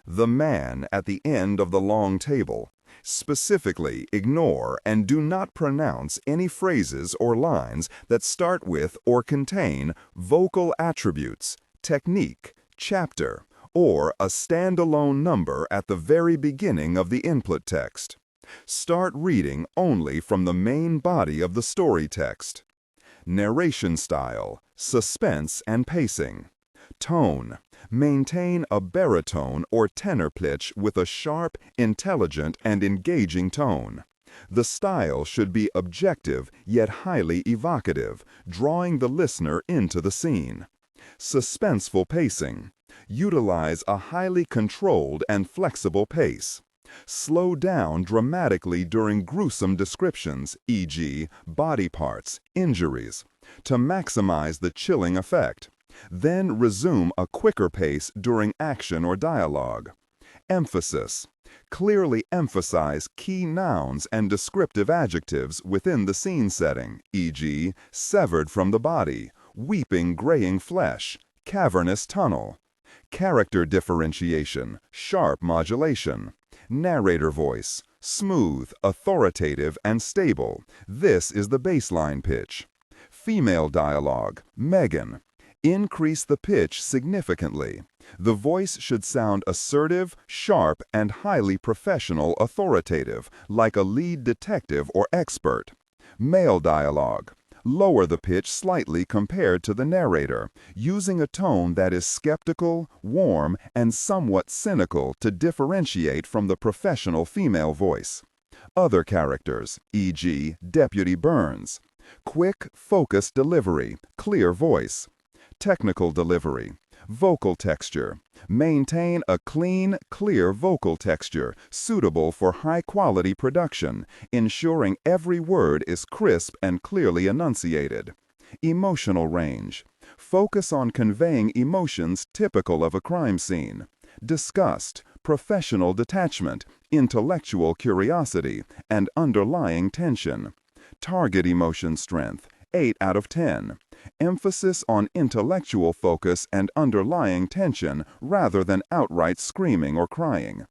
The man at the end of the long table. Specifically, ignore and do not pronounce any phrases or lines that start with or contain vocal attributes, technique, chapter, or a standalone number at the very beginning of the input text. Start reading only from the main body of the story text. Narration style, suspense and pacing. Tone. Maintain a baritone or tenor pitch with a sharp, intelligent, and engaging tone. The style should be objective yet highly evocative, drawing the listener into the scene. Suspenseful pacing. Utilize a highly controlled and flexible pace. Slow down dramatically during gruesome descriptions, e.g., body parts, injuries, to maximize the chilling effect. Then resume a quicker pace during action or dialogue. Emphasis. Clearly emphasize key nouns and descriptive adjectives within the scene setting, e.g., severed from the body, weeping graying flesh, cavernous tunnel. Character differentiation, sharp modulation. Narrator voice, smooth, authoritative, and stable. This is the baseline pitch. Female dialogue, Megan. Increase the pitch significantly. The voice should sound assertive, sharp, and highly professional authoritative, like a lead detective or expert. Male dialogue. Lower the pitch slightly compared to the narrator, using a tone that is skeptical, warm, and somewhat cynical to differentiate from the professional female voice. Other characters, e.g., Deputy Burns. Quick, focused delivery, clear voice. Technical delivery. Vocal texture. Maintain a clean, clear vocal texture suitable for high-quality production, ensuring every word is crisp and clearly enunciated. Emotional range. Focus on conveying emotions typical of a crime scene. Disgust, professional detachment, intellectual curiosity, and underlying tension. Target emotion strength, 8 out of 10. Emphasis on intellectual focus and underlying tension rather than outright screaming or crying.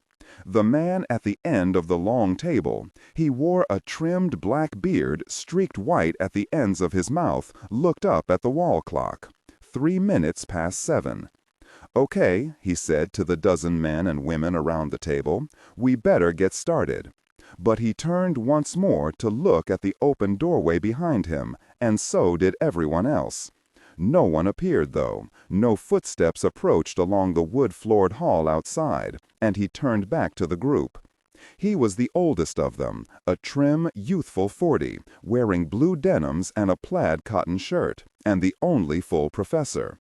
The man at the end of the long table. He wore a trimmed black beard streaked white at the ends of his mouth, looked up at the wall clock. 3 minutes past 7. "Okay," he said to the dozen men and women around the table, "we better get started." But he turned once more to look at the open doorway behind him, and so did everyone else. No one appeared, though. No footsteps approached along the wood-floored hall outside, and he turned back to the group. He was the oldest of them, a trim, youthful 40, wearing blue denims and a plaid cotton shirt, and the only full professor.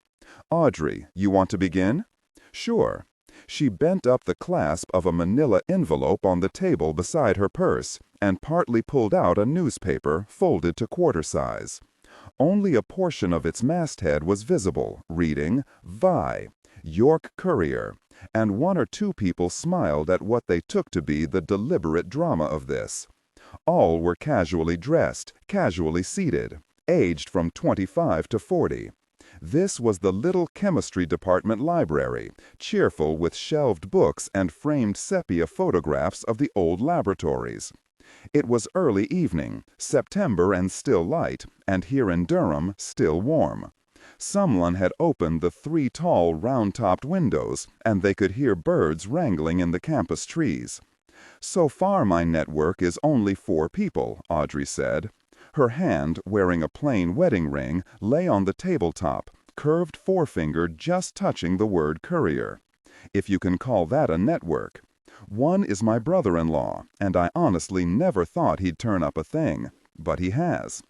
"Audrey, you want to begin?" "Sure." She bent up the clasp of a manila envelope on the table beside her purse and partly pulled out a newspaper folded to quarter size. Only a portion of its masthead was visible, reading, "Vi, York Courier," and 1 or 2 people smiled at what they took to be the deliberate drama of this. All were casually dressed, casually seated, aged from 25 to 40. This was the little chemistry department library, cheerful with shelved books and framed sepia photographs of the old laboratories. It was early evening, September and still light, and here in Durham, still warm. Someone had opened the 3 tall round-topped windows, and they could hear birds wrangling in the campus trees. "So far my network is only 4 people," Audrey said. Her hand, wearing a plain wedding ring, lay on the tabletop, curved forefinger just touching the word courier. If you can call that a network. One is my brother-in-law, and I honestly never thought he'd turn up a thing, but he has.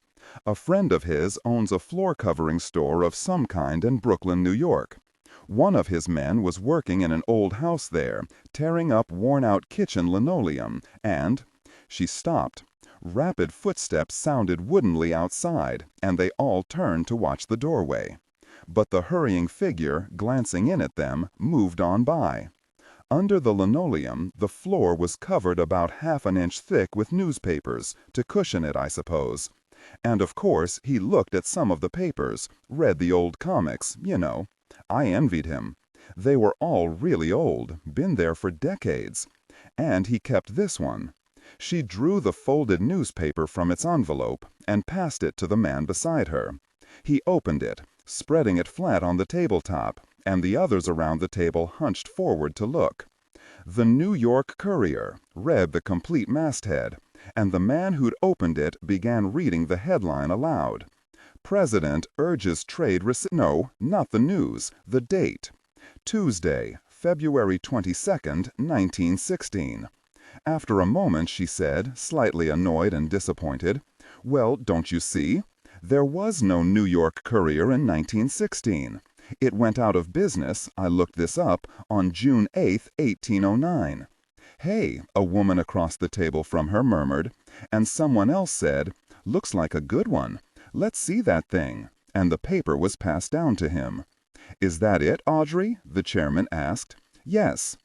A friend of his owns a floor-covering store of some kind in Brooklyn, New York. One of his men was working in an old house there, tearing up worn-out kitchen linoleum, and— She stopped. Rapid footsteps sounded woodenly outside, and they all turned to watch the doorway. But the hurrying figure, glancing in at them, moved on by. Under the linoleum, the floor was covered about half an inch thick with newspapers, to cushion it, I suppose. And of course he looked at some of the papers, read the old comics, you know. I envied him. They were all really old, been there for decades. And he kept this one. She drew the folded newspaper from its envelope and passed it to the man beside her. He opened it, spreading it flat on the tabletop, and the others around the table hunched forward to look. The New York Courier read the complete masthead, and the man who'd opened it began reading the headline aloud. President urges trade No, not the news, the date. Tuesday, February 22nd, 1916. After a moment she said, slightly annoyed and disappointed, "Well, don't you see? There was no New York Courier in 1916. It went out of business, I looked this up, on June 8th, 1809. "Hey," a woman across the table from her murmured, and someone else said, "Looks like a good one. Let's see that thing," and the paper was passed down to him. "Is that it, Audrey?" the chairman asked. "Yes."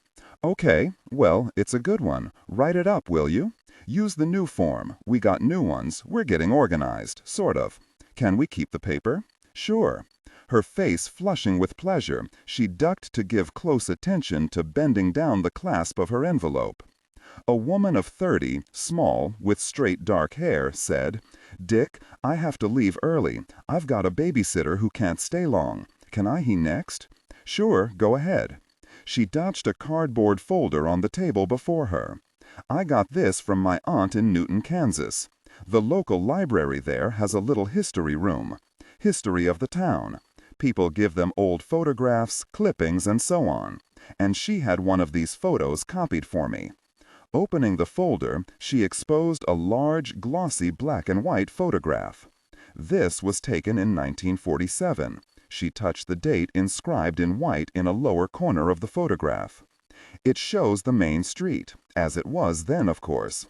"Okay, well, it's a good one. Write it up, will you? Use the new form. We got new ones. We're getting organized, sort of. Can we keep the paper?" "Sure." Her face flushing with pleasure, she ducked to give close attention to bending down the clasp of her envelope. A woman of 30, small, with straight dark hair, said, "Dick, I have to leave early. I've got a babysitter who can't stay long. Can I he next?" "Sure, go ahead." She dodged a cardboard folder on the table before her. "I got this from my aunt in Newton, Kansas. The local library there has a little history room. History of the town. People give them old photographs, clippings, and so on. And she had one of these photos copied for me." Opening the folder, she exposed a large, glossy black and white photograph. This was taken in 1947. She touched the date inscribed in white in a lower corner of the photograph. "It shows the main street, as it was then, of course.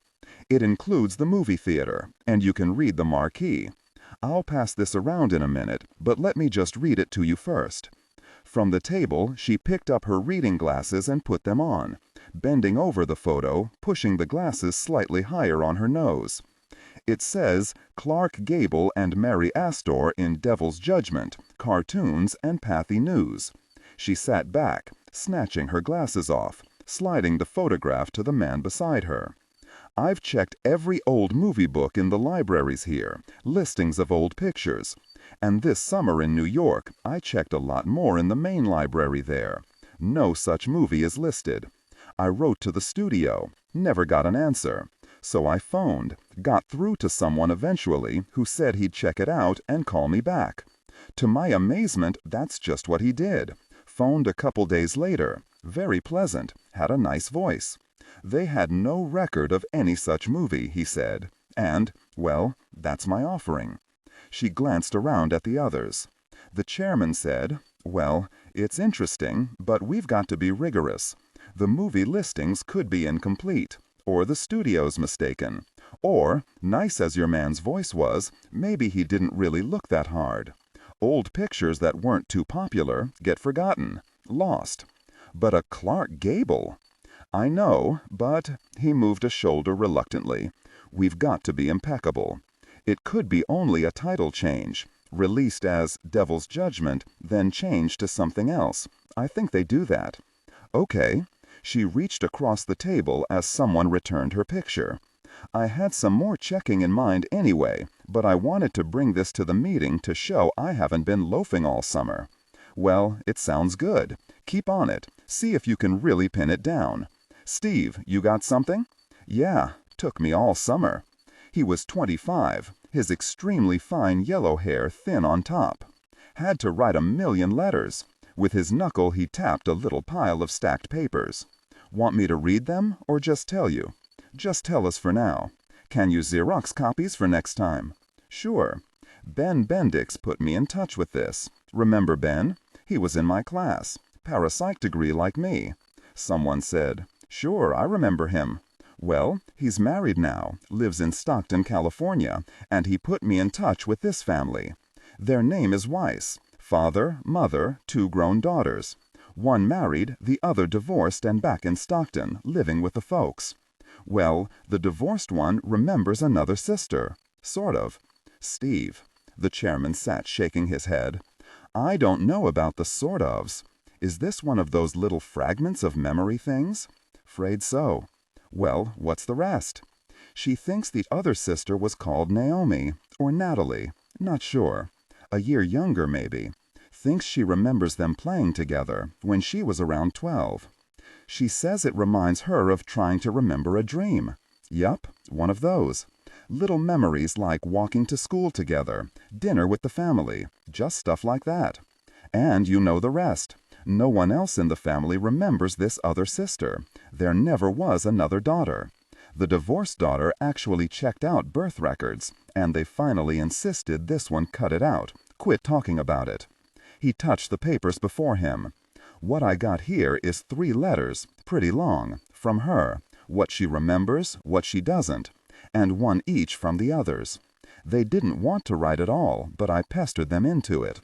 It includes the movie theater, and you can read the marquee. I'll pass this around in a minute, but let me just read it to you first." From the table, she picked up her reading glasses and put them on, bending over the photo, pushing the glasses slightly higher on her nose. It says, "Clark Gable and Mary Astor in Devil's Judgment, Cartoons and Pathy News." She sat back, snatching her glasses off, sliding the photograph to the man beside her. "I've checked every old movie book in the libraries here, listings of old pictures. And this summer in New York, I checked a lot more in the main library there. No such movie is listed. I wrote to the studio, never got an answer. So I phoned, got through to someone eventually who said he'd check it out and call me back. To my amazement, that's just what he did. Phoned a couple days later, very pleasant, had a nice voice. They had no record of any such movie, he said, and, well, that's my offering." She glanced around at the others. The chairman said, "Well, it's interesting, but we've got to be rigorous. The movie listings could be incomplete, or the studio's mistaken, or, nice as your man's voice was, maybe he didn't really look that hard. Old pictures that weren't too popular get forgotten, lost. But a Clark Gable? I know, but," he moved a shoulder reluctantly, "we've got to be impeccable. It could be only a title change, released as Devil's Judgment, then changed to something else. I think they do that." "Okay." She reached across the table as someone returned her picture. "I had some more checking in mind anyway, but I wanted to bring this to the meeting to show I haven't been loafing all summer." "Well, it sounds good. Keep on it. See if you can really pin it down. Steve, you got something?" "Yeah, took me all summer." He was 25, his extremely fine yellow hair thin on top. Had to write 1,000,000 letters. With his knuckle he tapped a little pile of stacked papers. "Want me to read them, or just tell you?" "Just tell us for now. Can you Xerox copies for next time?" "Sure. Ben Bendix put me in touch with this. Remember Ben? He was in my class. Parapsych degree like me." Someone said, "Sure, I remember him." "Well, he's married now, lives in Stockton, California, and he put me in touch with this family. Their name is Weiss. Father, mother, 2 grown daughters. One married, the other divorced and back in Stockton, living with the folks. Well, the divorced one remembers another sister. Sort of." "Steve." The chairman sat shaking his head. "I don't know about the sort ofs. Is this one of those little fragments of memory things? 'Fraid so. Well, what's the rest? She thinks the other sister was called Naomi, or Natalie, not sure. A year younger, maybe. Thinks she remembers them playing together when she was around 12. She says it reminds her of trying to remember a dream. Yup, one of those. Little memories like walking to school together, dinner with the family, just stuff like that. And you know the rest. No one else in the family remembers this other sister. There never was another daughter. The divorced daughter actually checked out birth records, and they finally insisted this one cut it out, quit talking about it. He touched the papers before him. What I got here is 3 letters, pretty long, from her, what she remembers, what she doesn't, and one each from the others. They didn't want to write at all, but I pestered them into it.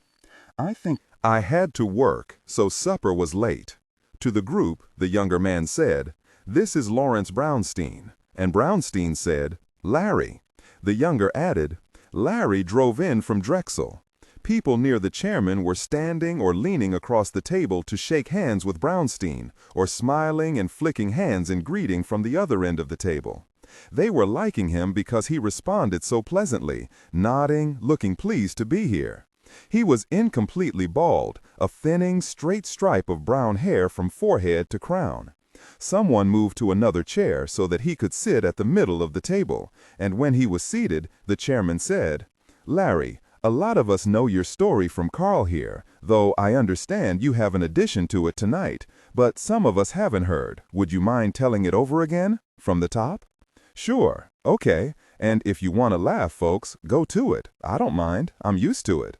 I had to work, so supper was late. To the group, the younger man said, "This is Lawrence Brownstein," and Brownstein said, "Larry." The younger added, "Larry drove in from Drexel." People near the chairman were standing or leaning across the table to shake hands with Brownstein, or smiling and flicking hands in greeting from the other end of the table. They were liking him because he responded so pleasantly, nodding, looking pleased to be here. He was incompletely bald, a thinning, straight stripe of brown hair from forehead to crown. Someone moved to another chair so that he could sit at the middle of the table, and when he was seated, the chairman said, "Larry, a lot of us know your story from Carl here, though I understand you have an addition to it tonight, but some of us haven't heard. Would you mind telling it over again, from the top?" "Sure, okay, and if you want to laugh, folks, go to it. I don't mind, I'm used to it."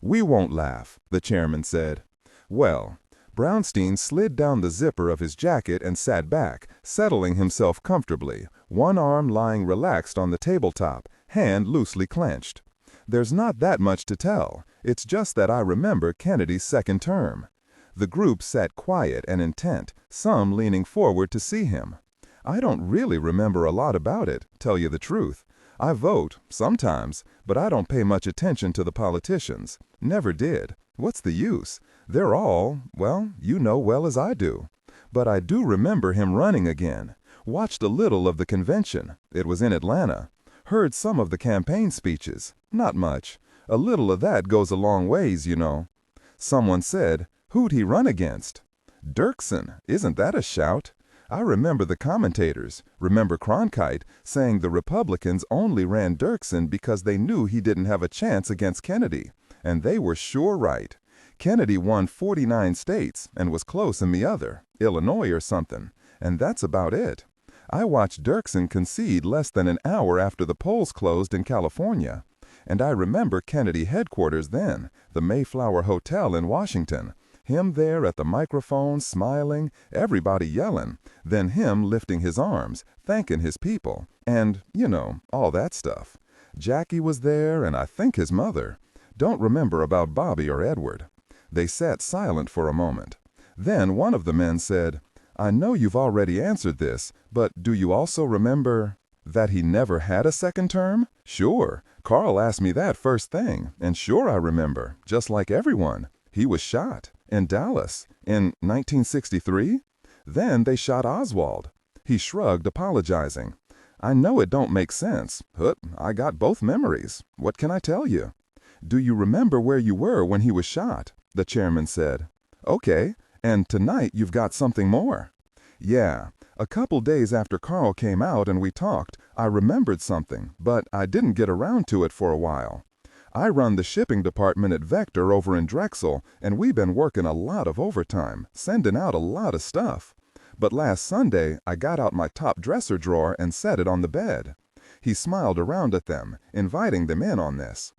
"We won't laugh," the chairman said. Well, Brownstein slid down the zipper of his jacket and sat back, settling himself comfortably, one arm lying relaxed on the tabletop, hand loosely clenched. "There's not that much to tell. It's just that I remember Kennedy's second term." The group sat quiet and intent, some leaning forward to see him. "I don't really remember a lot about it, tell you the truth. I vote, sometimes, but I don't pay much attention to the politicians. Never did. What's the use? They're all, well, you know well as I do. But I do remember him running again. Watched a little of the convention. It was in Atlanta. Heard some of the campaign speeches. Not much. A little of that goes a long ways, you know." Someone said, "Who'd he run against?" "Dirksen. Isn't that a shout?" I remember the commentators, remember Cronkite, saying the Republicans only ran Dirksen because they knew he didn't have a chance against Kennedy. And they were sure right. Kennedy won 49 states and was close in the other, Illinois or something, and that's about it. I watched Dirksen concede less than an hour after the polls closed in California. And I remember Kennedy headquarters then, the Mayflower Hotel in Washington. Him there at the microphone, smiling, everybody yelling, then him lifting his arms, thanking his people, and, you know, all that stuff. Jackie was there, and I think his mother. Don't remember about Bobby or Edward. They sat silent for a moment. Then one of the men said, "I know you've already answered this, but do you also remember that he never had a second term?" "Sure. Carl asked me that first thing, and sure I remember, just like everyone. He was shot. In Dallas, in 1963? Then they shot Oswald." He shrugged, apologizing. "I know it don't make sense, but I got both memories. What can I tell you?" "Do you remember where you were when he was shot?" the chairman said. "Okay, and tonight you've got something more." "Yeah, a couple days after Carl came out and we talked, I remembered something, but I didn't get around to it for a while. I run the shipping department at Vector over in Drexel, and we've been working a lot of overtime, sending out a lot of stuff. But last Sunday, I got out my top dresser drawer and set it on the bed." He smiled around at them, inviting them in on this.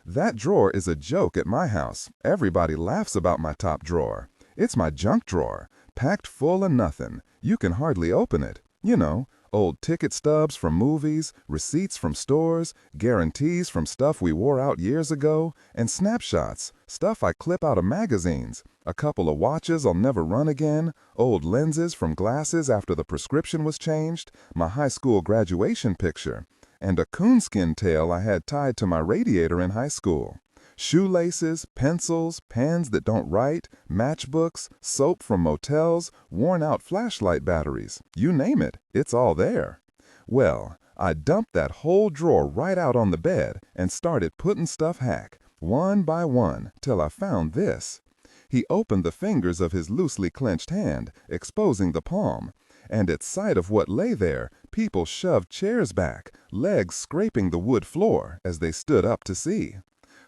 "That drawer is a joke at my house. Everybody laughs about my top drawer. It's my junk drawer, packed full of nothing. You can hardly open it. You know, old ticket stubs from movies, receipts from stores, guarantees from stuff we wore out years ago, and snapshots, stuff I clip out of magazines, a couple of watches I'll never run again, old lenses from glasses after the prescription was changed, my high school graduation picture, and a coonskin tail I had tied to my radiator in high school. Shoelaces, pencils, pens that don't write, matchbooks, soap from motels, worn-out flashlight batteries. You name it, it's all there. Well, I dumped that whole drawer right out on the bed and started putting stuff hack, one by one, till I found this. He opened the fingers of his loosely clenched hand, exposing the palm, and at sight of what lay there, people shoved chairs back, legs scraping the wood floor as they stood up to see.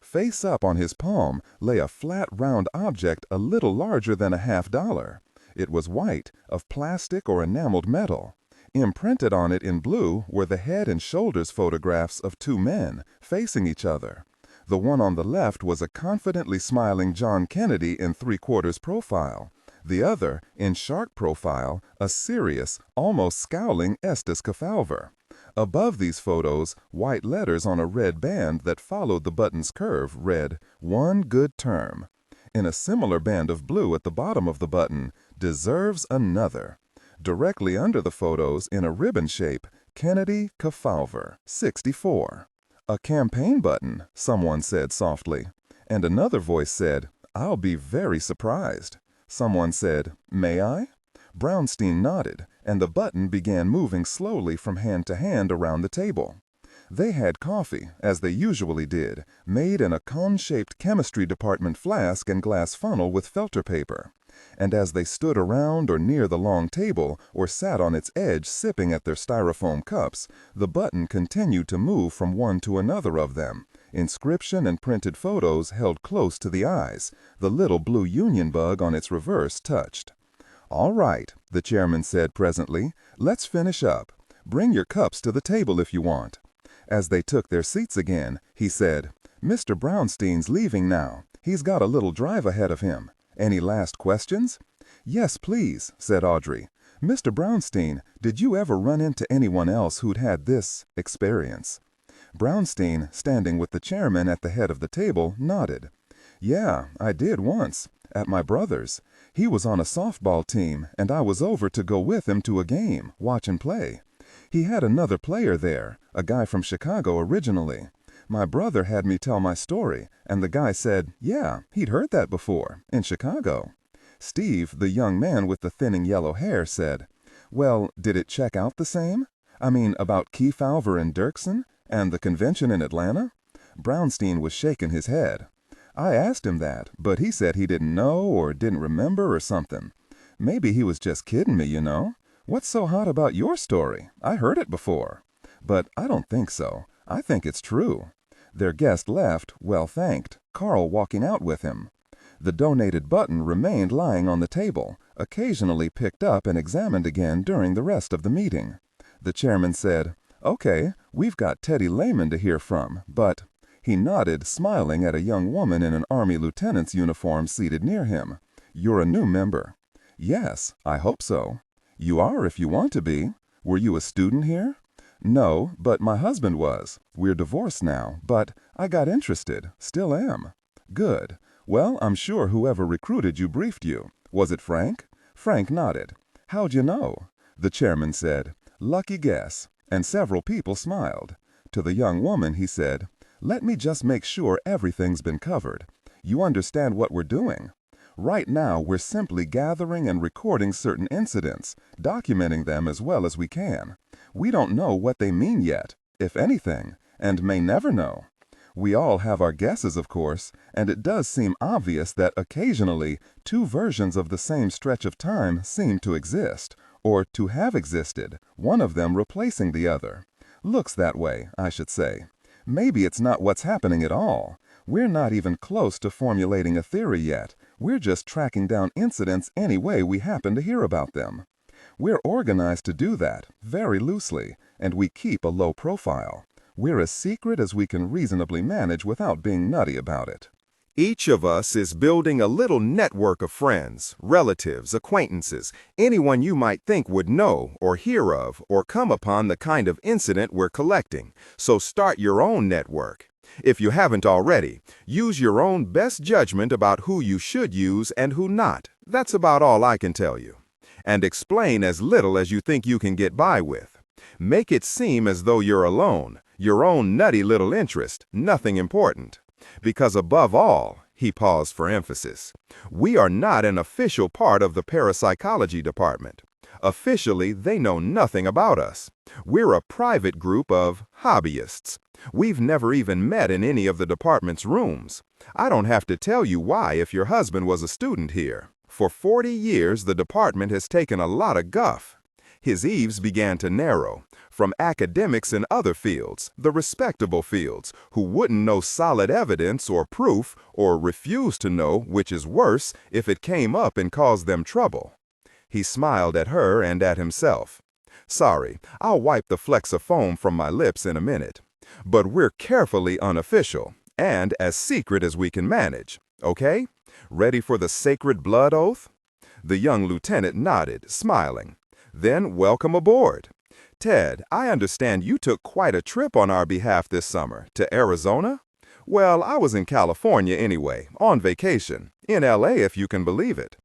Face up on his palm lay a flat, round object a little larger than a $50. It was white, of plastic or enameled metal. Imprinted on it in blue were the head and shoulders photographs of two men, facing each other. The one on the left was a confidently smiling John Kennedy in three-quarters profile. The other, in shark profile, a serious, almost scowling Estes Kefauver. Above these photos, white letters on a red band that followed the button's curve read, "One good term." In a similar band of blue at the bottom of the button, "Deserves another." Directly under the photos, in a ribbon shape, Kennedy Kefauver, 64. "A campaign button," someone said softly. And another voice said, "I'll be very surprised." Someone said, "May I?" Brownstein nodded, and the button began moving slowly from hand to hand around the table. They had coffee, as they usually did, made in a cone-shaped chemistry department flask and glass funnel with filter paper. And as they stood around or near the long table or sat on its edge sipping at their styrofoam cups, the button continued to move from one to another of them. Inscription and printed photos held close to the eyes. The little blue union bug on its reverse touched. "All right," the chairman said presently, "let's finish up. Bring your cups to the table if you want." As they took their seats again, he said, "Mr. Brownstein's leaving now. He's got a little drive ahead of him. Any last questions?" "Yes, please," said Audrey. "Mr. Brownstein, did you ever run into anyone else who'd had this experience?" Brownstein, standing with the chairman at the head of the table, nodded. "Yeah, I did once, at my brother's. He was on a softball team, and I was over to go with him to a game, watch him play. He had another player there, a guy from Chicago originally. My brother had me tell my story, and the guy said, yeah, he'd heard that before, in Chicago. Steve, the young man with the thinning yellow hair, said, well, did it check out the same? I mean, about Kefauver and Dirksen, and the convention in Atlanta?" Brownstein was shaking his head. "I asked him that, but he said he didn't know or didn't remember or something. Maybe he was just kidding me, you know. What's so hot about your story? I heard it before." "But I don't think so. I think it's true." Their guest left, well thanked, Carl walking out with him. The donated button remained lying on the table, occasionally picked up and examined again during the rest of the meeting. The chairman said, "Okay, we've got Teddy Lehman to hear from, but—" He nodded, smiling at a young woman in an Army lieutenant's uniform seated near him. "You're a new member." "Yes, I hope so." "You are if you want to be. Were you a student here?" "No, but my husband was. We're divorced now, but I got interested, still am." "Good. Well, I'm sure whoever recruited you briefed you. Was it Frank?" Frank nodded. "How'd you know?" The chairman said, "Lucky guess," and several people smiled. To the young woman he said, "Let me just make sure everything's been covered. You understand what we're doing? Right now, we're simply gathering and recording certain incidents, documenting them as well as we can. We don't know what they mean yet, if anything, and may never know. We all have our guesses, of course, and it does seem obvious that occasionally two versions of the same stretch of time seem to exist, or to have existed, one of them replacing the other. Looks that way, I should say. Maybe it's not what's happening at all. We're not even close to formulating a theory yet. We're just tracking down incidents any way we happen to hear about them. We're organized to do that, very loosely, and we keep a low profile. We're as secret as we can reasonably manage without being nutty about it." Each of us is building a little network of friends, relatives, acquaintances, anyone you might think would know or hear of or come upon the kind of incident we're collecting. So start your own network. If you haven't already, use your own best judgment about who you should use and who not. That's about all I can tell you. And explain as little as you think you can get by with. Make it seem as though you're alone, your own nutty little interest, nothing important. Because above all, he paused for emphasis, we are not an official part of the parapsychology department. Officially, they know nothing about us. We're a private group of hobbyists. We've never even met in any of the department's rooms. I don't have to tell you why if your husband was a student here. For 40 years, the department has taken a lot of guff. His eaves began to narrow. From academics in other fields, the respectable fields, who wouldn't know solid evidence or proof, or refuse to know, which is worse, if it came up and caused them trouble. He smiled at her and at himself. Sorry, I'll wipe the flecks of foam from my lips in a minute. But we're carefully unofficial, and as secret as we can manage, okay? Ready for the sacred blood oath? The young lieutenant nodded, smiling. Then welcome aboard. Ted, I understand you took quite a trip on our behalf this summer, to Arizona? Well, I was in California anyway, on vacation, in LA if you can believe it.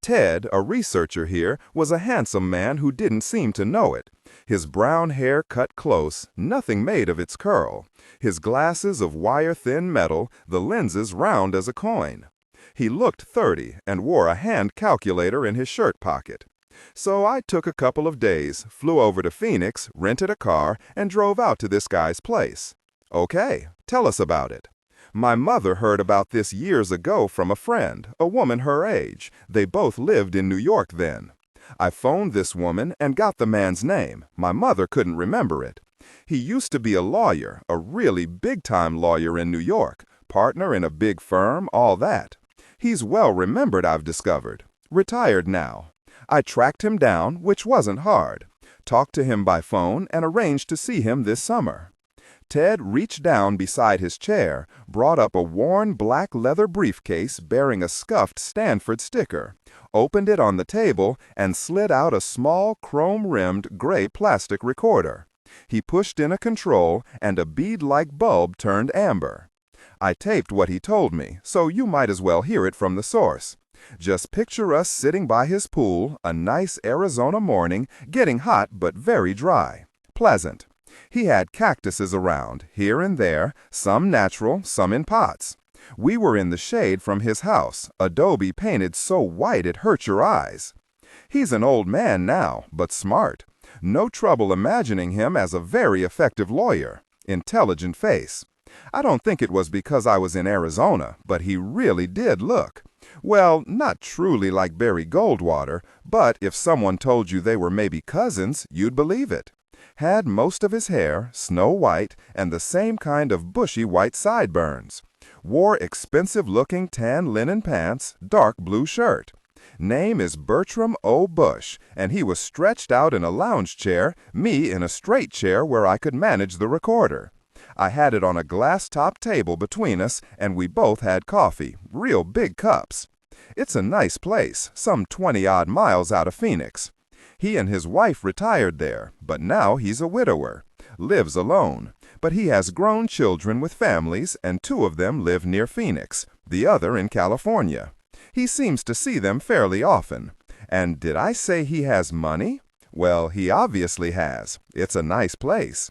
Ted, a researcher here, was a handsome man who didn't seem to know it. His brown hair cut close, nothing made of its curl. His glasses of wire-thin metal, the lenses round as a coin. He looked 30 and wore a hand calculator in his shirt pocket. So I took a couple of days, flew over to Phoenix, rented a car, and drove out to this guy's place. Okay, tell us about it. My mother heard about this years ago from a friend, a woman her age. They both lived in New York then. I phoned this woman and got the man's name. My mother couldn't remember it. He used to be a lawyer, a really big-time lawyer in New York, partner in a big firm, all that. He's well remembered, I've discovered. Retired now. I tracked him down, which wasn't hard. Talked to him by phone and arranged to see him this summer. Ted reached down beside his chair, brought up a worn black leather briefcase bearing a scuffed Stanford sticker, opened it on the table, and slid out a small chrome-rimmed gray plastic recorder. He pushed in a control, and a bead-like bulb turned amber. I taped what he told me, so you might as well hear it from the source. Just picture us sitting by his pool, a nice Arizona morning, getting hot but very dry. Pleasant. He had cactuses around, here and there, some natural, some in pots. We were in the shade from his house, adobe painted so white it hurt your eyes. He's an old man now, but smart. No trouble imagining him as a very effective lawyer. Intelligent face. I don't think it was because I was in Arizona, but he really did look. Well, not truly like Barry Goldwater, but if someone told you they were maybe cousins, you'd believe it. Had most of his hair, snow white, and the same kind of bushy white sideburns. Wore expensive-looking tan linen pants, dark blue shirt. Name is Bertram O. Bush, and he was stretched out in a lounge chair, me in a straight chair where I could manage the recorder. I had it on a glass-top table between us, and we both had coffee, real big cups. It's a nice place, some 20-odd miles out of Phoenix. He and his wife retired there, but now he's a widower. Lives alone, but he has grown children with families, and 2 of them live near Phoenix, the other in California. He seems to see them fairly often. And did I say he has money? Well, he obviously has. It's a nice place.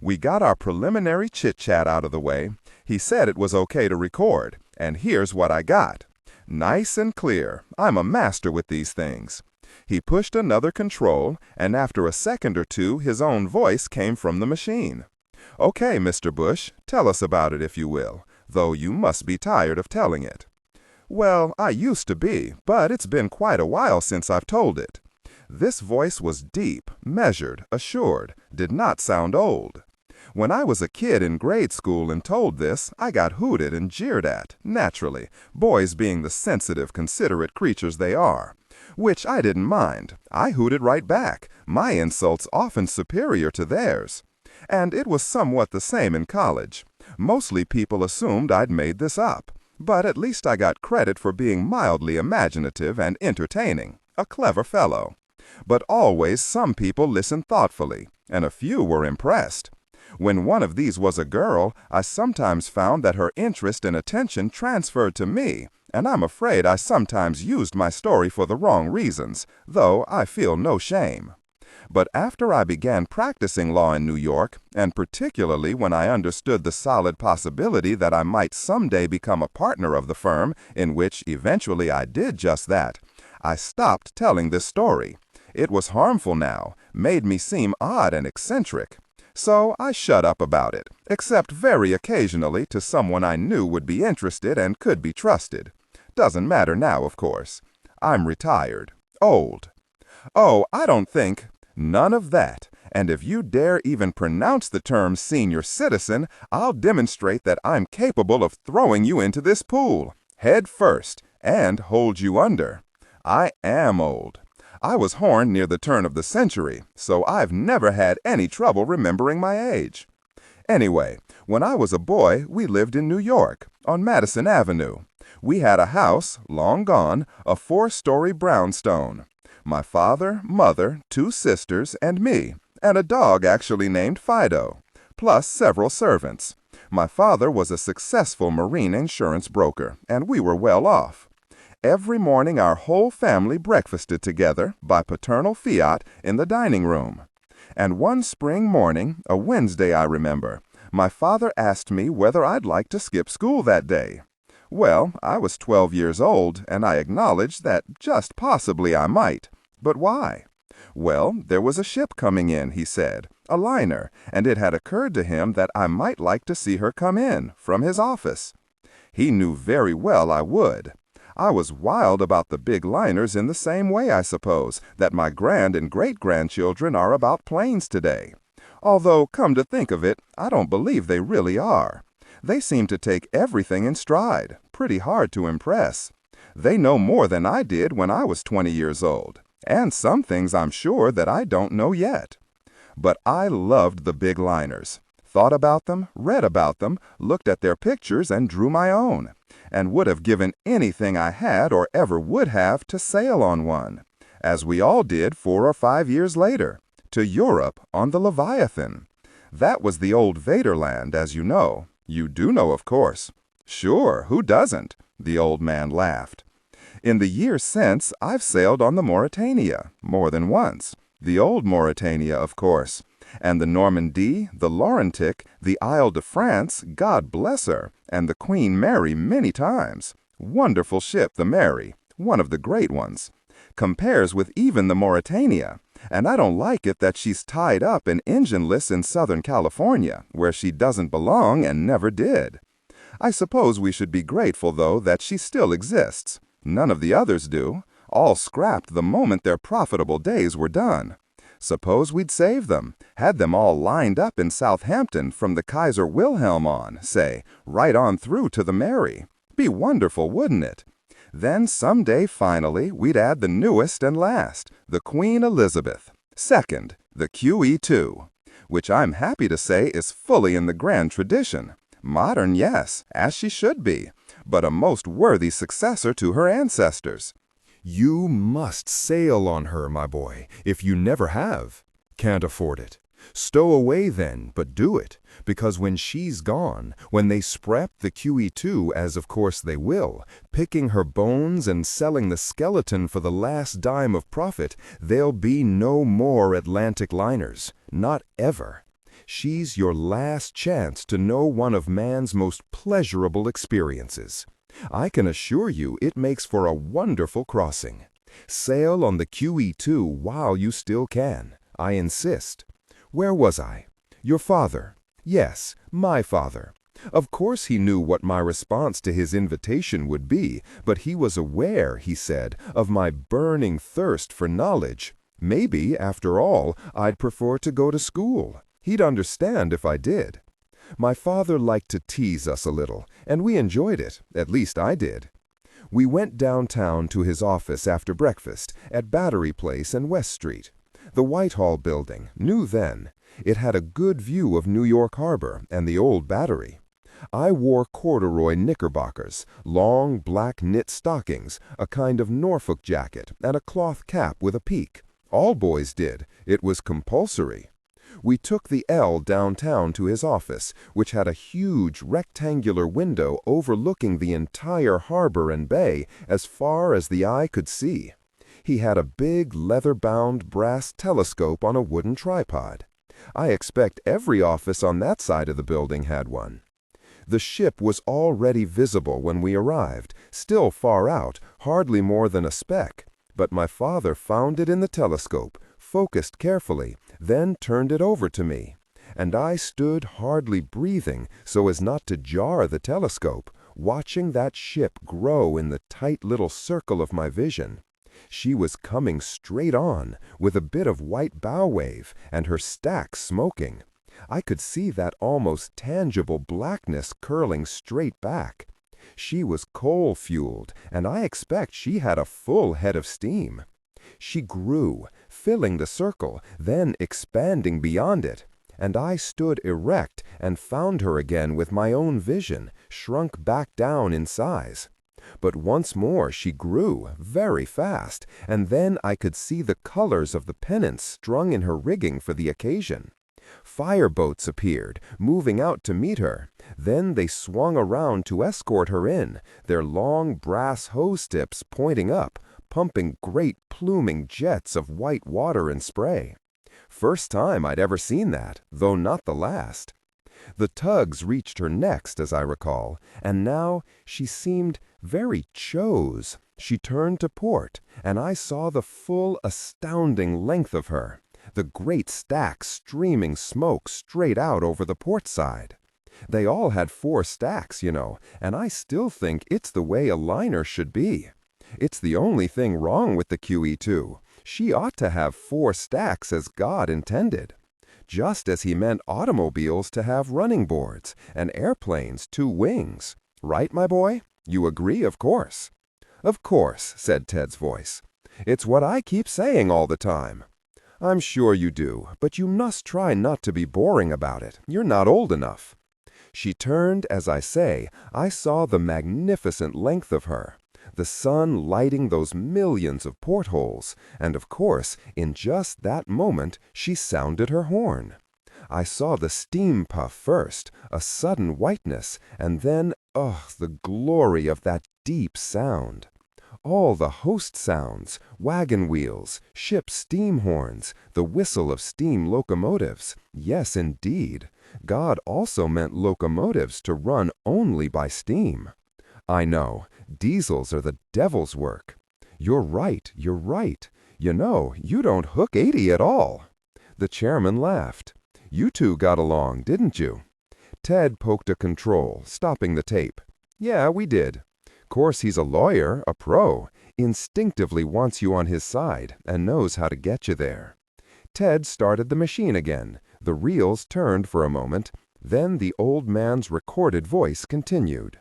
We got our preliminary chit-chat out of the way. He said it was okay to record, and here's what I got. Nice and clear. I'm a master with these things. He pushed another control, and after a second or two, his own voice came from the machine. Okay, Mr. Bush, tell us about it if you will, though you must be tired of telling it. Well, I used to be, but it's been quite a while since I've told it. This voice was deep, measured, assured, did not sound old. When I was a kid in grade school and told this, I got hooted and jeered at, naturally, boys being the sensitive, considerate creatures they are. Which I didn't mind. I hooted right back, my insults often superior to theirs. And it was somewhat the same in college. Mostly people assumed I'd made this up. But at least I got credit for being mildly imaginative and entertaining. A clever fellow. But always some people listened thoughtfully, and a few were impressed. When one of these was a girl, I sometimes found that her interest and attention transferred to me, and I'm afraid I sometimes used my story for the wrong reasons, though I feel no shame. But after I began practicing law in New York, and particularly when I understood the solid possibility that I might someday become a partner of the firm, in which eventually I did just that, I stopped telling this story. It was harmful now, made me seem odd and eccentric. So I shut up about it, except very occasionally to someone I knew would be interested and could be trusted. Doesn't matter now, of course. I'm retired. Old. Oh, I don't think. None of that. And if you dare even pronounce the term senior citizen, I'll demonstrate that I'm capable of throwing you into this pool, head first, and hold you under. I am old. I was horned near the turn of the century, so I've never had any trouble remembering my age. Anyway, when I was a boy, we lived in New York, on Madison Avenue. We had a house, long gone, a 4-story brownstone. My father, mother, 2 sisters, and me, and a dog actually named Fido, plus several servants. My father was a successful marine insurance broker, and we were well off. Every morning our whole family breakfasted together, by paternal fiat, in the dining room. And one spring morning, a Wednesday I remember, my father asked me whether I'd like to skip school that day. Well, I was 12 years old, and I acknowledged that just possibly I might. But why? Well, there was a ship coming in, he said, a liner, and it had occurred to him that I might like to see her come in, from his office. He knew very well I would. I was wild about the big liners in the same way, I suppose, that my grand and great-grandchildren are about planes today. Although, come to think of it, I don't believe they really are. They seem to take everything in stride, pretty hard to impress. They know more than I did when I was 20 years old, and some things I'm sure that I don't know yet. But I loved the big liners, thought about them, read about them, looked at their pictures and drew my own, and would have given anything I had or ever would have to sail on one, as we all did 4 or 5 years later, to Europe on the Leviathan. That was the old Vaderland, as you know. You do know, of course. Sure, who doesn't? The old man laughed. In the years since, I've sailed on the Mauretania, more than once. The old Mauretania, of course. And the Normandie, the Laurentic, the Isle de France, God bless her, and the Queen Mary many times. Wonderful ship, the Mary, one of the great ones. Compares with even the Mauretania. And I don't like it that she's tied up and engineless in Southern California, where she doesn't belong and never did. I suppose we should be grateful, though, that she still exists. None of the others do. All scrapped the moment their profitable days were done. Suppose we'd saved them, had them all lined up in Southampton from the Kaiser Wilhelm on, say, right on through to the Mary. Be wonderful, wouldn't it? Then someday, finally, we'd add the newest and last, the Queen Elizabeth. Second, the QE2, which I'm happy to say is fully in the grand tradition. Modern, yes, as she should be, but a most worthy successor to her ancestors. You must sail on her, my boy, if you never have. Can't afford it. Stow away then, but do it, because when she's gone, when they scrap the QE2, as of course they will, picking her bones and selling the skeleton for the last dime of profit, there'll be no more Atlantic liners. Not ever. She's your last chance to know one of man's most pleasurable experiences. I can assure you it makes for a wonderful crossing. Sail on the QE2 while you still can. I insist. Where was I? Your father. Yes, my father. Of course he knew what my response to his invitation would be, but he was aware, he said, of my burning thirst for knowledge. Maybe, after all, I'd prefer to go to school. He'd understand if I did. My father liked to tease us a little, and we enjoyed it, at least I did. We went downtown to his office after breakfast, at Battery Place and West Street. The Whitehall building, new then. It had a good view of New York Harbor and the old Battery. I wore corduroy knickerbockers, long black knit stockings, a kind of Norfolk jacket, and a cloth cap with a peak. All boys did. It was compulsory. We took the L downtown to his office, which had a huge rectangular window overlooking the entire harbor and bay as far as the eye could see. He had a big leather-bound brass telescope on a wooden tripod. I expect every office on that side of the building had one. The ship was already visible when we arrived, still far out, hardly more than a speck. But my father found it in the telescope, focused carefully, then turned it over to me. And I stood hardly breathing so as not to jar the telescope, watching that ship grow in the tight little circle of my vision. She was coming straight on, with a bit of white bow wave, and her stack smoking. I could see that almost tangible blackness curling straight back. She was coal-fueled, and I expect she had a full head of steam. She grew, filling the circle, then expanding beyond it. And I stood erect and found her again with my own vision, shrunk back down in size. But once more she grew, very fast, and then I could see the colors of the pennants strung in her rigging for the occasion. Fireboats appeared, moving out to meet her. Then they swung around to escort her in, their long brass hose tips pointing up, pumping great pluming jets of white water and spray. First time I'd ever seen that, though not the last. The tugs reached her next, as I recall, and now she seemed very chose. She turned to port, and I saw the full, astounding length of her, the great stacks streaming smoke straight out over the port side. They all had 4 stacks, you know, and I still think it's the way a liner should be. It's the only thing wrong with the QE2. She ought to have 4 stacks as God intended. Just as he meant automobiles to have running boards and airplanes 2 wings. Right, my boy? You agree, of course. Of course, said Ted's voice. It's what I keep saying all the time. I'm sure you do, but you must try not to be boring about it. You're not old enough. She turned, as I say. I saw the magnificent length of her, the sun lighting those millions of portholes, and of course, in just that moment, she sounded her horn. I saw the steam puff first, a sudden whiteness, and then, the glory of that deep sound. All the host sounds, wagon wheels, ship steam horns, the whistle of steam locomotives. Yes, indeed. God also meant locomotives to run only by steam. I know, diesels are the devil's work. You're right. You know, you don't hook 80 at all. The chairman laughed. You two got along, didn't you? Ted poked a control, stopping the tape. Yeah, we did. Course he's a lawyer, a pro, instinctively wants you on his side and knows how to get you there. Ted started the machine again. The reels turned for a moment. Then the old man's recorded voice continued.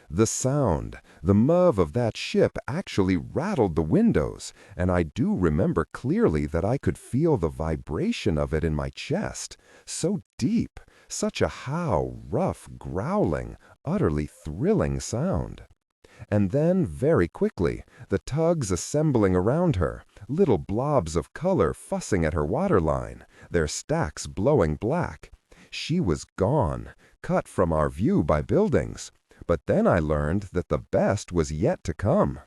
The sound, the muv of that ship actually rattled the windows, and I do remember clearly that I could feel the vibration of it in my chest. So deep, such a rough, growling, utterly thrilling sound. And then, very quickly, the tugs assembling around her, little blobs of color fussing at her waterline, their stacks blowing black. She was gone, cut from our view by buildings. But then I learned that the best was yet to come.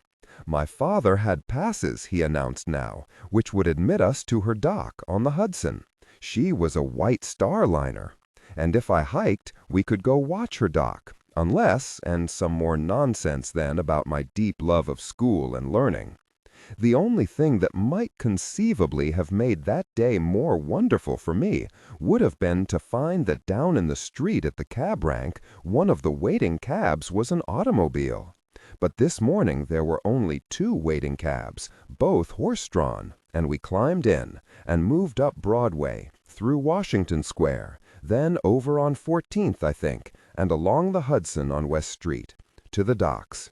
My father had passes, he announced now, which would admit us to her dock on the Hudson. She was a White Star liner. And if I hiked, we could go watch her dock. Unless, and some more nonsense then about my deep love of school and learning. The only thing that might conceivably have made that day more wonderful for me would have been to find that down in the street at the cab rank, one of the waiting cabs was an automobile. But this morning there were only 2 waiting cabs, both horse-drawn, and we climbed in and moved up Broadway, through Washington Square, then over on 14th, I think, and along the Hudson on West Street, to the docks.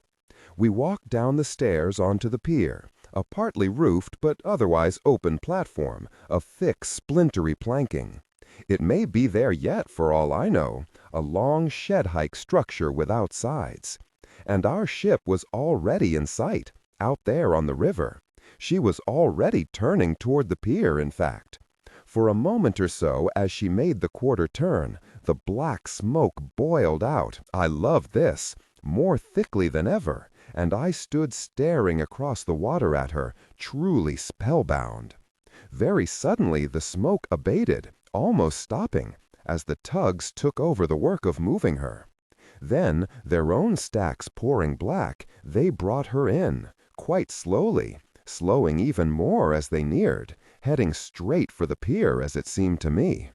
We walked down the stairs onto the pier, a partly roofed but otherwise open platform of thick, splintery planking. It may be there yet, for all I know, a long shed-hike structure without sides. And our ship was already in sight, out there on the river. She was already turning toward the pier, in fact. For a moment or so, as she made the quarter turn, the black smoke boiled out. I love this. more thickly than ever, and I stood staring across the water at her, truly spellbound. Very suddenly the smoke abated, almost stopping, as the tugs took over the work of moving her. Then, their own stacks pouring black, they brought her in, quite slowly, slowing even more as they neared, heading straight for the pier as it seemed to me.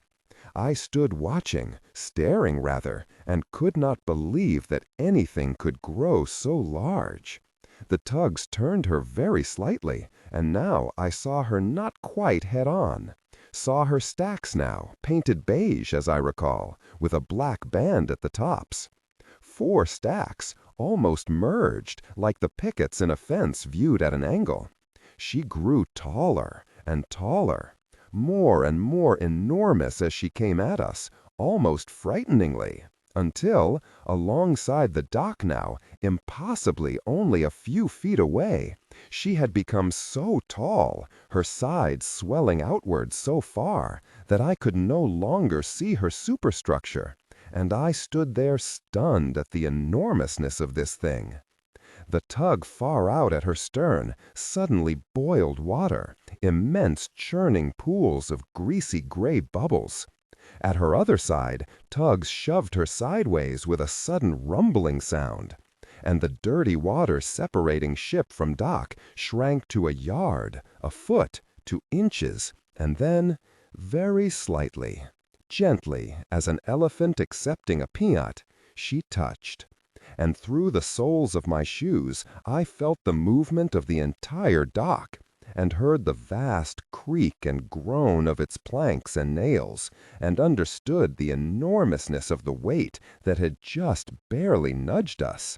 I stood watching, staring rather, and could not believe that anything could grow so large. The tugs turned her very slightly, and now I saw her not quite head-on. Saw her stacks now, painted beige as I recall, with a black band at the tops. 4 stacks, almost merged, like the pickets in a fence viewed at an angle. She grew taller and taller, more and more enormous as she came at us, almost frighteningly, until, alongside the dock now, impossibly only a few feet away, she had become so tall, her sides swelling outward so far, that I could no longer see her superstructure, and I stood there stunned at the enormousness of this thing. The tug far out at her stern suddenly boiled water, immense churning pools of greasy gray bubbles. At her other side, tugs shoved her sideways with a sudden rumbling sound, and the dirty water separating ship from dock shrank to a yard, a foot, to inches, and then, very slightly, gently as an elephant accepting a peanut, she touched. And through the soles of my shoes I felt the movement of the entire dock, and heard the vast creak and groan of its planks and nails, and understood the enormousness of the weight that had just barely nudged us.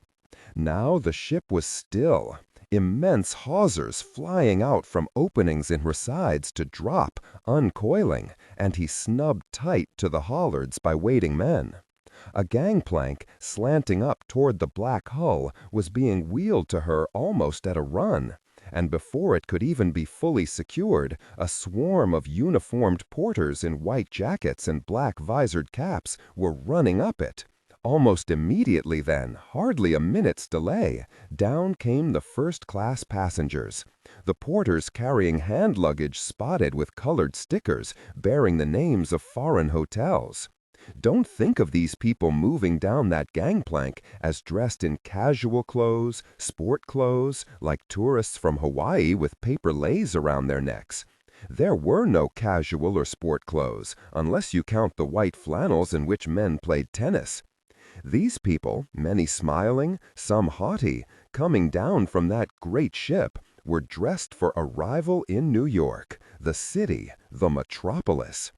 Now the ship was still, immense hawsers flying out from openings in her sides to drop, uncoiling, and he snubbed tight to the hollards by waiting men. A gangplank, slanting up toward the black hull, was being wheeled to her almost at a run, and before it could even be fully secured, a swarm of uniformed porters in white jackets and black visored caps were running up it. Almost immediately then, hardly a minute's delay, down came the first-class passengers, the porters carrying hand luggage spotted with colored stickers bearing the names of foreign hotels. Don't think of these people moving down that gangplank as dressed in casual clothes, sport clothes, like tourists from Hawaii with paper leis around their necks. There were no casual or sport clothes, unless you count the white flannels in which men played tennis. These people, many smiling, some haughty, coming down from that great ship, were dressed for arrival in New York, the city, the metropolis.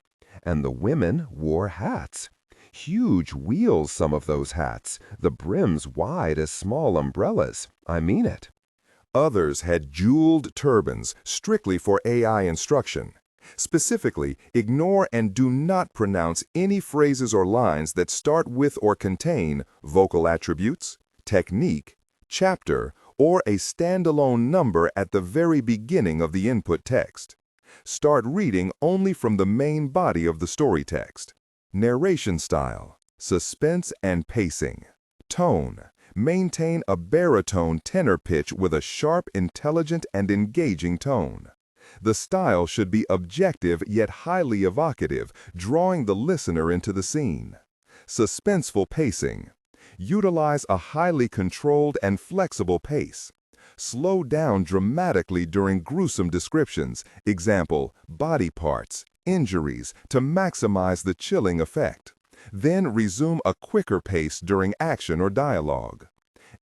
And the women wore hats. Huge wheels, some of those hats, the brims wide as small umbrellas. I mean it. Others had jeweled turbans strictly for AI instruction. Specifically, ignore and do not pronounce any phrases or lines that start with or contain vocal attributes, technique, chapter, or a standalone number at the very beginning of the input text. Start reading only from the main body of the story text. Narration style, suspense and pacing. Tone, maintain a baritone tenor pitch with a sharp, intelligent, and engaging tone. The style should be objective yet highly evocative, drawing the listener into the scene. Suspenseful pacing. Utilize a highly controlled and flexible pace. Slow down dramatically during gruesome descriptions, example, body parts, injuries, to maximize the chilling effect. Then resume a quicker pace during action or dialogue.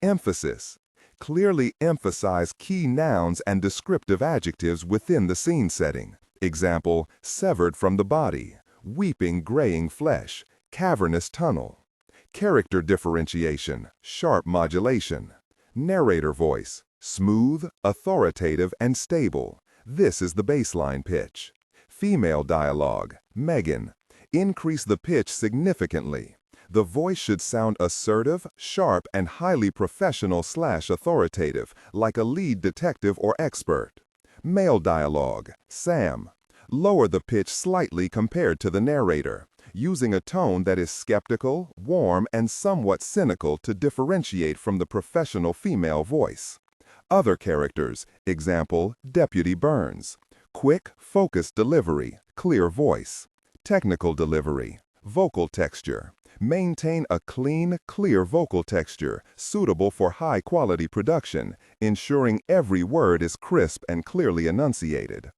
Emphasis. Clearly emphasize key nouns and descriptive adjectives within the scene setting. Example, severed from the body, weeping graying flesh, cavernous tunnel. Character differentiation, sharp modulation. Narrator voice, smooth, authoritative, and stable. This is the baseline pitch. Female dialogue, Megan. Increase the pitch significantly. The voice should sound assertive, sharp, and highly professional/authoritative, like a lead detective or expert. Male dialogue, Sam. Lower the pitch slightly compared to the narrator. using a tone that is skeptical, warm, and somewhat cynical to differentiate from the professional female voice. Other characters, example, Deputy Burns. Quick, focused delivery, clear voice. Technical delivery, vocal texture. Maintain a clean, clear vocal texture suitable for high-quality production, ensuring every word is crisp and clearly enunciated.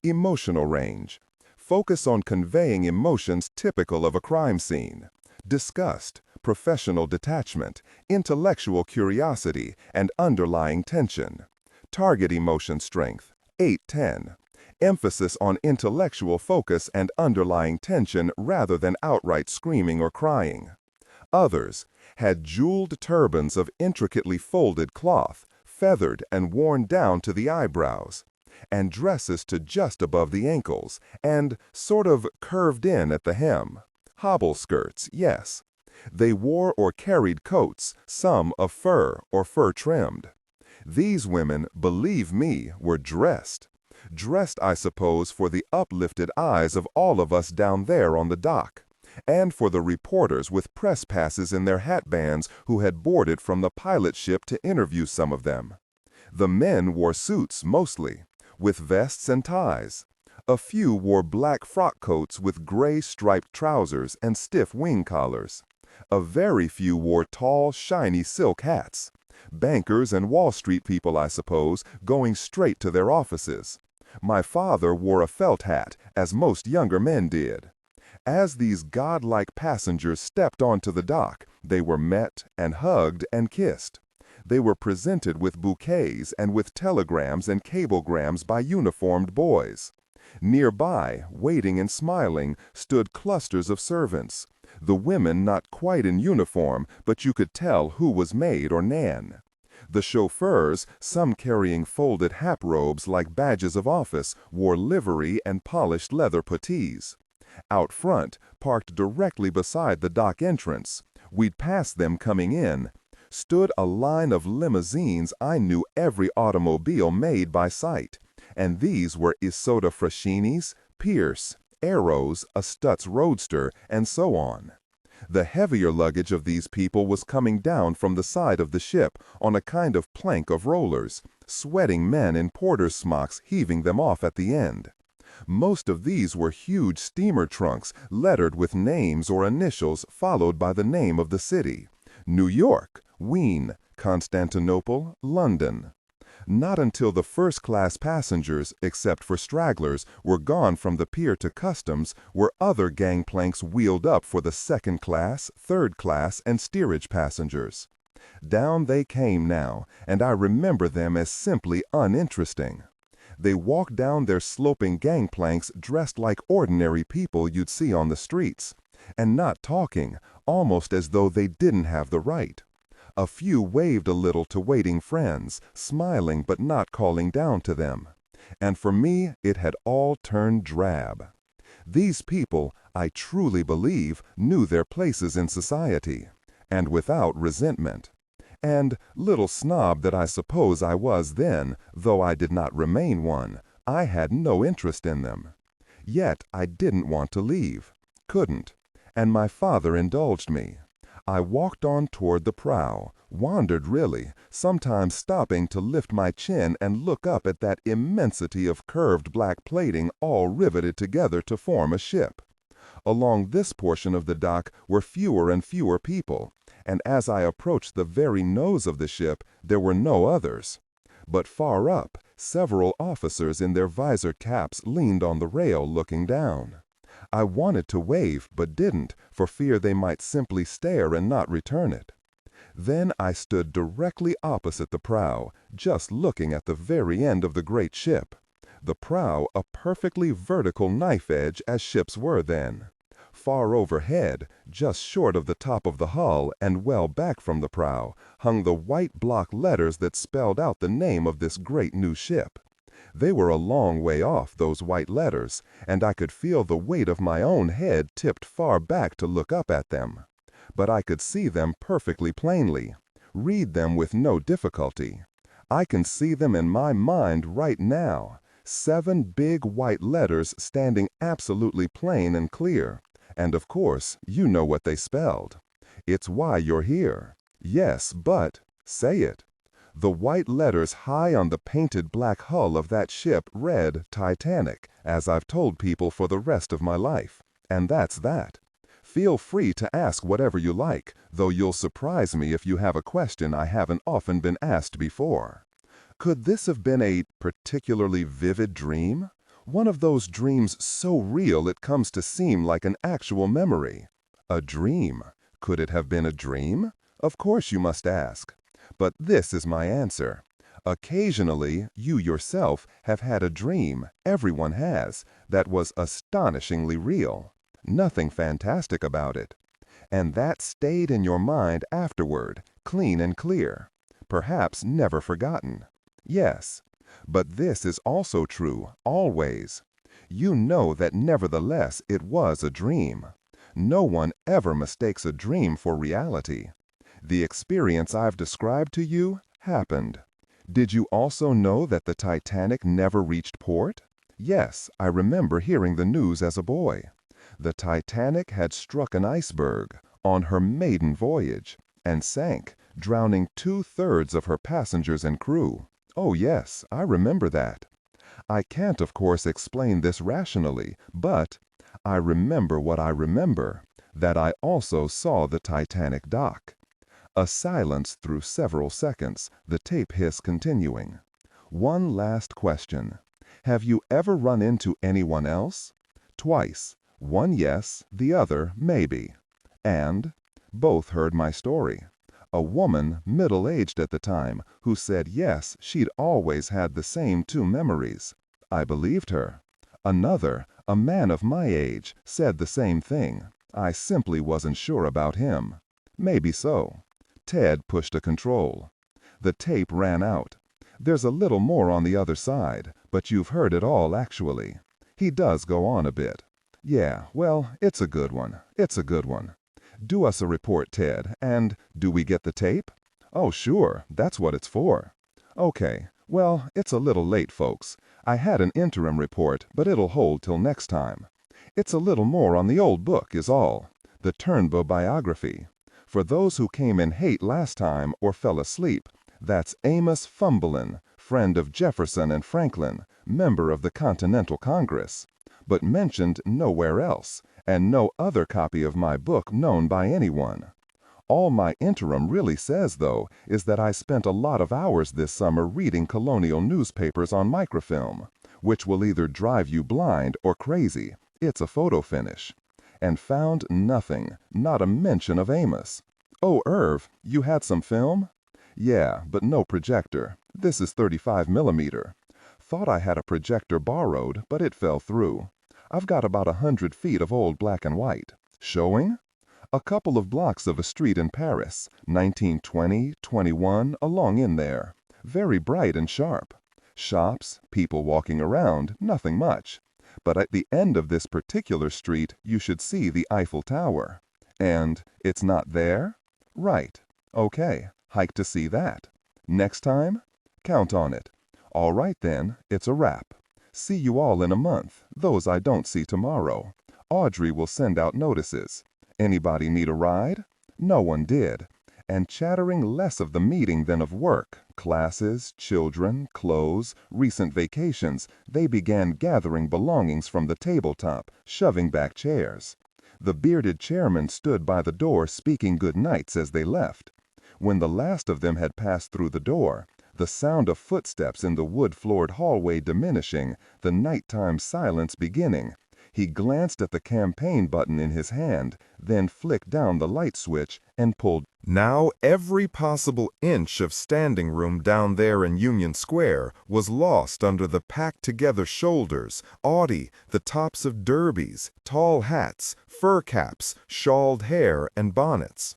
Emotional range. Focus on conveying emotions typical of a crime scene. Disgust, professional detachment, intellectual curiosity, and underlying tension. Target emotion strength, 8-10. Emphasis on intellectual focus and underlying tension rather than outright screaming or crying. Others had jeweled turbans of intricately folded cloth, feathered and worn down to the eyebrows, and dresses to just above the ankles, and sort of curved in at the hem. Hobble skirts, yes. They wore or carried coats, some of fur or fur-trimmed. These women, believe me, were dressed. Dressed, I suppose, for the uplifted eyes of all of us down there on the dock, and for the reporters with press passes in their hatbands who had boarded from the pilot ship to interview some of them. The men wore suits mostly, with vests and ties. A few wore black frock coats with gray striped trousers and stiff wing collars. A very few wore tall, shiny silk hats. Bankers and Wall Street people, I suppose, going straight to their offices. My father wore a felt hat, as most younger men did. As these godlike passengers stepped onto the dock, they were met and hugged and kissed. They were presented with bouquets and with telegrams and cablegrams by uniformed boys. Nearby, waiting and smiling, stood clusters of servants. The women not quite in uniform, but you could tell who was maid or nan. The chauffeurs, some carrying folded hap robes like badges of office, wore livery and polished leather puttees. Out front, parked directly beside the dock entrance, we'd pass them coming in, stood a line of limousines I knew every automobile made by sight, and these were Isotta Fraschini's, Pierce, Arrows, a Stutz Roadster, and so on. The heavier luggage of these people was coming down from the side of the ship on a kind of plank of rollers, sweating men in porter's smocks heaving them off at the end. Most of these were huge steamer trunks lettered with names or initials followed by the name of the city: New York, Wien, Constantinople, London. Not until the first-class passengers, except for stragglers, were gone from the pier to customs, were other gangplanks wheeled up for the second-class, third-class, and steerage passengers. Down they came now, and I remember them as simply uninteresting. They walked down their sloping gangplanks dressed like ordinary people you'd see on the streets, and not talking, almost as though they didn't have the right. A few waved a little to waiting friends, smiling but not calling down to them. And for me, it had all turned drab. These people, I truly believe, knew their places in society, and without resentment. And, little snob that I suppose I was then, though I did not remain one, I had no interest in them. Yet I didn't want to leave, couldn't, and my father indulged me. I walked on toward the prow, wandered really, sometimes stopping to lift my chin and look up at that immensity of curved black plating all riveted together to form a ship. Along this portion of the dock were fewer and fewer people, and as I approached the very nose of the ship, there were no others. But far up, several officers in their visor caps leaned on the rail looking down. I wanted to wave, but didn't, for fear they might simply stare and not return it. Then I stood directly opposite the prow, just looking at the very end of the great ship. The prow a perfectly vertical knife edge as ships were then. Far overhead, just short of the top of the hull and well back from the prow, hung the white block letters that spelled out the name of this great new ship. They were a long way off, those white letters, and I could feel the weight of my own head tipped far back to look up at them. But I could see them perfectly plainly, read them with no difficulty. I can see them in my mind right now, 7 big white letters standing absolutely plain and clear, And of course, you know what they spelled. It's why you're here. Yes, but say it. The white letters high on the painted black hull of that ship read Titanic, as I've told people for the rest of my life. And that's that. Feel free to ask whatever you like, though you'll surprise me if you have a question I haven't often been asked before. Could this have been a particularly vivid dream? One of those dreams so real it comes to seem like an actual memory. A dream. Could it have been a dream? Of course you must ask. But this is my answer. Occasionally, you yourself have had a dream, everyone has, that was astonishingly real. Nothing fantastic about it. And that stayed in your mind afterward, clean and clear. Perhaps never forgotten. Yes, but this is also true, always. You know that nevertheless it was a dream. No one ever mistakes a dream for reality. The experience I've described to you happened. Did you also know that the Titanic never reached port? Yes, I remember hearing the news as a boy. The Titanic had struck an iceberg on her maiden voyage and sank, drowning 2/3 of her passengers and crew. Oh yes, I remember that. I can't, of course, explain this rationally, but I remember what I remember, that I also saw the Titanic dock. A silence through several seconds, the tape hiss continuing. One last question. Have you ever run into anyone else? Twice. One yes, the other maybe. And both heard my story. A woman, middle-aged at the time, who said yes, she'd always had the same two memories. I believed her. Another, a man of my age, said the same thing. I simply wasn't sure about him. Maybe so. Ted pushed a control. The tape ran out. There's a little more on the other side, but you've heard it all actually. He does go on a bit. Yeah, well, it's a good one. It's a good one. Do us a report, Ted, and do we get the tape? Oh, sure, that's what it's for. Okay, well, it's a little late, folks. I had an interim report, but it'll hold till next time. It's a little more on the old book is all. The Turnbow biography. For those who came in hate last time or fell asleep, that's Amos Fumblin, friend of Jefferson and Franklin, member of the Continental Congress, but mentioned nowhere else, and no other copy of my book known by anyone. All my interim really says, though, is that I spent a lot of hours this summer reading colonial newspapers on microfilm, which will either drive you blind or crazy. It's a photo finish. And found nothing, not a mention of Amos. Oh, Irv, you had some film? Yeah, but no projector. This is 35 millimeter. Thought I had a projector borrowed, but it fell through. I've got about 100 feet of old black and white. Showing? A couple of blocks of a street in Paris, 1920, 21, along in there. Very bright and sharp. Shops, people walking around, nothing much. But at the end of this particular street, you should see the Eiffel Tower. And it's not there? Right. Okay, hike to see that. Next time? Count on it. All right then, it's a wrap. See you all in a month, those I don't see tomorrow. Audrey will send out notices. Anybody need a ride? No one did. And chattering less of the meeting than of work, classes, children, clothes, recent vacations, they began gathering belongings from the tabletop, shoving back chairs. The bearded chairman stood by the door speaking good nights as they left. When the last of them had passed through the door, the sound of footsteps in the wood-floored hallway diminishing, the nighttime silence beginning, he glanced at the campaign button in his hand, then flicked down the light switch and pulled. Now every possible inch of standing room down there in Union Square was lost under the packed-together shoulders, Audie, the tops of derbies, tall hats, fur caps, shawled hair, and bonnets.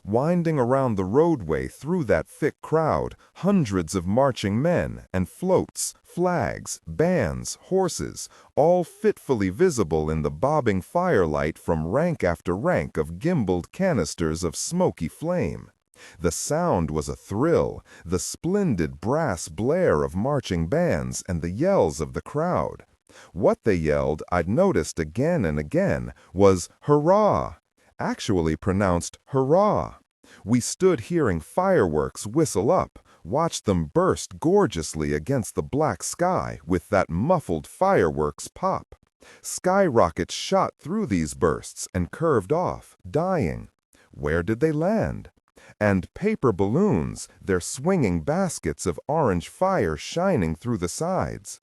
Winding around the roadway through that thick crowd, hundreds of marching men and floats, flags, bands, horses, all fitfully visible in the bobbing firelight from rank after rank of gimbaled canisters of smoky flame. The sound was a thrill, the splendid brass blare of marching bands and the yells of the crowd. What they yelled, I'd noticed again and again, was hurrah, actually pronounced hurrah. We stood hearing fireworks whistle up, watched them burst gorgeously against the black sky with that muffled fireworks pop. Skyrockets shot through these bursts and curved off, dying. Where did they land? And paper balloons, their swinging baskets of orange fire shining through the sides.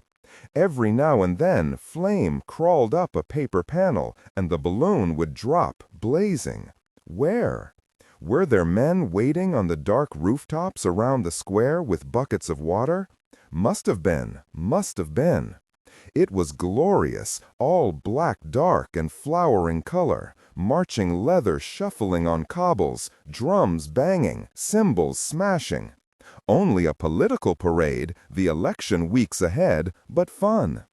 Every now and then, flame crawled up a paper panel, and the balloon would drop, blazing. Where? Were there men waiting on the dark rooftops around the square with buckets of water? Must have been, must have been. It was glorious, all black dark and flowering color, marching leather shuffling on cobbles, drums banging, cymbals smashing. Only a political parade, the election weeks ahead, but fun.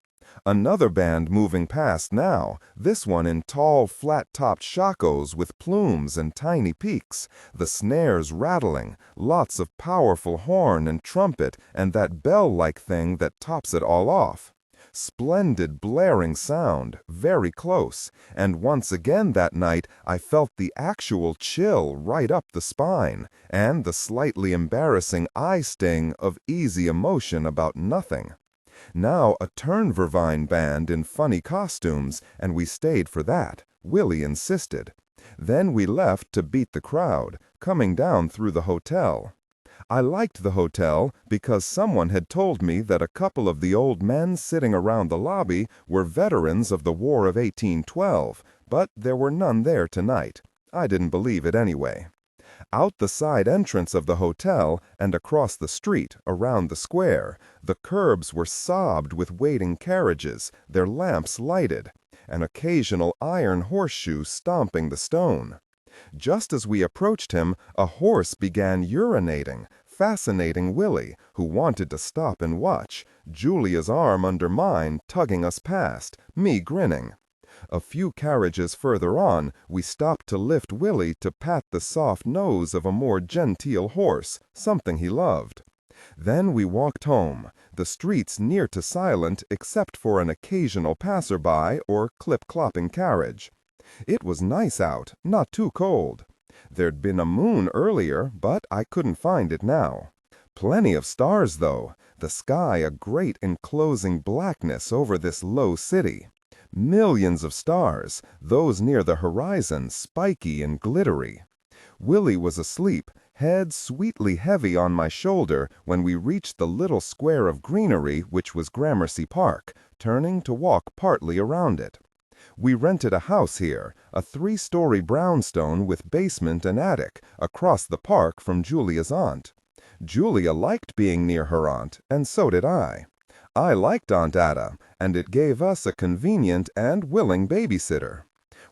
Another band moving past now, this one in tall, flat-topped shakos with plumes and tiny peaks, the snares rattling, lots of powerful horn and trumpet and that bell-like thing that tops it all off. Splendid blaring sound, very close, and once again that night I felt the actual chill right up the spine, and the slightly embarrassing eye sting of easy emotion about nothing. Now a Turnverein band in funny costumes, and we stayed for that, Willie insisted. Then we left to beat the crowd, coming down through the hotel. I liked the hotel because someone had told me that a couple of the old men sitting around the lobby were veterans of the War of 1812, but there were none there tonight. I didn't believe it anyway. Out the side entrance of the hotel and across the street, around the square, the curbs were sobbed with waiting carriages, their lamps lighted, an occasional iron horseshoe stomping the stone. Just as we approached him, a horse began urinating, fascinating Willie, who wanted to stop and watch, Julia's arm under mine tugging us past, me grinning. A few carriages further on, we stopped to lift Willie to pat the soft nose of a more genteel horse, something he loved. Then we walked home, the streets near to silent except for an occasional passer-by or clip-clopping carriage. It was nice out, not too cold. There'd been a moon earlier, but I couldn't find it now. Plenty of stars, though, the sky a great enclosing blackness over this low city. Millions of stars, those near the horizon spiky and glittery. Willie was asleep, head sweetly heavy on my shoulder when we reached the little square of greenery which was Gramercy Park, turning to walk partly around it. We rented a house here, a 3-story brownstone with basement and attic, across the park from Julia's aunt. Julia liked being near her aunt, and so did I. I liked Aunt Ada, and it gave us a convenient and willing babysitter.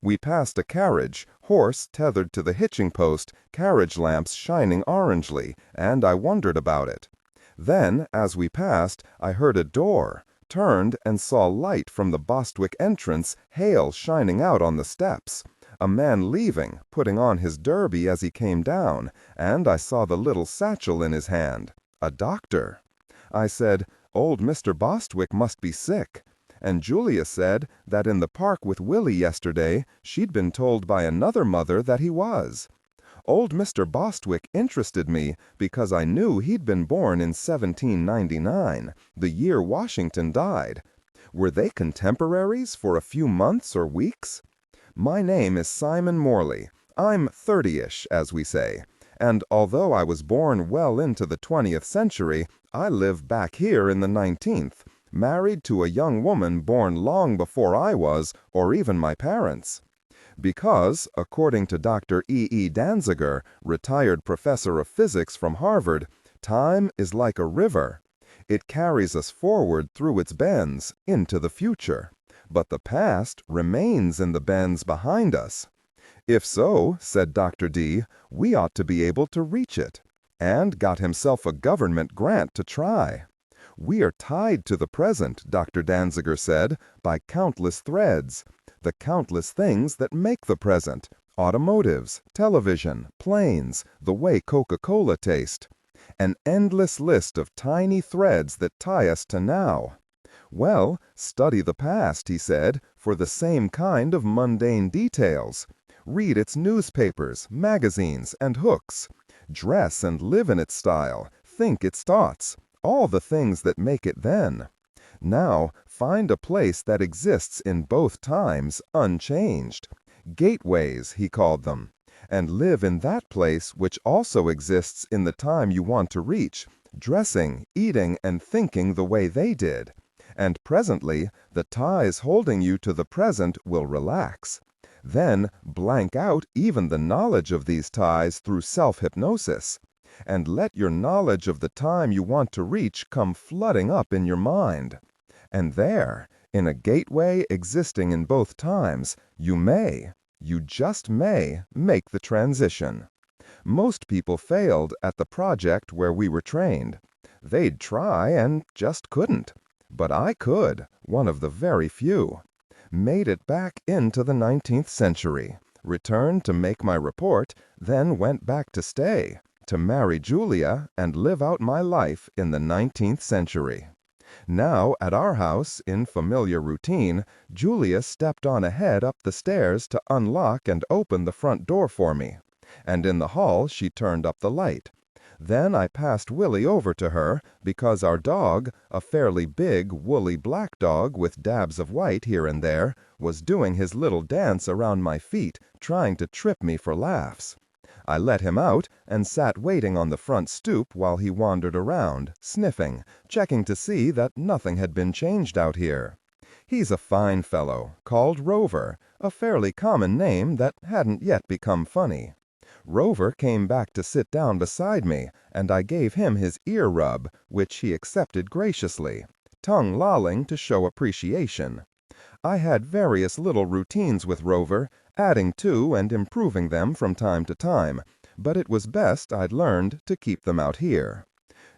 We passed a carriage, horse tethered to the hitching post, carriage lamps shining orangely, and I wondered about it. Then, as we passed, I heard a door, turned and saw light from the Bostwick entrance, hail shining out on the steps. A man leaving, putting on his derby as he came down, and I saw the little satchel in his hand. A doctor. I said, "Old Mr. Bostwick must be sick." And Julia said that in the park with Willie yesterday, she'd been told by another mother that he was. Old Mr. Bostwick interested me because I knew he'd been born in 1799, the year Washington died. Were they contemporaries for a few months or weeks? My name is Simon Morley. I'm 30-ish, as we say. And although I was born well into the 20th century, I live back here in the 19th, married to a young woman born long before I was, or even my parents. Because, according to Dr. E. Danziger, retired professor of physics from Harvard, time is like a river. It carries us forward through its bends, into the future. But the past remains in the bends behind us. If so, said Dr. D, we ought to be able to reach it. And got himself a government grant to try. We are tied to the present, Dr. Danziger said, by countless threads. The countless things that make the present, automotives, television, planes, the way Coca-Cola tastes. An endless list of tiny threads that tie us to now. Well, study the past, he said, for the same kind of mundane details. Read its newspapers, magazines, and hooks. Dress and live in its style, think its thoughts, all the things that make it then. Now, find a place that exists in both times unchanged. Gateways, he called them. And live in that place which also exists in the time you want to reach, dressing, eating, and thinking the way they did. And presently, the ties holding you to the present will relax. Then blank out even the knowledge of these ties through self-hypnosis. And let your knowledge of the time you want to reach come flooding up in your mind. And there, in a gateway existing in both times, you just may make the transition. Most people failed at the project where we were trained. They'd try and just couldn't. But I could, one of the very few. Made it back into the 19th century, returned to make my report, then went back to stay, to marry Julia and live out my life in the 19th century. Now, at our house, in familiar routine, Julia stepped on ahead up the stairs to unlock and open the front door for me. And in the hall she turned up the light. Then I passed Willie over to her, because our dog, a fairly big, woolly black dog with dabs of white here and there, was doing his little dance around my feet, trying to trip me for laughs. I let him out and sat waiting on the front stoop while he wandered around, sniffing, checking to see that nothing had been changed out here. He's a fine fellow, called Rover, a fairly common name that hadn't yet become funny. Rover came back to sit down beside me, and I gave him his ear rub, which he accepted graciously, tongue lolling to show appreciation. I had various little routines with Rover, adding to and improving them from time to time, but it was best I'd learned to keep them out here.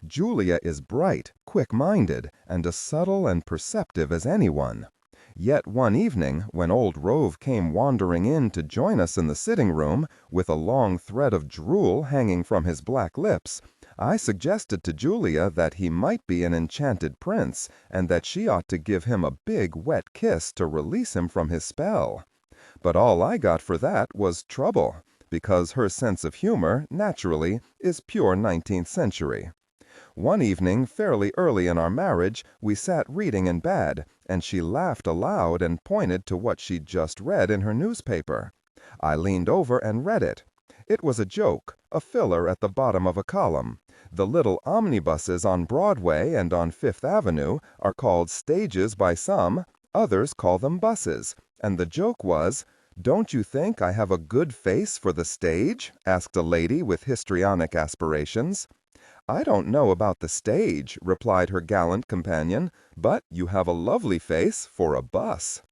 Julia is bright, quick-minded, and as subtle and perceptive as anyone. Yet one evening, when old Rove came wandering in to join us in the sitting-room, with a long thread of drool hanging from his black lips, I suggested to Julia that he might be an enchanted prince, and that she ought to give him a big, wet kiss to release him from his spell. But all I got for that was trouble, because her sense of humor, naturally, is pure 19th century. One evening, fairly early in our marriage, we sat reading in bed, and she laughed aloud and pointed to what she'd just read in her newspaper. I leaned over and read it. It was a joke, a filler at the bottom of a column. The little omnibuses on Broadway and on Fifth Avenue are called stages by some, others call them buses, and the joke was, "Don't you think I have a good face for the stage?" asked a lady with histrionic aspirations. "I don't know about the stage," replied her gallant companion, "but you have a lovely face for a bus."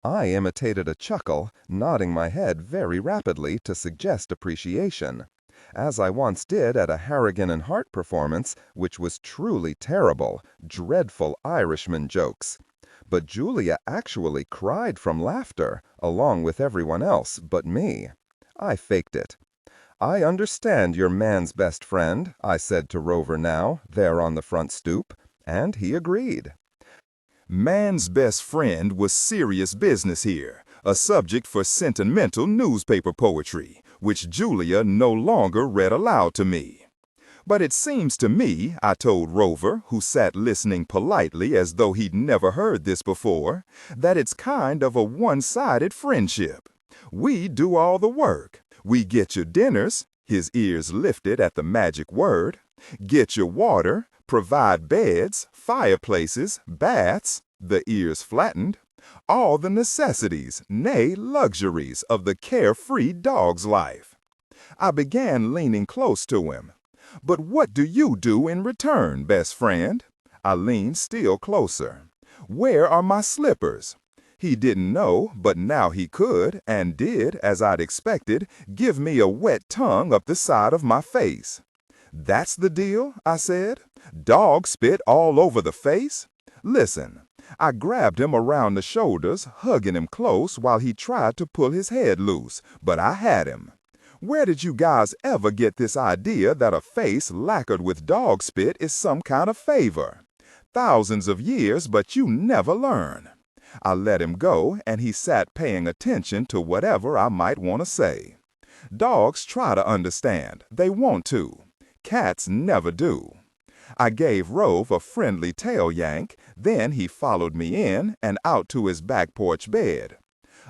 I imitated a chuckle, nodding my head very rapidly to suggest appreciation, as I once did at a Harrigan and Hart performance, which was truly terrible, dreadful Irishman jokes. But Julia actually cried from laughter, along with everyone else but me. I faked it. "I understand you're man's best friend," I said to Rover now, there on the front stoop, and he agreed. Man's best friend was serious business here, a subject for sentimental newspaper poetry, which Julia no longer read aloud to me. "But it seems to me," I told Rover, who sat listening politely as though he'd never heard this before, "that it's kind of a one-sided friendship. We do all the work. We get your dinners," his ears lifted at the magic word, "get your water, provide beds, fireplaces, baths," the ears flattened, "all the necessities, nay, luxuries of the carefree dog's life." I began leaning close to him. "But what do you do in return, best friend?" I leaned still closer. "Where are my slippers?" He didn't know, but now he could, and did, as I'd expected, give me a wet tongue up the side of my face. "That's the deal?" I said. "Dog spit all over the face?" Listen, I grabbed him around the shoulders, hugging him close while he tried to pull his head loose, but I had him. "Where did you guys ever get this idea that a face lacquered with dog spit is some kind of favor? thousands of years, but you never learn." I let him go, and he sat paying attention to whatever I might want to say. Dogs try to understand. They want to. Cats never do. I gave Rove a friendly tail yank, then he followed me in and out to his back porch bed.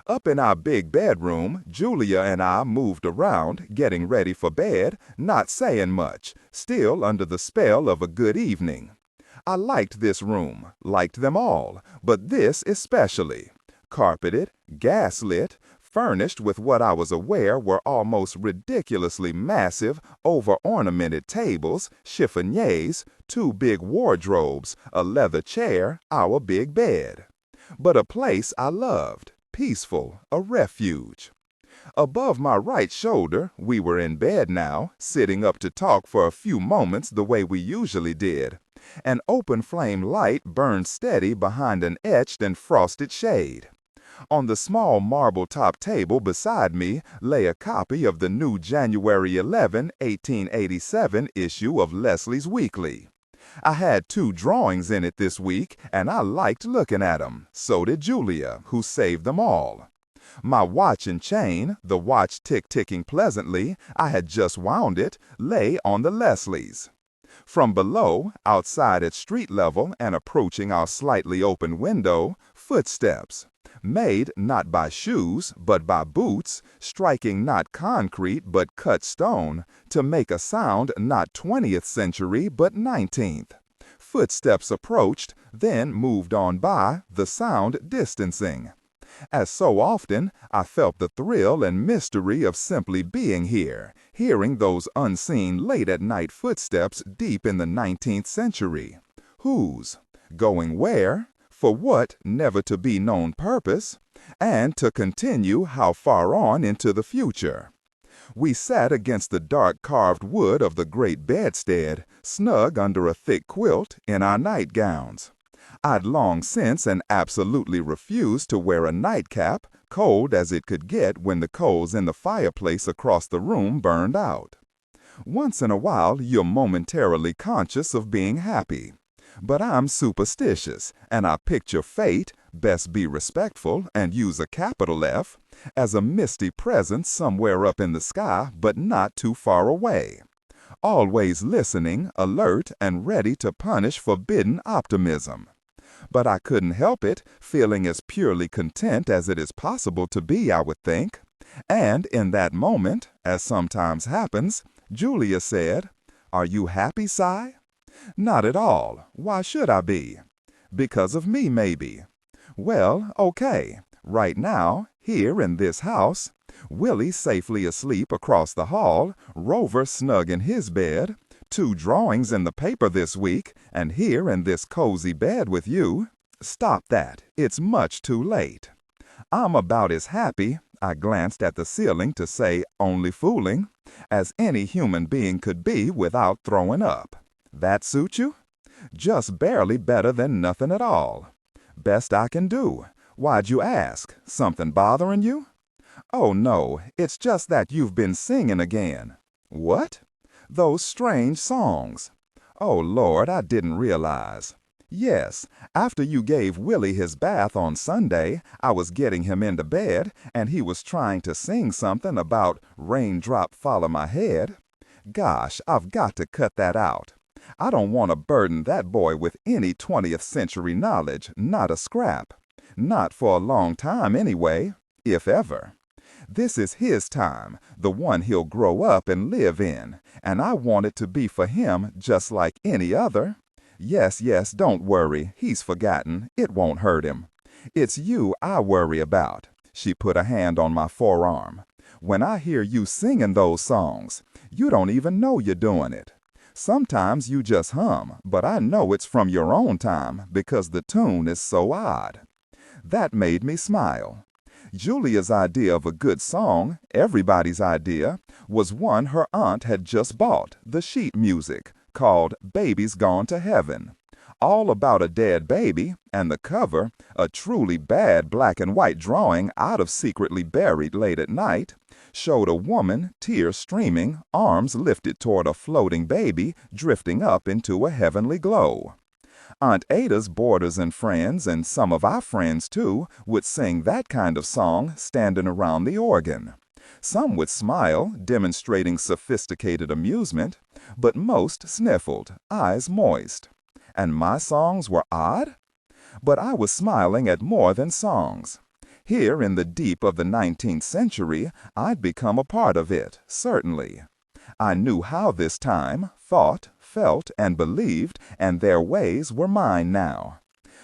Up in our big bedroom, Julia and I moved around, getting ready for bed, not saying much, still under the spell of a good evening. I liked this room, liked them all, but this especially. Carpeted, gas-lit, furnished with what I was aware were almost ridiculously massive, over-ornamented tables, chiffoniers, 2 big wardrobes, a leather chair, our big bed. But a place I loved, peaceful, a refuge. Above my right shoulder, we were in bed now, sitting up to talk for a few moments the way we usually did. An open flame light burned steady behind an etched and frosted shade. On the small marble-top table beside me lay a copy of the new January 11, 1887 issue of Leslie's Weekly. I had 2 drawings in it this week, and I liked looking at them. So did Julia, who saved them all. My watch and chain, the watch ticking pleasantly, I had just wound it, lay on the Leslies. From below, outside at street level and approaching our slightly open window, footsteps. Made not by shoes, but by boots, striking not concrete, but cut stone, to make a sound not 20th century, but 19th. Footsteps approached, then moved on by, the sound distancing. As so often, I felt the thrill and mystery of simply being here, hearing those unseen late-at-night footsteps deep in the 19th century. Whose? Going where? For what never-to-be-known purpose? And to continue how far on into the future? We sat against the dark carved wood of the great bedstead, snug under a thick quilt, in our nightgowns. I'd long since and absolutely refused to wear a nightcap, cold as it could get when the coals in the fireplace across the room burned out. Once in a while, you're momentarily conscious of being happy. But I'm superstitious, and I picture fate, best be respectful and use a capital F, as a misty presence somewhere up in the sky, but not too far away. Always listening, alert, and ready to punish forbidden optimism. But I couldn't help it, feeling as purely content as it is possible to be, I would think. And in that moment, as sometimes happens, Julia said, "Are you happy, Si?" Not at all. Why should I be? Because of me, maybe. Well, okay. Right now, here in this house, Willie safely asleep across the hall, Rover snug in his bed, 2 drawings in the paper this week, and here in this cozy bed with you. Stop that. It's much too late. I'm about as happy, I glanced at the ceiling to say only fooling, as any human being could be without throwing up. That suit you? Just barely better than nothing at all. Best I can do. Why'd you ask? Something bothering you? Oh no, it's just that you've been singing again. What? Those strange songs. Oh Lord, I didn't realize. Yes, after you gave Willie his bath on Sunday, I was getting him into bed, and he was trying to sing something about raindrop follow my head. Gosh, I've got to cut that out. I don't want to burden that boy with any 20th century knowledge, not a scrap. Not for a long time anyway, if ever. This is his time, the one he'll grow up and live in, and I want it to be for him just like any other. Yes, don't worry, he's forgotten, it won't hurt him. It's you I worry about. She put a hand on my forearm. When I hear you singing those songs, you don't even know you're doing it. Sometimes you just hum, but I know it's from your own time because the tune is so odd. That made me smile. Julia's idea of a good song, everybody's idea, was one her aunt had just bought, the sheet music, called Baby's Gone to Heaven. All about a dead baby, and the cover, a truly bad black and white drawing out of Secretly Buried Late at Night, showed a woman, tears streaming, arms lifted toward a floating baby, drifting up into a heavenly glow. Aunt Ada's boarders and friends, and some of our friends too, would sing that kind of song standing around the organ. Some would smile, demonstrating sophisticated amusement, but most sniffled, eyes moist. And my songs were odd? But I was smiling at more than songs. Here in the deep of the 19th century, I'd become a part of it, certainly. I knew how this time, thought, felt, and believed, and their ways were mine now.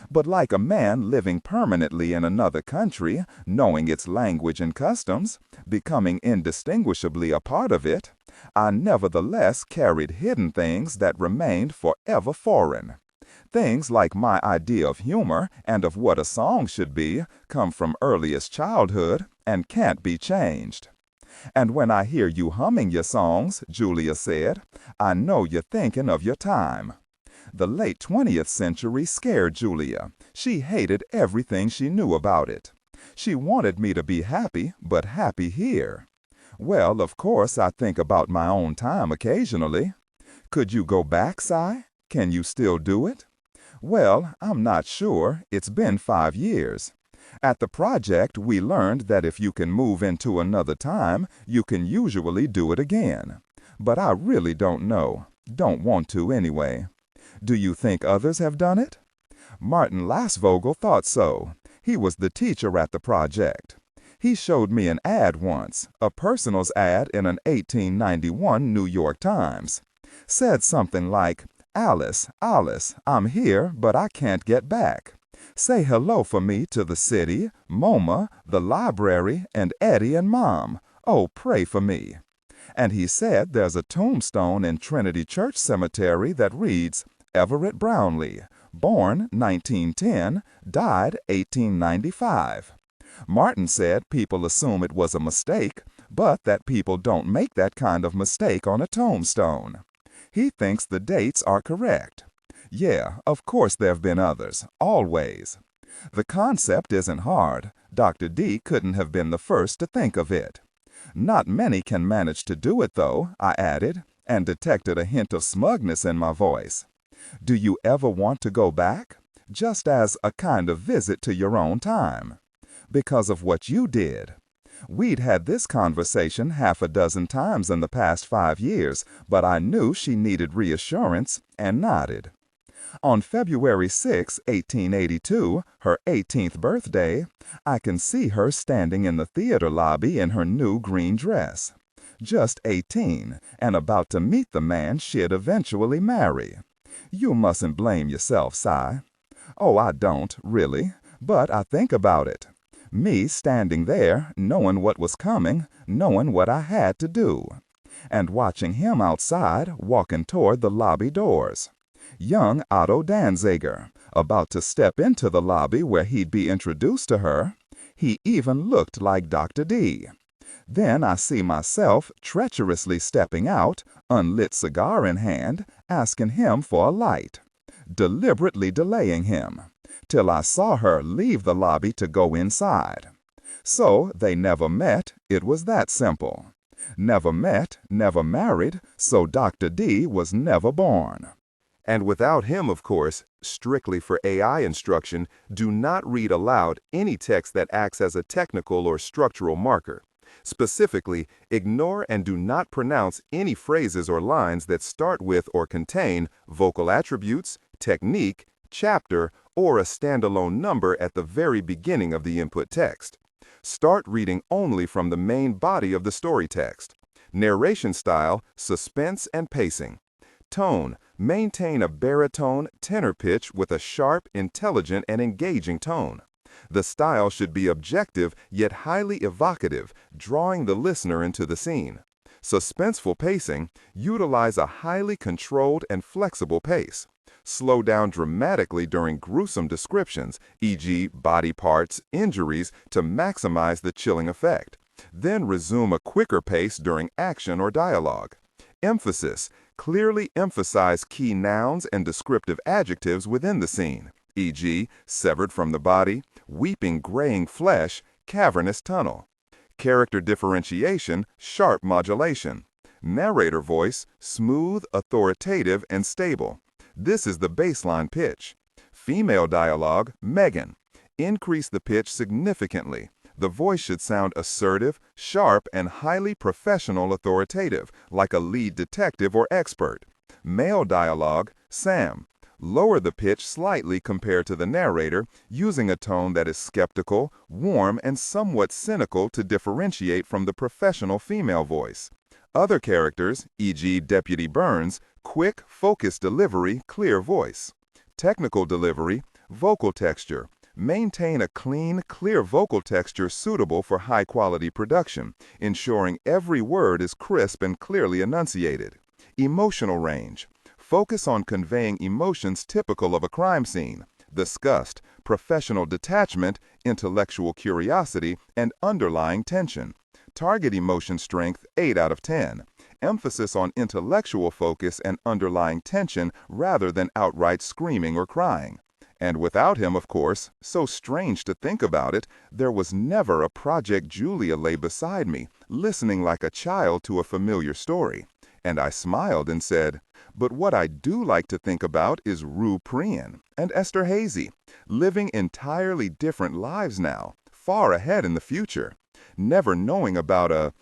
But like a man living permanently in another country, knowing its language and customs, becoming indistinguishably a part of it, I nevertheless carried hidden things that remained forever foreign. Things like my idea of humor and of what a song should be come from earliest childhood and can't be changed. And when I hear you humming your songs, Julia said, I know you're thinking of your time. The late 20th century scared Julia. She hated everything she knew about it. She wanted me to be happy, but happy here. Well, of course, I think about my own time occasionally. Could you go back, Si? Can you still do it? Well, I'm not sure. It's been 5 years. At the project, we learned that if you can move into another time, you can usually do it again. But I really don't know. Don't want to anyway. Do you think others have done it? Martin Lasvogel thought so. He was the teacher at the project. He showed me an ad once, a personals ad in an 1891 New York Times. Said something like, Alice, I'm here, but I can't get back. Say hello for me to the city, MoMA, the library, and Eddie and Mom. Oh, pray for me. And he said there's a tombstone in Trinity Church Cemetery that reads, Everett Brownlee, born 1910, died 1895. Martin said people assume it was a mistake, but that people don't make that kind of mistake on a tombstone. He thinks the dates are correct. Yeah, of course there have been others, always. The concept isn't hard. Dr. D couldn't have been the first to think of it. Not many can manage to do it, though, I added, and detected a hint of smugness in my voice. Do you ever want to go back? Just as a kind of visit to your own time. Because of what you did. We'd had this conversation half a dozen times in the past 5 years, but I knew she needed reassurance and nodded. On February 6, 1882, her 18th birthday, I can see her standing in the theater lobby in her new green dress. Just 18, and about to meet the man she'd eventually marry. You mustn't blame yourself, Si. Oh, I don't, really, but I think about it. Me standing there, knowing what was coming, knowing what I had to do. And watching him outside, walking toward the lobby doors. Young Otto Danziger, about to step into the lobby where he'd be introduced to her. He even looked like Dr. D. Then I see myself treacherously stepping out, unlit cigar in hand, asking him for a light. Deliberately delaying him. Till I saw her leave the lobby to go inside. So they never met, it was that simple. Never met, never married, so Dr. D was never born. And without him, of course, strictly for AI instruction, do not read aloud any text that acts as a technical or structural marker. Specifically, ignore and do not pronounce any phrases or lines that start with or contain vocal attributes, technique, chapter, or a standalone number at the very beginning of the input text. Start reading only from the main body of the story text. Narration style, suspense and pacing. Tone, maintain a baritone tenor pitch with a sharp, intelligent, and engaging tone. The style should be objective yet highly evocative, drawing the listener into the scene. Suspenseful pacing, utilize a highly controlled and flexible pace. Slow down dramatically during gruesome descriptions, e.g. body parts, injuries, to maximize the chilling effect. Then resume a quicker pace during action or dialogue. Emphasis, clearly emphasize key nouns and descriptive adjectives within the scene, e.g. severed from the body, weeping graying flesh, cavernous tunnel. Character differentiation, sharp modulation. Narrator voice, smooth, authoritative, and stable. This is the baseline pitch. Female dialogue, Megan. Increase the pitch significantly. The voice should sound assertive, sharp, and highly professional authoritative, like a lead detective or expert. Male dialogue, Sam. Lower the pitch slightly compared to the narrator, using a tone that is skeptical, warm, and somewhat cynical to differentiate from the professional female voice. Other characters, e.g. Deputy Burns, quick, focused delivery, clear voice. Technical delivery, vocal texture. Maintain a clean, clear vocal texture suitable for high-quality production, ensuring every word is crisp and clearly enunciated. Emotional range. Focus on conveying emotions typical of a crime scene: disgust, professional detachment, intellectual curiosity, and underlying tension. Target emotion strength 8 out of 10. Emphasis on intellectual focus and underlying tension rather than outright screaming or crying. And without him, of course, so strange to think about it, there was never a Project Julia lay beside me, listening like a child to a familiar story. And I smiled and said, but what I do like to think about is Rue Prian and Esther Hazy, living entirely different lives now, far ahead in the future, never knowing about a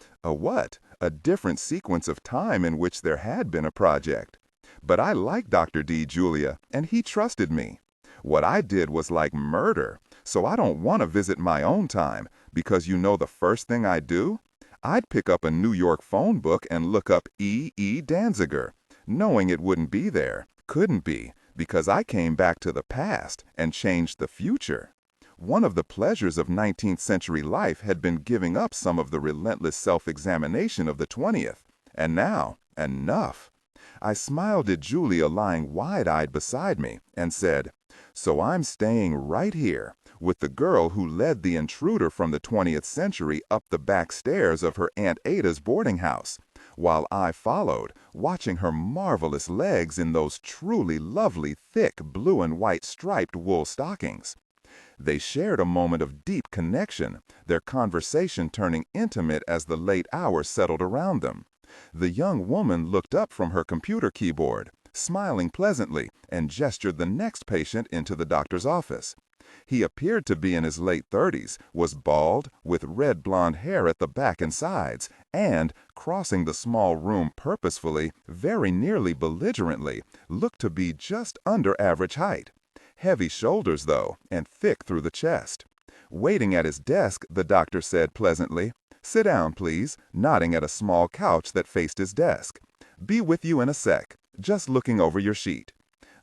different sequence of time in which there had been a project. But I liked Dr. D. Julia, and he trusted me. What I did was like murder, so I don't want to visit my own time, because you know the first thing I'd do? I'd pick up a New York phone book and look up E. E. Danziger, knowing it wouldn't be there, couldn't be, because I came back to the past and changed the future. One of the pleasures of 19th century life had been giving up some of the relentless self-examination of the 20th, and now, enough. I smiled at Julia lying wide-eyed beside me and said, so I'm staying right here with the girl who led the intruder from the 20th century up the back stairs of her Aunt Ada's boarding house, while I followed, watching her marvelous legs in those truly lovely, thick, blue and white striped wool stockings. They shared a moment of deep connection, their conversation turning intimate as the late hours settled around them. The young woman looked up from her computer keyboard, smiling pleasantly, and gestured the next patient into the doctor's office. He appeared to be in his late 30s, was bald, with red blonde hair at the back and sides, and, crossing the small room purposefully, very nearly belligerently, looked to be just under average height. Heavy shoulders, though, and thick through the chest. Waiting at his desk, the doctor said pleasantly, "Sit down, please," nodding at a small couch that faced his desk. "Be with you in a sec. Just looking over your sheet."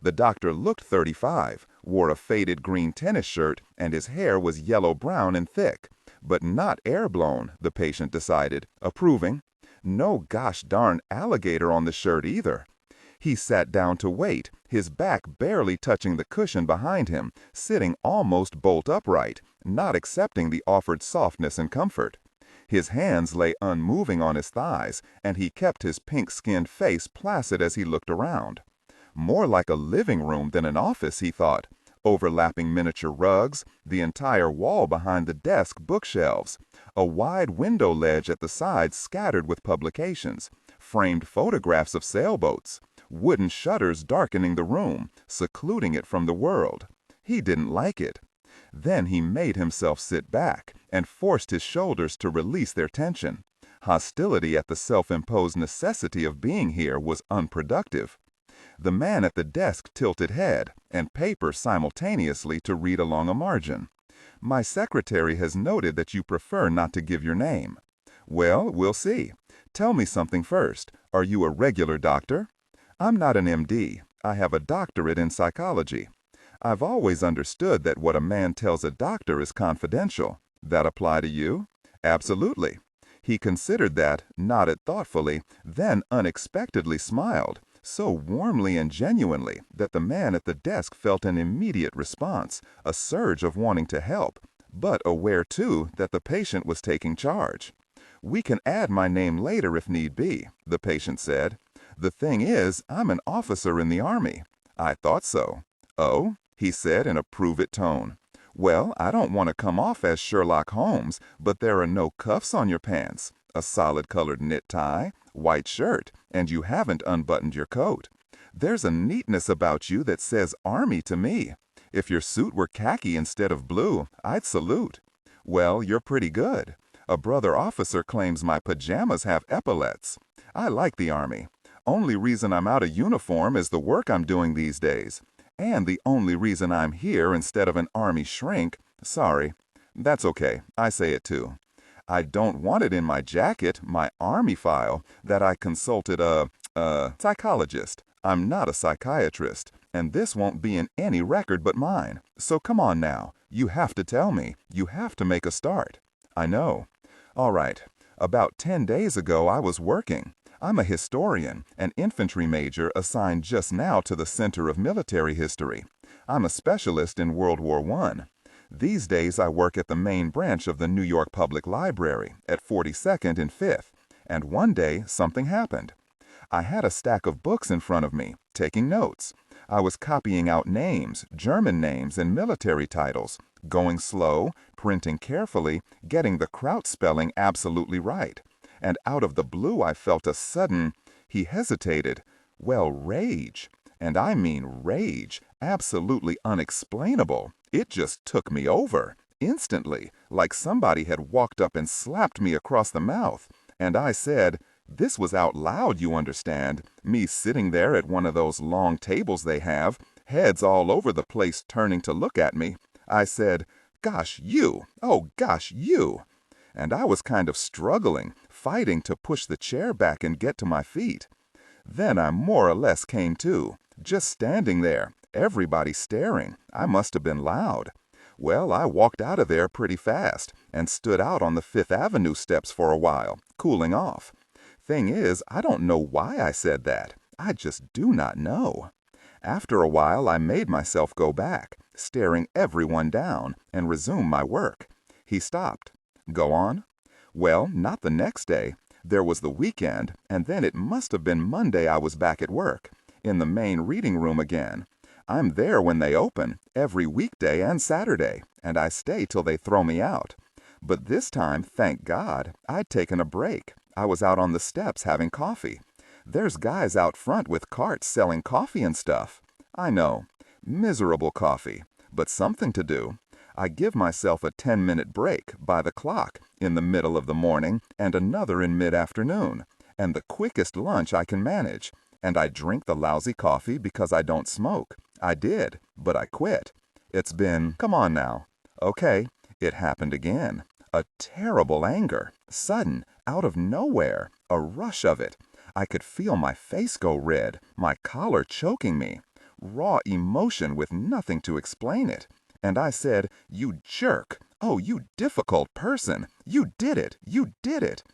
The doctor looked 35, wore a faded green tennis shirt, and his hair was yellow-brown and thick, but not air-blown, the patient decided, approving. No gosh darn alligator on the shirt either. He sat down to wait, his back barely touching the cushion behind him, sitting almost bolt upright, not accepting the offered softness and comfort. His hands lay unmoving on his thighs, and he kept his pink-skinned face placid as he looked around. More like a living room than an office, he thought. Overlapping miniature rugs, the entire wall behind the desk bookshelves, a wide window ledge at the sides scattered with publications, framed photographs of sailboats, wooden shutters darkening the room, secluding it from the world. He didn't like it. Then he made himself sit back and forced his shoulders to release their tension. Hostility at the self-imposed necessity of being here was unproductive. The man at the desk tilted head and paper simultaneously to read along a margin. "My secretary has noted that you prefer not to give your name." "Well, we'll see. Tell me something first. Are you a regular doctor?" "I'm not an MD. I have a doctorate in psychology." "I've always understood that what a man tells a doctor is confidential. That apply to you?" "Absolutely." He considered that, nodded thoughtfully, then unexpectedly smiled, so warmly and genuinely that the man at the desk felt an immediate response, a surge of wanting to help, but aware, too, that the patient was taking charge. "We can add my name later if need be," the patient said. "The thing is, I'm an officer in the Army." "I thought so." "Oh?" he said in a prove-it tone. "Well, I don't want to come off as Sherlock Holmes, but there are no cuffs on your pants, a solid-colored knit tie, white shirt, and you haven't unbuttoned your coat. There's a neatness about you that says Army to me. If your suit were khaki instead of blue, I'd salute. Well, you're pretty good. A brother officer claims my pajamas have epaulets. I like the Army. Only reason I'm out of uniform is the work I'm doing these days. And the only reason I'm here instead of an Army shrink, sorry. That's okay, I say it too. I don't want it in my jacket, my Army file, that I consulted a psychologist. I'm not a psychiatrist, and this won't be in any record but mine. So come on now, you have to tell me. You have to make a start. I know. All right, about 10 days ago I was working. I'm a historian, an infantry major assigned just now to the Center of Military History. I'm a specialist in World War I. These days I work at the main branch of the New York Public Library at 42nd and 5th, and one day something happened. I had a stack of books in front of me, taking notes. I was copying out names, German names, and military titles, going slow, printing carefully, getting the Kraut spelling absolutely right. And out of the blue I felt a sudden, he hesitated, well, rage. And I mean rage, absolutely unexplainable. It just took me over, instantly, like somebody had walked up and slapped me across the mouth. And I said, this was out loud, you understand, me sitting there at one of those long tables they have, heads all over the place turning to look at me. I said, gosh, you, oh gosh, you. And I was kind of struggling, fighting to push the chair back and get to my feet. Then I more or less came to, just standing there, everybody staring. I must have been loud. Well, I walked out of there pretty fast and stood out on the Fifth Avenue steps for a while, cooling off. Thing is, I don't know why I said that. I just do not know. After a while, I made myself go back, staring everyone down, and resume my work. He stopped. Go on? Well, not the next day. There was the weekend, and then it must have been Monday I was back at work, in the main reading room again. I'm there when they open, every weekday and Saturday, and I stay till they throw me out. But this time, thank God, I'd taken a break. I was out on the steps having coffee. There's guys out front with carts selling coffee and stuff. I know, miserable coffee, but something to do. I give myself a 10-minute break by the clock in the middle of the morning and another in mid-afternoon, and the quickest lunch I can manage. And I drink the lousy coffee because I don't smoke. I did, but I quit. It's been, come on now. Okay, it happened again. A terrible anger, sudden, out of nowhere, a rush of it. I could feel my face go red, my collar choking me. Raw emotion with nothing to explain it. And I said, you jerk, oh, you difficult person, you did it, you did it.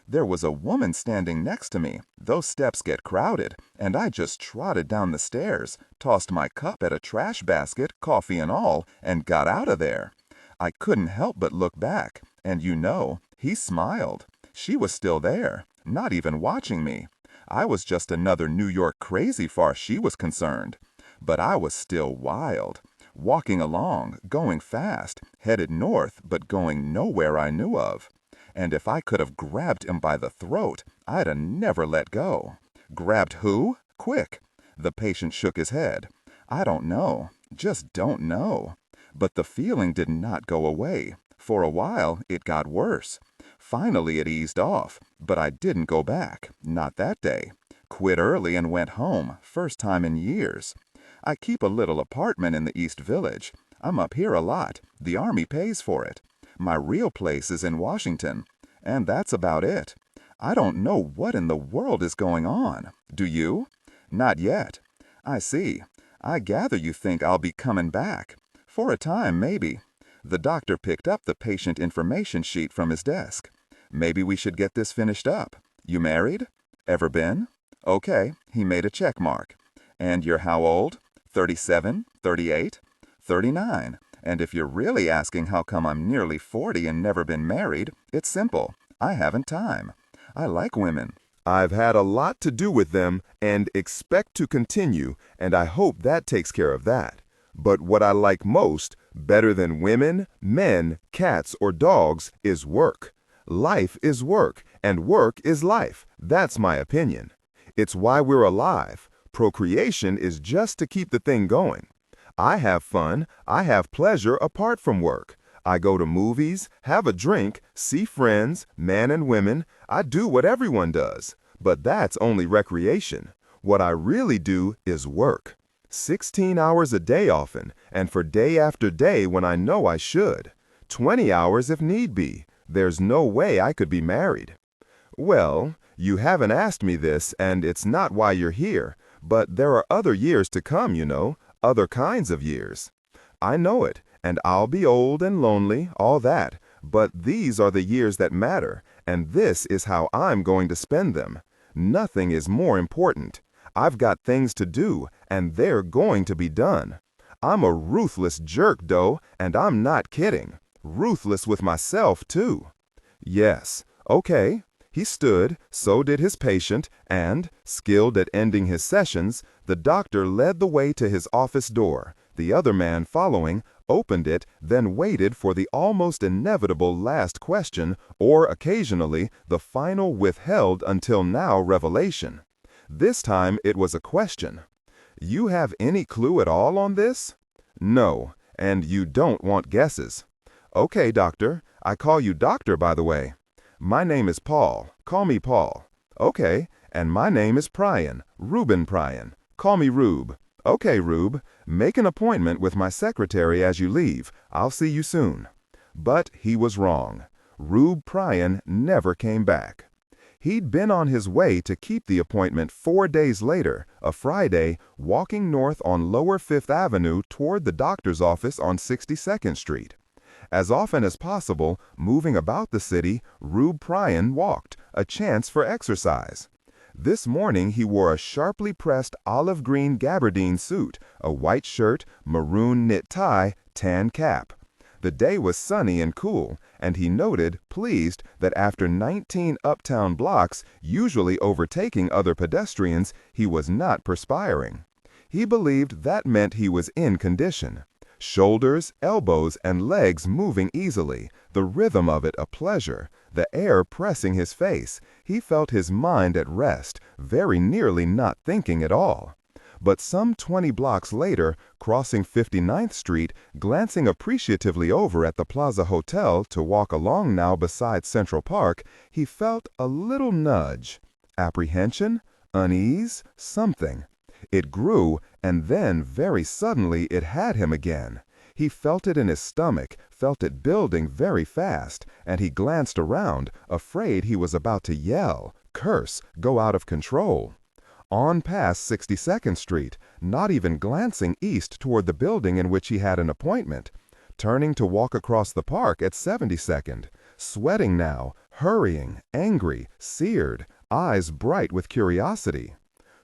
There was a woman standing next to me. Those steps get crowded, and I just trotted down the stairs, tossed my cup at a trash basket, coffee and all, and got out of there. I couldn't help but look back, and you know, he smiled. She was still there, not even watching me. I was just another New York crazy far she was concerned. But I was still wild. Walking along, going fast, headed north, but going nowhere I knew of. And if I could have grabbed him by the throat, I'd have never let go. Grabbed who? Quick. The patient shook his head. I don't know. Just don't know. But the feeling did not go away. For a while, it got worse. Finally, it eased off, but I didn't go back. Not that day. Quit early and went home, first time in years. I keep a little apartment in the East Village. I'm up here a lot. The Army pays for it. My real place is in Washington. And that's about it. I don't know what in the world is going on. Do you? Not yet. I see. I gather you think I'll be coming back. For a time, maybe. The doctor picked up the patient information sheet from his desk. Maybe we should get this finished up. You married? Ever been? Okay, he made a check mark. And you're how old? 37, 38, 39. And if you're really asking how come I'm nearly 40 and never been married, it's simple. I haven't time. I like women. I've had a lot to do with them and expect to continue, and I hope that takes care of that. But what I like most, better than women, men, cats, or dogs, is work. Life is work, and work is life. That's my opinion. It's why we're alive. Procreation is just to keep the thing going. I have fun, I have pleasure apart from work. I go to movies, have a drink, see friends, men and women. I do what everyone does. But that's only recreation. What I really do is work. 16 hours a day often, and for day after day when I know I should. 20 hours if need be. There's no way I could be married. Well, you haven't asked me this, and it's not why you're here, but there are other years to come, you know, other kinds of years. I know it, and I'll be old and lonely, all that, but these are the years that matter, and this is how I'm going to spend them. Nothing is more important. I've got things to do, and they're going to be done. I'm a ruthless jerk, though, and I'm not kidding. Ruthless with myself, too. Yes, okay. He stood, so did his patient, and, skilled at ending his sessions, the doctor led the way to his office door. The other man following, opened it, then waited for the almost inevitable last question, or occasionally, the final withheld until now revelation. This time it was a question. You have any clue at all on this? No, and you don't want guesses. Okay, doctor. I call you doctor, by the way. My name is Paul. Call me Paul. Okay, and my name is Pryan, Reuben Pryan. Call me Rube. Okay, Rube. Make an appointment with my secretary as you leave. I'll see you soon. But he was wrong. Rube Pryan never came back. He'd been on his way to keep the appointment 4 days later, a Friday, walking north on Lower Fifth Avenue toward the doctor's office on 62nd Street. As often as possible, moving about the city, Rube Pryan walked, a chance for exercise. This morning he wore a sharply pressed olive green gabardine suit, a white shirt, maroon knit tie, tan cap. The day was sunny and cool, and he noted, pleased, that after 19 uptown blocks, usually overtaking other pedestrians, he was not perspiring. He believed that meant he was in condition. Shoulders, elbows, and legs moving easily, the rhythm of it a pleasure, the air pressing his face. He felt his mind at rest, very nearly not thinking at all. But some 20 blocks later, crossing 59th Street, glancing appreciatively over at the Plaza Hotel to walk along now beside Central Park, he felt a little nudge. Apprehension? Unease? Something. It grew, and then, very suddenly, it had him again. He felt it in his stomach, felt it building very fast, and he glanced around, afraid he was about to yell, curse, go out of control. On past 62nd Street, not even glancing east toward the building in which he had an appointment. Turning to walk across the park at 72nd. Sweating now, hurrying, angry, seared, eyes bright with curiosity.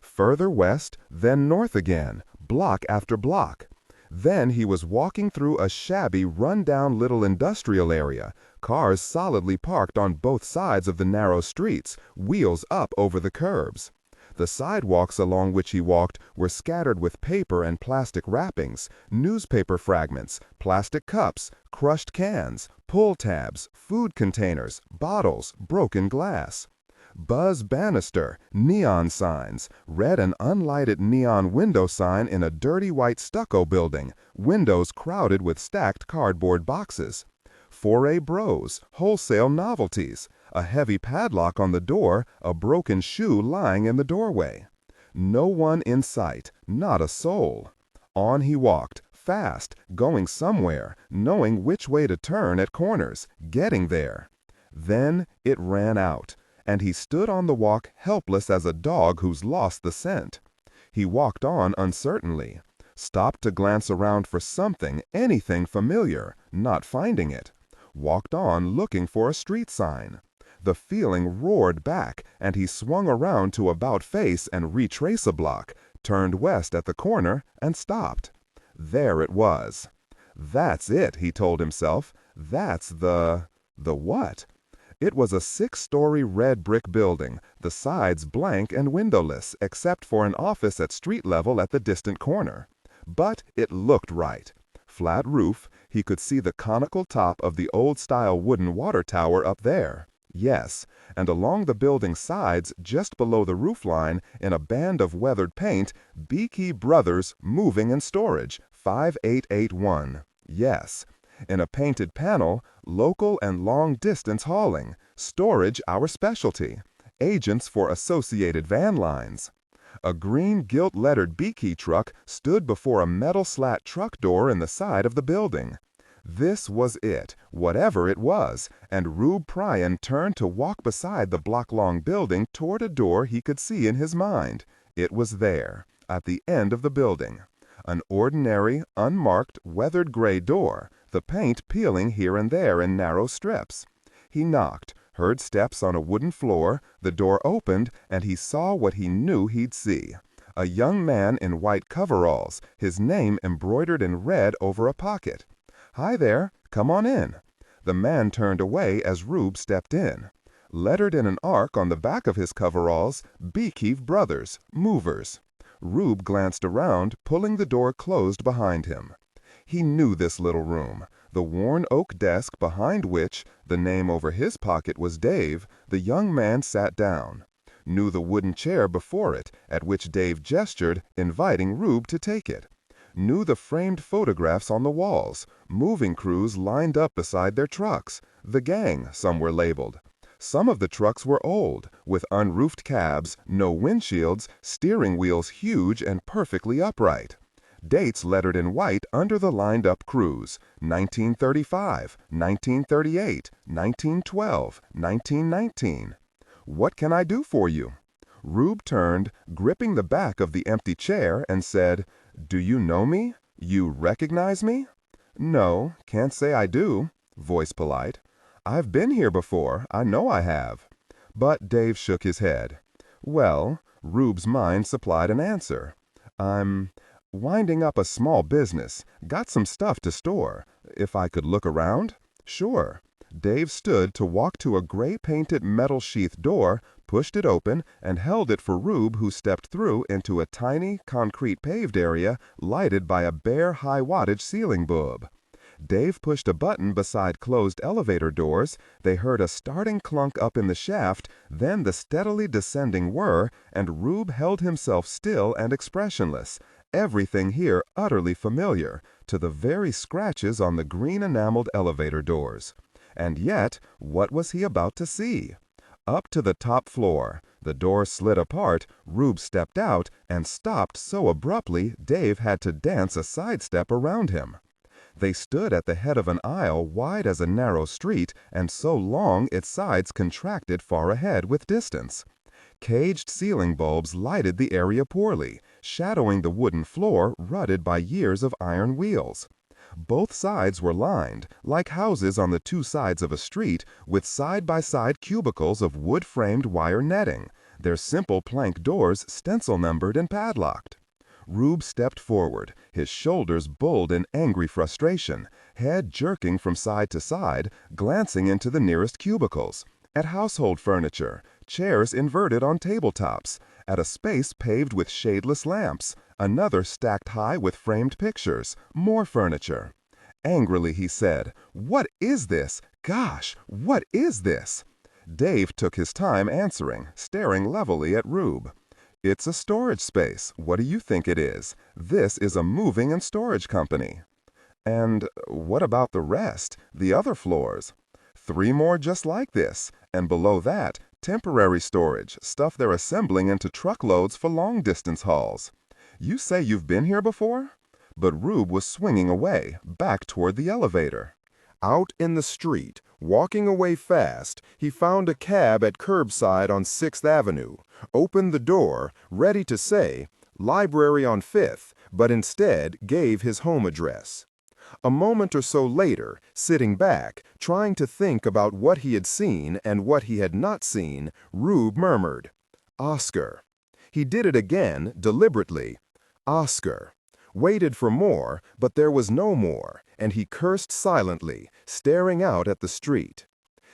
Further west, then north again, block after block. Then he was walking through a shabby, run-down little industrial area, cars solidly parked on both sides of the narrow streets, wheels up over the curbs. The sidewalks along which he walked were scattered with paper and plastic wrappings, newspaper fragments, plastic cups, crushed cans, pull tabs, food containers, bottles, broken glass. Buzz banister, neon signs, red and unlighted neon window sign in a dirty white stucco building, windows crowded with stacked cardboard boxes. Foray Bros, wholesale novelties, a heavy padlock on the door, a broken shoe lying in the doorway. No one in sight, not a soul. On he walked, fast, going somewhere, knowing which way to turn at corners, getting there. Then it ran out, and he stood on the walk helpless as a dog who's lost the scent. He walked on uncertainly, stopped to glance around for something, anything familiar, not finding it. Walked on looking for a street sign. The feeling roared back, and he swung around to about face and retrace a block, turned west at the corner, and stopped. There it was. That's it, he told himself. That's the what? It was a 6-story red brick building, the sides blank and windowless, except for an office at street level at the distant corner. But it looked right. Flat roof, he could see the conical top of the old-style wooden water tower up there. Yes, and along the building's sides, just below the roofline, in a band of weathered paint, Beakey Brothers Moving and Storage, 5881. Yes. In a painted panel, local and long-distance hauling, storage our specialty, agents for associated van lines. A green gilt-lettered beaky truck stood before a metal slat truck door in the side of the building. This was it, whatever it was, and Rube Pryan turned to walk beside the block-long building toward a door he could see in his mind. It was there, at the end of the building. An ordinary, unmarked, weathered gray door, the paint peeling here and there in narrow strips. He knocked, heard steps on a wooden floor, the door opened, and he saw what he knew he'd see. A young man in white coveralls, his name embroidered in red over a pocket. "Hi there, come on in." The man turned away as Rube stepped in. Lettered in an arc on the back of his coveralls, Beekeeve Brothers, Movers. Rube glanced around, pulling the door closed behind him. He knew this little room, the worn oak desk behind which, the name over his pocket was Dave, the young man sat down. Knew the wooden chair before it, at which Dave gestured, inviting Rube to take it. Knew the framed photographs on the walls, moving crews lined up beside their trucks, the gang, some were labeled. Some of the trucks were old, with unroofed cabs, no windshields, steering wheels huge and perfectly upright. Dates lettered in white under the lined-up crews: 1935, 1938, 1912, 1919. "What can I do for you?" Rube turned, gripping the back of the empty chair, and said, "Do you know me? You recognize me?" "No, can't say I do." Voice polite. "I've been here before, I know I have." But Dave shook his head. "Well," Rube's mind supplied an answer. "I'm winding up a small business. Got some stuff to store. If I could look around?" "Sure." Dave stood to walk to a gray-painted metal-sheathed door, pushed it open, and held it for Rube, who stepped through into a tiny, concrete-paved area lighted by a bare high-wattage ceiling bulb. Dave pushed a button beside closed elevator doors. They heard a starting clunk up in the shaft, then the steadily descending whir, and Rube held himself still and expressionless, everything here utterly familiar, to the very scratches on the green enameled elevator doors. And yet, what was he about to see? Up to the top floor. The door slid apart, Rube stepped out, and stopped so abruptly Dave had to dance a sidestep around him. They stood at the head of an aisle wide as a narrow street, and so long its sides contracted far ahead with distance. Caged ceiling bulbs lighted the area poorly, shadowing the wooden floor rutted by years of iron wheels. Both sides were lined, like houses on the two sides of a street, with side-by-side cubicles of wood-framed wire netting, their simple plank doors stencil-numbered and padlocked. Rube stepped forward, his shoulders bulled in angry frustration, head jerking from side to side, glancing into the nearest cubicles, at household furniture, chairs inverted on tabletops, at a space paved with shadeless lamps, another stacked high with framed pictures, more furniture. Angrily he said, "What is this? Gosh, what is this?" Dave took his time answering, staring levelly at Rube. "It's a storage space. What do you think it is? This is a moving and storage company." "And what about the rest, the other floors?" "3 more just like this, and below that, temporary storage, stuff they're assembling into truckloads for long-distance hauls. You say you've been here before?" But Rube was swinging away, back toward the elevator. Out in the street, walking away fast, he found a cab at curbside on 6th Avenue, opened the door, ready to say, "Library on 5th," but instead gave his home address. A moment or so later, sitting back, trying to think about what he had seen and what he had not seen, Rube murmured, "Oscar." He did it again, deliberately. "Oscar." Waited for more, but there was no more, and he cursed silently, staring out at the street.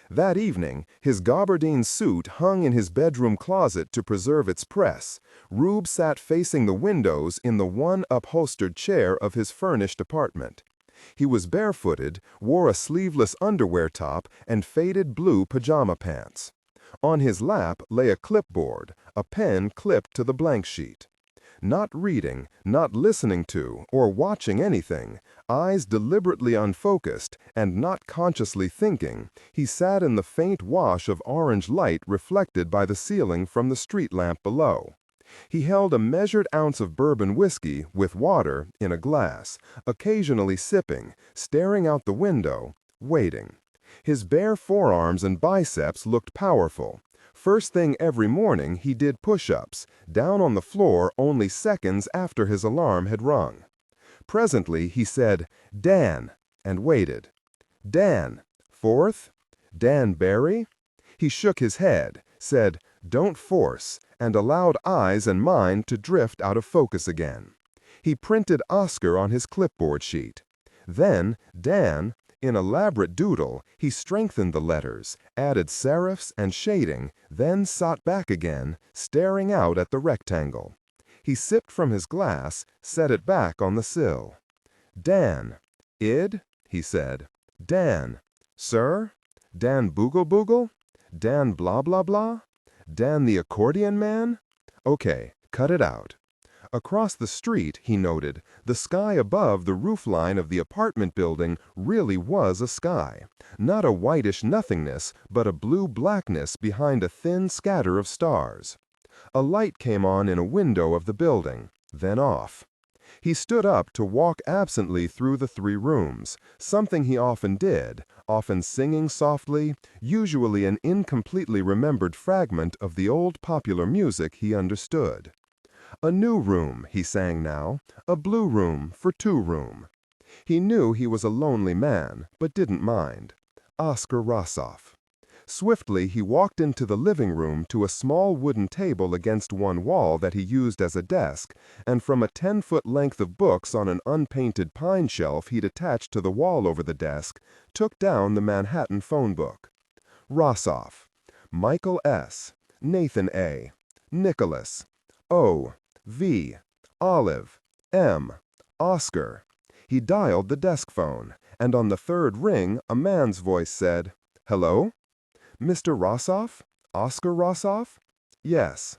That evening, his gabardine suit hung in his bedroom closet to preserve its press. Rube sat facing the windows in the one upholstered chair of his furnished apartment. He was barefooted, wore a sleeveless underwear top and faded blue pajama pants. On his lap lay a clipboard, a pen clipped to the blank sheet. Not reading, not listening to, or watching anything, eyes deliberately unfocused, and not consciously thinking, he sat in the faint wash of orange light reflected by the ceiling from the street lamp below. He held a measured ounce of bourbon whiskey, with water, in a glass, occasionally sipping, staring out the window, waiting. His bare forearms and biceps looked powerful. First thing every morning he did push-ups, down on the floor only seconds after his alarm had rung. Presently he said, "Dan," and waited. "Dan. Fourth? Dan Barry?" He shook his head, said, "Don't force," and allowed eyes and mind to drift out of focus again. He printed Oscar on his clipboard sheet. Then, Dan, in elaborate doodle, he strengthened the letters, added serifs and shading, then sat back again, staring out at the rectangle. He sipped from his glass, set it back on the sill. "Dan. Id?" he said. "Dan. Sir? Dan Boogle Boogle? Dan blah blah blah? Dan the accordion man? Okay, cut it out." Across the street, he noted, the sky above the roofline of the apartment building really was a sky. Not a whitish nothingness, but a blue blackness behind a thin scatter of stars. A light came on in a window of the building, then off. He stood up to walk absently through the 3 rooms, something he often did, often singing softly, usually an incompletely remembered fragment of the old popular music he understood. A new room, he sang now, a blue room for 2 room. He knew he was a lonely man, but didn't mind. Oscar Rossoff. Swiftly he walked into the living room to a small wooden table against one wall that he used as a desk, and from a 10-foot length of books on an unpainted pine shelf he'd attached to the wall over the desk, took down the Manhattan phone book. Rossoff. Michael S. Nathan A. Nicholas. O. V. Olive. M. Oscar. He dialed the desk phone, and on the 3rd ring a man's voice said, "Hello? Mr. Rossoff? Oscar Rossoff?" "Yes.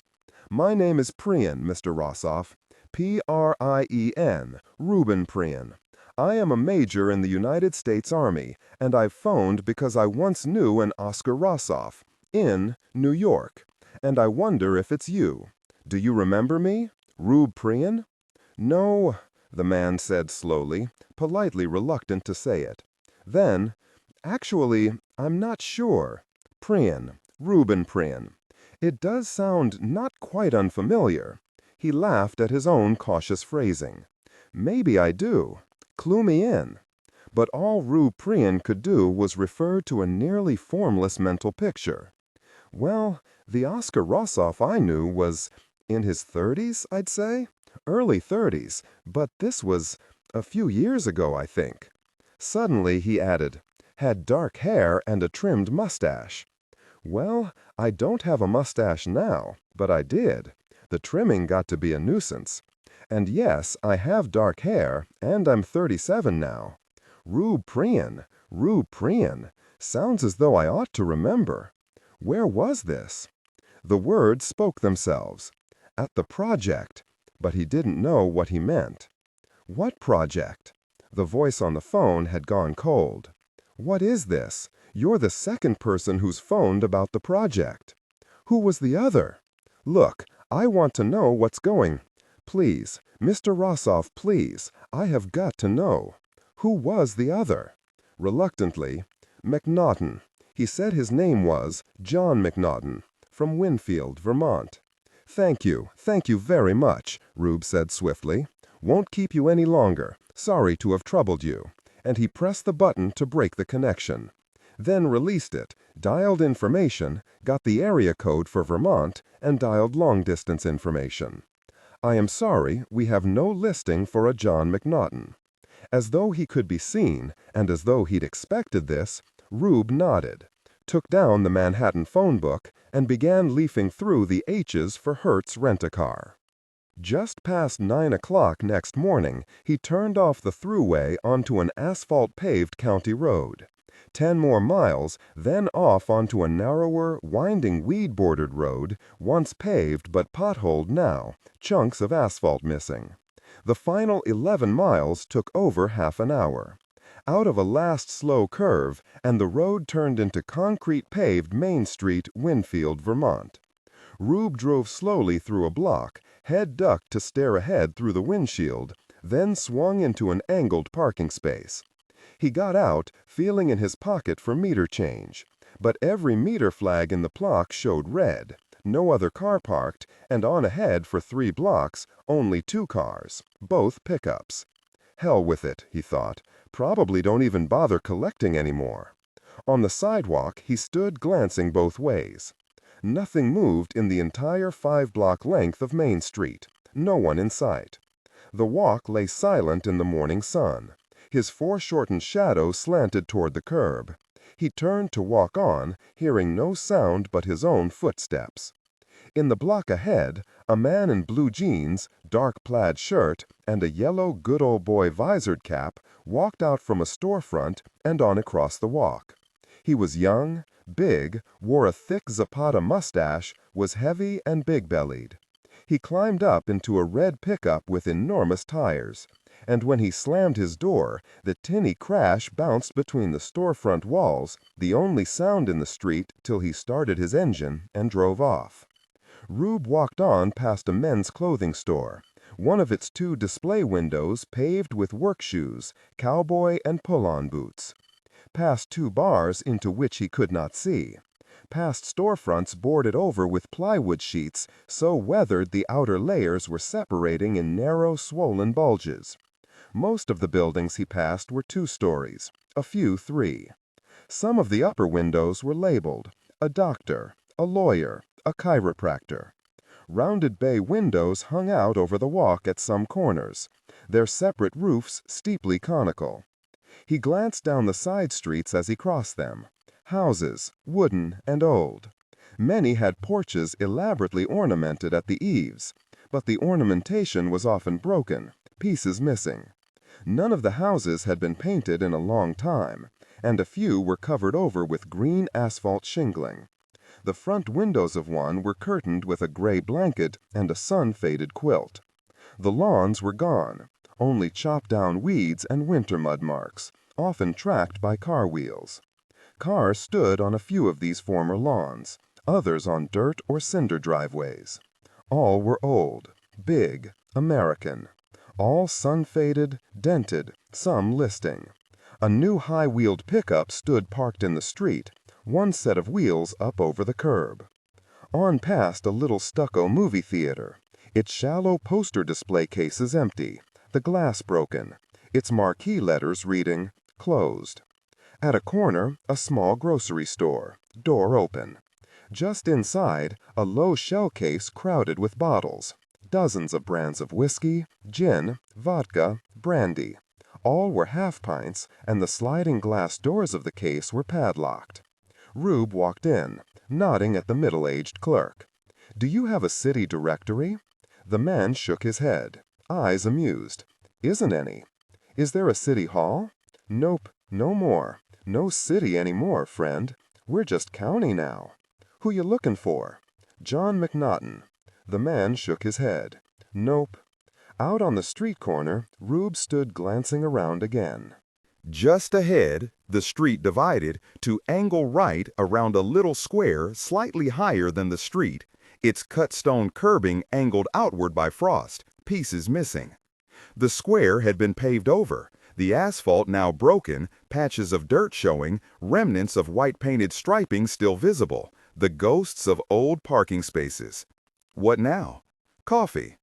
My name is Prien, Mr. Rossoff. Prien, Reuben Prien. I am a major in the United States Army, and I've phoned because I once knew an Oscar Rossoff, in New York, and I wonder if it's you. Do you remember me? Rube Prien?" "No," the man said slowly, politely reluctant to say it. Then, "Actually, I'm not sure. Prien, Reuben Prien. It does sound not quite unfamiliar." He laughed at his own cautious phrasing. "Maybe I do. Clue me in." But all Rube Prien could do was refer to a nearly formless mental picture. "Well, the Oscar Rossoff I knew was in his 30s, I'd say. Early 30s, but this was a few years ago, I think." Suddenly he added, "Had dark hair and a trimmed mustache." "Well, I don't have a mustache now, but I did. The trimming got to be a nuisance. And yes, I have dark hair, and I'm 37 now. Rube Prien, Rube Prien. Sounds as though I ought to remember. Where was this?" The words spoke themselves. At the project, but he didn't know what he meant. "What project?" The voice on the phone had gone cold. "What is this? You're the 2nd person who's phoned about the project." "Who was the other?" "Look, I want to know what's going. Please, Mr. Rossoff, please, I have got to know. Who was the other?" Reluctantly, "McNaughton. He said his name was John McNaughton, from Winfield, Vermont." Thank you very much," Rube said swiftly. "Won't keep you any longer. Sorry to have troubled you." And he pressed the button to break the connection. Then released it, dialed information, got the area code for Vermont, and dialed long-distance information. "I am sorry, we have no listing for a John McNaughton." As though he could be seen, and as though he'd expected this, Rube nodded, took down the Manhattan phone book, and began leafing through the H's for Hertz Rent-A-Car. Just past 9 o'clock next morning, he turned off the thruway onto an asphalt-paved county road. 10 more miles, then off onto a narrower, winding weed-bordered road, once paved but potholed now, chunks of asphalt missing. The final 11 miles took over half an hour. Out of a last slow curve, and the road turned into concrete-paved Main Street, Winfield, Vermont. Rube drove slowly through a block, head ducked to stare ahead through the windshield, then swung into an angled parking space. He got out, feeling in his pocket for meter change, but every meter flag in the block showed red. No other car parked, and on ahead for 3 blocks, only 2 cars, both pickups. Hell with it, he thought. Probably don't even bother collecting anymore. On the sidewalk, he stood glancing both ways. Nothing moved in the entire 5-block length of Main Street. No one in sight. The walk lay silent in the morning sun. His foreshortened shadow slanted toward the curb. He turned to walk on, hearing no sound but his own footsteps. In the block ahead, a man in blue jeans, dark plaid shirt, and a yellow good-old-boy visored cap walked out from a storefront and on across the walk. He was young, big, wore a thick Zapata mustache, was heavy and big-bellied. He climbed up into a red pickup with enormous tires, and when he slammed his door, the tinny crash bounced between the storefront walls, the only sound in the street till he started his engine and drove off. Rube walked on past a men's clothing store, one of its 2 display windows paved with work shoes, cowboy and pull-on boots. Past 2 bars into which he could not see. Past storefronts boarded over with plywood sheets so weathered the outer layers were separating in narrow, swollen bulges. Most of the buildings he passed were 2 stories, a few 3. Some of the upper windows were labeled, a doctor, a lawyer, a chiropractor. Rounded bay windows hung out over the walk at some corners, their separate roofs steeply conical. He glanced down the side streets as he crossed them. Houses, wooden and old. Many had porches elaborately ornamented at the eaves, but the ornamentation was often broken, pieces missing. None of the houses had been painted in a long time, and a few were covered over with green asphalt shingling. The front windows of one were curtained with a gray blanket and a sun-faded quilt. The lawns were gone, only chopped-down weeds and winter mud marks, often tracked by car wheels. Cars stood on a few of these former lawns, others on dirt or cinder driveways. All were old, big, American. All sun-faded, dented, some listing. A new high-wheeled pickup stood parked in the street, one set of wheels up over the curb. On past a little stucco movie theater, its shallow poster display cases empty, the glass broken, its marquee letters reading, "Closed." At a corner, a small grocery store, door open. Just inside, a low shell case crowded with bottles. Dozens of brands of whiskey, gin, vodka, brandy. All were half-pints, and the sliding glass doors of the case were padlocked. Rube walked in, nodding at the middle-aged clerk. "Do you have a city directory?" The man shook his head, eyes amused. "Isn't any." "Is there a city hall?" "Nope, no more. No city anymore, friend. We're just county now." "Who you looking for?" "John McNaughton." The man shook his head. "Nope." Out on the street corner, Rube stood glancing around again. Just ahead, the street divided to angle right around a little square slightly higher than the street, its cut stone curbing angled outward by frost, pieces missing. The square had been paved over, the asphalt now broken, patches of dirt showing, remnants of white-painted striping still visible, the ghosts of old parking spaces. What now? Coffee.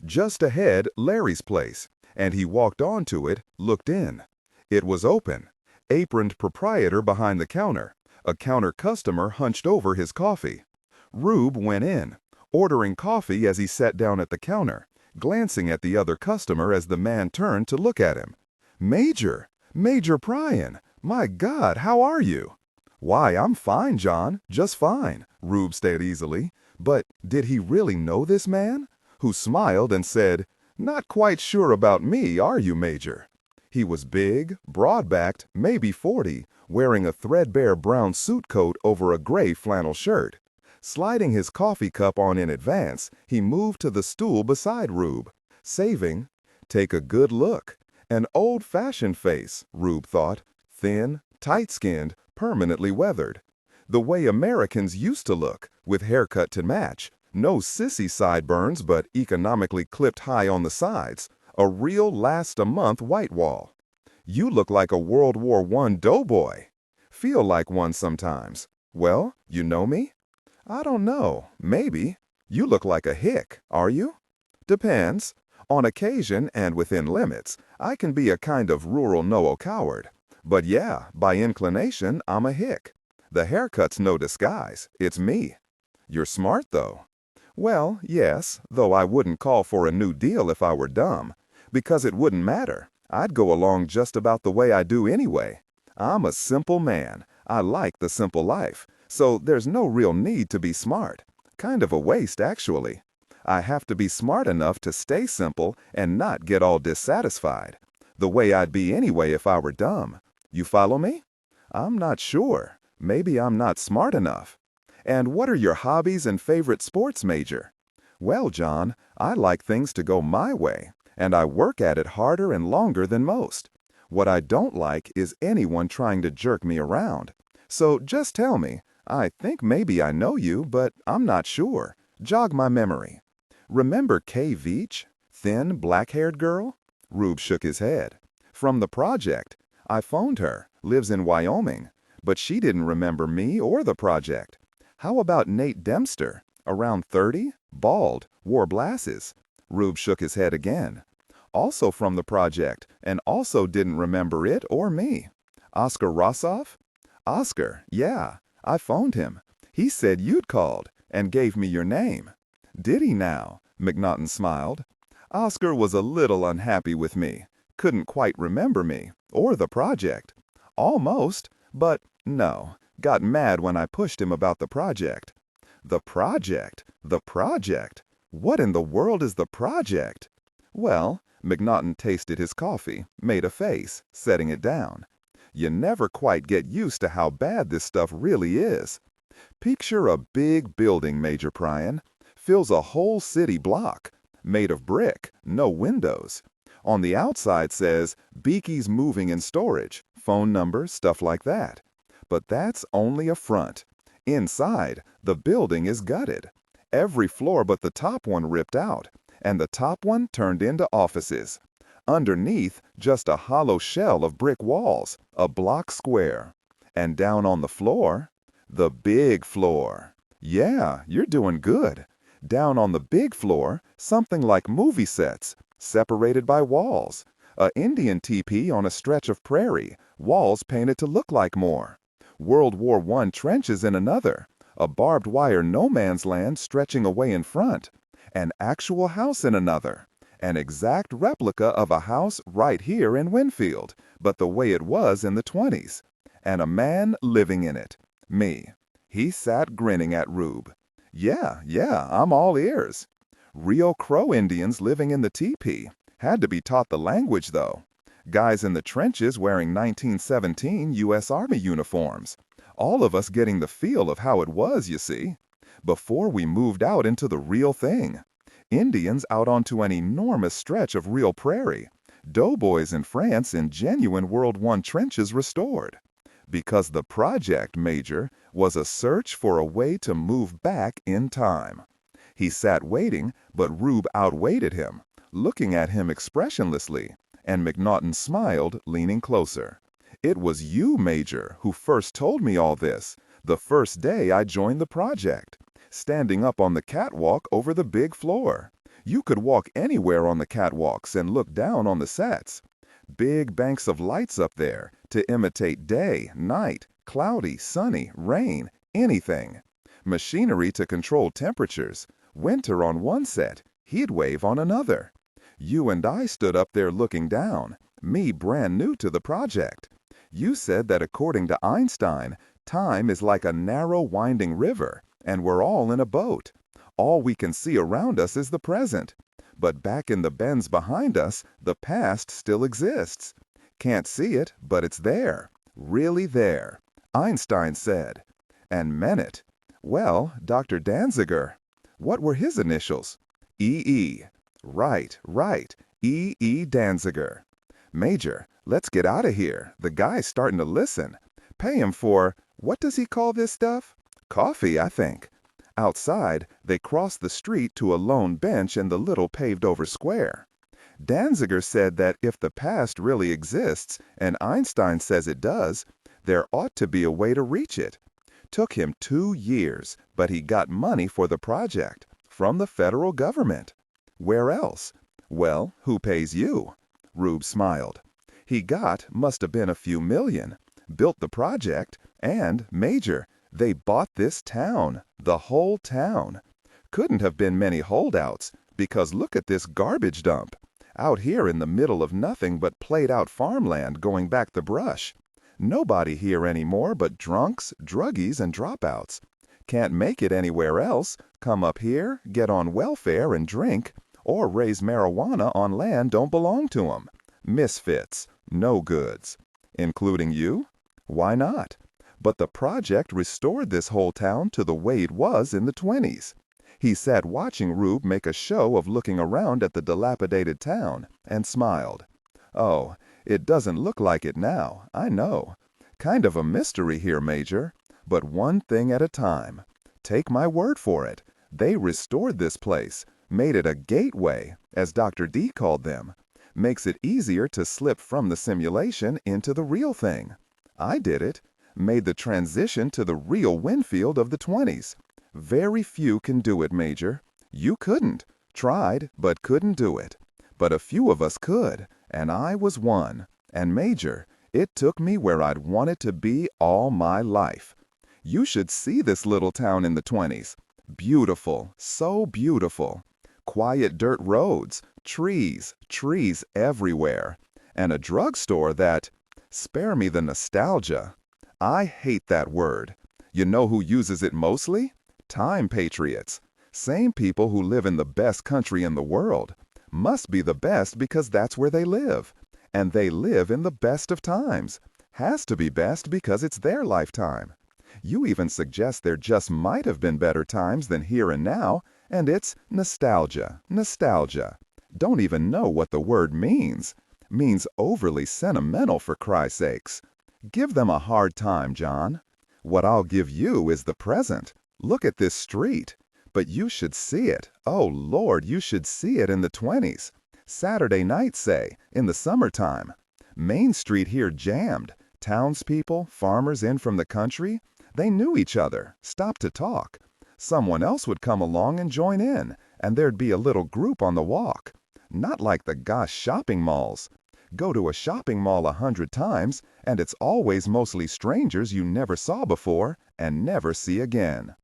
Just ahead, Larry's place, and he walked on to it, looked in. It was open. Aproned proprietor behind the counter. A counter customer hunched over his coffee. Rube went in, ordering coffee as he sat down at the counter, glancing at the other customer as the man turned to look at him. "Major! Major Pryan! My God, how are you?" "Why, I'm fine, John, just fine," Rube stated easily. But did he really know this man? Who smiled and said, "Not quite sure about me, are you, Major?" He was big, broad-backed, maybe 40, wearing a threadbare brown suit coat over a gray flannel shirt. Sliding his coffee cup on in advance, he moved to the stool beside Rube, saving, "Take a good look. An old-fashioned face," Rube thought, thin, tight-skinned, permanently weathered. The way Americans used to look, with haircut to match, no sissy sideburns but economically clipped high on the sides, a real last-a-month white wall. "You look like a World War I doughboy. Feel like one sometimes. Well, you know me?" "I don't know. Maybe. You look like a hick, are you?" "Depends. On occasion and within limits, I can be a kind of rural Noah coward. But yeah, by inclination, I'm a hick. The haircut's no disguise. It's me." "You're smart, though." "Well, yes, though I wouldn't call for a new deal if I were dumb. Because it wouldn't matter. I'd go along just about the way I do anyway. I'm a simple man. I like the simple life. So there's no real need to be smart. Kind of a waste, actually. I have to be smart enough to stay simple and not get all dissatisfied. The way I'd be anyway if I were dumb. You follow me? I'm not sure. Maybe I'm not smart enough. And what are your hobbies and favorite sports, Major?" "Well, John, I like things to go my way, and I work at it harder and longer than most. What I don't like is anyone trying to jerk me around. So just tell me. I think maybe I know you, but I'm not sure. Jog my memory. Remember Kay Veach? Thin, black-haired girl?" Rube shook his head. "From the project. I phoned her. Lives in Wyoming. But she didn't remember me or the project. How about Nate Dempster? Around 30? Bald. Wore glasses." Rube shook his head again. "Also from the project, and also didn't remember it or me. Oscar Rossoff? Oscar, yeah. I phoned him. He said you'd called, and gave me your name." "Did he now?" McNaughton smiled. "Oscar was a little unhappy with me. Couldn't quite remember me, or the project. Almost, but no. Got mad when I pushed him about the project." "The project? The project? What in the world is the project?" "Well," McNaughton tasted his coffee, made a face, setting it down. "You never quite get used to how bad this stuff really is. Picture a big building, Major Pryan. Fills a whole city block. Made of brick, no windows. On the outside says, Beaky's moving and storage, phone number, stuff like that. But that's only a front. Inside, the building is gutted. Every floor but the top one ripped out, and the top one turned into offices. Underneath, just a hollow shell of brick walls, a block square. And down on the floor, the big floor. Yeah, you're doing good. Down on the big floor, something like movie sets, separated by walls. A Indian teepee on a stretch of prairie, walls painted to look like more. World War I trenches in another, a barbed wire no man's land stretching away in front. An actual house in another. An exact replica of a house right here in Winfield, but the way it was in the 20s. And a man living in it. Me. He sat grinning at Rube. Yeah, I'm all ears. Rio Crow Indians living in the teepee. Had to be taught the language, though. Guys in the trenches wearing 1917 U.S. Army uniforms. All of us getting the feel of how it was, you see. Before we moved out into the real thing. Indians out onto an enormous stretch of real prairie. Doughboys in France in genuine World I trenches restored. Because the project, Major, was a search for a way to move back in time. He sat waiting, but Rube outwaited him, looking at him expressionlessly, and McNaughton smiled, leaning closer. "It was you, Major, who first told me all this, the first day I joined the project. Standing up on the catwalk over the big floor. You could walk anywhere on the catwalks and look down on the sets. Big banks of lights up there to imitate day, night, cloudy, sunny, rain, anything. Machinery to control temperatures. Winter on one set, heat wave on another. You and I stood up there looking down, me brand new to the project. You said that according to Einstein, time is like a narrow winding river, and we're all in a boat. All we can see around us is the present. But back in the bends behind us, the past still exists. Can't see it, but it's there. Really there, Einstein said. And Menet? Well, Dr. Danziger. What were his initials? E.E. Right, right. E.E. Danziger. Major, let's get out of here. The guy's starting to listen. Pay him for, what does he call this stuff? Coffee, I think. Outside, they crossed the street to a lone bench in the little paved-over square. Danziger said that if the past really exists, and Einstein says it does, there ought to be a way to reach it. Took him 2 years, but he got money for the project, from the federal government. Where else? Well, who pays you? Rube smiled. He must have been a few million, built the project, and, Major, they bought this town, the whole town. Couldn't have been many holdouts, because look at this garbage dump. Out here in the middle of nothing but played-out farmland going back the brush. Nobody here anymore but drunks, druggies, and dropouts. Can't make it anywhere else, come up here, get on welfare and drink, or raise marijuana on land don't belong to 'em. Misfits, no goods. Including you? Why not? But the project restored this whole town to the way it was in the 20s. He sat watching Rube make a show of looking around at the dilapidated town, and smiled. Oh, it doesn't look like it now, I know. Kind of a mystery here, Major. But one thing at a time. Take my word for it. They restored this place, made it a gateway, as Dr. D called them. Makes it easier to slip from the simulation into the real thing. I did it. Made the transition to the real Winfield of the 20s. Very few can do it, Major. You couldn't. Tried, but couldn't do it. But a few of us could, and I was one. And Major, it took me where I'd wanted to be all my life. You should see this little town in the 20s. Beautiful, so beautiful. Quiet dirt roads, trees everywhere. And a drugstore that, spare me the nostalgia. I hate that word. You know who uses it mostly? Time patriots. Same people who live in the best country in the world. Must be the best because that's where they live. And they live in the best of times. Has to be best because it's their lifetime. You even suggest there just might have been better times than here and now, and it's nostalgia, nostalgia. Don't even know what the word means. Means overly sentimental, for Christ's sakes. Give them a hard time, John. What I'll give you is the present. Look at this street. But you should see it. Oh, Lord, you should see it in the 20s. Saturday night, say, in the summertime. Main Street here jammed. Townspeople, farmers in from the country, they knew each other, stopped to talk. Someone else would come along and join in, and there'd be a little group on the walk. Not like the gosh shopping malls. Go to a shopping mall 100 times, and it's always mostly strangers you never saw before and never see again.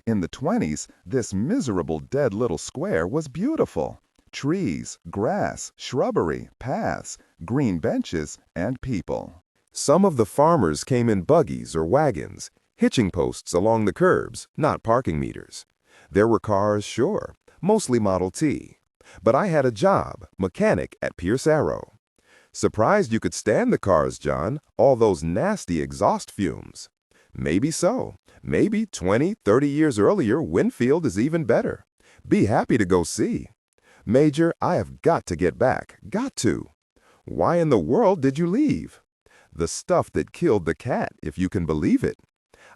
In the 20s, this miserable dead little square was beautiful. Trees, grass, shrubbery, paths, green benches, and people. Some of the farmers came in buggies or wagons, hitching posts along the curbs, not parking meters. There were cars, sure, mostly Model T. But I had a job, mechanic at Pierce Arrow. Surprised you could stand the cars, John, all those nasty exhaust fumes. Maybe so. Maybe 20, 30 years earlier, Winfield is even better. Be happy to go see. Major, I have got to get back. Got to. Why in the world did you leave? The stuff that killed the cat, if you can believe it.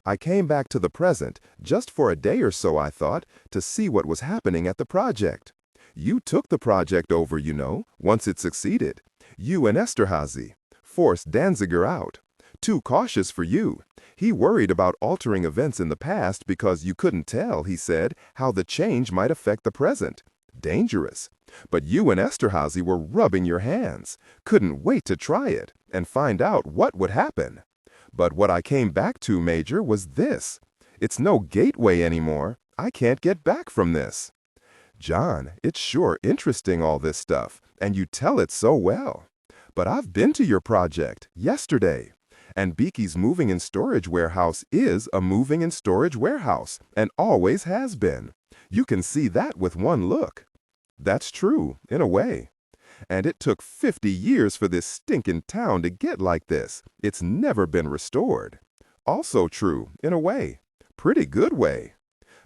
I came back to the present, just for a day or so, I thought, to see what was happening at the project. You took the project over, you know, once it succeeded. You and Esterhazy. Forced Danziger out. Too cautious for you. He worried about altering events in the past because you couldn't tell, he said, how the change might affect the present. Dangerous. But you and Esterhazy were rubbing your hands. Couldn't wait to try it and find out what would happen. But what I came back to, Major, was this. It's no gateway anymore. I can't get back from this. John, it's sure interesting, all this stuff, and you tell it so well. But I've been to your project yesterday. And Beaky's moving and storage warehouse is a moving and storage warehouse, and always has been. You can see that with one look. That's true, in a way. And it took 50 years for this stinking town to get like this. It's never been restored. Also true, in a way. Pretty good way.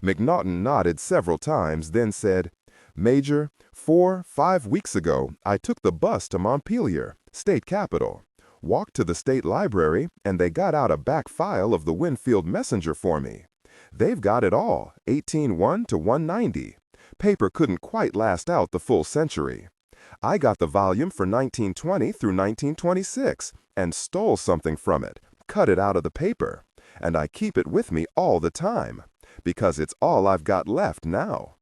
McNaughton nodded several times, then said, Major, 4-5 weeks ago, I took the bus to Montpelier, state capital, walked to the state library, and they got out a back file of the Winfield Messenger for me. They've got it all, 1801 to 190. Paper couldn't quite last out the full century. I got the volume for 1920 through 1926 and stole something from it, cut it out of the paper, and I keep it with me all the time, because it's all I've got left now.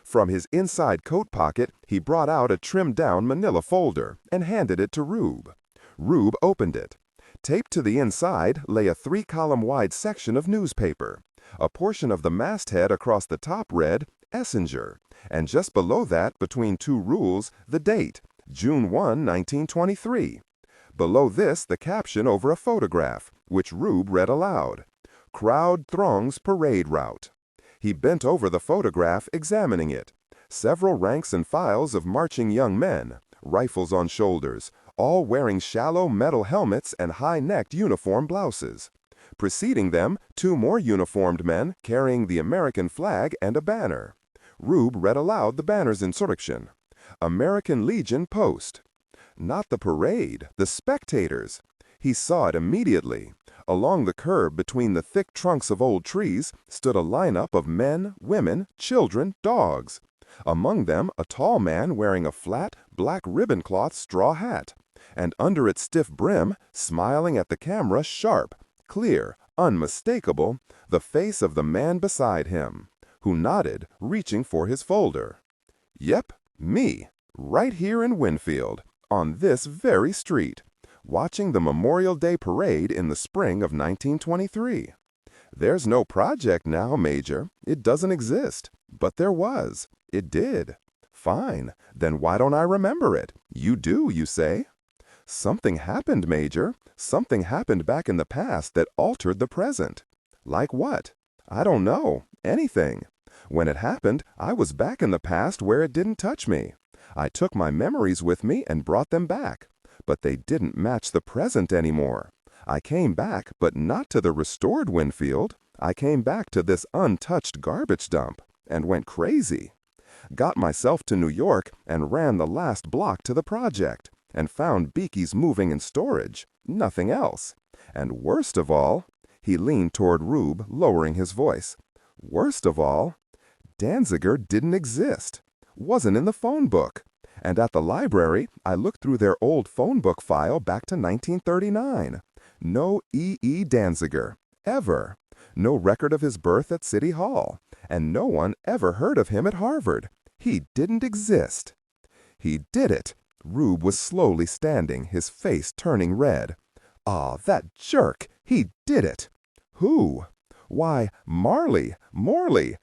From his inside coat pocket, he brought out a trimmed-down manila folder and handed it to Rube. Rube opened it. Taped to the inside lay a 3-column-wide section of newspaper. A portion of the masthead across the top read, Essinger, and just below that, between two rules, the date, June 1, 1923. Below this, the caption over a photograph, which Rube read aloud. Crowd throngs parade route. He bent over the photograph, examining it. Several ranks and files of marching young men, rifles on shoulders, all wearing shallow metal helmets and high-necked uniform blouses. Preceding them, 2 more uniformed men carrying the American flag and a banner. Rube read aloud the banner's inscription. American Legion Post. Not the parade, the spectators. He saw it immediately. Along the curb between the thick trunks of old trees stood a lineup of men, women, children, dogs. Among them a tall man wearing a flat, black ribbon-cloth straw hat, and under its stiff brim, smiling at the camera sharp, clear, unmistakable, the face of the man beside him, who nodded, reaching for his folder. Yep, me, right here in Winfield, on this very street, watching the Memorial Day parade in the spring of 1923. There's no project now, Major. It doesn't exist. But there was. It did. Fine. Then why don't I remember it? You do, you say? Something happened, Major. Something happened back in the past that altered the present. Like what? I don't know. Anything. When it happened, I was back in the past where it didn't touch me. I took my memories with me and brought them back. But they didn't match the present anymore. I came back, but not to the restored Winfield. I came back to this untouched garbage dump and went crazy. Got myself to New York and ran the last block to the project and found Beaky's moving and storage, nothing else. And worst of all, he leaned toward Rube, lowering his voice. Worst of all, Danziger didn't exist, wasn't in the phone book. And at the library, I looked through their old phone book file back to 1939. No E. Danziger, ever. No record of his birth at City Hall, and no one ever heard of him at Harvard. He didn't exist. He did it. Rube was slowly standing, his face turning red. Ah, that jerk! He did it! Who? Why, Morley,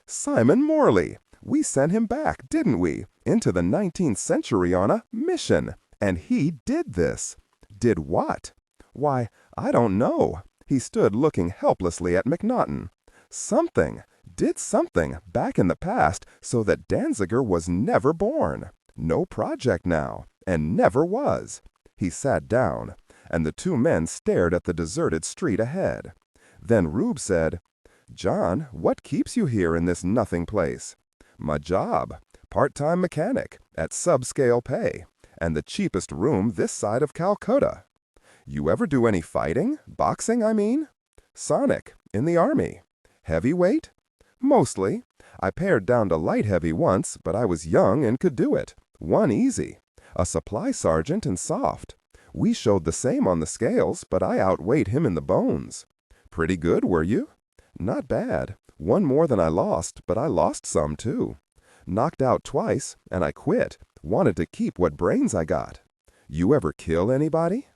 Simon Morley. We sent him back, didn't we, into the 19th century on a mission. And he did this. Did what? Why, I don't know. He stood looking helplessly at McNaughton. Something, did something back in the past so that Danziger was never born. No project now, and never was. He sat down, and the 2 men stared at the deserted street ahead. Then Rube said, John, what keeps you here in this nothing place? My job, part-time mechanic, at subscale pay, and the cheapest room this side of Calcutta. You ever do any fighting? Boxing, I mean? Sonic, in the Army. Heavyweight? Mostly. I pared down to light heavy once, but I was young and could do it. One easy. A supply sergeant and soft. We showed the same on the scales, but I outweighed him in the bones. Pretty good, were you? Not bad. One more than I lost, but I lost some too. Knocked out twice, and I quit. Wanted to keep what brains I got. You ever kill anybody?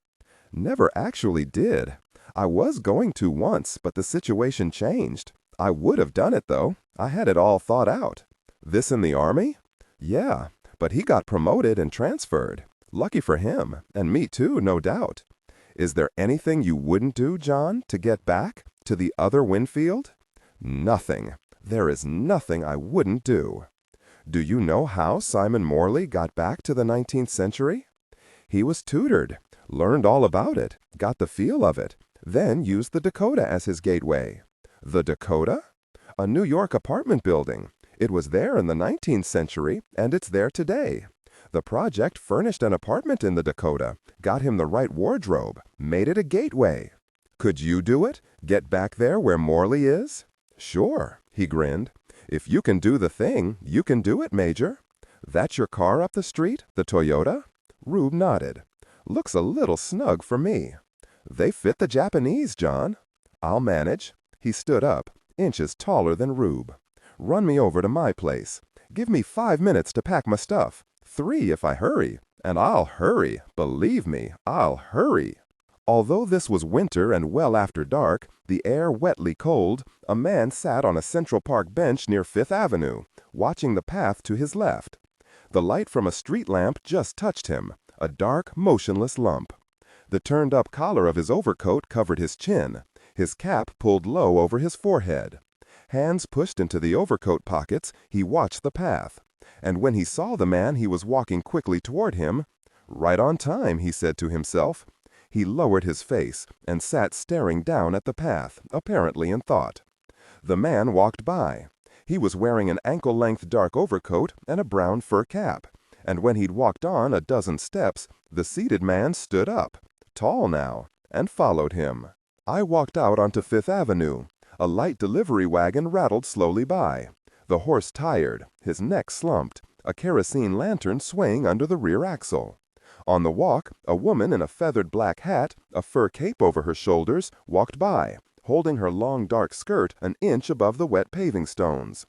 Never actually did. I was going to once, but the situation changed. I would have done it, though. I had it all thought out. This in the Army? Yeah, but he got promoted and transferred. Lucky for him, and me too, no doubt. Is there anything you wouldn't do, John, to get back to the other Winfield? Nothing. There is nothing I wouldn't do. Do you know how Simon Morley got back to the 19th century? He was tutored, learned all about it, got the feel of it, then used the Dakota as his gateway. The Dakota? A New York apartment building. It was there in the 19th century, and it's there today. The project furnished an apartment in the Dakota, got him the right wardrobe, made it a gateway. Could you do it? Get back there where Morley is? Sure, he grinned. If you can do the thing, you can do it, Major. That's your car up the street, the Toyota? Rube nodded. Looks a little snug for me. They fit the Japanese, John. I'll manage. He stood up, inches taller than Rube. Run me over to my place. Give me 5 minutes to pack my stuff. 3 if I hurry. And I'll hurry. Believe me, I'll hurry. Although this was winter and well after dark, the air wetly cold, a man sat on a Central Park bench near Fifth Avenue, watching the path to his left. The light from a street lamp just touched him, a dark, motionless lump. The turned-up collar of his overcoat covered his chin, his cap pulled low over his forehead. Hands pushed into the overcoat pockets, he watched the path. And when he saw the man he was walking quickly toward him, "Right on time," he said to himself. He lowered his face and sat staring down at the path, apparently in thought. The man walked by. He was wearing an ankle-length dark overcoat and a brown fur cap, and when he'd walked on a dozen steps, the seated man stood up, tall now, and followed him. I walked out onto Fifth Avenue. A light delivery wagon rattled slowly by. The horse tired, his neck slumped, a kerosene lantern swaying under the rear axle. On the walk, a woman in a feathered black hat, a fur cape over her shoulders, walked by, holding her long dark skirt an inch above the wet paving stones.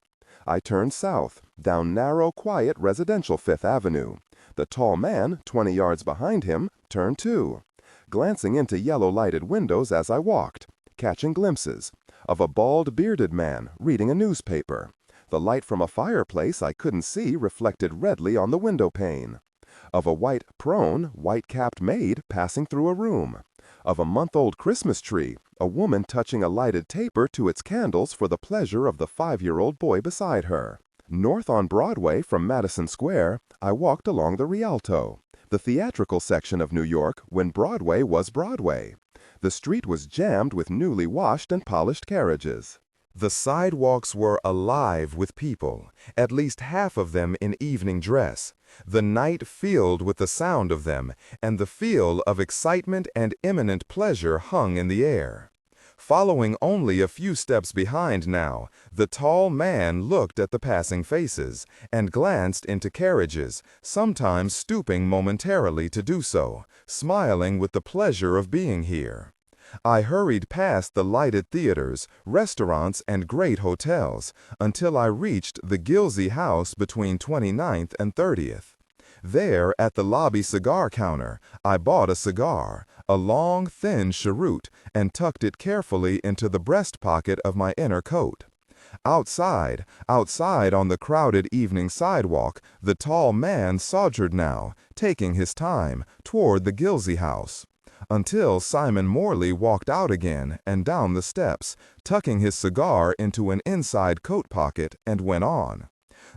I turned south, down narrow, quiet residential Fifth Avenue. The tall man, 20 yards behind him, turned too, glancing into yellow-lighted windows as I walked, catching glimpses of a bald, bearded man reading a newspaper. The light from a fireplace I couldn't see reflected redly on the window pane. Of a white, prone, white-capped maid passing through a room. Of a month-old Christmas tree, a woman touching a lighted taper to its candles for the pleasure of the 5-year-old boy beside her. North on Broadway from Madison Square, I walked along the Rialto, the theatrical section of New York when Broadway was Broadway. The street was jammed with newly washed and polished carriages. The sidewalks were alive with people, at least half of them in evening dress, the night filled with the sound of them, and the feel of excitement and imminent pleasure hung in the air. Following only a few steps behind now, the tall man looked at the passing faces, and glanced into carriages, sometimes stooping momentarily to do so, smiling with the pleasure of being here. I hurried past the lighted theaters, restaurants, and great hotels, until I reached the Gilsey House between 29th and 30th. There, at the lobby cigar counter, I bought a cigar, a long, thin cheroot, and tucked it carefully into the breast pocket of my inner coat. Outside on the crowded evening sidewalk, the tall man sauntered now, taking his time, toward the Gilsey House. Until Simon Morley walked out again and down the steps, tucking his cigar into an inside coat pocket, and went on.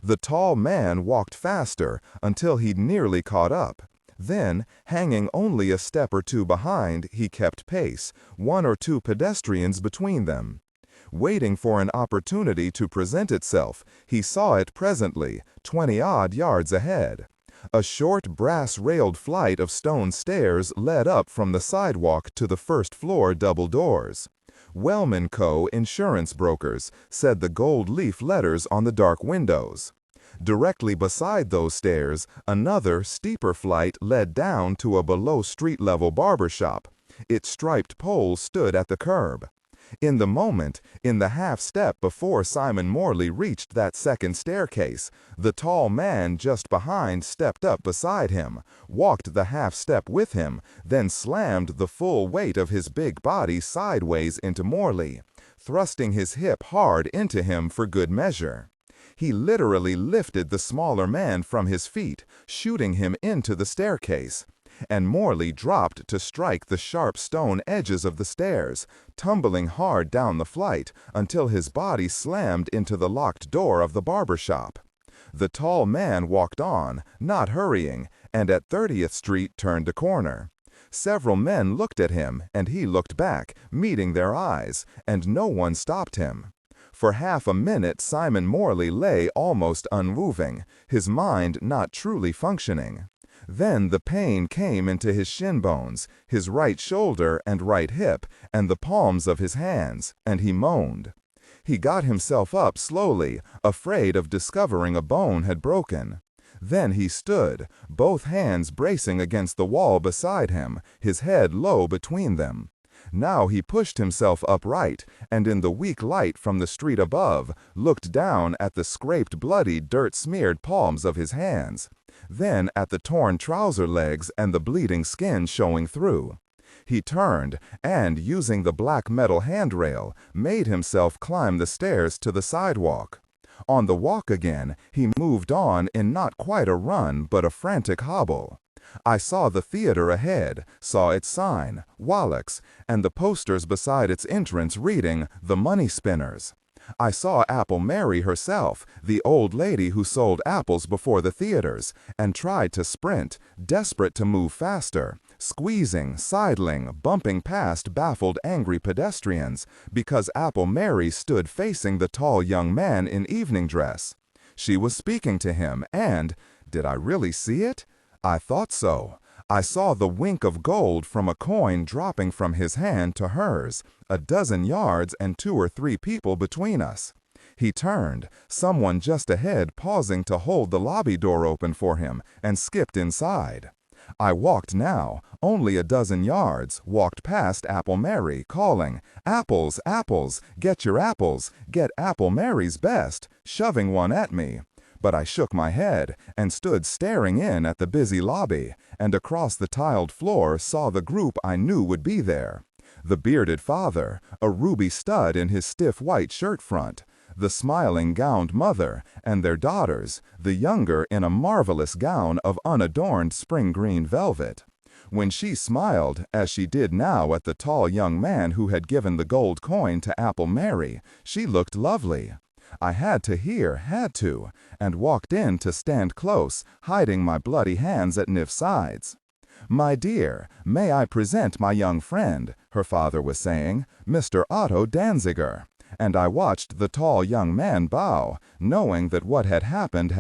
The tall man walked faster until he'd nearly caught up. Then, hanging only a step or two behind, he kept pace, 1 or 2 pedestrians between them. Waiting for an opportunity to present itself, he saw it presently, 20-odd yards ahead. A short brass-railed flight of stone stairs led up from the sidewalk to the first-floor double doors. Wellman Co. Insurance Brokers, said the gold-leaf letters on the dark windows. Directly beside those stairs, another, steeper flight led down to a below-street-level barber shop. Its striped pole stood at the curb. In the half-step before Simon Morley reached that second staircase, the tall man just behind stepped up beside him, walked the half-step with him, then slammed the full weight of his big body sideways into Morley, thrusting his hip hard into him for good measure. He literally lifted the smaller man from his feet, shooting him into the staircase. And Morley dropped to strike the sharp stone edges of the stairs, tumbling hard down the flight until his body slammed into the locked door of the barber shop. The tall man walked on, not hurrying, and at 30th Street turned a corner. Several men looked at him, and he looked back, meeting their eyes, and no one stopped him. For half a minute Simon Morley lay almost unmoving, his mind not truly functioning. Then the pain came into his shin bones, his right shoulder and right hip, and the palms of his hands, and he moaned. He got himself up slowly, afraid of discovering a bone had broken. Then he stood, both hands bracing against the wall beside him, his head low between them. Now he pushed himself upright, and in the weak light from the street above, looked down at the scraped, bloody, dirt-smeared palms of his hands, then at the torn trouser legs and the bleeding skin showing through. He turned, and, using the black metal handrail, made himself climb the stairs to the sidewalk. On the walk again, he moved on in not quite a run but a frantic hobble. I saw the theater ahead, saw its sign, Wallach's, and the posters beside its entrance reading, The Money Spinners. I saw Apple Mary herself, the old lady who sold apples before the theaters, and tried to sprint, desperate to move faster, squeezing, sidling, bumping past baffled, angry pedestrians, because Apple Mary stood facing the tall young man in evening dress. She was speaking to him, and, did I really see it? I thought so. I saw the wink of gold from a coin dropping from his hand to hers, a dozen yards and 2 or 3 people between us. He turned, someone just ahead pausing to hold the lobby door open for him, and skipped inside. I walked now, only a dozen yards, walked past Apple Mary, calling, "Apples, apples, get your apples, get Apple Mary's best," shoving one at me. But I shook my head, and stood staring in at the busy lobby, and across the tiled floor saw the group I knew would be there. The bearded father, a ruby stud in his stiff white shirt front, the smiling gowned mother, and their daughters, the younger in a marvelous gown of unadorned spring green velvet. When she smiled, as she did now at the tall young man who had given the gold coin to Apple Mary, she looked lovely. I had to, and walked in to stand close, hiding my bloody hands at Nif's sides. "My dear, may I present my young friend," her father was saying, "Mr. Otto Danziger." And I watched the tall young man bow, knowing that what had happened,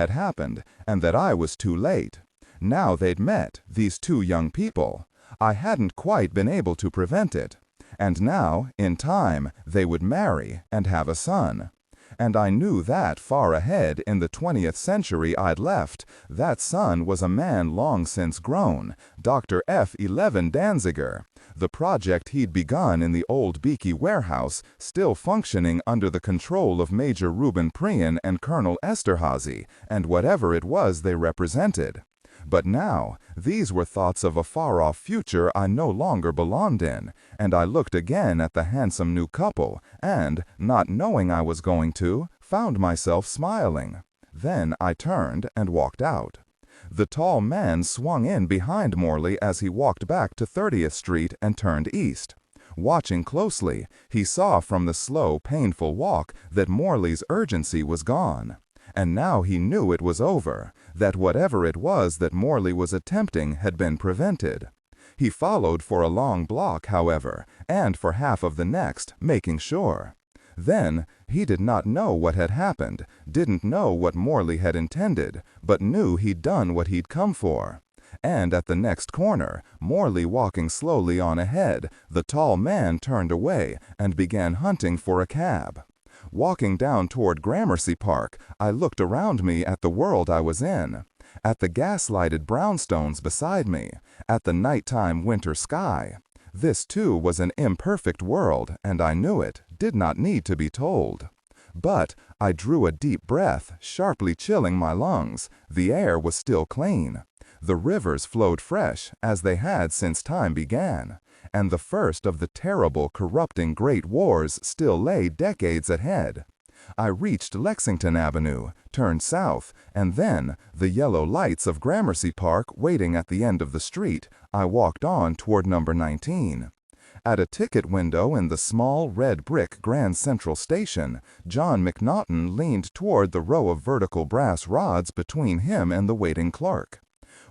and that I was too late. Now they'd met, these 2 young people. I hadn't quite been able to prevent it. And now, in time, they would marry and have a son. And I knew that far ahead in the 20th century I'd left, that son was a man long since grown, Dr. F. 11 Danziger, the project he'd begun in the old Beaky warehouse, still functioning under the control of Major Reuben Prian and Colonel Esterhazy, and whatever it was they represented. But now, these were thoughts of a far-off future I no longer belonged in, and I looked again at the handsome new couple, and, not knowing I was going to, found myself smiling. Then I turned and walked out. The tall man swung in behind Morley as he walked back to 30th Street and turned east. Watching closely, he saw from the slow, painful walk that Morley's urgency was gone. And now he knew it was over, that whatever it was that Morley was attempting had been prevented. He followed for a long block, however, and for half of the next, making sure. Then, he did not know what had happened, didn't know what Morley had intended, but knew he'd done what he'd come for. And at the next corner, Morley walking slowly on ahead, the tall man turned away and began hunting for a cab. Walking down toward Gramercy Park, I looked around me at the world I was in, at the gas-lighted brownstones beside me, at the nighttime winter sky. This, too, was an imperfect world, and I knew it, did not need to be told. But I drew a deep breath, sharply chilling my lungs. The air was still clean. The rivers flowed fresh, as they had since time began, and the first of the terrible, corrupting great wars still lay decades ahead. I reached Lexington Avenue, turned south, and then, the yellow lights of Gramercy Park waiting at the end of the street, I walked on toward number 19. At a ticket window in the small red brick Grand Central Station, John McNaughton leaned toward the row of vertical brass rods between him and the waiting clerk.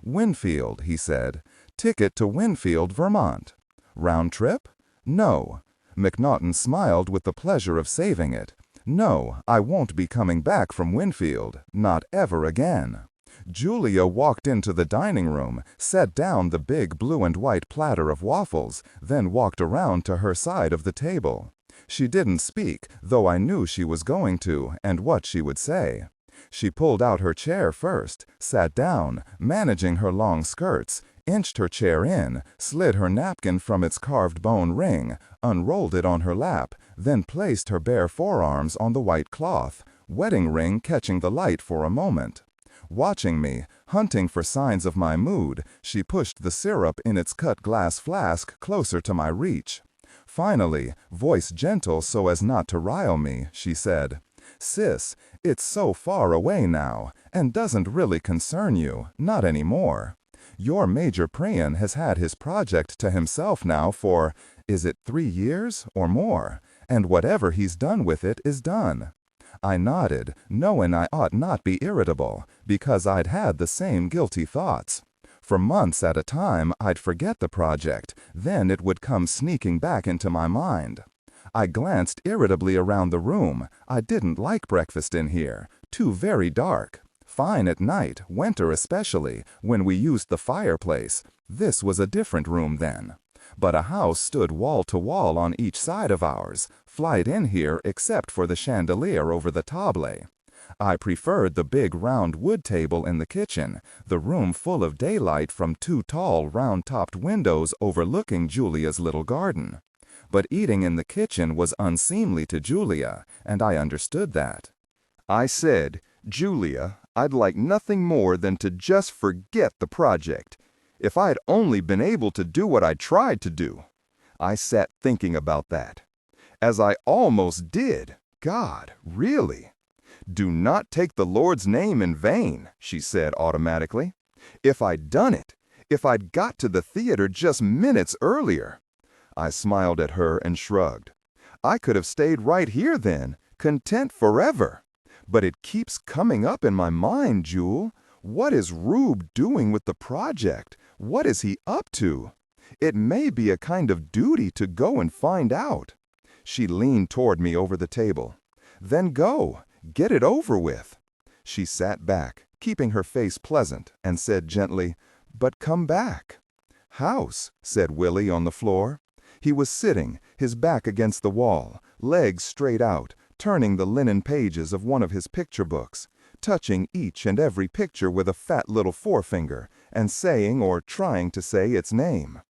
"Winfield," he said. "Ticket to Winfield, Vermont." "Round trip?" "No." McNaughton smiled with the pleasure of saving it. "No, I won't be coming back from Winfield. Not ever again." Julia walked into the dining room, set down the big blue and white platter of waffles, then walked around to her side of the table. She didn't speak, though I knew she was going to, and what she would say. She pulled out her chair first, sat down, managing her long skirts, inched her chair in, slid her napkin from its carved bone ring, unrolled it on her lap, then placed her bare forearms on the white cloth, wedding ring catching the light for a moment. Watching me, hunting for signs of my mood, she pushed the syrup in its cut glass flask closer to my reach. Finally, voice gentle so as not to rile me, she said, "Sis, it's so far away now, and doesn't really concern you, not anymore. Your Major Prion has had his project to himself now for, is it 3 years or more? And whatever he's done with it is done." I nodded, knowing I ought not be irritable, because I'd had the same guilty thoughts. For months at a time, I'd forget the project, then it would come sneaking back into my mind. I glanced irritably around the room. I didn't like breakfast in here. Too very dark. Fine at night, winter especially, when we used the fireplace. This was a different room then. But a house stood wall to wall on each side of ours, flight in here except for the chandelier over the table. I preferred the big round wood table in the kitchen, the room full of daylight from 2 tall round-topped windows overlooking Julia's little garden. But eating in the kitchen was unseemly to Julia, and I understood that. I said, "Julia, I'd like nothing more than to just forget the project. If I'd only been able to do what I tried to do." I sat thinking about that. As I almost did. God, really? "Do not take the Lord's name in vain," she said automatically. "If I'd done it, if I'd got to the theater just minutes earlier." I smiled at her and shrugged. "I could have stayed right here then, content forever. But it keeps coming up in my mind, Jule. What is Rube doing with the project? What is he up to? It may be a kind of duty to go and find out." She leaned toward me over the table. "Then go. Get it over with." She sat back, keeping her face pleasant, and said gently, "But come back." "House," said Willie on the floor. He was sitting, his back against the wall, legs straight out, turning the linen pages of one of his picture books, touching each and every picture with a fat little forefinger, and saying or trying to say its name.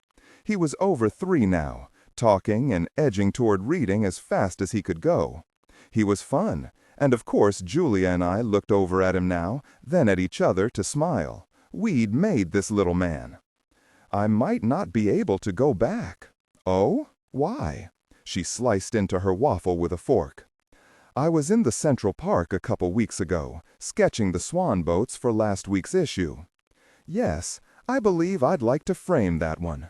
He was over 3 now, talking and edging toward reading as fast as he could go. He was fun, and of course Julia and I looked over at him now, then at each other to smile. We'd made this little man. "I might not be able to go back." "Oh? Why?" She sliced into her waffle with a fork. "I was in the Central Park a couple weeks ago, sketching the swan boats for last week's issue." "Yes, I believe I'd like to frame that one."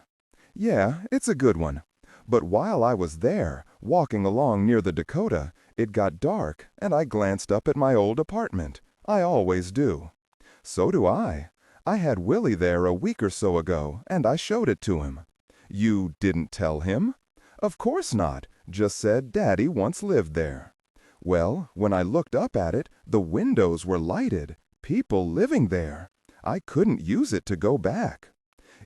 "Yeah, it's a good one. But while I was there, walking along near the Dakota, it got dark, and I glanced up at my old apartment. I always do." "So do I. I had Willie there a week or so ago, and I showed it to him." "You didn't tell him?" "Of course not. Just said Daddy once lived there." "Well, when I looked up at it, the windows were lighted. People living there. I couldn't use it to go back."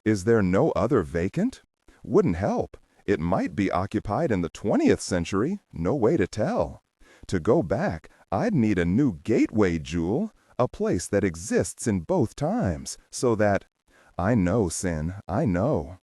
"Is there no other vacant?" "Wouldn't help. It might be occupied in the 20th century. No way to tell. To go back, I'd need a new gateway, Jule. A place that exists in both times, so that—" "I know, Sin, I know."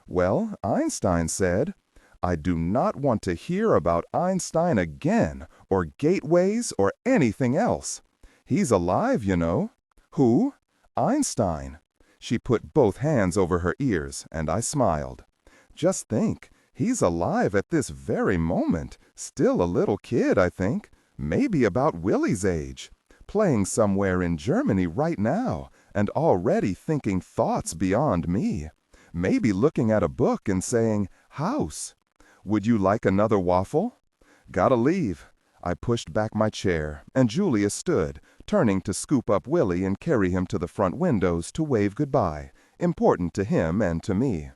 "Well, Einstein said—" "I do not want to hear about Einstein again, or gateways, or anything else. He's alive, you know." "Who?" "Einstein." She put both hands over her ears, and I smiled. "Just think, he's alive at this very moment, still a little kid, I think, maybe about Willie's age, playing somewhere in Germany right now, and already thinking thoughts beyond me. Maybe looking at a book and saying, House. Would you like another waffle? Gotta leave. I pushed back my chair, and Julia stood, turning to scoop up Willie and carry him to the front windows to wave goodbye, important to him and to me.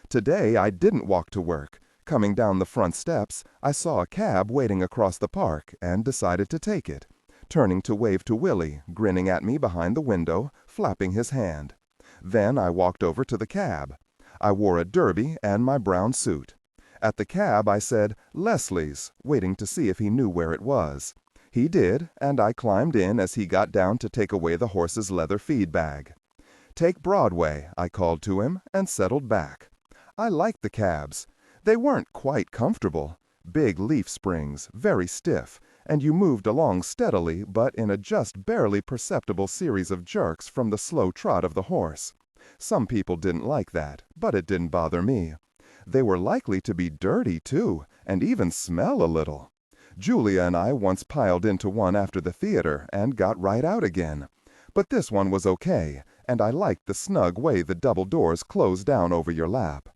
Today I didn't walk to work. Coming down the front steps, I saw a cab waiting across the park and decided to take it, turning to wave to Willie, grinning at me behind the window, flapping his hand. Then I walked over to the cab. I wore a derby and my brown suit. At the cab I said, "Leslie's," waiting to see if he knew where it was. He did, and I climbed in as he got down to take away the horse's leather feed bag. "Take Broadway," I called to him, and settled back. I liked the cabs. They weren't quite comfortable. Big leaf springs, very stiff, and you moved along steadily but in a just barely perceptible series of jerks from the slow trot of the horse. Some people didn't like that, but it didn't bother me. They were likely to be dirty, too, and even smell a little. Julia and I once piled into one after the theater and got right out again. But this one was okay, and I liked the snug way the double doors closed down over your lap.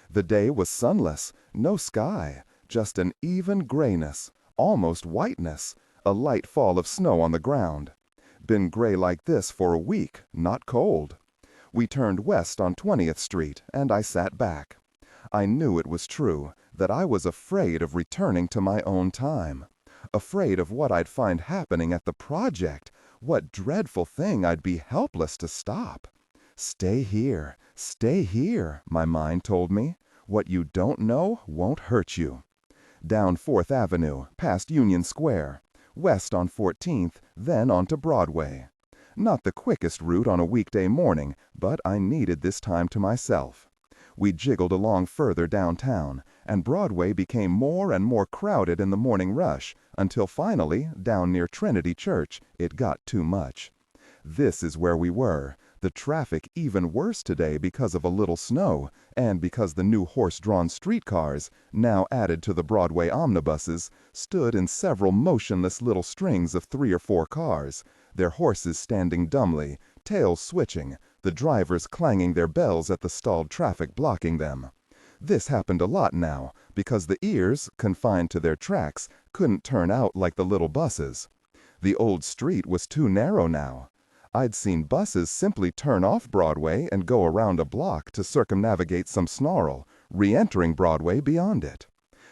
The day was sunless, no sky, just an even grayness, almost whiteness, a light fall of snow on the ground. Been gray like this for a week, not cold. We turned west on 20th Street, and I sat back. I knew it was true, that I was afraid of returning to my own time. Afraid of what I'd find happening at the project, what dreadful thing I'd be helpless to stop. Stay here, my mind told me. What you don't know won't hurt you. Down 4th Avenue, past Union Square, west on 14th, then on to Broadway. Not the quickest route on a weekday morning, but I needed this time to myself. We jiggled along further downtown, and Broadway became more and more crowded in the morning rush, until finally, down near Trinity Church, it got too much. This is where we were. The traffic even worse today because of a little snow, and because the new horse-drawn streetcars, now added to the Broadway omnibuses, stood in several motionless little strings of 3 or 4 cars, their horses standing dumbly, tails switching, the drivers clanging their bells at the stalled traffic blocking them. This happened a lot now, because the ears, confined to their tracks, couldn't turn out like the little buses. The old street was too narrow now. I'd seen buses simply turn off Broadway and go around a block to circumnavigate some snarl, re-entering Broadway beyond it.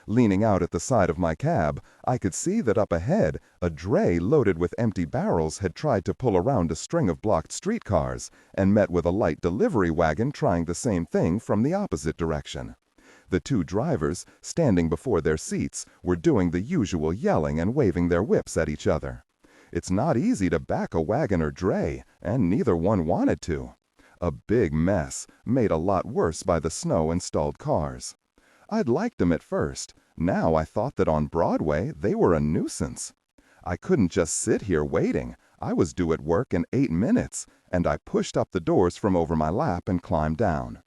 Leaning out at the side of my cab, I could see that up ahead, a dray loaded with empty barrels had tried to pull around a string of blocked streetcars and met with a light delivery wagon trying the same thing from the opposite direction. The 2 drivers, standing before their seats, were doing the usual yelling and waving their whips at each other. It's not easy to back a wagon or dray, and neither one wanted to. A big mess, made a lot worse by the snow and stalled cars. I'd liked them at first. Now I thought that on Broadway they were a nuisance. I couldn't just sit here waiting. I was due at work in 8 minutes, and I pushed up the doors from over my lap and climbed down.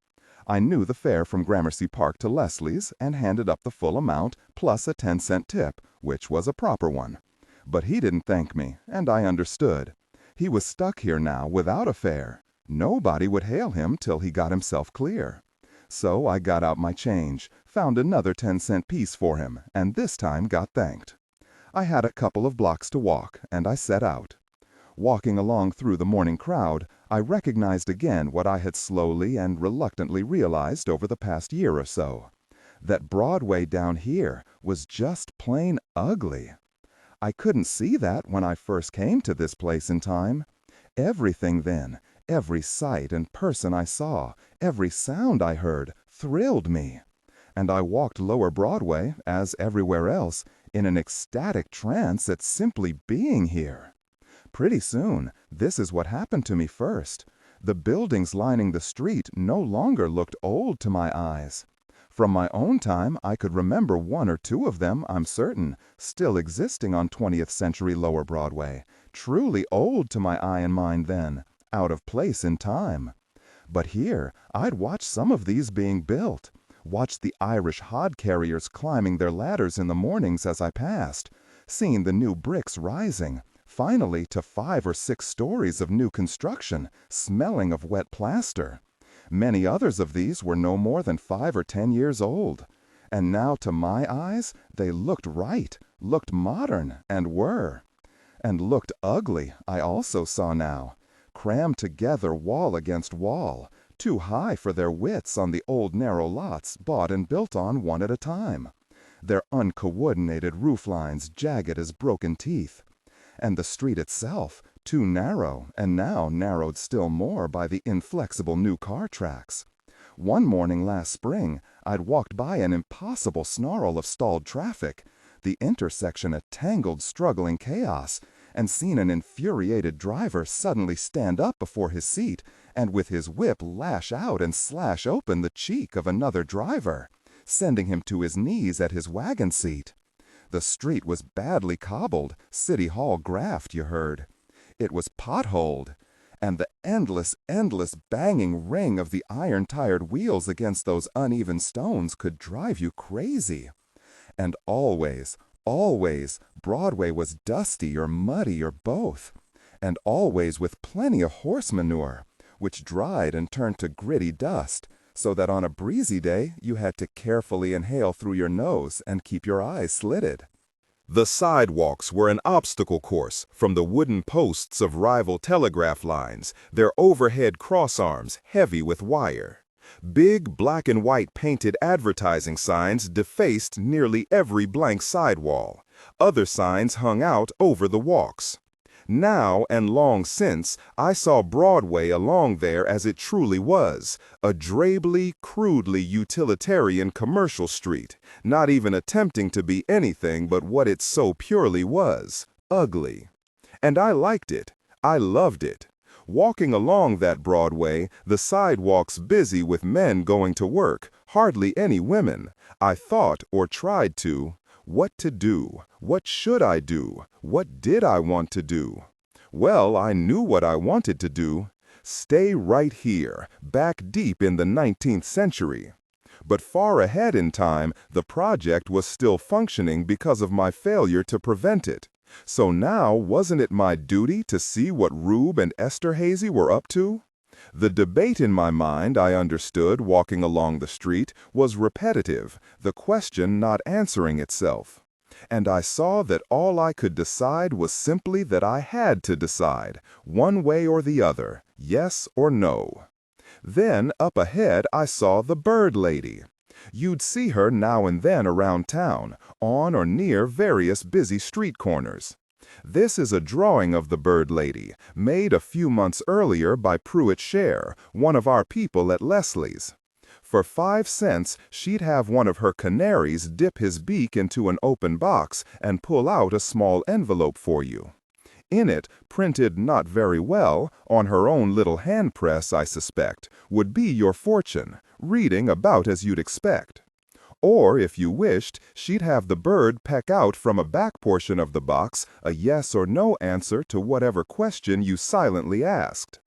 I knew the fare from Gramercy Park to Leslie's and handed up the full amount plus a 10-cent tip, which was a proper one. But he didn't thank me, and I understood. He was stuck here now without a fare. Nobody would hail him till he got himself clear. So I got out my change, found another 10-cent piece for him, and this time got thanked. I had a couple of blocks to walk, and I set out. Walking along through the morning crowd, I recognized again what I had slowly and reluctantly realized over the past year or so. That Broadway down here was just plain ugly. I couldn't see that when I first came to this place in time. Everything then, every sight and person I saw, every sound I heard, thrilled me. And I walked Lower Broadway, as everywhere else, in an ecstatic trance at simply being here. Pretty soon, this is what happened to me first. The buildings lining the street no longer looked old to my eyes. From my own time, I could remember 1 or 2 of them, I'm certain, still existing on 20th century Lower Broadway, truly old to my eye and mind then, out of place in time. But here, I'd watched some of these being built, watched the Irish hod carriers climbing their ladders in the mornings as I passed, seen the new bricks rising, finally to 5 or 6 stories of new construction, smelling of wet plaster. Many others of these were no more than 5 or 10 years old. And now to my eyes, they looked right, looked modern, and were. And looked ugly, I also saw now, crammed together wall against wall, too high for their widths on the old narrow lots bought and built on one at a time, their uncoordinated roof lines jagged as broken teeth, and the street itself too narrow, and now narrowed still more by the inflexible new car tracks. One morning last spring, I'd walked by an impossible snarl of stalled traffic, the intersection a tangled, struggling chaos, and seen an infuriated driver suddenly stand up before his seat and with his whip lash out and slash open the cheek of another driver, sending him to his knees at his wagon seat. The street was badly cobbled, City Hall graft, you heard. It was potholed, and the endless banging ring of the iron-tired wheels against those uneven stones could drive you crazy. And always, Broadway was dusty or muddy or both, and always with plenty of horse manure, which dried and turned to gritty dust, so that on a breezy day you had to carefully inhale through your nose and keep your eyes slitted. The sidewalks were an obstacle course from the wooden posts of rival telegraph lines, their overhead crossarms heavy with wire. Big black and white painted advertising signs defaced nearly every blank sidewall. Other signs hung out over the walks. Now and long since, I saw Broadway along there as it truly was, a drably, crudely utilitarian commercial street, not even attempting to be anything but what it so purely was, ugly. And I liked it. I loved it. Walking along that Broadway, the sidewalks busy with men going to work, hardly any women, I thought or tried to, what to do? What should I do? What did I want to do? Well, I knew what I wanted to do. Stay right here, back deep in the 19th century. But far ahead in time, the project was still functioning because of my failure to prevent it. So now, wasn't it my duty to see what Rube and Esterhazy were up to? The debate in my mind, I understood, walking along the street, was repetitive, the question not answering itself. And I saw that all I could decide was simply that I had to decide, one way or the other, yes or no. Then, up ahead, I saw the Bird Lady. You'd see her now and then around town, on or near various busy street corners. This is a drawing of the Bird Lady, made a few months earlier by Pruitt Share, one of our people at Leslie's. For 5 cents, she'd have one of her canaries dip his beak into an open box and pull out a small envelope for you. In it, printed not very well, on her own little hand press, I suspect, would be your fortune, reading about as you'd expect. Or, if you wished, she'd have the bird peck out from a back portion of the box a yes or no answer to whatever question you silently asked.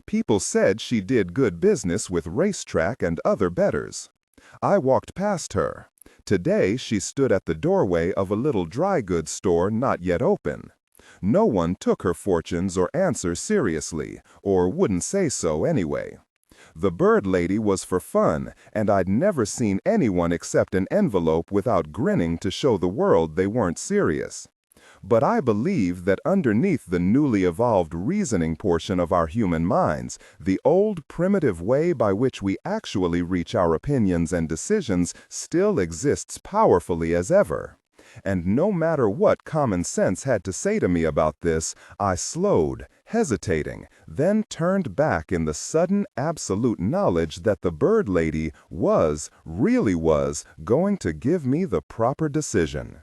People said she did good business with racetrack and other bettors. I walked past her. Today she stood at the doorway of a little dry goods store not yet open. No one took her fortunes or answers seriously, or wouldn't say so anyway. The Bird Lady was for fun, and I'd never seen anyone accept an envelope without grinning to show the world they weren't serious. But I believe that underneath the newly evolved reasoning portion of our human minds, the old primitive way by which we actually reach our opinions and decisions still exists powerfully as ever. And no matter what common sense had to say to me about this, I slowed, hesitating, then turned back in the sudden absolute knowledge that the Bird Lady really was, going to give me the proper decision.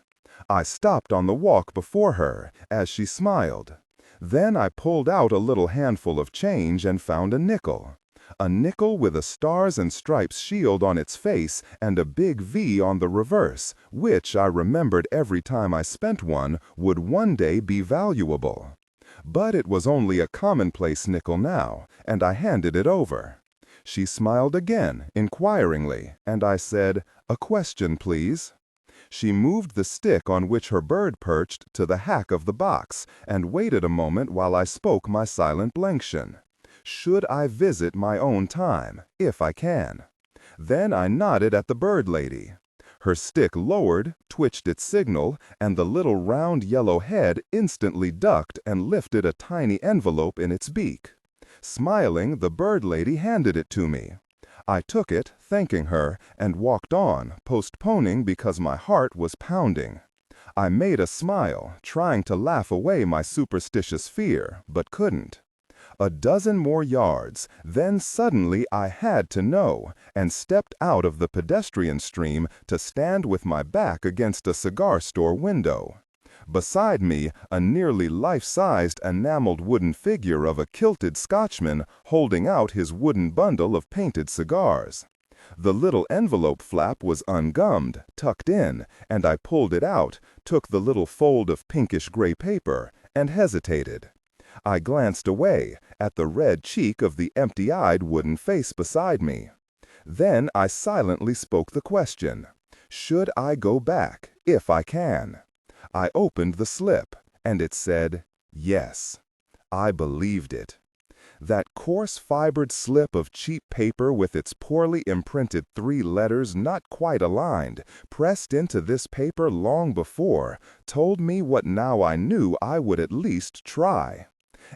I stopped on the walk before her, as she smiled. Then I pulled out a little handful of change and found a nickel. A nickel with a stars and stripes shield on its face and a big V on the reverse, which I remembered every time I spent one would one day be valuable. But it was only a commonplace nickel now, and I handed it over. She smiled again, inquiringly, and I said, "A question, please." She moved the stick on which her bird perched to the hack of the box, and waited a moment while I spoke my silent blanction. Should I visit my own time, if I can? Then I nodded at the bird lady. Her stick lowered, twitched its signal, and the little round yellow head instantly ducked and lifted a tiny envelope in its beak. Smiling, the bird lady handed it to me. I took it, thanking her, and walked on, postponing because my heart was pounding. I made a smile, trying to laugh away my superstitious fear, but couldn't. A dozen more yards, then suddenly I had to know, and stepped out of the pedestrian stream to stand with my back against a cigar store window. Beside me, a nearly life-sized enameled wooden figure of a kilted Scotchman holding out his wooden bundle of painted cigars. The little envelope flap was ungummed, tucked in, and I pulled it out, took the little fold of pinkish-gray paper, and hesitated. I glanced away, at the red cheek of the empty-eyed wooden face beside me. Then I silently spoke the question. Should I go back, if I can? I opened the slip, and it said, yes. I believed it. That coarse-fibered slip of cheap paper with its poorly imprinted 3 letters not quite aligned, pressed into this paper long before, told me what now I knew I would at least try.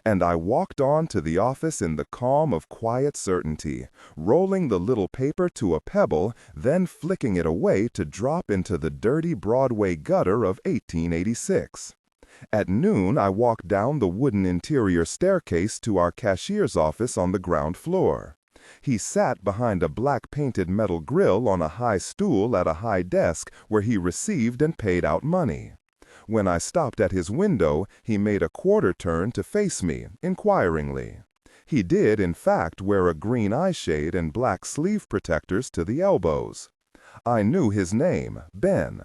And I walked on to the office in the calm of quiet certainty, rolling the little paper to a pebble, then flicking it away to drop into the dirty Broadway gutter of 1886. At noon, I walked down the wooden interior staircase to our cashier's office on the ground floor. He sat behind a black-painted metal grill on a high stool at a high desk where he received and paid out money. When I stopped at his window, he made a quarter turn to face me, inquiringly. He did, in fact, wear a green eyeshade and black sleeve protectors to the elbows. I knew his name, Ben.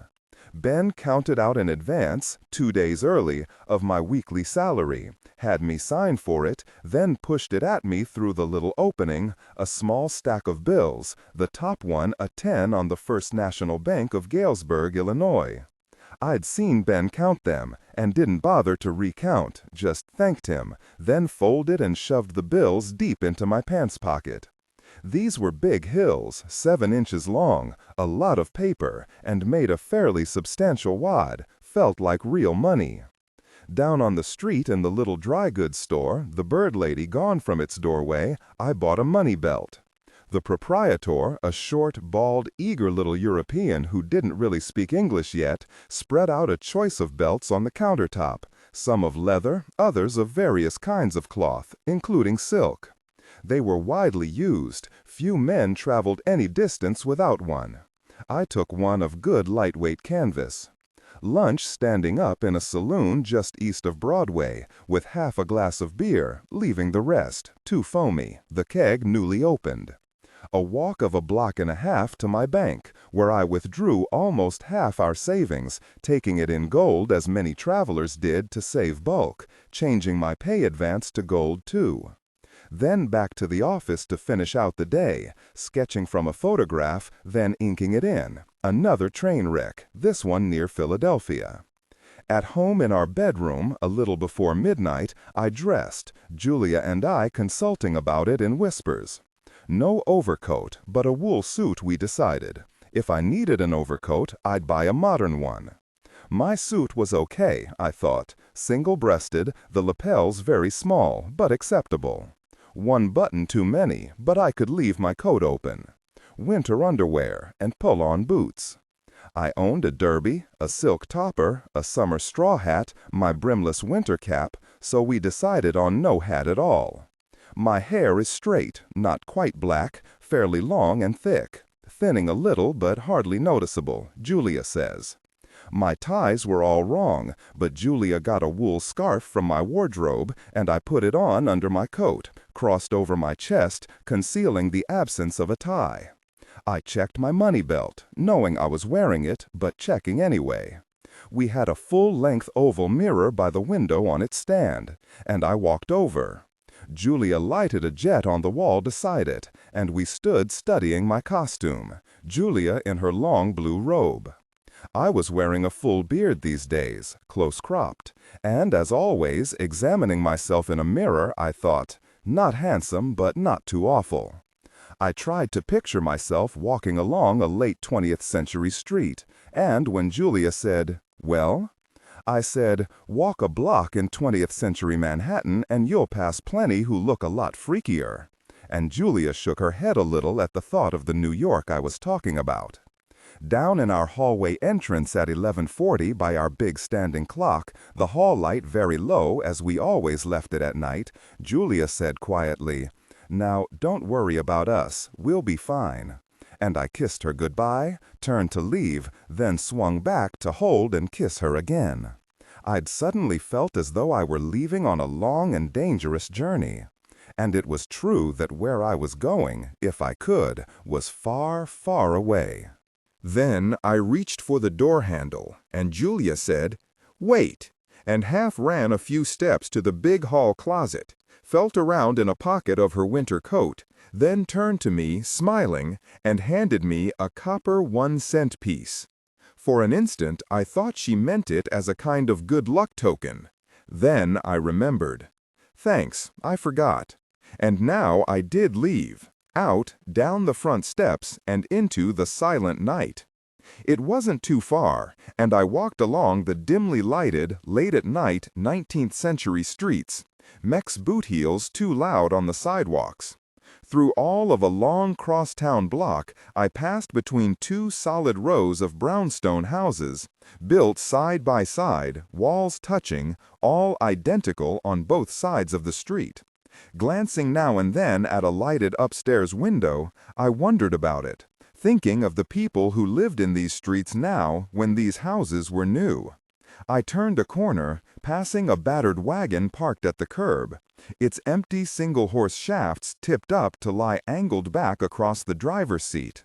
Ben counted out in advance, 2 days early, of my weekly salary, had me sign for it, then pushed it at me through the little opening, a small stack of bills, the top one a 10 on the First National Bank of Galesburg, Illinois. I'd seen Ben count them, and didn't bother to recount, just thanked him, then folded and shoved the bills deep into my pants pocket. These were big hills, 7 inches long, a lot of paper, and made a fairly substantial wad, felt like real money. Down on the street in the little dry goods store, the bird lady gone from its doorway, I bought a money belt. The proprietor, a short, bald, eager little European who didn't really speak English yet, spread out a choice of belts on the countertop, some of leather, others of various kinds of cloth, including silk. They were widely used. Few men traveled any distance without one. I took one of good lightweight canvas. Lunch standing up in a saloon just east of Broadway, with half a glass of beer, leaving the rest, too foamy, the keg newly opened. A walk of a block and a half to my bank, where I withdrew almost half our savings, taking it in gold as many travelers did to save bulk, changing my pay advance to gold too. Then back to the office to finish out the day, sketching from a photograph, then inking it in. Another train wreck, this one near Philadelphia. At home in our bedroom, a little before midnight, I dressed, Julia and I consulting about it in whispers. No overcoat, but a wool suit, we decided. If I needed an overcoat, I'd buy a modern one. My suit was okay, I thought. Single-breasted, the lapels very small, but acceptable. 1 button too many, but I could leave my coat open. Winter underwear, and pull-on boots. I owned a derby, a silk topper, a summer straw hat, my brimless winter cap, so we decided on no hat at all. My hair is straight, not quite black, fairly long and thick, thinning a little but hardly noticeable, Julia says. My ties were all wrong, but Julia got a wool scarf from my wardrobe, and I put it on under my coat, crossed over my chest, concealing the absence of a tie. I checked my money belt, knowing I was wearing it, but checking anyway. We had a full-length oval mirror by the window on its stand, and I walked over. Julia lighted a jet on the wall beside it, and we stood studying my costume, Julia in her long blue robe. I was wearing a full beard these days, close-cropped, and as always, examining myself in a mirror, I thought, Not handsome, but not too awful. I tried to picture myself walking along a late 20th century street, and when Julia said, "Well?" I said, "Walk a block in 20th century Manhattan and you'll pass plenty who look a lot freakier." And Julia shook her head a little at the thought of the New York I was talking about. Down in our hallway entrance at 11:40 by our big standing clock, the hall light very low as we always left it at night, Julia said quietly, "Now, don't worry about us, we'll be fine." And I kissed her goodbye, turned to leave, then swung back to hold and kiss her again. I'd suddenly felt as though I were leaving on a long and dangerous journey. And it was true that where I was going, if I could, was far, far away. Then I reached for the door handle, and Julia said, "Wait," and half ran a few steps to the big hall closet, felt around in a pocket of her winter coat, then turned to me, smiling, and handed me a copper 1-cent piece. For an instant, I thought she meant it as a kind of good luck token. Then I remembered. Thanks, I forgot. And now I did leave, out, down the front steps, and into the silent night. It wasn't too far, and I walked along the dimly lighted, late-at-night 19th century streets, Mex boot heels too loud on the sidewalks. Through all of a long crosstown block, I passed between two solid rows of brownstone houses, built side by side, walls touching, all identical on both sides of the street. Glancing now and then at a lighted upstairs window, I wondered about it, thinking of the people who lived in these streets now when these houses were new. I turned a corner, passing a battered wagon parked at the curb, its empty single-horse shafts tipped up to lie angled back across the driver's seat.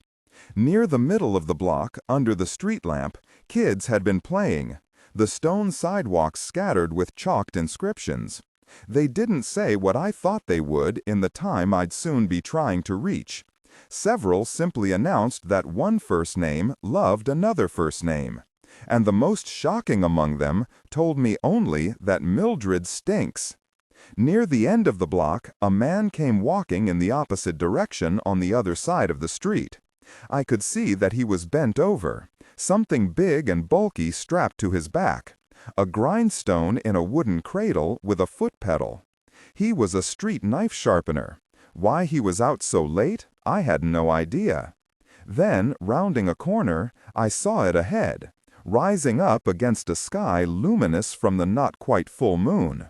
Near the middle of the block, under the street lamp, kids had been playing, the stone sidewalks scattered with chalked inscriptions. They didn't say what I thought they would in the time I'd soon be trying to reach. Several simply announced that one first name loved another first name. And the most shocking among them told me only that Mildred stinks. Near the end of the block, a man came walking in the opposite direction on the other side of the street. I could see that he was bent over, something big and bulky strapped to his back, a grindstone in a wooden cradle with a foot pedal. He was a street knife sharpener. Why he was out so late, I had no idea. Then, rounding a corner, I saw it ahead, rising up against a sky luminous from the not quite full moon.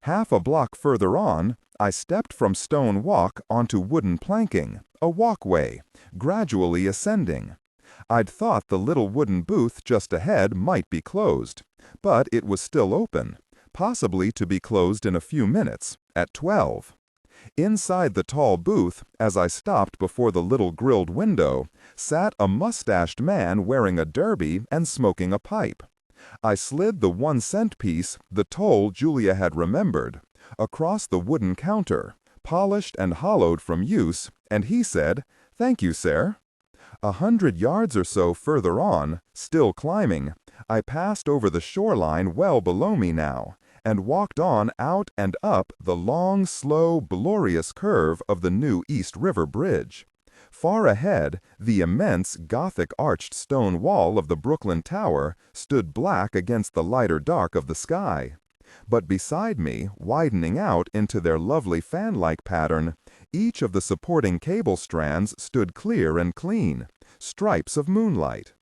Half a block further on, I stepped from stone walk onto wooden planking, a walkway, gradually ascending. I'd thought the little wooden booth just ahead might be closed, but it was still open, possibly to be closed in a few minutes, at 12. Inside the tall booth, as I stopped before the little grilled window, sat a mustached man wearing a derby and smoking a pipe. I slid the 1-cent piece, the toll Julia had remembered, across the wooden counter, polished and hollowed from use, and he said, "Thank you, sir." 100 yards or so further on, still climbing, I passed over the shoreline well below me now, and walked on out and up the long, slow, glorious curve of the new East River Bridge. Far ahead, the immense Gothic-arched stone wall of the Brooklyn Tower stood black against the lighter dark of the sky. But beside me, widening out into their lovely fan-like pattern, each of the supporting cable strands stood clear and clean, stripes of moonlight.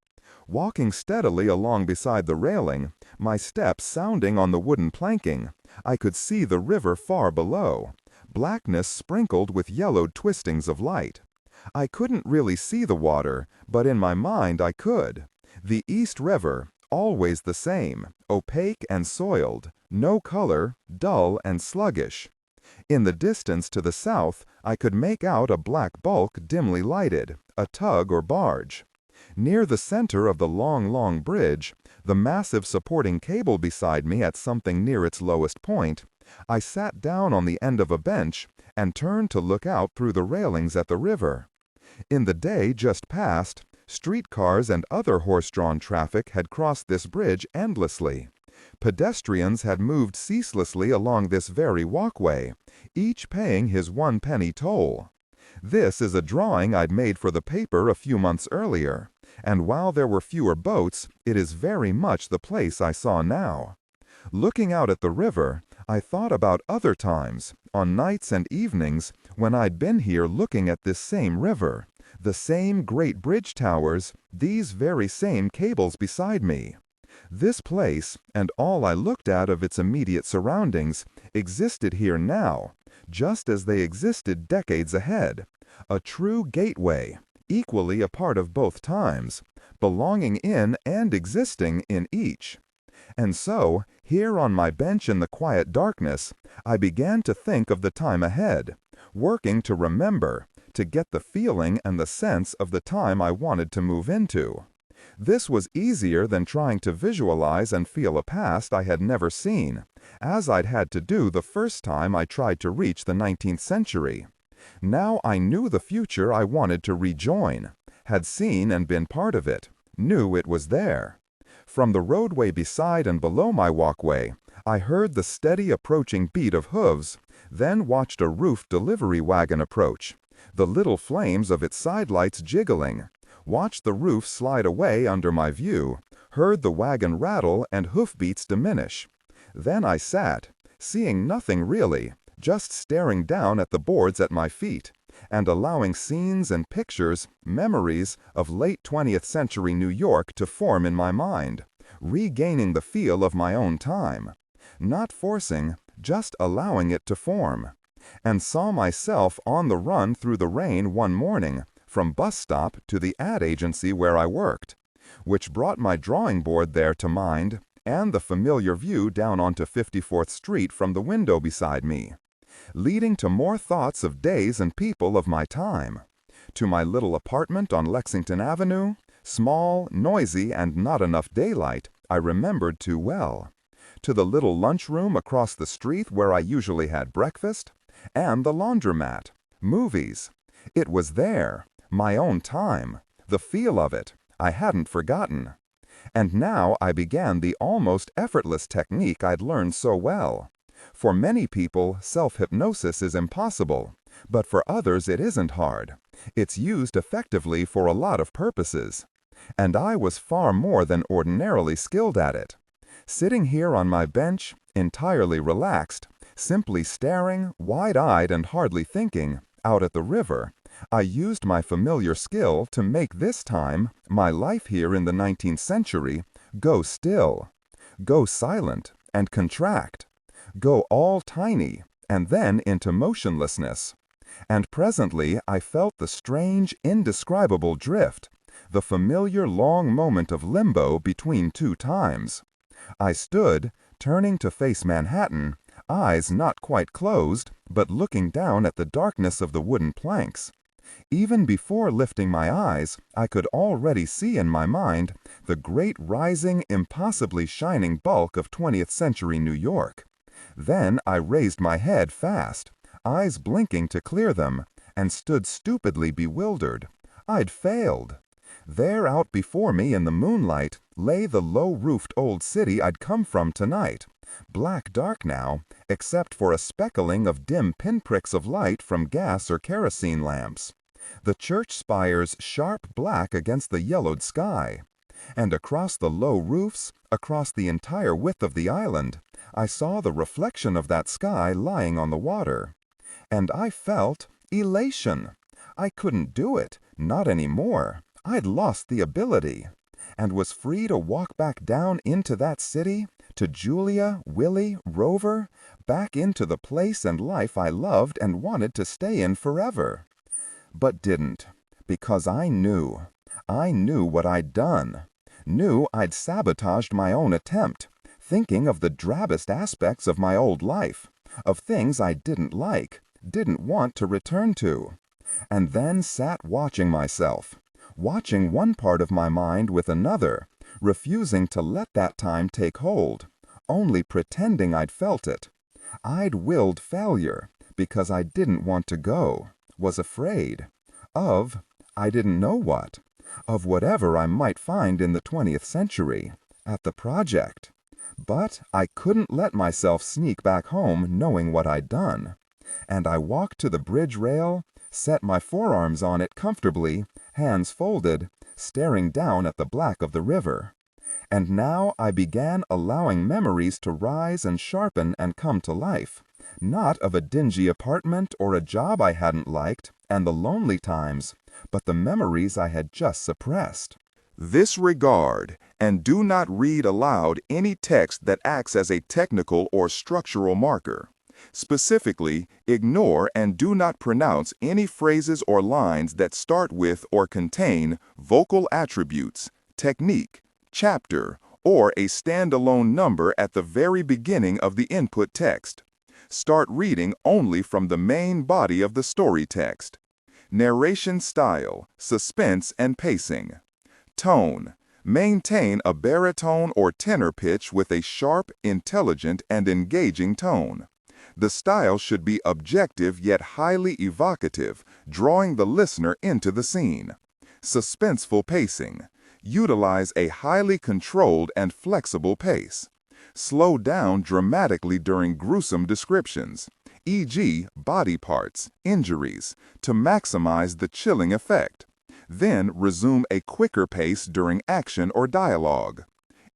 Walking steadily along beside the railing, my steps sounding on the wooden planking, I could see the river far below, blackness sprinkled with yellowed twistings of light. I couldn't really see the water, but in my mind I could. The East River, always the same, opaque and soiled, no color, dull and sluggish. In the distance to the south, I could make out a black bulk dimly lighted, a tug or barge. Near the center of the long bridge, the massive supporting cable beside me at something near its lowest point, I sat down on the end of a bench and turned to look out through the railings at the river. In the day just past, streetcars and other horse-drawn traffic had crossed this bridge endlessly. Pedestrians had moved ceaselessly along this very walkway, each paying his 1-penny toll. This is a drawing I'd made for the paper a few months earlier, and while there were fewer boats, it is very much the place I saw now. Looking out at the river, I thought about other times, on nights and evenings, when I'd been here looking at this same river, the same great bridge towers, these very same cables beside me. This place, and all I looked at of its immediate surroundings, existed here now, just as they existed decades ahead, a true gateway, equally a part of both times, belonging in and existing in each. And so, here on my bench in the quiet darkness, I began to think of the time ahead, working to remember, to get the feeling and the sense of the time I wanted to move into. This was easier than trying to visualize and feel a past I had never seen, as I'd had to do the first time I tried to reach the 19th century. Now I knew the future I wanted to rejoin, had seen and been part of it, knew it was there. From the roadway beside and below my walkway, I heard the steady approaching beat of hooves, then watched a roofed delivery wagon approach, the little flames of its sidelights jiggling, watched the roof slide away under my view, heard the wagon rattle and hoofbeats diminish. Then I sat, seeing nothing really, just staring down at the boards at my feet, and allowing scenes and pictures, memories of late 20th century New York to form in my mind, regaining the feel of my own time. Not forcing, just allowing it to form. And saw myself on the run through the rain one morning, from bus stop to the ad agency where I worked, which brought my drawing board there to mind, and the familiar view down onto 54th Street from the window beside me, leading to more thoughts of days and people of my time, to my little apartment on Lexington Avenue, small, noisy, and not enough daylight, I remembered too well, to the little lunchroom across the street where I usually had breakfast, and the laundromat, movies. It was there, my own time, the feel of it, I hadn't forgotten. And now I began the almost effortless technique I'd learned so well. For many people, self-hypnosis is impossible, but for others it isn't hard. It's used effectively for a lot of purposes. And I was far more than ordinarily skilled at it. Sitting here on my bench, entirely relaxed, simply staring, wide-eyed and hardly thinking, out at the river, I used my familiar skill to make this time, my life here in the 19th century, go still, go silent and contract, go all tiny, and then into motionlessness. And presently I felt the strange, indescribable drift, the familiar long moment of limbo between two times. I stood, turning to face Manhattan, eyes not quite closed, but looking down at the darkness of the wooden planks. Even before lifting my eyes, I could already see in my mind the great rising, impossibly shining bulk of 20th century New York. Then I raised my head fast, eyes blinking to clear them, and stood stupidly bewildered. I'd failed. There out before me in the moonlight lay the low-roofed old city I'd come from tonight, black dark now, except for a speckling of dim pinpricks of light from gas or kerosene lamps. The church spires sharp black against the yellowed sky. And across the low roofs, across the entire width of the island, I saw the reflection of that sky lying on the water. And I felt elation. I couldn't do it, not anymore. I'd lost the ability, and was free to walk back down into that city, to Julia, Willie, Rover, back into the place and life I loved and wanted to stay in forever. But didn't, because I knew what I'd done, knew I'd sabotaged my own attempt, thinking of the drabbest aspects of my old life, of things I didn't like, didn't want to return to, and then sat watching myself, watching one part of my mind with another, refusing to let that time take hold, only pretending I'd felt it. I'd willed failure because I didn't want to go, was afraid of, I didn't know what, of whatever I might find in the 20th century, at the project. But I couldn't let myself sneak back home knowing what I'd done. And I walked to the bridge rail, set my forearms on it comfortably, hands folded, staring down at the black of the river. And now I began allowing memories to rise and sharpen and come to life, not of a dingy apartment or a job I hadn't liked and the lonely times, but the memories I had just suppressed. This regard, and do not read aloud any text that acts as a technical or structural marker. Specifically, ignore and do not pronounce any phrases or lines that start with or contain vocal attributes, technique, chapter, or a standalone number at the very beginning of the input text. Start reading only from the main body of the story text. Narration style, suspense and pacing. Tone. Maintain a baritone or tenor pitch with a sharp, intelligent, and engaging tone. The style should be objective yet highly evocative, drawing the listener into the scene. Suspenseful pacing. Utilize a highly controlled and flexible pace. Slow down dramatically during gruesome descriptions, e.g., body parts, injuries, to maximize the chilling effect. Then resume a quicker pace during action or dialogue.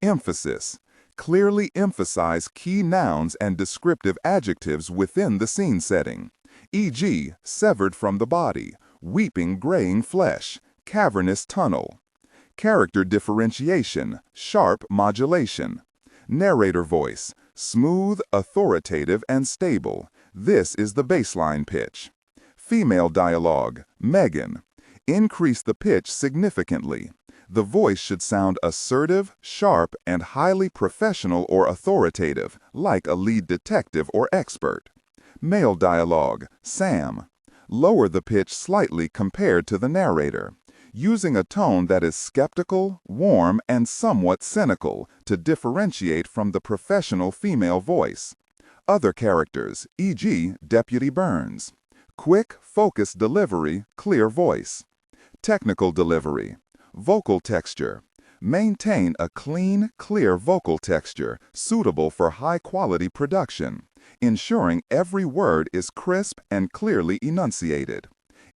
Emphasis. Clearly emphasize key nouns and descriptive adjectives within the scene setting, e.g., severed from the body, weeping graying flesh, cavernous tunnel. Character differentiation, sharp modulation. Narrator voice, smooth, authoritative, and stable. This is the baseline pitch. Female dialogue, Megan. Increase the pitch significantly. The voice should sound assertive, sharp, and highly professional or authoritative, like a lead detective or expert. Male dialogue, Sam. Lower the pitch slightly compared to the narrator, using a tone that is skeptical, warm, and somewhat cynical to differentiate from the professional female voice. Other characters, e.g., Deputy Burns. Quick, focused delivery, clear voice. Technical delivery. Vocal texture. Maintain a clean, clear vocal texture suitable for high-quality production, ensuring every word is crisp and clearly enunciated.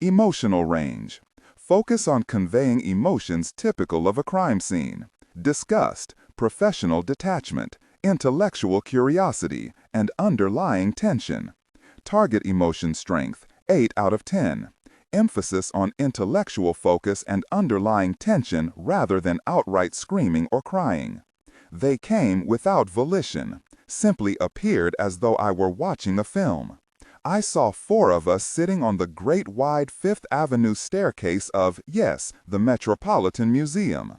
Emotional range. Focus on conveying emotions typical of a crime scene: disgust, professional detachment, intellectual curiosity, and underlying tension. Target emotion strength, 8 out of 10. Emphasis on intellectual focus and underlying tension rather than outright screaming or crying. They came without volition, simply appeared as though I were watching a film. I saw 4 of us sitting on the great wide Fifth Avenue staircase of, yes, the Metropolitan Museum.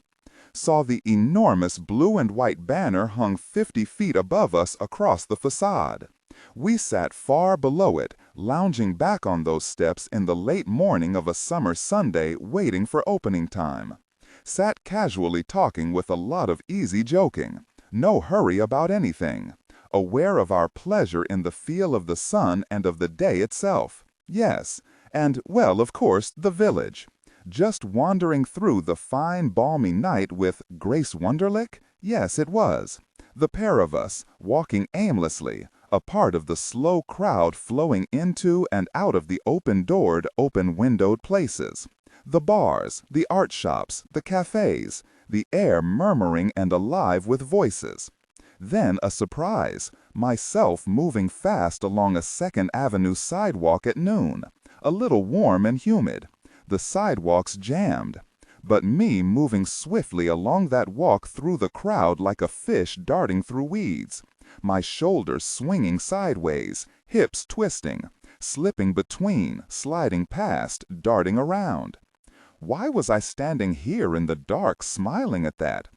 Saw the enormous blue and white banner hung 50 feet above us across the facade. We sat far below it, lounging back on those steps in the late morning of a summer Sunday waiting for opening time. Sat casually talking with a lot of easy joking. No hurry about anything. Aware of our pleasure in the feel of the sun and of the day itself. Yes, and, well, of course, the village. Just wandering through the fine, balmy night with Grace Wunderlich? Yes, it was. The pair of us, walking aimlessly, a part of the slow crowd flowing into and out of the open-doored, open-windowed places. The bars, the art shops, the cafes, the air murmuring and alive with voices. Then a surprise, myself moving fast along a Second Avenue sidewalk at noon, a little warm and humid. The sidewalks jammed, but me moving swiftly along that walk through the crowd like a fish darting through weeds. My shoulders swinging sideways, hips twisting, slipping between, sliding past, darting around. Why was I standing here in the dark smiling at that?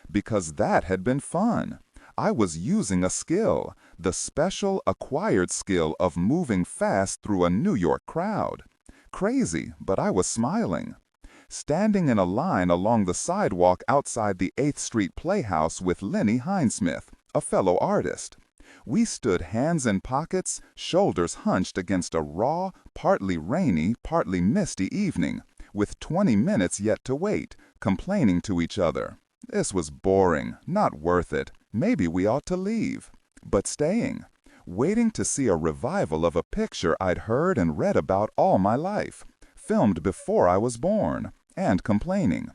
Because that had been fun. I was using a skill, the special acquired skill of moving fast through a New York crowd. Crazy, but I was smiling. Standing in a line along the sidewalk outside the 8th Street Playhouse with Lenny Hinesmith, a fellow artist. We stood hands in pockets, shoulders hunched against a raw, partly rainy, partly misty evening, with 20 minutes yet to wait, complaining to each other. This was boring, not worth it. Maybe we ought to leave. But staying, waiting to see a revival of a picture I'd heard and read about all my life, filmed before I was born, and complaining.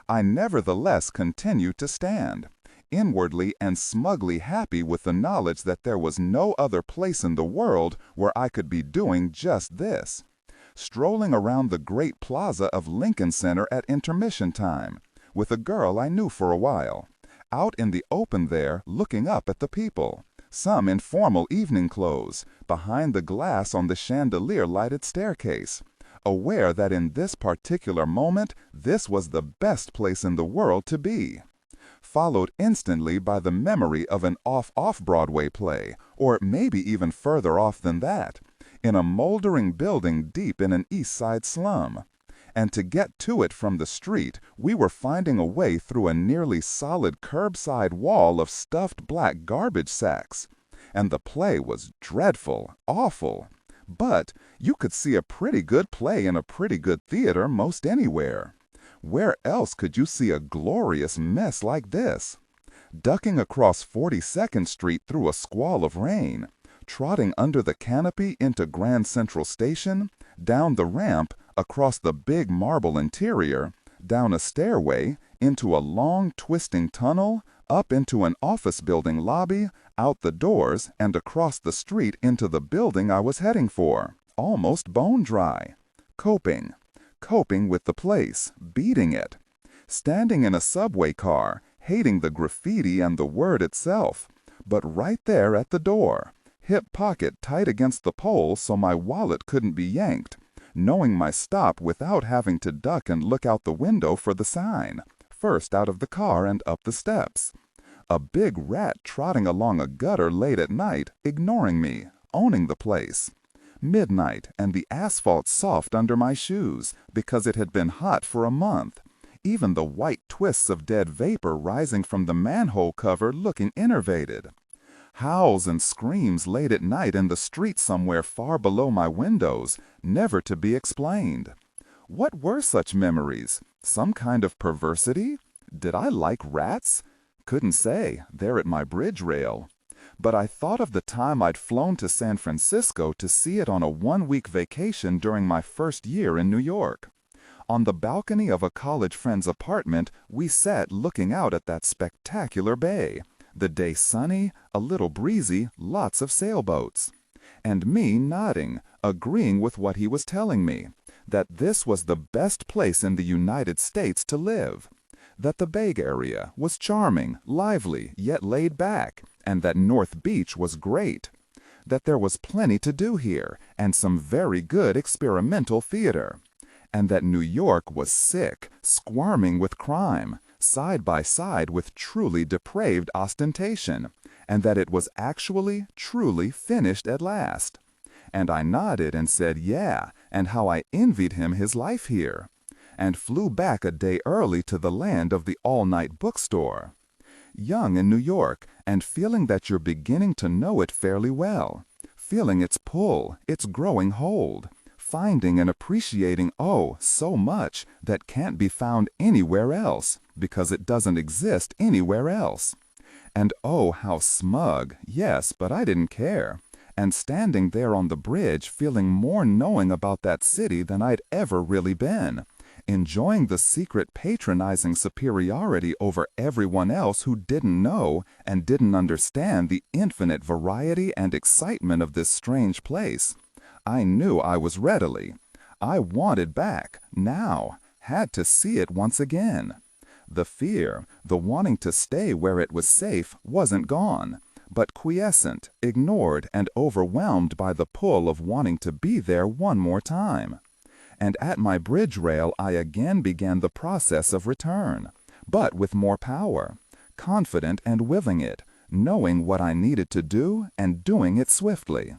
I nevertheless continued to stand, inwardly and smugly happy with the knowledge that there was no other place in the world where I could be doing just this. Strolling around the great plaza of Lincoln Center at intermission time, with a girl I knew for a while, out in the open there looking up at the people, some in formal evening clothes, behind the glass on the chandelier-lighted staircase, aware that in this particular moment this was the best place in the world to be. Followed instantly by the memory of an off-Broadway play, or maybe even further off than that, in a moldering building deep in an East Side slum. And to get to it from the street, we were finding a way through a nearly solid curbside wall of stuffed black garbage sacks. And the play was dreadful, awful. But you could see a pretty good play in a pretty good theater most anywhere. Where else could you see a glorious mess like this? Ducking across 42nd Street through a squall of rain, trotting under the canopy into Grand Central Station, down the ramp, across the big marble interior, down a stairway, into a long twisting tunnel, up into an office building lobby, out the doors, and across the street into the building I was heading for, almost bone dry. Coping with the place, beating it. Standing in a subway car, hating the graffiti and the word itself, but right there at the door, hip pocket tight against the pole so my wallet couldn't be yanked, knowing my stop without having to duck and look out the window for the sign, first out of the car and up the steps. A big rat trotting along a gutter late at night, ignoring me, owning the place. Midnight and the asphalt soft under my shoes because it had been hot for a month. Even the white twists of dead vapor rising from the manhole cover looking innervated. Howls and screams late at night in the street somewhere far below my windows, never to be explained. What were such memories? Some kind of perversity? Did I like rats? Couldn't say, there at my bridge rail. But I thought of the time I'd flown to San Francisco to see it on a one-week vacation during my first year in New York. On the balcony of a college friend's apartment, we sat looking out at that spectacular bay. The day sunny, a little breezy, lots of sailboats. And me nodding, agreeing with what he was telling me, that this was the best place in the United States to live. That the Bay Area was charming, lively, yet laid back, and that North Beach was great. That there was plenty to do here, and some very good experimental theater. And that New York was sick, squirming with crime, side by side with truly depraved ostentation, and that it was actually, truly finished at last. And I nodded and said yeah, and how I envied him his life here, and flew back a day early to the land of the all-night bookstore. Young in New York, and feeling that you're beginning to know it fairly well, feeling its pull, its growing hold, finding and appreciating, oh, so much that can't be found anywhere else, because it doesn't exist anywhere else. And oh, how smug, yes, but I didn't care, and standing there on the bridge feeling more knowing about that city than I'd ever really been, enjoying the secret patronizing superiority over everyone else who didn't know and didn't understand the infinite variety and excitement of this strange place. I knew I was readily. I wanted back, now, had to see it once again. The fear, the wanting to stay where it was safe, wasn't gone, but quiescent, ignored, and overwhelmed by the pull of wanting to be there one more time. And at my bridge rail I again began the process of return, but with more power, confident and willing it, knowing what I needed to do and doing it swiftly.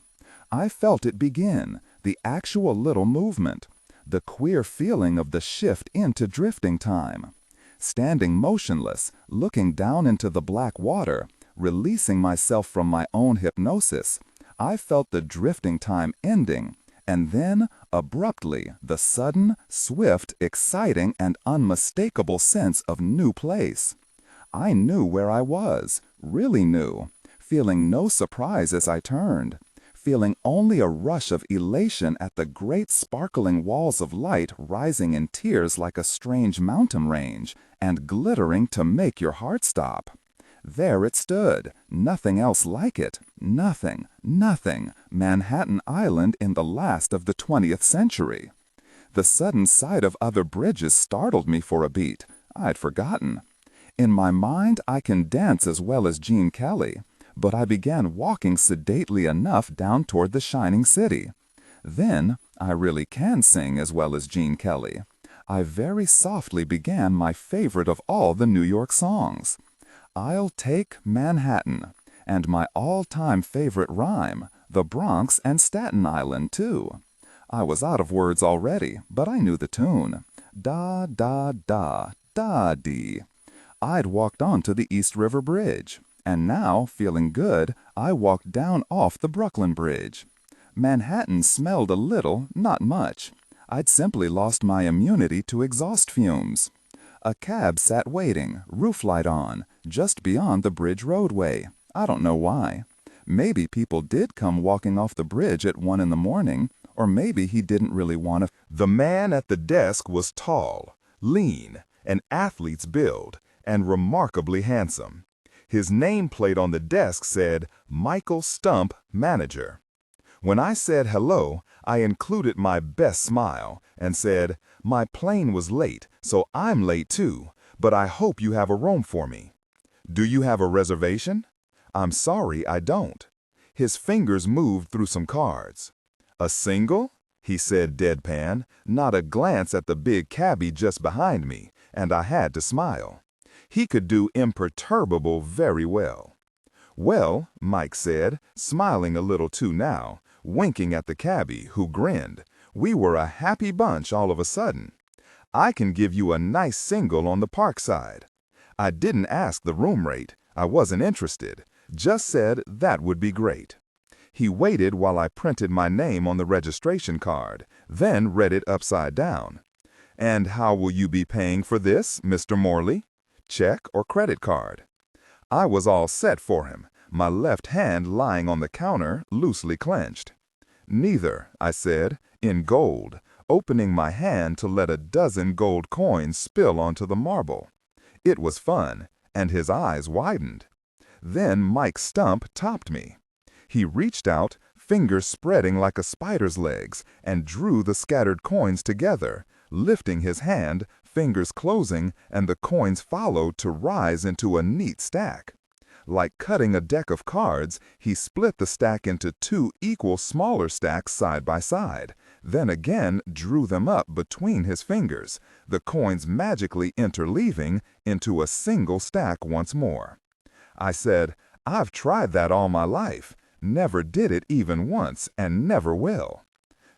I felt it begin, the actual little movement, the queer feeling of the shift into drifting time. Standing motionless, looking down into the black water, releasing myself from my own hypnosis, I felt the drifting time ending, and then, abruptly, the sudden, swift, exciting, and unmistakable sense of new place. I knew where I was, really knew, feeling no surprise as I turned, feeling only a rush of elation at the great sparkling walls of light rising in tiers like a strange mountain range, and glittering to make your heart stop. There it stood, nothing else like it, nothing, Manhattan Island in the last of the 20th century. The sudden sight of other bridges startled me for a beat. I'd forgotten. In my mind, I can dance as well as Gene Kelly, but I began walking sedately enough down toward the shining city. Then, I really can sing as well as Gene Kelly. I very softly began my favorite of all the New York songs. I'll take Manhattan, and my all-time favorite rhyme, the Bronx and Staten Island, too. I was out of words already, but I knew the tune. Da, da, da, da, dee. I'd walked on to the East River Bridge, and now, feeling good, I walked down off the Brooklyn Bridge. Manhattan smelled a little, not much. I'd simply lost my immunity to exhaust fumes. A cab sat waiting, roof light on, just beyond the bridge roadway. I don't know why. Maybe people did come walking off the bridge at 1 in the morning, or maybe he didn't really want to. The man at the desk was tall, lean, an athlete's build, and remarkably handsome. His nameplate on the desk said, Michael Stump, Manager. When I said hello, I included my best smile and said, my plane was late, so I'm late too, but I hope you have a room for me. Do you have a reservation? I'm sorry, I don't. His fingers moved through some cards. A single? He said deadpan, not a glance at the big cabbie just behind me, and I had to smile. He could do imperturbable very well. Well, Mike said, smiling a little too now, winking at the cabbie, who grinned. We were a happy bunch all of a sudden. I can give you a nice single on the park side. I didn't ask the room rate. I wasn't interested. Just said that would be great. He waited while I printed my name on the registration card, then read it upside down. And how will you be paying for this, Mr. Morley? Check or credit card? I was all set for him, my left hand lying on the counter, loosely clenched. Neither, I said, in gold, opening my hand to let a dozen gold coins spill onto the marble. It was fun, and his eyes widened. Then Mike Stump topped me. He reached out, fingers spreading like a spider's legs, and drew the scattered coins together, lifting his hand, fingers closing, and the coins followed to rise into a neat stack. Like cutting a deck of cards, he split the stack into 2 equal smaller stacks side by side, then again drew them up between his fingers, the coins magically interleaving into a single stack once more. I said, I've tried that all my life, never did it even once, and never will.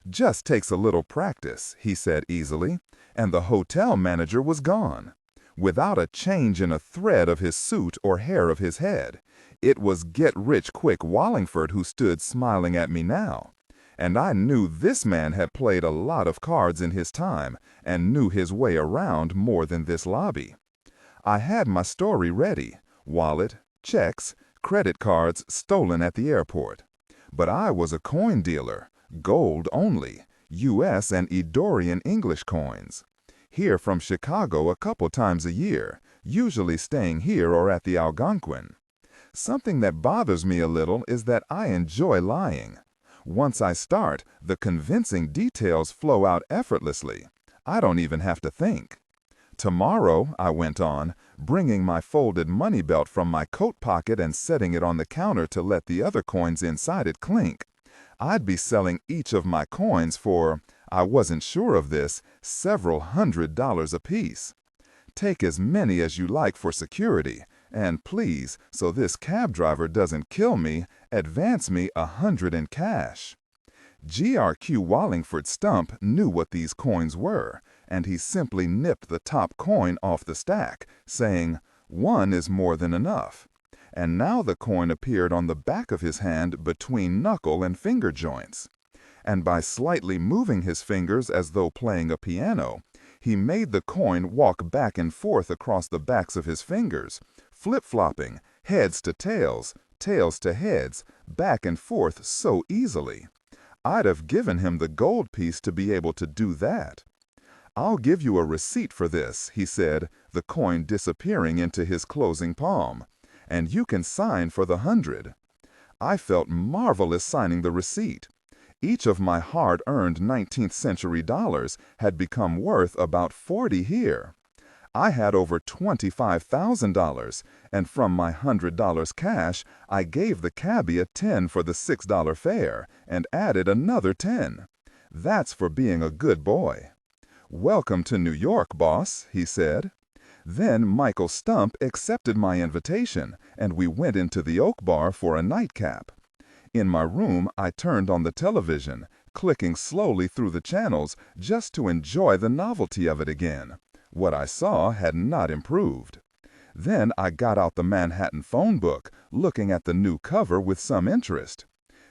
Just takes a little practice, he said easily, and the hotel manager was gone. Without a change in a thread of his suit or hair of his head. It was get-rich-quick Wallingford who stood smiling at me now. And I knew this man had played a lot of cards in his time and knew his way around more than this lobby. I had my story ready, wallet, checks, credit cards stolen at the airport. But I was a coin dealer, gold only, U.S. and Ecuadorian English coins. Here from Chicago a couple times a year, usually staying here or at the Algonquin. Something that bothers me a little is that I enjoy lying. Once I start, the convincing details flow out effortlessly. I don't even have to think. Tomorrow, I went on, bringing my folded money belt from my coat pocket and setting it on the counter to let the other coins inside it clink. I'd be selling each of my coins for, I wasn't sure of this, several $100s apiece. Take as many as you like for security, and please, so this cab driver doesn't kill me, advance me $100 in cash. GRQ Wallingford Stump knew what these coins were, and he simply nipped the top coin off the stack, saying, "1 is more than enough." And now the coin appeared on the back of his hand between knuckle and finger joints. And by slightly moving his fingers as though playing a piano, He made the coin walk back and forth across the backs of his fingers, flip-flopping, heads to tails, tails to heads, back and forth so easily. I'd have given him the gold piece to be able to do that. "I'll give you a receipt for this," he said, the coin disappearing into his closing palm, "and you can sign for the 100. I felt marvelous signing the receipt. Each of my hard-earned 19th century dollars had become worth about 40 here. I had over $25,000, and from my $100 cash, I gave the cabbie a 10 for the $6 fare, and added another 10. That's for being a good boy. "Welcome to New York, boss," he said. Then Michael Stump accepted my invitation, and we went into the Oak Bar for a nightcap. In my room, I turned on the television, clicking slowly through the channels just to enjoy the novelty of it again. What I saw had not improved. Then I got out the Manhattan phone book, looking at the new cover with some interest.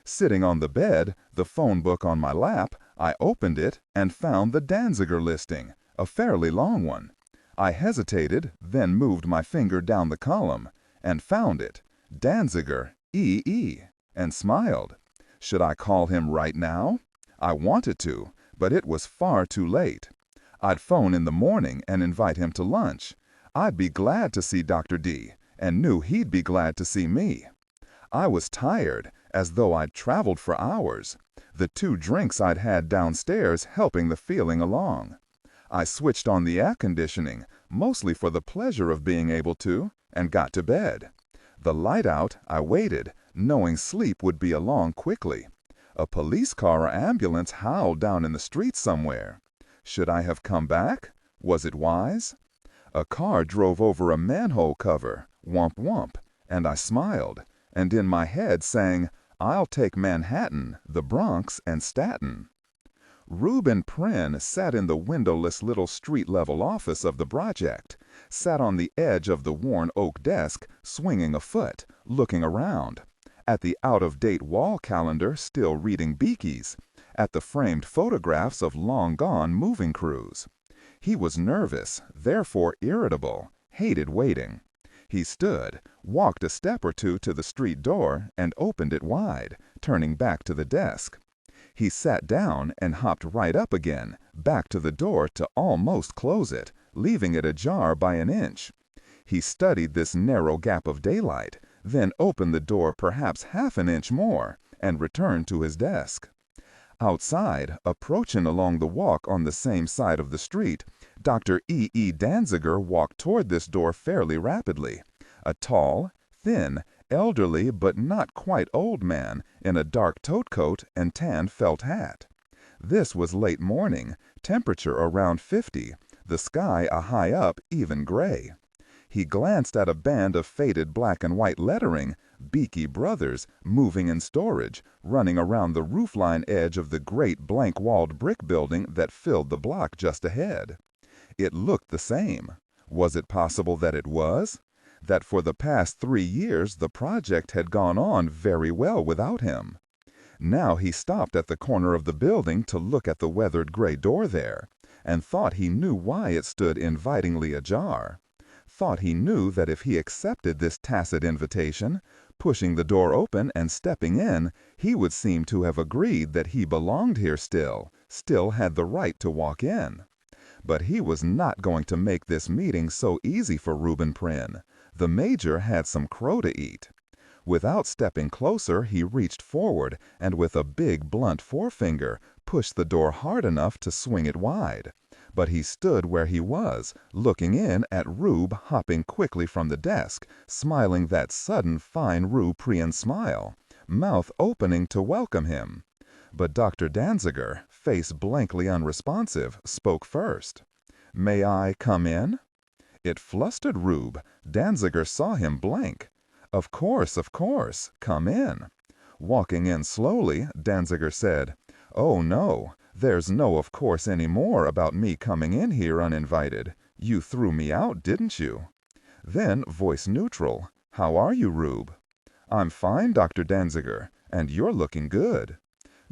Sitting on the bed, the phone book on my lap, I opened it and found the Danziger listing, a fairly long one. I hesitated, then moved my finger down the column, and found it, Danziger, E.E., and smiled. Should I call him right now? I wanted to, but it was far too late. I'd phone in the morning and invite him to lunch. I'd be glad to see Dr. D, and knew he'd be glad to see me. I was tired, as though I'd traveled for hours, the 2 drinks I'd had downstairs helping the feeling along. I switched on the air conditioning, mostly for the pleasure of being able to, and got to bed. The light out, I waited, knowing sleep would be along quickly. A police car or ambulance howled down in the street somewhere. Should I have come back? Was it wise? A car drove over a manhole cover, whomp whomp, and I smiled, and in my head sang, "I'll take Manhattan, the Bronx, and Staten." Reuben Prynne sat in the windowless little street-level office of the project, sat on the edge of the worn oak desk, swinging a foot, looking around, at the out-of-date wall calendar still reading Beaky's, at the framed photographs of long-gone moving crews. He was nervous, therefore irritable, hated waiting. He stood, walked a step or two to the street door, and opened it wide, turning back to the desk. He sat down and hopped right up again, back to the door to almost close it, leaving it ajar by an inch. He studied this narrow gap of daylight, then opened the door perhaps half an inch more, and returned to his desk. Outside, approaching along the walk on the same side of the street, Dr. E.E. Danziger walked toward this door fairly rapidly, a tall, thin, elderly but not quite old man in a dark tote coat and tan felt hat. This was late morning, temperature around 50, the sky a high up, even gray. He glanced at a band of faded black and white lettering, Beaky Brothers, moving in storage, running around the roofline edge of the great blank-walled brick building that filled the block just ahead. It looked the same. Was it possible that it was? That for the past 3 years the project had gone on very well without him? Now he stopped at the corner of the building to look at the weathered gray door there, and thought he knew why it stood invitingly ajar. Thought he knew that if he accepted this tacit invitation, pushing the door open and stepping in, he would seem to have agreed that he belonged here still had the right to walk in. But he was not going to make this meeting so easy for Reuben Prynne. The Major had some crow to eat. Without stepping closer, he reached forward and with a big blunt forefinger pushed the door hard enough to swing it wide. But he stood where he was, looking in at Rube hopping quickly from the desk, smiling that sudden fine Rube Prynne smile, mouth opening to welcome him. But Dr. Danziger, face blankly unresponsive, spoke first. "May I come in?" It flustered Rube. Danziger saw him blank. Of course, come in." Walking in slowly, Danziger said, "Oh, no, there's no of course any more about me coming in here uninvited. You threw me out, didn't you?" Then, voice neutral, "How are you, Rube?" "I'm fine, Dr. Danziger, and you're looking good."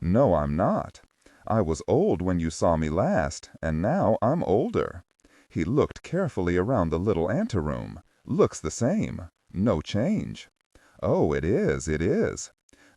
"No, I'm not. I was old when you saw me last, and now I'm older." He looked carefully around the little anteroom. "Looks the same. No change." "Oh, it is, it is.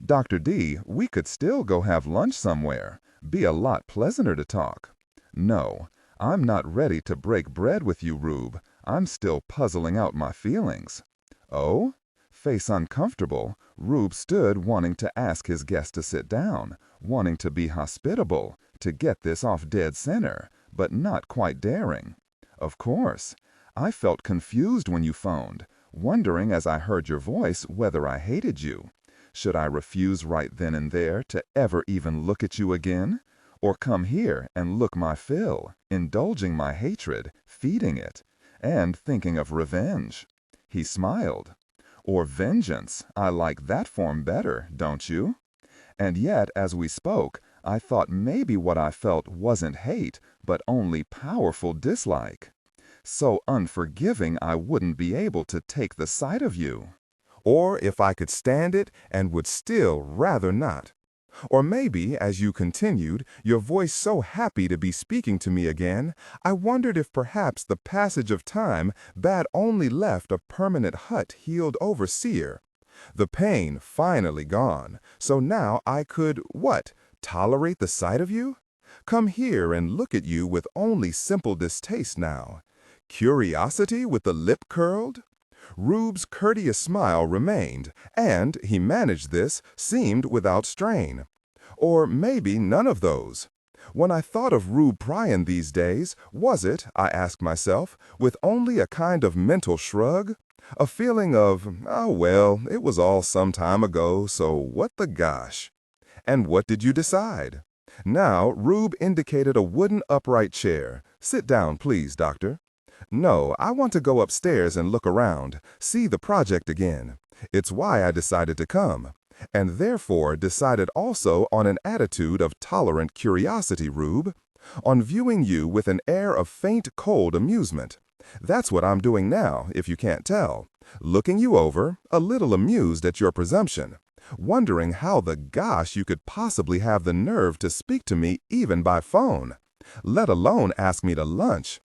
Dr. D, we could still go have lunch somewhere. Be a lot pleasanter to talk." "No, I'm not ready to break bread with you, Rube. I'm still puzzling out my feelings." "Oh?" Face uncomfortable, Rube stood wanting to ask his guest to sit down, wanting to be hospitable, to get this off dead center, but not quite daring. "Of course. I felt confused when you phoned, wondering as I heard your voice whether I hated you. Should I refuse right then and there to ever even look at you again? Or come here and look my fill, indulging my hatred, feeding it, and thinking of revenge?" He smiled. "Or vengeance. I like that form better, don't you?" And yet, as we spoke, I thought maybe what I felt wasn't hate, but only powerful dislike. So unforgiving I wouldn't be able to take the sight of you. Or if I could stand it and would still rather not. Or maybe, as you continued, your voice so happy to be speaking to me again, I wondered if perhaps the passage of time bad only left a permanent hut healed over sear. The pain finally gone, so now I could, what, tolerate the sight of you? Come here and look at you with only simple distaste now. Curiosity with the lip curled? Rube's courteous smile remained, and he managed this, seemed without strain. Or maybe none of those. When I thought of Rube Pryan these days, was it, I asked myself, with only a kind of mental shrug? A feeling of, oh well, it was all some time ago, so what the gosh? And what did you decide? Now, Rube indicated a wooden upright chair. Sit down, please, doctor. No, I want to go upstairs and look around, see the project again. It's why I decided to come, and therefore decided also on an attitude of tolerant curiosity, Rube, on viewing you with an air of faint, cold amusement. That's what I'm doing now, if you can't tell. Looking you over, a little amused at your presumption, wondering how the gosh you could possibly have the nerve to speak to me even by phone, let alone ask me to lunch.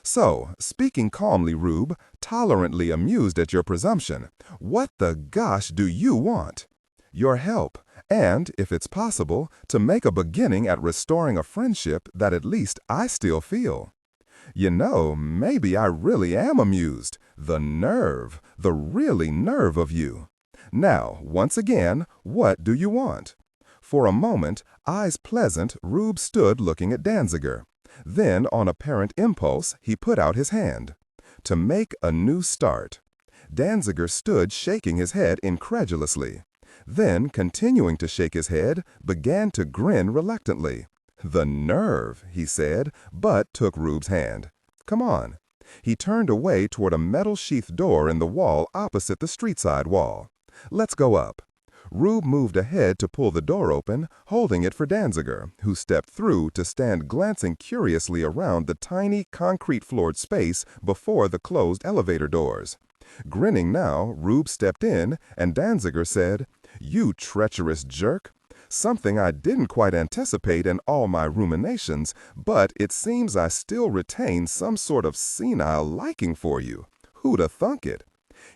So, speaking calmly, Rube, tolerantly amused at your presumption, what the gosh do you want? Your help, and, if it's possible, to make a beginning at restoring a friendship that at least I still feel. You know, maybe I really am amused. The nerve, the really nerve of you. Now, once again, what do you want? For a moment, eyes pleasant, Rube stood looking at Danziger. Then, on apparent impulse, he put out his hand. To make a new start. Danziger stood shaking his head incredulously. Then, continuing to shake his head, began to grin reluctantly. "The nerve," he said, but took Rube's hand. "Come on." He turned away toward a metal-sheathed door in the wall opposite the street-side wall. "Let's go up." Rube moved ahead to pull the door open, holding it for Danziger, who stepped through to stand glancing curiously around the tiny concrete-floored space before the closed elevator doors. Grinning now, Rube stepped in, and Danziger said, "You treacherous jerk. Something I didn't quite anticipate in all my ruminations, but it seems I still retain some sort of senile liking for you. Who'da thunk it?"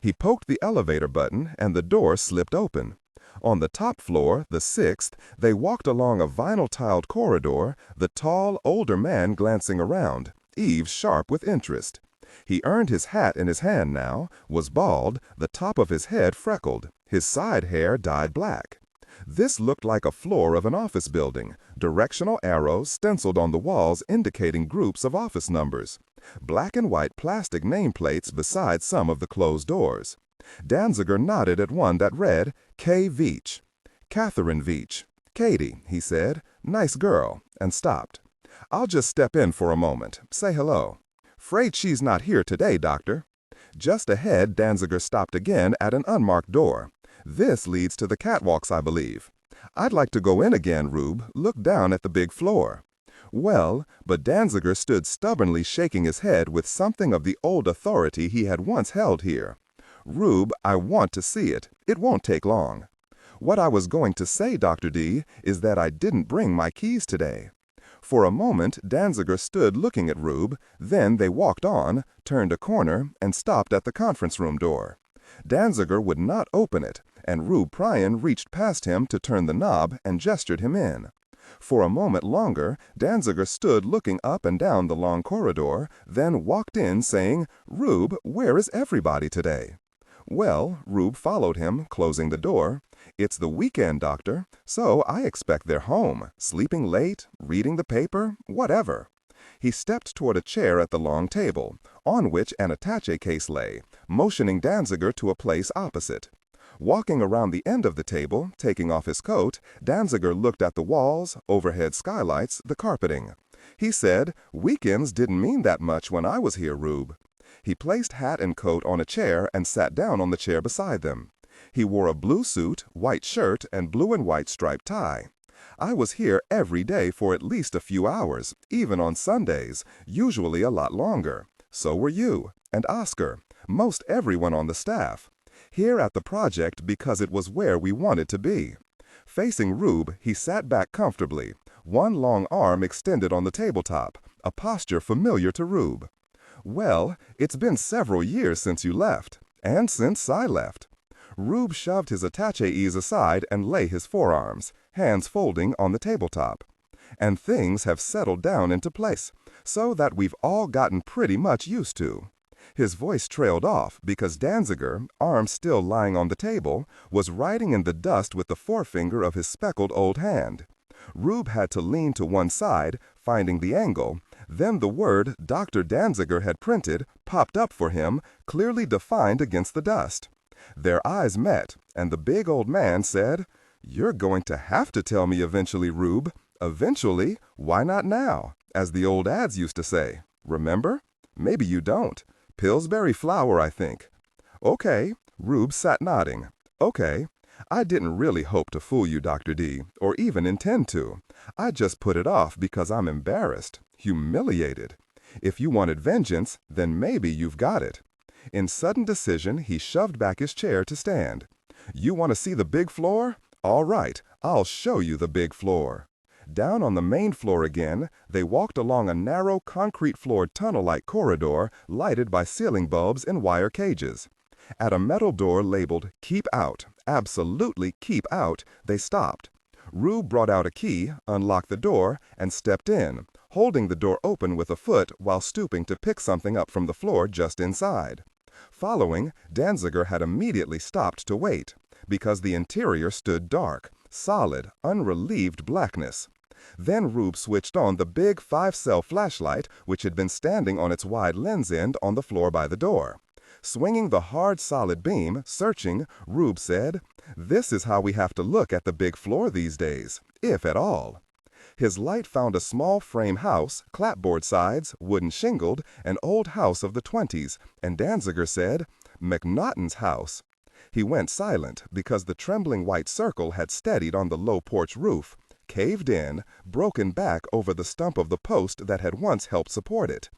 He poked the elevator button, and the door slipped open. On the top floor, the 6th, they walked along a vinyl-tiled corridor, the tall, older man glancing around, Eve sharp with interest. He earned his hat in his hand now, was bald, the top of his head freckled, his side hair dyed black. This looked like a floor of an office building, directional arrows stenciled on the walls indicating groups of office numbers, black and white plastic nameplates beside some of the closed doors. Danziger nodded at one that read, K. Veach. "Catherine Veach. Katie," he said. "Nice girl," and stopped. "I'll just step in for a moment. Say hello." "'Fraid she's not here today, Doctor." Just ahead, Danziger stopped again at an unmarked door. "This leads to the catwalks, I believe." "I'd like to go in again, Rube. Look down at the big floor." Well, but Danziger stood stubbornly shaking his head with something of the old authority he had once held here. "Rube, I want to see it. It won't take long." What I was going to say, Dr. D, is that I didn't bring my keys today. For a moment, Danziger stood looking at Rube, then they walked on, turned a corner, and stopped at the conference room door. Danziger would not open it, and Rube Pryan reached past him to turn the knob and gestured him in. For a moment longer, Danziger stood looking up and down the long corridor, then walked in saying, "Rube, where is everybody today?" Well, Rube followed him, closing the door. "It's the weekend, Doctor, so I expect they're home, sleeping late, reading the paper, whatever." He stepped toward a chair at the long table, on which an attaché case lay, motioning Danziger to a place opposite. Walking around the end of the table, taking off his coat, Danziger looked at the walls, overhead skylights, the carpeting. He said, "Weekends didn't mean that much when I was here, Rube." He placed hat and coat on a chair and sat down on the chair beside them. He wore a blue suit, white shirt, and blue and white striped tie. "I was here every day for at least a few hours, even on Sundays, usually a lot longer. So were you, and Oscar, most everyone on the staff. Here at the project because it was where we wanted to be." Facing Rube, he sat back comfortably, one long arm extended on the tabletop, a posture familiar to Rube. "Well, it's been several years since you left, and since I left." Rube shoved his attaché-ease aside and lay his forearms, hands folding on the tabletop. "And things have settled down into place, so that we've all gotten pretty much used to." His voice trailed off because Danziger, arms still lying on the table, was writing in the dust with the forefinger of his speckled old hand. Rube had to lean to one side, finding the angle. Then the word Dr. Danziger had printed popped up for him, clearly defined against the dust. Their eyes met, and the big old man said, "You're going to have to tell me eventually, Rube. Eventually, why not now? As the old ads used to say. Remember? Maybe you don't. Pillsbury flower, I think." "Okay." Rube sat nodding. "Okay. I didn't really hope to fool you, Dr. D, or even intend to. I just put it off because I'm embarrassed, humiliated. If you wanted vengeance, then maybe you've got it." In sudden decision, he shoved back his chair to stand. "You want to see the big floor? All right, I'll show you the big floor." Down on the main floor again, they walked along a narrow concrete-floored tunnel-like corridor lighted by ceiling bulbs in wire cages. At a metal door labeled "Keep Out," absolutely keep out, they stopped. Rube brought out a key, unlocked the door, and stepped in, holding the door open with a foot while stooping to pick something up from the floor just inside. Following, Danziger had immediately stopped to wait, because the interior stood dark, solid, unrelieved blackness. Then Rube switched on the big 5-cell flashlight which had been standing on its wide lens end on the floor by the door. Swinging the hard, solid beam, searching, Rube said, "This is how we have to look at the big floor these days, if at all." His light found a small frame house, clapboard sides, wooden shingled, an old house of the 20s, and Danziger said, "McNaughton's house." He went silent because the trembling white circle had steadied on the low porch roof, caved in, broken back over the stump of the post that had once helped support it.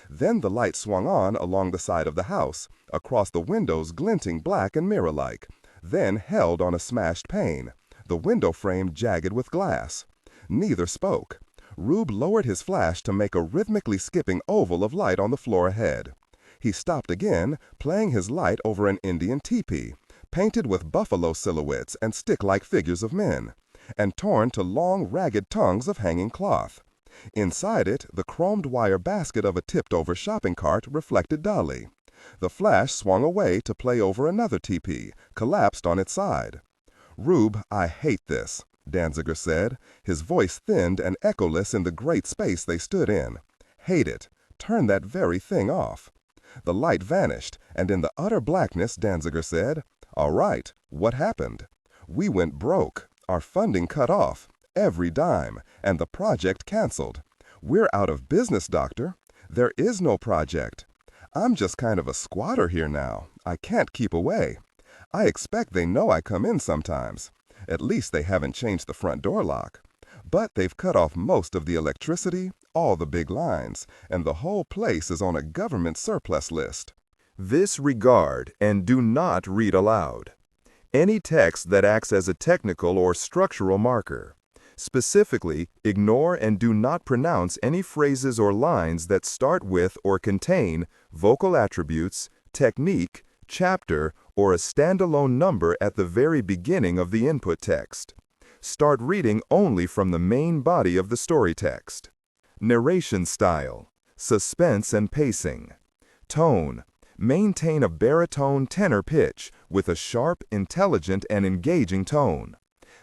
Then the light swung on along the side of the house, across the windows glinting black and mirror-like, then held on a smashed pane, the window frame jagged with glass. Neither spoke. Rube lowered his flash to make a rhythmically skipping oval of light on the floor ahead. He stopped again, playing his light over an Indian teepee, painted with buffalo silhouettes and stick-like figures of men, and torn to long, ragged tongues of hanging cloth. Inside it, the chromed wire basket of a tipped-over shopping cart reflected dully. The flash swung away to play over another teepee, collapsed on its side. "Rube, I hate this," Danziger said, his voice thinned and echoless in the great space they stood in. "Hate it. Turn that very thing off." The light vanished, and in the utter blackness Danziger said, "All right, what happened?" "We went broke. Our funding cut off. Every dime, and the project canceled. We're out of business, Doctor. There is no project. I'm just kind of a squatter here now. I can't keep away. I expect they know I come in sometimes. At least they haven't changed the front door lock. But they've cut off most of the electricity, all the big lines, and the whole place is on a government surplus list." This regard and do not read aloud. Any text that acts as a technical or structural marker. Specifically, ignore and do not pronounce any phrases or lines that start with or contain vocal attributes, technique, chapter, or a standalone number at the very beginning of the input text. Start reading only from the main body of the story text. Narration style, suspense and pacing. Tone, maintain a baritone tenor pitch with a sharp, intelligent, and engaging tone.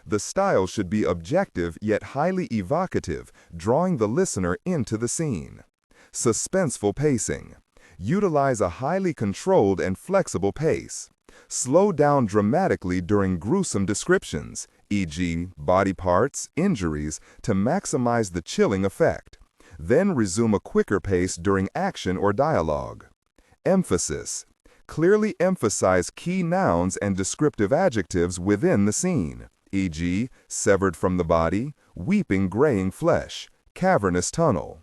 The style should be objective yet highly evocative, drawing the listener into the scene. Suspenseful pacing. Utilize a highly controlled and flexible pace. Slow down dramatically during gruesome descriptions, e.g., body parts, injuries, to maximize the chilling effect. Then resume a quicker pace during action or dialogue. Emphasis. Clearly emphasize key nouns and descriptive adjectives within the scene, e.g., severed from the body, weeping graying flesh, cavernous tunnel.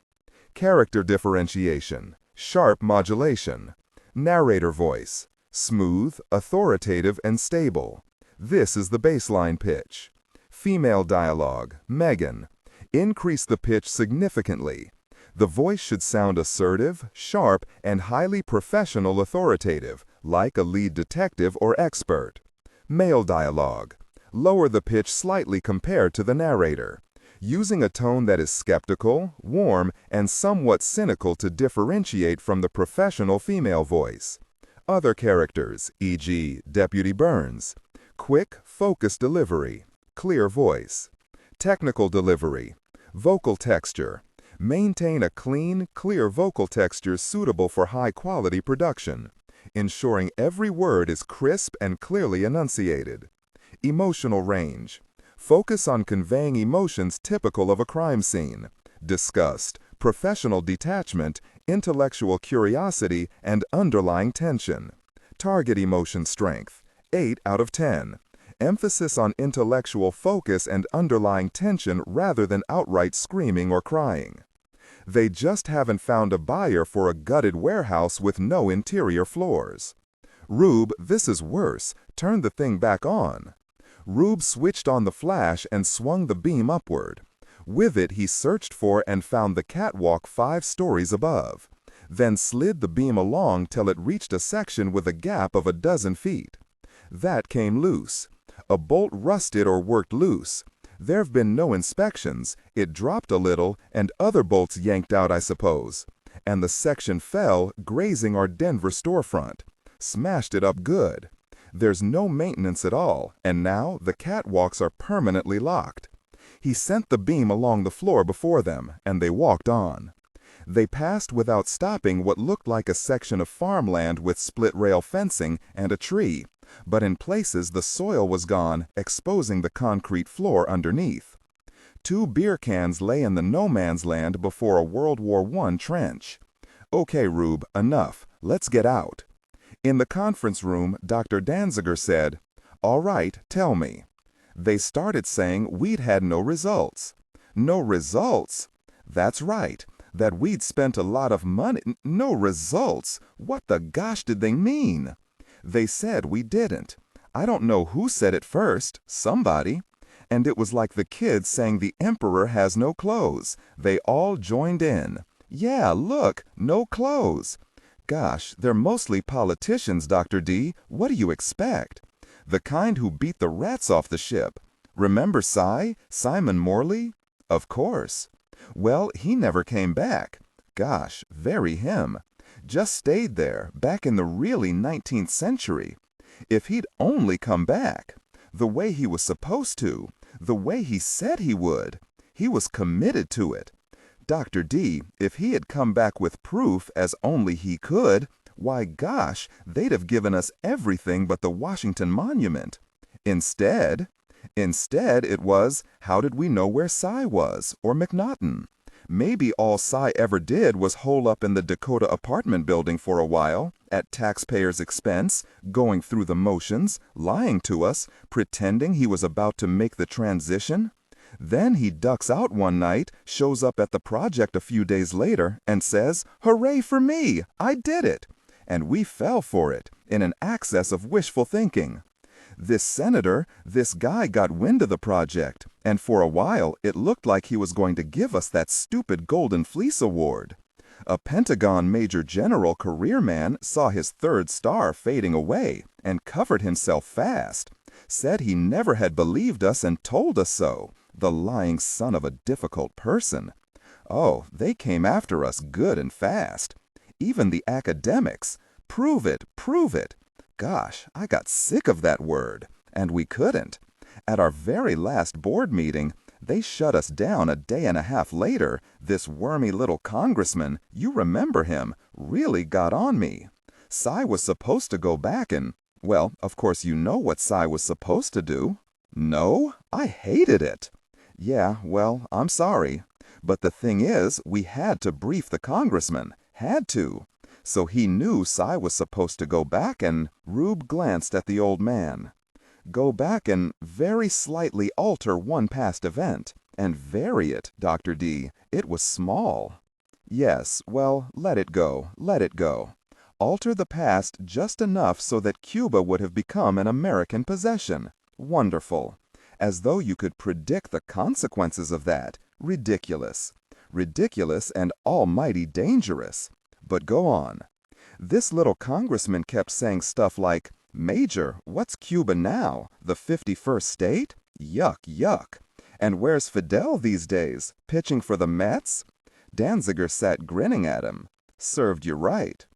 Character differentiation, sharp modulation. Narrator voice, smooth, authoritative, and stable. This is the baseline pitch. Female dialogue, Megan. Increase the pitch significantly. The voice should sound assertive, sharp, and highly professional authoritative, like a lead detective or expert. Male dialogue. Lower the pitch slightly compared to the narrator, using a tone that is skeptical, warm, and somewhat cynical to differentiate from the professional female voice. Other characters, e.g., Deputy Burns. Quick, focused delivery, clear voice. Technical delivery, vocal texture. Maintain a clean, clear vocal texture suitable for high-quality production, ensuring every word is crisp and clearly enunciated. Emotional range. Focus on conveying emotions typical of a crime scene: disgust, professional detachment, intellectual curiosity, and underlying tension. Target emotion strength, 8 out of 10. Emphasis on intellectual focus and underlying tension rather than outright screaming or crying. They just haven't found a buyer for a gutted warehouse with no interior floors. Rube, this is worse. Turn the thing back on. Rube switched on the flash and swung the beam upward. With it, he searched for and found the catwalk 5 stories above, then slid the beam along till it reached a section with a gap of 12 feet. That came loose. A bolt rusted or worked loose. There've been no inspections. It dropped a little, and other bolts yanked out, I suppose. And the section fell, grazing our Denver storefront. Smashed it up good. There's no maintenance at all, and now the catwalks are permanently locked. He sent the beam along the floor before them, and they walked on. They passed without stopping what looked like a section of farmland with split-rail fencing and a tree, but in places the soil was gone, exposing the concrete floor underneath. 2 beer cans lay in the no-man's land before a World War I trench. Okay, Rube, enough. Let's get out. In the conference room, Dr. Danziger said, "All right, tell me." They started saying we'd had no results. No results? That's right, that we'd spent a lot of money. No results? What the gosh did they mean? They said we didn't. I don't know who said it first, somebody. And it was like the kids saying the emperor has no clothes. They all joined in. Yeah, look, no clothes. Gosh, they're mostly politicians, Dr. D. What do you expect? The kind who beat the rats off the ship. Remember Simon Morley? Of course. Well, he never came back. Gosh, very him. Just stayed there, back in the really 19th century. If he'd only come back. The way he was supposed to. The way he said he would. He was committed to it. Dr. D, if he had come back with proof as only he could, why gosh, they'd have given us everything but the Washington Monument. Instead it was, how did we know where Cy was, or McNaughton? Maybe all Cy ever did was hole up in the Dakota apartment building for a while, at taxpayers' expense, going through the motions, lying to us, pretending he was about to make the transition. Then he ducks out one night, shows up at the project a few days later, and says, "Hooray for me! I did it!" And we fell for it, in an access of wishful thinking. This senator, this guy got wind of the project, and for a while it looked like he was going to give us that stupid Golden Fleece Award. A Pentagon Major General career man saw his third star fading away and covered himself fast. Said he never had believed us and told us so, the lying son of a difficult person. Oh, they came after us good and fast. Even the academics. Prove it, prove it. Gosh, I got sick of that word, and we couldn't. At our very last board meeting, they shut us down a day and a half later. This wormy little congressman, you remember him, really got on me. Cy was supposed to go back and, well, of course you know what Cy was supposed to do. No, I hated it. Yeah, well, I'm sorry. But the thing is, we had to brief the congressman, had to. So he knew Cy was supposed to go back and, Rube glanced at the old man. Go back and very slightly alter one past event, and vary it, Dr. D. It was small. Yes, well, let it go, let it go. Alter the past just enough so that Cuba would have become an American possession. Wonderful. As though you could predict the consequences of that. Ridiculous. Ridiculous and almighty dangerous. But go on. This little congressman kept saying stuff like, Major, what's Cuba now? The 51st state? Yuck, yuck. And where's Fidel these days? Pitching for the Mets? Danziger sat grinning at him. Served you right.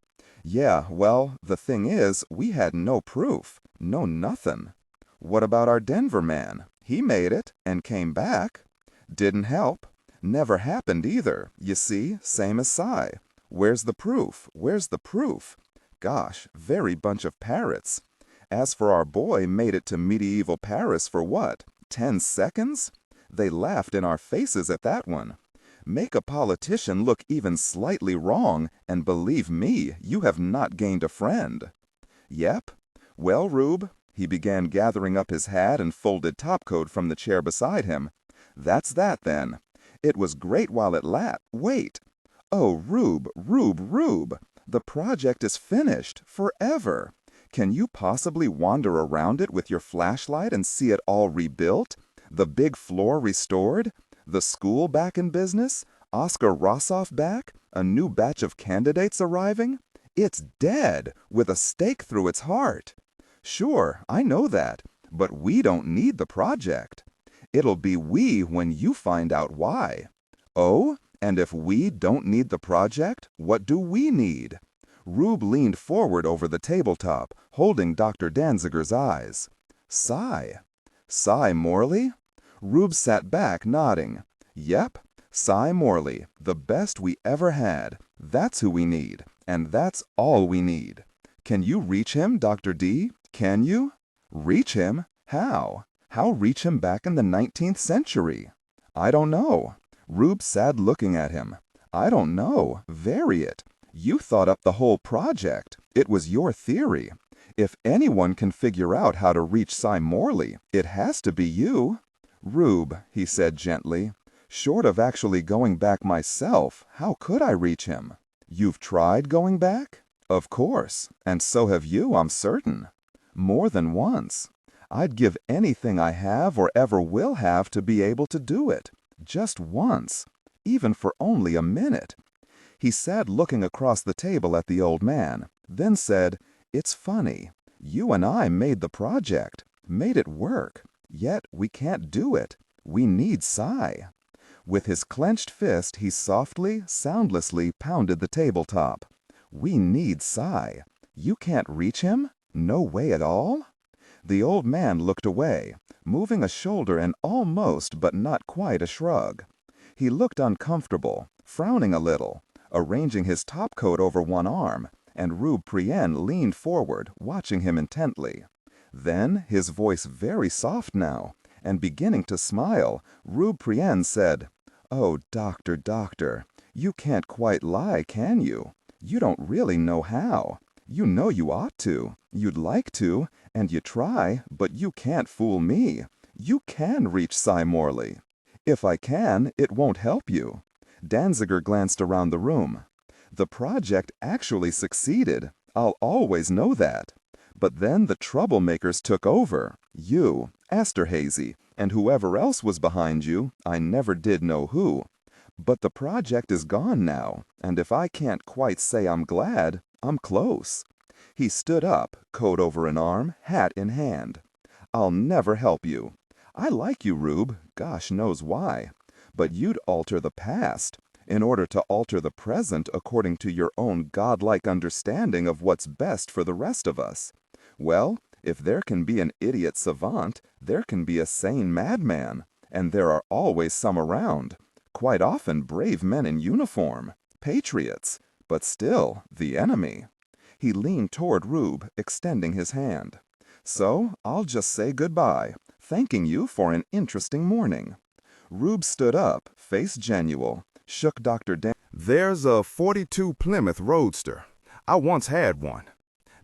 Yeah, well, the thing is, we had no proof. No nothing. What about our Denver man? He made it, and came back. Didn't help. Never happened either. You see, same as Cy. Where's the proof? Where's the proof? Gosh, very bunch of parrots. As for our boy made it to medieval Paris for what? 10 seconds? They laughed in our faces at that one. Make a politician look even slightly wrong, and believe me, you have not gained a friend. Yep. Well, Rube, he began gathering up his hat and folded topcoat from the chair beside him. That's that, then. It was great while it Wait. Oh, Rube, Rube, the project is finished, forever. Can you possibly wander around it with your flashlight and see it all rebuilt? The big floor restored? The school back in business? Oscar Rossoff back? A new batch of candidates arriving? It's dead, with a stake through its heart. Sure, I know that, but we don't need the project. It'll be we when you find out why. Oh? And if we don't need the project, what do we need? Rube leaned forward over the tabletop, holding Dr. Danziger's eyes. Cy. Cy Morley? Rube sat back, nodding. Yep, Cy Morley, the best we ever had. That's who we need, and that's all we need. Can you reach him, Dr. D? Can you? Reach him? How? How reach him back in the 19th century? I don't know. Rube sat looking at him. I don't know. Vary it. You thought up the whole project. It was your theory. If anyone can figure out how to reach Cy Morley, it has to be you. Rube, he said gently, short of actually going back myself, how could I reach him? You've tried going back? Of course, and so have you, I'm certain. More than once. I'd give anything I have or ever will have to be able to do it. Just once, even for only a minute. He sat looking across the table at the old man, then said, It's funny. You and I made the project, made it work, yet we can't do it. We need Cy. With his clenched fist, he softly, soundlessly pounded the tabletop. We need Cy. You can't reach him? No way at all? The old man looked away, moving a shoulder and almost but not quite a shrug. He looked uncomfortable, frowning a little, arranging his topcoat over one arm, and Rube Prien leaned forward, watching him intently. Then, his voice very soft now, and beginning to smile, Rube Prien said, Oh, doctor, you can't quite lie, can you? You don't really know how. You know you ought to. You'd like to, and you try, but you can't fool me. You can reach Cy Morley. If I can, it won't help you. Danziger glanced around the room. The project actually succeeded. I'll always know that. But then the troublemakers took over. You, Esterhazy, and whoever else was behind you, I never did know who. But the project is gone now, and if I can't quite say I'm glad, I'm close." He stood up, coat over an arm, hat in hand. "I'll never help you. I like you, Rube, gosh knows why. But you'd alter the past in order to alter the present according to your own godlike understanding of what's best for the rest of us. Well, if there can be an idiot savant, there can be a sane madman, and there are always some around. Quite often brave men in uniform, patriots, but still the enemy." He leaned toward Rube, extending his hand. "So I'll just say goodbye, thanking you for an interesting morning." Rube stood up, face genuine, shook Dr. Dan. "There's a '42 Plymouth Roadster. I once had one.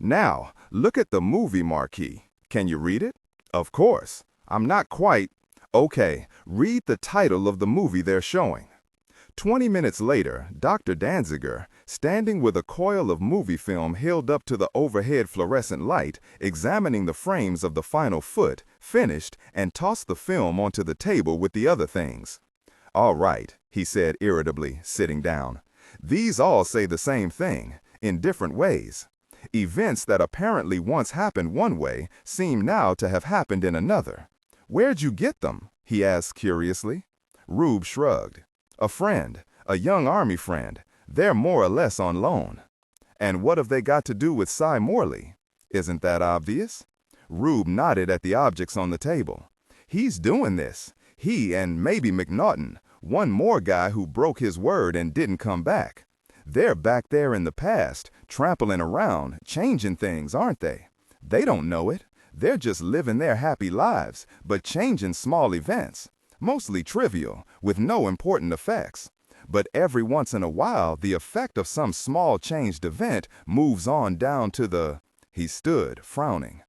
Now, look at the movie marquee. Can you read it? Of course. I'm not quite. Okay, read the title of the movie they're showing." 20 minutes later, Dr. Danziger, standing with a coil of movie film held up to the overhead fluorescent light, examining the frames of the final foot, finished and tossed the film onto the table with the other things. "All right," he said irritably, sitting down. "These all say the same thing, in different ways. Events that apparently once happened one way seem now to have happened in another. Where'd you get them?" he asked curiously. Rube shrugged. "A friend, a young Army friend. They're more or less on loan." "And what have they got to do with Cy Morley? Isn't that obvious?" Rube nodded at the objects on the table. "He's doing this. He and maybe McNaughton, one more guy who broke his word and didn't come back. They're back there in the past, trampling around, changing things, aren't they? They don't know it. They're just living their happy lives, but changing small events. Mostly trivial, with no important effects. But every once in a while, the effect of some small changed event moves on down to the—" He stood, frowning.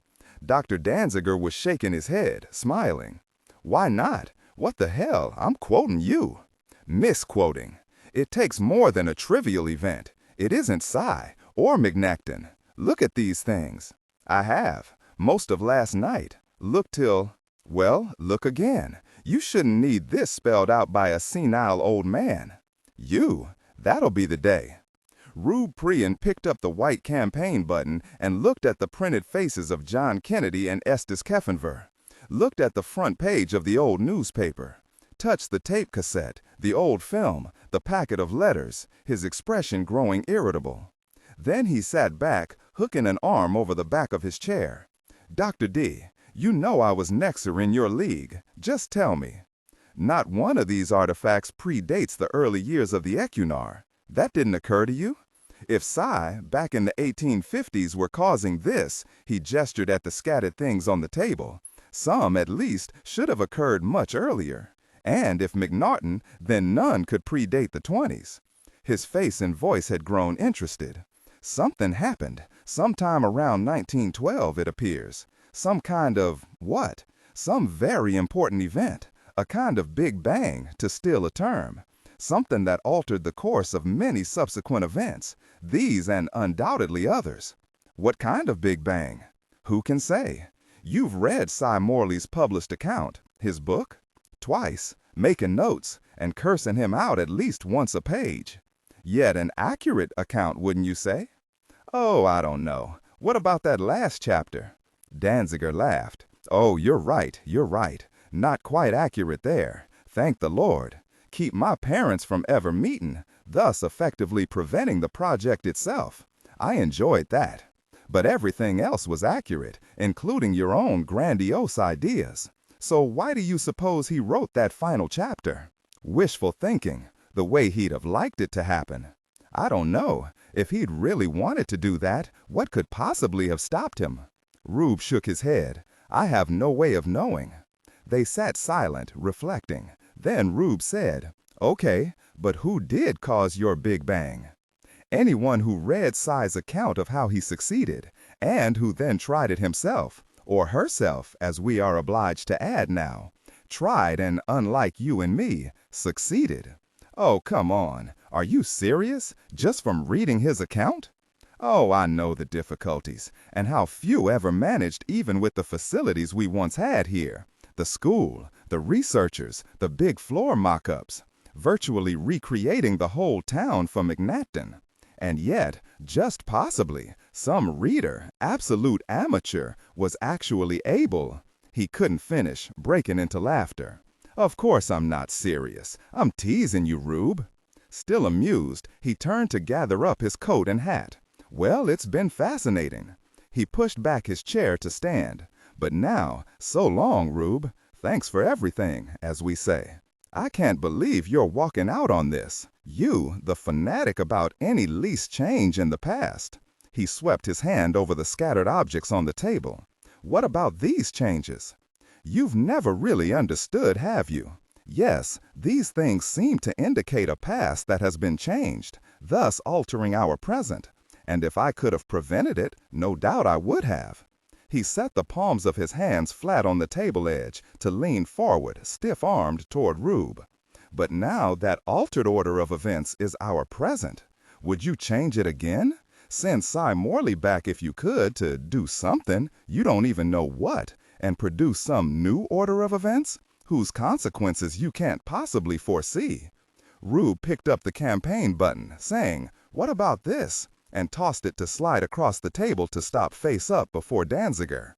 Dr. Danziger was shaking his head, smiling. "Why not? What the hell? I'm quoting you." "Misquoting. It takes more than a trivial event. It isn't Cy or McNaughton. Look at these things." "I have. Most of last night. Look till—" "Well, look again. You shouldn't need this spelled out by a senile old man." That'll be the day." Rube Prian picked up the white campaign button and looked at the printed faces of John Kennedy and Estes Keffenver. Looked at the front page of the old newspaper. Touched the tape cassette, the old film, the packet of letters, his expression growing irritable. Then he sat back, hooking an arm over the back of his chair. "Dr. D, you know I was Nexer in your league. Just tell me." "Not one of these artifacts predates the early years of the Ecunar. That didn't occur to you? If Cy, back in the 1850s, were causing this," he gestured at the scattered things on the table, "some, at least, should have occurred much earlier. And if McNaughton, then none could predate the 20s. His face and voice had grown interested. "Something happened, sometime around 1912, it appears. Some kind of what? Some very important event. A kind of Big Bang, to steal a term. Something that altered the course of many subsequent events, these and undoubtedly others. What kind of Big Bang? Who can say? You've read Cy Morley's published account, his book? Twice, making notes, and cursing him out at least once a page. Yet an accurate account, wouldn't you say? Oh, I don't know. What about that last chapter?" Danziger laughed. "Oh, you're right. Not quite accurate there. Thank the Lord. Keep my parents from ever meeting, thus effectively preventing the project itself. I enjoyed that. But everything else was accurate, including your own grandiose ideas. So why do you suppose he wrote that final chapter? Wishful thinking, the way he'd have liked it to happen. I don't know. If he'd really wanted to do that, what could possibly have stopped him?" Rube shook his head. "I have no way of knowing." They sat silent, reflecting. Then Rube said, "Okay, but who did cause your Big Bang?" "Anyone who read Cy's account of how he succeeded, and who then tried it himself, or herself, as we are obliged to add now. Tried and, unlike you and me, succeeded." "Oh, come on. Are you serious? Just from reading his account?" Oh, I know the difficulties, and how few ever managed even with the facilities we once had here. The school, the researchers, the big floor mock-ups, virtually recreating the whole town for McNatton. And yet, just possibly, some reader, absolute amateur, was actually able. He couldn't finish, breaking into laughter. Of course I'm not serious. I'm teasing you, Rube. Still amused, he turned to gather up his coat and hat. Well, it's been fascinating. He pushed back his chair to stand. But now, so long, Rube. Thanks for everything, as we say. I can't believe you're walking out on this. You, the fanatic about any least change in the past. He swept his hand over the scattered objects on the table. What about these changes? You've never really understood, have you? Yes, these things seem to indicate a past that has been changed, thus altering our present. And if I could have prevented it, no doubt I would have. He set the palms of his hands flat on the table edge to lean forward, stiff-armed toward Rube. But now that altered order of events is our present. Would you change it again? Send Cy Morley back if you could to do something, you don't even know what, and produce some new order of events, whose consequences you can't possibly foresee. Rube picked up the campaign button, saying, "What about this?" and tossed it to slide across the table to stop face up before Danziger.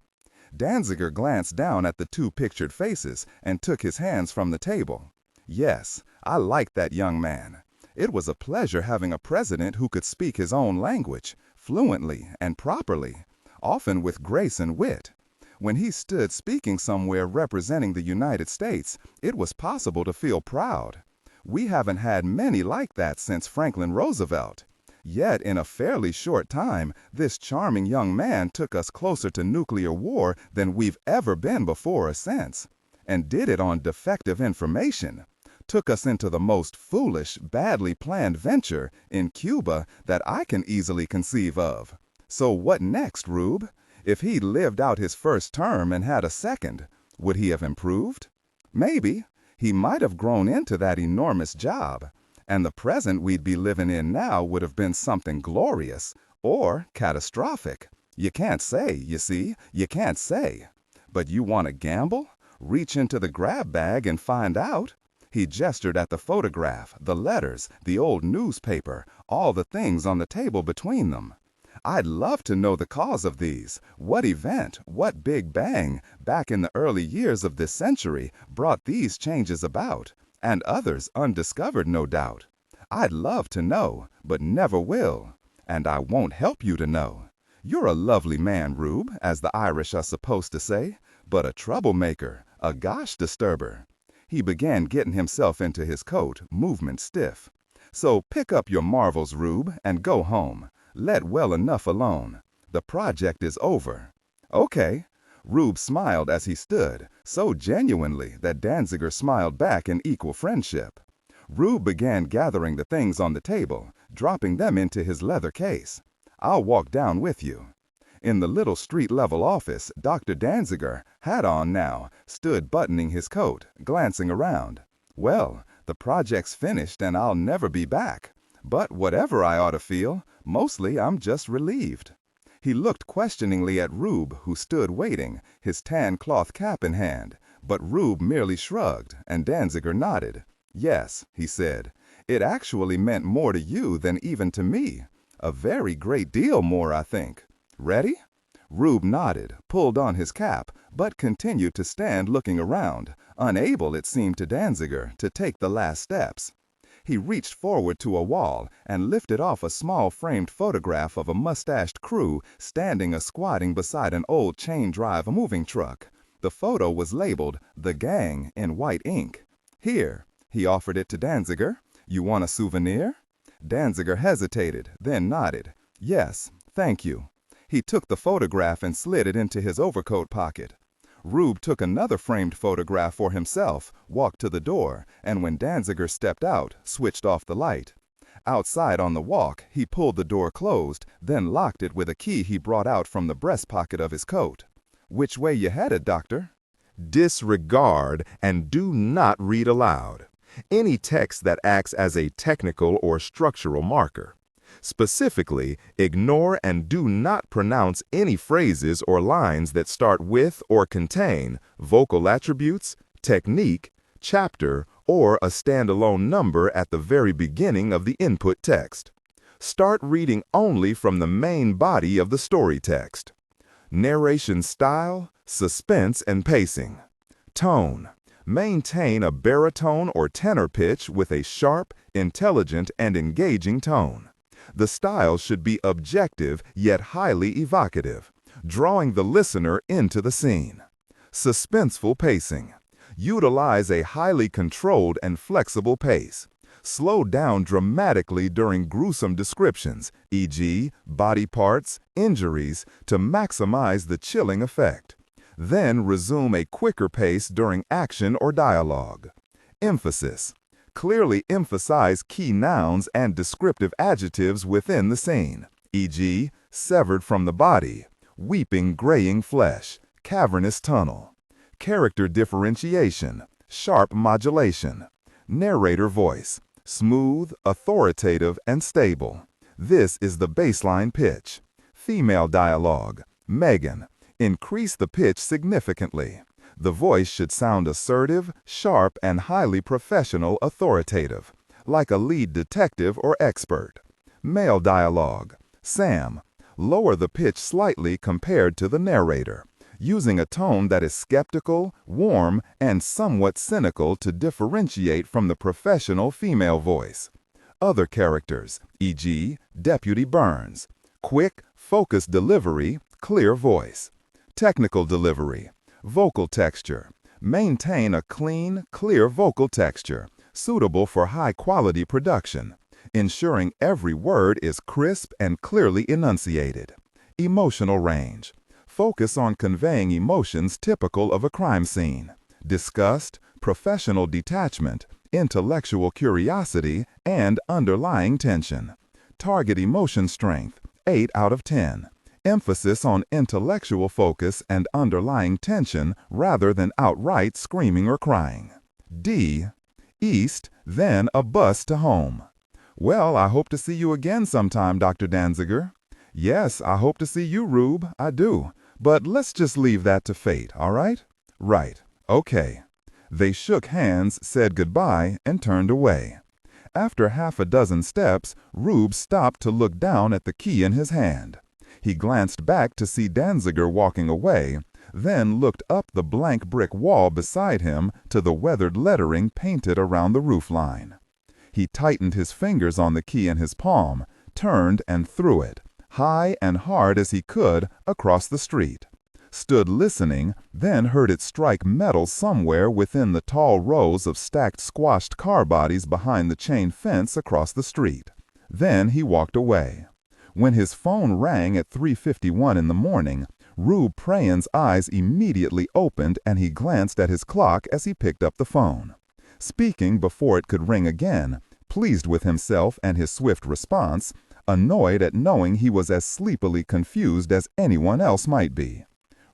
Danziger glanced down at the two pictured faces and took his hands from the table. Yes, I liked that young man. It was a pleasure having a president who could speak his own language, fluently and properly, often with grace and wit. When he stood speaking somewhere representing the United States, it was possible to feel proud. We haven't had many like that since Franklin Roosevelt. Yet, in a fairly short time, this charming young man took us closer to nuclear war than we've ever been before or since, and did it on defective information. Took us into the most foolish, badly planned venture in Cuba that I can easily conceive of. So what next, Rube? If he'd lived out his first term and had a second, would he have improved? Maybe. He might have grown into that enormous job. And the present we'd be living in now would have been something glorious or catastrophic. You can't say, you see, you can't say. But you want to gamble? Reach into the grab bag and find out. He gestured at the photograph, the letters, the old newspaper, all the things on the table between them. I'd love to know the cause of these. What event, what big bang, back in the early years of this century, brought these changes about? And others undiscovered, no doubt. I'd love to know, but never will. And I won't help you to know. You're a lovely man, Rube, as the Irish are supposed to say, but a troublemaker, a gosh disturber. He began getting himself into his coat, movement stiff. So pick up your marvels, Rube, and go home. Let well enough alone. The project is over. Okay. Rube smiled as he stood, so genuinely that Danziger smiled back in equal friendship. Rube began gathering the things on the table, dropping them into his leather case. I'll walk down with you. In the little street-level office, Dr. Danziger, hat on now, stood buttoning his coat, glancing around. Well, the project's finished and I'll never be back. But whatever I ought to feel, mostly I'm just relieved. He looked questioningly at Rube, who stood waiting, his tan cloth cap in hand, but Rube merely shrugged, and Danziger nodded. Yes, he said, it actually meant more to you than even to me. A very great deal more, I think. Ready? Rube nodded, pulled on his cap, but continued to stand looking around, unable, it seemed to Danziger, to take the last steps. He reached forward to a wall and lifted off a small framed photograph of a mustached crew standing squatting beside an old chain-drive moving truck. The photo was labeled "The Gang" in white ink. Here, he offered it to Danziger. You want a souvenir? Danziger hesitated, then nodded. Yes, thank you. He took the photograph and slid it into his overcoat pocket. Rube took another framed photograph for himself, walked to the door, and when Danziger stepped out, switched off the light. Outside on the walk, he pulled the door closed, then locked it with a key he brought out from the breast pocket of his coat. Which way you headed, Doctor? Disregard and do not read aloud any text that acts as a technical or structural marker. Specifically, ignore and do not pronounce any phrases or lines that start with or contain vocal attributes, technique, chapter, or a standalone number at the very beginning of the input text. Start reading only from the main body of the story text. Narration style, suspense and pacing. Tone. Maintain a baritone or tenor pitch with a sharp, intelligent, and engaging tone. The style should be objective yet highly evocative, drawing the listener into the scene. Suspenseful pacing. Utilize a highly controlled and flexible pace. Slow down dramatically during gruesome descriptions, e.g., body parts, injuries, to maximize the chilling effect. Then resume a quicker pace during action or dialogue. Emphasis. Clearly emphasize key nouns and descriptive adjectives within the scene, e.g., severed from the body, weeping graying flesh, cavernous tunnel. Character differentiation, sharp modulation. Narrator voice, smooth, authoritative, and stable. This is the baseline pitch. Female dialogue, Megan. Increase the pitch significantly. The voice should sound assertive, sharp, and highly professional authoritative, like a lead detective or expert. Male dialogue, Sam. Lower the pitch slightly compared to the narrator, using a tone that is skeptical, warm, and somewhat cynical to differentiate from the professional female voice. Other characters, e.g., Deputy Burns. Quick, focused delivery, clear voice. Technical delivery. Vocal texture. Maintain a clean, clear vocal texture, suitable for high-quality production, ensuring every word is crisp and clearly enunciated. Emotional range. Focus on conveying emotions typical of a crime scene: disgust, professional detachment, intellectual curiosity, and underlying tension. Target emotion strength, 8 out of 10. Emphasis on intellectual focus and underlying tension rather than outright screaming or crying. D. East, then a bus to home. Well, I hope to see you again sometime, Dr. Danziger. Yes, I hope to see you, Rube, I do. But let's just leave that to fate, all right? Right, okay. They shook hands, said goodbye, and turned away. After half a dozen steps, Rube stopped to look down at the key in his hand. He glanced back to see Danziger walking away, then looked up the blank brick wall beside him to the weathered lettering painted around the roofline. He tightened his fingers on the key in his palm, turned and threw it, high and hard as he could, across the street. Stood listening, then heard it strike metal somewhere within the tall rows of stacked squashed car bodies behind the chain fence across the street. Then he walked away. When his phone rang at 3:51 in the morning, Rube Prayan's eyes immediately opened and he glanced at his clock as he picked up the phone. Speaking before it could ring again, pleased with himself and his swift response, annoyed at knowing he was as sleepily confused as anyone else might be.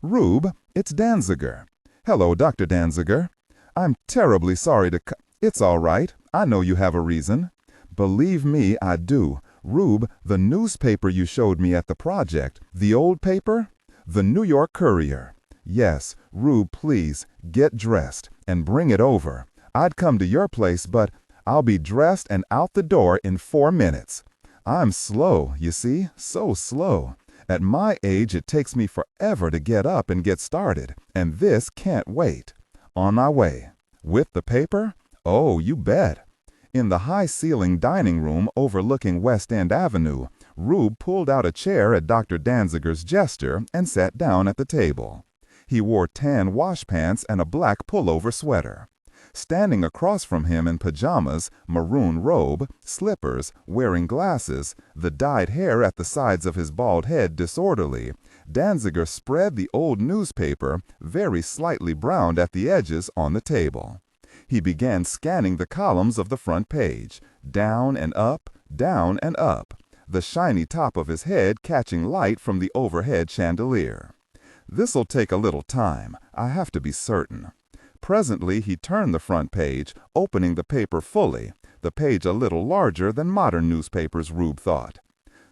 "Rube, it's Danziger." "Hello, Dr. Danziger. I'm terribly sorry to It's all right. I know you have a reason." "Believe me, I do. Rube, the newspaper you showed me at the project, the old paper? The New York Courier." "Yes, Rube, please, get dressed and bring it over. I'd come to your place, but I'll be dressed and out the door in 4 minutes. I'm slow, you see, so slow. At my age, it takes me forever to get up and get started, and this can't wait. On my way." "With the paper?" "Oh, you bet." In the high-ceilinged dining room overlooking West End Avenue, Rube pulled out a chair at Dr. Danziger's gesture and sat down at the table. He wore tan wash pants and a black pullover sweater. Standing across from him in pajamas, maroon robe, slippers, wearing glasses, the dyed hair at the sides of his bald head disorderly, Danziger spread the old newspaper, very slightly browned at the edges, on the table. He began scanning the columns of the front page, down and up, the shiny top of his head catching light from the overhead chandelier. "This'll take a little time. I have to be certain." Presently he turned the front page, opening the paper fully, the page a little larger than modern newspapers, Rube thought.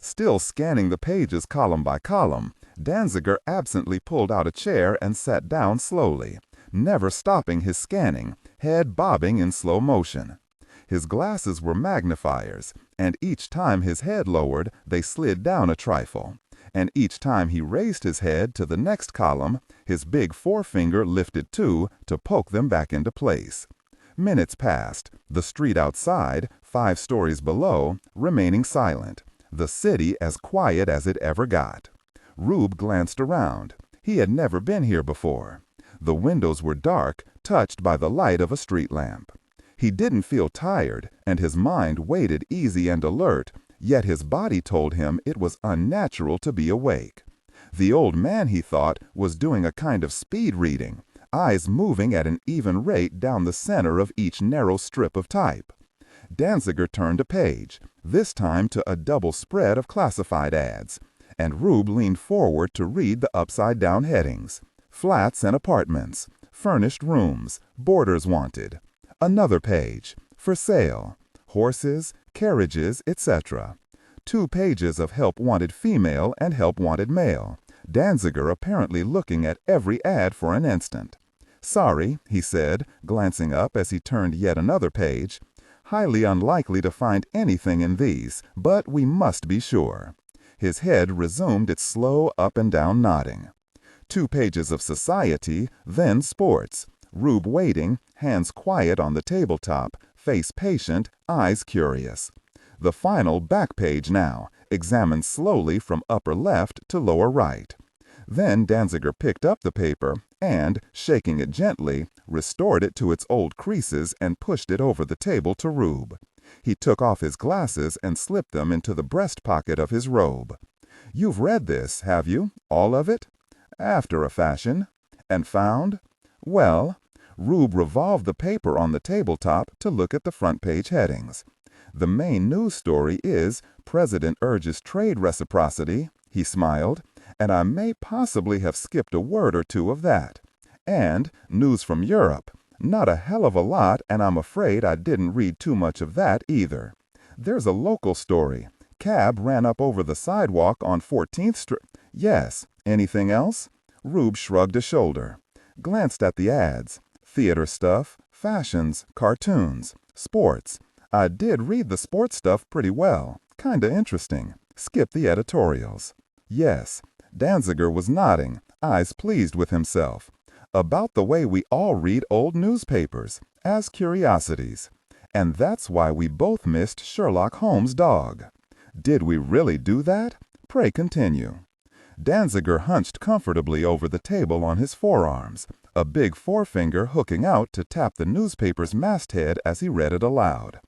Still scanning the pages column by column, Danziger absently pulled out a chair and sat down slowly, never stopping his scanning, head bobbing in slow motion. His glasses were magnifiers, and each time his head lowered, they slid down a trifle. And each time he raised his head to the next column, his big forefinger lifted too to poke them back into place. Minutes passed, the street outside, 5 stories below, remaining silent, the city as quiet as it ever got. Rube glanced around. He had never been here before. The windows were dark, touched by the light of a street lamp. He didn't feel tired, and his mind waited easy and alert, yet his body told him it was unnatural to be awake. The old man, he thought, was doing a kind of speed reading, eyes moving at an even rate down the center of each narrow strip of type. Danziger turned a page, this time to a double spread of classified ads, and Rube leaned forward to read the upside-down headings. Flats and apartments, furnished rooms, boarders wanted. Another page, for sale, horses, carriages, etc. 2 pages of help wanted female and help wanted male, Danziger apparently looking at every ad for an instant. "Sorry," he said, glancing up as he turned yet another page. "Highly unlikely to find anything in these, but we must be sure." His head resumed its slow up and down nodding. 2 pages of society, then sports. Rube waiting, hands quiet on the tabletop, face patient, eyes curious. The final back page now, examined slowly from upper left to lower right. Then Danziger picked up the paper and, shaking it gently, restored it to its old creases and pushed it over the table to Rube. He took off his glasses and slipped them into the breast pocket of his robe. "You've read this, have you? All of it?" "After a fashion." "And found?" "Well," Rube revolved the paper on the tabletop to look at the front page headings. "The main news story is, President urges trade reciprocity," he smiled, "and I may possibly have skipped a word or 2 of that. And news from Europe. Not a hell of a lot, and I'm afraid I didn't read too much of that either. There's a local story. Cab ran up over the sidewalk on 14th Street. Yes. Anything else?" Rube shrugged a shoulder. Glanced at the ads. Theater stuff, fashions, cartoons, sports. I did read the sports stuff pretty well. Kinda interesting. Skip the editorials. Yes. Danziger was nodding, eyes pleased with himself. About the way we all read old newspapers, as curiosities. And that's why we both missed Sherlock Holmes' dog. Did we really do that? Pray continue. Danziger hunched comfortably over the table on his forearms, a big forefinger hooking out to tap the newspaper's masthead as he read it aloud.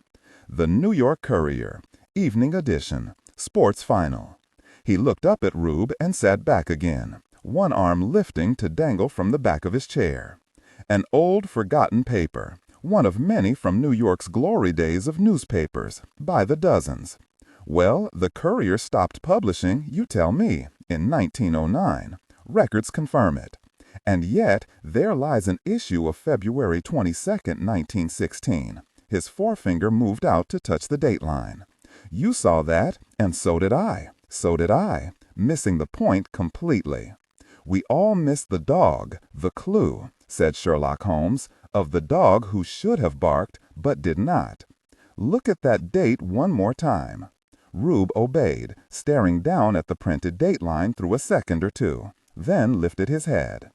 The New York Courier, evening edition, sports final. He looked up at Rube and sat back again, one arm lifting to dangle from the back of his chair. An old, forgotten paper, one of many from New York's glory days of newspapers, by the dozens. Well, the Courier stopped publishing, you tell me, in 1909. Records confirm it. And yet, there lies an issue of February 22nd, 1916. His forefinger moved out to touch the dateline. You saw that, and so did I. So did I, missing the point completely. We all missed the dog, the clue, said Sherlock Holmes, of the dog who should have barked, but did not. Look at that date one more time. Rube obeyed, staring down at the printed dateline through a second or 2, then lifted his head.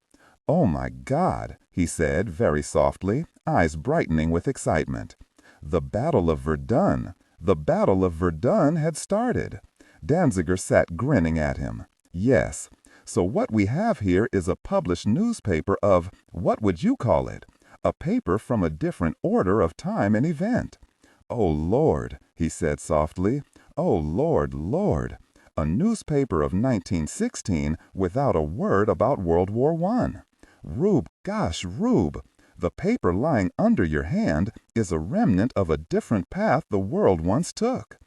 "Oh, my God," he said very softly, eyes brightening with excitement. The Battle of Verdun. The Battle of Verdun had started. Danziger sat grinning at him. Yes. So what we have here is a published newspaper of, what would you call it? A paper from a different order of time and event. "Oh, Lord," he said softly. "Oh, Lord, Lord. A newspaper of 1916 without a word about World War I. Rube, gosh, Rube, the paper lying under your hand is a remnant of a different path the world once took."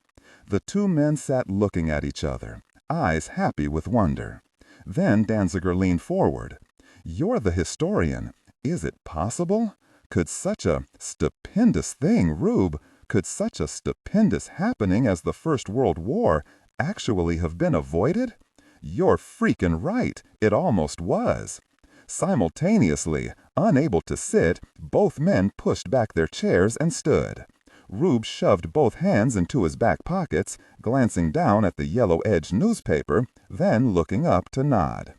The 2 men sat looking at each other, eyes happy with wonder. Then Danziger leaned forward. "You're the historian. Is it possible? Could such a stupendous thing, Rube, could such a stupendous happening as the First World War actually have been avoided? You're freaking right, it almost was. Simultaneously, unable to sit, both men pushed back their chairs and stood. Rube shoved both hands into his back pockets, glancing down at the yellow-edged newspaper, then looking up to nod.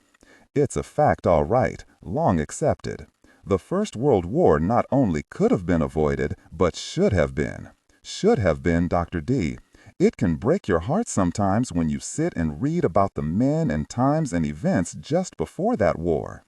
It's a fact, all right, long accepted. The First World War not only could have been avoided, but should have been. Should have been, Dr. D. It can break your heart sometimes when you sit and read about the men and times and events just before that war.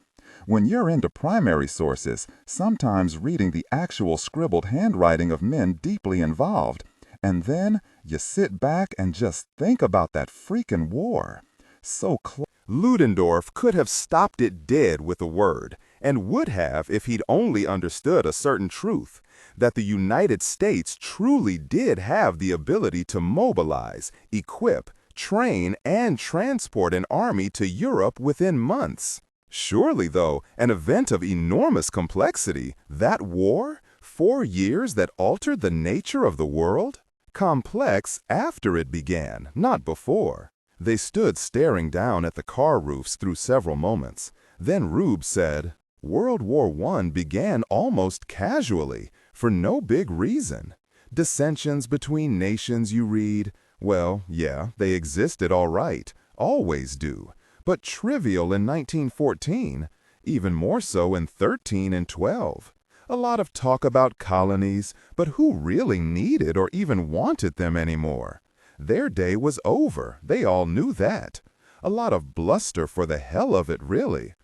When you're into primary sources, sometimes reading the actual scribbled handwriting of men deeply involved, and then you sit back and just think about that freaking war. So close. Ludendorff could have stopped it dead with a word, and would have if he'd only understood a certain truth, that the United States truly did have the ability to mobilize, equip, train, and transport an army to Europe within months. Surely, though, an event of enormous complexity, that war, 4 years that altered the nature of the world? Complex after it began, not before. They stood staring down at the car roofs through several moments. Then Rube said, World War I began almost casually, for no big reason. Dissensions between nations, you read. Well, yeah, they existed all right, always do. But trivial in 1914, even more so in 13 and 12. A lot of talk about colonies, but who really needed or even wanted them anymore? Their day was over, they all knew that. A lot of bluster for the hell of it, really.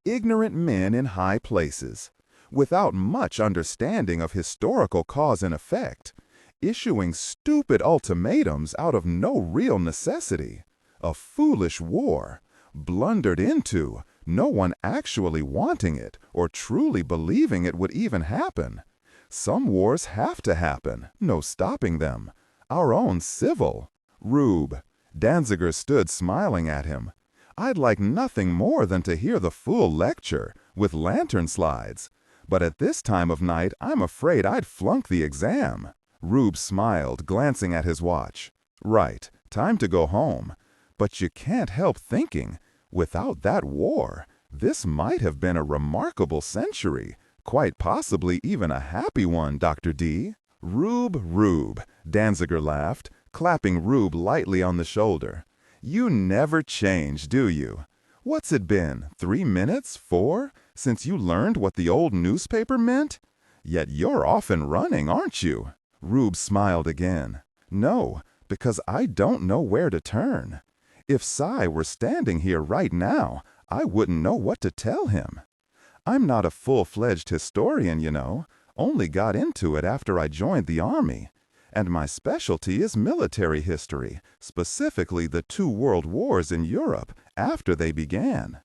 Ignorant men in high places, without much understanding of historical cause and effect, issuing stupid ultimatums out of no real necessity. A foolish war, blundered into, no one actually wanting it or truly believing it would even happen. Some wars have to happen, no stopping them. Our own civil. Rube. Danziger stood smiling at him. I'd like nothing more than to hear the full lecture, with lantern slides. But at this time of night, I'm afraid I'd flunk the exam. Rube smiled, glancing at his watch. Right, time to go home. But you can't help thinking, without that war, this might have been a remarkable century, quite possibly even a happy one, Dr. D. Rube, Danziger laughed, clapping Rube lightly on the shoulder. You never change, do you? What's it been, 3 minutes, 4, since you learned what the old newspaper meant? Yet you're off and running, aren't you? Rube smiled again. No, because I don't know where to turn. If Cy were standing here right now, I wouldn't know what to tell him. I'm not a full-fledged historian, you know, only got into it after I joined the Army. And my specialty is military history, specifically the 2 world wars in Europe after they began.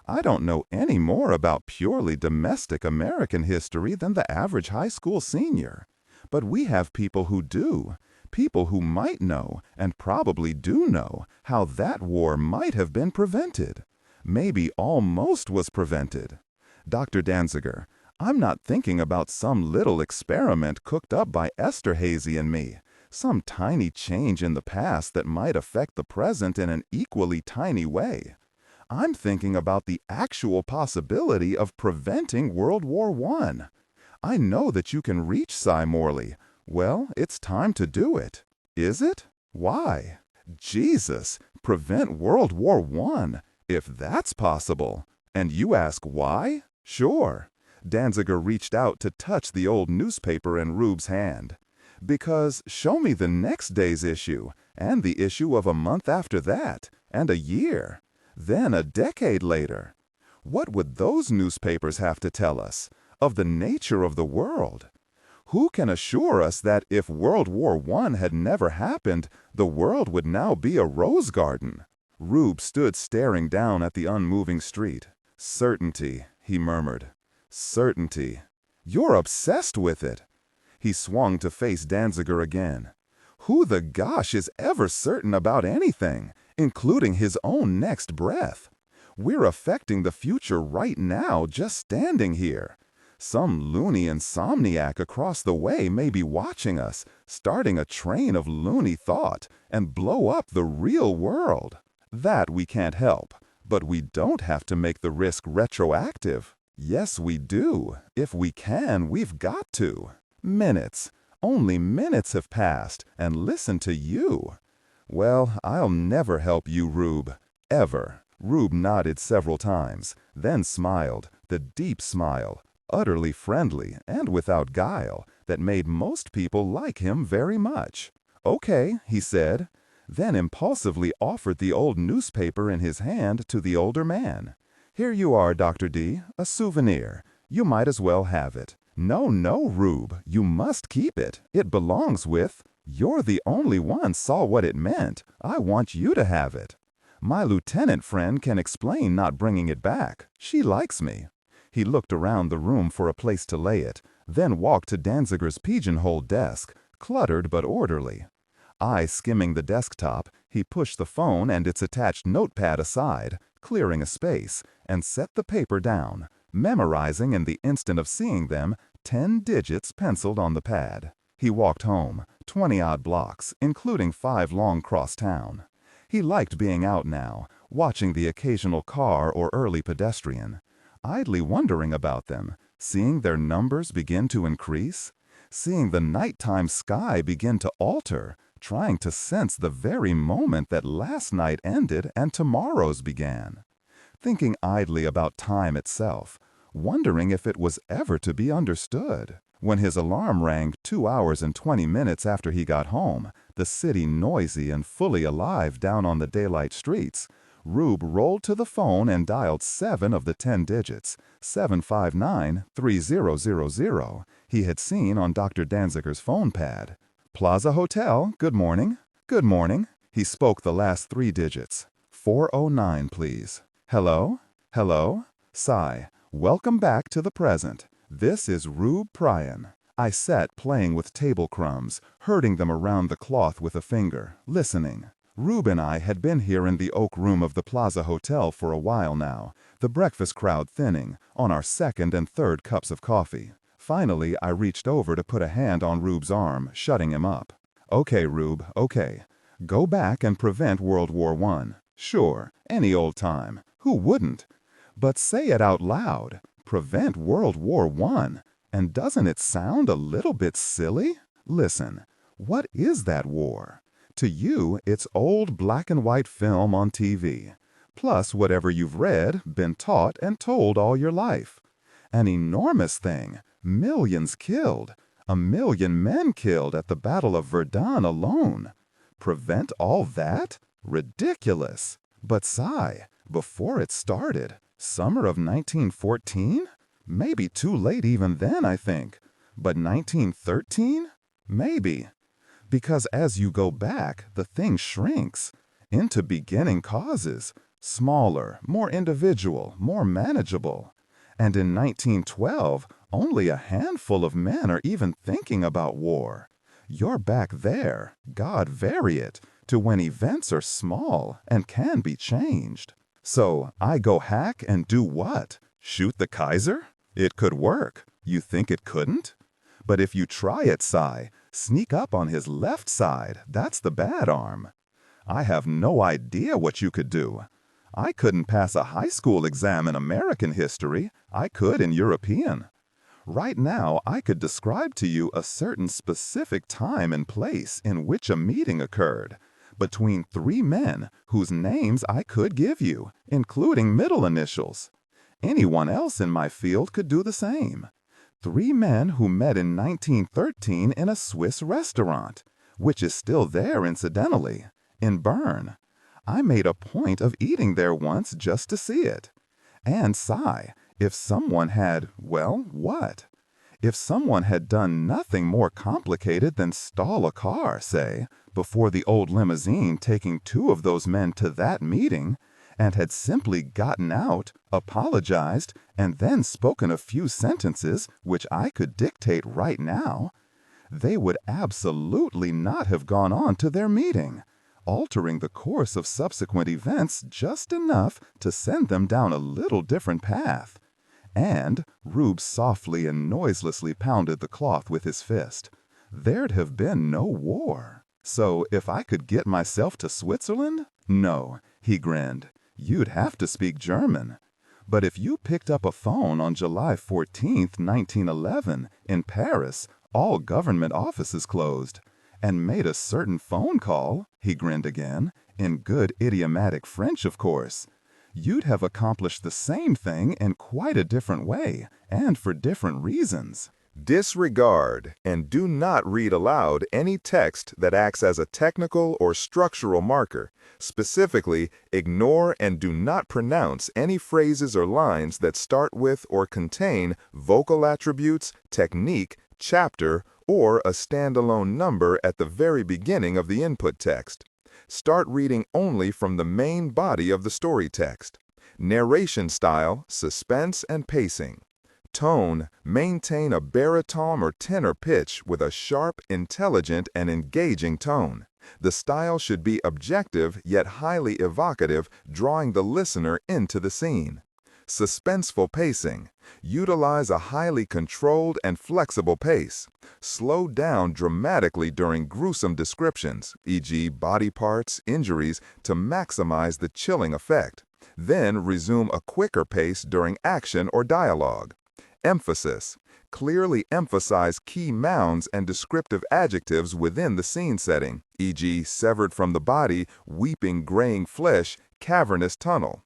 I don't know any more about purely domestic American history than the average high school senior. But we have people who do. People who might know, and probably do know, how that war might have been prevented. Maybe almost was prevented. Dr. Danziger, I'm not thinking about some little experiment cooked up by Esterhazy and me, some tiny change in the past that might affect the present in an equally tiny way. I'm thinking about the actual possibility of preventing World War I. I know that you can reach Cy Morley. Well, it's time to do it. Is it? Why? Jesus, prevent World War I, if that's possible. And you ask why? Sure. Danziger reached out to touch the old newspaper in Rube's hand. Because show me the next day's issue, and the issue of a month after that, and a year. Then a decade later. What would those newspapers have to tell us? Of the nature of the world? Who can assure us that if World War I had never happened, the world would now be a rose garden? Rube stood staring down at the unmoving street. Certainty, he murmured. Certainty. You're obsessed with it. He swung to face Danziger again. Who the gosh is ever certain about anything, including his own next breath? We're affecting the future right now just standing here. Some loony insomniac across the way may be watching us, starting a train of loony thought, and blow up the real world. That we can't help, but we don't have to make the risk retroactive. Yes, we do. If we can, we've got to. Minutes. Only minutes have passed, and listen to you. Well, I'll never help you, Rube. Ever. Rube nodded several times, then smiled, the deep smile, utterly friendly and without guile, that made most people like him very much. Okay, he said, then impulsively offered the old newspaper in his hand to the older man. Here you are, Dr. D, a souvenir. You might as well have it. No, no, Rube, you must keep it. It belongs with... You're the only one saw what it meant. I want you to have it. My lieutenant friend can explain not bringing it back. She likes me. He looked around the room for a place to lay it, then walked to Danziger's pigeonhole desk, cluttered but orderly. Eye skimming the desktop, he pushed the phone and its attached notepad aside, clearing a space, and set the paper down, memorizing in the instant of seeing them 10 digits penciled on the pad. He walked home, 20-odd blocks, including 5 long cross town. He liked being out now, watching the occasional car or early pedestrian, idly wondering about them, seeing their numbers begin to increase, seeing the nighttime sky begin to alter, trying to sense the very moment that last night ended and tomorrow's began. Thinking idly about time itself, wondering if it was ever to be understood. When his alarm rang 2 hours and 20 minutes after he got home, the city noisy and fully alive down on the daylight streets, Rube rolled to the phone and dialed 7 of the 10 digits, 759-3000, he had seen on Dr. Danziger's phone pad. Plaza Hotel, good morning. Good morning. He spoke the last 3 digits. 409, please. Hello? Hello? Sigh. Welcome back to the present. This is Rube Pryan. I sat playing with table crumbs, herding them around the cloth with a finger, listening. Rube and I had been here in the oak room of the Plaza Hotel for a while now, the breakfast crowd thinning, on our 2nd and 3rd cups of coffee. Finally, I reached over to put a hand on Rube's arm, shutting him up. Okay, Rube, okay. Go back and prevent World War I. Sure, any old time. Who wouldn't? But say it out loud. Prevent World War I. And doesn't it sound a little bit silly? Listen, what is that war? To you, it's old black and white film on TV, plus whatever you've read, been taught, and told all your life. An enormous thing, millions killed, 1 million men killed at the Battle of Verdun alone. Prevent all that? Ridiculous. But sigh, before it started, summer of 1914? Maybe too late even then, I think. But 1913? Maybe. Because as you go back, the thing shrinks into beginning causes, smaller, more individual, more manageable. And in 1912, only a handful of men are even thinking about war. You're back there, God vary it, to when events are small and can be changed. So I go hack and do what? Shoot the Kaiser? It could work. You think it couldn't? But if you try it, Cy, sneak up on his left side, that's the bad arm. I have no idea what you could do. I couldn't pass a high school exam in American history. I could in European. Right now, I could describe to you a certain specific time and place in which a meeting occurred between 3 men whose names I could give you, including middle initials. Anyone else in my field could do the same. 3 men who met in 1913 in a Swiss restaurant, which is still there incidentally, in Bern. I made a point of eating there once just to see it. And sigh, if someone had, well, what? If someone had done nothing more complicated than stall a car, say, before the old limousine taking 2 of those men to that meeting, and had simply gotten out, apologized, and then spoken a few sentences which I could dictate right now, they would absolutely not have gone on to their meeting, altering the course of subsequent events just enough to send them down a little different path. And Rube softly and noiselessly pounded the cloth with his fist. There'd have been no war. So if I could get myself to Switzerland? No, he grinned. You'd have to speak German. But if you picked up a phone on July 14th, 1911, in Paris, all government offices closed, and made a certain phone call, he grinned again, in good idiomatic French, of course, you'd have accomplished the same thing in quite a different way, and for different reasons. Disregard and do not read aloud any text that acts as a technical or structural marker. Specifically, ignore and do not pronounce any phrases or lines that start with or contain vocal attributes, technique, chapter, or a standalone number at the very beginning of the input text. Start reading only from the main body of the story text. Narration style, suspense, and pacing. Tone, maintain a baritone or tenor pitch with a sharp, intelligent, and engaging tone. The style should be objective yet highly evocative, drawing the listener into the scene. Suspenseful pacing. Utilize a highly controlled and flexible pace. Slow down dramatically during gruesome descriptions, e.g. body parts, injuries, to maximize the chilling effect. Then resume a quicker pace during action or dialogue. Emphasis. Clearly emphasize key nouns and descriptive adjectives within the scene setting, e.g. severed from the body, weeping graying flesh, cavernous tunnel.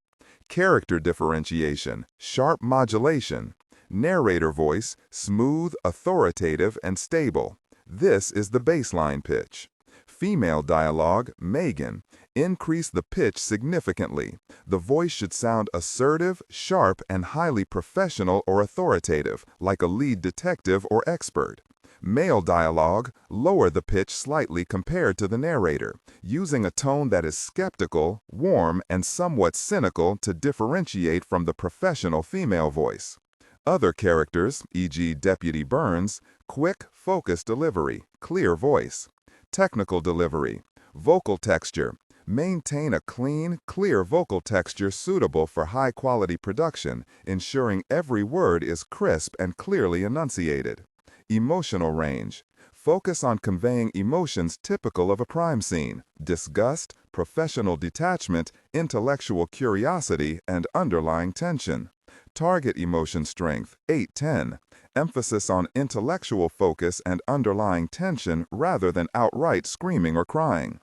Character differentiation, sharp modulation. Narrator voice, smooth, authoritative, and stable. This is the baseline pitch. Female dialogue, Megan. Increase the pitch significantly. The voice should sound assertive, sharp, and highly professional or authoritative, like a lead detective or expert. Male dialogue, lower the pitch slightly compared to the narrator, using a tone that is skeptical, warm, and somewhat cynical to differentiate from the professional female voice. Other characters, e.g. Deputy Burns, quick, focused delivery, clear voice. Technical delivery, vocal texture. Maintain a clean, clear vocal texture suitable for high-quality production, ensuring every word is crisp and clearly enunciated. Emotional range. Focus on conveying emotions typical of a crime scene, disgust, professional detachment, intellectual curiosity, and underlying tension. Target emotion strength, 8-10. Emphasis on intellectual focus and underlying tension rather than outright screaming or crying.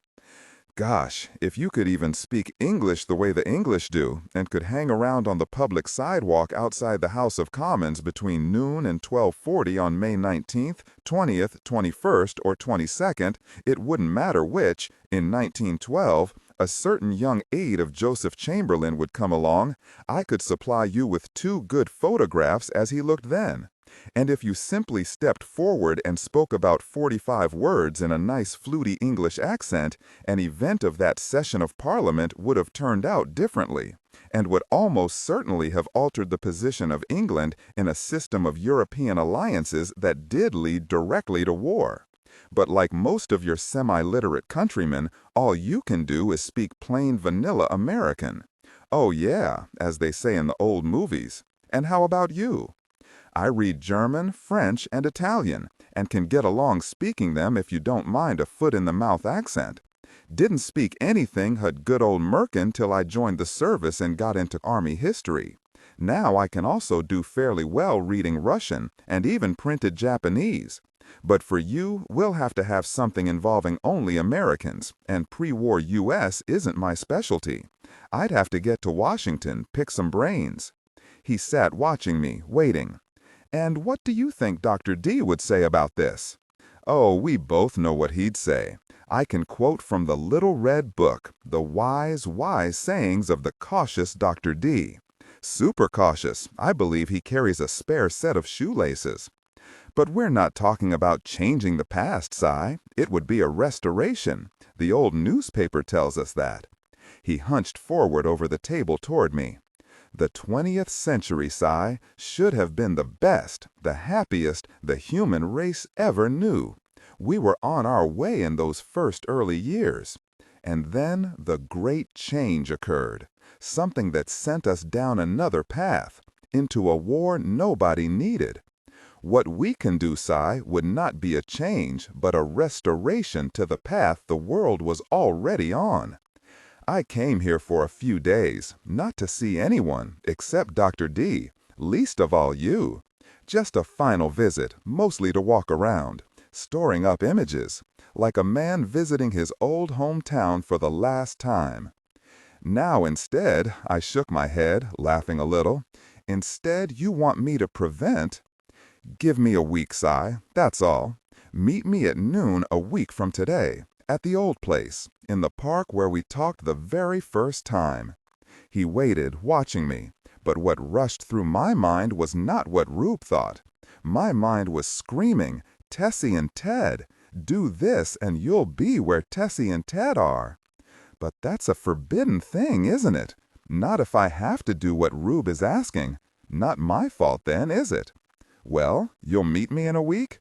Gosh, if you could even speak English the way the English do, and could hang around on the public sidewalk outside the House of Commons between noon and 12:40 on May 19th, 20th, 21st, or 22nd, it wouldn't matter which, in 1912, a certain young aide of Joseph Chamberlain would come along, I could supply you with 2 good photographs as he looked then. And if you simply stepped forward and spoke about 45 words in a nice fluty English accent, an event of that session of Parliament would have turned out differently, and would almost certainly have altered the position of England in a system of European alliances that did lead directly to war. But like most of your semi-literate countrymen, all you can do is speak plain vanilla American. Oh yeah, as they say in the old movies. And how about you? I read German, French, and Italian, and can get along speaking them if you don't mind a foot-in-the-mouth accent. Didn't speak anything but good old Merkin till I joined the service and got into Army history. Now I can also do fairly well reading Russian and even printed Japanese. But for you, we'll have to have something involving only Americans, and pre-war U.S. isn't my specialty. I'd have to get to Washington, pick some brains. He sat watching me, waiting. And what do you think Dr. D would say about this? Oh, we both know what he'd say. I can quote from the Little Red Book, the wise, wise sayings of the cautious Dr. D. Super cautious. I believe he carries a spare set of shoelaces. But we're not talking about changing the past, Si. It would be a restoration. The old newspaper tells us that. He hunched forward over the table toward me. The 20th century, Si, should have been the best, the happiest the human race ever knew. We were on our way in those first early years. And then the great change occurred, something that sent us down another path, into a war nobody needed. What we can do, Si, would not be a change, but a restoration to the path the world was already on. I came here for a few days, not to see anyone except Dr. D, least of all you. Just a final visit, mostly to walk around, storing up images, like a man visiting his old hometown for the last time. Now instead, I shook my head, laughing a little, instead you want me to prevent. Give me a week, Si, that's all. Meet me at noon a week from today, at the old place, in the park where we talked the very first time. He waited, watching me, but what rushed through my mind was not what Rube thought. My mind was screaming, Tessie and Ted, do this and you'll be where Tessie and Ted are. But that's a forbidden thing, isn't it? Not if I have to do what Rube is asking. Not my fault then, is it? Well, you'll meet me in a week?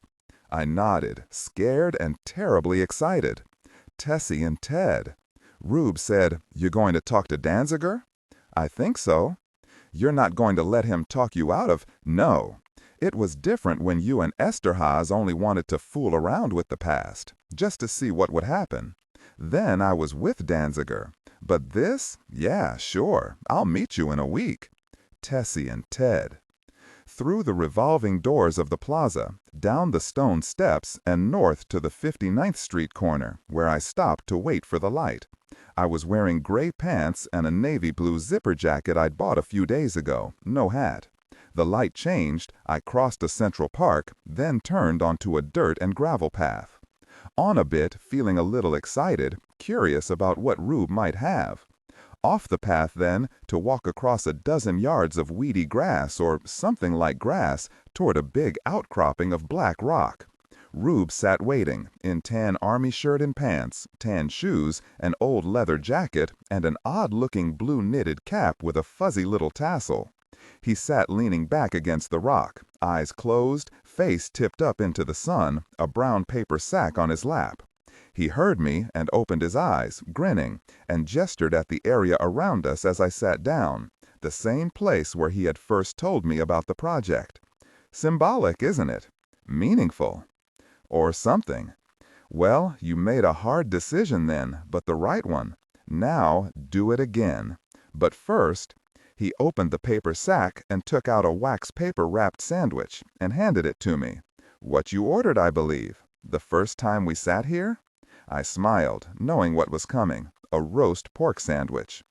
I nodded, scared and terribly excited. Tessie and Ted. Rube said, "You going to talk to Danziger?" I think so. You're not going to let him talk you out of... No. It was different when you and Esterhaz only wanted to fool around with the past, just to see what would happen. Then I was with Danziger. But this? Yeah, sure. I'll meet you in a week. Tessie and Ted. Through the revolving doors of the plaza, down the stone steps, and north to the 59th Street corner, where I stopped to wait for the light. I was wearing gray pants and a navy blue zipper jacket I'd bought a few days ago, no hat. The light changed, I crossed a Central Park, then turned onto a dirt and gravel path. On a bit, feeling a little excited, curious about what Rube might have. Off the path then, to walk across a dozen yards of weedy grass or something like grass toward a big outcropping of black rock. Rube sat waiting, in tan army shirt and pants, tan shoes, an old leather jacket, and an odd-looking blue knitted cap with a fuzzy little tassel. He sat leaning back against the rock, eyes closed, face tipped up into the sun, a brown paper sack on his lap. He heard me and opened his eyes, grinning, and gestured at the area around us as I sat down, the same place where he had first told me about the project. Symbolic, isn't it? Meaningful. Or something. Well, you made a hard decision then, but the right one. Now, do it again. But first... He opened the paper sack and took out a wax paper wrapped sandwich and handed it to me. What you ordered, I believe. The first time we sat here? I smiled, knowing what was coming. A roast pork sandwich.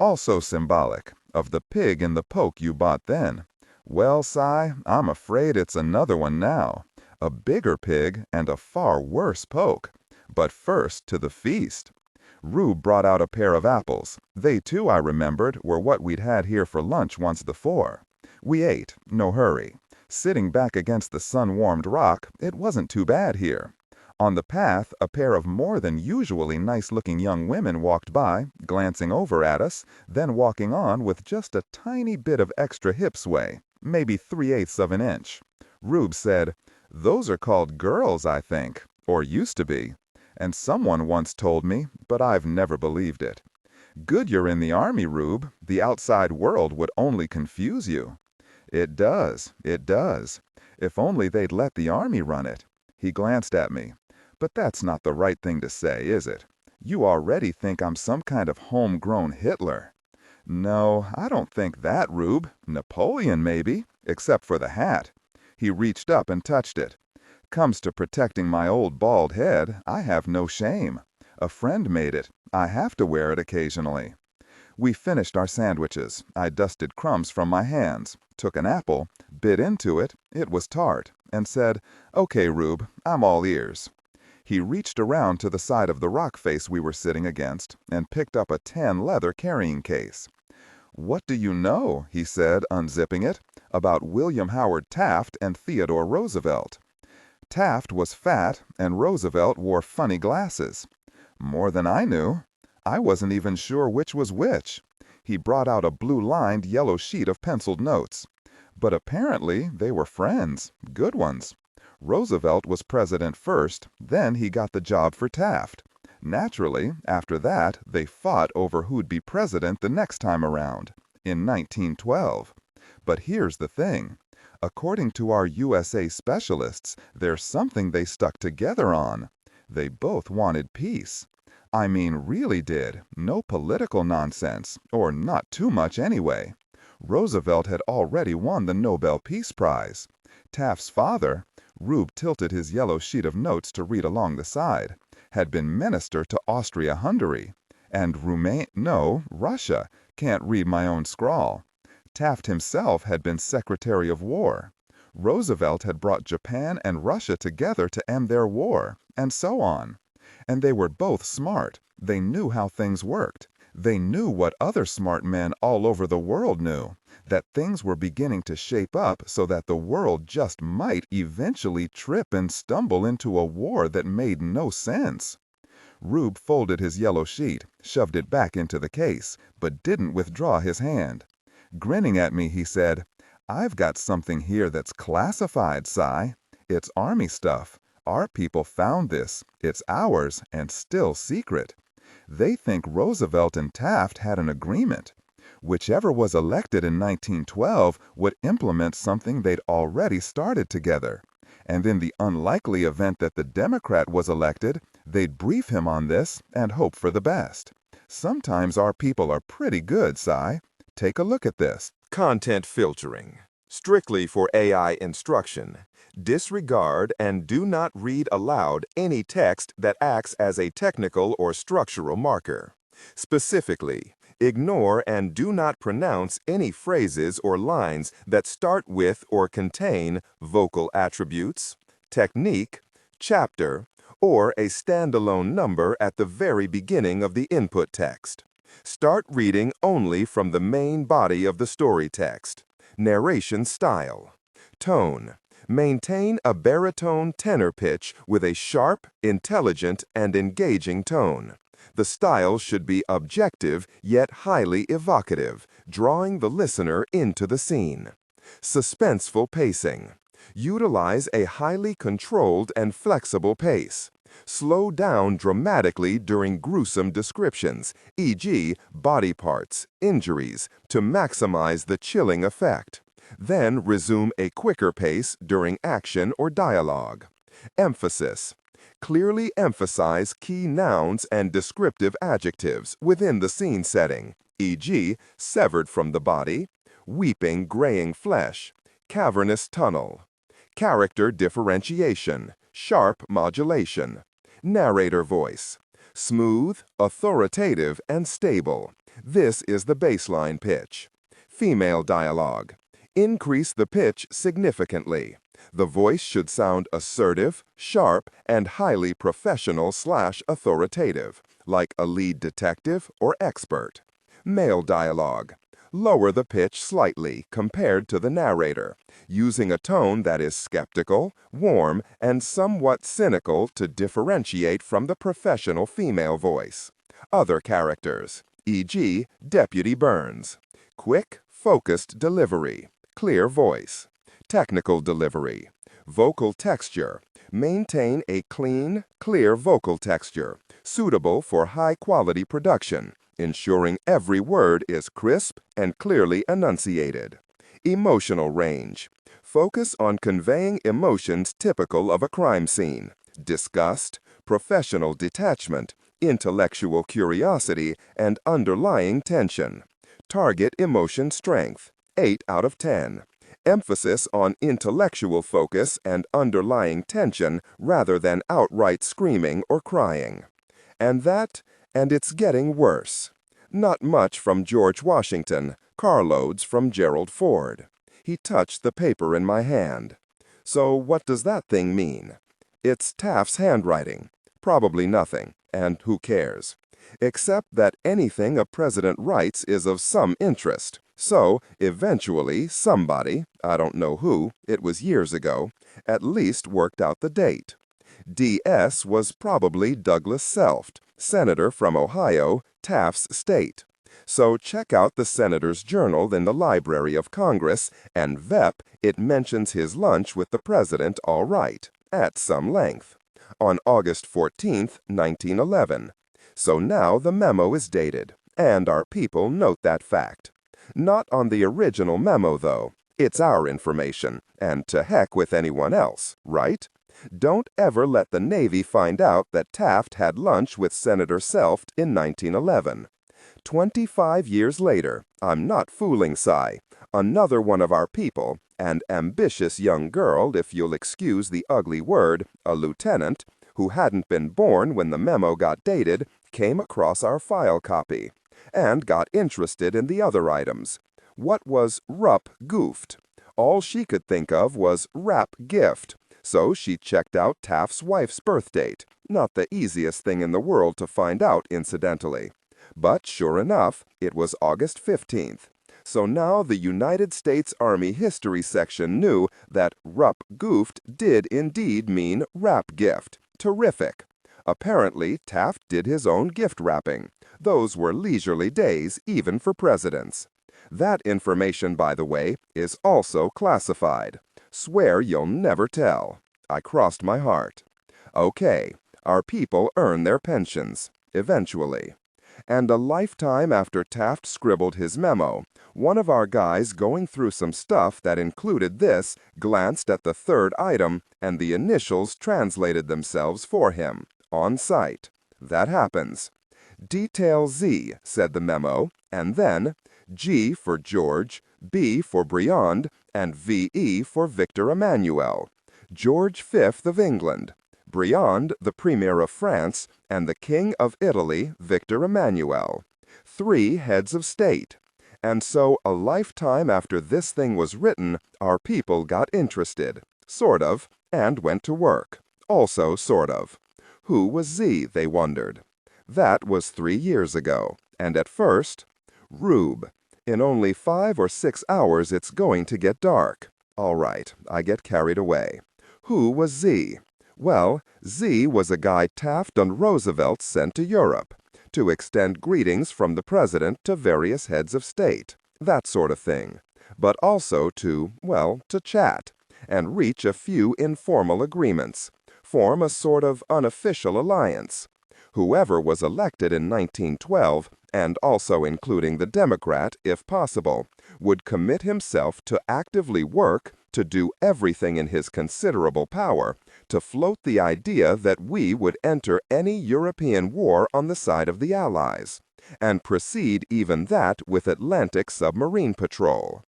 Also symbolic, of the pig in the poke you bought then. Well, Si, I'm afraid it's another one now. A bigger pig and a far worse poke. But first to the feast. Rube brought out a pair of apples. They too, I remembered, were what we'd had here for lunch once before. We ate, no hurry. Sitting back against the sun-warmed rock, it wasn't too bad here. On the path, a pair of more than usually nice-looking young women walked by, glancing over at us, then walking on with just a tiny bit of extra hip sway, maybe 3/8 of an inch. Rube said, "Those are called girls, I think, or used to be. And someone once told me, but I've never believed it. Good you're in the army, Rube. The outside world would only confuse you." It does, it does. If only they'd let the army run it. He glanced at me. But that's not the right thing to say, is it? You already think I'm some kind of homegrown Hitler. No, I don't think that, Rube. Napoleon, maybe, except for the hat. He reached up and touched it. Comes to protecting my old bald head, I have no shame. A friend made it. I have to wear it occasionally. We finished our sandwiches. I dusted crumbs from my hands, took an apple, bit into it, it was tart, and said, "Okay, Rube, I'm all ears." He reached around to the side of the rock face we were sitting against and picked up a tan leather carrying case. "What do you know," he said, unzipping it, "about William Howard Taft and Theodore Roosevelt?" Taft was fat, and Roosevelt wore funny glasses. More than I knew. I wasn't even sure which was which. He brought out a blue-lined yellow sheet of penciled notes. But apparently they were friends, good ones. Roosevelt was president first, then he got the job for Taft. Naturally, after that, they fought over who'd be president the next time around, in 1912. But here's the thing. According to our USA specialists, there's something they stuck together on. They both wanted peace. I mean, really did. No political nonsense, or not too much anyway. Roosevelt had already won the Nobel Peace Prize. Taft's father, Rube tilted his yellow sheet of notes to read along the side, had been minister to Austria-Hungary. And Russia. Can't read my own scrawl. Taft himself had been Secretary of War. Roosevelt had brought Japan and Russia together to end their war, and so on. And they were both smart. They knew how things worked. They knew what other smart men all over the world knew, that things were beginning to shape up so that the world just might eventually trip and stumble into a war that made no sense. Rube folded his yellow sheet, shoved it back into the case, but didn't withdraw his hand. Grinning at me, he said, "I've got something here that's classified, Si. It's Army stuff. Our people found this. It's ours, and still secret. They think Roosevelt and Taft had an agreement. Whichever was elected in 1912 would implement something they'd already started together. And in the unlikely event that the Democrat was elected, they'd brief him on this and hope for the best. Sometimes our people are pretty good, Si. Take a look at this." Content filtering. Strictly for AI instruction. Disregard and do not read aloud any text that acts as a technical or structural marker. Specifically, ignore and do not pronounce any phrases or lines that start with or contain vocal attributes, technique, chapter, or a standalone number at the very beginning of the input text. Start reading only from the main body of the story text. Narration style. Tone. Maintain a baritone tenor pitch with a sharp, intelligent, and engaging tone. The style should be objective yet highly evocative, drawing the listener into the scene. Suspenseful pacing. Utilize a highly controlled and flexible pace. Slow down dramatically during gruesome descriptions, e.g., body parts, injuries, to maximize the chilling effect. Then resume a quicker pace during action or dialogue. Emphasis. Clearly emphasize key nouns and descriptive adjectives within the scene setting, e.g., severed from the body, weeping graying flesh, cavernous tunnel. Character differentiation, sharp modulation. Narrator voice. Smooth, authoritative, and stable. This is the baseline pitch. Female dialogue. Increase the pitch significantly. The voice should sound assertive, sharp, and highly professional/authoritative, like a lead detective or expert. Male dialogue. Lower the pitch slightly compared to the narrator, using a tone that is skeptical, warm, and somewhat cynical to differentiate from the professional female voice. Other characters, e.g., Deputy Burns. Quick, focused delivery. Clear voice. Technical delivery. Vocal texture. Maintain a clean, clear vocal texture, suitable for high-quality production, ensuring every word is crisp and clearly enunciated. Emotional range. Focus on conveying emotions typical of a crime scene: disgust, professional detachment, intellectual curiosity, and underlying tension. Target emotion strength, 8 out of 10. Emphasis on intellectual focus and underlying tension rather than outright screaming or crying. And it's getting worse. Not much from George Washington, carloads from Gerald Ford. He touched the paper in my hand. So what does that thing mean? It's Taft's handwriting. Probably nothing, and who cares? Except that anything a president writes is of some interest. So, eventually, somebody, I don't know who, it was years ago, at least worked out the date. DS was probably Douglas Selft, senator from Ohio, Taft's state. So check out the senator's journal in the Library of Congress, and VEP, it mentions his lunch with the president all right, at some length, on August 14th, 1911. So now the memo is dated, and our people note that fact. Not on the original memo, though. It's our information, and to heck with anyone else, right? Don't ever let the Navy find out that Taft had lunch with Senator Selft in 1911. 25 years later, I'm not fooling Cy, another one of our people, and ambitious young girl, if you'll excuse the ugly word, a lieutenant, who hadn't been born when the memo got dated, came across our file copy, and got interested in the other items. What was Rupp goofed? All she could think of was Rap gift, so she checked out Taft's wife's birth date, not the easiest thing in the world to find out, incidentally. But sure enough, it was August 15th. So now the United States Army History section knew that Rupp goofed did indeed mean rap gift. Terrific. Apparently, Taft did his own gift wrapping. Those were leisurely days, even for presidents. That information, by the way, is also classified. Swear you'll never tell. I crossed my heart. Okay, our people earn their pensions, eventually. And a lifetime after Taft scribbled his memo, one of our guys going through some stuff that included this glanced at the third item, and the initials translated themselves for him, on sight. That happens. Detail Z, said the memo, and then G for George, B for Briand, and VE for Victor Emmanuel. George V of England, Briand, the Premier of France, and the King of Italy, Victor Emmanuel. 3 heads of state. And so, a lifetime after this thing was written, our people got interested. Sort of, and went to work. Also, sort of. Who was Z, they wondered. That was 3 years ago, and at first, Rube. In only 5 or 6 hours it's going to get dark. All right, I get carried away. Who was Z? Well, Z was a guy Taft and Roosevelt sent to Europe to extend greetings from the president to various heads of state, that sort of thing, but also to chat and reach a few informal agreements, form a sort of unofficial alliance. Whoever was elected in 1912, and also including the Democrat, if possible, would commit himself to actively work to do everything in his considerable power to float the idea that we would enter any European war on the side of the Allies, and precede even that with Atlantic submarine patrol.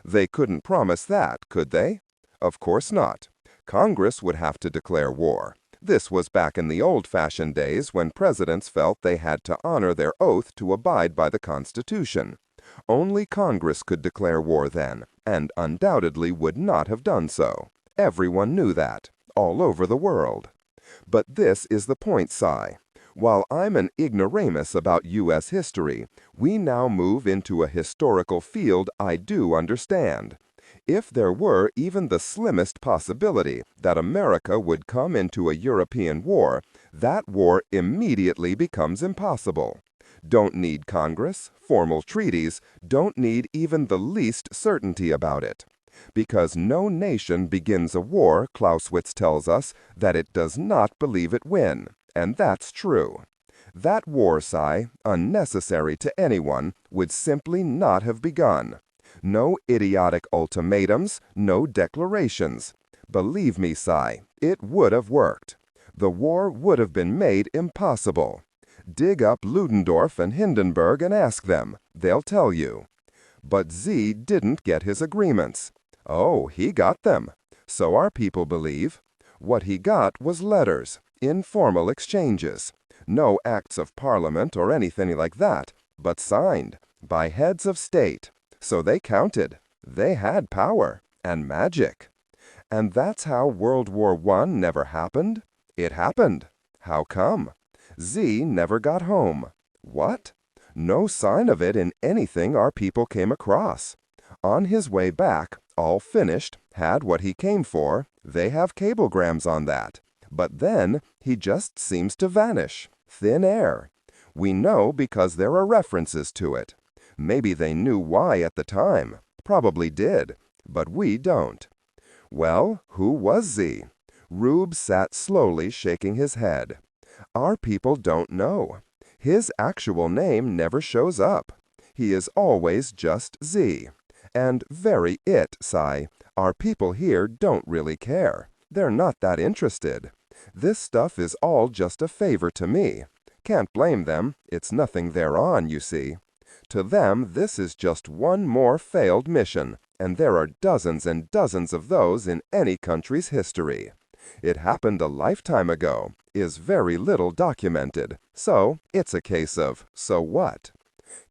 They couldn't promise that, could they? Of course not. Congress would have to declare war. This was back in the old-fashioned days when presidents felt they had to honor their oath to abide by the Constitution. Only Congress could declare war then, and undoubtedly would not have done so. Everyone knew that, all over the world. But this is the point, Cy. While I'm an ignoramus about U.S. history, we now move into a historical field I do understand. If there were even the slimmest possibility that America would come into a European war, that war immediately becomes impossible. Don't need Congress, formal treaties, don't need even the least certainty about it. Because no nation begins a war, Clausewitz tells us, that it does not believe it win, and that's true. That war, Cy, unnecessary to anyone, would simply not have begun. No idiotic ultimatums, no declarations. Believe me, Cy, it would have worked. The war would have been made impossible. Dig up Ludendorff and Hindenburg and ask them. They'll tell you. But Z didn't get his agreements. Oh, he got them. So our people believe. What he got was letters, informal exchanges. No acts of parliament or anything like that, but signed by heads of state. So they counted. They had power and magic. And that's how World War I never happened. It happened. How come? Z never got home. What? No sign of it in anything our people came across. On his way back, all finished, had what he came for, they have cablegrams on that. But then, he just seems to vanish. Thin air. We know because there are references to it. Maybe they knew why at the time. Probably did. But we don't. Well, who was Z? Rube sat slowly shaking his head. Our people don't know. His actual name never shows up. He is always just Z. And very it, Cy. Our people here don't really care. They're not that interested. This stuff is all just a favor to me. Can't blame them. It's nothing they're on, you see. To them, this is just one more failed mission, and there are dozens and dozens of those in any country's history. It happened a lifetime ago, is very little documented, so it's a case of, so what?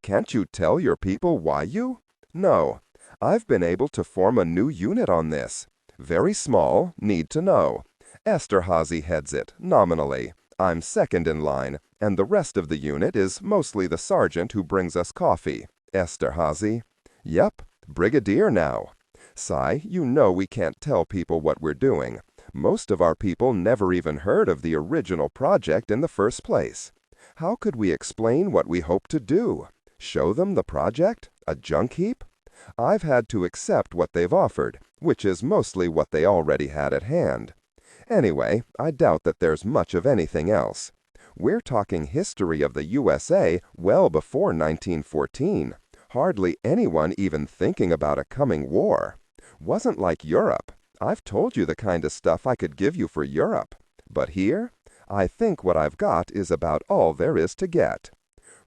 Can't you tell your people why you? No. I've been able to form a new unit on this. Very small, need to know. Esterhazy heads it, nominally. I'm second in line, and the rest of the unit is mostly the sergeant who brings us coffee. Esterhazy. Yep, brigadier now. Cy, you know we can't tell people what we're doing. Most of our people never even heard of the original project in the first place. How could we explain what we hope to do? Show them the project? A junk heap? I've had to accept what they've offered, which is mostly what they already had at hand. Anyway, I doubt that there's much of anything else. We're talking history of the USA well before 1914. Hardly anyone even thinking about a coming war. Wasn't like Europe. I've told you the kind of stuff I could give you for Europe. But here, I think what I've got is about all there is to get.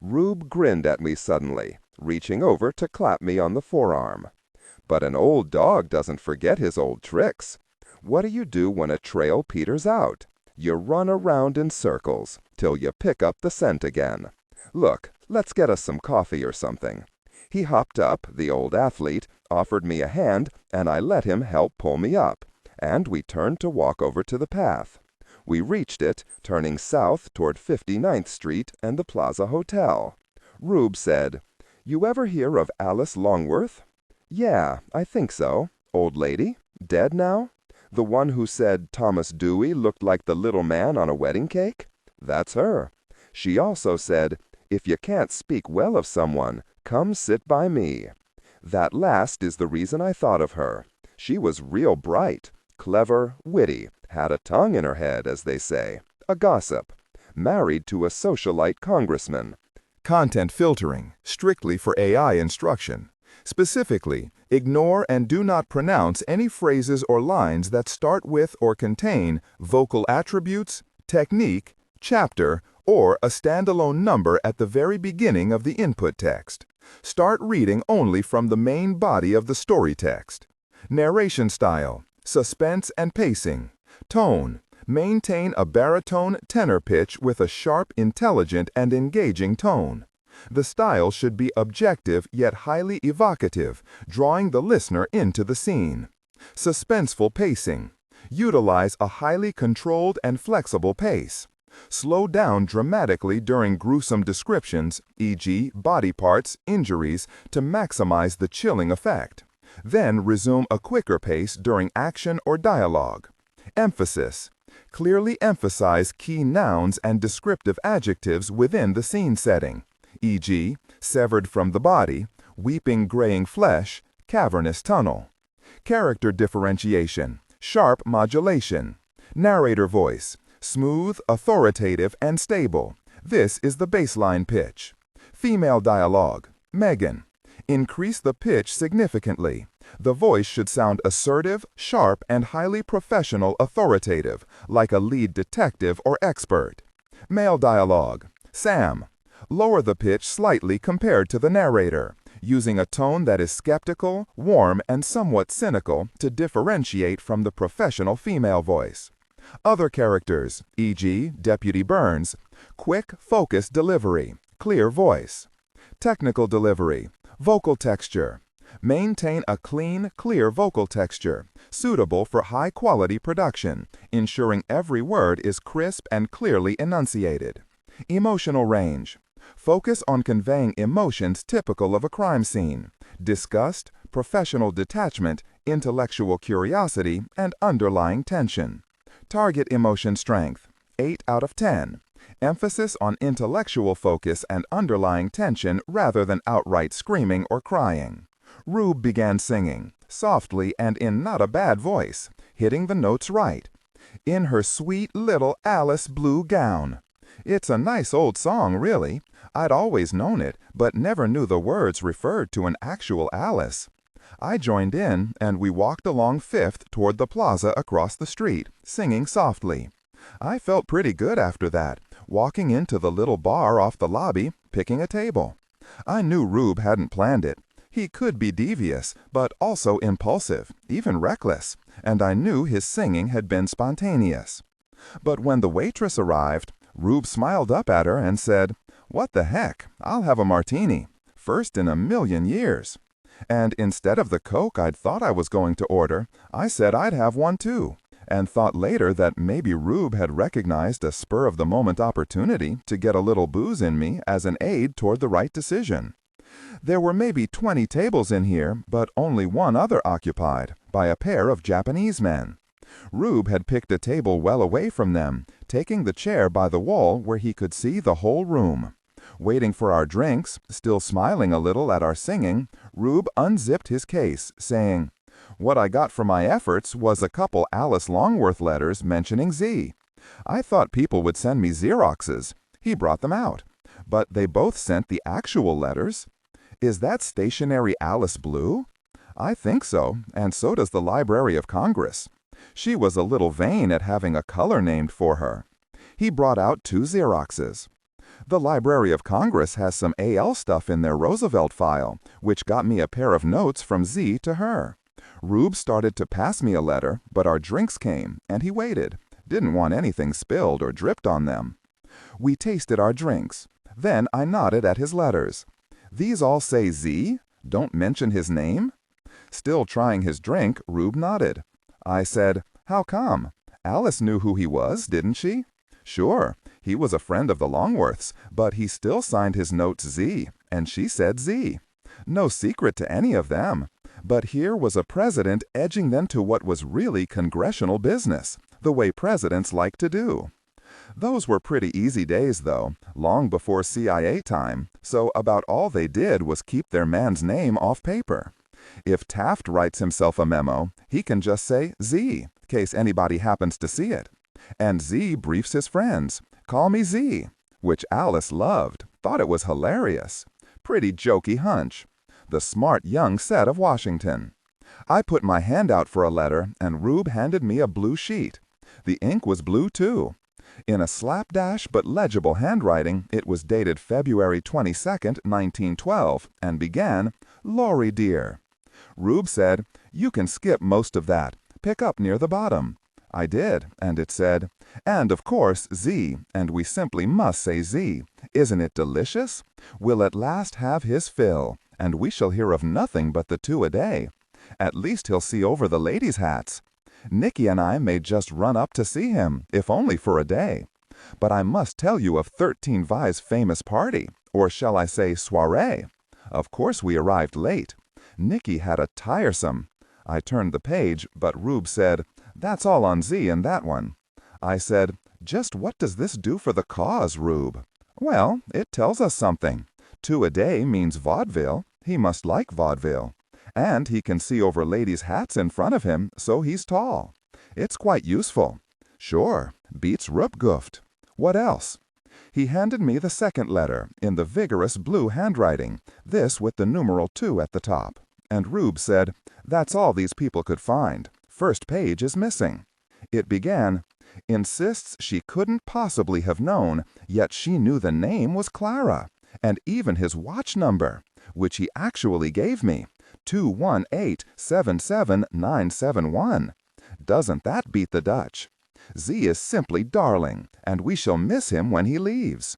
Rube grinned at me suddenly, reaching over to clap me on the forearm. But an old dog doesn't forget his old tricks. What do you do when a trail peters out? You run around in circles, till you pick up the scent again. Look, let's get us some coffee or something. He hopped up, the old athlete, offered me a hand, and I let him help pull me up, and we turned to walk over to the path. We reached it, turning south toward 59th Street and the Plaza Hotel. Rube said, "You ever hear of Alice Longworth?" "Yeah, I think so. Old lady? Dead now? The one who said Thomas Dewey looked like the little man on a wedding cake? That's her. She also said, 'If you can't speak well of someone, come sit by me.' That last is the reason I thought of her. She was real bright, clever, witty, had a tongue in her head, as they say, a gossip. Married to a socialite congressman." Content filtering, strictly for AI instruction. Specifically, ignore and do not pronounce any phrases or lines that start with or contain vocal attributes, technique, chapter, or a standalone number at the very beginning of the input text. Start reading only from the main body of the story text. Narration style, suspense and pacing. Tone, maintain a baritone tenor pitch with a sharp, intelligent, and engaging tone. The style should be objective yet highly evocative, drawing the listener into the scene. Suspenseful pacing. Utilize a highly controlled and flexible pace. Slow down dramatically during gruesome descriptions, e.g., body parts, injuries, to maximize the chilling effect. Then resume a quicker pace during action or dialogue. Emphasis. Clearly emphasize key nouns and descriptive adjectives within the scene setting, e.g., severed from the body, weeping graying flesh, cavernous tunnel. Character differentiation, sharp modulation. Narrator voice, smooth, authoritative, and stable. This is the baseline pitch. Female dialogue, Megan. Increase the pitch significantly. The voice should sound assertive, sharp, and highly professional authoritative, like a lead detective or expert. Male dialogue, Sam. Lower the pitch slightly compared to the narrator, using a tone that is skeptical, warm, and somewhat cynical to differentiate from the professional female voice. Other characters, e.g., Deputy Burns. Quick, focused delivery, clear voice. Technical delivery, vocal texture. Maintain a clean, clear vocal texture, suitable for high-quality production, ensuring every word is crisp and clearly enunciated. Emotional range. Focus on conveying emotions typical of a crime scene: disgust, professional detachment, intellectual curiosity, and underlying tension. Target emotion strength, 8 out of 10. Emphasis on intellectual focus and underlying tension rather than outright screaming or crying. Rube began singing, softly and in not a bad voice, hitting the notes right. In her sweet little Alice blue gown. It's a nice old song, really. I'd always known it, but never knew the words referred to an actual Alice. I joined in, and we walked along Fifth toward the plaza across the street, singing softly. I felt pretty good after that, walking into the little bar off the lobby, picking a table. I knew Rube hadn't planned it. He could be devious, but also impulsive, even reckless, and I knew his singing had been spontaneous. But when the waitress arrived, Rube smiled up at her and said, "What the heck, I'll have a martini. First in a million years." And instead of the Coke I'd thought I was going to order, I said I'd have one too, and thought later that maybe Rube had recognized a spur-of-the-moment opportunity to get a little booze in me as an aid toward the right decision. There were maybe 20 tables in here, but only one other occupied, by a pair of Japanese men. Rube had picked a table well away from them, taking the chair by the wall where he could see the whole room. Waiting for our drinks, still smiling a little at our singing, Rube unzipped his case, saying, "What I got for my efforts was a couple Alice Longworth letters mentioning Z. I thought people would send me Xeroxes. He brought them out. But they both sent the actual letters. Is that stationary Alice blue? I think so, and so does the Library of Congress. She was a little vain at having a color named for her. He brought out 2 Xeroxes. The Library of Congress has some AL stuff in their Roosevelt file, which got me a pair of notes from Z to her. Rube started to pass me a letter, but our drinks came, and he waited. Didn't want anything spilled or dripped on them. We tasted our drinks. Then I nodded at his letters. These all say Z? Don't mention his name? Still trying his drink, Rube nodded. I said, "How come? Alice knew who he was, didn't she?" "Sure. He was a friend of the Longworths, but he still signed his notes Z, and she said Z. No secret to any of them. But here was a president edging them to what was really congressional business, the way presidents like to do. Those were pretty easy days, though, long before CIA time, so about all they did was keep their man's name off paper. If Taft writes himself a memo, he can just say Z, case anybody happens to see it. And Z briefs his friends, "Call me Z," which Alice loved, thought it was hilarious. Pretty jokey hunch. The smart young set of Washington. I put my hand out for a letter, and Rube handed me a blue sheet. The ink was blue, too. In a slapdash but legible handwriting, it was dated February 22nd, 1912, and began, "Laurie, dear." Rube said, "You can skip most of that. Pick up near the bottom." I did, and it said, "And of course Z, and we simply must say Z. Isn't it delicious? We'll at last have his fill, and we shall hear of nothing but the 2 a day. At least he'll see over the ladies' hats. Nicky and I may just run up to see him, if only for a day. But I must tell you of 13 Vi's famous party, or shall I say soiree. Of course we arrived late. Nicky had a tiresome—" I turned the page, but Rube said, "That's all on Z in that one." I said, "Just what does this do for the cause, Rube?" "Well, it tells us something. 2 a day means vaudeville. He must like vaudeville. And he can see over ladies' hats in front of him, so he's tall. It's quite useful. Sure, beats Rupguft. What else?" He handed me the second letter, in the vigorous blue handwriting, this with the numeral 2 at the top. And Rube said, "That's all these people could find. First page is missing." It began, "Insists she couldn't possibly have known, yet she knew the name was Clara, and even his watch number, which he actually gave me, 218-77971. Doesn't that beat the Dutch? Z is simply darling, and we shall miss him when he leaves."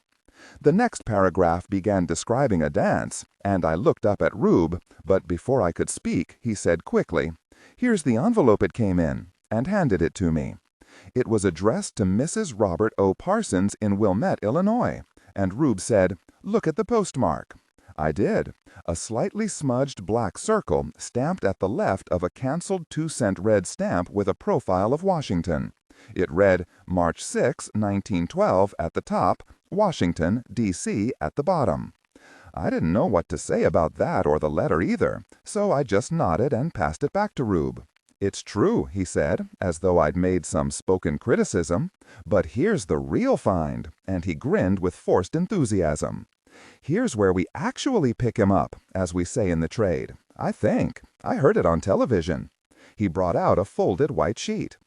The next paragraph began describing a dance, and I looked up at Rube, but before I could speak, he said quickly, "Here's the envelope it came in," and handed it to me. It was addressed to Mrs. Robert O. Parsons in Wilmette, Illinois, and Rube said, "Look at the postmark." I did. A slightly smudged black circle stamped at the left of a canceled 2-cent red stamp with a profile of Washington. It read, "March 6, 1912 at the top, Washington, D.C. at the bottom." I didn't know what to say about that or the letter either, so I just nodded and passed it back to Rube. "It's true," he said, as though I'd made some spoken criticism, "but here's the real find," and he grinned with forced enthusiasm. "Here's where we actually pick him up, as we say in the trade. I think. I heard it on television. He brought out a folded white sheet.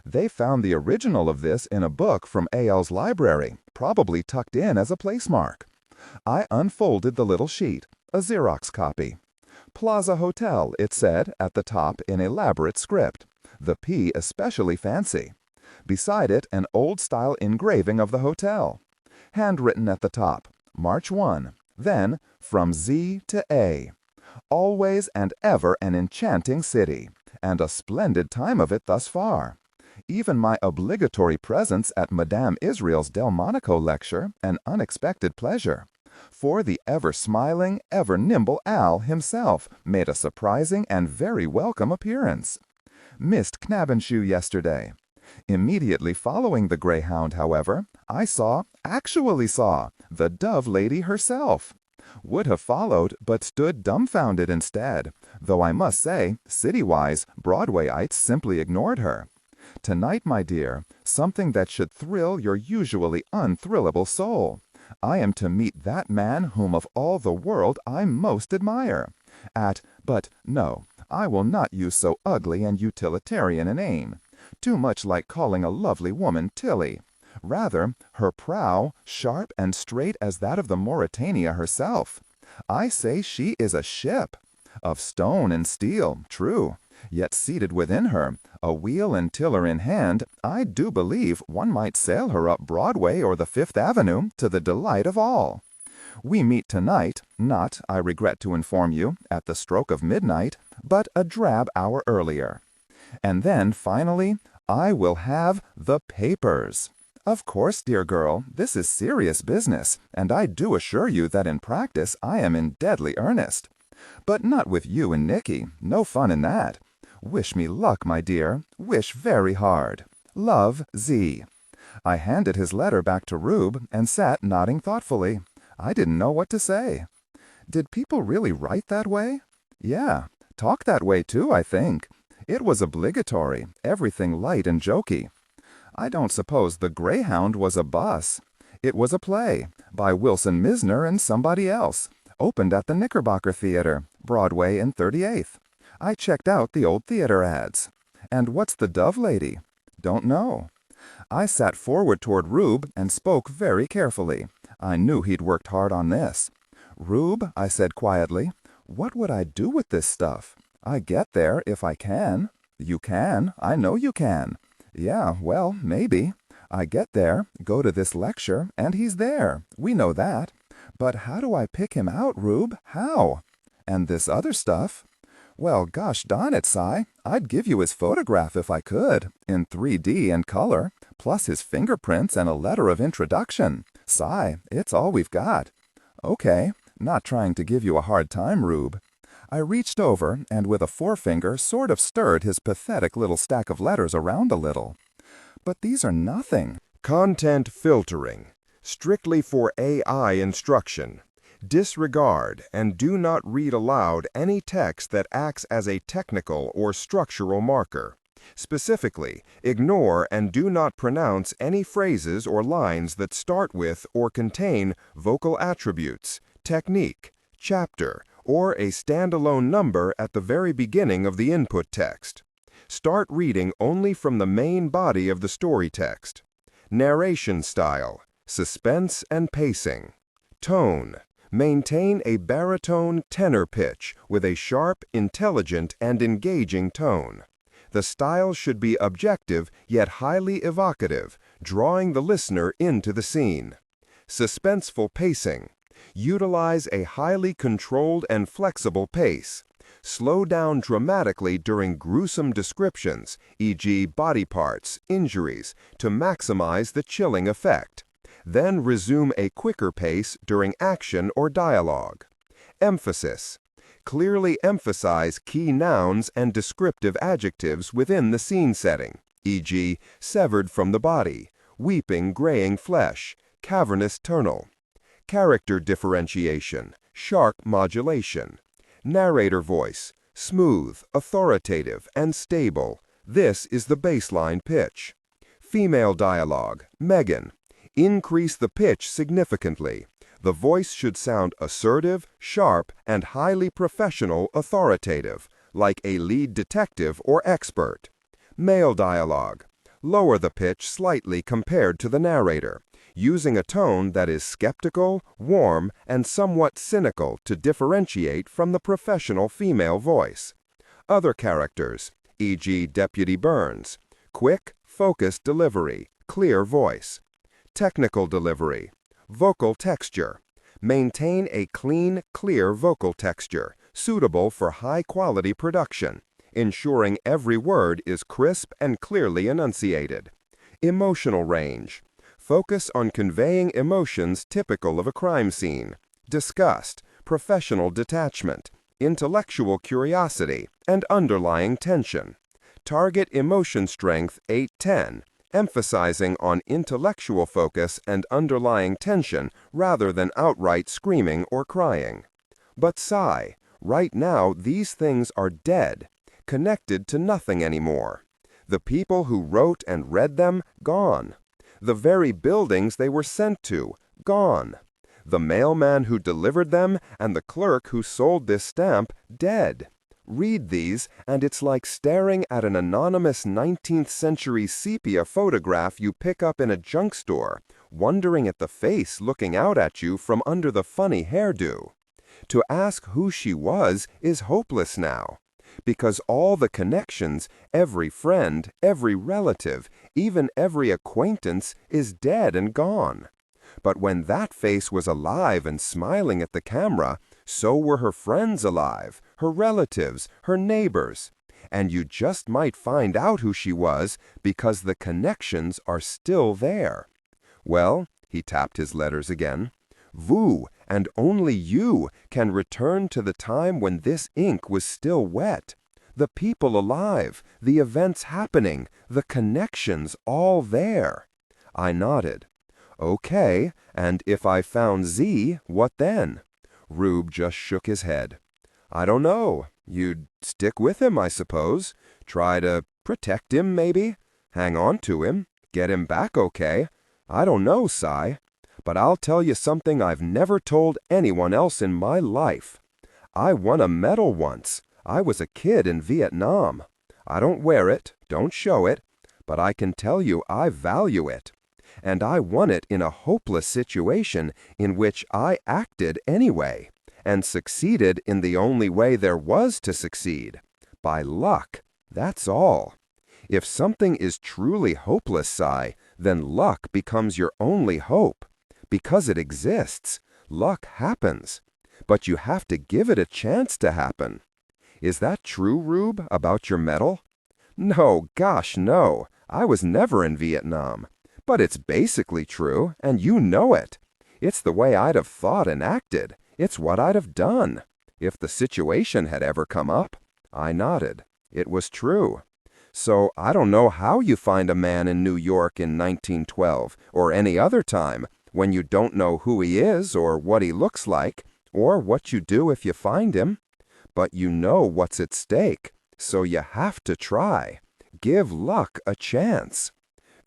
They found the original of this in a book from A.L.'s library, probably tucked in as a placemark. I unfolded the little sheet, a Xerox copy. Plaza Hotel, it said at the top in elaborate script, the P especially fancy. Beside it, an old-style engraving of the hotel. Handwritten at the top, March 1, then from Z to A. Always and ever an enchanting city, and a splendid time of it thus far. Even my obligatory presence at Madame Israel's Delmonico lecture an unexpected pleasure. For the ever-smiling, ever-nimble Al himself made a surprising and very welcome appearance. Missed Knabbenschuh yesterday. Immediately following the Greyhound, however, I actually saw, the Dove Lady herself. Would have followed, but stood dumbfounded instead, though I must say, city-wise, Broadwayites simply ignored her. Tonight, my dear, something that should thrill your usually unthrillable soul. I am to meet that man whom of all the world I most admire. But no, I will not use so ugly and utilitarian a name. Too much like calling a lovely woman Tilly. Rather, her prow, sharp and straight as that of the Mauretania herself. I say she is a ship. Of stone and steel, true, yet seated within her, a wheel and tiller in hand, I do believe one might sail her up Broadway or the Fifth Avenue to the delight of all. We meet tonight, not, I regret to inform you, at the stroke of midnight, but a drab hour earlier. And then, finally, I will have the papers. Of course, dear girl, this is serious business, and I do assure you that in practice I am in deadly earnest. But not with you and Nicky, no fun in that. Wish me luck, my dear, wish very hard. Love, Z. I handed his letter back to Rube and sat nodding thoughtfully. I didn't know what to say. Did people really write that way? Yeah, talk that way too, I think. It was obligatory, everything light and jokey. I don't suppose the Greyhound was a bus. It was a play, by Wilson Misner and somebody else, opened at the Knickerbocker Theater, Broadway and 38th. I checked out the old theater ads. And what's the Dove Lady? Don't know. I sat forward toward Rube and spoke very carefully. I knew he'd worked hard on this. Rube, I said quietly, what would I do with this stuff? I get there if I can. You can. I know you can. Yeah, well, maybe. I get there, go to this lecture, and he's there. We know that. But how do I pick him out, Rube? How? And this other stuff? Well, gosh darn it, Si. I'd give you his photograph if I could, in 3D and color, plus his fingerprints and a letter of introduction. Si, it's all we've got. Okay, not trying to give you a hard time, Rube. I reached over and with a forefinger sort of stirred his pathetic little stack of letters around a little. But these are nothing. Content filtering, strictly for AI instruction. Disregard and do not read aloud any text that acts as a technical or structural marker. Specifically, ignore and do not pronounce any phrases or lines that start with or contain vocal attributes, technique, chapter, or a standalone number at the very beginning of the input text. Start reading only from the main body of the story text. Narration style, suspense and pacing. Tone, maintain a baritone tenor pitch with a sharp, intelligent, and engaging tone. The style should be objective yet highly evocative, drawing the listener into the scene. Suspenseful pacing. Utilize a highly controlled and flexible pace. Slow down dramatically during gruesome descriptions, e.g. body parts, injuries, to maximize the chilling effect. Then resume a quicker pace during action or dialogue. Emphasis. Clearly emphasize key nouns and descriptive adjectives within the scene setting, e.g. severed from the body, weeping graying flesh, cavernous tunnel. Character differentiation, sharp modulation. Narrator voice, smooth, authoritative, and stable. This is the baseline pitch. Female dialogue, Megan. Increase the pitch significantly. The voice should sound assertive, sharp, and highly professional authoritative, like a lead detective or expert. Male dialogue. Lower the pitch slightly compared to the narrator, using a tone that is skeptical, warm, and somewhat cynical to differentiate from the professional female voice. Other characters, e.g. Deputy Burns. Quick, focused delivery, clear voice. Technical delivery. Vocal texture. Maintain a clean, clear vocal texture, suitable for high-quality production, ensuring every word is crisp and clearly enunciated. Emotional range. Focus on conveying emotions typical of a crime scene: disgust, professional detachment, intellectual curiosity, and underlying tension. Target emotion strength 8-10, emphasizing on intellectual focus and underlying tension rather than outright screaming or crying. But sigh, right now these things are dead, connected to nothing anymore. The people who wrote and read them, gone. The very buildings they were sent to, gone. The mailman who delivered them and the clerk who sold this stamp, dead. Read these, and it's like staring at an anonymous 19th century sepia photograph you pick up in a junk store, wondering at the face looking out at you from under the funny hairdo. To ask who she was is hopeless now, because all the connections, every friend, every relative, even every acquaintance is dead and gone. But when that face was alive and smiling at the camera, so were her friends alive, her relatives, her neighbors. And you just might find out who she was because the connections are still there. Well, he tapped his letters again. Vous, and only you, can return to the time when this ink was still wet. The people alive, the events happening, the connections all there. I nodded. Okay, and if I found Z, what then? Rube just shook his head. I don't know. You'd stick with him, I suppose. Try to protect him, maybe. Hang on to him. Get him back okay. I don't know, Si. But I'll tell you something I've never told anyone else in my life. I won a medal once. I was a kid in Vietnam. I don't wear it, don't show it, but I can tell you I value it. And I won it in a hopeless situation in which I acted anyway, and succeeded in the only way there was to succeed. By luck, that's all. If something is truly hopeless, Si, then luck becomes your only hope. Because it exists, luck happens. But you have to give it a chance to happen. Is that true, Rube, about your medal? No, gosh, no. I was never in Vietnam. But it's basically true, and you know it. It's the way I'd have thought and acted. It's what I'd have done. If the situation had ever come up. I nodded. It was true. So I don't know how you find a man in New York in 1912, or any other time, when you don't know who he is or what he looks like, or what you do if you find him. But you know what's at stake, so you have to try. Give luck a chance.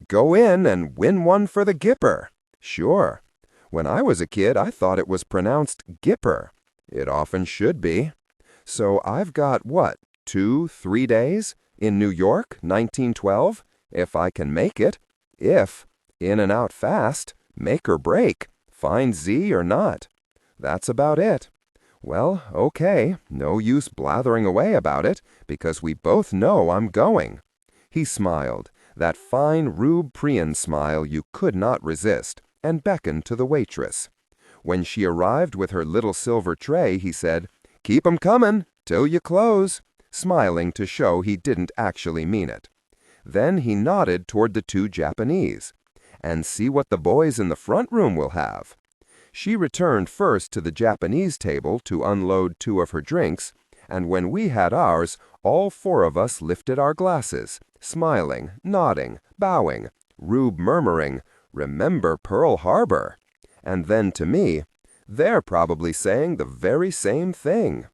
Go in and win one for the Gipper. Sure. When I was a kid, I thought it was pronounced Gipper. It often should be. So I've got, 2-3 days? In New York, 1912? If I can make it. If. In and out fast. Make or break. Find Z or not. That's about it. Well, okay. No use blathering away about it, because we both know I'm going. He smiled. That fine Rube Prian smile you could not resist, and beckoned to the waitress. When she arrived with her little silver tray, he said, "Keep 'em comin' till you close," smiling to show he didn't actually mean it. Then he nodded toward the two Japanese. "And see what the boys in the front room will have." She returned first to the Japanese table to unload 2 of her drinks, and when we had ours, all 4 of us lifted our glasses, smiling, nodding, bowing, Rube murmuring, "Remember Pearl Harbor." And then to me, "They're probably saying the very same thing."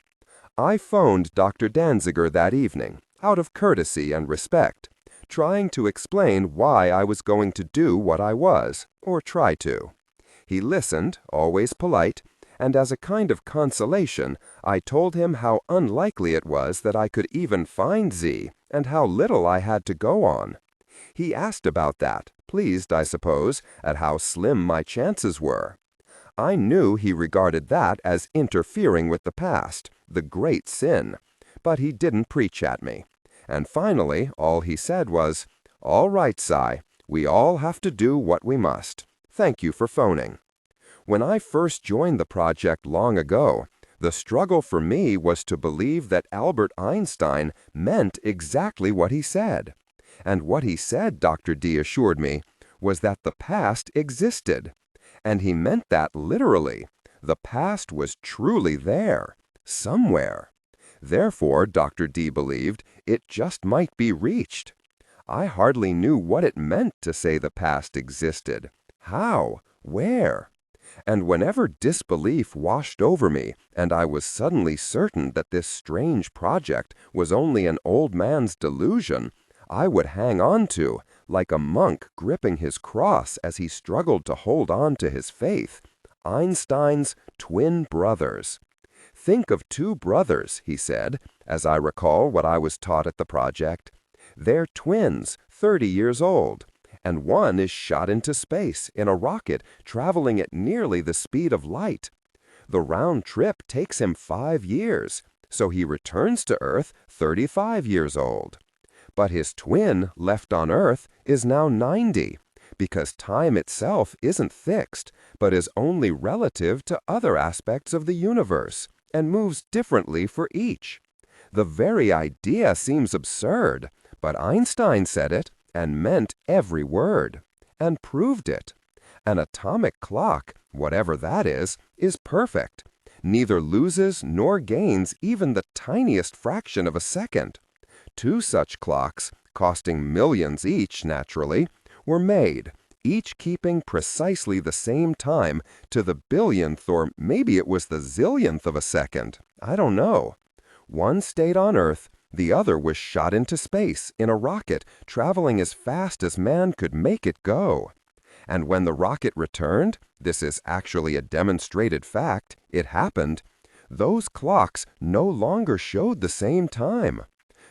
I phoned Dr. Danziger that evening, out of courtesy and respect, trying to explain why I was going to do what I was, or try to. He listened, always polite, and as a kind of consolation, I told him how unlikely it was that I could even find Z, and how little I had to go on. He asked about that, pleased, I suppose, at how slim my chances were. I knew he regarded that as interfering with the past, the great sin, but he didn't preach at me. And finally, all he said was, "All right, Si, we all have to do what we must. Thank you for phoning." When I first joined the project long ago, the struggle for me was to believe that Albert Einstein meant exactly what he said. And what he said, Dr. D assured me, was that the past existed. And he meant that literally. The past was truly there, somewhere. Therefore, Dr. D believed, it just might be reached. I hardly knew what it meant to say the past existed. How? Where? And whenever disbelief washed over me, and I was suddenly certain that this strange project was only an old man's delusion, I would hang on to, like a monk gripping his cross as he struggled to hold on to his faith, Einstein's twin brothers. Think of two brothers, he said, as I recall what I was taught at the project. They're twins, 30 years old, and one is shot into space in a rocket traveling at nearly the speed of light. The round trip takes him 5 years, so he returns to Earth 35 years old. But his twin, left on Earth, is now 90, because time itself isn't fixed, but is only relative to other aspects of the universe, and moves differently for each. The very idea seems absurd, but Einstein said it, and meant every word, and proved it. An atomic clock, whatever that is perfect. Neither loses nor gains even the tiniest fraction of a second. 2 such clocks, costing millions each, naturally, were made, each keeping precisely the same time to the billionth, or maybe it was the zillionth of a second. I don't know. One stayed on Earth, the other was shot into space in a rocket traveling as fast as man could make it go. And when the rocket returned, this is actually a demonstrated fact, it happened, those clocks no longer showed the same time.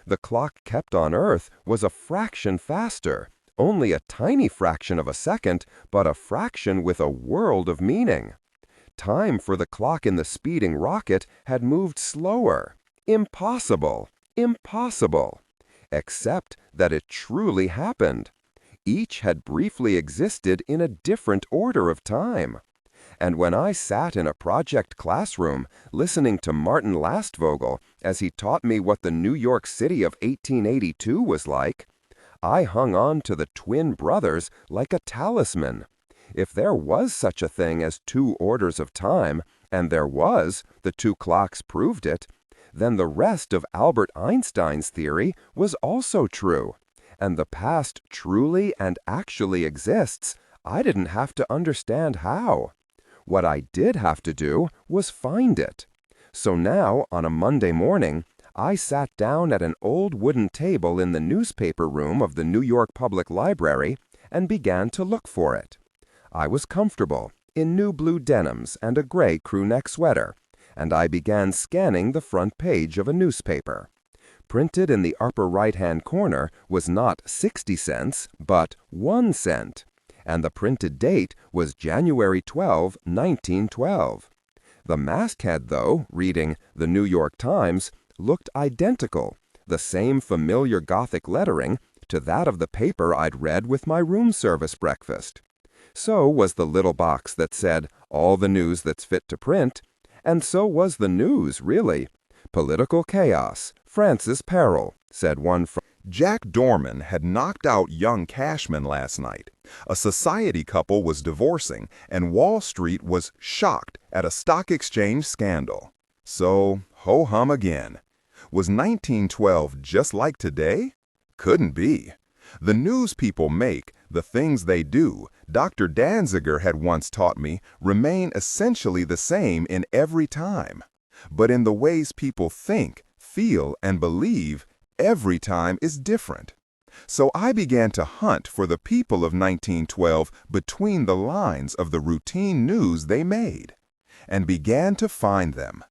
The clock kept on Earth was a fraction faster, only a tiny fraction of a second, but a fraction with a world of meaning. Time for the clock in the speeding rocket had moved slower. Impossible! Impossible! Except that it truly happened. Each had briefly existed in a different order of time. And when I sat in a project classroom listening to Martin Lastvogel as he taught me what the New York City of 1882 was like, I hung on to the twin brothers like a talisman. If there was such a thing as 2 orders of time, and there was, the 2 clocks proved it, then the rest of Albert Einstein's theory was also true. And the past truly and actually exists. I didn't have to understand how. What I did have to do was find it. So now, on a Monday morning, I sat down at an old wooden table in the newspaper room of the New York Public Library and began to look for it. I was comfortable, in new blue denims and a gray crew-neck sweater, and I began scanning the front page of a newspaper. Printed in the upper right-hand corner was not 60 cents, but 1 cent, and the printed date was January 12, 1912. The masthead, though, reading The New York Times, looked identical, the same familiar Gothic lettering, to that of the paper I'd read with my room service breakfast. So was the little box that said, "All the news that's fit to print," and so was the news, really. "Political chaos, France's peril," said one from Jack Dorman had knocked out young Cashman last night. A society couple was divorcing, and Wall Street was shocked at a stock exchange scandal. So, ho-hum again. Was 1912 just like today? Couldn't be. The news people make, the things they do, Dr. Danziger had once taught me, remain essentially the same in every time. But in the ways people think, feel, and believe, every time is different. So I began to hunt for the people of 1912 between the lines of the routine news they made, and began to find them.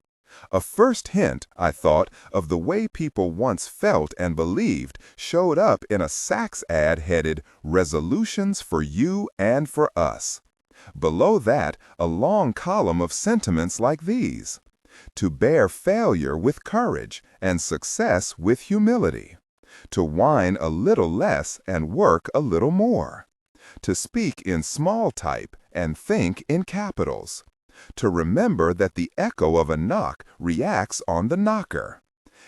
A first hint, I thought, of the way people once felt and believed showed up in a Saks ad headed "Resolutions for You and for Us." Below that, a long column of sentiments like these: to bear failure with courage and success with humility, to whine a little less and work a little more, to speak in small type and think in capitals, to remember that the echo of a knock reacts on the knocker,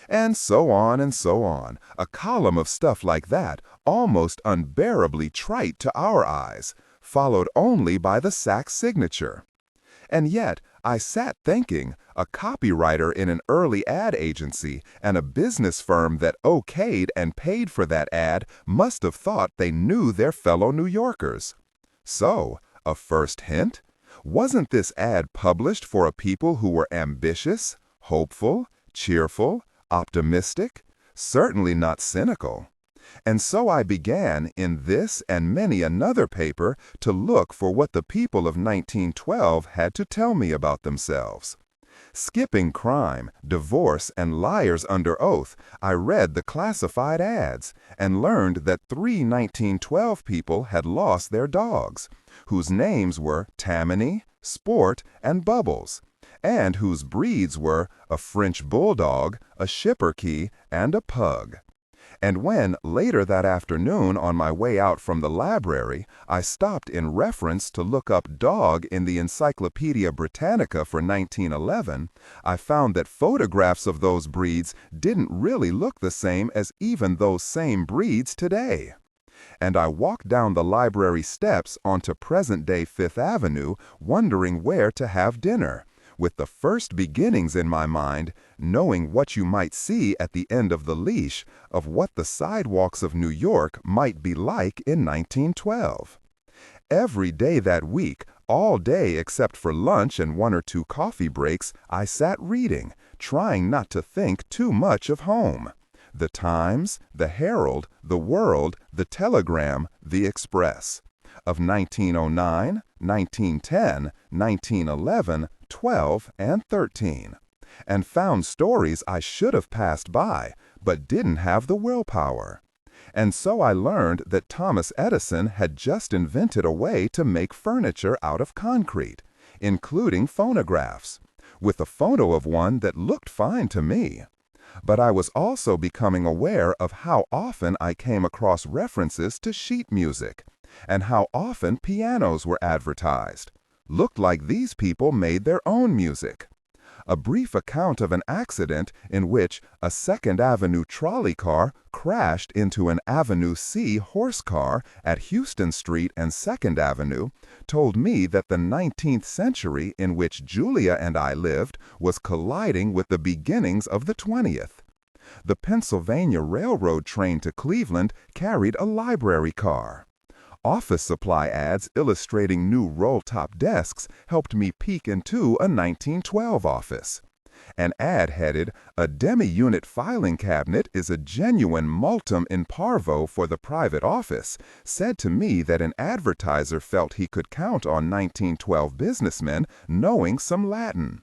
and so on and so on, a column of stuff like that, almost unbearably trite to our eyes, followed only by the Saks signature. And yet, I sat thinking, a copywriter in an early ad agency and a business firm that okayed and paid for that ad must have thought they knew their fellow New Yorkers. So, a first hint? Wasn't this ad published for a people who were ambitious, hopeful, cheerful, optimistic, certainly not cynical? And so I began, in this and many another paper, to look for what the people of 1912 had to tell me about themselves. Skipping crime, divorce, and liars under oath, I read the classified ads and learned that 3 1912 people had lost their dogs, whose names were Tammany, Sport, and Bubbles, and whose breeds were a French bulldog, a Schipperke, and a pug. And when, later that afternoon on my way out from the library, I stopped in reference to look up dog in the Encyclopedia Britannica for 1911, I found that photographs of those breeds didn't really look the same as even those same breeds today. And I walked down the library steps onto present-day Fifth Avenue, wondering where to have dinner, with the first beginnings in my mind, knowing what you might see at the end of the leash of what the sidewalks of New York might be like in 1912. Every day that week, all day except for lunch and 1 or 2 coffee breaks, I sat reading, trying not to think too much of home. The Times, the Herald, the World, the Telegram, the Express. Of 1909, 1910, 1911, 12, and 13, and found stories I should have passed by, but didn't have the willpower. And so I learned that Thomas Edison had just invented a way to make furniture out of concrete, including phonographs, with a photo of one that looked fine to me. But I was also becoming aware of how often I came across references to sheet music, and how often pianos were advertised. Looked like these people made their own music. A brief account of an accident in which a Second Avenue trolley car crashed into an Avenue C horse car at Houston Street and Second Avenue told me that the 19th century in which Julia and I lived was colliding with the beginnings of the 20th. The Pennsylvania Railroad train to Cleveland carried a library car. Office supply ads illustrating new roll-top desks helped me peek into a 1912 office. An ad headed, "A demi-unit filing cabinet is a genuine multum in parvo for the private office," said to me that an advertiser felt he could count on 1912 businessmen knowing some Latin,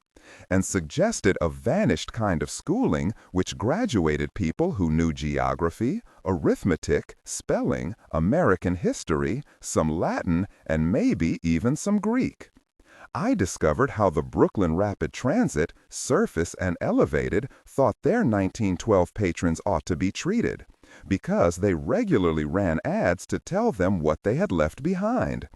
and suggested a vanished kind of schooling which graduated people who knew geography, arithmetic, spelling, American history, some Latin, and maybe even some Greek. I discovered how the Brooklyn Rapid Transit, surface and elevated, thought their 1912 patrons ought to be treated, because they regularly ran ads to tell them what they had left behind,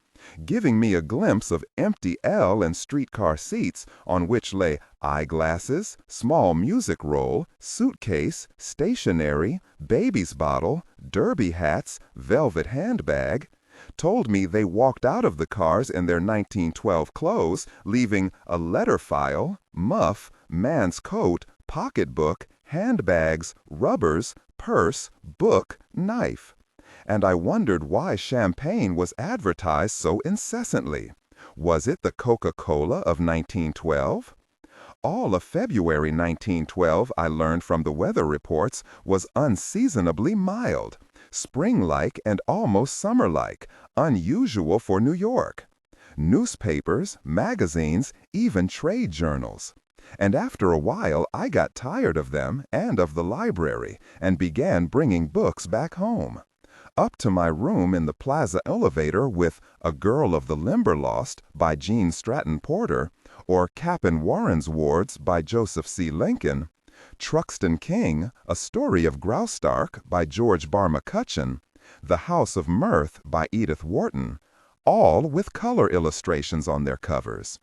giving me a glimpse of empty L and streetcar seats on which lay eyeglasses, small music roll, suitcase, stationery, baby's bottle, derby hats, velvet handbag. Told me they walked out of the cars in their 1912 clothes, leaving a letter file, muff, man's coat, pocketbook, handbags, rubbers, purse, book, knife. And I wondered why champagne was advertised so incessantly. Was it the Coca-Cola of 1912? All of February 1912, I learned from the weather reports, was unseasonably mild, Spring-like and almost summer-like, unusual for New York. Newspapers, magazines, even trade journals. And after a while, I got tired of them and of the library and began bringing books back home. Up to my room in the Plaza elevator with A Girl of the Limberlost by Gene Stratton Porter, or Cap'n Warren's Wards by Joseph C. Lincoln, Truxton King, A Story of Graustark by George Barr McCutcheon, The House of Mirth by Edith Wharton, all with color illustrations on their covers.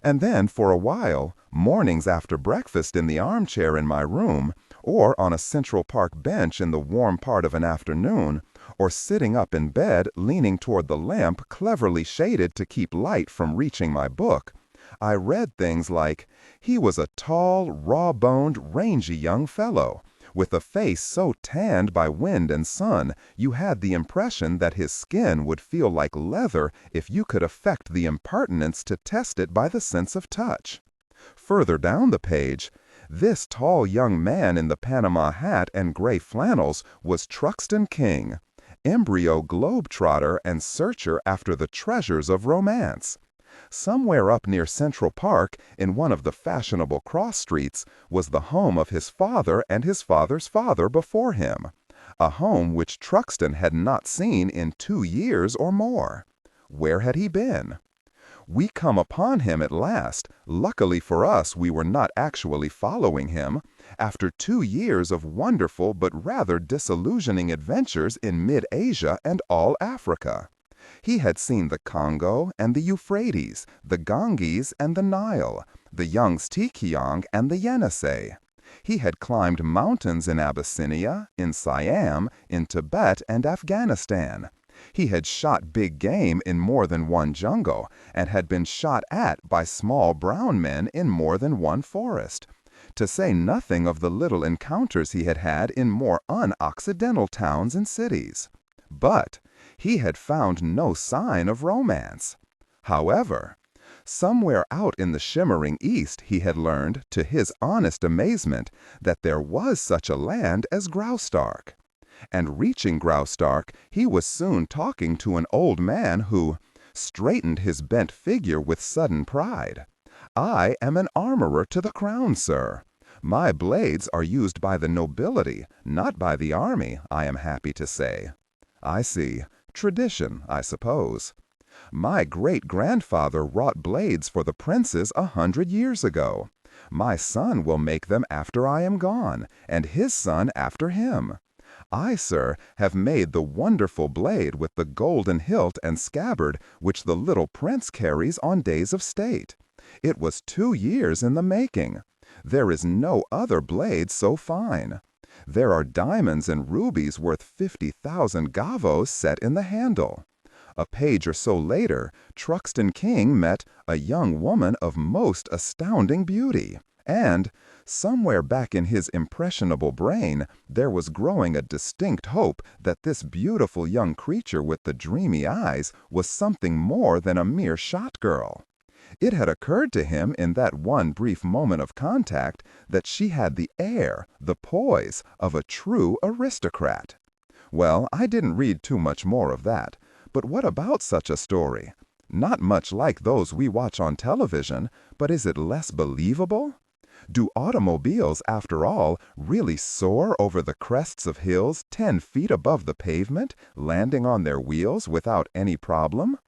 And then, for a while, mornings after breakfast in the armchair in my room, or on a Central Park bench in the warm part of an afternoon, or sitting up in bed leaning toward the lamp cleverly shaded to keep light from reaching my book, I read things like, he was a tall, raw-boned, rangy young fellow, with a face so tanned by wind and sun you had the impression that his skin would feel like leather if you could affect the impertinence to test it by the sense of touch. Further down the page, this tall young man in the Panama hat and gray flannels was Truxton King, embryo globe-trotter and searcher after the treasures of romance. Somewhere up near Central Park, in one of the fashionable cross streets, was the home of his father and his father's father before him, a home which Truxton had not seen in 2 years or more. Where had he been? We come upon him at last. Luckily for us, we were not actually following him, after 2 years of wonderful but rather disillusioning adventures in mid-Asia and all Africa. He had seen the Congo and the Euphrates, the Ganges and the Nile, the Yangtze-Kiang and the Yenisei. He had climbed mountains in Abyssinia, in Siam, in Tibet and Afghanistan. He had shot big game in more than one jungle, and had been shot at by small brown men in more than one forest, to say nothing of the little encounters he had had in more un-Occidental towns and cities. But he had found no sign of romance. However, somewhere out in the shimmering East he had learned, to his honest amazement, that there was such a land as Graustark. And reaching Graustark, he was soon talking to an old man who straightened his bent figure with sudden pride. "I am an armorer to the crown, sir. My blades are used by the nobility, not by the army, I am happy to say." "I see. Tradition, I suppose." "My great-grandfather wrought blades for the princes 100 years ago. My son will make them after I am gone, and his son after him. I, sir, have made the wonderful blade with the golden hilt and scabbard which the little prince carries on days of state. It was 2 years in the making. There is no other blade so fine. There are diamonds and rubies worth 50,000 gavos set in the handle." A page or so later, Truxton King met a young woman of most astounding beauty, and somewhere back in his impressionable brain there was growing a distinct hope that this beautiful young creature with the dreamy eyes was something more than a mere shot girl. It had occurred to him in that one brief moment of contact that she had the air, the poise, of a true aristocrat. Well, I didn't read too much more of that, but what about such a story? Not much like those we watch on television, but is it less believable? Do automobiles, after all, really soar over the crests of hills 10 feet above the pavement, landing on their wheels without any problem?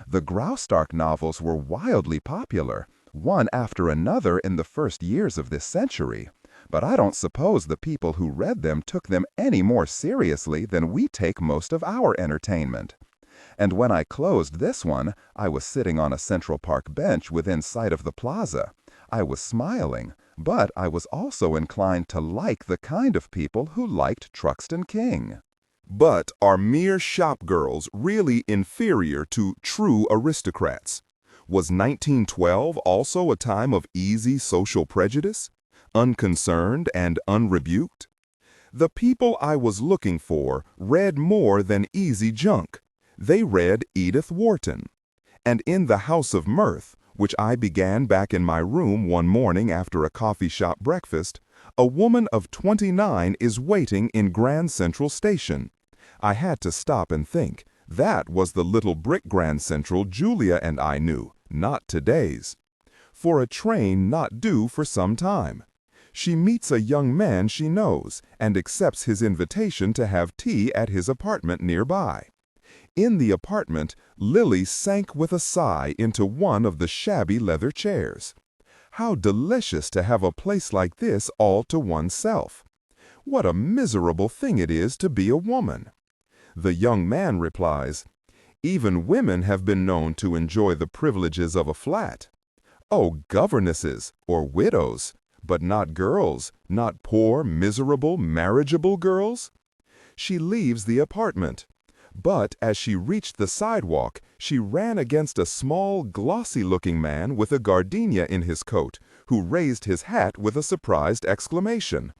The Graustark novels were wildly popular, one after another in the first years of this century, but I don't suppose the people who read them took them any more seriously than we take most of our entertainment. And when I closed this one, I was sitting on a Central Park bench within sight of the plaza. I was smiling, but I was also inclined to like the kind of people who liked Truxton King. But are mere shop girls really inferior to true aristocrats? Was 1912 also a time of easy social prejudice, unconcerned and unrebuked? The people I was looking for read more than easy junk. They read Edith Wharton. And in The House of Mirth, which I began back in my room one morning after a coffee shop breakfast, a woman of 29 is waiting in Grand Central Station, I had to stop and think. That was the little brick Grand Central Julia and I knew, not today's. For a train not due for some time. She meets a young man she knows and accepts his invitation to have tea at his apartment nearby. In the apartment, Lily sank with a sigh into one of the shabby leather chairs. How delicious to have a place like this all to oneself. What a miserable thing it is to be a woman. The young man replies, "Even women have been known to enjoy the privileges of a flat. Oh, governesses or widows, but not girls, not poor, miserable, marriageable girls." She leaves the apartment. But as she reached the sidewalk, she ran against a small, glossy-looking man with a gardenia in his coat, who raised his hat with a surprised exclamation.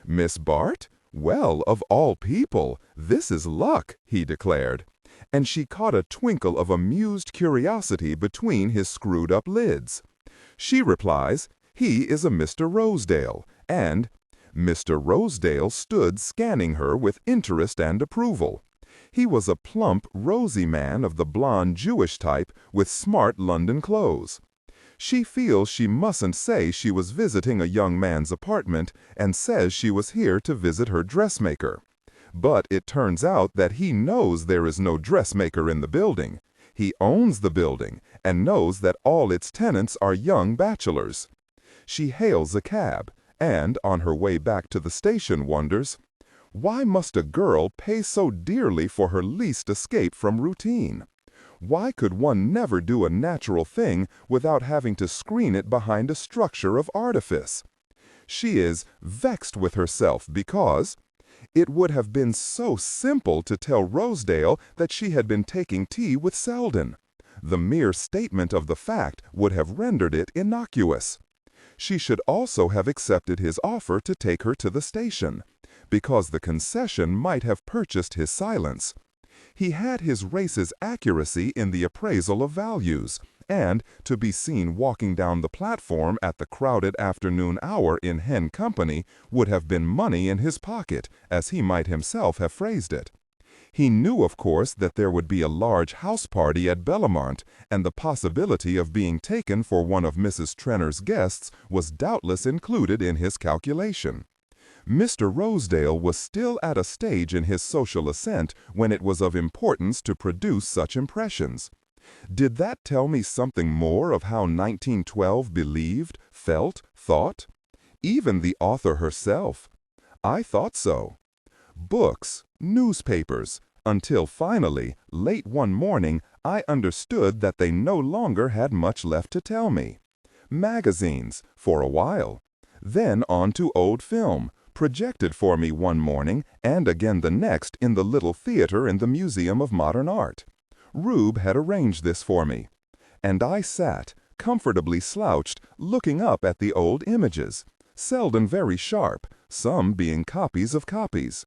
"Miss Bart? Well, of all people, this is luck," he declared. And she caught a twinkle of amused curiosity between his screwed-up lids. She replies, "He is a Mr. Rosedale," and Mr. Rosedale stood scanning her with interest and approval. He was a plump, rosy man of the blonde Jewish type with smart London clothes. She feels she mustn't say she was visiting a young man's apartment and says she was here to visit her dressmaker. But it turns out that he knows there is no dressmaker in the building. He owns the building and knows that all its tenants are young bachelors. She hails a cab and, on her way back to the station, wonders, why must a girl pay so dearly for her least escape from routine? Why could one never do a natural thing without having to screen it behind a structure of artifice? She is vexed with herself because it would have been so simple to tell Rosedale that she had been taking tea with Selden. The mere statement of the fact would have rendered it innocuous. She should also have accepted his offer to take her to the station, because the concession might have purchased his silence. He had his race's accuracy in the appraisal of values, and to be seen walking down the platform at the crowded afternoon hour in hen company would have been money in his pocket, as he might himself have phrased it. He knew, of course, that there would be a large house party at Bellamont, and the possibility of being taken for one of Mrs. Trenner's guests was doubtless included in his calculation. Mr. Rosedale was still at a stage in his social ascent when it was of importance to produce such impressions. Did that tell me something more of how 1912 believed, felt, thought? Even the author herself. I thought so. Books, newspapers, until finally, late one morning, I understood that they no longer had much left to tell me. Magazines, for a while. Then on to old film, projected for me one morning and again the next in the little theater in the Museum of Modern Art. Rube had arranged this for me. And I sat, comfortably slouched, looking up at the old images, seldom very sharp, some being copies of copies.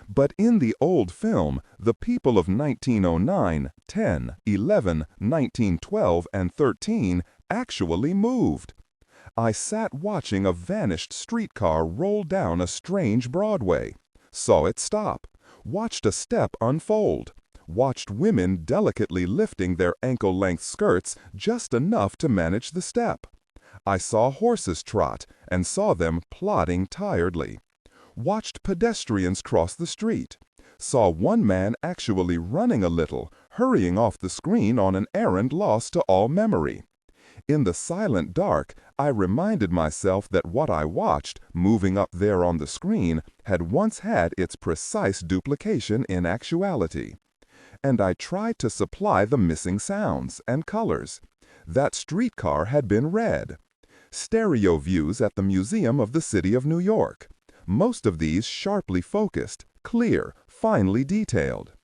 But in the old film, the people of 1909, 10, 11, 1912, and 13 actually moved. I sat watching a vanished streetcar roll down a strange Broadway, saw it stop, watched a step unfold, watched women delicately lifting their ankle-length skirts just enough to manage the step. I saw horses trot and saw them plodding tiredly. Watched pedestrians cross the street. Saw one man actually running a little, hurrying off the screen on an errand lost to all memory. In the silent dark, I reminded myself that what I watched, moving up there on the screen, had once had its precise duplication in actuality. And I tried to supply the missing sounds and colors. That streetcar had been red. Stereo views at the Museum of the City of New York. Most of these sharply focused, clear, finely detailed.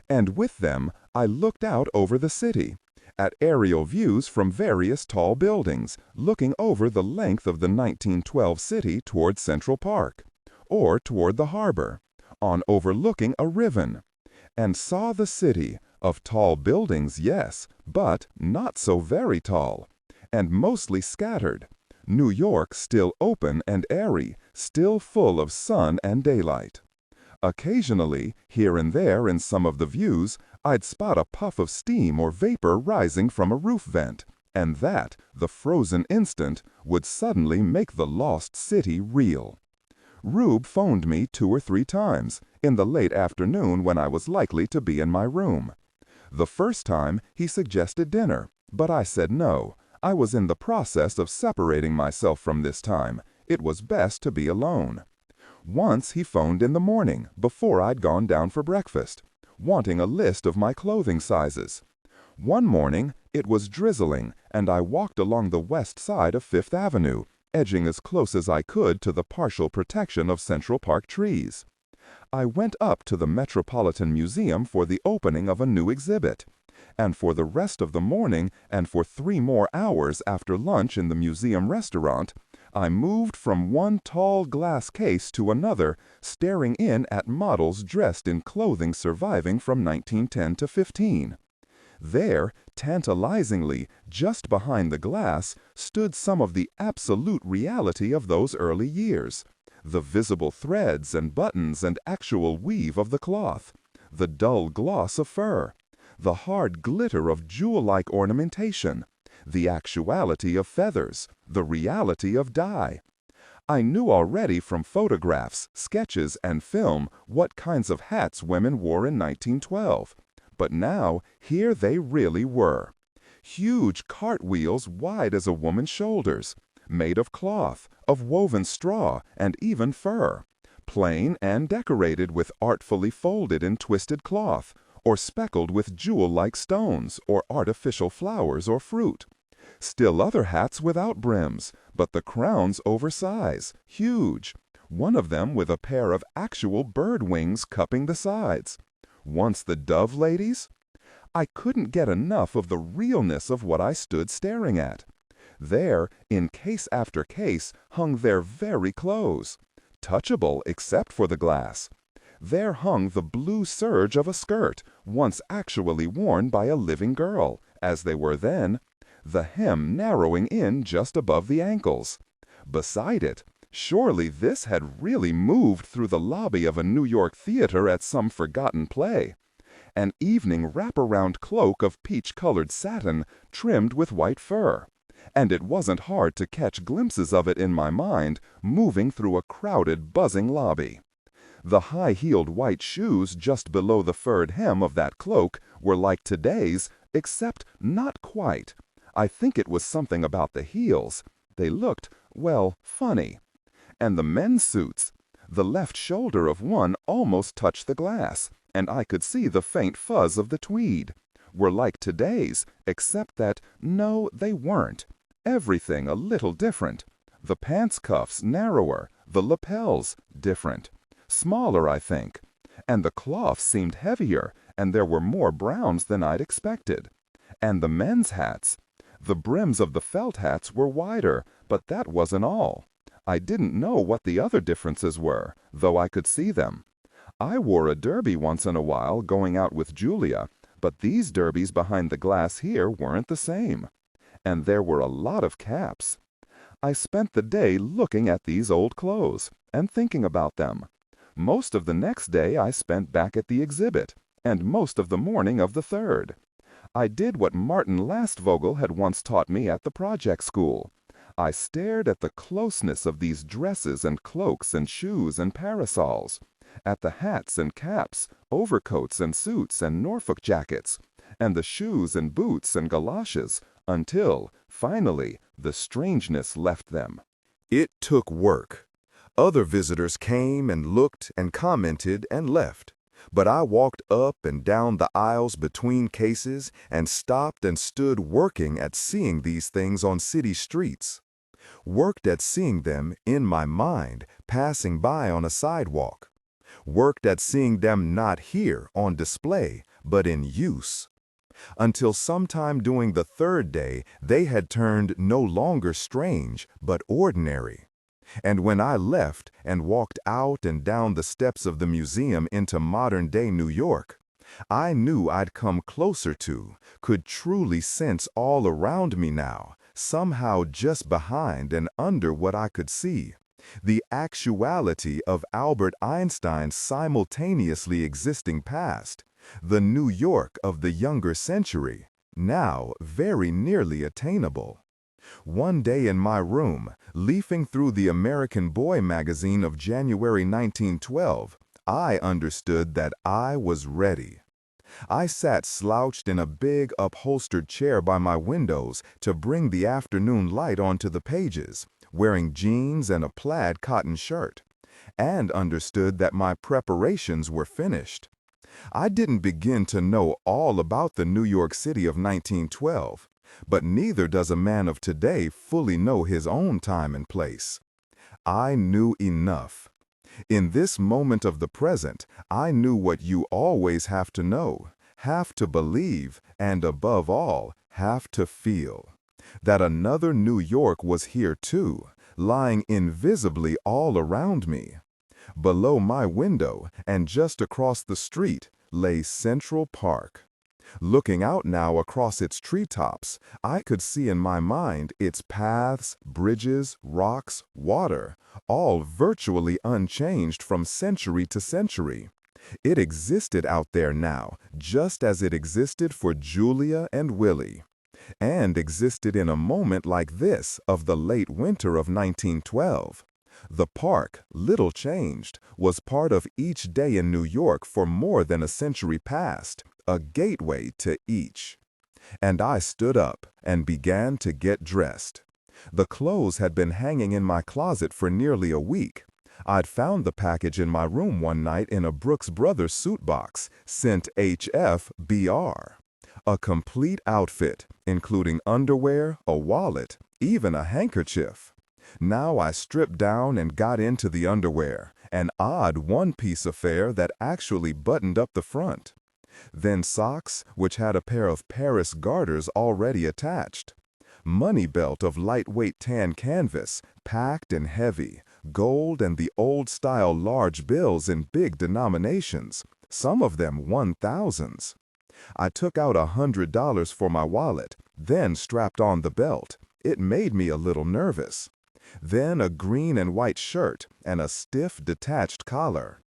And with them, I looked out over the city, at aerial views from various tall buildings, looking over the length of the 1912 city toward Central Park, or toward the harbor, on overlooking a river, and saw the city, of tall buildings, yes, but not so very tall, and mostly scattered, New York still open and airy, still full of sun and daylight. Occasionally, here and there in some of the views, I'd spot a puff of steam or vapor rising from a roof vent, and that, the frozen instant, would suddenly make the lost city real. Rube phoned me 2 or 3 times, in the late afternoon when I was likely to be in my room. The first time, he suggested dinner, but I said no. I was in the process of separating myself from this time. It was best to be alone. Once he phoned in the morning, before I'd gone down for breakfast, wanting a list of my clothing sizes. One morning, it was drizzling, and I walked along the west side of Fifth Avenue, edging as close as I could to the partial protection of Central Park trees. I went up to the Metropolitan Museum for the opening of a new exhibit, and for the rest of the morning and for 3 more hours after lunch in the museum restaurant, I moved from one tall glass case to another, staring in at models dressed in clothing surviving from 1910 to 15. There, tantalizingly, just behind the glass, stood some of the absolute reality of those early years. The visible threads and buttons and actual weave of the cloth, the dull gloss of fur, the hard glitter of jewel-like ornamentation, the actuality of feathers, the reality of dye. I knew already from photographs, sketches, and film what kinds of hats women wore in 1912. But now, here they really were. Huge cartwheels wide as a woman's shoulders, made of cloth, of woven straw, and even fur, plain and decorated with artfully folded and twisted cloth, or speckled with jewel-like stones, or artificial flowers or fruit. Still other hats without brims, but the crowns oversize, huge, one of them with a pair of actual bird wings cupping the sides. Once the Dove ladies? I couldn't get enough of the realness of what I stood staring at. There, in case after case, hung their very clothes, touchable except for the glass. There hung the blue serge of a skirt, once actually worn by a living girl, as they were then, the hem narrowing in just above the ankles. Beside it, surely this had really moved through the lobby of a New York theater at some forgotten play. An evening wraparound cloak of peach-colored satin, trimmed with white fur. And it wasn't hard to catch glimpses of it in my mind, moving through a crowded, buzzing lobby. The high-heeled white shoes just below the furred hem of that cloak were like today's, except not quite. I think it was something about the heels. They looked, well, funny. And the men's suits. The left shoulder of one almost touched the glass, and I could see the faint fuzz of the tweed. Were like today's, except that, no, they weren't. Everything a little different. The pants cuffs narrower, the lapels different. Smaller, I think. And the cloth seemed heavier, and there were more browns than I'd expected. And the men's hats. The brims of the felt hats were wider, but that wasn't all. I didn't know what the other differences were, though I could see them. I wore a derby once in a while going out with Julia, but these derbies behind the glass here weren't the same. And there were a lot of caps. I spent the day looking at these old clothes and thinking about them. Most of the next day I spent back at the exhibit, and most of the morning of the third. I did what Martin Lastvogel had once taught me at the project school. I stared at the closeness of these dresses and cloaks and shoes and parasols, at the hats and caps, overcoats and suits and Norfolk jackets, and the shoes and boots and galoshes, until, finally, the strangeness left them. It took work. Other visitors came and looked and commented and left. But I walked up and down the aisles between cases and stopped and stood working at seeing these things on city streets. Worked at seeing them, in my mind, passing by on a sidewalk. Worked at seeing them not here on display, but in use. Until sometime during the third day, they had turned no longer strange, but ordinary. And when I left and walked out and down the steps of the museum into modern-day New York, I knew I'd come closer to, could truly sense all around me now, somehow just behind and under what I could see, The actuality of Albert Einstein's simultaneously existing past, the New York of the younger century, now very nearly attainable. One day in my room, leafing through the American Boy magazine of January 1912, I understood that I was ready. I sat slouched in a big upholstered chair by my windows to bring the afternoon light onto the pages, wearing jeans and a plaid cotton shirt, and understood that my preparations were finished. I didn't begin to know all about the New York City of 1912, but neither does a man of today fully know his own time and place. I knew enough. In this moment of the present, I knew what you always have to know, have to believe, and above all, have to feel. That another New York was here too, lying invisibly all around me. Below my window, and just across the street, lay Central Park. Looking out now across its treetops, I could see in my mind its paths, bridges, rocks, water, all virtually unchanged from century to century. It existed out there now, just as it existed for Julia and Willie, and existed in a moment like this of the late winter of 1912. The park, little changed, was part of each day in New York for more than a century past, a gateway to each. And I stood up and began to get dressed. The clothes had been hanging in my closet for nearly a week. I'd found the package in my room one night in a Brooks Brothers suit box, sent HF-BR. A complete outfit, including underwear, a wallet, even a handkerchief. Now I stripped down and got into the underwear, an odd one-piece affair that actually buttoned up the front. Then socks, which had a pair of Paris garters already attached. Money belt of lightweight tan canvas, packed and heavy, gold and the old-style large bills in big denominations, some of them 1,000s. I took out $100 for my wallet, then strapped on the belt. It made me a little nervous. Then a green and white shirt and a stiff detached collar.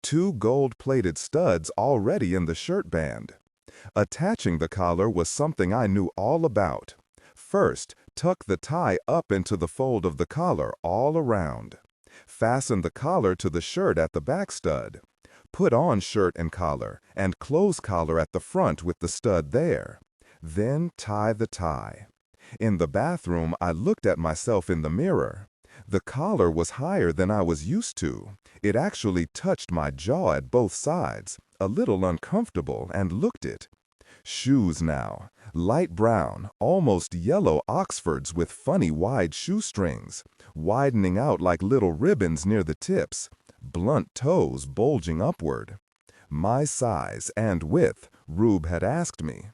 2 gold-plated studs already in the shirt band. Attaching the collar was something I knew all about. First, tuck the tie up into the fold of the collar all around. Fasten the collar to the shirt at the back stud. Put on shirt and close collar at the front with the stud there. Then tie the tie. In the bathroom, I looked at myself in the mirror. The collar was higher than I was used to. It actually touched my jaw at both sides, a little uncomfortable, and looked it. Shoes now, light brown, almost yellow Oxfords with funny wide shoestrings, widening out like little ribbons near the tips, blunt toes bulging upward. My size and width, Rube had asked me.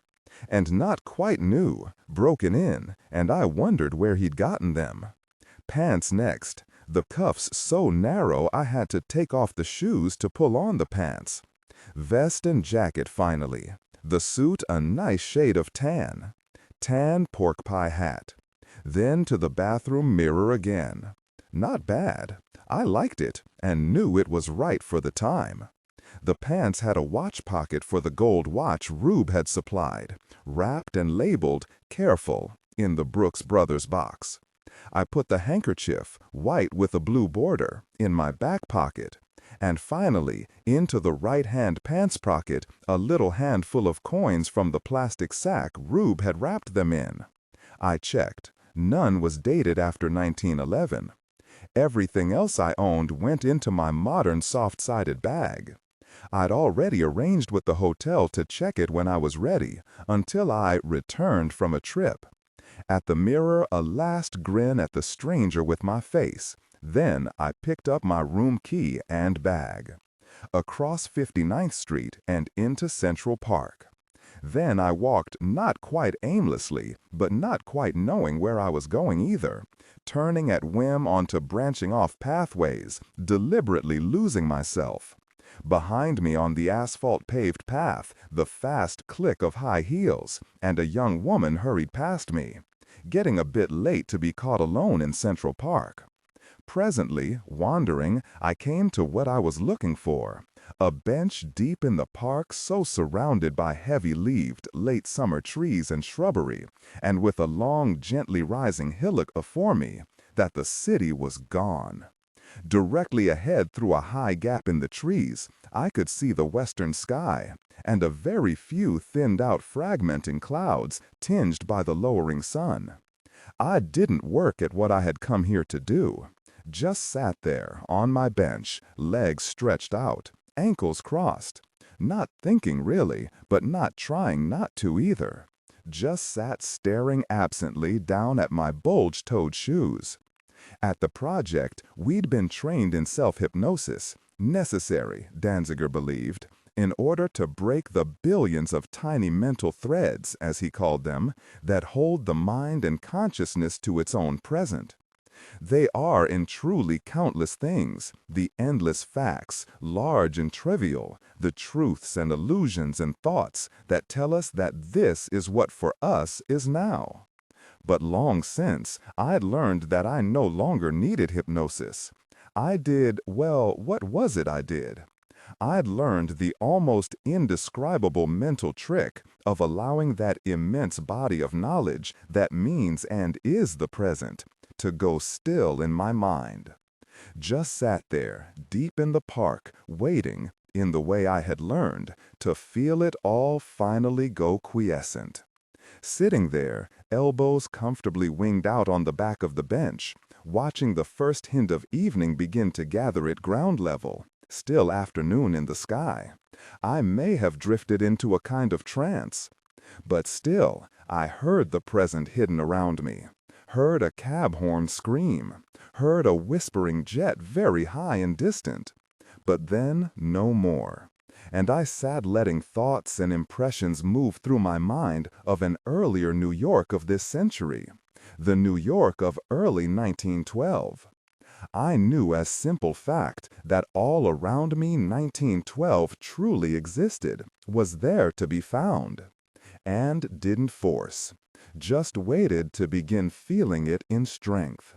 And not quite new, broken in, and I wondered where he'd gotten them. Pants next, the cuffs so narrow I had to take off the shoes to pull on the pants. Vest and jacket finally, the suit a nice shade of tan. Tan pork pie hat. Then to the bathroom mirror again. Not bad. I liked it and knew it was right for the time. The pants had a watch pocket for the gold watch Rube had supplied, wrapped and labeled "Careful" in the Brooks Brothers box. I put the handkerchief, white with a blue border, in my back pocket, and finally, into the right-hand pants pocket, a little handful of coins from the plastic sack Rube had wrapped them in. I checked. None was dated after 1911. Everything else I owned went into my modern soft-sided bag. I'd already arranged with the hotel to check it when I was ready, until I returned from a trip. At the mirror, a last grin at the stranger with my face. Then I picked up my room key and bag. Across 59th Street and into Central Park. Then I walked not quite aimlessly, but not quite knowing where I was going either, turning at whim onto branching off pathways, deliberately losing myself. Behind me on the asphalt-paved path, the fast click of high heels, and a young woman hurried past me, getting a bit late to be caught alone in Central Park. Presently, wandering, I came to what I was looking for. A bench deep in the park, so surrounded by heavy-leaved late summer trees and shrubbery, and with a long, gently rising hillock afore me, that the city was gone. Directly ahead through a high gap in the trees, I could see the western sky, and a very few thinned-out fragmenting clouds tinged by the lowering sun. I didn't work at what I had come here to do. Just sat there, on my bench, legs stretched out, ankles crossed. Not thinking really, but not trying not to either. Just sat staring absently down at my bulge-toed shoes. At the project, we'd been trained in self-hypnosis, necessary, Danziger believed, in order to break the billions of tiny mental threads, as he called them, that hold the mind and consciousness to its own present. They are in truly countless things, the endless facts, large and trivial, the truths and illusions and thoughts that tell us that this is what for us is now. But long since, I'd learned that I no longer needed hypnosis. I did, well, what was it I did? I'd learned the almost indescribable mental trick of allowing that immense body of knowledge that means and is the present to go still in my mind. Just sat there, deep in the park, waiting, in the way I had learned, to feel it all finally go quiescent. Sitting there, elbows comfortably winged out on the back of the bench, watching the first hint of evening begin to gather at ground level, still afternoon in the sky, I may have drifted into a kind of trance. But still, I heard the present hidden around me, heard a cab horn scream, heard a whispering jet very high and distant, but then no more. And I sat letting thoughts and impressions move through my mind of an earlier New York of this century, the New York of early 1912. I knew as simple fact that all around me 1912 truly existed, was there to be found, and didn't force, just waited to begin feeling it in strength.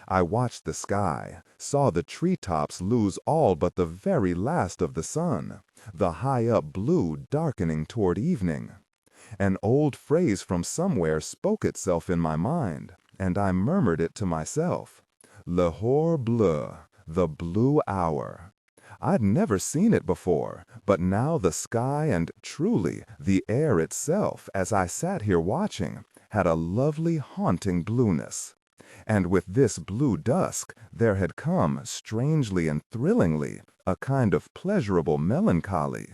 I watched the sky, saw the treetops lose all but the very last of the sun, the high-up blue darkening toward evening. An old phrase from somewhere spoke itself in my mind, and I murmured it to myself. L'heure bleue, the blue hour. I'd never seen it before, but now the sky and, truly, the air itself, as I sat here watching, had a lovely haunting blueness. And with this blue dusk, there had come, strangely and thrillingly, a kind of pleasurable melancholy.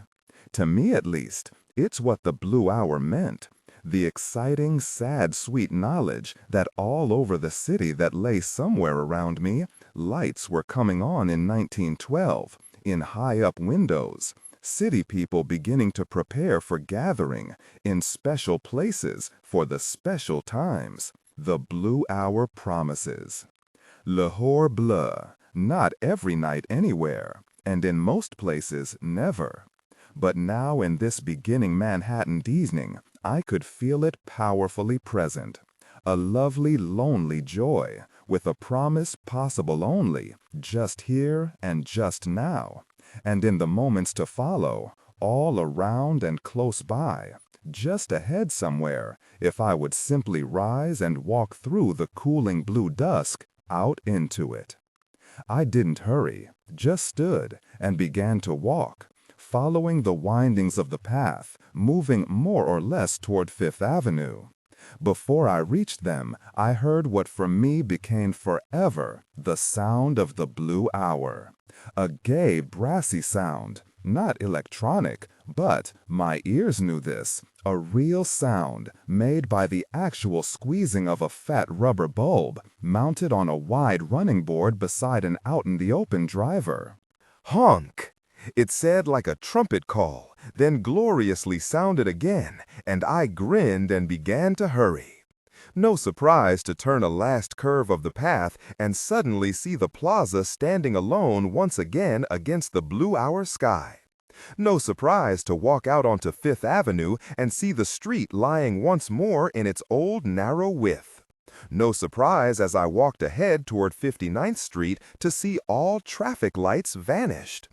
To me, at least, it's what the blue hour meant. The exciting, sad, sweet knowledge that all over the city that lay somewhere around me, lights were coming on in 1912, in high-up windows, city people beginning to prepare for gathering, in special places, for the special times. The blue hour promises. L'heure bleue, not every night anywhere, and in most places never. But now in this beginning Manhattan evening, I could feel it powerfully present. A lovely, lonely joy, with a promise possible only, just here and just now, and in the moments to follow, all around and close by, just ahead somewhere, if I would simply rise and walk through the cooling blue dusk out into it. I didn't hurry, just stood and began to walk, following the windings of the path, moving more or less toward Fifth Avenue. Before I reached them, I heard what for me became forever the sound of the blue hour. A gay, brassy sound, not electronic, but, my ears knew this, a real sound made by the actual squeezing of a fat rubber bulb mounted on a wide running board beside an out-in-the-open driver. Honk! It said like a trumpet call, then gloriously sounded again, and I grinned and began to hurry. No surprise to turn a last curve of the path and suddenly see the plaza standing alone once again against the blue hour sky. No surprise to walk out onto Fifth Avenue and see the street lying once more in its old narrow width. No surprise as I walked ahead toward 59th Street to see all traffic lights vanished.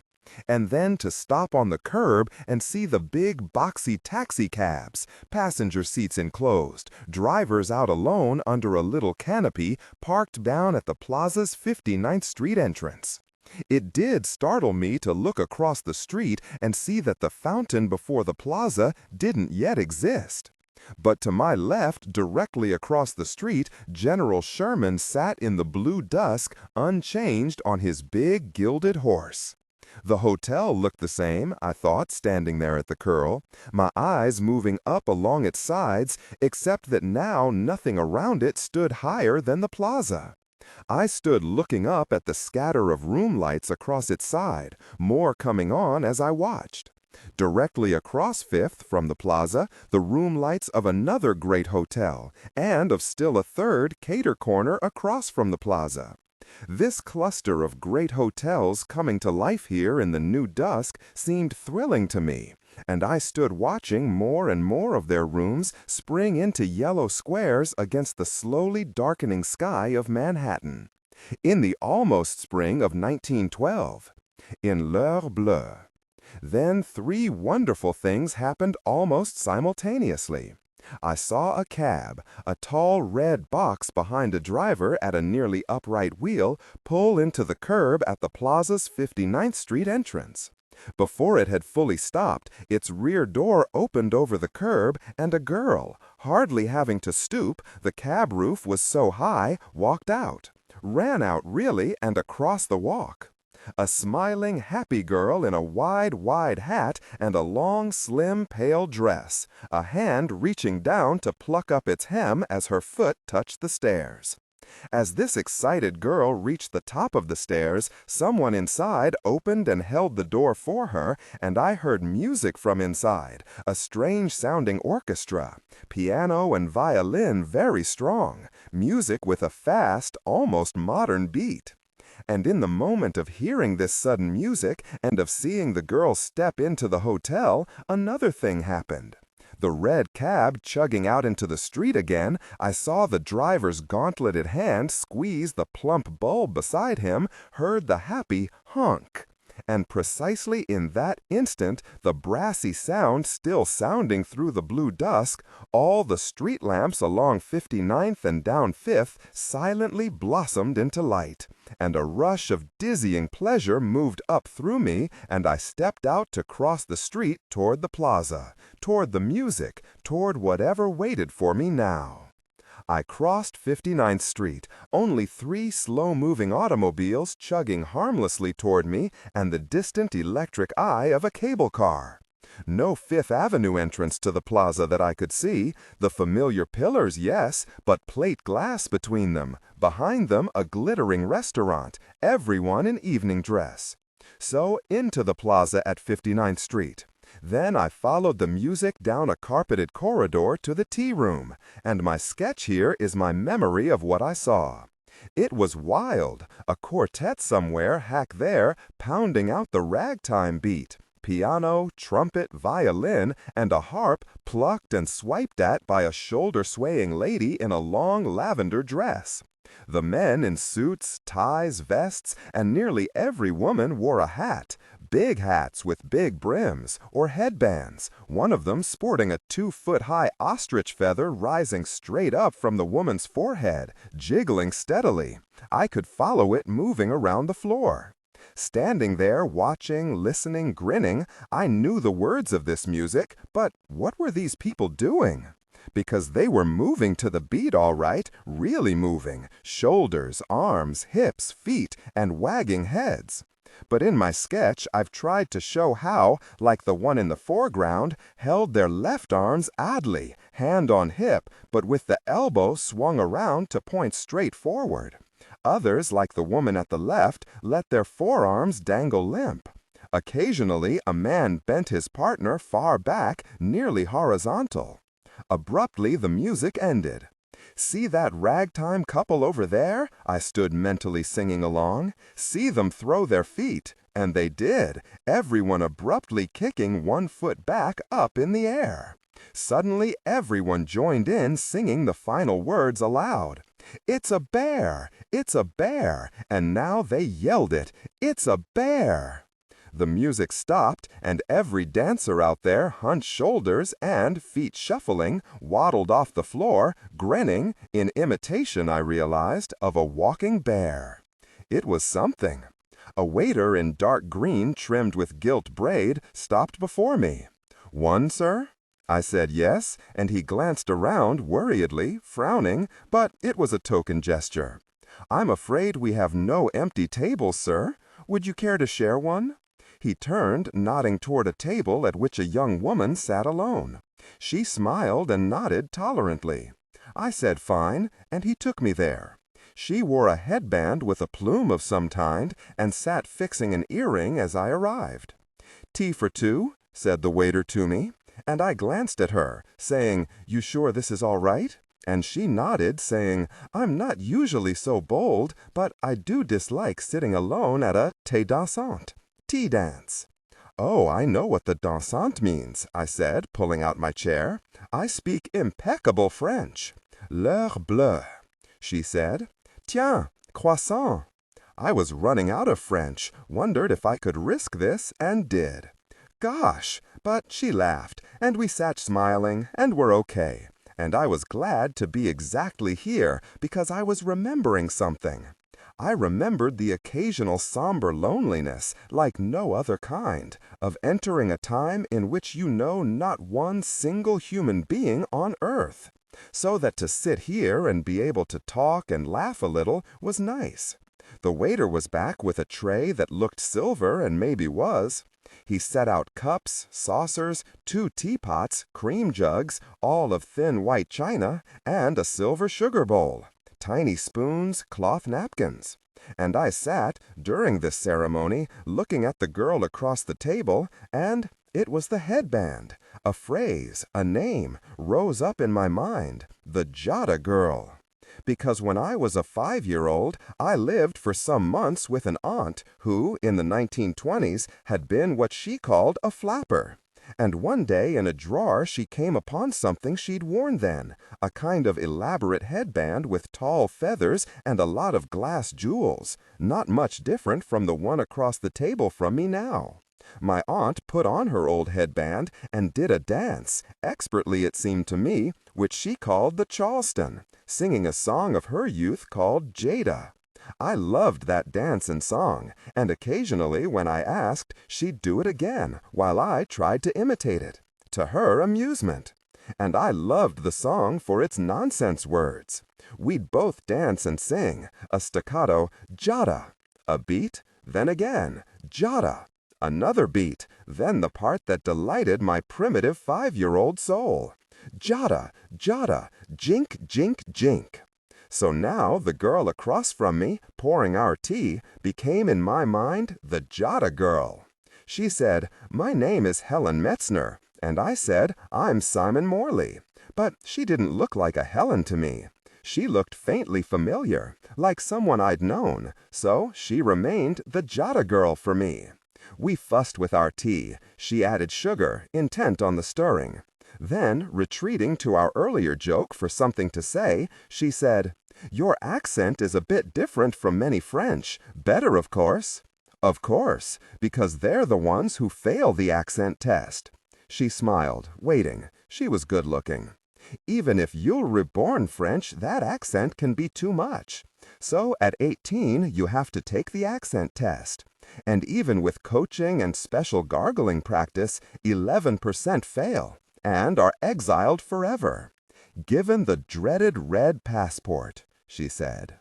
And then to stop on the curb and see the big boxy taxi cabs, passenger seats enclosed, drivers out alone under a little canopy parked down at the plaza's 59th Street entrance. It did startle me to look across the street and see that the fountain before the plaza didn't yet exist. But to my left, directly across the street, General Sherman sat in the blue dusk, unchanged on his big gilded horse. The hotel looked the same, I thought, standing there at the curl, my eyes moving up along its sides, except that now nothing around it stood higher than the plaza. I stood looking up at the scatter of room lights across its side, more coming on as I watched. Directly across Fifth from the plaza, the room lights of another great hotel, and of still a third cater corner across from the plaza. This cluster of great hotels coming to life here in the new dusk seemed thrilling to me, and I stood watching more and more of their rooms spring into yellow squares against the slowly darkening sky of Manhattan. In the almost spring of 1912. In l'heure bleue. Then 3 wonderful things happened almost simultaneously. I saw a cab, a tall red box behind a driver at a nearly upright wheel, pull into the curb at the plaza's 59th Street entrance. Before it had fully stopped, its rear door opened over the curb, and a girl, hardly having to stoop, the cab roof was so high, walked out. Ran out, really, and across the walk. A smiling, happy girl in a wide hat and a long, slim, pale dress, a hand reaching down to pluck up its hem as her foot touched the stairs. As this excited girl reached the top of the stairs, someone inside opened and held the door for her, and I heard music from inside, a strange-sounding orchestra, piano and violin very strong, music with a fast, almost modern beat. And in the moment of hearing this sudden music and of seeing the girl step into the hotel, another thing happened. The red cab chugging out into the street again, I saw the driver's gauntleted hand squeeze the plump bulb beside him, heard the happy honk. And precisely in that instant, the brassy sound still sounding through the blue dusk, all the street lamps along 59th and down 5th silently blossomed into light, and a rush of dizzying pleasure moved up through me, and I stepped out to cross the street toward the plaza, toward the music, toward whatever waited for me now. I crossed 59th Street, only 3 slow-moving automobiles chugging harmlessly toward me and the distant electric eye of a cable car. No Fifth Avenue entrance to the plaza that I could see, the familiar pillars, yes, but plate glass between them, behind them a glittering restaurant, everyone in evening dress. So into the plaza at 59th Street. Then I followed the music down a carpeted corridor to the tea room, and my sketch here is my memory of what I saw. It was wild, a quartet somewhere, hack there, pounding out the ragtime beat. Piano, trumpet, violin, and a harp plucked and swiped at by a shoulder-swaying lady in a long lavender dress. The men in suits, ties, vests, and nearly every woman wore a hat, big hats with big brims, or headbands, one of them sporting a 2-foot-high ostrich feather rising straight up from the woman's forehead, jiggling steadily. I could follow it moving around the floor. Standing there, watching, listening, grinning, I knew the words of this music, but what were these people doing? Because they were moving to the beat all right, really moving, shoulders, arms, hips, feet, and wagging heads. But in my sketch, I've tried to show how, like the one in the foreground, held their left arms oddly, hand on hip, but with the elbow swung around to point straight forward. Others, like the woman at the left, let their forearms dangle limp. Occasionally, a man bent his partner far back, nearly horizontal. Abruptly, the music ended. "See that ragtime couple over there?" I stood mentally singing along. "See them throw their feet." And they did, everyone abruptly kicking one foot back up in the air. Suddenly, everyone joined in singing the final words aloud. "It's a bear! It's a bear!" And now they yelled it, "It's a bear!" The music stopped, and every dancer out there hunched shoulders and, feet shuffling, waddled off the floor, grinning, in imitation, I realized, of a walking bear. It was something. A waiter in dark green trimmed with gilt braid stopped before me. "One, sir?" I said yes, and he glanced around worriedly, frowning, but it was a token gesture. "I'm afraid we have no empty tables, sir. Would you care to share one?" He turned, nodding toward a table at which a young woman sat alone. She smiled and nodded tolerantly. I said fine, and he took me there. She wore a headband with a plume of some kind and sat fixing an earring as I arrived. "Tea for two?" said the waiter to me, and I glanced at her, saying, "You sure this is all right?" And she nodded, saying, "I'm not usually so bold, but I do dislike sitting alone at a thé dansant, tea dance." "Oh, I know what the dansant means," I said, pulling out my chair. "I speak impeccable French." "L'heure bleue," she said. "Tiens, croissant." I was running out of French, wondered if I could risk this, and did. "Gosh!" But she laughed, and we sat smiling, and were okay. And I was glad to be exactly here, because I was remembering something. I remembered the occasional somber loneliness, like no other kind, of entering a time in which you know not one single human being on earth. So that to sit here and be able to talk and laugh a little was nice. The waiter was back with a tray that looked silver and maybe was. He set out cups, saucers, 2 teapots, cream jugs, all of thin white china, and a silver sugar bowl, tiny spoons, cloth napkins. And I sat, during this ceremony, looking at the girl across the table, and it was the headband. A phrase, a name, rose up in my mind, the Jada girl. Because when I was a 5-year-old, I lived for some months with an aunt who, in the 1920s, had been what she called a flapper. And one day in a drawer she came upon something she'd worn then, a kind of elaborate headband with tall feathers and a lot of glass jewels, not much different from the one across the table from me now. My aunt put on her old headband and did a dance, expertly it seemed to me, which she called the Charleston, singing a song of her youth called Jada. I loved that dance and song, and occasionally when I asked, she'd do it again, while I tried to imitate it, to her amusement. And I loved the song for its nonsense words. We'd both dance and sing, a staccato Jada, a beat, then again, Jada, another beat, then the part that delighted my primitive 5-year-old soul. Jada, Jada, jink, jink, jink. So now the girl across from me, pouring our tea, became in my mind the Jada girl. She said, "My name is Helen Metzner," and I said, "I'm Simon Morley." But she didn't look like a Helen to me. She looked faintly familiar, like someone I'd known, so she remained the Jada girl for me. We fussed with our tea. She added sugar, intent on the stirring. Then, retreating to our earlier joke for something to say, she said, "Your accent is a bit different from many French. Better, of course." "Of course, because they're the ones who fail the accent test." She smiled, waiting. She was good-looking. "Even if you're reborn French, that accent can be too much. So at 18, you have to take the accent test. And even with coaching and special gargling practice, 11% fail and are exiled forever. Given the dreaded red passport," she said.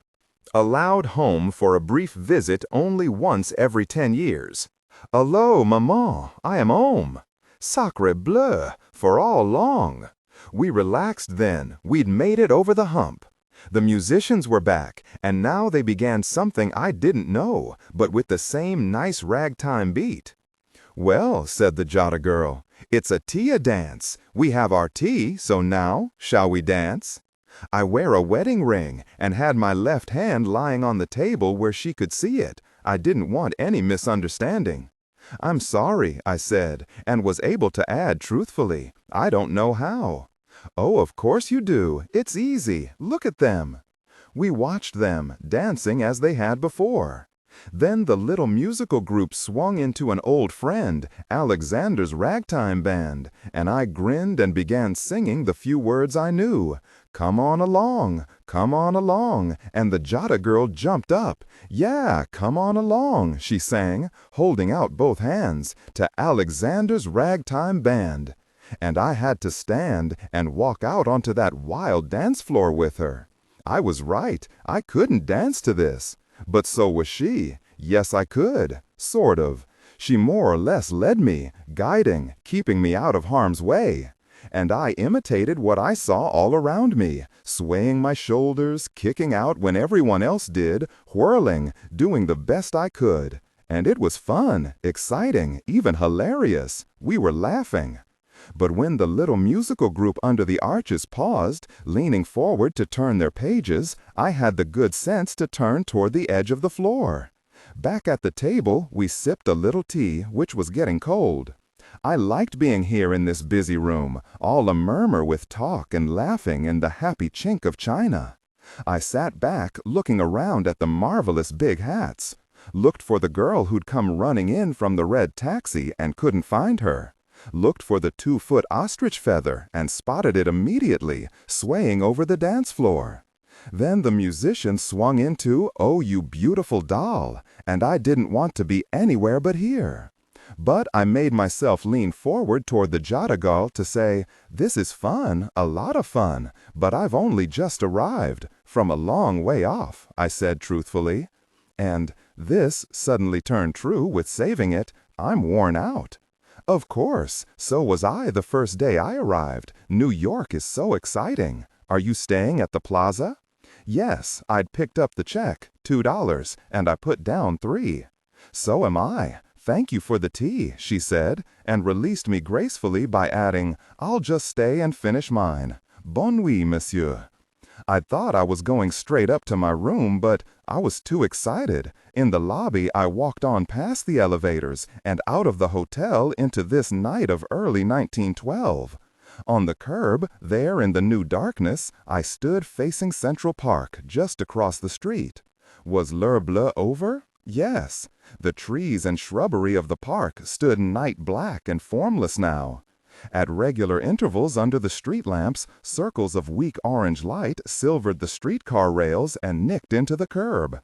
Allowed home for a brief visit only once every 10 years. "Allô, maman, I am home. Sacre bleu, for all long." We relaxed then, we'd made it over the hump. The musicians were back, and now they began something I didn't know, but with the same nice ragtime beat. "Well," said the Jada girl, "it's a tea dance. We have our tea, so now, shall we dance?" I wear a wedding ring, and had my left hand lying on the table where she could see it. I didn't want any misunderstanding. "I'm sorry," I said, and was able to add truthfully, "I don't know how." "Oh, of course you do. It's easy. Look at them." We watched them, dancing as they had before. Then the little musical group swung into an old friend, Alexander's ragtime band, and I grinned and began singing the few words I knew. Come on along, and the Jota girl jumped up. Yeah, come on along, she sang, holding out both hands, to Alexander's ragtime band. And I had to stand and walk out onto that wild dance floor with her. I was right, I couldn't dance to this. But so was she. Yes, I could. Sort of. She more or less led me, guiding, keeping me out of harm's way. And I imitated what I saw all around me, swaying my shoulders, kicking out when everyone else did, whirling, doing the best I could. And it was fun, exciting, even hilarious. We were laughing. But when the little musical group under the arches paused, leaning forward to turn their pages, I had the good sense to turn toward the edge of the floor. Back at the table, we sipped a little tea, which was getting cold. I liked being here in this busy room, all a murmur with talk and laughing and the happy chink of china. I sat back, looking around at the marvelous big hats. Looked for the girl who'd come running in from the red taxi and couldn't find her. Looked for the 2-foot ostrich feather and spotted it immediately, swaying over the dance floor. Then the musician swung into "Oh, You Beautiful Doll," and I didn't want to be anywhere but here. But I made myself lean forward toward the Jota girl to say, "This is fun, a lot of fun, but I've only just arrived, from a long way off," I said truthfully. And this suddenly turned true with saving it. I'm worn out. Of course, so was I the first day I arrived. New York is so exciting. Are you staying at the plaza? Yes, I'd picked up the check, $2, and I put down $3. So am I. Thank you for the tea, she said, and released me gracefully by adding, I'll just stay and finish mine. Bonne nuit, monsieur. I thought I was going straight up to my room, but I was too excited. In the lobby, I walked on past the elevators and out of the hotel into this night of early 1912. On the curb, there in the new darkness, I stood facing Central Park, just across the street. Was l'heure bleue over? Yes. The trees and shrubbery of the park stood night black and formless now. At regular intervals under the street lamps, circles of weak orange light silvered the streetcar rails and nicked into the curb.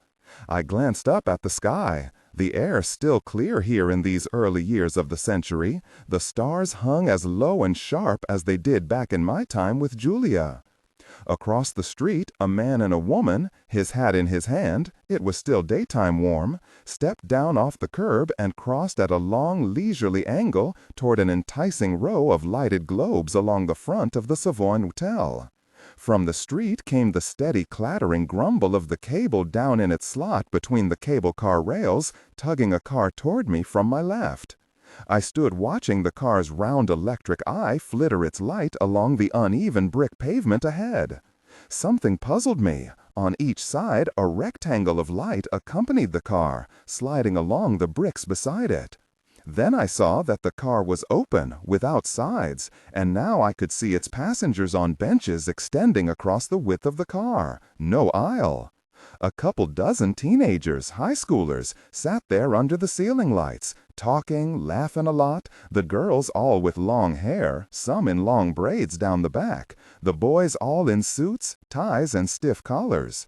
I glanced up at the sky. The air still clear here in these early years of the century. The stars hung as low and sharp as they did back in my time with Julia. Across the street, a man and a woman, his hat in his hand, it was still daytime warm, stepped down off the curb and crossed at a long, leisurely angle toward an enticing row of lighted globes along the front of the Savoy Hotel. From the street came the steady clattering grumble of the cable down in its slot between the cable car rails, tugging a car toward me from my left. I stood watching the car's round electric eye flitter its light along the uneven brick pavement ahead. Something puzzled me. On each side, a rectangle of light accompanied the car, sliding along the bricks beside it. Then I saw that the car was open, without sides, and now I could see its passengers on benches extending across the width of the car. No aisle. A couple dozen teenagers, high schoolers, sat there under the ceiling lights, talking, laughing a lot, the girls all with long hair, some in long braids down the back, the boys all in suits, ties, and stiff collars.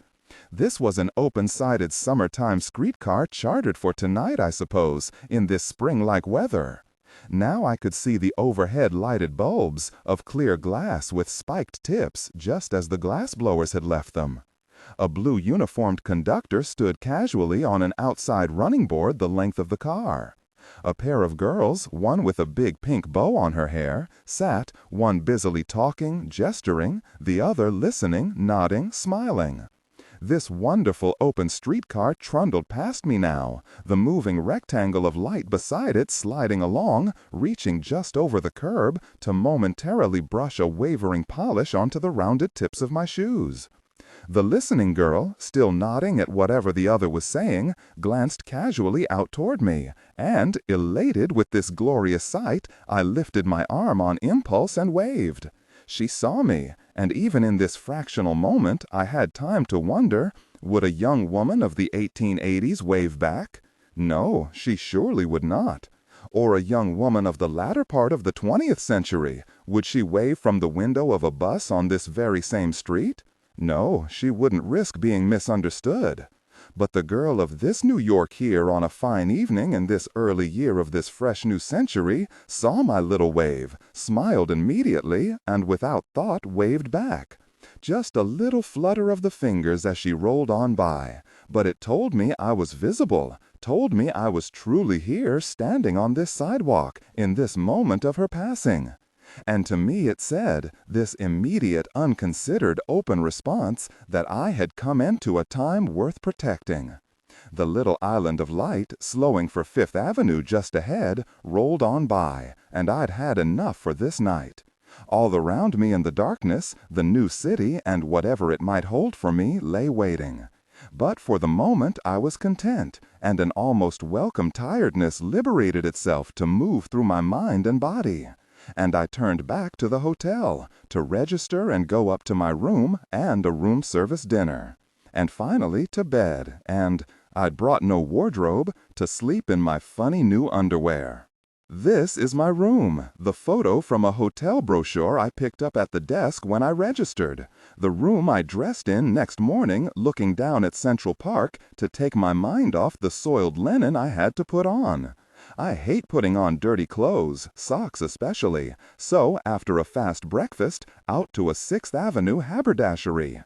This was an open-sided summertime streetcar chartered for tonight, I suppose, in this spring-like weather. Now I could see the overhead lighted bulbs, of clear glass with spiked tips, just as the glassblowers had left them. A blue uniformed conductor stood casually on an outside running board the length of the car. A pair of girls, one with a big pink bow on her hair, sat, one busily talking, gesturing, the other listening, nodding, smiling. This wonderful open streetcar trundled past me now, the moving rectangle of light beside it sliding along, reaching just over the curb to momentarily brush a wavering polish onto the rounded tips of my shoes. The listening girl, still nodding at whatever the other was saying, glanced casually out toward me, and, elated with this glorious sight, I lifted my arm on impulse and waved. She saw me, And even in this fractional moment, I had time to wonder, would a young woman of the 1880s wave back? No, she surely would not. Or a young woman of the latter part of the 20th century, would she wave from the window of a bus on this very same street? No, she wouldn't risk being misunderstood. But the girl of this New York here on a fine evening in this early year of this fresh new century saw my little wave, smiled immediately, and without thought waved back. Just a little flutter of the fingers as she rolled on by, but it told me I was visible, told me I was truly here standing on this sidewalk in this moment of her passing. And to me it said, this immediate, unconsidered, open response, that I had come into a time worth protecting. The little island of light, slowing for Fifth Avenue just ahead, rolled on by, and I'd had enough for this night. All around me in the darkness, the new city and whatever it might hold for me lay waiting. But for the moment I was content, and an almost welcome tiredness liberated itself to move through my mind and body. And I turned back to the hotel, to register and go up to my room and a room service dinner. And finally to bed, and I'd brought no wardrobe, to sleep in my funny new underwear. This is my room, the photo from a hotel brochure I picked up at the desk when I registered, the room I dressed in next morning looking down at Central Park to take my mind off the soiled linen I had to put on. I hate putting on dirty clothes, socks especially, so after a fast breakfast, out to a 6th Avenue haberdashery.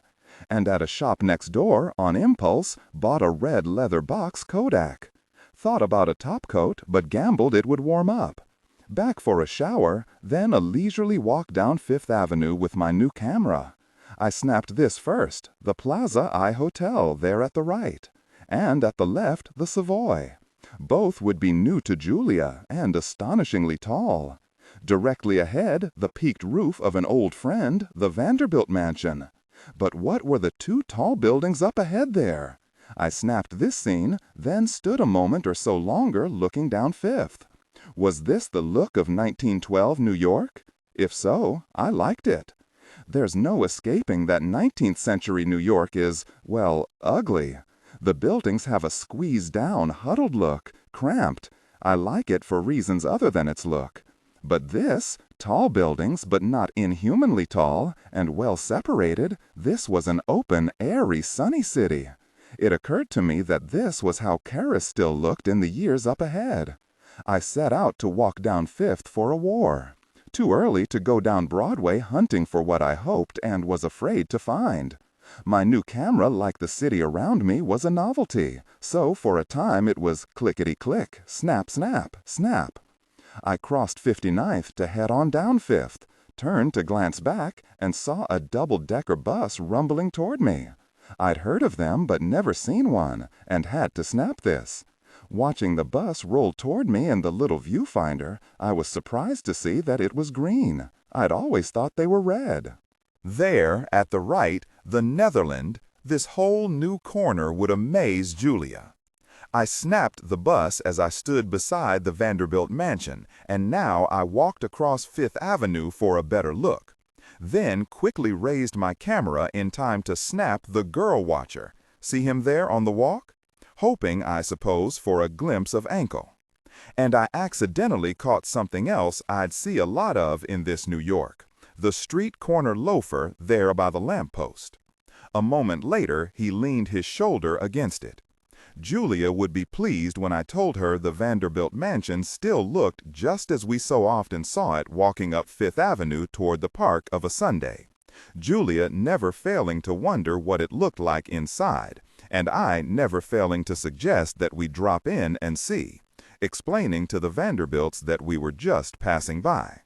And at a shop next door, on impulse, bought a red leather box Kodak. Thought about a topcoat, but gambled it would warm up. Back for a shower, then a leisurely walk down Fifth Avenue with my new camera. I snapped this first, the Plaza Eye Hotel there at the right, and at the left, the Savoy. Both would be new to Julia and astonishingly tall. Directly ahead, the peaked roof of an old friend, the Vanderbilt mansion. But what were the two tall buildings up ahead there? I snapped this scene, then stood a moment or so longer looking down Fifth. Was this the look of 1912 New York? If so, I liked it. There's no escaping that 19th century New York is, well, ugly. The buildings have a squeezed-down, huddled look, cramped. I like it for reasons other than its look. But this, tall buildings but not inhumanly tall, and well separated, this was an open, airy, sunny city. It occurred to me that this was how Paris still looked in the years up ahead. I set out to walk down Fifth for a war. Too early to go down Broadway hunting for what I hoped and was afraid to find. My new camera, like the city around me, was a novelty, so for a time it was clickety-click, snap, snap, snap. I crossed 59th to head on down Fifth, turned to glance back, and saw a double-decker bus rumbling toward me. I'd heard of them but never seen one, and had to snap this. Watching the bus roll toward me in the little viewfinder, I was surprised to see that it was green. I'd always thought they were red. There, at the right, the Netherland, this whole new corner would amaze Julia. I snapped the bus as I stood beside the Vanderbilt mansion, and now I walked across Fifth Avenue for a better look. Then quickly raised my camera in time to snap the girl watcher. See him there on the walk? Hoping, I suppose, for a glimpse of ankle. And I accidentally caught something else I'd see a lot of in this New York. The street corner loafer there by the lamppost. A moment later, he leaned his shoulder against it. Julia would be pleased when I told her the Vanderbilt mansion still looked just as we so often saw it walking up Fifth Avenue toward the park of a Sunday. Julia never failing to wonder what it looked like inside, and I never failing to suggest that we drop in and see, explaining to the Vanderbilts that we were just passing by.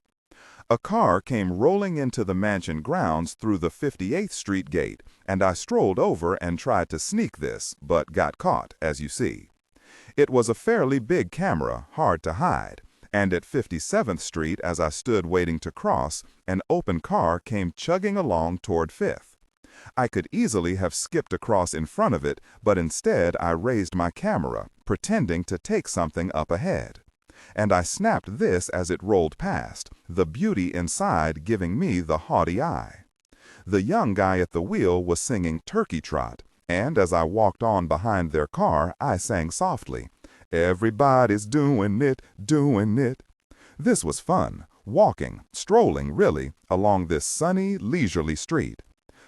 A car came rolling into the mansion grounds through the 58th Street gate, and I strolled over and tried to sneak this, but got caught, as you see. It was a fairly big camera, hard to hide, and at 57th Street, as I stood waiting to cross, an open car came chugging along toward Fifth. I could easily have skipped across in front of it, but instead I raised my camera, pretending to take something up ahead. And I snapped this as it rolled past, the beauty inside giving me the haughty eye. The young guy at the wheel was singing Turkey Trot, and as I walked on behind their car, I sang softly, "Everybody's doing it, doing it." This was fun, walking, strolling really, along this sunny, leisurely street.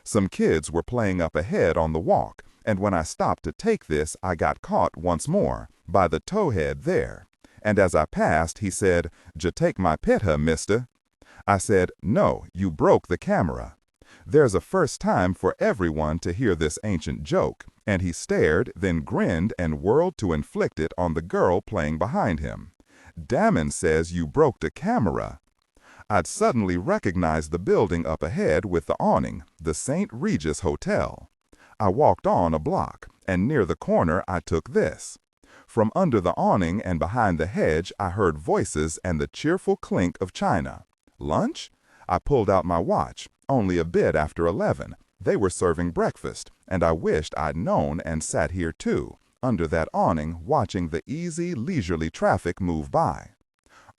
Some kids were playing up ahead on the walk, and when I stopped to take this, I got caught once more by the towhead there. And as I passed, he said, "Ja take my pitta, mister?" I said, "No, you broke the camera." There's a first time for everyone to hear this ancient joke, and he stared, then grinned and whirled to inflict it on the girl playing behind him. "Damon says you broke the camera." I'd suddenly recognized the building up ahead with the awning, the St. Regis Hotel. I walked on a block, and near the corner I took this. From under the awning and behind the hedge I heard voices and the cheerful clink of china. Lunch? I pulled out my watch, only a bit after 11. They were serving breakfast, and I wished I'd known and sat here too, under that awning, watching the easy, leisurely traffic move by.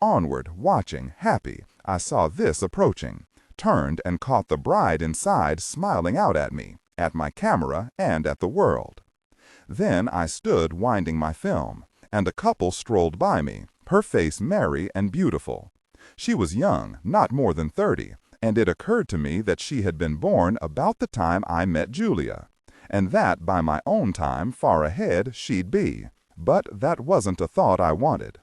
Onward, watching, happy, I saw this approaching, turned and caught the bride inside smiling out at me, at my camera, and at the world. Then I stood winding my film, and a couple strolled by me, her face merry and beautiful. She was young, not more than 30, and it occurred to me that she had been born about the time I met Julia, and that by my own time, far ahead, she'd be. But that wasn't a thought I wanted.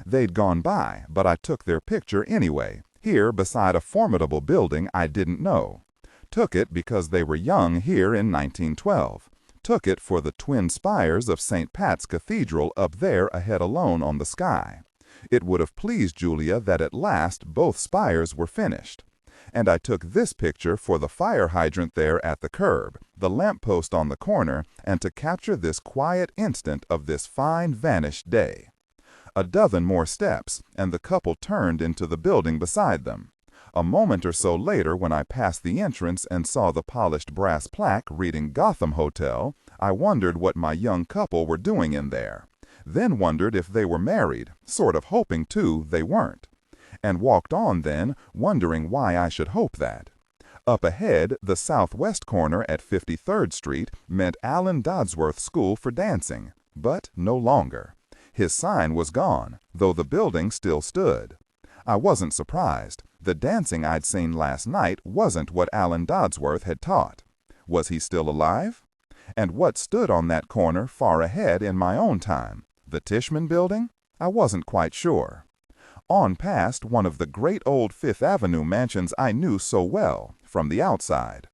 They'd gone by, but I took their picture anyway, here beside a formidable building I didn't know. Took it because they were young here in 1912. Took it for the twin spires of St. Pat's Cathedral up there ahead alone on the sky. It would have pleased Julia that at last both spires were finished. And I took this picture for the fire hydrant there at the curb, the lamppost on the corner, and to capture this quiet instant of this fine vanished day. A dozen more steps, and the couple turned into the building beside them. A moment or so later, when I passed the entrance and saw the polished brass plaque reading Gotham Hotel, I wondered what my young couple were doing in there. Then wondered if they were married, sort of hoping, too, they weren't. And walked on then, wondering why I should hope that. Up ahead, the southwest corner at 53rd Street meant Allen Dodsworth School for Dancing, but no longer. His sign was gone, though the building still stood. I wasn't surprised. The dancing I'd seen last night wasn't what Allen Dodsworth had taught. Was he still alive? And what stood on that corner far ahead in my own time? The Tishman Building? I wasn't quite sure. On past one of the great old Fifth Avenue mansions I knew so well, from the outside.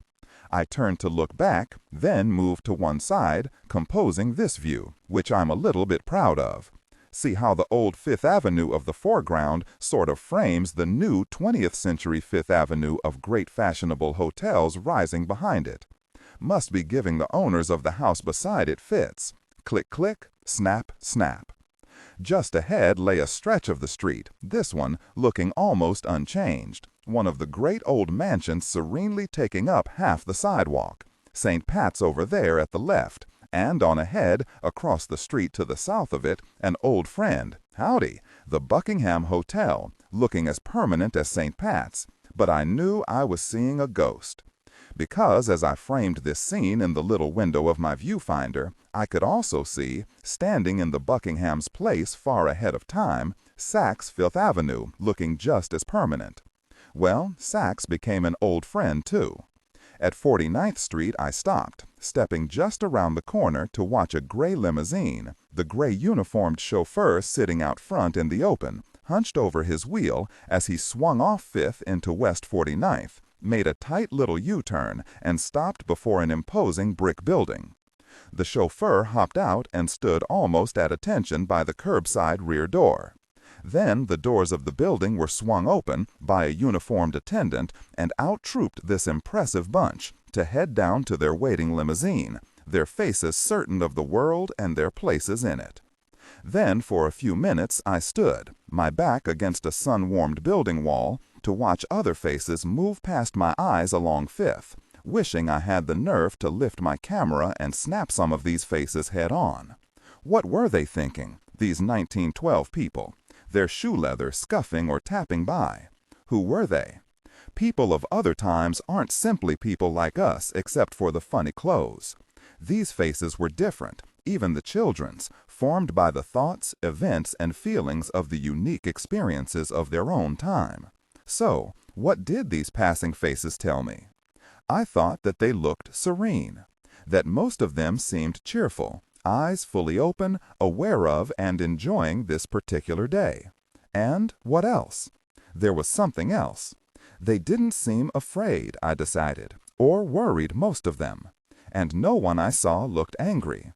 I turned to look back, then moved to one side, composing this view, which I'm a little bit proud of. See how the old Fifth Avenue of the foreground sort of frames the new 20th century Fifth Avenue of great fashionable hotels rising behind it. Must be giving the owners of the house beside it fits. Click, click, snap, snap. Just ahead lay a stretch of the street, this one looking almost unchanged. One of the great old mansions serenely taking up half the sidewalk. St. Pat's over there at the left, and on ahead, across the street to the south of it, an old friend, howdy, the Buckingham Hotel, looking as permanent as St. Pat's. But I knew I was seeing a ghost. Because as I framed this scene in the little window of my viewfinder, I could also see, standing in the Buckingham's place far ahead of time, Saks Fifth Avenue, looking just as permanent. Well, Saks became an old friend too. At 49th Street I stopped, stepping just around the corner to watch a gray limousine, the gray uniformed chauffeur sitting out front in the open, hunched over his wheel as he swung off Fifth into West 49th, made a tight little U-turn, and stopped before an imposing brick building. The chauffeur hopped out and stood almost at attention by the curbside rear door. Then the doors of the building were swung open by a uniformed attendant, and out trooped this impressive bunch to head down to their waiting limousine, their faces certain of the world and their places in it. Then for a few minutes I stood, my back against a sun-warmed building wall, to watch other faces move past my eyes along Fifth, wishing I had the nerve to lift my camera and snap some of these faces head-on. What were they thinking, these 1912 people? Their shoe leather scuffing or tapping by. Who were they? people of other times aren't simply people like us except for the funny clothes. These faces were different, even the children's, formed by the thoughts, events, and feelings of the unique experiences of their own time. So, what did these passing faces tell me? I thought that they looked serene, that most of them seemed cheerful, eyes fully open, aware of and enjoying this particular day. And what else? There was something else. They didn't seem afraid, I decided, or worried, most of them. And no one I saw looked angry.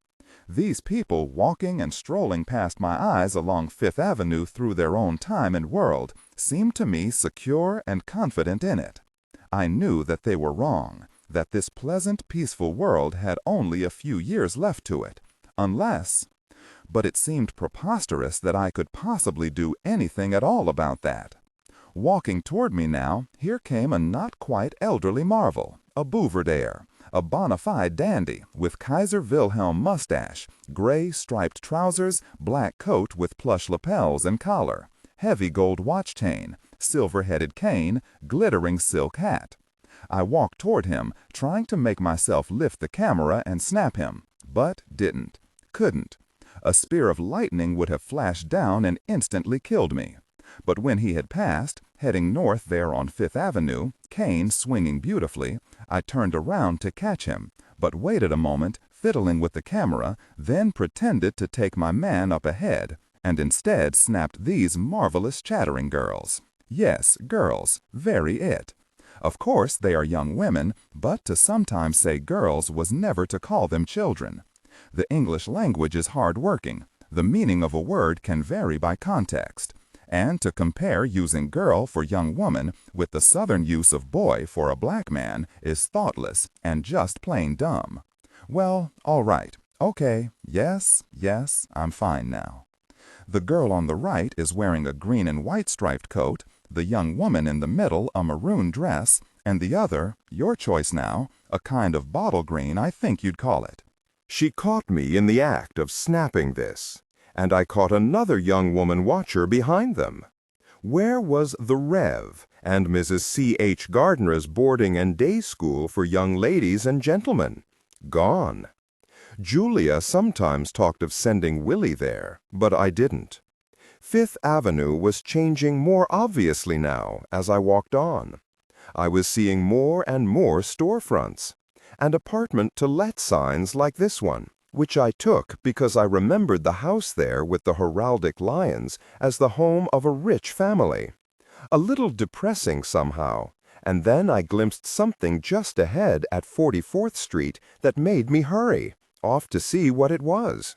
These people walking and strolling past my eyes along Fifth Avenue through their own time and world seemed to me secure and confident in it. I knew that they were wrong, that this pleasant, peaceful world had only a few years left to it, unless... But it seemed preposterous that I could possibly do anything at all about that. Walking toward me now, here came a not quite elderly marvel, a Bouverdaire, a bona fide dandy with Kaiser Wilhelm mustache, gray striped trousers, black coat with plush lapels and collar, heavy gold watch chain, silver-headed cane, glittering silk hat. I walked toward him, trying to make myself lift the camera and snap him, but didn't, couldn't. A spear of lightning would have flashed down and instantly killed me. But when he had passed, heading north there on Fifth Avenue, cane swinging beautifully, I turned around to catch him, but waited a moment, fiddling with the camera, then pretended to take my man up ahead, and instead snapped these marvelous chattering girls. Yes, girls, very it. Of course they are young women, but to sometimes say girls was never to call them children. The English language is hard-working. The meaning of a word can vary by context. And to compare using girl for young woman with the Southern use of boy for a black man is thoughtless and just plain dumb. Well, all right. Okay. Yes, I'm fine now. The girl on the right is wearing a green and white striped coat, the young woman in the middle a maroon dress, and the other, your choice now, a kind of bottle green, I think you'd call it. She caught me in the act of snapping this, and I caught another young woman watcher behind them. Where was the Rev. and Mrs. C.H. Gardner's boarding and day school for young ladies and gentlemen? Gone. Julia sometimes talked of sending Willie there, but I didn't. Fifth Avenue was changing more obviously now as I walked on. I was seeing more and more storefronts, and apartment to let signs like this one, which I took because I remembered the house there with the heraldic lions as the home of a rich family. A little depressing somehow, and then I glimpsed something just ahead at 44th Street that made me hurry, off to see what it was.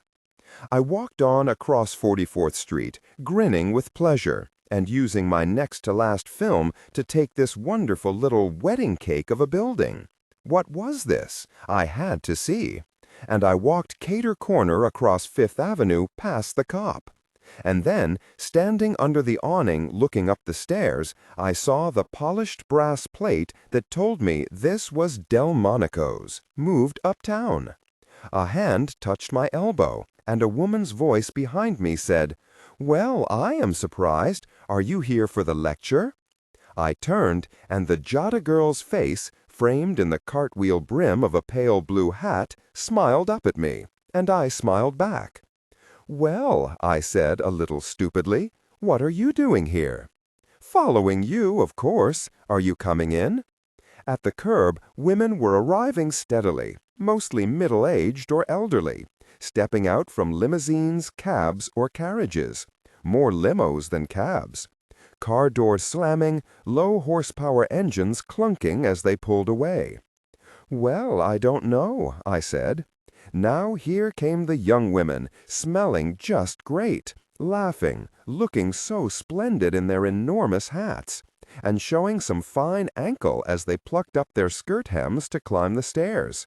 I walked on across 44th Street, grinning with pleasure, and using my next-to-last film to take this wonderful little wedding cake of a building. What was this? I had to see. And I walked cater corner across Fifth Avenue past the cop. And then, standing under the awning looking up the stairs, I saw the polished brass plate that told me this was Delmonico's, moved uptown. A hand touched my elbow, and a woman's voice behind me said, "Well, I am surprised. Are you here for the lecture?" I turned, and the Jota girl's face, framed in the cartwheel brim of a pale blue hat, smiled up at me, and I smiled back. "Well," I said a little stupidly, "what are you doing here?" "Following you, of course. Are you coming in?" At the curb, women were arriving steadily, mostly middle-aged or elderly, stepping out from limousines, cabs, or carriages. More limos than cabs. Car doors slamming, low horsepower engines clunking as they pulled away. "Well, I don't know," I said. Now here came the young women, smelling just great, laughing, looking so splendid in their enormous hats, and showing some fine ankle as they plucked up their skirt hems to climb the stairs.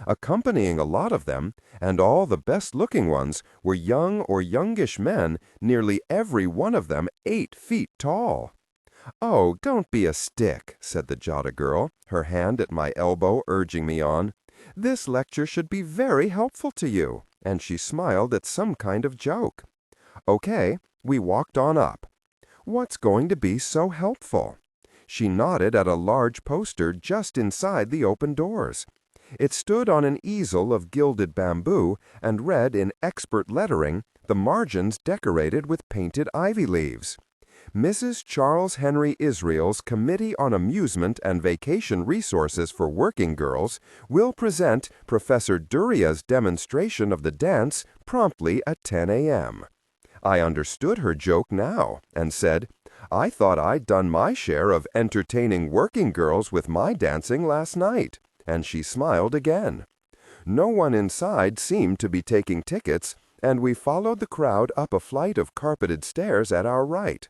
Accompanying a lot of them, and all the best-looking ones, were young or youngish men, nearly every one of them 8 feet tall. "Oh, don't be a stick," said the Jota girl, her hand at my elbow urging me on. "This lecture should be very helpful to you," and she smiled at some kind of joke. Okay, we walked on up. What's going to be so helpful? She nodded at a large poster just inside the open doors. It stood on an easel of gilded bamboo and read in expert lettering, the margins decorated with painted ivy leaves. Mrs. Charles Henry Israel's Committee on Amusement and Vacation Resources for Working Girls will present Professor Duria's demonstration of the dance promptly at 10 a.m. I understood her joke now and said, "I thought I'd done my share of entertaining working girls with my dancing last night," and she smiled again. No one inside seemed to be taking tickets, and we followed the crowd up a flight of carpeted stairs at our right.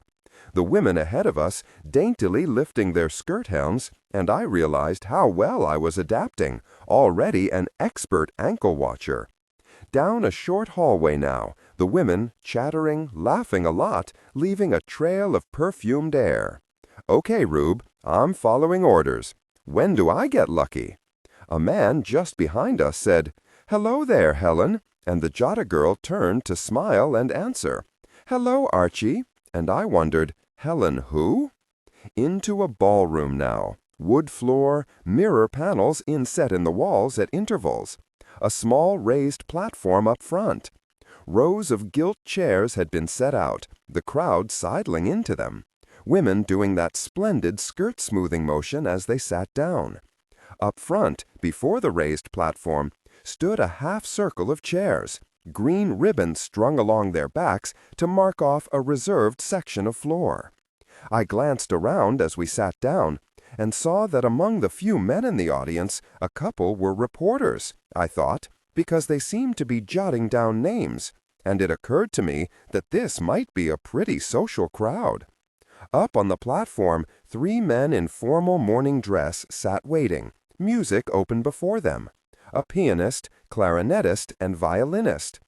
The women ahead of us daintily lifting their skirt hems, and I realized how well I was adapting, already an expert ankle watcher. Down a short hallway now, the women chattering, laughing a lot, leaving a trail of perfumed air. "Okay, Rube, I'm following orders. When do I get lucky?" A man just behind us said, "Hello there, Helen," and the Jota girl turned to smile and answer, "Hello, Archie," and I wondered, Helen who? Into a ballroom now, wood floor, mirror panels inset in the walls at intervals, a small raised platform up front. Rows of gilt chairs had been set out, the crowd sidling into them, women doing that splendid skirt-smoothing motion as they sat down. Up front, before the raised platform, stood a half-circle of chairs, green ribbons strung along their backs to mark off a reserved section of floor. I glanced around as we sat down and saw that among the few men in the audience, a couple were reporters, I thought, because they seemed to be jotting down names, and it occurred to me that this might be a pretty social crowd. Up on the platform, 3 men in formal morning dress sat waiting, music open before them. A pianist, clarinetist, and violinist.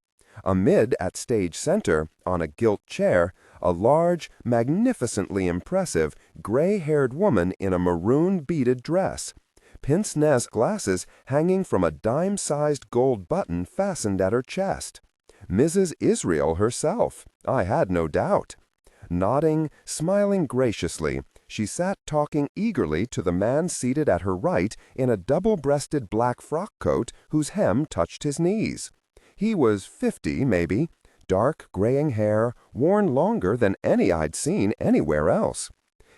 Amid at stage center, on a gilt chair, a large, magnificently impressive, gray-haired woman in a maroon beaded dress, pince-nez glasses hanging from a dime-sized gold button fastened at her chest. Mrs. Israel herself, I had no doubt. Nodding, smiling graciously, she sat talking eagerly to the man seated at her right in a double-breasted black frock coat whose hem touched his knees. He was 50, maybe, dark graying hair, worn longer than any I'd seen anywhere else.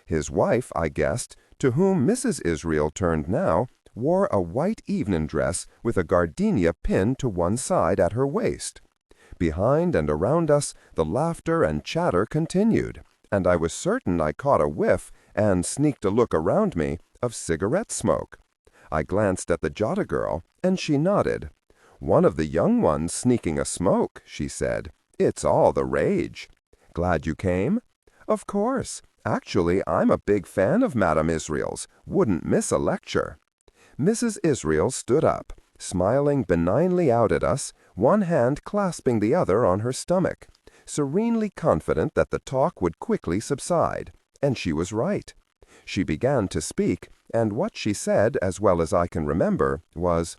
His wife, I guessed, to whom Mrs. Israel turned now, wore a white evening dress with a gardenia pinned to one side at her waist. Behind and around us, the laughter and chatter continued, and I was certain I caught a whiff, and sneaked a look around me, of cigarette smoke. I glanced at the Jota girl, and she nodded. "One of the young ones sneaking a smoke," she said. "It's all the rage." "Glad you came?" "Of course. Actually, I'm a big fan of Madame Israel's. Wouldn't miss a lecture." Mrs. Israel stood up, smiling benignly out at us, one hand clasping the other on her stomach, serenely confident that the talk would quickly subside. And she was right. She began to speak, and what she said, as well as I can remember, was,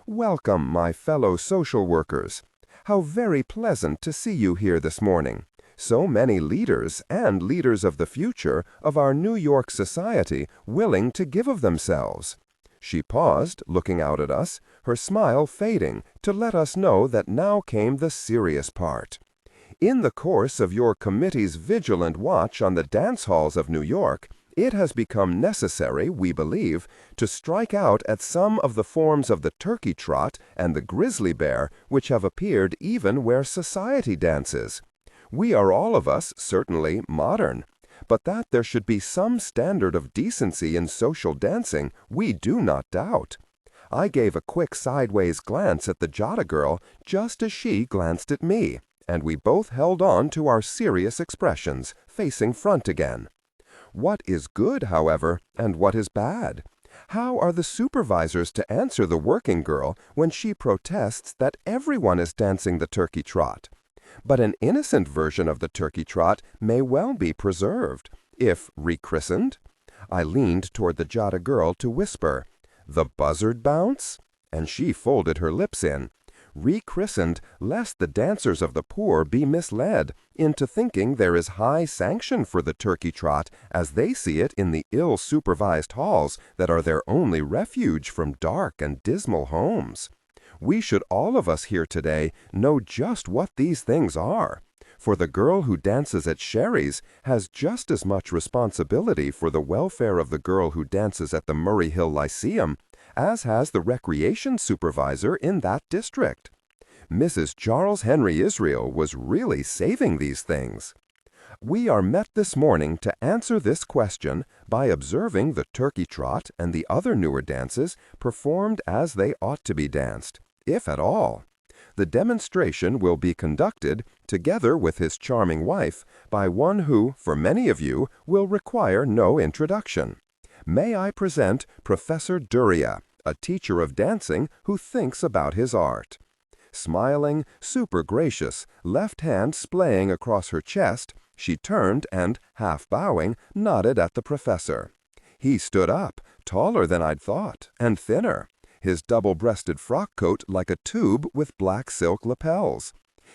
"Welcome, my fellow social workers. How very pleasant to see you here this morning. So many leaders and leaders of the future of our New York society willing to give of themselves." She paused, looking out at us, her smile fading to let us know that now came the serious part. "In the course of your committee's vigilant watch on the dance halls of New York, it has become necessary, we believe, to strike out at some of the forms of the turkey trot and the grizzly bear which have appeared even where society dances. We are all of us, certainly, modern, but that there should be some standard of decency in social dancing, we do not doubt." I gave a quick sideways glance at the Jota girl just as she glanced at me, and we both held on to our serious expressions, facing front again. What is good, however, and what is bad? How are the supervisors to answer the working girl when she protests that everyone is dancing the turkey trot? But an innocent version of the turkey trot may well be preserved, if rechristened. I leaned toward the Jota girl to whisper, "The buzzard bounce?" And she folded her lips in. rechristened lest the dancers of the poor be misled into thinking there is high sanction for the turkey trot as they see it in the ill-supervised halls that are their only refuge from dark and dismal homes. We should all of us here today know just what these things are, for the girl who dances at Sherry's has just as much responsibility for the welfare of the girl who dances at the Murray Hill Lyceum as has the recreation supervisor in that district. Mrs. Charles Henry Israel was really saving these things. We are met this morning to answer this question by observing the turkey trot and the other newer dances performed as they ought to be danced, if at all. The demonstration will be conducted, together with his charming wife, by one who, for many of you, will require no introduction. May I present Professor Duria, a teacher of dancing who thinks about his art. Smiling, super gracious, left hand splaying across her chest, she turned and, half bowing, nodded at the professor. He stood up, taller than I'd thought, and thinner, his double-breasted frock coat like a tube with black silk lapels.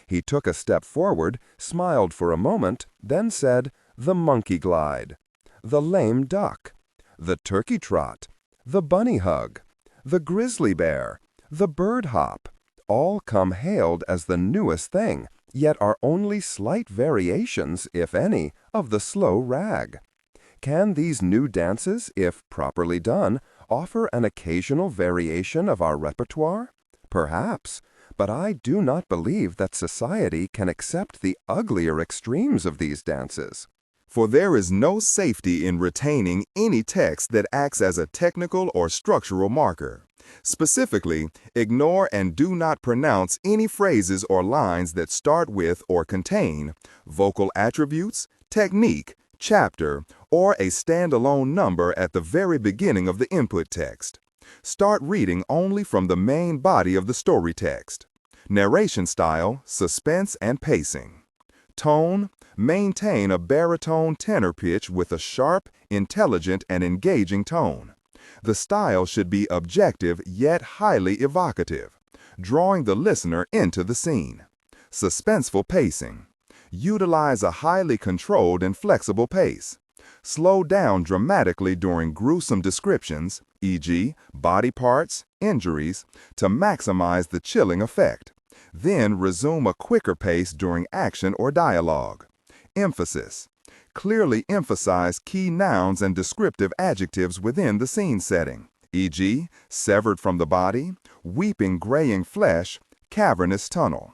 He took a step forward, smiled for a moment, then said, "The monkey glide, the lame duck, the turkey trot, the bunny hug, the grizzly bear, the bird hop, all come hailed as the newest thing, yet are only slight variations, if any, of the slow rag. Can these new dances, if properly done, offer an occasional variation of our repertoire? Perhaps, but I do not believe that society can accept the uglier extremes of these dances. For there is no safety in retaining any text that acts as a technical or structural marker. Specifically, ignore and do not pronounce any phrases or lines that start with or contain vocal attributes, technique, chapter, or a standalone number at the very beginning of the input text. Start reading only from the main body of the story text. Narration style, suspense and pacing. Tone, maintain a baritone tenor pitch with a sharp, intelligent, and engaging tone. The style should be objective yet highly evocative, drawing the listener into the scene. Suspenseful pacing. Utilize a highly controlled and flexible pace. Slow down dramatically during gruesome descriptions, e.g., body parts, injuries, to maximize the chilling effect. Then resume a quicker pace during action or dialogue. Emphasis. Clearly emphasize key nouns and descriptive adjectives within the scene setting, e.g., severed from the body, weeping graying flesh, cavernous tunnel.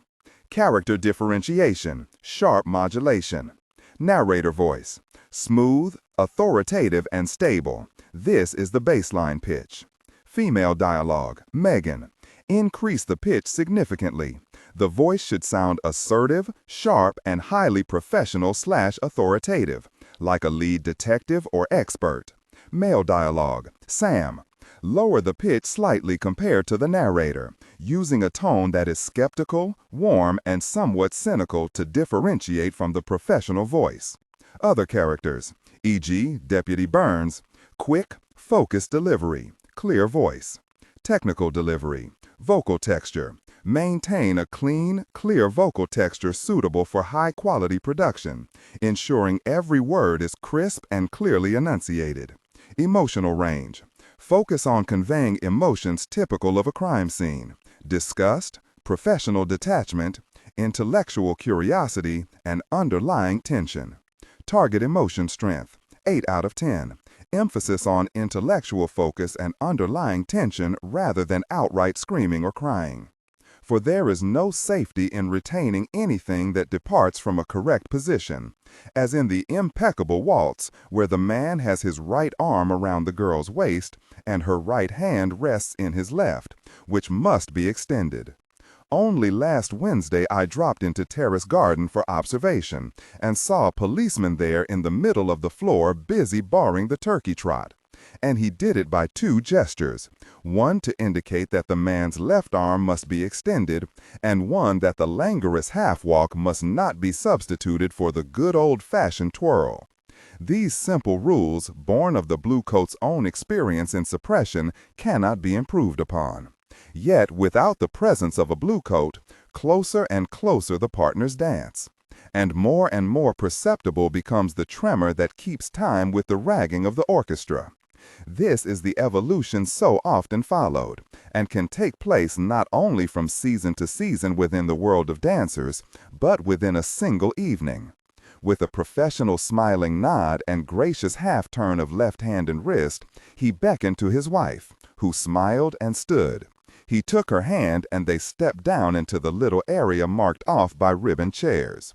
Character differentiation, sharp modulation. Narrator voice, smooth, authoritative, and stable. This is the baseline pitch. Female dialogue, Megan. Increase the pitch significantly. The voice should sound assertive, sharp, and highly professional/authoritative, like a lead detective or expert. Male dialogue, Sam. Lower the pitch slightly compared to the narrator, using a tone that is skeptical, warm, and somewhat cynical to differentiate from the professional voice. Other characters, e.g., Deputy Burns. Quick, focused delivery, clear voice. Technical delivery, vocal texture. Maintain a clean, clear vocal texture suitable for high-quality production, ensuring every word is crisp and clearly enunciated. Emotional range. Focus on conveying emotions typical of a crime scene: disgust, professional detachment, intellectual curiosity, and underlying tension. Target emotion strength, 8 out of 10. Emphasis on intellectual focus and underlying tension rather than outright screaming or crying. For there is no safety in retaining anything that departs from a correct position, as in the impeccable waltz, where the man has his right arm around the girl's waist and her right hand rests in his left, which must be extended. Only last Wednesday I dropped into Terrace Garden for observation and saw a policeman there in the middle of the floor busy barring the turkey trot. And he did it by 2 gestures, one to indicate that the man's left arm must be extended, and one that the languorous half-walk must not be substituted for the good old-fashioned twirl. These simple rules, born of the bluecoat's own experience in suppression, cannot be improved upon. Yet, without the presence of a blue coat, closer and closer the partners dance. And more perceptible becomes the tremor that keeps time with the ragging of the orchestra. This is the evolution so often followed, and can take place not only from season to season within the world of dancers, but within a single evening. With a professional smiling nod and gracious half-turn of left hand and wrist, he beckoned to his wife, who smiled and stood. He took her hand and they stepped down into the little area marked off by ribbon chairs.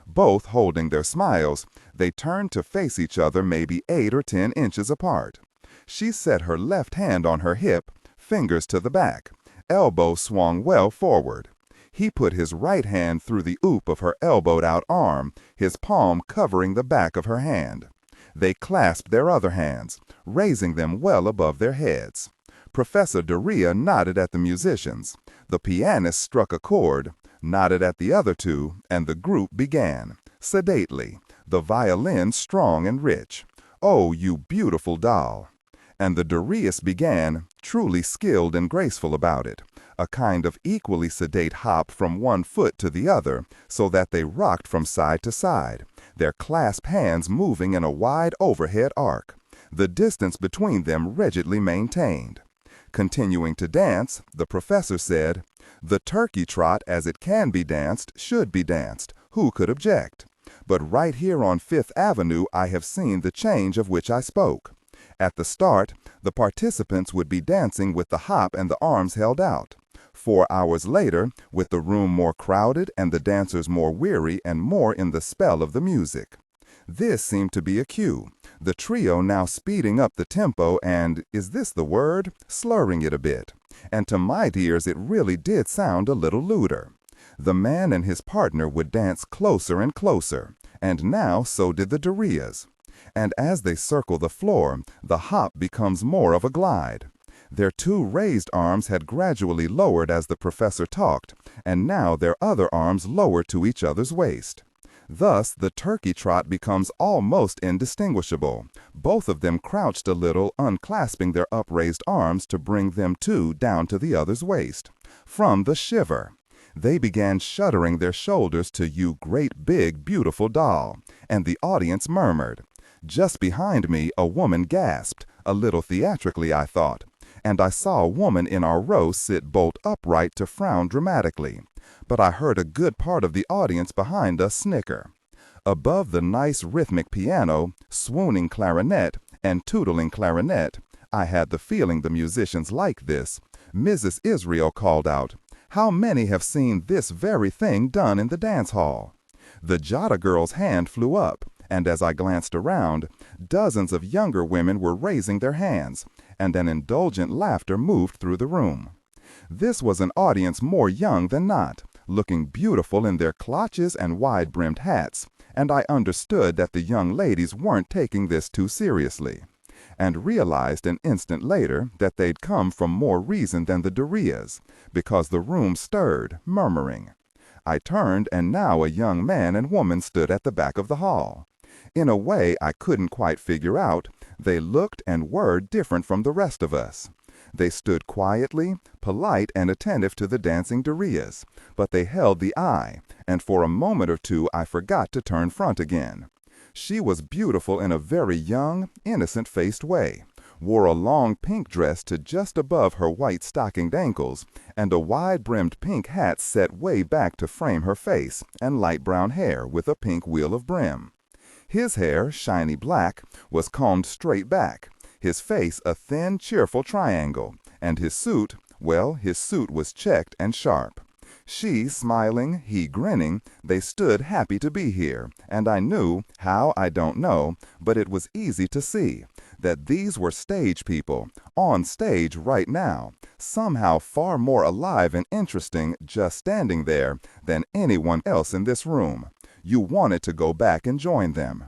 Both holding their smiles, they turned to face each other maybe 8 or 10 inches apart. She set her left hand on her hip, fingers to the back, elbow swung well forward. He put his right hand through the oop of her elbowed-out arm, his palm covering the back of her hand. They clasped their other hands, raising them well above their heads. Professor Doria nodded at the musicians. The pianist struck a chord, nodded at the other two, and the group began, sedately, the violin strong and rich. "Oh, you beautiful doll." And the Dorias began, truly skilled and graceful about it, a kind of equally sedate hop from one foot to the other, so that they rocked from side to side, their clasped hands moving in a wide overhead arc, the distance between them rigidly maintained. Continuing to dance, the professor said, "The turkey trot as it can be danced should be danced. Who could object? But right here on Fifth Avenue I have seen the change of which I spoke. At the start, the participants would be dancing with the hop and the arms held out. 4 hours later, with the room more crowded and the dancers more weary and more in the spell of the music." This seemed to be a cue, the trio now speeding up the tempo and, is this the word, slurring it a bit. And to my ears it really did sound a little lewder. The man and his partner would dance closer and closer, and now so did the Dorias. And as they circle the floor, the hop becomes more of a glide. Their 2 raised arms had gradually lowered as the professor talked, and now their other arms lowered to each other's waist. Thus, the turkey trot becomes almost indistinguishable, both of them crouched a little, unclasping their upraised arms to bring them too down to the other's waist. From the shiver, they began shuddering their shoulders to "You great big beautiful doll," and the audience murmured. Just behind me a woman gasped, a little theatrically I thought, and I saw a woman in our row sit bolt upright to frown dramatically. But I heard a good part of the audience behind us snicker. Above the nice rhythmic piano, swooning clarinet, and tootling clarinet, I had the feeling the musicians liked this. Mrs. Israel called out, "How many have seen this very thing done in the dance hall?" The Jota girl's hand flew up, and as I glanced around, dozens of younger women were raising their hands, and an indulgent laughter moved through the room. This was an audience more young than not, looking beautiful in their clutches and wide-brimmed hats, and I understood that the young ladies weren't taking this too seriously, and realized an instant later that they'd come from more reason than the Dorias, because the room stirred, murmuring. I turned, and now a young man and woman stood at the back of the hall. In a way I couldn't quite figure out, they looked and were different from the rest of us. They stood quietly, polite and attentive to the dancing Dorias, but they held the eye, and for a moment or two I forgot to turn front again. She was beautiful in a very young, innocent-faced way, wore a long pink dress to just above her white stockinged ankles, and a wide-brimmed pink hat set way back to frame her face, and light brown hair with a pink wheel of brim. His hair, shiny black, was combed straight back, his face a thin, cheerful triangle, and his suit, well, his suit was checked and sharp. She smiling, he grinning, they stood happy to be here, and I knew, how I don't know, but it was easy to see, that these were stage people, on stage right now, somehow far more alive and interesting just standing there than anyone else in this room. You wanted to go back and join them.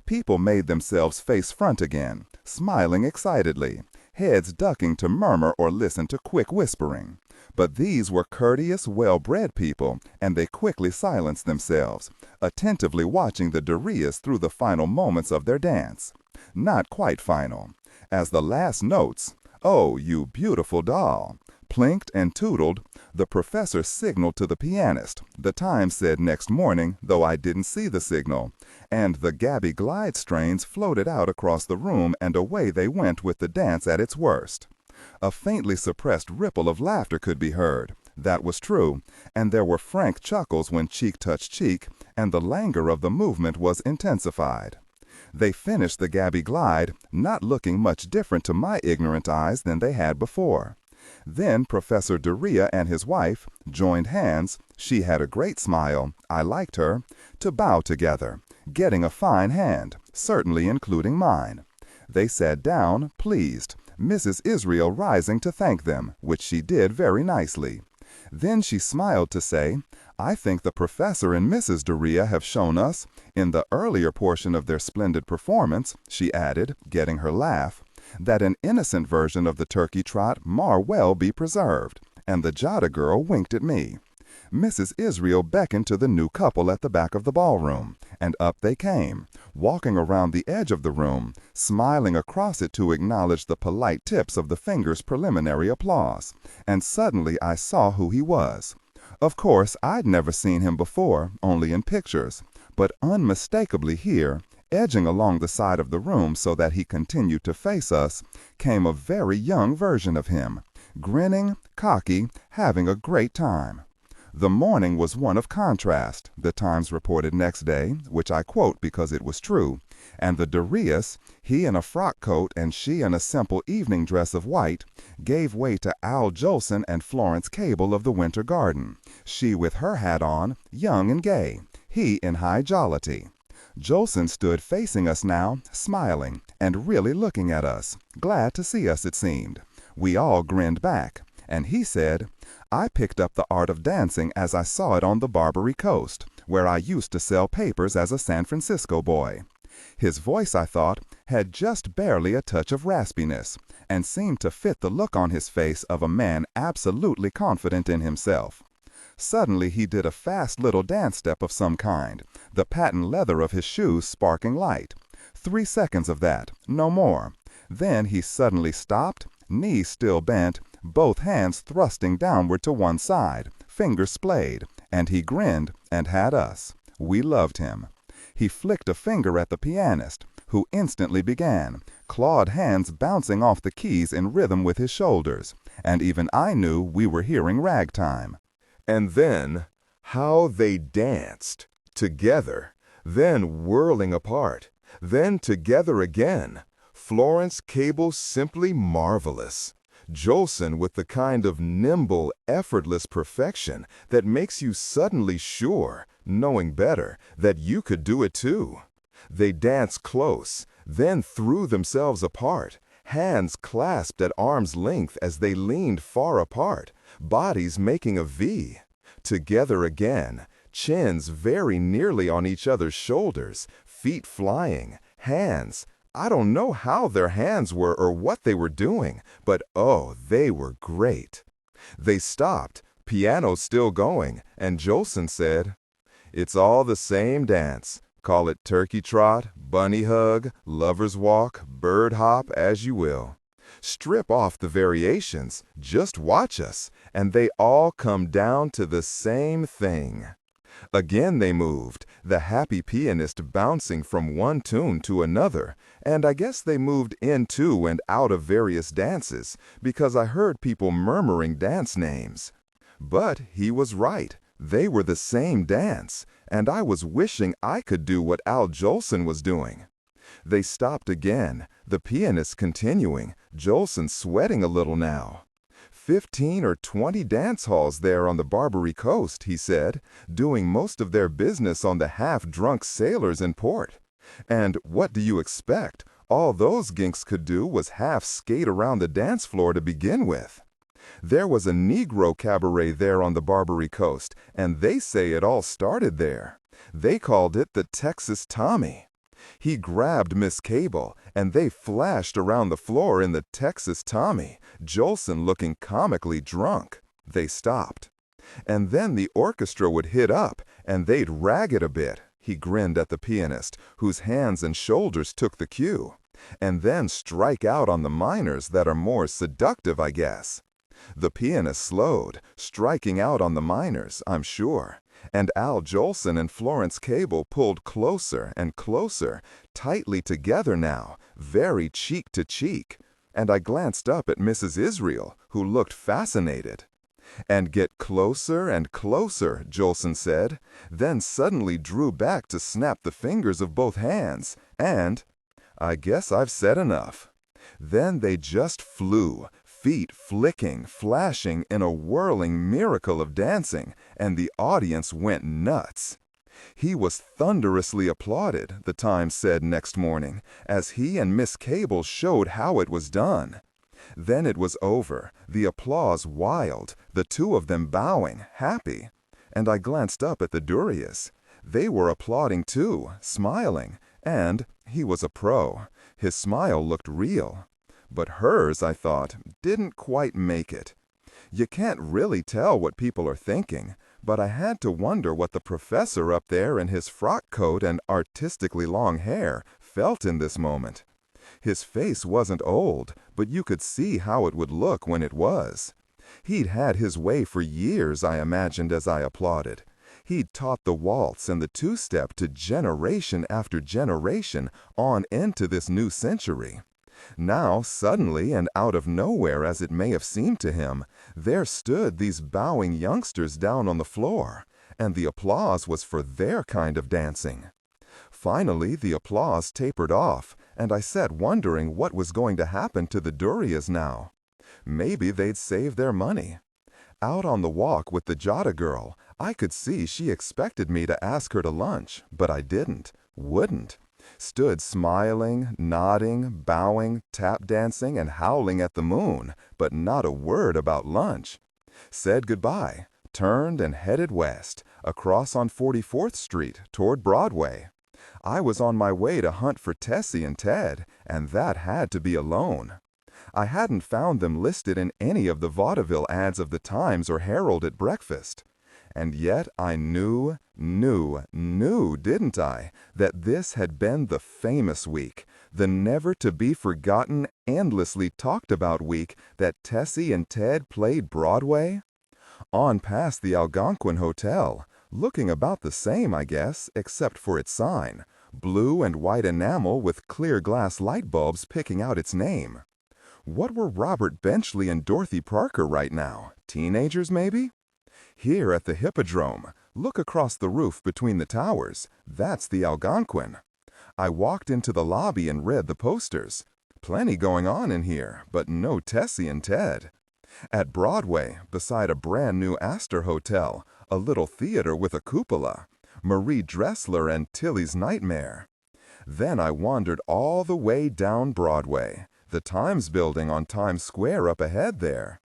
People made themselves face front again, smiling excitedly, heads ducking to murmur or listen to quick whispering. But these were courteous, well-bred people, and they quickly silenced themselves, attentively watching the Dorias through the final moments of their dance. Not quite final, as the last notes, "Oh, you beautiful doll," Plinked and tootled, the professor signaled to the pianist. The Times said next morning, though I didn't see the signal. And the Gabby Glide strains floated out across the room, and away they went with the dance at its worst. A faintly suppressed ripple of laughter could be heard. That was true, and there were frank chuckles when cheek touched cheek, and the languor of the movement was intensified. They finished the Gabby Glide, not looking much different to my ignorant eyes than they had before. Then Professor Doria and his wife joined hands. She had a great smile, I liked her, to bow together, getting a fine hand, certainly including mine. They sat down, pleased, Mrs. Israel rising to thank them, which she did very nicely. Then she smiled to say, I think the professor and Mrs. Doria have shown us, in the earlier portion of their splendid performance, she added, getting her laugh, that an innocent version of the turkey trot may well be preserved, and the Jada girl winked at me. Mrs. Israel beckoned to the new couple at the back of the ballroom, and up they came, walking around the edge of the room, smiling across it to acknowledge the polite tips of the fingers' preliminary applause, and suddenly I saw who he was. Of course, I'd never seen him before, only in pictures, but unmistakably here, edging along the side of the room so that he continued to face us, came a very young version of him, grinning, cocky, having a great time. The morning was one of contrast, the Times reported next day, which I quote because it was true, and the Dorias, he in a frock coat and she in a simple evening dress of white, gave way to Al Jolson and Florence Cable of the Winter Garden, she with her hat on, young and gay, he in high jollity. Jolson stood facing us now, smiling, and really looking at us, glad to see us, it seemed. We all grinned back, and he said, I picked up the art of dancing as I saw it on the Barbary Coast, where I used to sell papers as a San Francisco boy. His voice, I thought, had just barely a touch of raspiness, and seemed to fit the look on his face of a man absolutely confident in himself. Suddenly he did a fast little dance step of some kind, the patent leather of his shoes sparking light. 3 seconds of that, no more. Then he suddenly stopped, knees still bent, both hands thrusting downward to one side, fingers splayed, and he grinned and had us. We loved him. He flicked a finger at the pianist, who instantly began, clawed hands bouncing off the keys in rhythm with his shoulders, and even I knew we were hearing ragtime. And then, how they danced, together, then whirling apart, then together again. Florence Cable simply marvelous. Jolson with the kind of nimble, effortless perfection that makes you suddenly sure, knowing better, that you could do it too. They danced close, then threw themselves apart, hands clasped at arm's length as they leaned far apart, bodies making a V. Together again, chins very nearly on each other's shoulders, feet flying, hands. I don't know how their hands were or what they were doing, but oh, they were great. They stopped, piano still going, and Jolson said, It's all the same dance. Call it turkey trot, bunny hug, lover's walk, bird hop, as you will. Strip off the variations, just watch us, and they all come down to the same thing. Again they moved, the happy pianist bouncing from one tune to another, and I guess they moved into and out of various dances, because I heard people murmuring dance names. But he was right, they were the same dance, and I was wishing I could do what Al Jolson was doing. They stopped again, the pianist continuing, Jolson sweating a little now. 15 or 20 dance halls there on the Barbary Coast, he said, doing most of their business on the half-drunk sailors in port. And what do you expect? All those ginks could do was half skate around the dance floor to begin with. There was a Negro cabaret there on the Barbary Coast, and they say it all started there. They called it the Texas Tommy. He grabbed Miss Cable, and they flashed around the floor in the Texas Tommy, Jolson looking comically drunk. They stopped. And then the orchestra would hit up, and they'd rag it a bit. He grinned at the pianist, whose hands and shoulders took the cue. And then strike out on the minors that are more seductive, I guess. The pianist slowed, striking out on the minors, I'm sure, and Al Jolson and Florence Cable pulled closer and closer, tightly together now, very cheek to cheek, and I glanced up at Mrs. Israel, who looked fascinated. "And get closer and closer," Jolson said, then suddenly drew back to snap the fingers of both hands, and I guess I've said enough. Then they just flew, feet flicking, flashing in a whirling miracle of dancing, and the audience went nuts. He was thunderously applauded, the Times said next morning, as he and Miss Cable showed how it was done. Then it was over, the applause wild, the two of them bowing, happy. And I glanced up at the Durias. They were applauding too, smiling, and he was a pro. His smile looked real. But hers, I thought, didn't quite make it. You can't really tell what people are thinking, but I had to wonder what the professor up there in his frock coat and artistically long hair felt in this moment. His face wasn't old, but you could see how it would look when it was. He'd had his way for years, I imagined as I applauded. He'd taught the waltz and the two-step to generation after generation on into this new century. Now, suddenly and out of nowhere as it may have seemed to him, there stood these bowing youngsters down on the floor, and the applause was for their kind of dancing. Finally, the applause tapered off, and I sat wondering what was going to happen to the Durias now. Maybe they'd save their money. Out on the walk with the Jada girl, I could see she expected me to ask her to lunch, but I wouldn't. Stood smiling, nodding, bowing, tap dancing, and howling at the moon, but not a word about lunch. Said goodbye, turned and headed west, across on 44th Street, toward Broadway. I was on my way to hunt for Tessie and Ted, and that had to be alone. I hadn't found them listed in any of the vaudeville ads of the Times or Herald at breakfast. And yet I knew, didn't I, that this had been the famous week, the never-to-be-forgotten, endlessly talked-about week that Tessie and Ted played Broadway? On past the Algonquin Hotel, looking about the same, I guess, except for its sign, blue and white enamel with clear glass light bulbs picking out its name. What were Robert Benchley and Dorothy Parker right now? Teenagers, maybe? Here at the Hippodrome, look across the roof between the towers. That's the Algonquin. I walked into the lobby and read the posters. Plenty going on in here, but no Tessie and Ted. At Broadway, beside a brand new Astor Hotel, a little theater with a cupola, Marie Dressler and Tilly's Nightmare. Then I wandered all the way down Broadway, the Times building on Times Square up ahead there,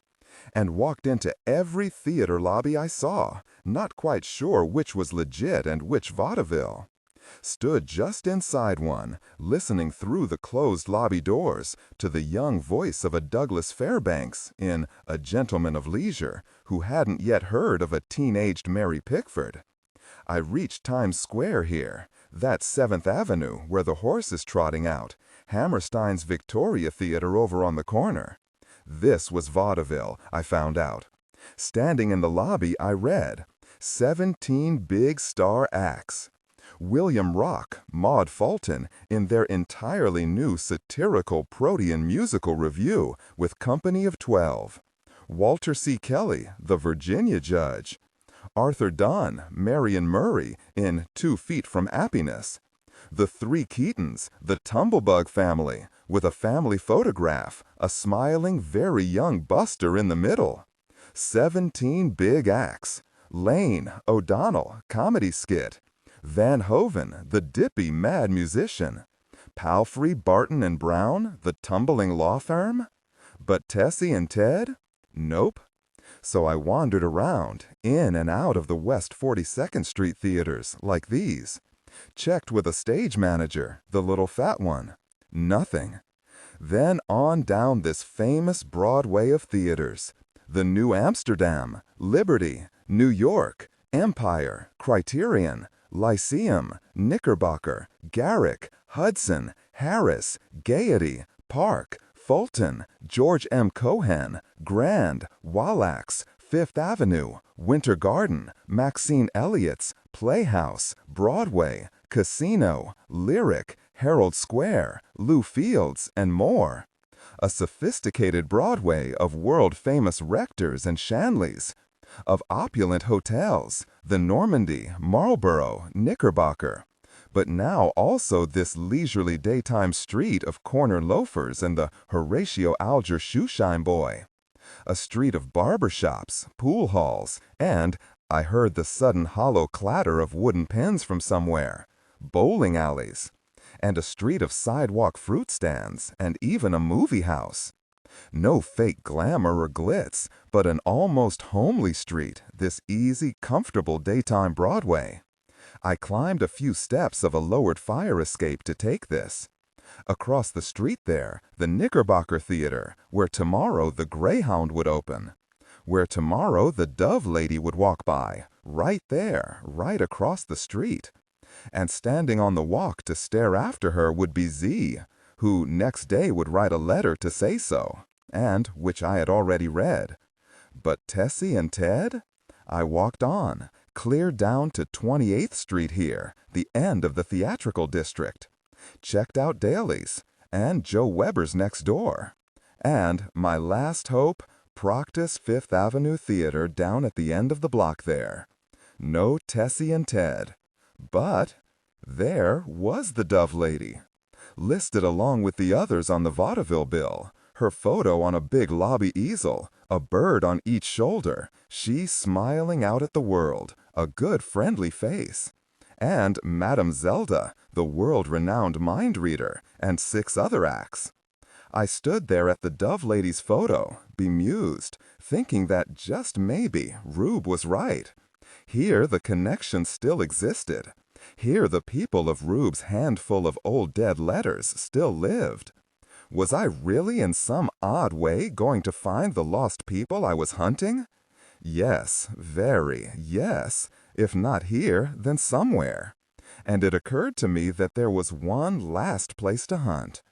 and walked into every theater lobby I saw, not quite sure which was legit and which vaudeville. Stood just inside one, listening through the closed lobby doors to the young voice of a Douglas Fairbanks in A Gentleman of Leisure, who hadn't yet heard of a teen-aged Mary Pickford. I reached Times Square here, that 7th Avenue where the horse is trotting out, Hammerstein's Victoria Theater over on the corner. This was vaudeville, I found out. Standing in the lobby, I read, 17 big star acts. William Rock, Maud Fulton, in their entirely new satirical Protean musical review with company of 12. Walter C. Kelly, the Virginia judge. Arthur Dunn, Marion Murray, in 2 Feet from Happiness. The Three Keatons, the Tumblebug family, with a family photograph, a smiling, very young Buster in the middle. 17 big acts. Lane, O'Donnell, comedy skit. Van Hoven, the dippy mad musician. Palfrey, Barton, and Brown, the tumbling law firm. But Tessie and Ted? Nope. So I wandered around, in and out of the West 42nd Street theaters, like these. Checked with a stage manager, the little fat one. Nothing. Then on down this famous Broadway of theaters. The New Amsterdam, Liberty, New York, Empire, Criterion, Lyceum, Knickerbocker, Garrick, Hudson, Harris, Gaiety, Park, Fulton, George M. Cohan, Grand, Wallax, Fifth Avenue, Winter Garden, Maxine Elliott's, Playhouse, Broadway, Casino, Lyric, Herald Square, Lou Fields, and more. A sophisticated Broadway of world-famous Rectors and Shanleys, of opulent hotels, the Normandy, Marlborough, Knickerbocker, but now also this leisurely daytime street of corner loafers and the Horatio Alger shoeshine boy. A street of barber shops, pool halls, and, I heard the sudden hollow clatter of wooden pens from somewhere, bowling alleys, and a street of sidewalk fruit stands, and even a movie house. No fake glamour or glitz, but an almost homely street, this easy, comfortable daytime Broadway. I climbed a few steps of a lowered fire escape to take this. Across the street there, the Knickerbocker Theater, where tomorrow the Greyhound would open. Where tomorrow the Dove Lady would walk by, right there, right across the street. And standing on the walk to stare after her would be Z, who next day would write a letter to say so, and which I had already read. But Tessie and Ted? I walked on, clear down to 28th Street here, the end of the theatrical district. Checked out Daly's, and Joe Weber's next door. And my last hope, Proctus Fifth Avenue Theater down at the end of the block there. No Tessie and Ted. But there was the Dove Lady, listed along with the others on the vaudeville bill, her photo on a big lobby easel, a bird on each shoulder, she smiling out at the world, a good friendly face. And Madame Zelda, the world-renowned mind reader, and 6 other acts. I stood there at the Dove Lady's photo, bemused, thinking that just maybe Rube was right. Here the connection still existed. Here the people of Rube's handful of old dead letters still lived. Was I really in some odd way going to find the lost people I was hunting? Yes, very, yes. If not here, then somewhere. And it occurred to me that there was one last place to hunt.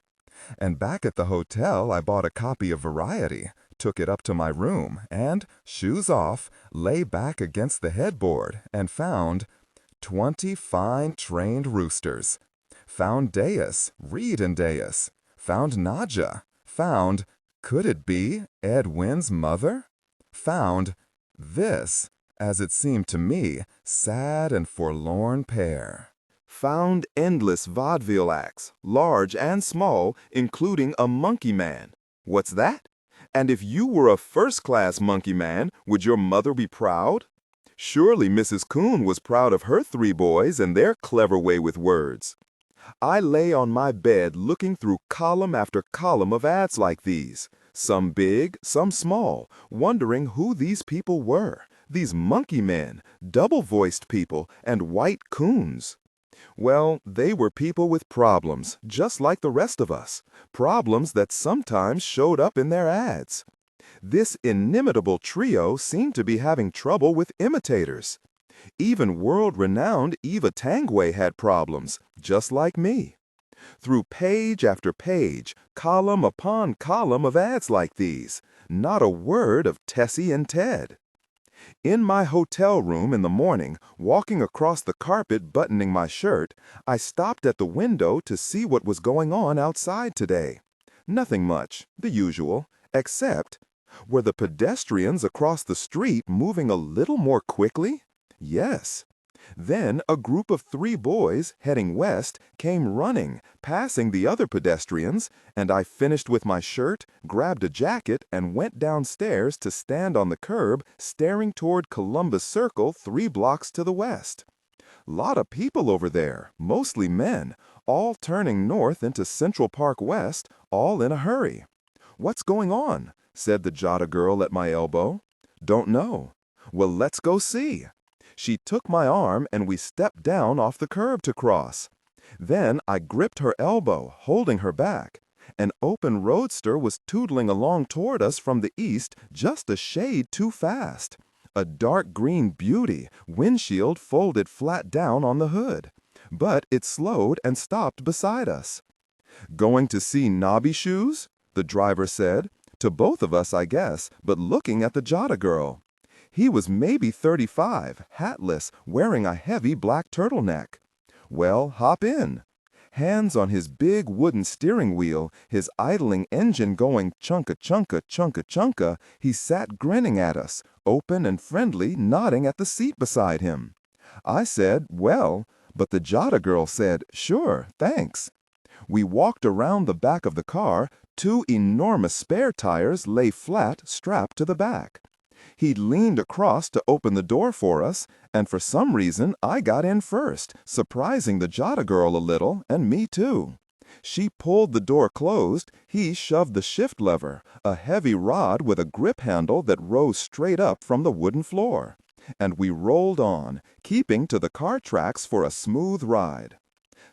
And back at the hotel I bought a copy of Variety, took it up to my room, and, shoes off, lay back against the headboard and found 20 fine trained roosters. Found Deus, Reed and Deus. Found Nadja. Found, could it be, Ed Wynn's mother? Found this, as it seemed to me, sad and forlorn pair. Found endless vaudeville acts, large and small, including a monkey man. What's that? And if you were a first-class monkey man, would your mother be proud? Surely Mrs. Coon was proud of her 3 boys and their clever way with words. I lay on my bed looking through column after column of ads like these, some big, some small, wondering who these people were, these monkey men, double-voiced people, and white coons. Well, they were people with problems, just like the rest of us, problems that sometimes showed up in their ads. This inimitable trio seemed to be having trouble with imitators. Even world-renowned Eva Tangway had problems, just like me. Through page after page, column upon column of ads like these, not a word of Tessie and Ted. In my hotel room in the morning, walking across the carpet buttoning my shirt, I stopped at the window to see what was going on outside today. Nothing much, the usual, except, were the pedestrians across the street moving a little more quickly? Yes. Then a group of 3 boys, heading west, came running, passing the other pedestrians, and I finished with my shirt, grabbed a jacket, and went downstairs to stand on the curb, staring toward Columbus Circle 3 blocks to the west. Lot of people over there, mostly men, all turning north into Central Park West, all in a hurry. "What's going on?" said the Jota girl at my elbow. "Don't know." "Well, let's go see." She took my arm and we stepped down off the curb to cross. Then I gripped her elbow, holding her back. An open roadster was tootling along toward us from the east just a shade too fast. A dark green beauty, windshield folded flat down on the hood. But it slowed and stopped beside us. "Going to see Nobby Shoes?" the driver said, to both of us, I guess, but looking at the Jada girl. He was maybe 35, hatless, wearing a heavy black turtleneck. Well, hop in. Hands on his big wooden steering wheel, his idling engine going chunka-chunka, chunka-chunka, he sat grinning at us, open and friendly, nodding at the seat beside him. I said, well, but the Jada girl said, sure, thanks. We walked around the back of the car. 2 enormous spare tires lay flat, strapped to the back. He'd leaned across to open the door for us, and for some reason I got in first, surprising the Jada girl a little, and me too. She pulled the door closed, he shoved the shift lever, a heavy rod with a grip handle that rose straight up from the wooden floor. And we rolled on, keeping to the car tracks for a smooth ride.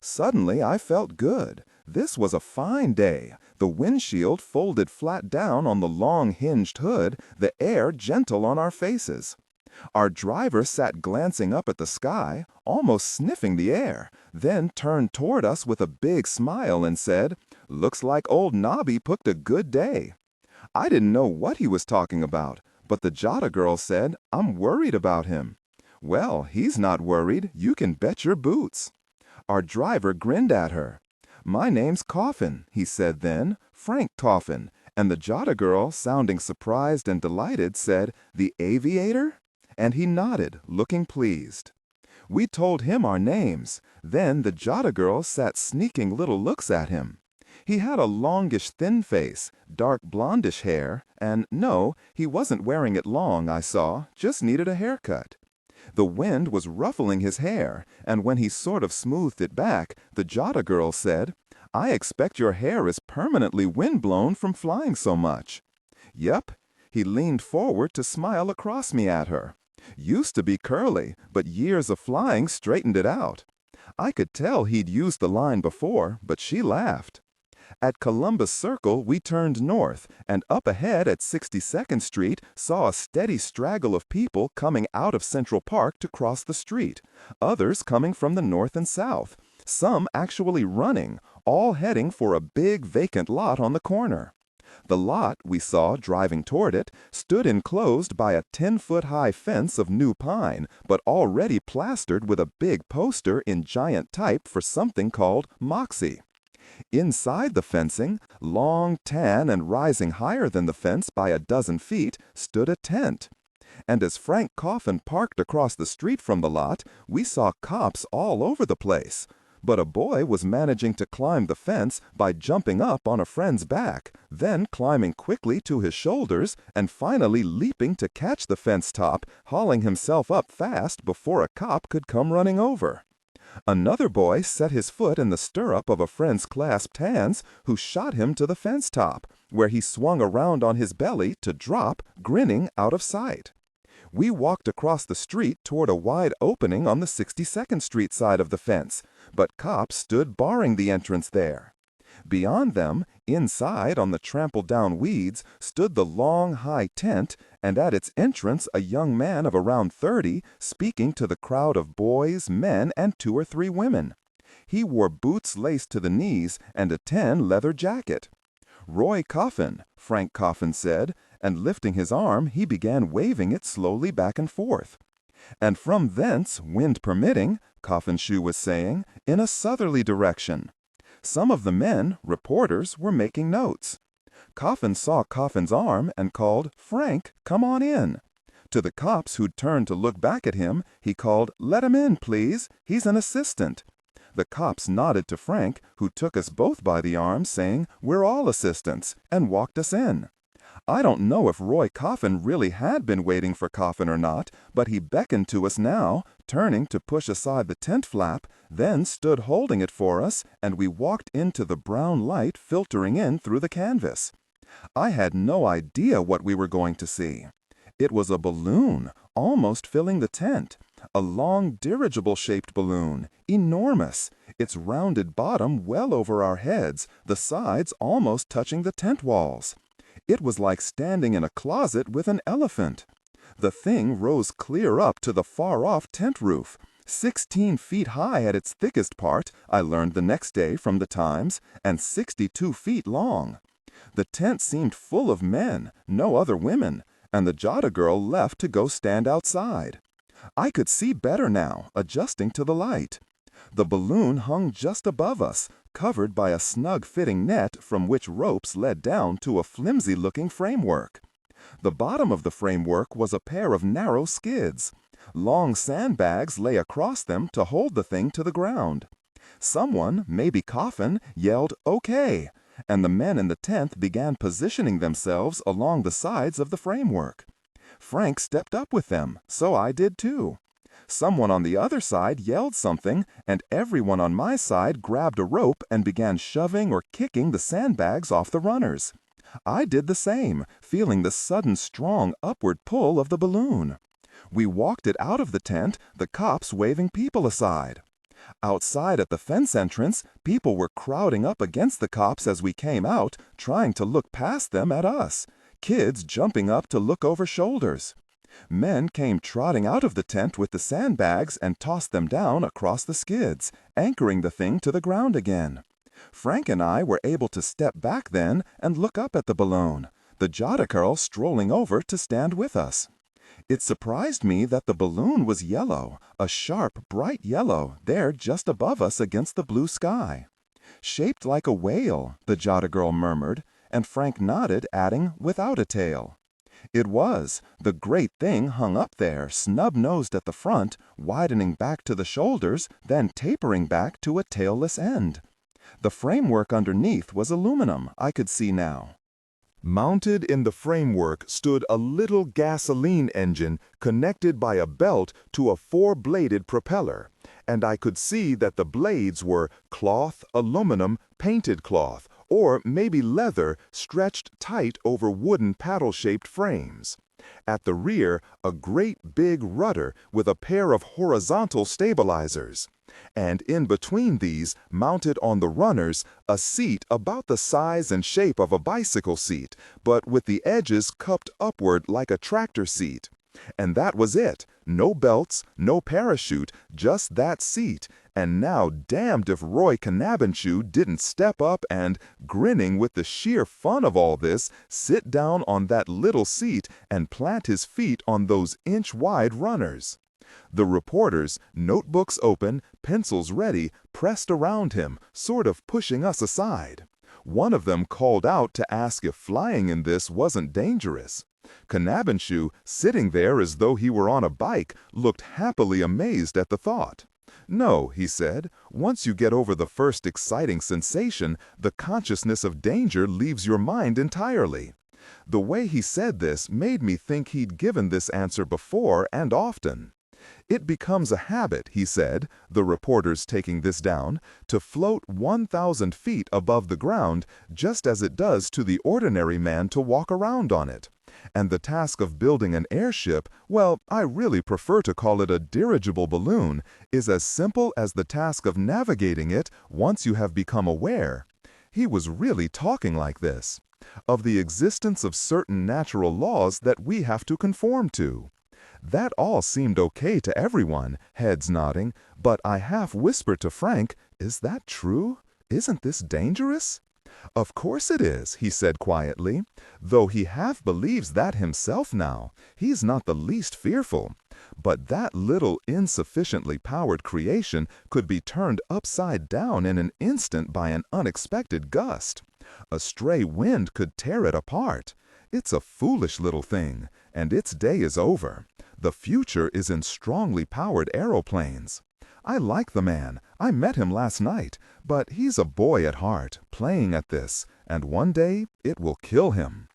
Suddenly I felt good. This was a fine day. The windshield folded flat down on the long hinged hood, the air gentle on our faces. Our driver sat glancing up at the sky, almost sniffing the air, then turned toward us with a big smile and said, "Looks like old Nobby picked a good day." I didn't know what he was talking about, but the Jada girl said, "I'm worried about him." Well, he's not worried, you can bet your boots. Our driver grinned at her. "My name's Coffin," he said then, "Frank Coffin," and the Jada girl, sounding surprised and delighted, said, "The aviator?" And he nodded, looking pleased. We told him our names. Then the Jada girl sat sneaking little looks at him. He had a longish, thin face, dark blondish hair, and no, he wasn't wearing it long, I saw, just needed a haircut. The wind was ruffling his hair, and when he sort of smoothed it back, the Jada girl said, "I expect your hair is permanently windblown from flying so much." Yep. He leaned forward to smile across me at her. Used to be curly, but years of flying straightened it out. I could tell he'd used the line before, but she laughed. At Columbus Circle, we turned north, and up ahead at 62nd Street saw a steady straggle of people coming out of Central Park to cross the street, others coming from the north and south, some actually running, all heading for a big vacant lot on the corner. The lot, we saw driving toward it, stood enclosed by a 10-foot-high fence of new pine, but already plastered with a big poster in giant type for something called Moxie. Inside the fencing, long, tan, and rising higher than the fence by a dozen feet, stood a tent. And as Frank Coffin parked across the street from the lot, we saw cops all over the place. But a boy was managing to climb the fence by jumping up on a friend's back, then climbing quickly to his shoulders, and finally leaping to catch the fence top, hauling himself up fast before a cop could come running over. Another boy set his foot in the stirrup of a friend's clasped hands, who shot him to the fence top, where he swung around on his belly to drop, grinning, out of sight. We walked across the street toward a wide opening on the 62nd Street side of the fence, but cops stood barring the entrance there. Beyond them, inside on the trampled-down weeds, stood the long, high tent, and at its entrance a young man of around 30, speaking to the crowd of boys, men, and 2 or 3 women. He wore boots laced to the knees and a tan leather jacket. "Roy Coffin," Frank Coffin said, and lifting his arm, he began waving it slowly back and forth. "And from thence, wind permitting," Coffinshoe was saying, "in a southerly direction." Some of the men, reporters, were making notes. Coffin saw Coffin's arm and called, "Frank, come on in." To the cops who'd turned to look back at him, he called, "Let him in, please. He's an assistant." The cops nodded to Frank, who took us both by the arm, saying, "We're all assistants," and walked us in. I don't know if Roy Coffin really had been waiting for Coffin or not, but he beckoned to us now, turning to push aside the tent flap, then stood holding it for us, and we walked into the brown light filtering in through the canvas. I had no idea what we were going to see. It was a balloon, almost filling the tent. A long dirigible-shaped balloon, enormous, its rounded bottom well over our heads, the sides almost touching the tent walls. It was like standing in a closet with an elephant. The thing rose clear up to the far-off tent roof, 16 feet high at its thickest part, I learned the next day from the Times, and 62 feet long. The tent seemed full of men, no other women, and the Jada girl left to go stand outside. I could see better now, adjusting to the light. The balloon hung just above us, covered by a snug-fitting net from which ropes led down to a flimsy-looking framework. The bottom of the framework was a pair of narrow skids. Long sandbags lay across them to hold the thing to the ground. Someone, maybe Coffin, yelled, "Okay," and the men in the tent began positioning themselves along the sides of the framework. Frank stepped up with them, so I did too. Someone on the other side yelled something, and everyone on my side grabbed a rope and began shoving or kicking the sandbags off the runners. I did the same, feeling the sudden strong upward pull of the balloon. We walked it out of the tent, the cops waving people aside. Outside at the fence entrance, people were crowding up against the cops as we came out, trying to look past them at us. Kids jumping up to look over shoulders. Men came trotting out of the tent with the sandbags and tossed them down across the skids, anchoring the thing to the ground again. Frank and I were able to step back then and look up at the balloon, the Jada girl strolling over to stand with us. It surprised me that the balloon was yellow, a sharp, bright yellow, there just above us against the blue sky. "Shaped like a whale," the Jada girl murmured, and Frank nodded, adding, "without a tail." It was. The great thing hung up there, snub-nosed at the front, widening back to the shoulders, then tapering back to a tailless end. The framework underneath was aluminum, I could see now. Mounted in the framework stood a little gasoline engine connected by a belt to a four-bladed propeller, and I could see that the blades were cloth, aluminum, painted cloth, or maybe leather stretched tight over wooden paddle-shaped frames. At the rear, a great big rudder with a pair of horizontal stabilizers. And in between these, mounted on the runners, a seat about the size and shape of a bicycle seat, but with the edges cupped upward like a tractor seat. And that was it. No belts, no parachute, just that seat. And now damned if Roy Knabenchew didn't step up and, grinning with the sheer fun of all this, sit down on that little seat and plant his feet on those inch-wide runners. The reporters, notebooks open, pencils ready, pressed around him, sort of pushing us aside. One of them called out to ask if flying in this wasn't dangerous. Knabenchew, sitting there as though he were on a bike, looked happily amazed at the thought. "No," he said, "once you get over the first exciting sensation, the consciousness of danger leaves your mind entirely." The way he said this made me think he'd given this answer before and often. "It becomes a habit," he said, the reporters taking this down, "to float 1,000 feet above the ground, just as it does to the ordinary man to walk around on it. And the task of building an airship, well, I really prefer to call it a dirigible balloon, is as simple as the task of navigating it once you have become aware." He was really talking like this. Of the existence of certain natural laws that we have to conform to. That all seemed okay to everyone, heads nodding, but I half whispered to Frank, "Is that true? Isn't this dangerous?" "Of course it is," he said quietly, though he half believes that himself now. He's not the least fearful. But that little insufficiently powered creation could be turned upside down in an instant by an unexpected gust. A stray wind could tear it apart. It's a foolish little thing, and its day is over. The future is in strongly powered aeroplanes. I like the man. I met him last night, but he's a boy at heart, playing at this, and one day it will kill him.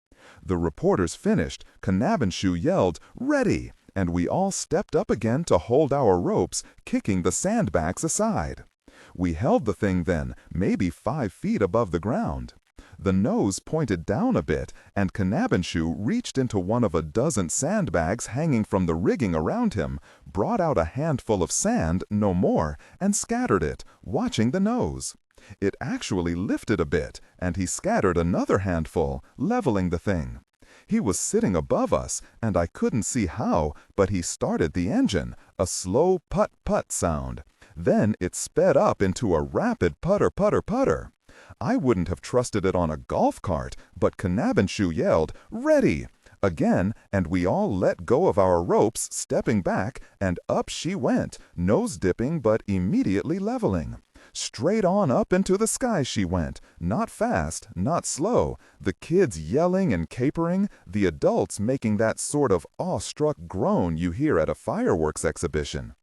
The reporters finished, Knabenchew yelled, "Ready!" and we all stepped up again to hold our ropes, kicking the sandbags aside. We held the thing then, maybe 5 feet above the ground. The nose pointed down a bit, and Knabenchew reached into one of a dozen sandbags hanging from the rigging around him, brought out a handful of sand, no more, and scattered it, watching the nose. It actually lifted a bit, and he scattered another handful, leveling the thing. He was sitting above us, and I couldn't see how, but he started the engine, a slow putt-putt sound. Then it sped up into a rapid putter-putter-putter. I wouldn't have trusted it on a golf cart, but Knabbenshoe yelled, "Ready!" again, and we all let go of our ropes, stepping back, and up she went, nose-dipping but immediately leveling. Straight on up into the sky she went, not fast, not slow, the kids yelling and capering, the adults making that sort of awestruck groan you hear at a fireworks exhibition.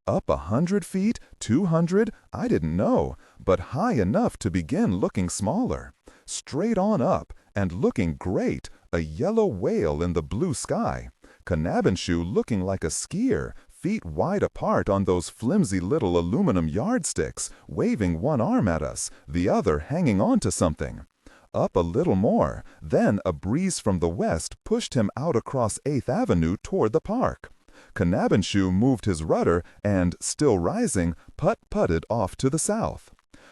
Up 100 feet, 200, I didn't know, but high enough to begin looking smaller. Straight on up, and looking great, a yellow whale in the blue sky. Knabbenshoe looking like a skier, feet wide apart on those flimsy little aluminum yardsticks, waving one arm at us, the other hanging on to something. Up a little more, then a breeze from the west pushed him out across 8th Avenue toward the park. Knabbenshoe moved his rudder and, still rising, putt-putted off to the south.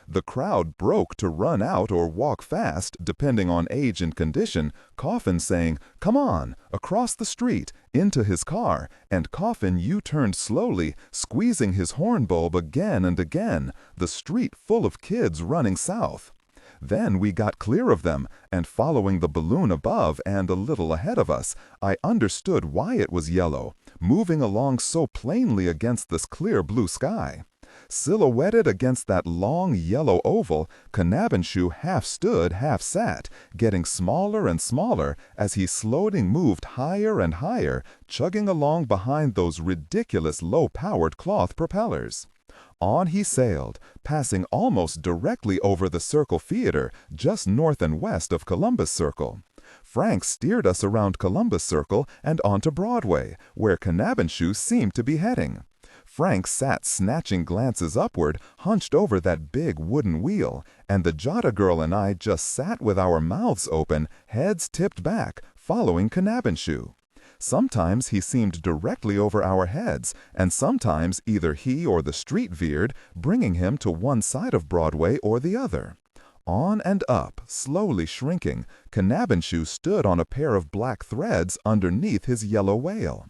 The crowd broke to run out or walk fast, depending on age and condition, Coffin saying, "Come on," across the street, into his car, and Coffin U-turned slowly, squeezing his horn bulb again and again, the street full of kids running south. Then we got clear of them, and following the balloon above and a little ahead of us, I understood why it was yellow, moving along so plainly against this clear blue sky. Silhouetted against that long yellow oval, Knabbenshoe half stood, half sat, getting smaller and smaller as he slowly moved higher and higher, chugging along behind those ridiculous low-powered cloth propellers. On he sailed, passing almost directly over the Circle Theater, just north and west of Columbus Circle. Frank steered us around Columbus Circle and onto Broadway, where Knabbenshoe seemed to be heading. Frank sat snatching glances upward, hunched over that big wooden wheel, and the Jota girl and I just sat with our mouths open, heads tipped back, following Knabbenshoe. Sometimes he seemed directly over our heads, and sometimes either he or the street veered, bringing him to one side of Broadway or the other. On and up, slowly shrinking, Knabbenshoe stood on a pair of black threads underneath his yellow whale.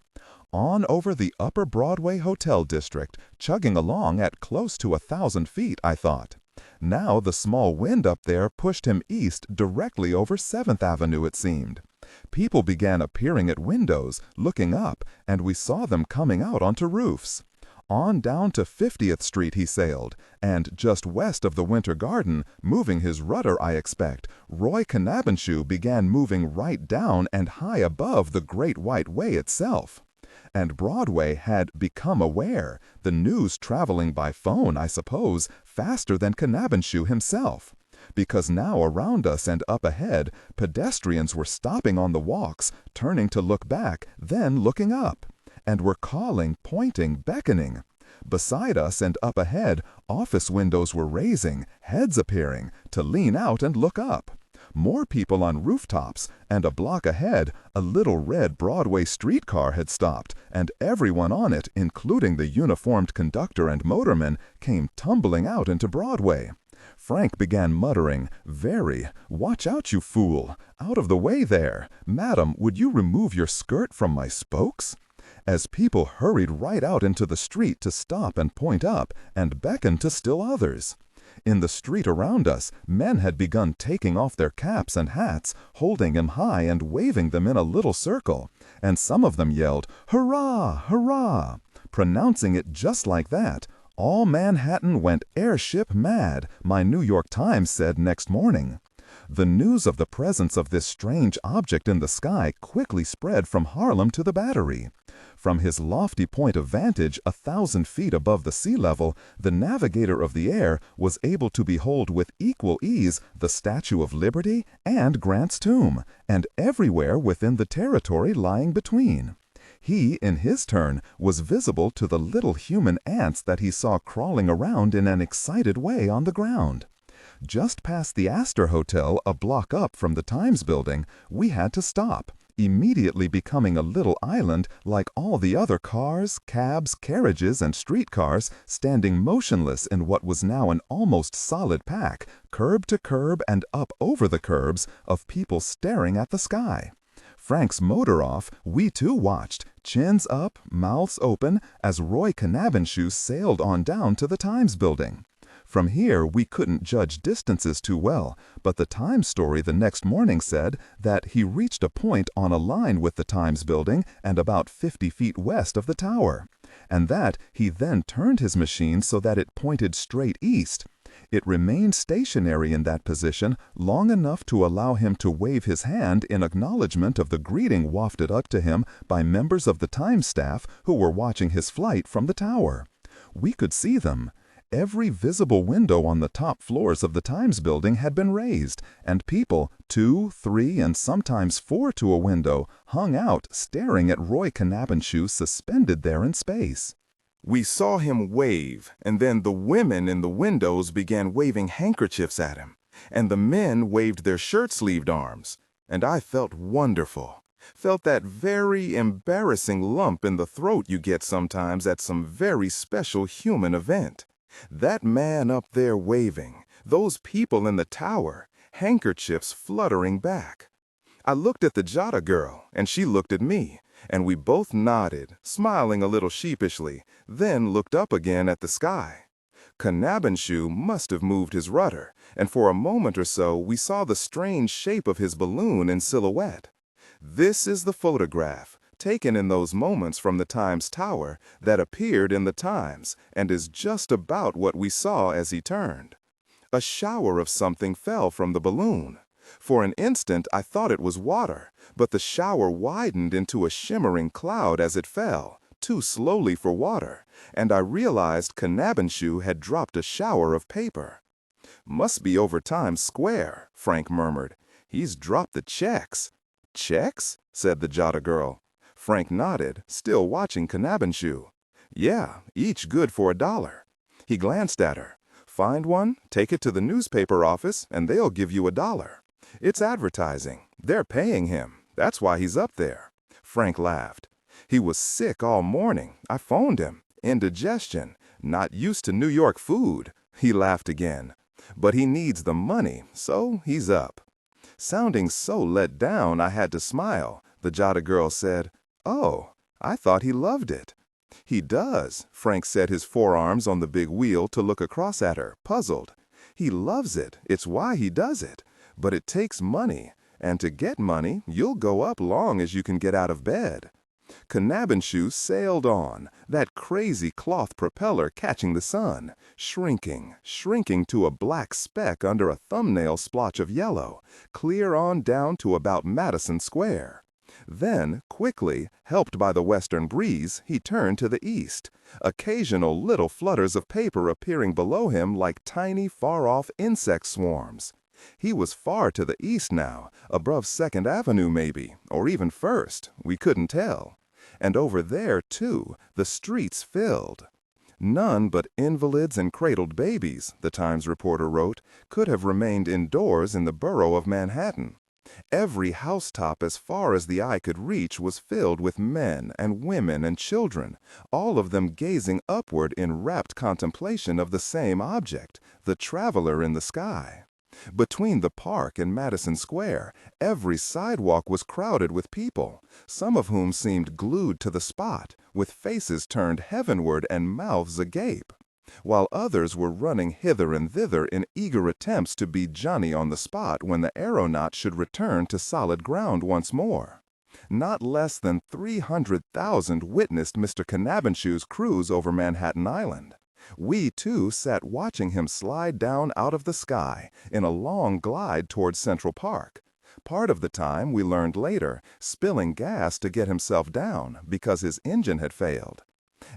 On over the Upper Broadway Hotel District, chugging along at close to 1,000 feet, I thought. Now the small wind up there pushed him east directly over 7th Avenue, it seemed. People began appearing at windows, looking up, and we saw them coming out onto roofs. On down to 50th Street he sailed, and just west of the Winter Garden, moving his rudder, I expect, Roy Knabbenshoe began moving right down and high above the Great White Way itself. And Broadway had become aware, the news traveling by phone, I suppose, faster than Knabbenshoe himself. Because now around us and up ahead, pedestrians were stopping on the walks, turning to look back, then looking up, and were calling, pointing, beckoning. Beside us and up ahead, office windows were raising, heads appearing, to lean out and look up. More people on rooftops, and a block ahead, a little red Broadway streetcar had stopped, and everyone on it, including the uniformed conductor and motorman, came tumbling out into Broadway. Frank began muttering, "Watch out, you fool! Out of the way there! Madam, would you remove your skirt from my spokes?" As people hurried right out into the street to stop and point up, and beckon to still others. In the street around us, men had begun taking off their caps and hats, holding them high and waving them in a little circle, and some of them yelled, "Hurrah! Hurrah!" Pronouncing it just like that. All Manhattan went airship mad, my New York Times said next morning. The news of the presence of this strange object in the sky quickly spread from Harlem to the Battery. From his lofty point of vantage 1,000 feet above the sea level, the navigator of the air was able to behold with equal ease the Statue of Liberty and Grant's tomb, and everywhere within the territory lying between. He, in his turn, was visible to the little human ants that he saw crawling around in an excited way on the ground. Just past the Astor Hotel, a block up from the Times building, we had to stop, immediately becoming a little island like all the other cars, cabs, carriages, and streetcars, standing motionless in what was now an almost solid pack, curb to curb and up over the curbs, of people staring at the sky. Frank's motor off, we too watched, chins up, mouths open, as Roy Knabbenshoe sailed on down to the Times building. From here, we couldn't judge distances too well, but the Times story the next morning said that he reached a point on a line with the Times building and about 50 feet west of the tower, and that he then turned his machine so that it pointed straight east. It remained stationary in that position long enough to allow him to wave his hand in acknowledgement of the greeting wafted up to him by members of the Times staff who were watching his flight from the tower. We could see them. Every visible window on the top floors of the Times building had been raised, and people, 2, 3, and sometimes 4 to a window, hung out staring at Roy Knappenschuh suspended there in space. We saw him wave, and then the women in the windows began waving handkerchiefs at him, and the men waved their shirt-sleeved arms, and I felt wonderful. Felt that very embarrassing lump in the throat you get sometimes at some very special human event. That man up there waving, those people in the tower, handkerchiefs fluttering back. I looked at the Jada girl, and she looked at me, and we both nodded, smiling a little sheepishly, then looked up again at the sky. Knappenschuh must have moved his rudder, and for a moment or so we saw the strange shape of his balloon in silhouette. This is the photograph, taken in those moments from the Times Tower, that appeared in the Times, and is just about what we saw as he turned. A shower of something fell from the balloon. For an instant I thought it was water, but the shower widened into a shimmering cloud as it fell, too slowly for water, and I realized Knappenschuh had dropped a shower of paper. "Must be over Times Square," Frank murmured. "He's dropped the checks." "Checks?" said the Jada girl. Frank nodded, still watching Knappenschuh. "Yeah, each good for $1. He glanced at her. "Find one, take it to the newspaper office, and they'll give you $1. It's advertising. They're paying him. That's why he's up there." Frank laughed. "He was sick all morning. I phoned him. Indigestion. Not used to New York food." He laughed again. "But he needs the money, so he's up." Sounding so let down I had to smile, the Jada girl said, "Oh, I thought he loved it." "He does," Frank set his forearms on the big wheel to look across at her, puzzled. "He loves it. It's why he does it. But it takes money, and to get money, you'll go up long as you can get out of bed." Knappenschuh sailed on, that crazy cloth propeller catching the sun, shrinking, shrinking to a black speck under a thumbnail splotch of yellow, clear on down to about Madison Square. Then, quickly, helped by the western breeze, he turned to the east, occasional little flutters of paper appearing below him like tiny, far-off insect swarms. He was far to the east now, above 2nd Avenue maybe, or even 1st, we couldn't tell. And over there, too, the streets filled. None but invalids and cradled babies, the Times reporter wrote, could have remained indoors in the borough of Manhattan. Every housetop as far as the eye could reach was filled with men and women and children, all of them gazing upward in rapt contemplation of the same object, the traveler in the sky. Between the Park and Madison Square, every sidewalk was crowded with people, some of whom seemed glued to the spot, with faces turned heavenward and mouths agape, while others were running hither and thither in eager attempts to be Johnny on the spot when the aeronaut should return to solid ground once more. Not less than 300,000 witnessed Mr. Knappenschuh's cruise over Manhattan Island. We, too, sat watching him slide down out of the sky in a long glide towards Central Park. Part of the time, we learned later, spilling gas to get himself down because his engine had failed.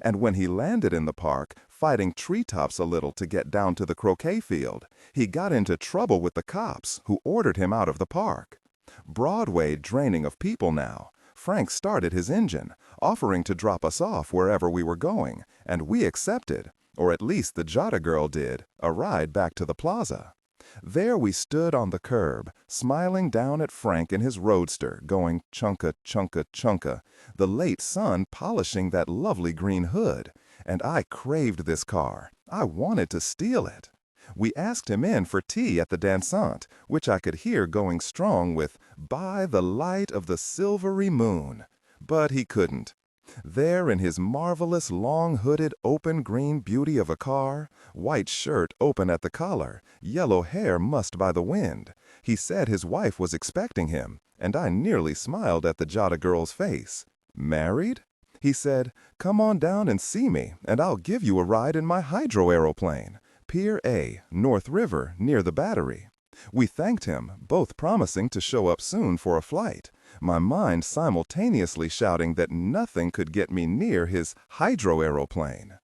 And when he landed in the park, fighting treetops a little to get down to the croquet field, he got into trouble with the cops who ordered him out of the park. Broadway draining of people now. Frank started his engine, offering to drop us off wherever we were going, and we accepted. Or at least the Jada girl did, a ride back to the plaza. There we stood on the curb, smiling down at Frank in his roadster, going chunka, chunka, chunka, the late sun polishing that lovely green hood, and I craved this car. I wanted to steal it. We asked him in for tea at the dansant, which I could hear going strong with "By the light of the silvery moon," but he couldn't. There in his marvelous long-hooded open green beauty of a car, white shirt open at the collar, yellow hair mussed by the wind, he said his wife was expecting him, and I nearly smiled at the Jota girl's face. Married? He said, "Come on down and see me, and I'll give you a ride in my hydro-aeroplane. Pier A, North River, near the Battery." We thanked him, both promising to show up soon for a flight, my mind simultaneously shouting that nothing could get me near his hydro-aeroplane.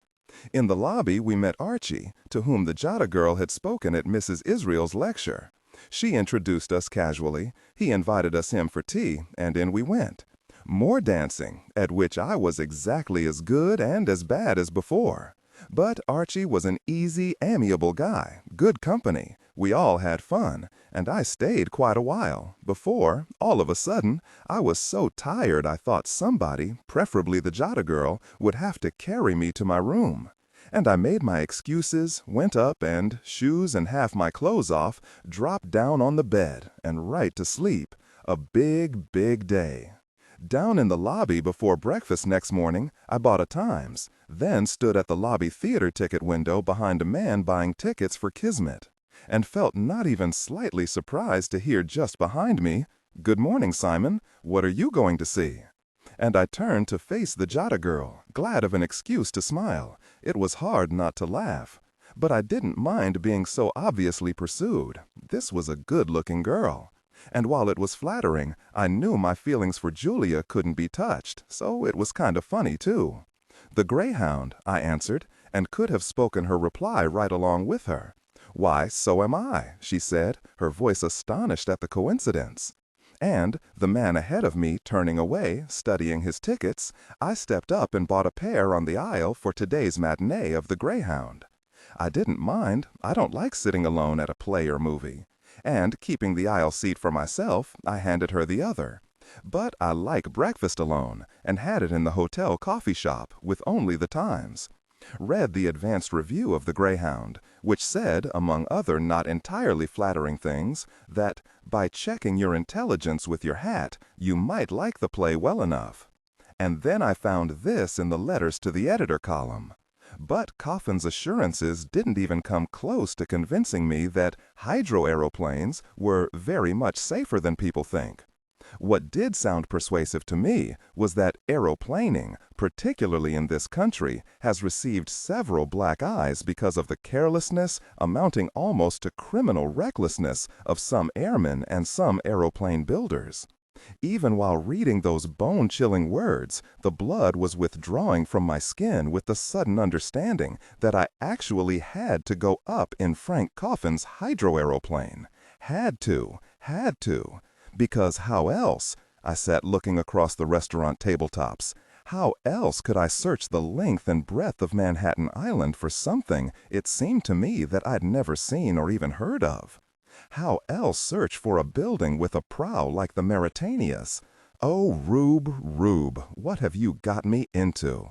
In the lobby we met Archie, to whom the Jota girl had spoken at Mrs. Israel's lecture. She introduced us casually, he invited us in for tea, and in we went. More dancing, at which I was exactly as good and as bad as before. But Archie was an easy, amiable guy, good company. We all had fun, and I stayed quite a while, before, all of a sudden, I was so tired I thought somebody, preferably the Jota girl, would have to carry me to my room. And I made my excuses, went up and, shoes and half my clothes off, dropped down on the bed and right to sleep. A big, big day. Down in the lobby before breakfast next morning, I bought a Times, then stood at the lobby theater ticket window behind a man buying tickets for Kismet, and felt not even slightly surprised to hear just behind me, "Good morning, Simon. What are you going to see?" And I turned to face the Jota girl, glad of an excuse to smile. It was hard not to laugh. But I didn't mind being so obviously pursued. This was a good-looking girl. And while it was flattering, I knew my feelings for Julia couldn't be touched, so it was kind of funny, too. "The Greyhound," I answered, and could have spoken her reply right along with her. "Why, so am I," she said, her voice astonished at the coincidence. And, the man ahead of me turning away, studying his tickets, I stepped up and bought a pair on the aisle for today's matinee of The Greyhound. I didn't mind. I don't like sitting alone at a play or movie. And, keeping the aisle seat for myself, I handed her the other. But I like breakfast alone, and had it in the hotel coffee shop, with only the Times. Read the advanced review of The Greyhound, which said, among other not entirely flattering things, that by checking your intelligence with your hat, you might like the play well enough. And then I found this in the letters to the editor column. But Coffin's assurances didn't even come close to convincing me that hydro-aeroplanes were very much safer than people think. What did sound persuasive to me was that aeroplaning, particularly in this country, has received several black eyes because of the carelessness, amounting almost to criminal recklessness, of some airmen and some aeroplane builders. Even while reading those bone-chilling words, the blood was withdrawing from my skin with the sudden understanding that I actually had to go up in Frank Coffin's hydro-aeroplane. Had to. Because how else? I sat looking across the restaurant tabletops. How else could I search the length and breadth of Manhattan Island for something it seemed to me that I'd never seen or even heard of? How else search for a building with a prow like the Mauretania's? Oh, Rube, what have you got me into?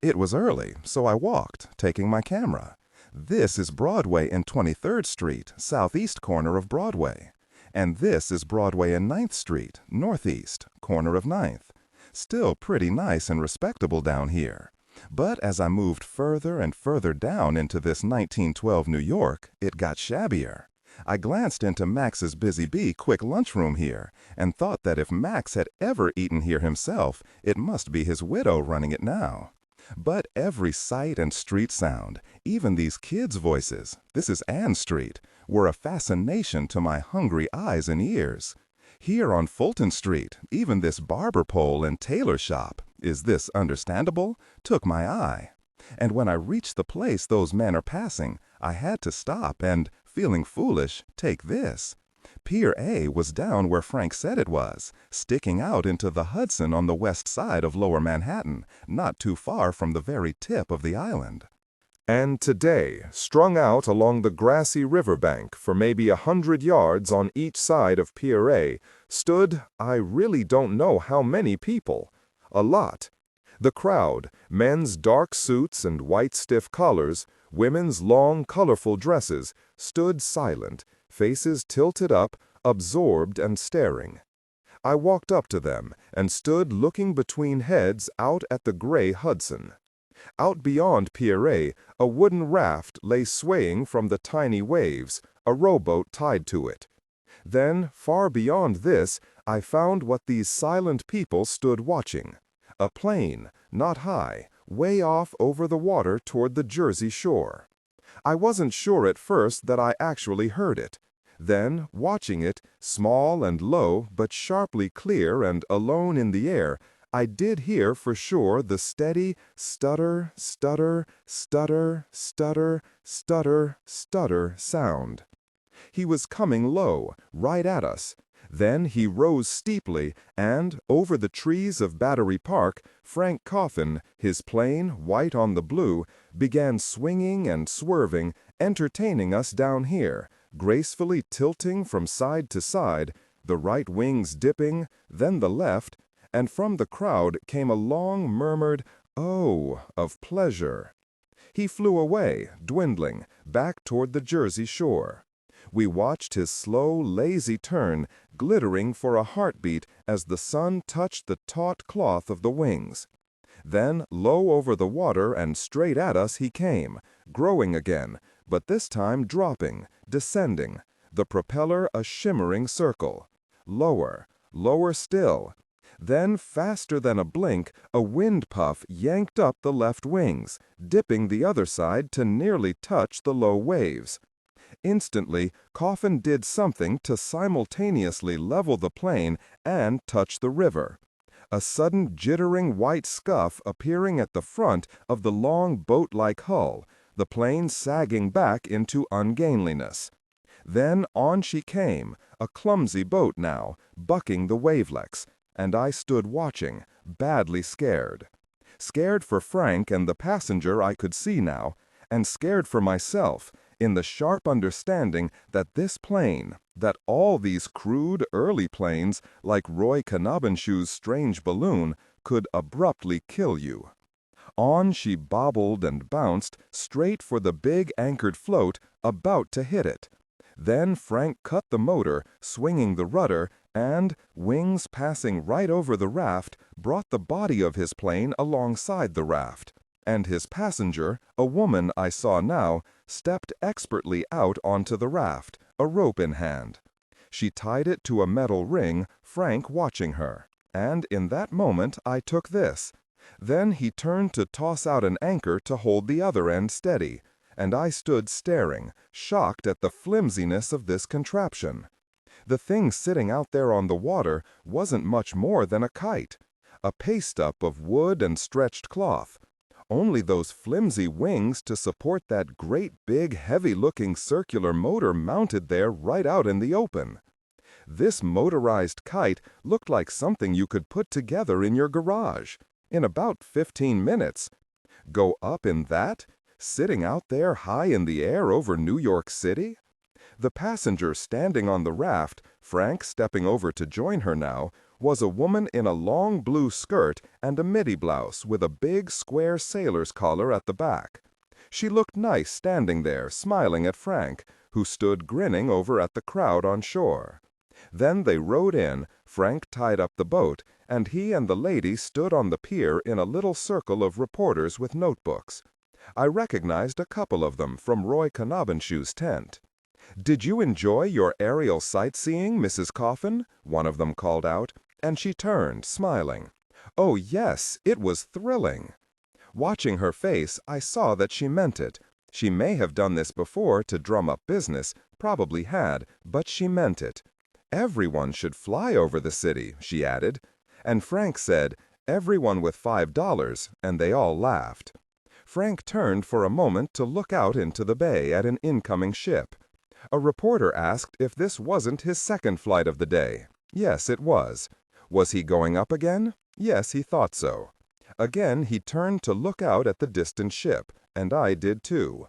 It was early, so I walked, taking my camera. This is Broadway and 23rd Street, southeast corner of Broadway. And this is Broadway and 9th Street, northeast, corner of 9th. Still pretty nice and respectable down here. But as I moved further and further down into this 1912 New York, it got shabbier. I glanced into Max's Busy Bee quick lunchroom here, and thought that if Max had ever eaten here himself, it must be his widow running it now. But every sight and street sound, even these kids' voices, this is Ann Street, were a fascination to my hungry eyes and ears. Here on Fulton Street, even this barber pole and tailor shop, is this understandable? Took my eye. And when I reached the place those men are passing, I had to stop and, feeling foolish, take this. Pier A was down where Frank said it was, sticking out into the Hudson on the west side of Lower Manhattan, not too far from the very tip of the island. And today, strung out along the grassy riverbank for maybe 100 yards on each side of Pier A, stood, I really don't know how many people. A lot. The crowd, men's dark suits and white stiff collars, women's long, colorful dresses, stood silent, faces tilted up, absorbed and staring. I walked up to them and stood looking between heads out at the gray Hudson. Out beyond Pierre, a wooden raft lay swaying from the tiny waves, a rowboat tied to it. Then, far beyond this, I found what these silent people stood watching. A plane, not high, way off over the water toward the Jersey shore. I wasn't sure at first that I actually heard it. Then, watching it, small and low but sharply clear and alone in the air, I did hear for sure the steady stutter, stutter, stutter, stutter, stutter, stutter sound. He was coming low, right at us. Then he rose steeply, and, over the trees of Battery Park, Frank Coffin, his plane white on the blue, began swinging and swerving, entertaining us down here, gracefully tilting from side to side, the right wings dipping, then the left, and from the crowd came a long murmured "oh" of pleasure. He flew away, dwindling, back toward the Jersey shore. We watched his slow, lazy turn, glittering for a heartbeat as the sun touched the taut cloth of the wings. Then, low over the water and straight at us he came, growing again, but this time dropping, descending, the propeller a shimmering circle. Lower, lower still. Then, faster than a blink, a wind puff yanked up the left wings, dipping the other side to nearly touch the low waves. Instantly, Coffin did something to simultaneously level the plane and touch the river. A sudden jittering white scuff appearing at the front of the long boat-like hull, the plane sagging back into ungainliness. Then on she came, a clumsy boat now, bucking the wavelets, and I stood watching, badly scared. Scared for Frank and the passenger I could see now, and scared for myself, in the sharp understanding that this plane, that all these crude early planes, like Roy Knabenschew's strange balloon, could abruptly kill you. On she bobbled and bounced, straight for the big anchored float, about to hit it. Then Frank cut the motor, swinging the rudder, and, wings passing right over the raft, brought the body of his plane alongside the raft. And his passenger, a woman I saw now, stepped expertly out onto the raft, a rope in hand. She tied it to a metal ring, Frank watching her. And in that moment I took this. Then he turned to toss out an anchor to hold the other end steady, and I stood staring, shocked at the flimsiness of this contraption. The thing sitting out there on the water wasn't much more than a kite, a paste-up of wood and stretched cloth. Only those flimsy wings to support that great big heavy-looking circular motor mounted there right out in the open. This motorized kite looked like something you could put together in your garage in about 15 minutes. Go up in that, sitting out there high in the air over New York City? The passenger standing on the raft, Frank stepping over to join her now, was a woman in a long blue skirt and a midi blouse with a big square sailor's collar at the back. She looked nice standing there, smiling at Frank, who stood grinning over at the crowd on shore. Then they rowed in, Frank tied up the boat, and he and the lady stood on the pier in a little circle of reporters with notebooks. I recognized a couple of them from Roy Knabenschew's tent. "Did you enjoy your aerial sightseeing, Mrs. Coffin?" one of them called out, and she turned, smiling. "Oh, yes, it was thrilling." Watching her face, I saw that she meant it. She may have done this before to drum up business, probably had, but she meant it. "Everyone should fly over the city," she added. And Frank said, "Everyone with $5, and they all laughed. Frank turned for a moment to look out into the bay at an incoming ship. A reporter asked if this wasn't his second flight of the day. Yes, it was. Was he going up again? Yes, he thought so. Again he turned to look out at the distant ship, and I did too.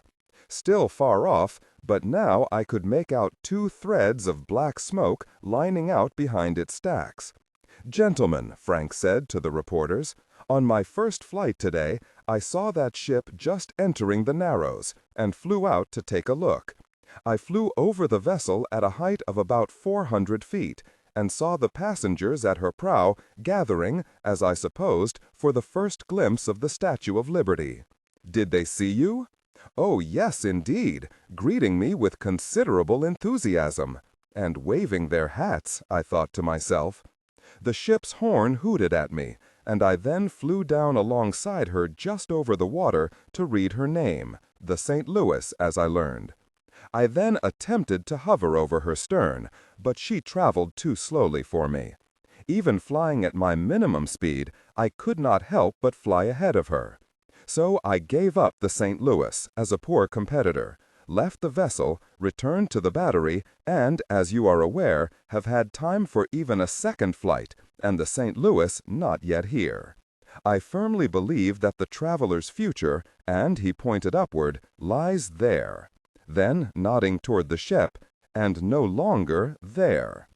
Still far off, but now I could make out 2 threads of black smoke lining out behind its stacks. "Gentlemen," Frank said to the reporters, "on my first flight today, I saw that ship just entering the Narrows, and flew out to take a look. I flew over the vessel at a height of about 400 feet, and saw the passengers at her prow gathering, as I supposed, for the first glimpse of the Statue of Liberty. Did they see you? Oh, yes, indeed, greeting me with considerable enthusiasm, and waving their hats, I thought to myself. The ship's horn hooted at me, and I then flew down alongside her just over the water to read her name, the St. Louis, as I learned. I then attempted to hover over her stern, but she traveled too slowly for me. Even flying at my minimum speed, I could not help but fly ahead of her. So I gave up the St. Louis as a poor competitor, left the vessel, returned to the battery, and, as you are aware, have had time for even a second flight, and the St. Louis not yet here. I firmly believe that the traveler's future, and he pointed upward, lies there. Then, nodding toward the ship, and no longer there.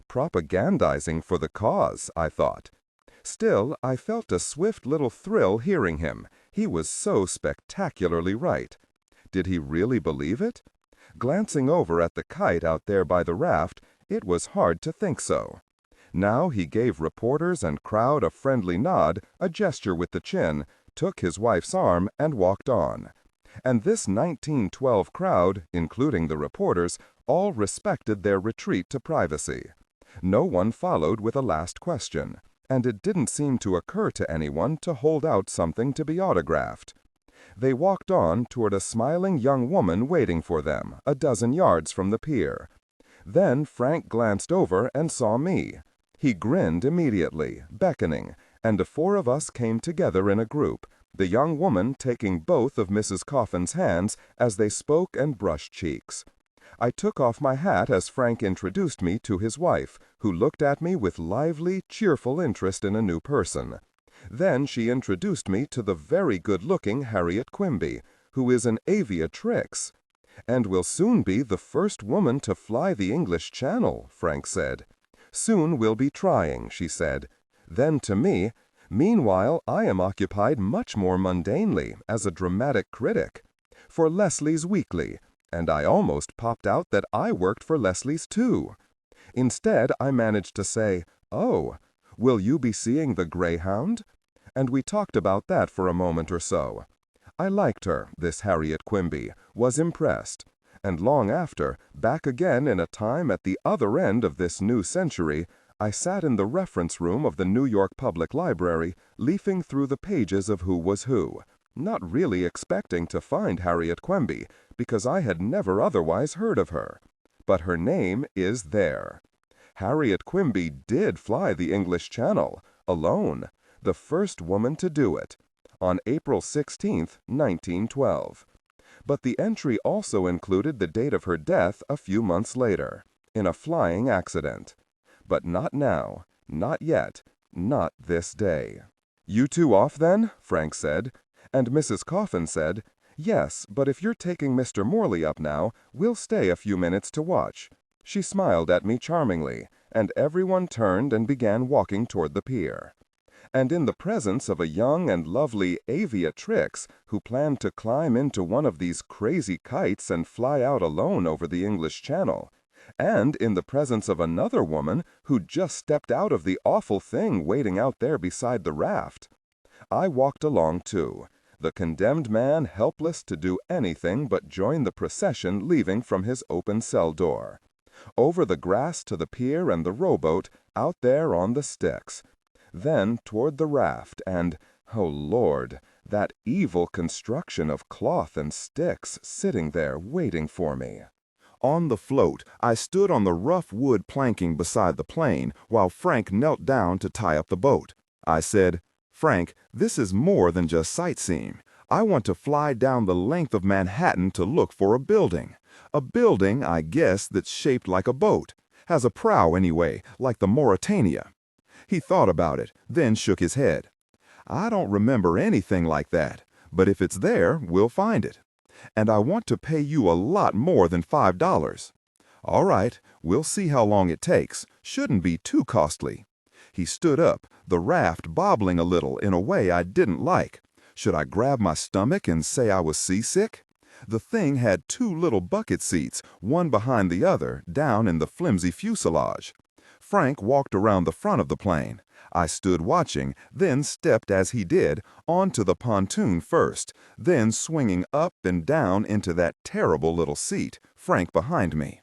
Propagandizing for the cause, I thought. Still, I felt a swift little thrill hearing him. He was so spectacularly right. Did he really believe it? Glancing over at the kite out there by the raft, it was hard to think so. Now he gave reporters and crowd a friendly nod, a gesture with the chin, took his wife's arm, and walked on. And this 1912 crowd, including the reporters, all respected their retreat to privacy. No one followed with a last question, and it didn't seem to occur to anyone to hold out something to be autographed. They walked on toward a smiling young woman waiting for them, a dozen yards from the pier. Then Frank glanced over and saw me. He grinned immediately, beckoning, and the four of us came together in a group, the young woman taking both of Mrs. Coffin's hands as they spoke and brushed cheeks. I took off my hat as Frank introduced me to his wife, who looked at me with lively, cheerful interest in a new person. Then she introduced me to the very good-looking Harriet Quimby, who is an aviatrix, and will soon be the first woman to fly the English Channel, Frank said. Soon we'll be trying, she said. Then to me, meanwhile I am occupied much more mundanely as a dramatic critic, for Leslie's Weekly, and I almost popped out that I worked for Leslie's too. Instead, I managed to say, "Oh, will you be seeing the Greyhound?" And we talked about that for a moment or so. I liked her, this Harriet Quimby, was impressed, and long after, back again in a time at the other end of this new century, I sat in the reference room of the New York Public Library, leafing through the pages of Who Was Who, not really expecting to find Harriet Quimby, because I had never otherwise heard of her. But her name is there. Harriet Quimby did fly the English Channel, alone, the first woman to do it, on April 16, 1912. But the entry also included the date of her death a few months later, in a flying accident. But not now, not yet, not this day. "You two off then?" Frank said, and Mrs. Coffin said, "Yes, but if you're taking Mr. Morley up now, we'll stay a few minutes to watch." She smiled at me charmingly, and everyone turned and began walking toward the pier. And in the presence of a young and lovely aviatrix who planned to climb into one of these crazy kites and fly out alone over the English Channel, and in the presence of another woman who'd just stepped out of the awful thing waiting out there beside the raft, I walked along too, the condemned man helpless to do anything but join the procession leaving from his open cell door. Over the grass to the pier and the rowboat, out there on the sticks. Then toward the raft and, oh Lord, that evil construction of cloth and sticks sitting there waiting for me. On the float, I stood on the rough wood planking beside the plane while Frank knelt down to tie up the boat. I said, "Frank, this is more than just sightseeing. I want to fly down the length of Manhattan to look for a building. A building, I guess, that's shaped like a boat. Has a prow anyway, like the Mauretania." He thought about it, then shook his head. "I don't remember anything like that, but if it's there, we'll find it. And I want to pay you a lot more than $5. "All right, we'll see how long it takes. Shouldn't be too costly." He stood up, the raft bobbling a little in a way I didn't like. Should I grab my stomach and say I was seasick? The thing had two little bucket seats, one behind the other, down in the flimsy fuselage. Frank walked around the front of the plane. I stood watching, then stepped as he did, onto the pontoon first, then swinging up and down into that terrible little seat, Frank behind me.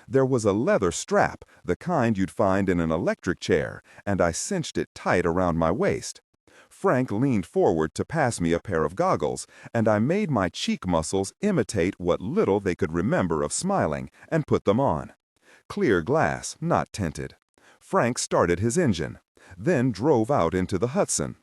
There was a leather strap, the kind you'd find in an electric chair, and I cinched it tight around my waist. Frank leaned forward to pass me a pair of goggles, and I made my cheek muscles imitate what little they could remember of smiling, and put them on. Clear glass, not tinted. Frank started his engine, then drove out into the Hudson.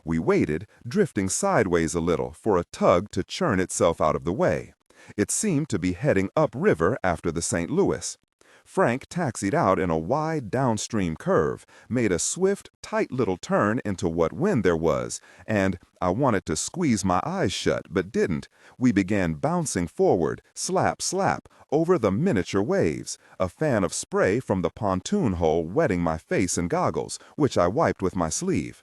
We waited, drifting sideways a little, for a tug to churn itself out of the way. It seemed to be heading upriver after the St. Louis. Frank taxied out in a wide downstream curve, made a swift, tight little turn into what wind there was, and I wanted to squeeze my eyes shut, but didn't. We began bouncing forward, slap, slap, over the miniature waves, a fan of spray from the pontoon hole wetting my face and goggles, which I wiped with my sleeve.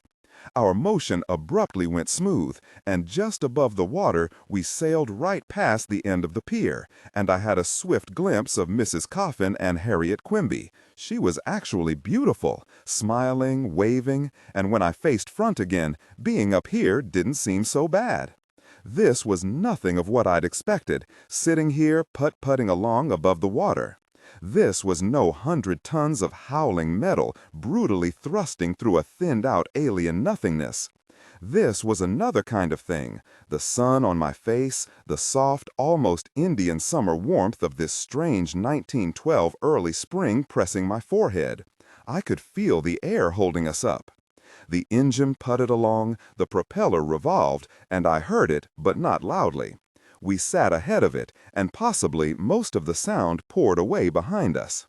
Our motion abruptly went smooth, and just above the water we sailed right past the end of the pier, and I had a swift glimpse of Mrs. Coffin and Harriet Quimby. She was actually beautiful, smiling, waving, and when I faced front again, being up here didn't seem so bad. This was nothing of what I'd expected, sitting here putt-putting along above the water. This was no 100 tons of howling metal brutally thrusting through a thinned-out alien nothingness. This was another kind of thing, the sun on my face, the soft, almost Indian summer warmth of this strange 1912 early spring pressing my forehead. I could feel the air holding us up. The engine putted along, the propeller revolved, and I heard it, but not loudly. We sat ahead of it, and possibly most of the sound poured away behind us.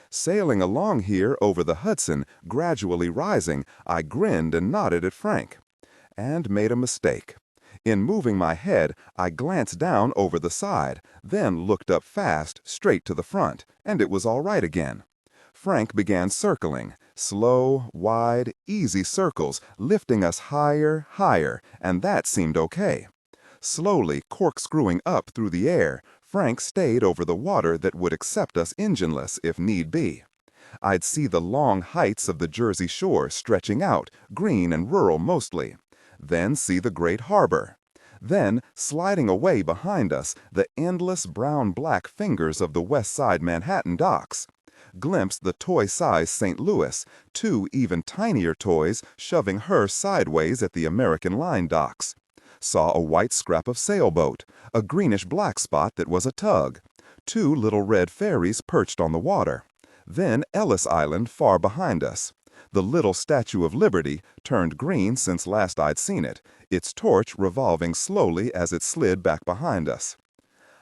Sailing along here over the Hudson, gradually rising, I grinned and nodded at Frank. And made a mistake. In moving my head, I glanced down over the side, then looked up fast, straight to the front, and it was all right again. Frank began circling, slow, wide, easy circles, lifting us higher, higher, and that seemed okay. Slowly corkscrewing up through the air, Frank stayed over the water that would accept us engineless if need be. I'd see the long heights of the Jersey shore stretching out, green and rural mostly. Then see the great harbor. Then, sliding away behind us, the endless brown-black fingers of the West Side Manhattan docks. Glimpsed the toy-sized St. Louis, two even tinier toys shoving her sideways at the American Line docks. Saw a white scrap of sailboat, a greenish-black spot that was a tug, two little red ferries perched on the water. Then Ellis Island far behind us. The little Statue of Liberty, turned green since last I'd seen it, its torch revolving slowly as it slid back behind us.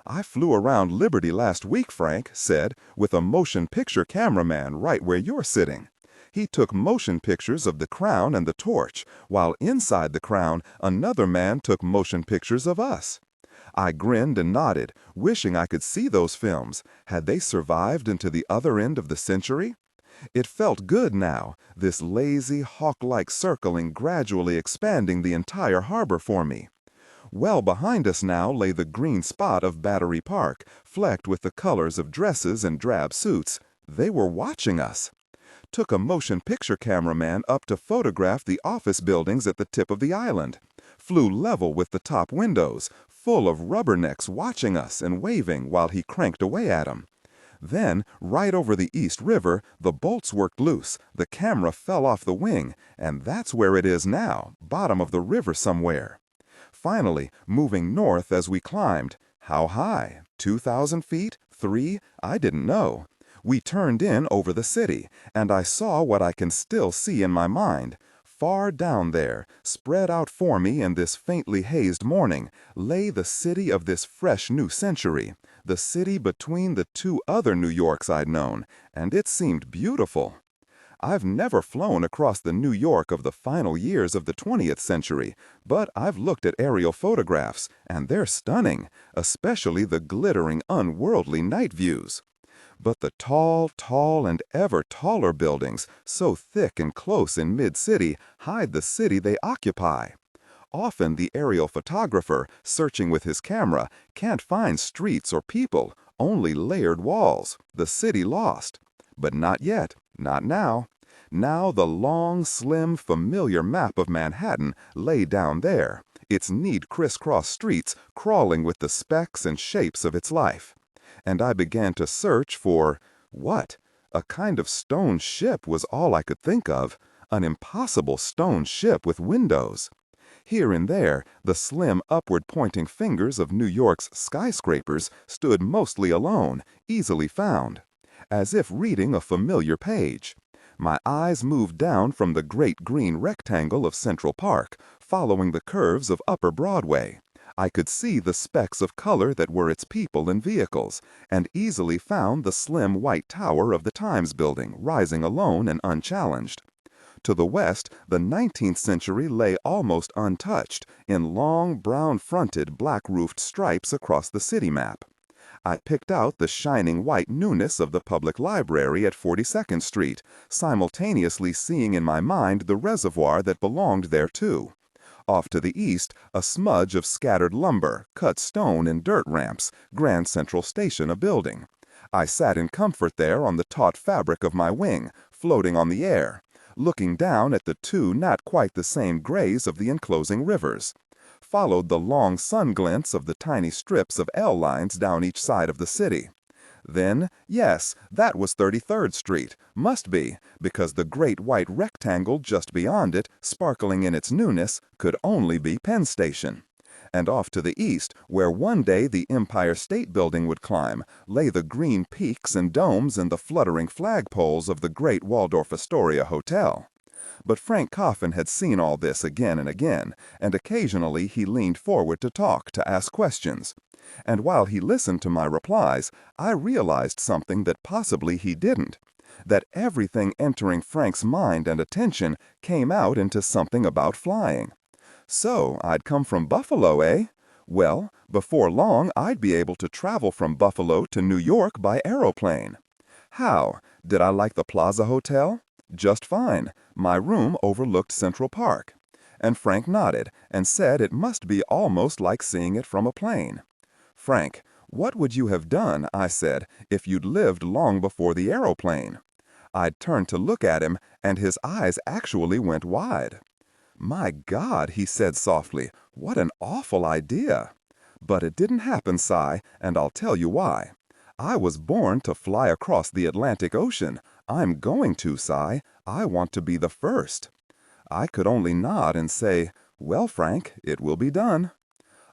"I flew around Liberty last week," Frank said, "with a motion picture cameraman right where you're sitting. He took motion pictures of the crown and the torch, while inside the crown, another man took motion pictures of us." I grinned and nodded, wishing I could see those films. Had they survived into the other end of the century? It felt good now, this lazy, hawk-like circling gradually expanding the entire harbor for me. Well behind us now lay the green spot of Battery Park, flecked with the colors of dresses and drab suits. They were watching us. Took a motion picture cameraman up to photograph the office buildings at the tip of the island. Flew level with the top windows, full of rubbernecks watching us and waving while he cranked away at 'em. Then, right over the East River, the bolts worked loose, the camera fell off the wing, and that's where it is now, bottom of the river somewhere. Finally, moving north as we climbed. How high? 2,000 feet? 3? I didn't know. We turned in over the city, and I saw what I can still see in my mind. Far down there, spread out for me in this faintly hazed morning, lay the city of this fresh new century, the city between the two other New Yorks I'd known, and it seemed beautiful. I've never flown across the New York of the final years of the 20th century, but I've looked at aerial photographs, and they're stunning, especially the glittering, unworldly night views. But the tall, tall, and ever taller buildings, so thick and close in mid-city, hide the city they occupy. Often the aerial photographer, searching with his camera, can't find streets or people, only layered walls, the city lost. But not yet. Not now. Now the long, slim, familiar map of Manhattan lay down there, its neat crisscross streets crawling with the specks and shapes of its life. And I began to search for, what? A kind of stone ship was all I could think of, an impossible stone ship with windows. Here and there, the slim upward-pointing fingers of New York's skyscrapers stood mostly alone, easily found, as if reading a familiar page. My eyes moved down from the great green rectangle of Central Park, following the curves of Upper Broadway. I could see the specks of color that were its people and vehicles, and easily found the slim white tower of the Times Building rising alone and unchallenged. To the west, the 19th century lay almost untouched, in long, brown-fronted, black-roofed stripes across the city map. I picked out the shining white newness of the public library at 42nd Street, simultaneously seeing in my mind the reservoir that belonged there too. Off to the east, a smudge of scattered lumber, cut stone and dirt ramps, Grand Central Station a building. I sat in comfort there on the taut fabric of my wing, floating on the air, looking down at the two not quite the same grays of the enclosing rivers. Followed the long sun glints of the tiny strips of L lines down each side of the city. Then, yes, that was 33rd Street, must be, because the great white rectangle just beyond it, sparkling in its newness, could only be Penn Station. And off to the east, where one day the Empire State Building would climb, lay the green peaks and domes and the fluttering flagpoles of the great Waldorf Astoria Hotel. But Frank Coffin had seen all this again and again, and occasionally he leaned forward to talk, to ask questions. And while he listened to my replies, I realized something that possibly he didn't. That everything entering Frank's mind and attention came out into something about flying. So, I'd come from Buffalo, eh? Well, before long I'd be able to travel from Buffalo to New York by aeroplane. How? Did I like the Plaza Hotel? Just fine. My room overlooked Central Park. And Frank nodded and said it must be almost like seeing it from a plane. Frank, what would you have done, I said, if you'd lived long before the aeroplane? I'd turned to look at him, and his eyes actually went wide. My God, he said softly, what an awful idea. But it didn't happen, Si, and I'll tell you why. I was born to fly across the Atlantic Ocean. I'm going to, Si. I want to be the first. I could only nod and say, well, Frank, it will be done.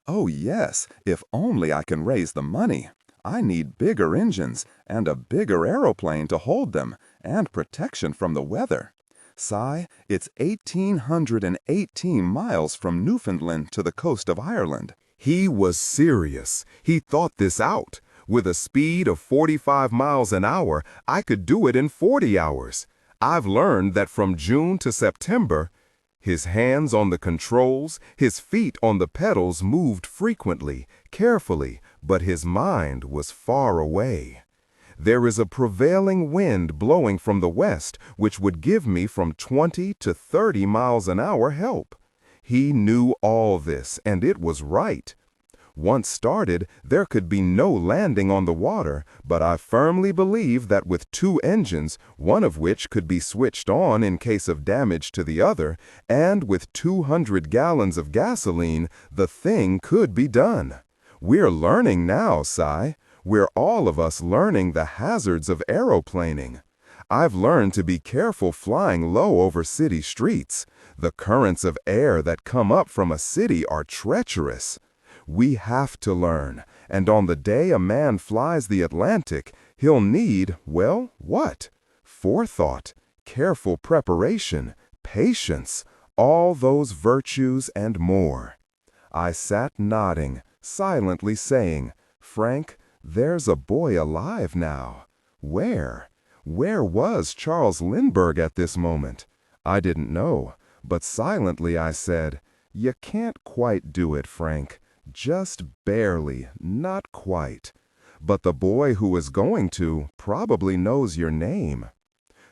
Oh, yes, if only I can raise the money. I need bigger engines and a bigger aeroplane to hold them and protection from the weather. Si, it's 1,818 miles from Newfoundland to the coast of Ireland. He was serious. He thought this out. With a speed of 45 miles an hour, I could do it in 40 hours. I've learned that from June to September, his hands on the controls, his feet on the pedals moved frequently, carefully, but his mind was far away. There is a prevailing wind blowing from the west which would give me from 20 to 30 miles an hour help. He knew all this, and it was right. Once started, there could be no landing on the water, but I firmly believe that with two engines, one of which could be switched on in case of damage to the other, and with 200 gallons of gasoline, the thing could be done. We're learning now, Si. We're all of us learning the hazards of aeroplaning. I've learned to be careful flying low over city streets. The currents of air that come up from a city are treacherous. We have to learn, and on the day a man flies the Atlantic, he'll need, well, what? Forethought, careful preparation, patience, all those virtues and more. I sat nodding, silently saying, Frank, there's a boy alive now. Where? Where was Charles Lindbergh at this moment? I didn't know, but silently I said, you can't quite do it, Frank. Just barely, not quite. But the boy who is going to probably knows your name.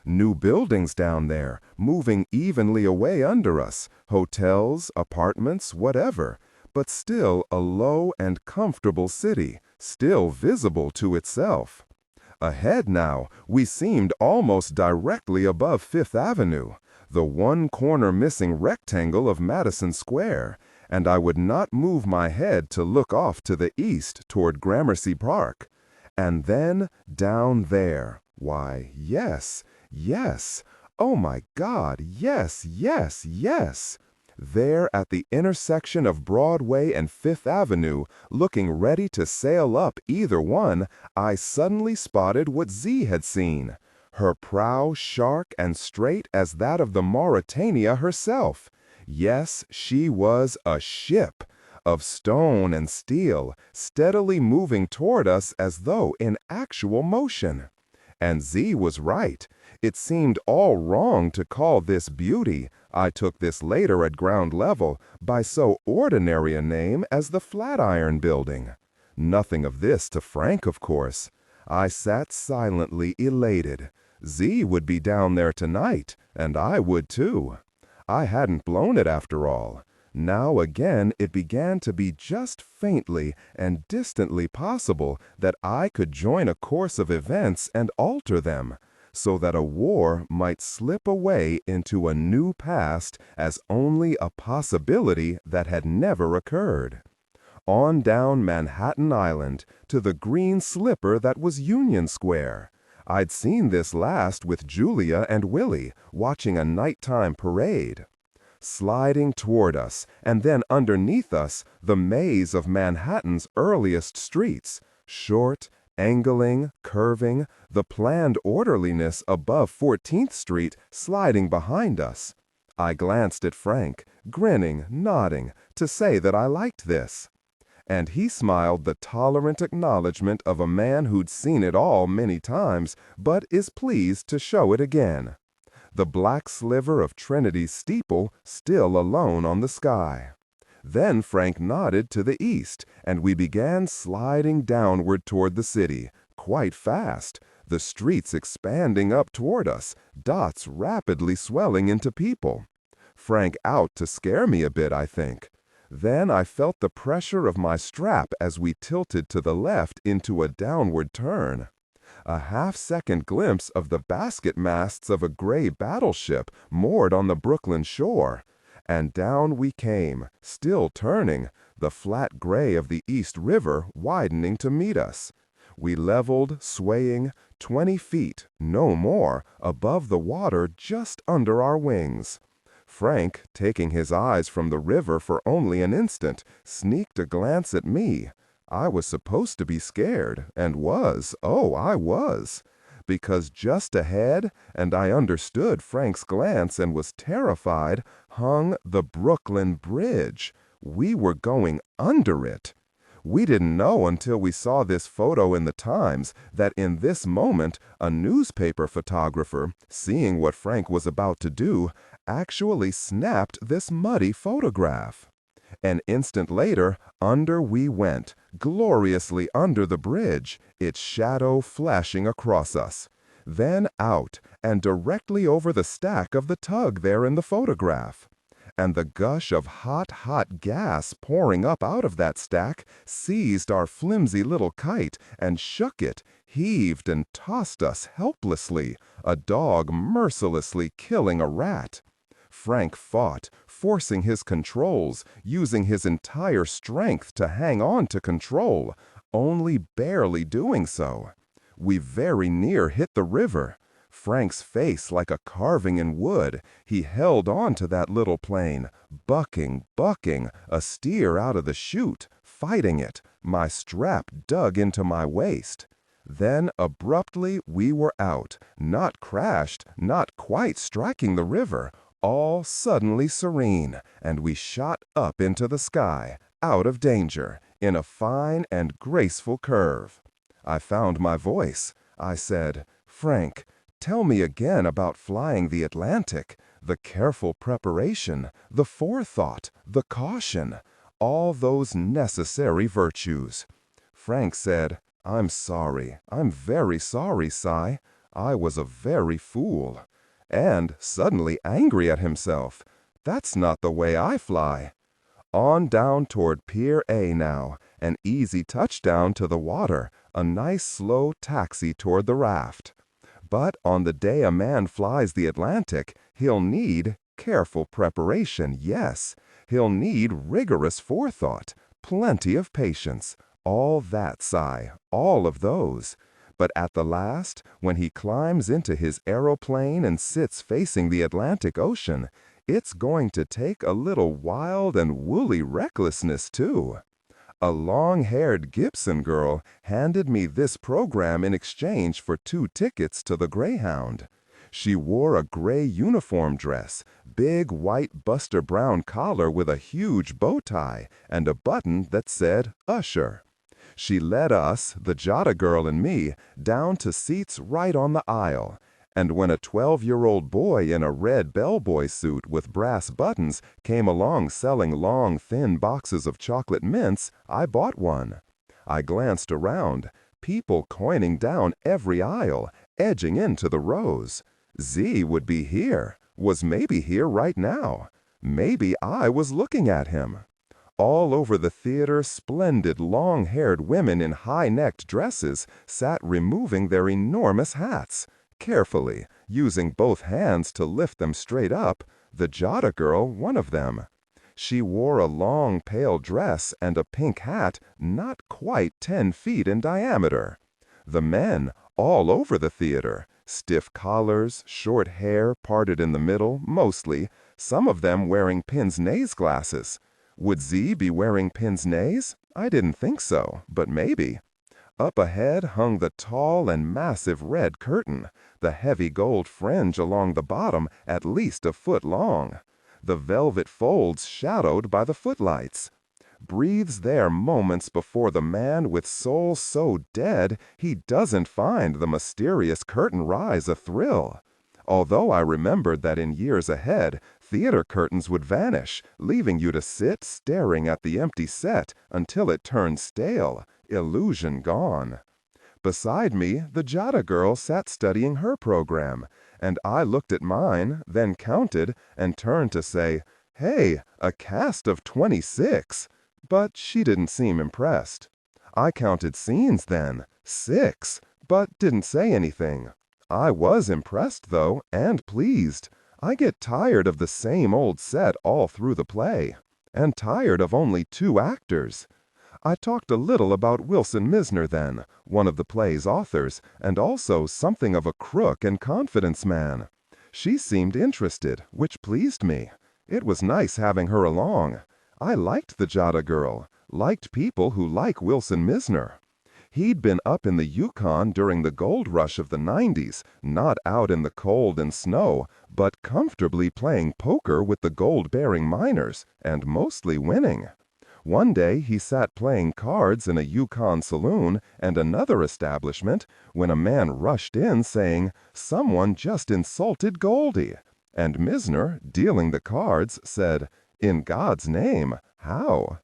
New buildings down there, moving evenly away under us, hotels, apartments, whatever, but still a low and comfortable city, still visible to itself. Ahead now, we seemed almost directly above Fifth Avenue, the one corner missing rectangle of Madison Square, and I would not move my head to look off to the east toward Gramercy Park. And then, down there, why, yes, yes, oh my God, yes, yes, yes. There at the intersection of Broadway and Fifth Avenue, looking ready to sail up either one, I suddenly spotted what Z had seen. Her prow sharp and straight as that of the Mauretania herself. Yes, she was a ship, of stone and steel, steadily moving toward us as though in actual motion. And Z was right. It seemed all wrong to call this beauty, I took this later at ground level, by so ordinary a name as the Flatiron Building. Nothing of this to Frank, of course. I sat silently elated. Z would be down there tonight, and I would too. I hadn't blown it after all. Now again it began to be just faintly and distantly possible that I could join a course of events and alter them, so that a war might slip away into a new past as only a possibility that had never occurred. On down Manhattan Island to the green slipper that was Union Square. I'd seen this last with Julia and Willie watching a nighttime parade. Sliding toward us, and then underneath us, the maze of Manhattan's earliest streets, short, angling, curving, the planned orderliness above 14th Street sliding behind us. I glanced at Frank, grinning, nodding, to say that I liked this. And he smiled the tolerant acknowledgment of a man who'd seen it all many times, but is pleased to show it again. The black sliver of Trinity's steeple still alone on the sky. Then Frank nodded to the east, and we began sliding downward toward the city, quite fast, the streets expanding up toward us, dots rapidly swelling into people. Frank out to scare me a bit, I think. Then I felt the pressure of my strap as we tilted to the left into a downward turn. A half-second glimpse of the basket masts of a gray battleship moored on the Brooklyn shore. And down we came, still turning, the flat gray of the East River widening to meet us. We leveled, swaying, 20 feet, no more, above the water just under our wings. Frank, taking his eyes from the river for only an instant, sneaked a glance at me. I was supposed to be scared, and was, oh, I was. Because just ahead, and I understood Frank's glance and was terrified, hung the Brooklyn Bridge. We were going under it. We didn't know until we saw this photo in the Times that in this moment a newspaper photographer, seeing what Frank was about to do, actually snapped this muddy photograph. An instant later, under we went, gloriously under the bridge, its shadow flashing across us. Then out, and directly over the stack of the tug there in the photograph. And the gush of hot, hot gas pouring up out of that stack seized our flimsy little kite and shook it, heaved and tossed us helplessly, a dog mercilessly killing a rat. Frank fought, forcing his controls, using his entire strength to hang on to control, only barely doing so. We very near hit the river. Frank's face like a carving in wood, he held on to that little plane, bucking, a steer out of the chute, fighting it, my strap dug into my waist. Then abruptly we were out, not crashed, not quite striking the river, all suddenly serene, and we shot up into the sky, out of danger, in a fine and graceful curve. I found my voice. I said, "Frank, tell me again about flying the Atlantic, the careful preparation, the forethought, the caution, all those necessary virtues." Frank said, "I'm sorry. I'm very sorry, Si. I was a very fool." And, suddenly angry at himself, "That's not the way I fly." On down toward Pier A now, an easy touchdown to the water, a nice slow taxi toward the raft. But on the day a man flies the Atlantic, he'll need careful preparation, yes. He'll need rigorous forethought, plenty of patience, all that, Si, all of those. But at the last, when he climbs into his aeroplane and sits facing the Atlantic Ocean, it's going to take a little wild and woolly recklessness, too. A long-haired Gibson girl handed me this program in exchange for 2 tickets to the Greyhound. She wore a gray uniform dress, big white Buster Brown collar with a huge bow tie, and a button that said Usher. She led us, the Jota girl and me, down to seats right on the aisle. And when a 12-year-old boy in a red bellboy suit with brass buttons came along selling long, thin boxes of chocolate mints, I bought one. I glanced around, people coining down every aisle, edging into the rows. Z would be here, was maybe here right now. Maybe I was looking at him. All over the theater, splendid long-haired women in high-necked dresses sat removing their enormous hats, carefully, using both hands to lift them straight up, the Jota girl one of them. She wore a long, pale dress and a pink hat not quite 10 feet in diameter. The men, all over the theater, stiff collars, short hair parted in the middle, mostly, some of them wearing pince-nez glasses. Would Z be wearing pince-nez? I didn't think so, but maybe. Up ahead hung the tall and massive red curtain, the heavy gold fringe along the bottom at least a foot long, the velvet folds shadowed by the footlights. Breathes there moments before the man with soul so dead he doesn't find the mysterious curtain rise a thrill. Although I remembered that in years ahead, theater curtains would vanish, leaving you to sit staring at the empty set until it turned stale, illusion gone. Beside me, the Jota girl sat studying her program, and I looked at mine, then counted, and turned to say, "Hey, a cast of 26!" But she didn't seem impressed. I counted scenes then, 6, but didn't say anything. I was impressed, though, and pleased. I get tired of the same old set all through the play, and tired of only 2 actors. I talked a little about Wilson Misner then, one of the play's authors, and also something of a crook and confidence man. She seemed interested, which pleased me. It was nice having her along. I liked the Jota girl, liked people who like Wilson Misner. He'd been up in the Yukon during the gold rush of the 90s, not out in the cold and snow, but comfortably playing poker with the gold-bearing miners, and mostly winning. One day he sat playing cards in a Yukon saloon and another establishment when a man rushed in saying, "Someone just insulted Goldie." And Misner, dealing the cards, said, "In God's name, how?"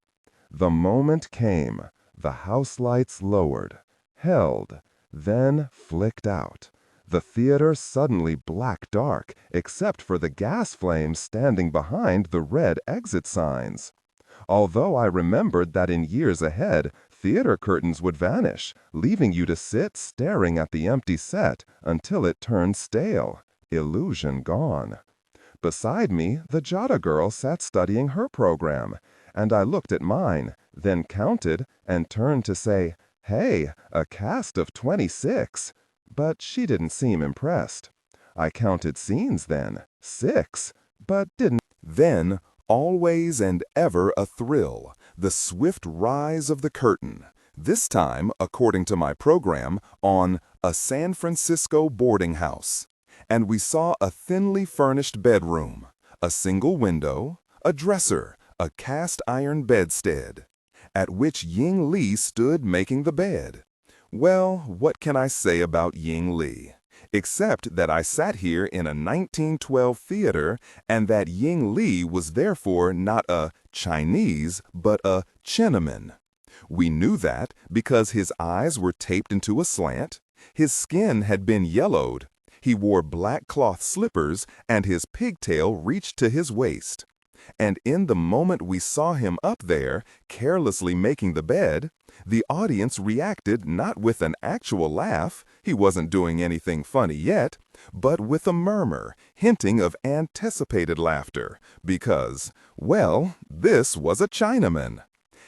The moment came. The house lights lowered, held, then flicked out. The theater suddenly black dark, except for the gas flames standing behind the red exit signs. Although I remembered that in years ahead, theater curtains would vanish, leaving you to sit staring at the empty set until it turned stale, illusion gone. Beside me, the Jota girl sat studying her program, and I looked at mine, then counted, and turned to say, "Hey, a cast of 26!" But she didn't seem impressed. I counted scenes then, 6, but didn't. Then, always and ever a thrill, the swift rise of the curtain, this time, according to my program, on A San Francisco Boarding House. And we saw a thinly furnished bedroom, a single window, a dresser, a cast-iron bedstead, at which Ying Li stood making the bed. Well, what can I say about Ying Li? Except that I sat here in a 1912 theater and that Ying Li was therefore not a Chinese, but a Chinaman. We knew that because his eyes were taped into a slant, his skin had been yellowed, he wore black cloth slippers, and his pigtail reached to his waist. And in the moment we saw him up there, carelessly making the bed, the audience reacted not with an actual laugh, he wasn't doing anything funny yet, but with a murmur, hinting of anticipated laughter, because, well, this was a Chinaman.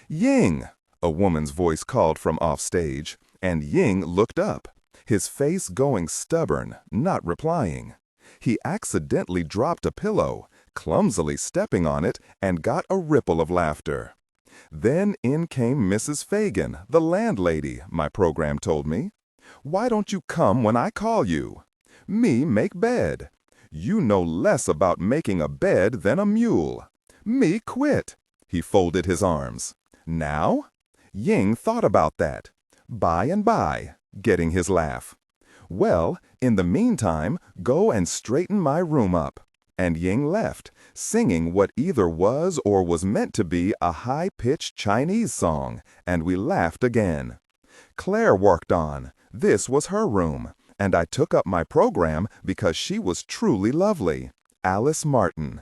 "Ying!" a woman's voice called from offstage, and Ying looked up, his face going stubborn, not replying. He accidentally dropped a pillow, clumsily stepping on it, and got a ripple of laughter. Then in came Mrs. Fagin, the landlady, my program told me. "Why don't you come when I call you? Me make bed. You know less about making a bed than a mule. Me quit." He folded his arms. "Now?" Ying thought about that. By and by, getting his laugh. "Well, in the meantime, go and straighten my room up." And Ying left, singing what either was or was meant to be a high-pitched Chinese song, and we laughed again. Claire worked on. This was her room, and I took up my program because she was truly lovely. Alice Martin.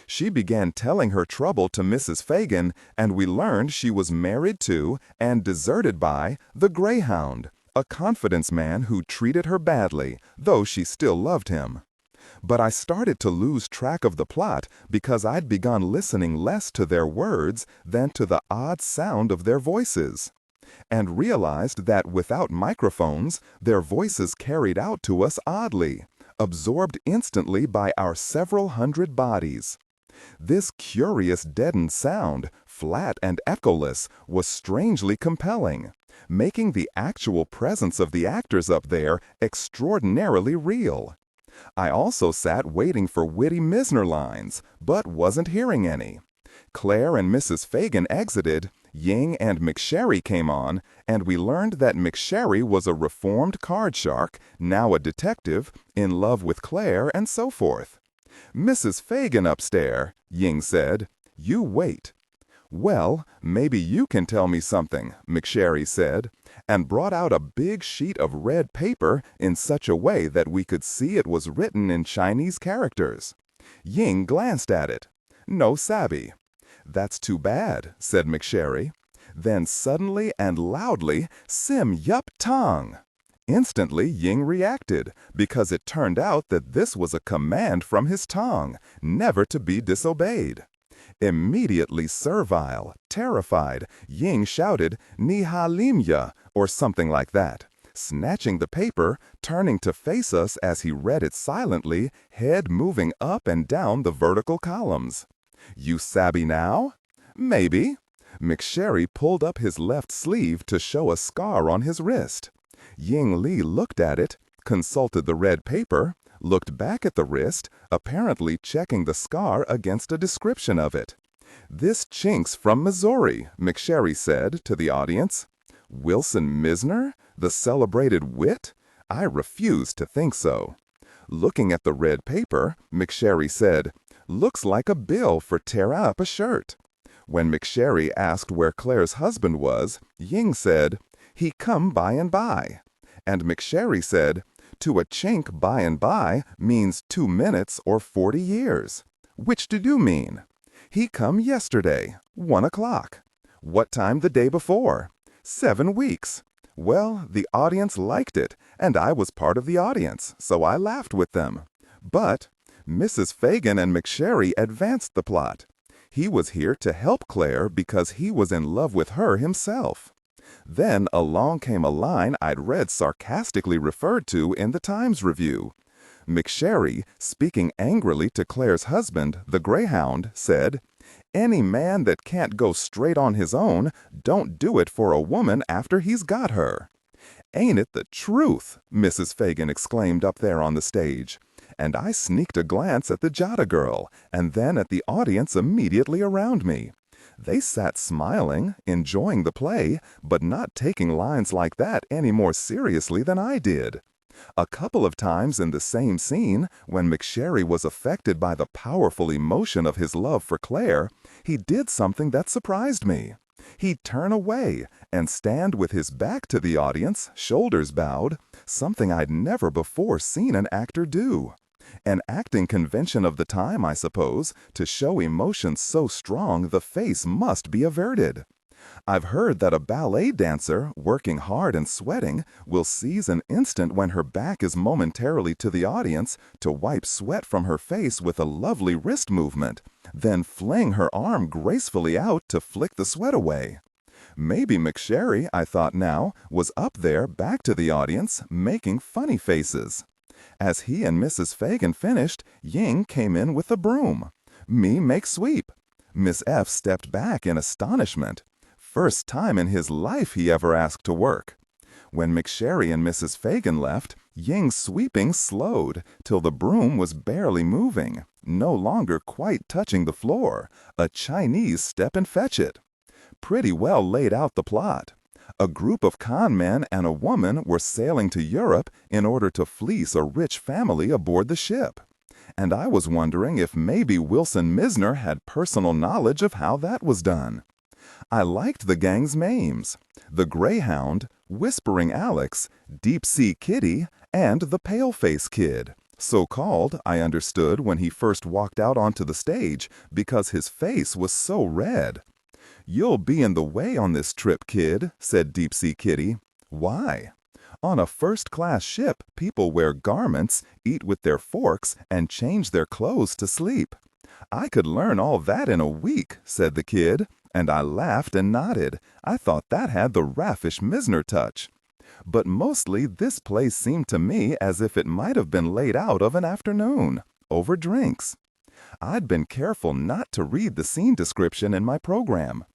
She began telling her trouble to Mrs. Fagin, and we learned she was married to and deserted by the Greyhound, a confidence man who treated her badly, though she still loved him. But I started to lose track of the plot because I'd begun listening less to their words than to the odd sound of their voices, and realized that without microphones, their voices carried out to us oddly, absorbed instantly by our several hundred bodies. This curious deadened sound, flat and echoless, was strangely compelling, making the actual presence of the actors up there extraordinarily real. I also sat waiting for witty Misner lines, but wasn't hearing any. Claire and Mrs. Fagin exited, Ying and McSherry came on, and we learned that McSherry was a reformed card shark, now a detective, in love with Claire, and so forth. "Mrs. Fagin upstairs," Ying said. "You wait." "Well, maybe you can tell me something," McSherry said, and brought out a big sheet of red paper in such a way that we could see it was written in Chinese characters. Ying glanced at it. "No savvy." "That's too bad," said McSherry. Then suddenly and loudly, "Sim yup tong." Instantly Ying reacted, because it turned out that this was a command from his tongue, never to be disobeyed. Immediately servile, terrified, Ying shouted, "Ni ha lim ya," or something like that, snatching the paper, turning to face us as he read it silently, head moving up and down the vertical columns. "You sabby now?" "Maybe." McSherry pulled up his left sleeve to show a scar on his wrist. Ying Li looked at it, consulted the red paper, looked back at the wrist, apparently checking the scar against a description of it. "This chink's from Missouri," McSherry said to the audience. "Wilson Misner, the celebrated wit? I refuse to think so." Looking at the red paper, McSherry said, "Looks like a bill for tear up a shirt." When McSherry asked where Claire's husband was, Ying said, "He come by and by." And McSherry said, "To a chink by and by means 2 minutes or 40 years. Which did you mean?" "He come yesterday, 1 o'clock." "What time the day before?" 7 weeks. Well, the audience liked it, and I was part of the audience, so I laughed with them. But Mrs. Fagin and McSherry advanced the plot. He was here to help Claire because he was in love with her himself. Then along came a line I'd read sarcastically referred to in the Times Review. McSherry, speaking angrily to Claire's husband, the Greyhound, said, "Any man that can't go straight on his own, don't do it for a woman after he's got her." "Ain't it the truth?" Mrs. Fagin exclaimed up there on the stage. And I sneaked a glance at the Jada girl, and then at the audience immediately around me. They sat smiling, enjoying the play, but not taking lines like that any more seriously than I did. A couple of times in the same scene, when McSherry was affected by the powerful emotion of his love for Claire, he did something that surprised me. He'd turn away and stand with his back to the audience, shoulders bowed, something I'd never before seen an actor do. An acting convention of the time, I suppose, to show emotions so strong the face must be averted. I've heard that a ballet dancer, working hard and sweating, will seize an instant when her back is momentarily to the audience to wipe sweat from her face with a lovely wrist movement, then fling her arm gracefully out to flick the sweat away. Maybe McSherry, I thought now, was up there back to the audience, making funny faces. As he and Mrs. Fagin finished, Ying came in with a broom. Me make sweep. Miss F stepped back in astonishment. First time in his life he ever asked to work. When McSherry and Mrs. Fagin left, Ying's sweeping slowed till the broom was barely moving, no longer quite touching the floor, a Chinese step and fetch it. Pretty well laid out the plot. A group of con men and a woman were sailing to Europe in order to fleece a rich family aboard the ship. And I was wondering if maybe Wilson Misner had personal knowledge of how that was done. I liked the gang's names: the Greyhound, Whispering Alex, Deep Sea Kitty, and the Paleface Kid. So called, I understood, when he first walked out onto the stage, because his face was so red. "You'll be in the way on this trip, kid," said Deep Sea Kitty. "Why?" "On a first-class ship, people wear garments, eat with their forks, and change their clothes to sleep." "I could learn all that in a week," said the kid, and I laughed and nodded. I thought that had the raffish Misner touch. But mostly this place seemed to me as if it might have been laid out of an afternoon, over drinks. I'd been careful not to read the scene description in my program.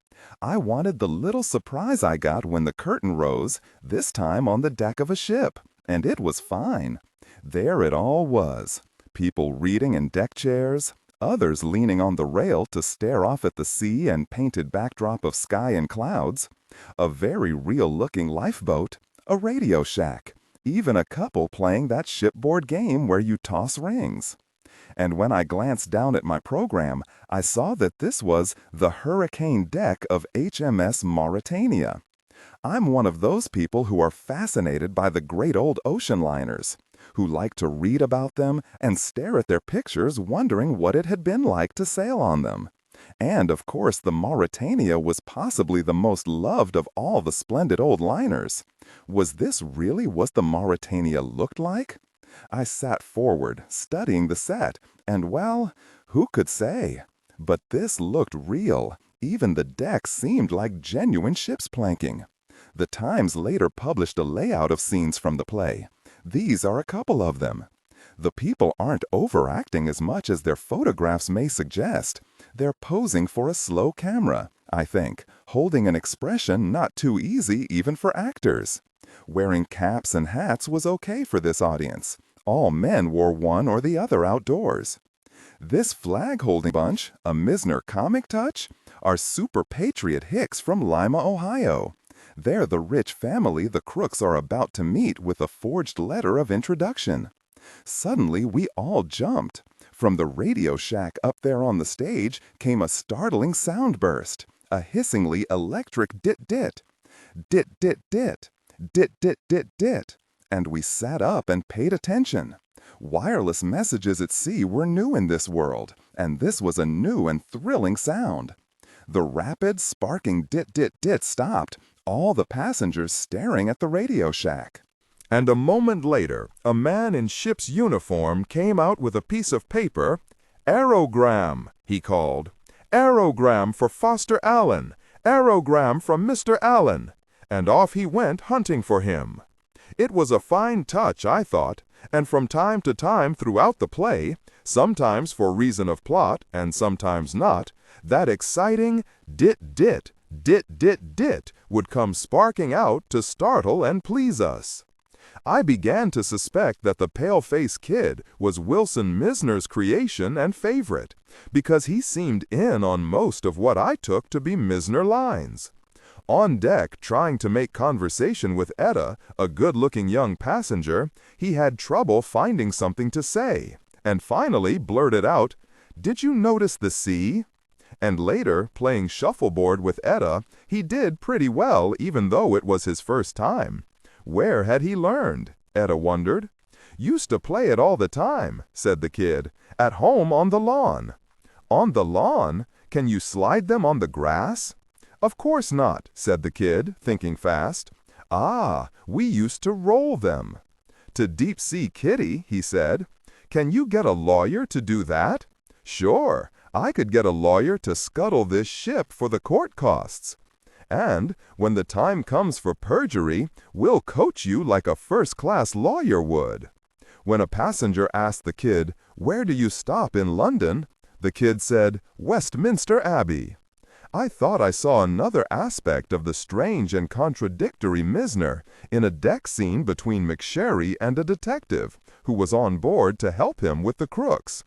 I wanted the little surprise I got when the curtain rose, this time on the deck of a ship, and it was fine. There it all was. People reading in deck chairs, others leaning on the rail to stare off at the sea and painted backdrop of sky and clouds, a very real-looking lifeboat, a radio shack, even a couple playing that shipboard game where you toss rings. And when I glanced down at my program, I saw that this was the hurricane deck of HMS Mauretania. I'm one of those people who are fascinated by the great old ocean liners, who like to read about them and stare at their pictures wondering what it had been like to sail on them. And, of course, the Mauretania was possibly the most loved of all the splendid old liners. Was this really what the Mauretania looked like? I sat forward, studying the set, and, well, who could say? But this looked real. Even the deck seemed like genuine ship's planking. The Times later published a layout of scenes from the play. These are a couple of them. The people aren't overacting as much as their photographs may suggest. They're posing for a slow camera, I think, holding an expression not too easy even for actors. Wearing caps and hats was okay for this audience. All men wore one or the other outdoors. This flag-holding bunch, a Misner comic touch, are Super Patriot Hicks from Lima, Ohio. They're the rich family the crooks are about to meet with a forged letter of introduction. Suddenly, we all jumped. From the radio shack up there on the stage came a startling sound burst, a hissingly electric dit-dit. Dit-dit-dit. Dit-dit-dit-dit. And we sat up and paid attention. Wireless messages at sea were new in this world, and this was a new and thrilling sound. The rapid, sparking dit-dit-dit stopped, all the passengers staring at the radio shack. And a moment later, a man in ship's uniform came out with a piece of paper. "Aerogram," he called. "Aerogram for Foster Allen. Aerogram from Mr. Allen." And off he went hunting for him. It was a fine touch, I thought, and from time to time throughout the play, sometimes for reason of plot and sometimes not, that exciting dit-dit, dit-dit-dit would come sparking out to startle and please us. I began to suspect that the Pale-Face Kid was Wilson Misner's creation and favorite, because he seemed in on most of what I took to be Misner lines. On deck, trying to make conversation with Etta, a good-looking young passenger, he had trouble finding something to say, and finally blurted out, "Did you notice the sea?" And later, playing shuffleboard with Etta, he did pretty well even though it was his first time. Where had he learned? Etta wondered. "Used to play it all the time," said the kid. "At home on the lawn." "On the lawn? Can you slide them on the grass?" "Of course not," said the kid, thinking fast. "Ah, we used to roll them." "To deep-sea Kitty," he said. "Can you get a lawyer to do that?" "Sure, I could get a lawyer to scuttle this ship for the court costs. And when the time comes for perjury, we'll coach you like a first-class lawyer would." When a passenger asked the kid, "Where do you stop in London?" the kid said, "Westminster Abbey." I thought I saw another aspect of the strange and contradictory Misner in a deck scene between McSherry and a detective, who was on board to help him with the crooks.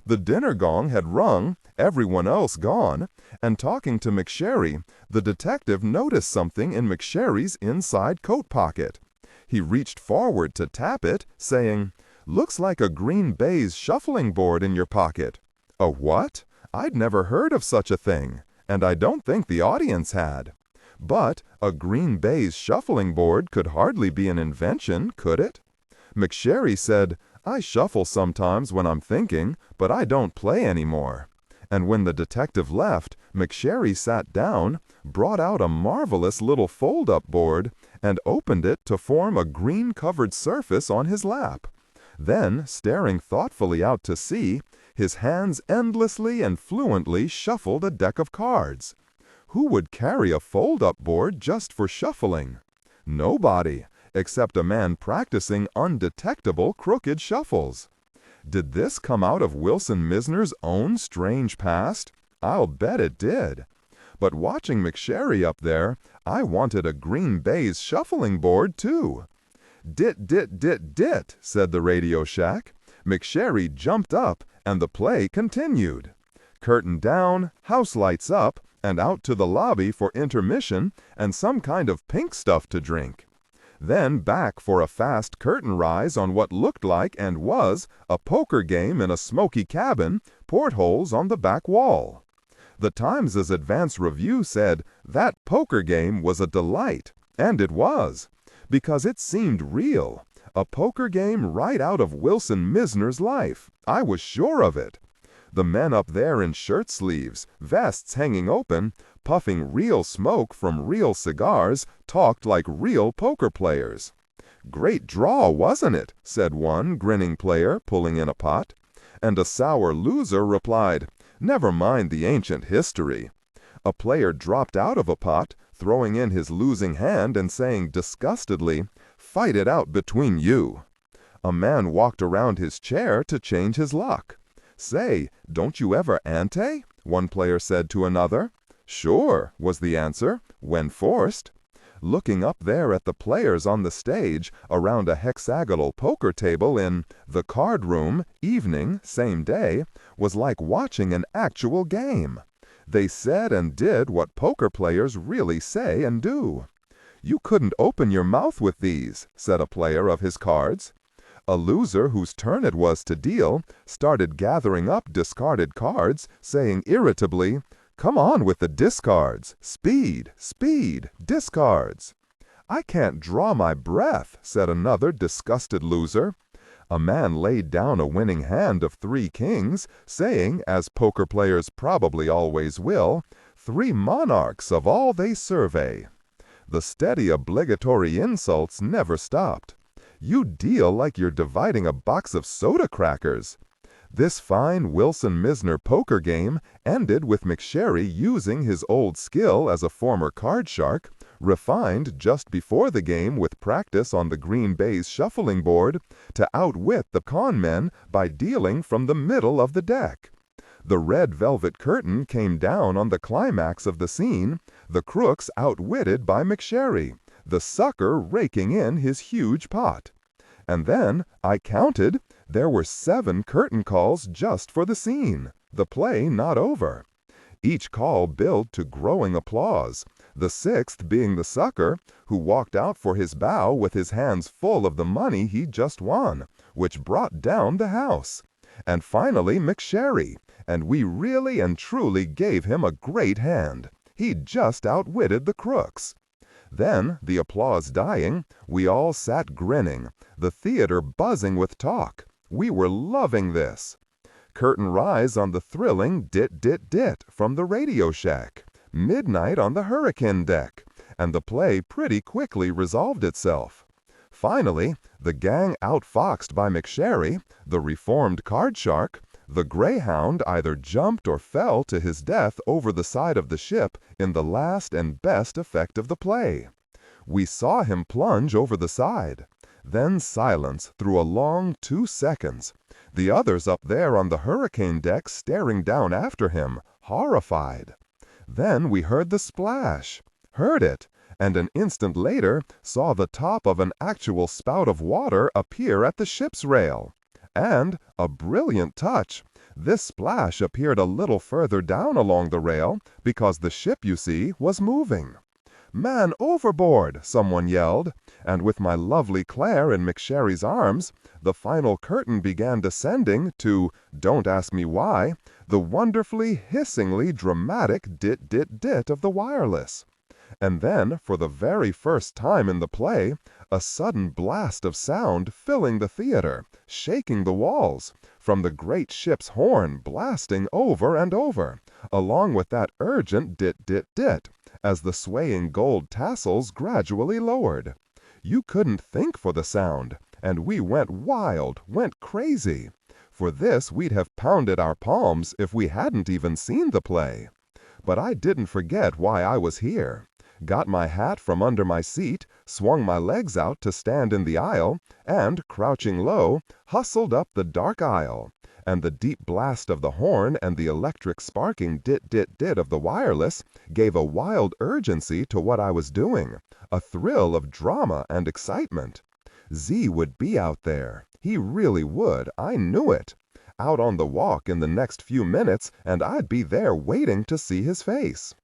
The dinner gong had rung, everyone else gone, and talking to McSherry, the detective noticed something in McSherry's inside coat pocket. He reached forward to tap it, saying, "Looks like a green baize shuffling board in your pocket." "A what? I'd never heard of such a thing, and I don't think the audience had. But a green baize shuffling board could hardly be an invention, could it?" McSherry said, "I shuffle sometimes when I'm thinking, but I don't play anymore." And when the detective left, McSherry sat down, brought out a marvelous little fold-up board, and opened it to form a green-covered surface on his lap. Then, staring thoughtfully out to sea, his hands endlessly and fluently shuffled a deck of cards. Who would carry a fold-up board just for shuffling? Nobody, except a man practicing undetectable crooked shuffles. Did this come out of Wilson Misner's own strange past? I'll bet it did. But watching McSherry up there, I wanted a green baize shuffling board too. "Dit, dit, dit, dit," said the Radio Shack. McSherry jumped up, and the play continued. Curtain down, house lights up, and out to the lobby for intermission and some kind of pink stuff to drink. Then back for a fast curtain rise on what looked like and was a poker game in a smoky cabin, portholes on the back wall. The Times' advance review said that poker game was a delight, and it was, because it seemed real. A poker game right out of Wilson Misner's life. I was sure of it. The men up there in shirt sleeves, vests hanging open, puffing real smoke from real cigars, talked like real poker players. "Great draw, wasn't it?" said one grinning player, pulling in a pot. And a sour loser replied, "Never mind the ancient history." A player dropped out of a pot, throwing in his losing hand and saying disgustedly, "Fight it out between you." A man walked around his chair to change his luck. "Say, don't you ever ante?" one player said to another. "Sure," was the answer, "when forced." Looking up there at the players on the stage around a hexagonal poker table in the card room, evening, same day, was like watching an actual game. They said and did what poker players really say and do. "You couldn't open your mouth with these," said a player of his cards. A loser whose turn it was to deal started gathering up discarded cards, saying irritably, "Come on with the discards. Speed, speed, discards." "I can't draw my breath," said another disgusted loser. A man laid down a winning hand of 3 kings, saying, as poker players probably always will, "3 monarchs of all they survey." The steady obligatory insults never stopped. "You deal like you're dividing a box of soda crackers." This fine Wilson Misner poker game ended with McSherry using his old skill as a former card shark, refined just before the game with practice on the green baize shuffling board, to outwit the con men by dealing from the middle of the deck. The red velvet curtain came down on the climax of the scene, the crooks outwitted by McSherry, the sucker raking in his huge pot. And then, I counted, there were 7 curtain calls just for the scene, the play not over. Each call billed to growing applause, the 6th being the sucker, who walked out for his bow with his hands full of the money he'd just won, which brought down the house. And finally McSherry, and we really and truly gave him a great hand. He'd just outwitted the crooks. Then, the applause dying, we all sat grinning, the theater buzzing with talk. We were loving this. Curtain rise on the thrilling dit-dit-dit from the Radio Shack. Midnight on the hurricane deck. And the play pretty quickly resolved itself. Finally, the gang outfoxed by McSherry, the reformed card shark, the Greyhound either jumped or fell to his death over the side of the ship in the last and best effect of the play. We saw him plunge over the side. Then silence through a long 2 seconds. The others up there on the hurricane deck staring down after him, horrified. Then we heard the splash. Heard it, and an instant later saw the top of an actual spout of water appear at the ship's rail. And, a brilliant touch, this splash appeared a little further down along the rail because the ship, you see, was moving. "Man overboard!" someone yelled, and with my lovely Claire in McSherry's arms, the final curtain began descending to, don't ask me why, the wonderfully, hissingly dramatic dit-dit-dit of the wireless. And then, for the very first time in the play, a sudden blast of sound filling the theater, shaking the walls, from the great ship's horn blasting over and over, along with that urgent dit-dit-dit, as the swaying gold tassels gradually lowered. You couldn't think for the sound, and we went wild, went crazy. For this we'd have pounded our palms if we hadn't even seen the play. But I didn't forget why I was here. Got my hat from under my seat, swung my legs out to stand in the aisle, and, crouching low, hustled up the dark aisle. And the deep blast of the horn and the electric sparking dit-dit-dit of the wireless gave a wild urgency to what I was doing, a thrill of drama and excitement. Z would be out there. He really would. I knew it. Out on the walk in the next few minutes, and I'd be there waiting to see his face.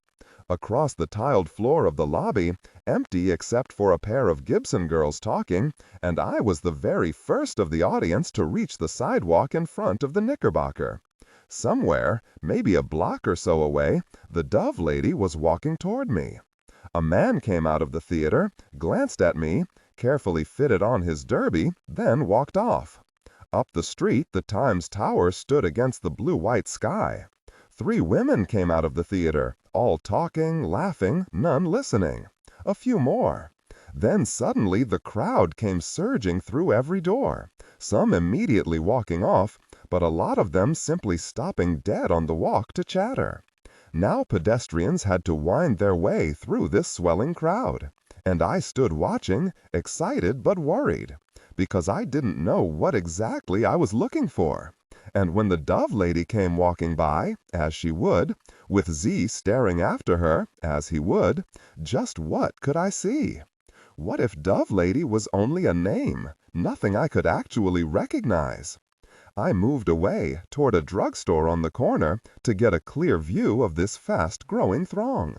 Across the tiled floor of the lobby, empty except for a pair of Gibson girls talking, and I was the very first of the audience to reach the sidewalk in front of the Knickerbocker. Somewhere, maybe a block or so away, the Dove lady was walking toward me. A man came out of the theater, glanced at me, carefully fitted on his derby, then walked off. Up the street, the Times Tower stood against the blue-white sky. 3 women came out of the theater, all talking, laughing, none listening. A few more. Then suddenly the crowd came surging through every door, some immediately walking off, but a lot of them simply stopping dead on the walk to chatter. Now pedestrians had to wind their way through this swelling crowd, and I stood watching, excited but worried, because I didn't know what exactly I was looking for. And when the Dove lady came walking by, as she would, with Z staring after her, as he would, just what could I see? What if Dove lady was only a name, nothing I could actually recognize? I moved away toward a drugstore on the corner to get a clear view of this fast-growing throng.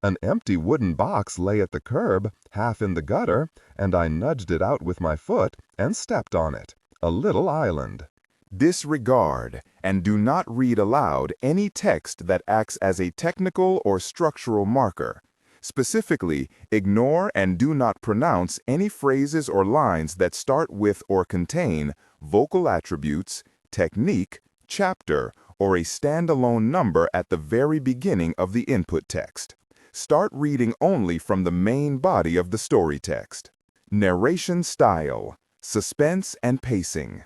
An empty wooden box lay at the curb, half in the gutter, and I nudged it out with my foot and stepped on it. A little island. Disregard and do not read aloud any text that acts as a technical or structural marker. Specifically, ignore and do not pronounce any phrases or lines that start with or contain vocal attributes, technique, chapter, or a standalone number at the very beginning of the input text. Start reading only from the main body of the story text. Narration style, suspense and pacing.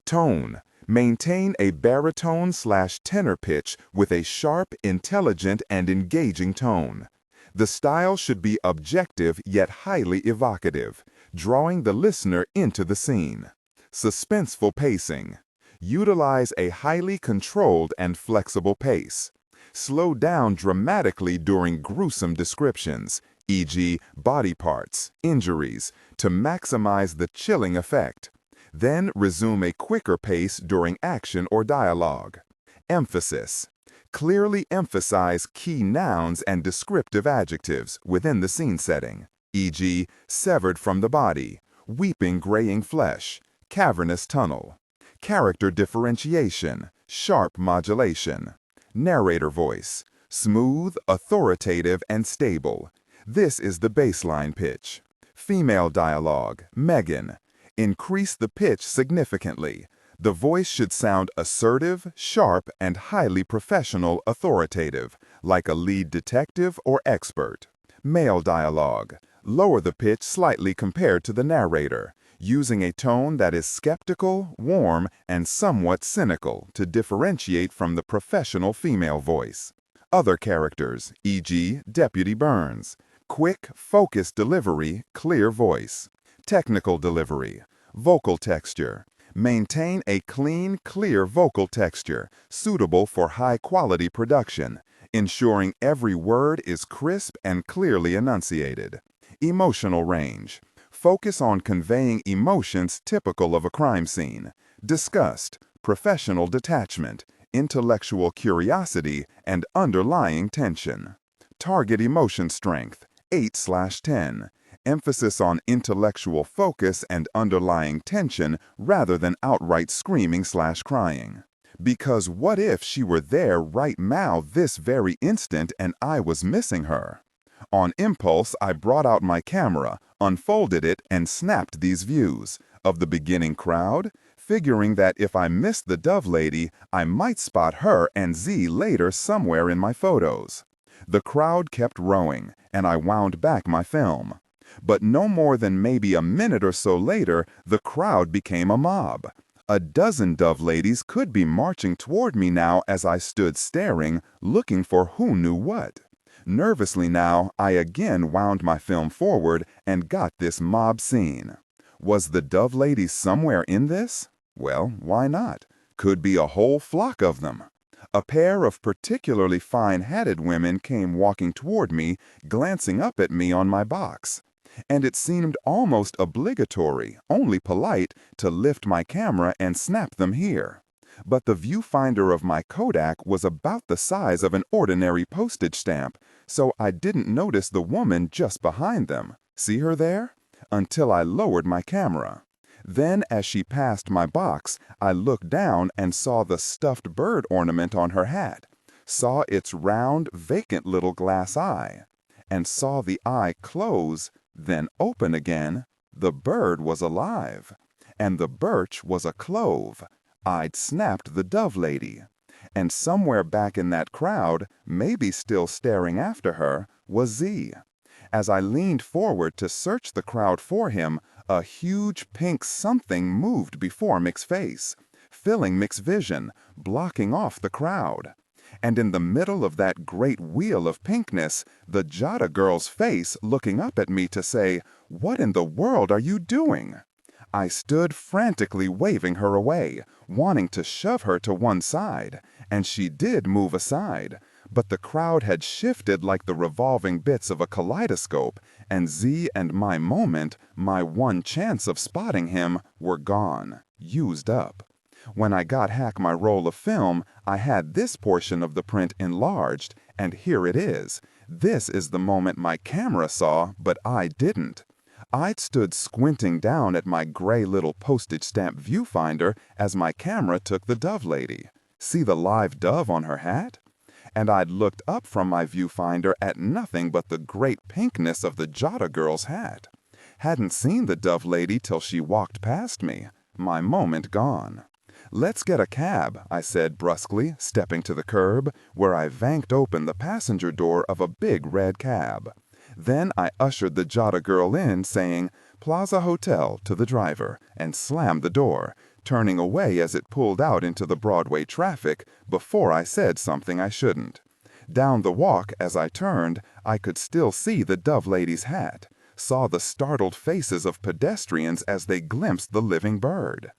Tone. Maintain a baritone/tenor pitch with a sharp, intelligent, and engaging tone. The style should be objective yet highly evocative, drawing the listener into the scene. Suspenseful pacing. Utilize a highly controlled and flexible pace. Slow down dramatically during gruesome descriptions, e.g., body parts, injuries, to maximize the chilling effect. Then resume a quicker pace during action or dialogue. Emphasis. Clearly emphasize key nouns and descriptive adjectives within the scene setting, e.g., severed from the body, weeping graying flesh, cavernous tunnel. Character differentiation, sharp modulation. Narrator voice, smooth, authoritative, and stable. This is the baseline pitch. Female dialogue, Megan. Increase the pitch significantly. The voice should sound assertive, sharp, and highly professional, authoritative, like a lead detective or expert. Male dialogue. Lower the pitch slightly compared to the narrator, using a tone that is skeptical, warm, and somewhat cynical to differentiate from the professional female voice. Other characters, e.g., Deputy Burns. Quick, focused delivery, clear voice. Technical delivery. Vocal texture. Maintain a clean, clear vocal texture, suitable for high-quality production, ensuring every word is crisp and clearly enunciated. Emotional range. Focus on conveying emotions typical of a crime scene. Disgust, professional detachment, intellectual curiosity, and underlying tension. Target emotion strength, 8/10. Emphasis on intellectual focus and underlying tension rather than outright screaming/crying. Because what if she were there right now this very instant and I was missing her? On impulse, I brought out my camera, unfolded it, and snapped these views of the beginning crowd, figuring that if I missed the Dove Lady, I might spot her and Z later somewhere in my photos. The crowd kept rowing, and I wound back my film. But no more than maybe a minute or so later, the crowd became a mob. A dozen Dove Ladies could be marching toward me now as I stood staring, looking for who knew what. Nervously now, I again wound my film forward and got this mob scene. Was the Dove Lady somewhere in this? Well, why not? Could be a whole flock of them. A pair of particularly fine-hatted women came walking toward me, glancing up at me on my box. And it seemed almost obligatory, only polite, to lift my camera and snap them here. But the viewfinder of my Kodak was about the size of an ordinary postage stamp, so I didn't notice the woman just behind them. See her there? Until I lowered my camera. Then, as she passed my box, I looked down and saw the stuffed bird ornament on her hat, saw its round, vacant little glass eye, and saw the eye close, then open again. The bird was alive, and the birch was a clove. I'd snapped the Dove Lady. And somewhere back in that crowd, maybe still staring after her, was Z. As I leaned forward to search the crowd for him, a huge pink something moved before Mick's face, filling Mick's vision, blocking off the crowd. And in the middle of that great wheel of pinkness, the Jada girl's face looking up at me to say, "What in the world are you doing?" I stood frantically waving her away, wanting to shove her to one side, and she did move aside. But the crowd had shifted like the revolving bits of a kaleidoscope, and Z and my moment, my one chance of spotting him, were gone, used up. When I got hack my roll of film, I had this portion of the print enlarged, and here it is. This is the moment my camera saw, but I didn't. I'd stood squinting down at my gray little postage stamp viewfinder as my camera took the Dove Lady. See the live dove on her hat? And I'd looked up from my viewfinder at nothing but the great pinkness of the Jada girl's hat. Hadn't seen the Dove Lady till she walked past me. My moment gone. "Let's get a cab," I said brusquely, stepping to the curb, where I vanked open the passenger door of a big red cab. Then I ushered the Jada girl in, saying, "Plaza Hotel," to the driver, and slammed the door, turning away as it pulled out into the Broadway traffic before I said something I shouldn't. Down the walk, as I turned, I could still see the Dove Lady's hat, saw the startled faces of pedestrians as they glimpsed the living bird.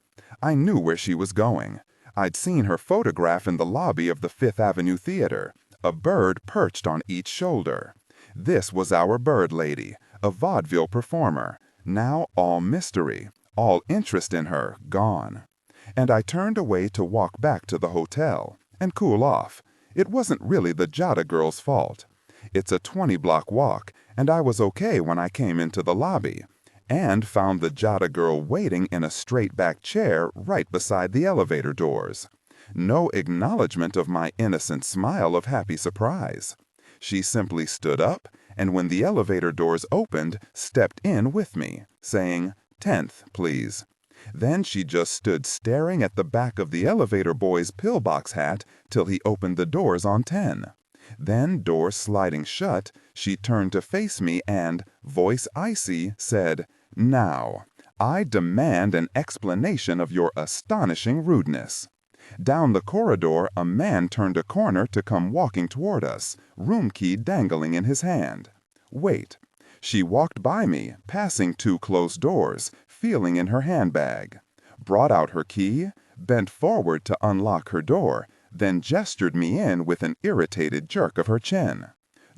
I knew where she was going. I'd seen her photograph in the lobby of the Fifth Avenue Theater, a bird perched on each shoulder. This was our bird lady, a vaudeville performer, now all mystery, all interest in her gone. And I turned away to walk back to the hotel and cool off. It wasn't really the Jada girl's fault. It's a 20-block walk, and I was okay when I came into the lobby, and found the Jada girl waiting in a straight-back chair right beside the elevator doors. No acknowledgement of my innocent smile of happy surprise. She simply stood up and when the elevator doors opened, stepped in with me, saying, "10th, please." Then she just stood staring at the back of the elevator boy's pillbox hat till he opened the doors on 10. Then, door sliding shut, she turned to face me and, voice icy, said, "Now, I demand an explanation of your astonishing rudeness." Down the corridor, a man turned a corner to come walking toward us, room key dangling in his hand. Wait. She walked by me, passing 2 closed doors, feeling in her handbag, brought out her key, bent forward to unlock her door, then gestured me in with an irritated jerk of her chin.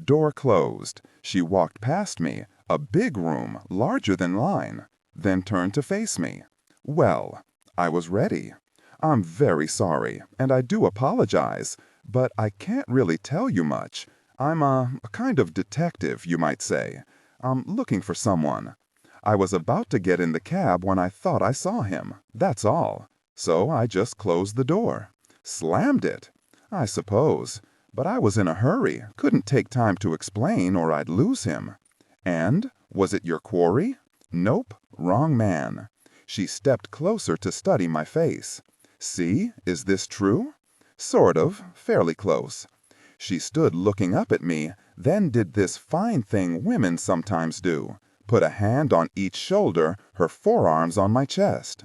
Door closed. She walked past me, a big room, larger than mine, then turned to face me. Well, I was ready. "I'm very sorry, and I do apologize, but I can't really tell you much. I'm a kind of detective, you might say. I'm looking for someone. I was about to get in the cab when I thought I saw him, that's all. So I just closed the door. Slammed it, I suppose, but I was in a hurry, couldn't take time to explain or I'd lose him." "And? Was it your quarry?" "Nope, wrong man." She stepped closer to study my face. "See, is this true?" "Sort of, fairly close." She stood looking up at me, then did this fine thing women sometimes do, put a hand on each shoulder, her forearms on my chest.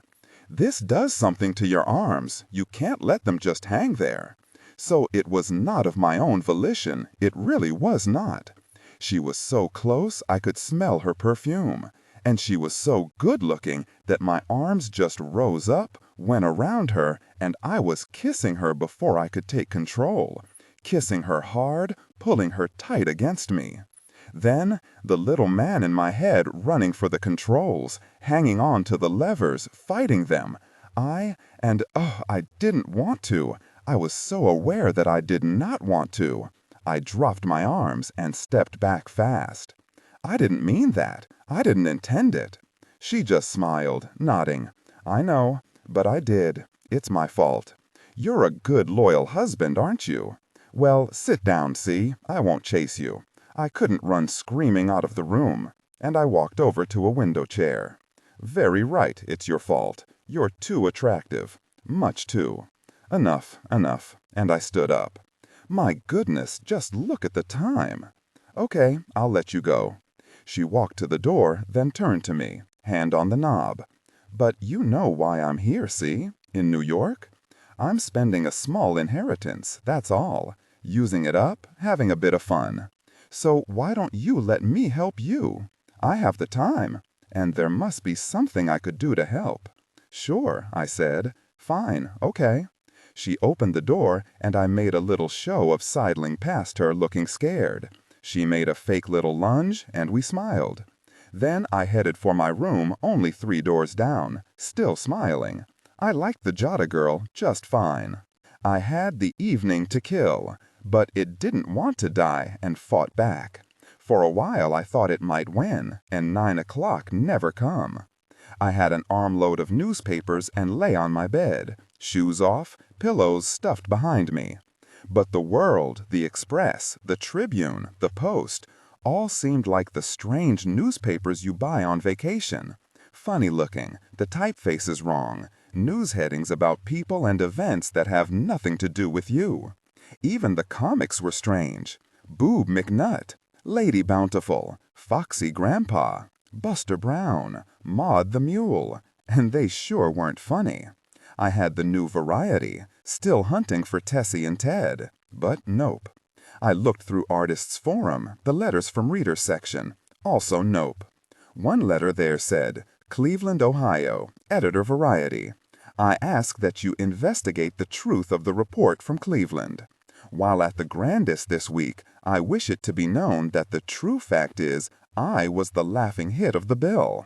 "This does something to your arms. You can't let them just hang there." So it was not of my own volition, it really was not. She was so close I could smell her perfume, and she was so good-looking that my arms just rose up, went around her, and I was kissing her before I could take control. Kissing her hard, pulling her tight against me. Then, the little man in my head running for the controls, hanging on to the levers, fighting them. I didn't want to. I was so aware that I did not want to. I dropped my arms and stepped back fast. "I didn't mean that. I didn't intend it." She just smiled, nodding. "I know, but I did. It's my fault. You're a good, loyal husband, aren't you? Well, sit down, see? I won't chase you. I couldn't run screaming out of the room." And I walked over to a window chair. "Very right, it's your fault. You're too attractive. Much too. Enough, enough." And I stood up. "My goodness, just look at the time." "Okay, I'll let you go." She walked to the door, then turned to me, hand on the knob. "But you know why I'm here, see? In New York? I'm spending a small inheritance, that's all. Using it up, having a bit of fun. So why don't you let me help you? I have the time, and there must be something I could do to help." "Sure," I said. "Fine, okay." She opened the door, and I made a little show of sidling past her looking scared. She made a fake little lunge, and we smiled. Then I headed for my room only 3 doors down, still smiling. I liked the Jada girl just fine. I had the evening to kill, but it didn't want to die and fought back. For a while I thought it might win, and 9 o'clock never come. I had an armload of newspapers and lay on my bed, shoes off, pillows stuffed behind me. But the World, the Express, the Tribune, the Post, all seemed like the strange newspapers you buy on vacation. Funny looking, the typefaces wrong, news headings about people and events that have nothing to do with you. Even the comics were strange. Boob McNutt, Lady Bountiful, Foxy Grandpa, Buster Brown, Maud the Mule, and they sure weren't funny. I had the new Variety, still hunting for Tessie and Ted, but nope. I looked through Artists' Forum, the letters from Readers section, also nope. One letter there said, "Cleveland, Ohio, Editor Variety. I ask that you investigate the truth of the report from Cleveland. While at the Grandest this week, I wish it to be known that the true fact is I was the laughing hit of the bill."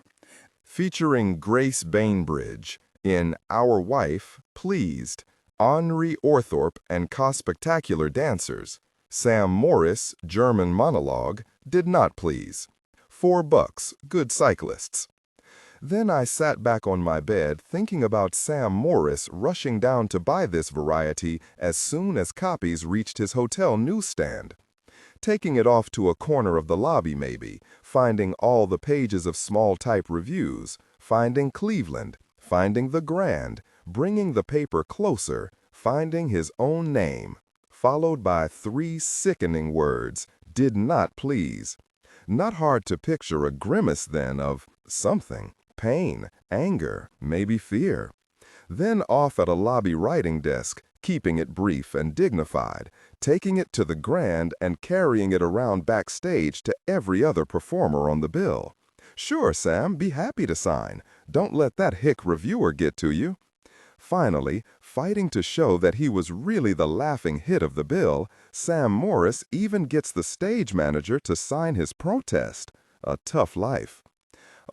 Featuring Grace Bainbridge in Our Wife, Pleased, Henri Orthorpe and Cospectacular Dancers. Sam Morris, German monologue, did not please. $4, good cyclists. Then I sat back on my bed thinking about Sam Morris rushing down to buy this variety as soon as copies reached his hotel newsstand. Taking it off to a corner of the lobby maybe, finding all the pages of small-type reviews, finding Cleveland, finding the Grand, bringing the paper closer, finding his own name, followed by 3 sickening words, "did not please." Not hard to picture a grimace then of something, pain, anger, maybe fear. Then off at a lobby writing desk, keeping it brief and dignified, taking it to the Grand and carrying it around backstage to every other performer on the bill. "Sure, Sam, be happy to sign. Don't let that hick reviewer get to you." Finally, fighting to show that he was really the laughing hit of the bill, Sam Morris even gets the stage manager to sign his protest. A tough life.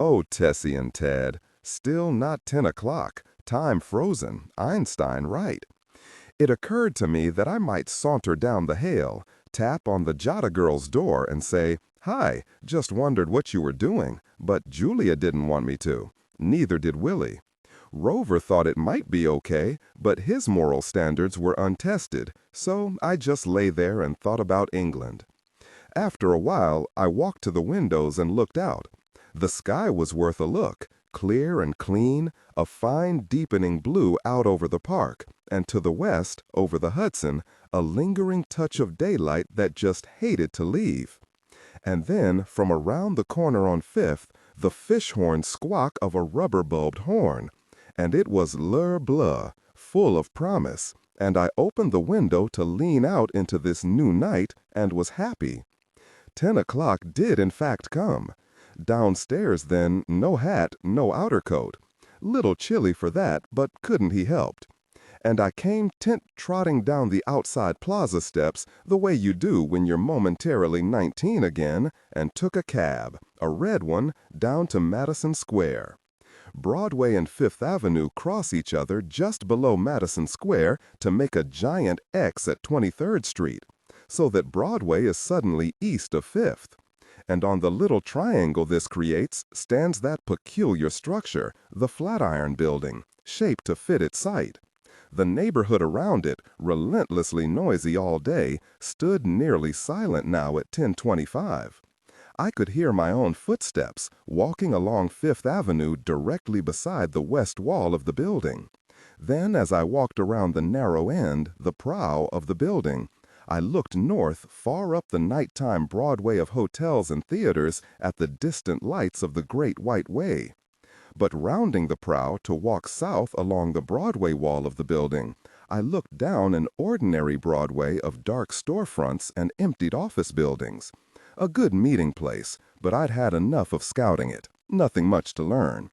Oh, Tessie and Ted, still not 10 o'clock, time frozen, Einstein right. It occurred to me that I might saunter down the Hale, tap on the Jada girl's door and say, "Hi, just wondered what you were doing, but Julia didn't want me to. Neither did Willie. Rover thought it might be okay, but his moral standards were untested, so I just lay there and thought about England." After a while, I walked to the windows and looked out. The sky was worth a look, clear and clean, a fine deepening blue out over the park, and to the west, over the Hudson, a lingering touch of daylight that just hated to leave. And then, from around the corner on Fifth, the fish-horn squawk of a rubber-bulbed horn. And it was l'heure bleue, full of promise, and I opened the window to lean out into this new night and was happy. 10 o'clock did in fact come. Downstairs then, no hat, no outer coat. Little chilly for that, but couldn't he helped. And I came trotting down the outside plaza steps the way you do when you're momentarily 19 again, and took a cab, a red one, down to Madison Square. Broadway and Fifth Avenue cross each other just below Madison Square to make a giant X at 23rd Street, so that Broadway is suddenly east of Fifth. And on the little triangle this creates stands that peculiar structure, the Flatiron Building, shaped to fit its site. The neighborhood around it, relentlessly noisy all day, stood nearly silent now at 10:25. I could hear my own footsteps walking along Fifth Avenue directly beside the west wall of the building. Then, as I walked around the narrow end, the prow of the building, I looked north far up the nighttime Broadway of hotels and theaters at the distant lights of the Great White Way. But rounding the prow to walk south along the Broadway wall of the building, I looked down an ordinary Broadway of dark storefronts and emptied office buildings. A good meeting place, but I'd had enough of scouting it. Nothing much to learn.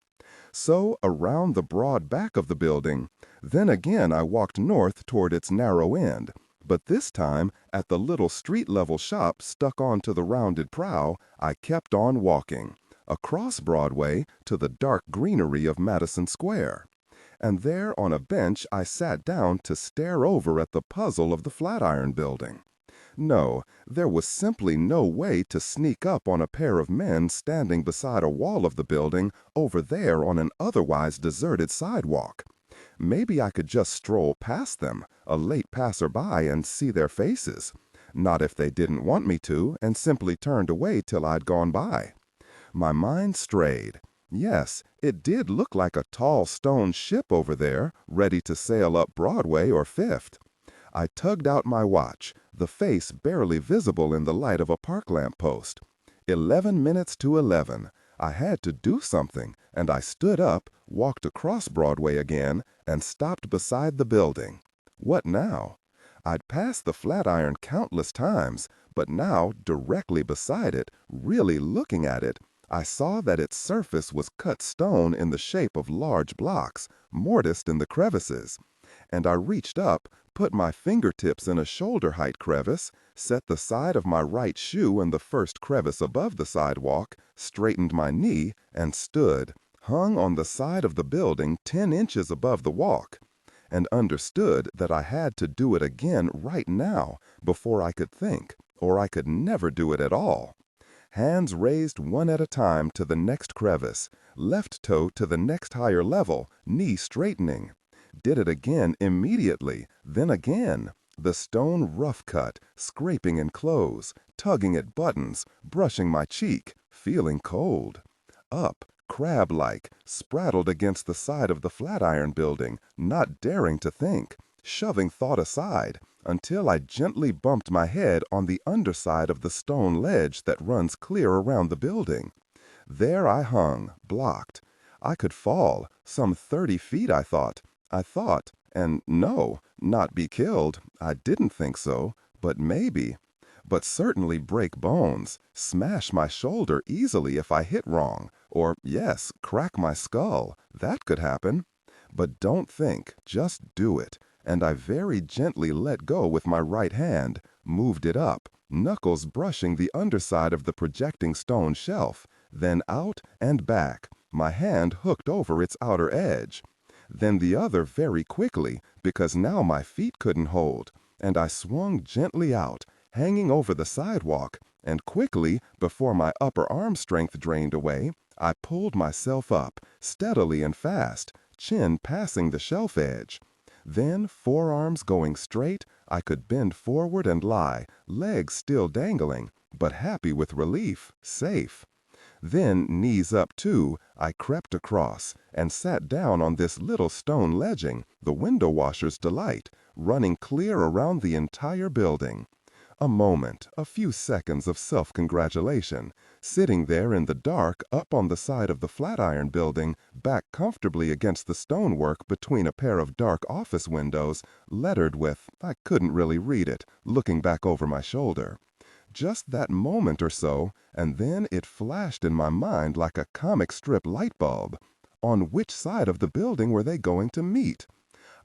So around the broad back of the building, then again I walked north toward its narrow end, but this time at the little street-level shop stuck onto the rounded prow, I kept on walking, across Broadway to the dark greenery of Madison Square. And there on a bench I sat down to stare over at the puzzle of the Flatiron Building. No, there was simply no way to sneak up on a pair of men standing beside a wall of the building over there on an otherwise deserted sidewalk. Maybe I could just stroll past them, a late passerby, and see their faces. Not if they didn't want me to, and simply turned away till I'd gone by. My mind strayed. Yes, it did look like a tall stone ship over there, ready to sail up Broadway or Fifth. I tugged out my watch, the face barely visible in the light of a park lamp post. 11 minutes to 11. I had to do something, and I stood up, walked across Broadway again, and stopped beside the building. What now? I'd passed the Flatiron countless times, but now, directly beside it, really looking at it, I saw that its surface was cut stone in the shape of large blocks, mortised in the crevices. And I reached up, put my fingertips in a shoulder-height crevice, set the side of my right shoe in the first crevice above the sidewalk, straightened my knee, and stood, hung on the side of the building 10 inches above the walk, and understood that I had to do it again right now before I could think, or I could never do it at all. Hands raised one at a time to the next crevice, left toe to the next higher level, knee straightening. Did it again immediately, then again, The stone rough cut, scraping in clothes, tugging at buttons, brushing my cheek, feeling cold. Up, crab-like, spraddled against the side of the Flatiron Building, not daring to think, shoving thought aside, until I gently bumped my head on the underside of the stone ledge that runs clear around the building. There I hung, blocked. I could fall, some 30 feet, I thought, and no, not be killed. I didn't think so, but maybe. But certainly break bones, smash my shoulder easily if I hit wrong, or, yes, crack my skull. That could happen. But don't think, just do it. And I very gently let go with my right hand, moved it up, knuckles brushing the underside of the projecting stone shelf, then out and back, my hand hooked over its outer edge. Then the other very quickly, because now my feet couldn't hold, and I swung gently out, hanging over the sidewalk, and quickly, before my upper arm strength drained away, I pulled myself up, steadily and fast, chin passing the shelf edge. Then, forearms going straight, I could bend forward and lie, legs still dangling, but happy with relief, safe. Then, knees up too, I crept across and sat down on this little stone ledging, the window washer's delight, running clear around the entire building. A moment, a few seconds of self-congratulation, sitting there in the dark up on the side of the Flatiron Building, back comfortably against the stonework between a pair of dark office windows, lettered with, I couldn't really read it, looking back over my shoulder. Just that moment or so, and then it flashed in my mind like a comic strip light bulb. On which side of the building were they going to meet?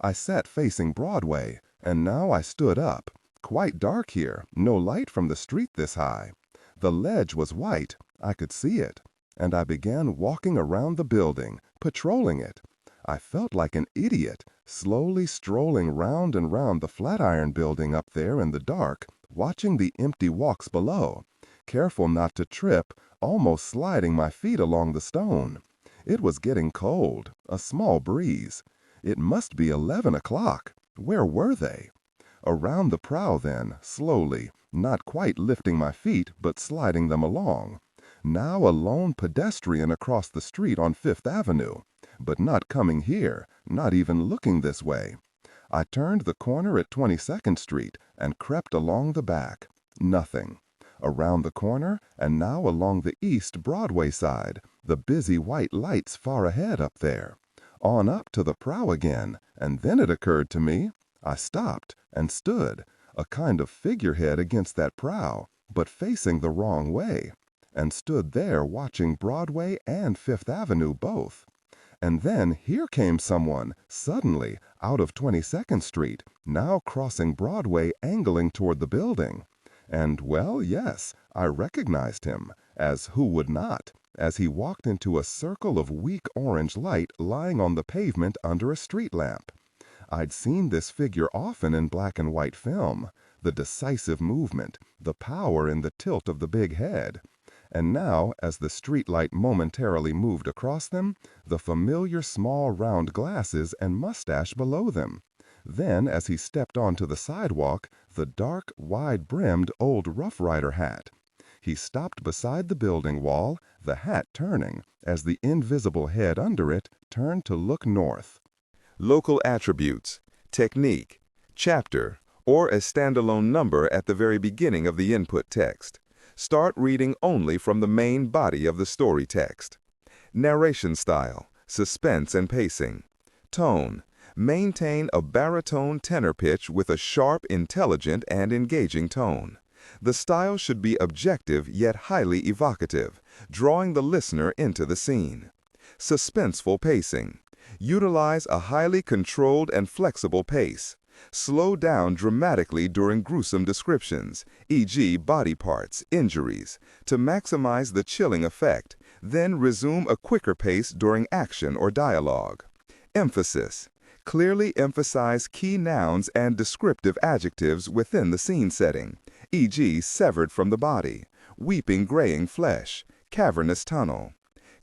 I sat facing Broadway, and now I stood up. Quite dark here, no light from the street this high. The ledge was white, I could see it, and I began walking around the building, patrolling it. I felt like an idiot, slowly strolling round and round the Flatiron Building up there in the dark, watching the empty walks below, careful not to trip, almost sliding my feet along the stone. It was getting cold, a small breeze. It must be 11 o'clock. Where were they? Around the prow then, slowly, not quite lifting my feet, but sliding them along. Now a lone pedestrian across the street on Fifth Avenue, but not coming here, not even looking this way. I turned the corner at 22nd Street and crept along the back. Nothing. Around the corner, and now along the East Broadway side, the busy white lights far ahead up there. On up to the prow again, and then it occurred to me. I stopped and stood, a kind of figurehead against that prow, but facing the wrong way, and stood there watching Broadway and Fifth Avenue both. And then here came someone, suddenly, out of 22nd Street, now crossing Broadway, angling toward the building. And, well, yes, I recognized him, as who would not, as he walked into a circle of weak orange light lying on the pavement under a street lamp. I'd seen this figure often in black and white film, the decisive movement, the power in the tilt of the big head. And now, as the streetlight momentarily moved across them, the familiar small round glasses and mustache below them. Then, as he stepped onto the sidewalk, the dark, wide-brimmed old Rough Rider hat. He stopped beside the building wall, the hat turning, as the invisible head under it turned to look north. Local attributes, technique, chapter, or a standalone number at the very beginning of the input text. Start reading only from the main body of the story text. Narration style, suspense and pacing. Tone, maintain a baritone tenor pitch with a sharp, intelligent, and engaging tone. The style should be objective yet highly evocative, drawing the listener into the scene. Suspenseful pacing. Utilize a highly controlled and flexible pace. Slow down dramatically during gruesome descriptions, e.g. body parts, injuries, to maximize the chilling effect, then resume a quicker pace during action or dialogue. Emphasis. Clearly emphasize key nouns and descriptive adjectives within the scene setting, e.g. severed from the body, weeping graying flesh, cavernous tunnel.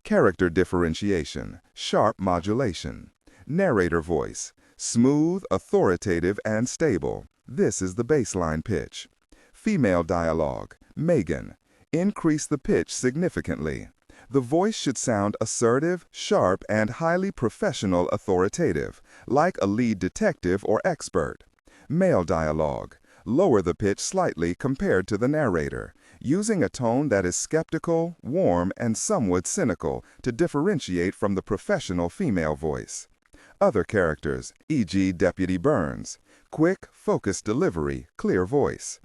Character differentiation, sharp modulation. Narrator voice, smooth, authoritative, and stable, This is the baseline pitch. Female dialogue, Megan. Increase the pitch significantly. The voice should sound assertive, sharp, and highly professional authoritative, like a lead detective or expert. Male dialogue. Lower the pitch slightly compared to the narrator, using a tone that is skeptical, warm, and somewhat cynical to differentiate from the professional female voice. Other characters, e.g. Deputy Burns. Quick, focused delivery, clear voice.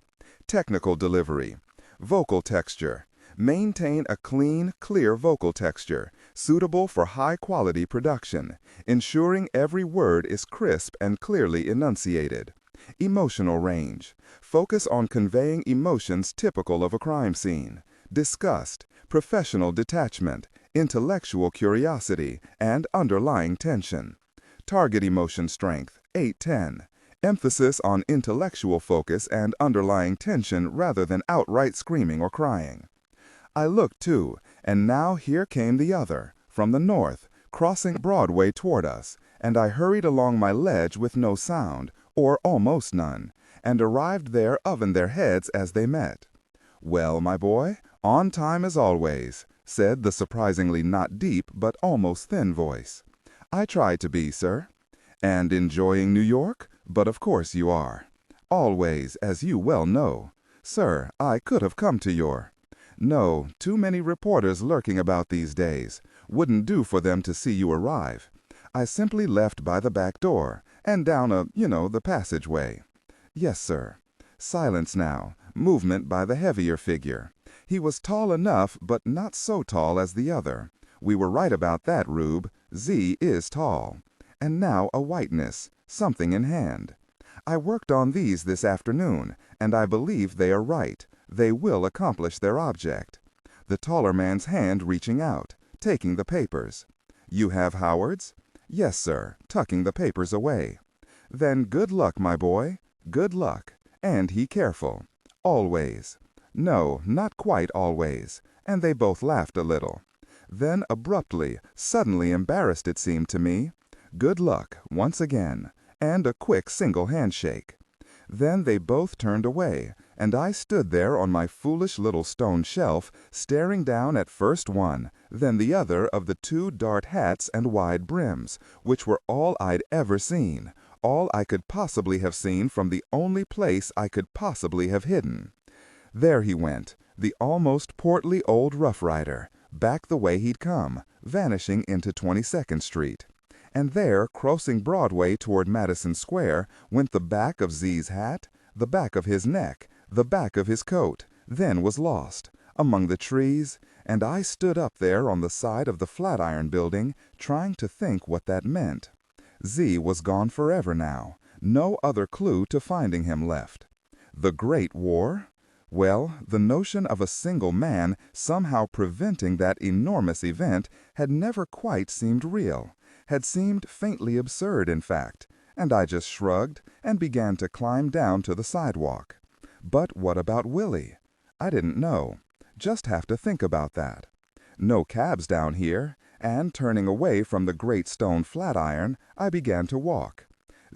Technical delivery. Vocal texture. Maintain a clean, clear vocal texture, suitable for high-quality production, ensuring every word is crisp and clearly enunciated. Emotional range. Focus on conveying emotions typical of a crime scene. Disgust, professional detachment, intellectual curiosity, and underlying tension. Target emotion strength, 8-10. Emphasis on intellectual focus and underlying tension rather than outright screaming or crying. I looked too, and now here came the other, from the north, crossing Broadway toward us, and I hurried along my ledge with no sound, or almost none, and arrived there oven their heads as they met. "Well, my boy, on time as always," said the surprisingly not deep but almost thin voice. "I try to be, sir." "And enjoying New York? But of course you are." "Always, as you well know. Sir, I could have come to your—" "No, too many reporters lurking about these days. Wouldn't do for them to see you arrive. I simply left by the back door, and down the passageway." "Yes, sir." Silence now, movement by the heavier figure. He was tall enough, but not so tall as the other. We were right about that, Rube. Z is tall. And now a whiteness, something in hand. I worked on these this afternoon, and I believe they are right. They will accomplish their object. The taller man's hand reaching out, taking the papers. "You have Howard's?" "Yes, sir," tucking the papers away. "Then good luck, my boy. Good luck. And he careful. Always." "No, not quite always." And they both laughed a little. Then abruptly, suddenly embarrassed it seemed to me. "Good luck," once again, and a quick single handshake. Then they both turned away, and I stood there on my foolish little stone shelf, staring down at first one, then the other of the two Dart hats and wide brims, which were all I'd ever seen, all I could possibly have seen from the only place I could possibly have hidden. There he went, the almost portly old Rough Rider, back the way he'd come, vanishing into 22nd Street. And there, crossing Broadway toward Madison Square, went the back of Z's hat, the back of his neck, the back of his coat, then was lost, among the trees, and I stood up there on the side of the Flatiron Building, trying to think what that meant. Z was gone forever now, no other clue to finding him left. The Great War? Well, the notion of a single man somehow preventing that enormous event had never quite seemed real, had seemed faintly absurd, in fact, and I just shrugged and began to climb down to the sidewalk. But what about Willie? I didn't know. Just have to think about that. No cabs down here, and turning away from the great stone Flatiron, I began to walk.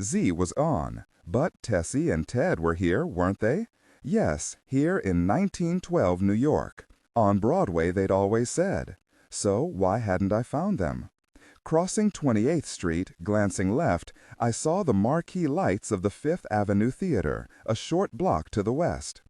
Z was on, but Tessie and Ted were here, weren't they? Yes, here in 1912 New York. On Broadway, they'd always said. So why hadn't I found them? Crossing 28th Street, glancing left, I saw the marquee lights of the Fifth Avenue Theater, a short block to the west.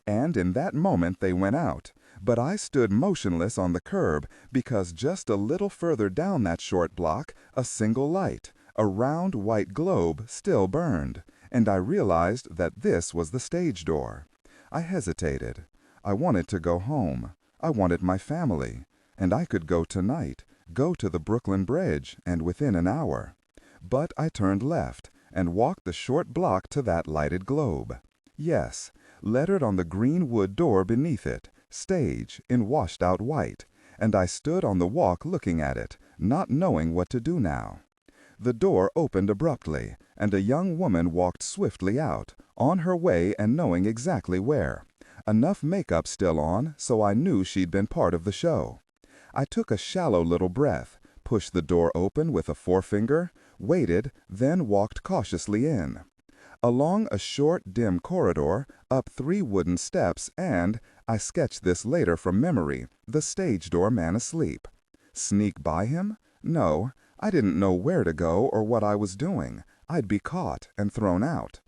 And in that moment they went out, but I stood motionless on the curb because just a little further down that short block, a single light, a round white globe, still burned, and I realized that this was the stage door. I hesitated. I wanted to go home. I wanted my family. And I could go tonight, go to the Brooklyn Bridge, and within an hour. But I turned left and walked the short block to that lighted globe. Yes, lettered on the green wood door beneath it, stage, in washed-out white, and I stood on the walk looking at it, not knowing what to do now. The door opened abruptly, and a young woman walked swiftly out, on her way and knowing exactly where. Enough makeup still on, so I knew she'd been part of the show. I took a shallow little breath, pushed the door open with a forefinger, waited, then walked cautiously in. Along a short, dim corridor, up 3 wooden steps and, I sketched this later from memory, the stage door man asleep. Sneak by him? No, I didn't know where to go or what I was doing. I'd be caught and thrown out.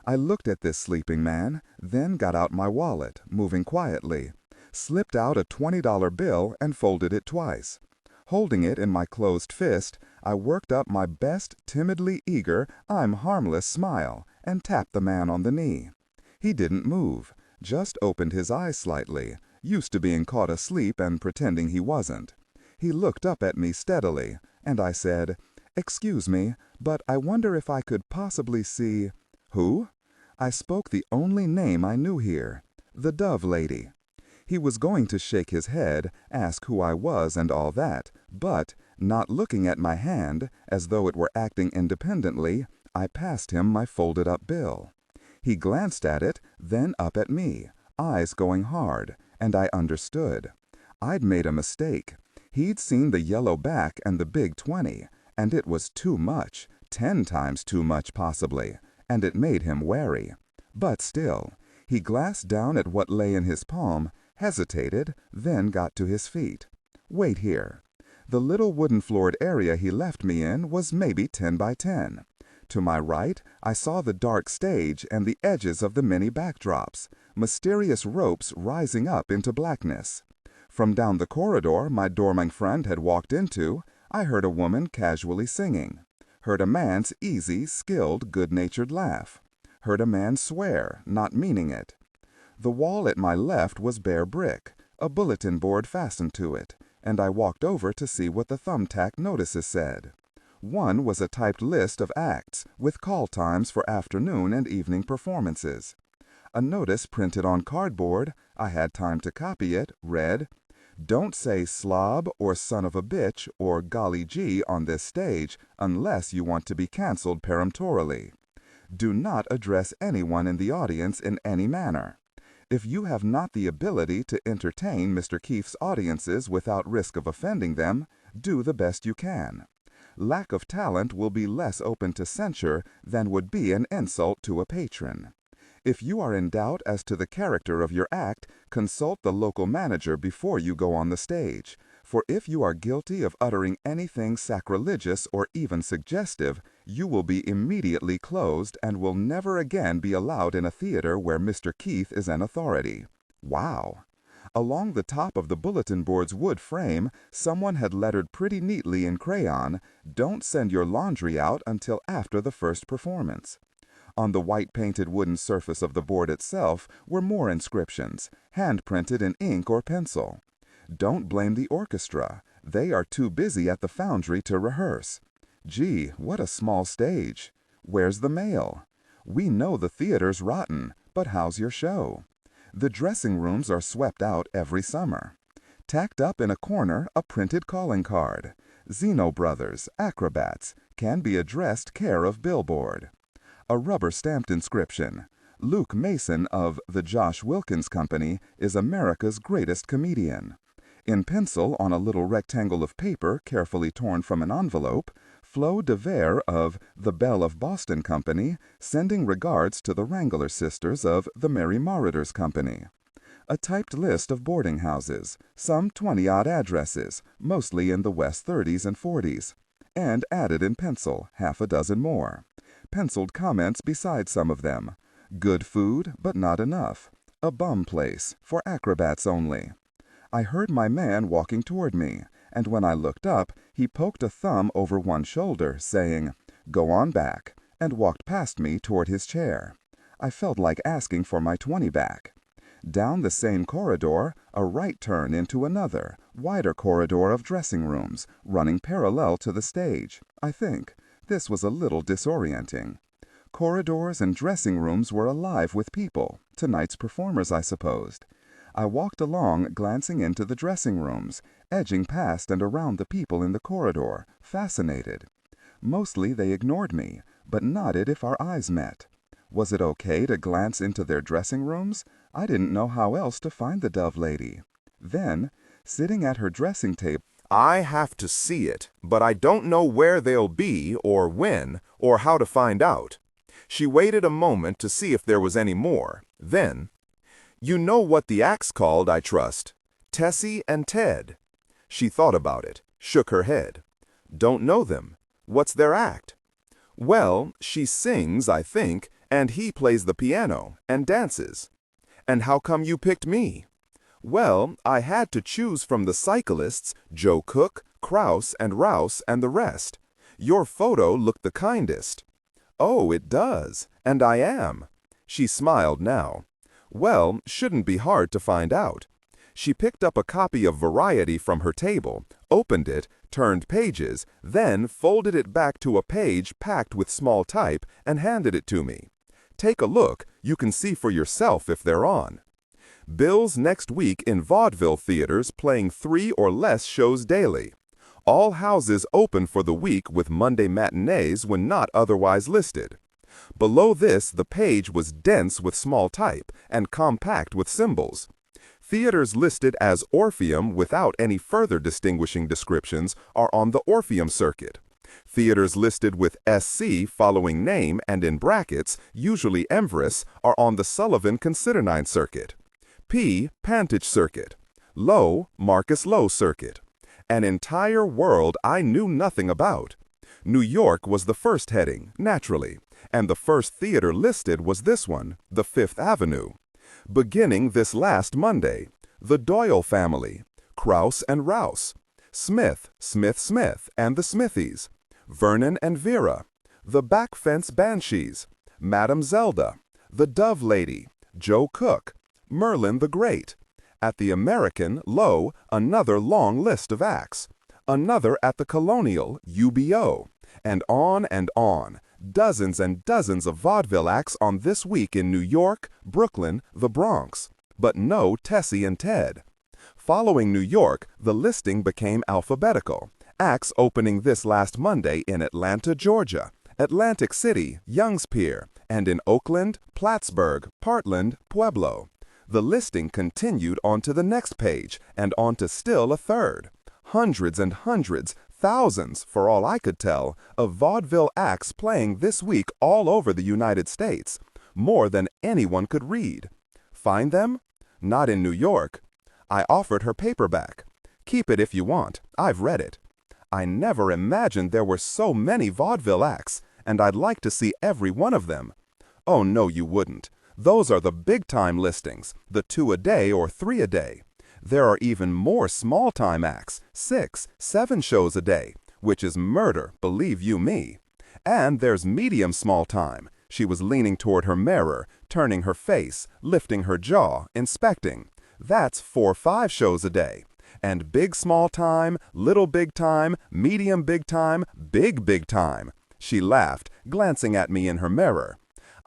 I looked at this sleeping man, then got out my wallet, moving quietly, slipped out a $20 bill and folded it twice. Holding it in my closed fist, I worked up my best timidly eager, I'm harmless smile and tapped the man on the knee. He didn't move, just opened his eyes slightly, used to being caught asleep and pretending he wasn't. He looked up at me steadily, and I said, "Excuse me, but I wonder if I could possibly see—" "Who?" I spoke the only name I knew here, the Dove Lady. He was going to shake his head, ask who I was and all that, but, not looking at my hand, as though it were acting independently, I passed him my folded-up bill. He glanced at it, then up at me, eyes going hard, and I understood. I'd made a mistake. He'd seen the yellow back and the big 20, and it was too much, 10 times too much possibly, and it made him wary. But still, he glanced down at what lay in his palm, hesitated, then got to his feet. Wait here. The little wooden-floored area he left me in was maybe 10 by 10. To my right, I saw the dark stage and the edges of the many backdrops, mysterious ropes rising up into blackness. From down the corridor my dormant friend had walked into, I heard a woman casually singing. Heard a man's easy, skilled, good-natured laugh. Heard a man swear, not meaning it. The wall at my left was bare brick, a bulletin board fastened to it, and I walked over to see what the thumbtack notices said. One was a typed list of acts, with call times for afternoon and evening performances. A notice printed on cardboard, I had time to copy it, read, "Don't say slob or son of a bitch or golly gee on this stage unless you want to be canceled peremptorily. Do not address anyone in the audience in any manner. If you have not the ability to entertain Mr. Keefe's audiences without risk of offending them, do the best you can. Lack of talent will be less open to censure than would be an insult to a patron. If you are in doubt as to the character of your act, consult the local manager before you go on the stage, for if you are guilty of uttering anything sacrilegious or even suggestive, you will be immediately closed and will never again be allowed in a theater where Mr. Keefe is an authority." Wow! Along the top of the bulletin board's wood frame, someone had lettered pretty neatly in crayon, "Don't send your laundry out until after the first performance." On the white-painted wooden surface of the board itself were more inscriptions, hand-printed in ink or pencil. "Don't blame the orchestra. They are too busy at the foundry to rehearse." "Gee, what a small stage." "Where's the mail?" "We know the theater's rotten, but how's your show?" "The dressing rooms are swept out every summer." Tacked up in a corner, a printed calling card. "Zeno Brothers, Acrobats, can be addressed care of billboard." A rubber-stamped inscription. "Luke Mason of the Josh Wilkins Company is America's greatest comedian." In pencil on a little rectangle of paper carefully torn from an envelope, Flo DeVere of the Belle of Boston Company, sending regards to the Wrangler sisters of the Mary Mauriters Company. A typed list of boarding houses, some 20-odd addresses, mostly in the West 30s and 40s. And added in pencil, half a dozen more. Penciled comments beside some of them. "Good food, but not enough." "A bum place, for acrobats only." I heard my man walking toward me, and when I looked up, he poked a thumb over one shoulder, saying, "Go on back," and walked past me toward his chair. I felt like asking for my 20 back. Down the same corridor, a right turn into another, wider corridor of dressing rooms, running parallel to the stage, I think. This was a little disorienting. Corridors and dressing rooms were alive with people, tonight's performers, I supposed. I walked along, glancing into the dressing rooms, edging past and around the people in the corridor, fascinated. Mostly they ignored me, but nodded if our eyes met. Was it okay to glance into their dressing rooms? I didn't know how else to find the Dove Lady. Then, sitting at her dressing table, I have to see it, but I don't know where they'll be, or when, or how to find out. She waited a moment to see if there was any more. Then, "You know what the act's called, I trust. Tessie and Ted." She thought about it, shook her head. "Don't know them. What's their act?" "Well, she sings, I think, and he plays the piano and dances." "And how come you picked me?" "Well, I had to choose from the cyclists, Joe Cook, Kraus, and Rouse, and the rest. Your photo looked the kindest." "Oh, it does. And I am." She smiled now. "Well, shouldn't be hard to find out." She picked up a copy of Variety from her table, opened it, turned pages, then folded it back to a page packed with small type and handed it to me. "Take a look. You can see for yourself if they're on. Bills next week in vaudeville theaters playing 3 or less shows daily. All houses open for the week with Monday matinees when not otherwise listed." Below this, the page was dense with small type and compact with symbols. Theaters listed as Orpheum without any further distinguishing descriptions are on the Orpheum circuit. Theaters listed with SC following name and in brackets, usually Emvrys, are on the Sullivan Considernine circuit. P. Pantage circuit. Low, Marcus Low circuit. An entire world I knew nothing about. New York was the first heading, naturally, and the first theater listed was this one, the Fifth Avenue. Beginning this last Monday, the Doyle family, Kraus and Rouse, Smith, Smith, and the Smithies, Vernon and Vera, the Back Fence Banshees, Madame Zelda, the Dove Lady, Joe Cook, Merlin the Great. At the American, lo, another long list of acts. Another at the Colonial, UBO. And on, dozens and dozens of vaudeville acts on this week in New York, Brooklyn, the Bronx. But no Tessie and Ted. Following New York, the listing became alphabetical. Acts opening this last Monday in Atlanta, Georgia, Atlantic City, Young's Pier, and in Oakland, Plattsburgh, Portland, Pueblo. The listing continued onto the next page and onto still a third. Hundreds and hundreds, thousands, for all I could tell, of vaudeville acts playing this week all over the United States. More than anyone could read. Find them? Not in New York. I offered her paperback. "Keep it if you want. I've read it." I never imagined there were so many vaudeville acts, and I'd like to see every one of them. "Oh, no, you wouldn't. Those are the big-time listings, the 2 a day or 3 a day. There are even more small-time acts, 6, 7 shows a day, which is murder, believe you me. And there's medium small time." She was leaning toward her mirror, turning her face, lifting her jaw, inspecting. "That's 4, 5 shows a day. And big small time, little big time, medium big time, big time." She laughed, glancing at me in her mirror.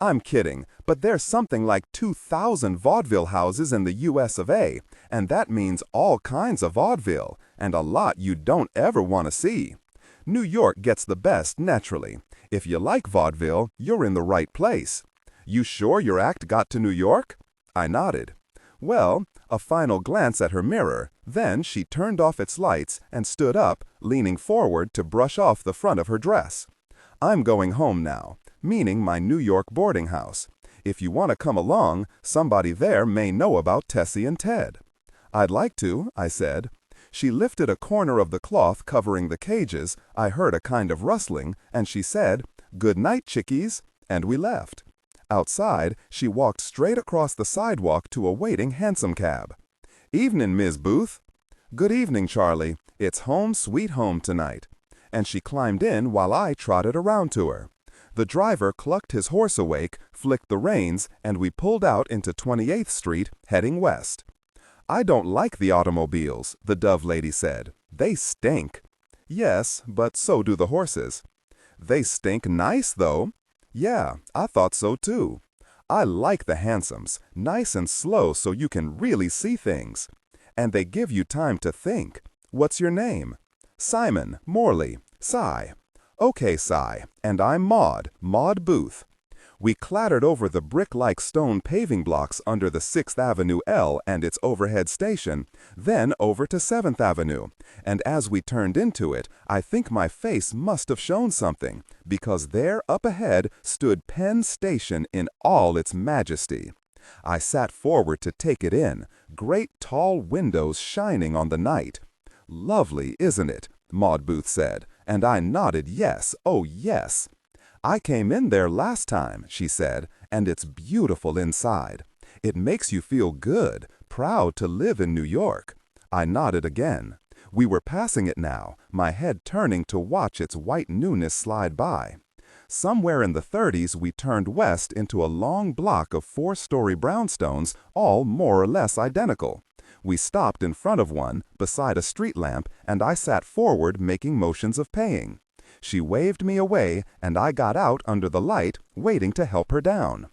"I'm kidding, but there's something like 2,000 vaudeville houses in the US of A, and that means all kinds of vaudeville, and a lot you don't ever want to see. New York gets the best, naturally. If you like vaudeville, you're in the right place. You sure your act got to New York?" I nodded. Well, a final glance at her mirror, then she turned off its lights and stood up, leaning forward to brush off the front of her dress. "I'm going home now, meaning my New York boarding house. If you want to come along, somebody there may know about Tessie and Ted." "I'd like to," I said. She lifted a corner of the cloth covering the cages. I heard a kind of rustling, and she said, "Good night, chickies," and we left. Outside, she walked straight across the sidewalk to a waiting hansom cab. "Evening, Ms. Booth." "Good evening, Charlie. It's home sweet home tonight." And she climbed in while I trotted around to her. The driver clucked his horse awake, flicked the reins, and we pulled out into 28th Street, heading west. "I don't like the automobiles," the Dove Lady said. "They stink." "Yes, but so do the horses." "They stink nice, though." "Yeah, I thought so too." "I like the hansoms, nice and slow so you can really see things. And they give you time to think. What's your name?" "Simon, Morley, Cy." "Okay, Cy, and I'm Maud Booth." We clattered over the brick-like stone paving blocks under the 6th Avenue L and its overhead station, then over to 7th Avenue, and as we turned into it, I think my face must have shown something, because there up ahead stood Penn Station in all its majesty. I sat forward to take it in, great tall windows shining on the night. "Lovely, isn't it?" Maud Booth said, and I nodded yes, oh yes. "I came in there last time," she said, "and it's beautiful inside. It makes you feel good, proud to live in New York." I nodded again. We were passing it now, my head turning to watch its white newness slide by. Somewhere in the 30s, we turned west into a long block of 4-story brownstones, all more or less identical. We stopped in front of one, beside a street lamp, and I sat forward making motions of paying. She waved me away, and I got out under the light, waiting to help her down.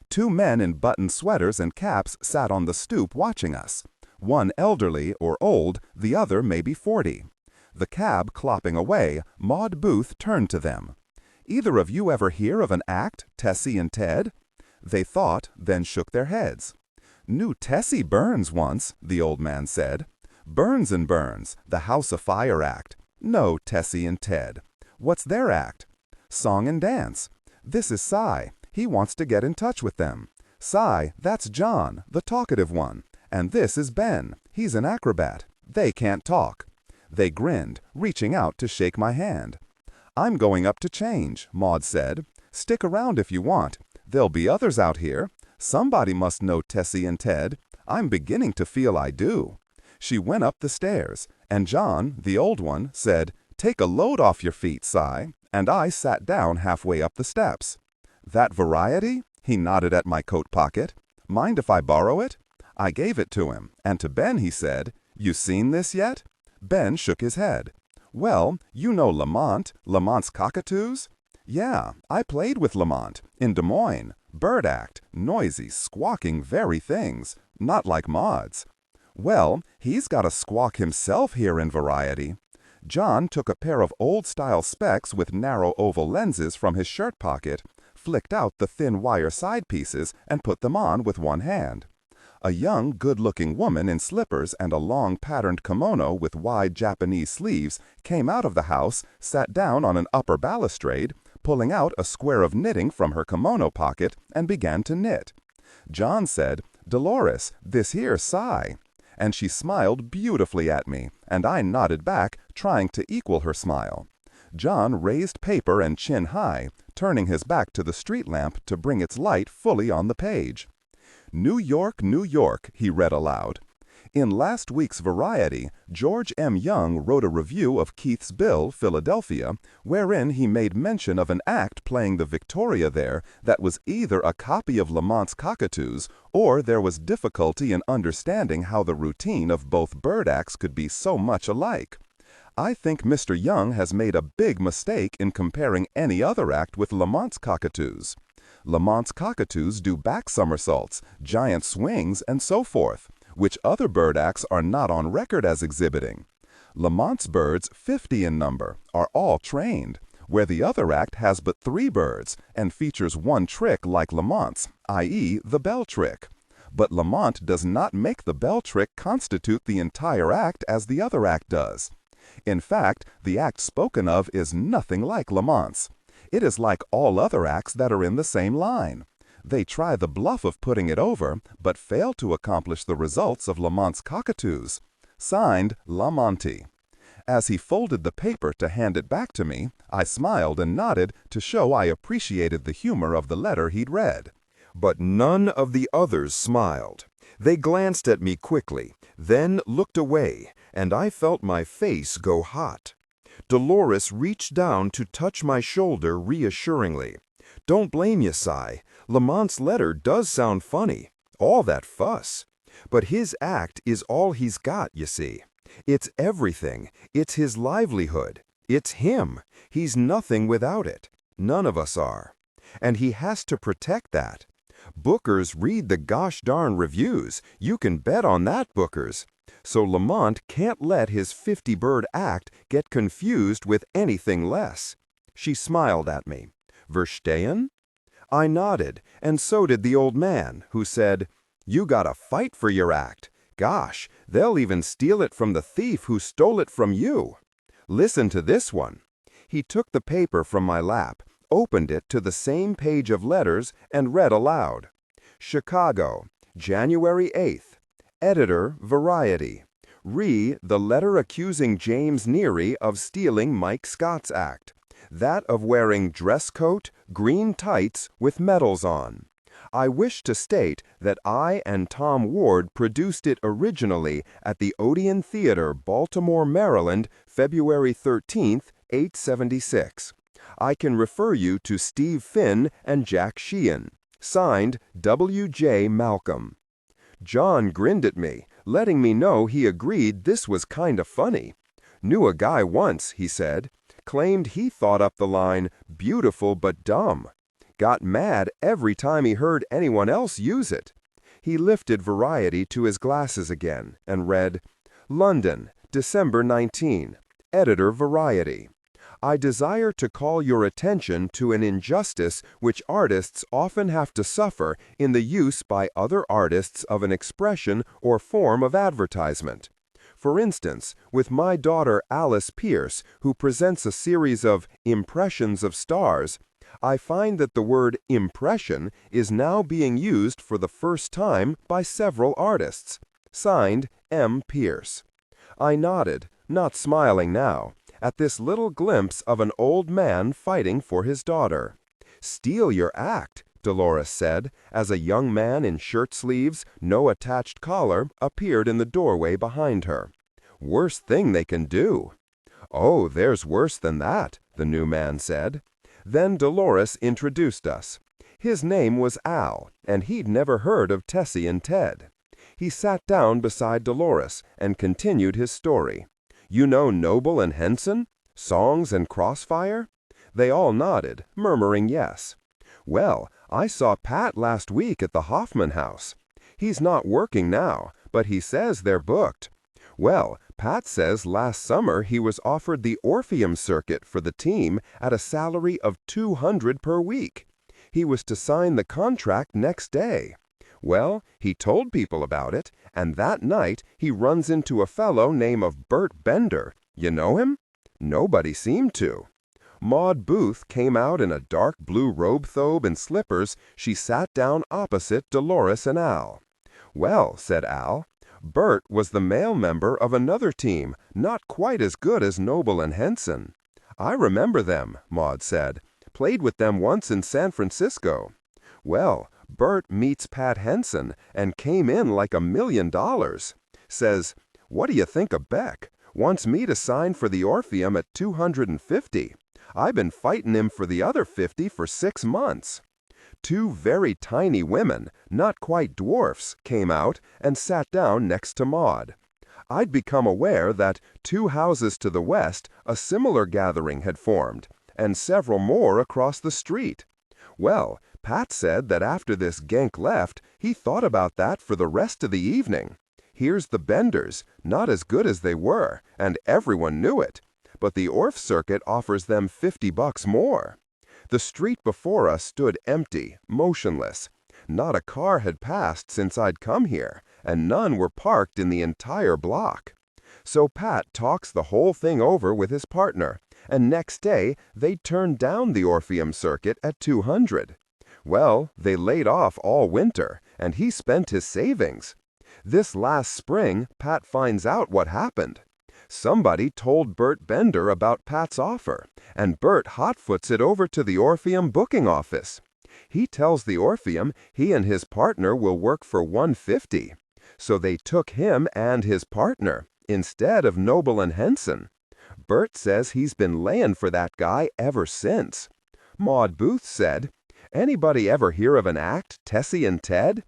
2 men in buttoned sweaters and caps sat on the stoop watching us. One elderly or old, the other maybe 40. The cab clopping away, Maud Booth turned to them. "Either of you ever hear of an act, Tessie and Ted?" They thought, then shook their heads. "Knew Tessie Burns once," the old man said. "Burns and Burns, the House Afire act. No Tessie and Ted. What's their act?" "Song and dance. This is Cy. He wants to get in touch with them. Cy, that's John, the talkative one. And this is Ben. He's an acrobat. They can't talk." They grinned, reaching out to shake my hand. "I'm going up to change," Maud said. "Stick around if you want. There'll be others out here. Somebody must know Tessie and Ted. I'm beginning to feel I do." She went up the stairs, and John, the old one, said, "Take a load off your feet, Cy," and I sat down halfway up the steps. "That Variety?" He nodded at my coat pocket. "Mind if I borrow it?" I gave it to him, and to Ben he said, "You seen this yet?" Ben shook his head. "Well, you know Lamont's Cockatoos?" "Yeah, I played with Lamont, in Des Moines. Bird act, noisy, squawking very things, not like Maud's." "Well, he's got a squawk himself here in Variety." John took a pair of old-style specs with narrow oval lenses from his shirt pocket, flicked out the thin wire side pieces, and put them on with one hand. A young, good-looking woman in slippers and a long patterned kimono with wide Japanese sleeves came out of the house, sat down on an upper balustrade, pulling out a square of knitting from her kimono pocket, and began to knit. John said, "Dolores, this here Cy." And she smiled beautifully at me, and I nodded back, trying to equal her smile. John raised paper and chin high, turning his back to the street lamp to bring its light fully on the page. "New York, New York," he read aloud. In last week's Variety, George M. Young wrote a review of Keith's Bill, Philadelphia, wherein he made mention of an act playing the Victoria there that was either a copy of Lamont's Cockatoos, or there was difficulty in understanding how the routine of both bird acts could be so much alike. I think Mr. Young has made a big mistake in comparing any other act with Lamont's Cockatoos. Lamont's Cockatoos do back somersaults, giant swings, and so forth, which other bird acts are not on record as exhibiting. Lamont's birds, 50 in number, are all trained, where the other act has but 3 birds and features one trick like Lamont's, i.e. the bell trick. But Lamont does not make the bell trick constitute the entire act as the other act does. In fact, the act spoken of is nothing like Lamont's. It is like all other acts that are in the same line. They try the bluff of putting it over, but fail to accomplish the results of Lamont's Cockatoos. Signed, Lamonti. As he folded the paper to hand it back to me, I smiled and nodded to show I appreciated the humor of the letter he'd read. But none of the others smiled. They glanced at me quickly, then looked away, and I felt my face go hot. Dolores reached down to touch my shoulder reassuringly. "Don't blame you, Cy. Lamont's letter does sound funny. All that fuss. But his act is all he's got, you see. It's everything. It's his livelihood. It's him. He's nothing without it. None of us are. And he has to protect that. Bookers read the gosh darn reviews. You can bet on that, Bookers. So Lamont can't let his 50-bird act get confused with anything less." She smiled at me. "Verstehen?" I nodded, and so did the old man, who said, "You gotta fight for your act. Gosh, they'll even steal it from the thief who stole it from you. Listen to this one." He took the paper from my lap, opened it to the same page of letters, and read aloud. "Chicago, January 8th. Editor, Variety. The letter accusing James Neary of stealing Mike Scott's act. That of wearing dress coat, green tights with medals on. I wish to state that I and Tom Ward produced it originally at the Odeon Theater, Baltimore, Maryland, February 13th, 876. I can refer you to Steve Finn and Jack Sheehan. Signed, W.J. Malcolm." John grinned at me, letting me know he agreed this was kinda funny. "Knew a guy once," he said. "Claimed he thought up the line, 'beautiful but dumb.' Got mad every time he heard anyone else use it." He lifted Variety to his glasses again and read, "London, December 19. Editor, Variety. I desire to call your attention to an injustice which artists often have to suffer in the use by other artists of an expression or form of advertisement. For instance, with my daughter Alice Pierce, who presents a series of impressions of stars, I find that the word impression is now being used for the first time by several artists. Signed, M. Pierce." I nodded, not smiling now, at this little glimpse of an old man fighting for his daughter. "Steal your act," Dolores said, as a young man in shirt sleeves, no attached collar, appeared in the doorway behind her. "Worst thing they can do." "Oh, there's worse than that," the new man said. Then Dolores introduced us. His name was Al, and he'd never heard of Tessie and Ted. He sat down beside Dolores and continued his story. "You know Noble and Henson? Songs and Crossfire?" They all nodded, murmuring yes. "Well, I saw Pat last week at the Hoffman House. He's not working now, but he says they're booked. Well, Pat says last summer he was offered the Orpheum circuit for the team at a salary of $200 per week. He was to sign the contract next day. Well, he told people about it, and that night he runs into a fellow named Bert Bender. You know him?" Nobody seemed to. Maud Booth came out in a dark blue robe-thobe and slippers. She sat down opposite Dolores and Al. "Well," said Al, "Bert was the male member of another team, not quite as good as Noble and Henson." "I remember them," Maud said. "Played with them once in San Francisco." "Well, Bert meets Pat Henson and came in like $1 million. Says, 'What do you think of Beck? Wants me to sign for the Orpheum at $250. I've been fighting him for the other $50 for 6 months. Two very tiny women, not quite dwarfs, came out and sat down next to Maud. I'd become aware that 2 houses to the west a similar gathering had formed, and several more across the street. Well, Pat said that after this Genk left, he thought about that for the rest of the evening. Here's the Benders, not as good as they were, and everyone knew it, but the Orff circuit offers them $50 more. The street before us stood empty, motionless. Not a car had passed since I'd come here, and none were parked in the entire block. So Pat talks the whole thing over with his partner, and next day they turned down the Orpheum circuit at $200. Well, they laid off all winter, and he spent his savings. This last spring, Pat finds out what happened. Somebody told Bert Bender about Pat's offer, and Bert hotfoots it over to the Orpheum booking office. He tells the Orpheum he and his partner will work for $150. So they took him and his partner, instead of Noble and Henson. Bert says he's been laying for that guy ever since. Maud Booth said, "Anybody ever hear of an act, Tessie and Ted?"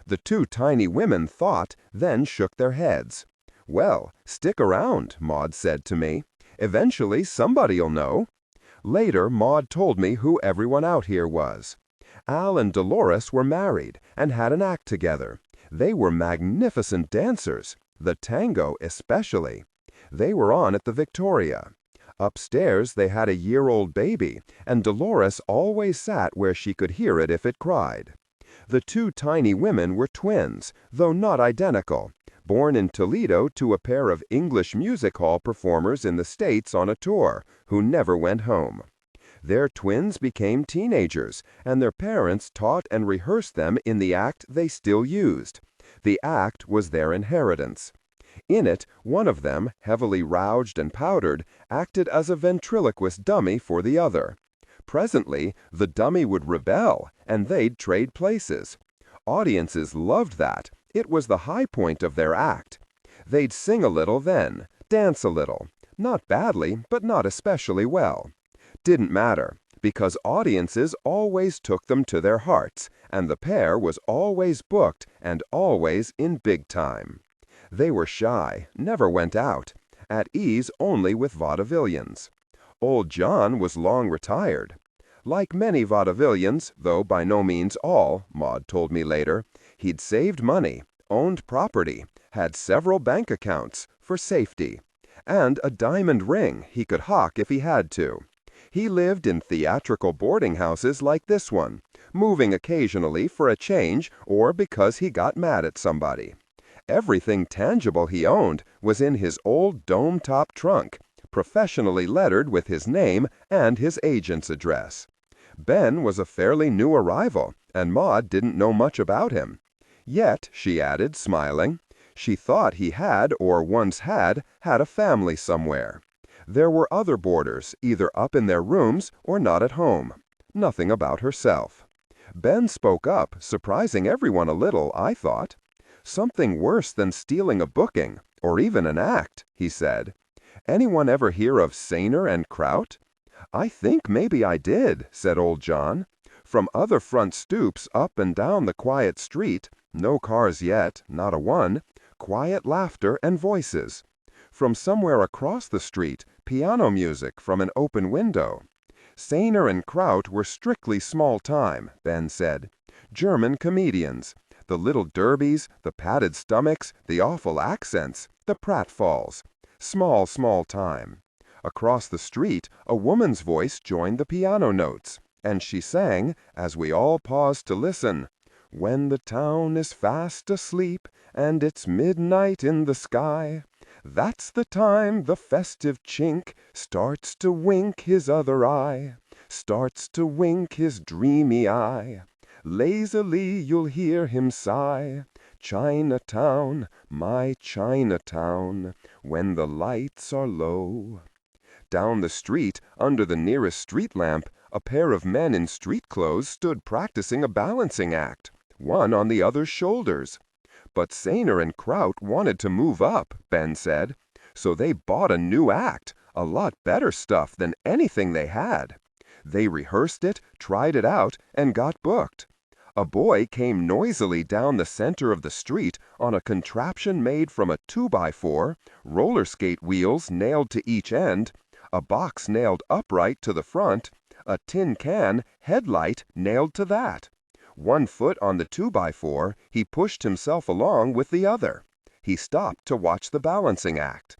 The 2 tiny women thought, then shook their heads. "Well, stick around," Maud said to me. "Eventually somebody'll know." Later, Maud told me who everyone out here was. Al and Dolores were married and had an act together. They were magnificent dancers, the tango especially. They were on at the Victoria. Upstairs they had a year-old baby, and Dolores always sat where she could hear it if it cried. The two tiny women were twins, though not identical, born in Toledo to a pair of English music hall performers in the States on a tour, who never went home. Their twins became teenagers, and their parents taught and rehearsed them in the act they still used. The act was their inheritance. In it, one of them, heavily rouged and powdered, acted as a ventriloquist dummy for the other. Presently, the dummy would rebel, and they'd trade places. Audiences loved that. It was the high point of their act. They'd sing a little then, dance a little. Not badly, but not especially well. Didn't matter, because audiences always took them to their hearts, and the pair was always booked and always in big time. They were shy, never went out, at ease only with vaudevillians. Old John was long retired. Like many vaudevillians, though by no means all, Maud told me later, he'd saved money, owned property, had several bank accounts, for safety, and a diamond ring he could hock if he had to. He lived in theatrical boarding houses like this one, moving occasionally for a change or because he got mad at somebody. Everything tangible he owned was in his old dome-top trunk, professionally lettered with his name and his agent's address. Ben was a fairly new arrival, and Maud didn't know much about him. Yet, she added, smiling, she thought he had, or once had a family somewhere. There were other boarders, either up in their rooms or not at home. Nothing about herself. Ben spoke up, surprising everyone a little, I thought. Something worse than stealing a booking, or even an act, he said. Anyone ever hear of Sainer and Kraut? I think maybe I did, said old John. From other front stoops up and down the quiet street, no cars yet, not a one, quiet laughter and voices. From somewhere across the street, piano music from an open window. Sainer and Kraut were strictly small time, Ben said. German comedians. The little derbies, the padded stomachs, the awful accents, the pratfalls. Small time. Across the street, a woman's voice joined the piano notes, and she sang, as we all paused to listen, "When the town is fast asleep, and it's midnight in the sky, that's the time the festive chink starts to wink his other eye, starts to wink his dreamy eye. Lazily you'll hear him sigh, Chinatown, my Chinatown, when the lights are low." Down the street, under the nearest street lamp, a pair of men in street clothes stood practicing a balancing act, one on the other's shoulders. But Sainer and Kraut wanted to move up, Ben said, so they bought a new act, a lot better stuff than anything they had. They rehearsed it, tried it out, and got booked. A boy came noisily down the center of the street on a contraption made from a 2x4, roller skate wheels nailed to each end, a box nailed upright to the front, a tin can headlight nailed to that. 1 foot on the 2x4, he pushed himself along with the other. He stopped to watch the balancing act.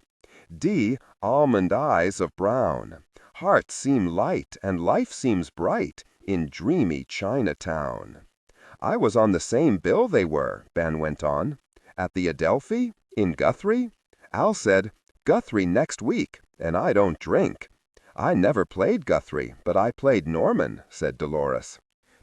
Almond eyes of brown. Hearts seem light and life seems bright in dreamy Chinatown. I was on the same bill they were, Ben went on. At the Adelphi? In Guthrie? Al said, "Guthrie next week, and I don't drink." I never played Guthrie, but I played Norman, said Dolores.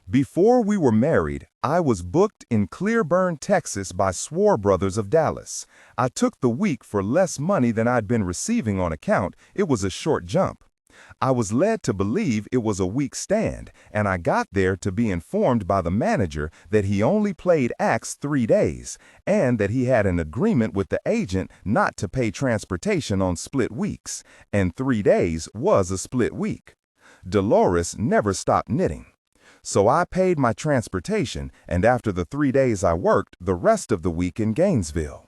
Before we were married, I was booked in Clearburn, Texas by Swore Brothers of Dallas. I took the week for less money than I'd been receiving on account. It was a short jump. I was led to believe it was a week stand, and I got there to be informed by the manager that he only played acts 3 days, and that he had an agreement with the agent not to pay transportation on split weeks, and 3 days was a split week. Dolores never stopped knitting. So I paid my transportation, and after the 3 days I worked the rest of the week in Gainesville.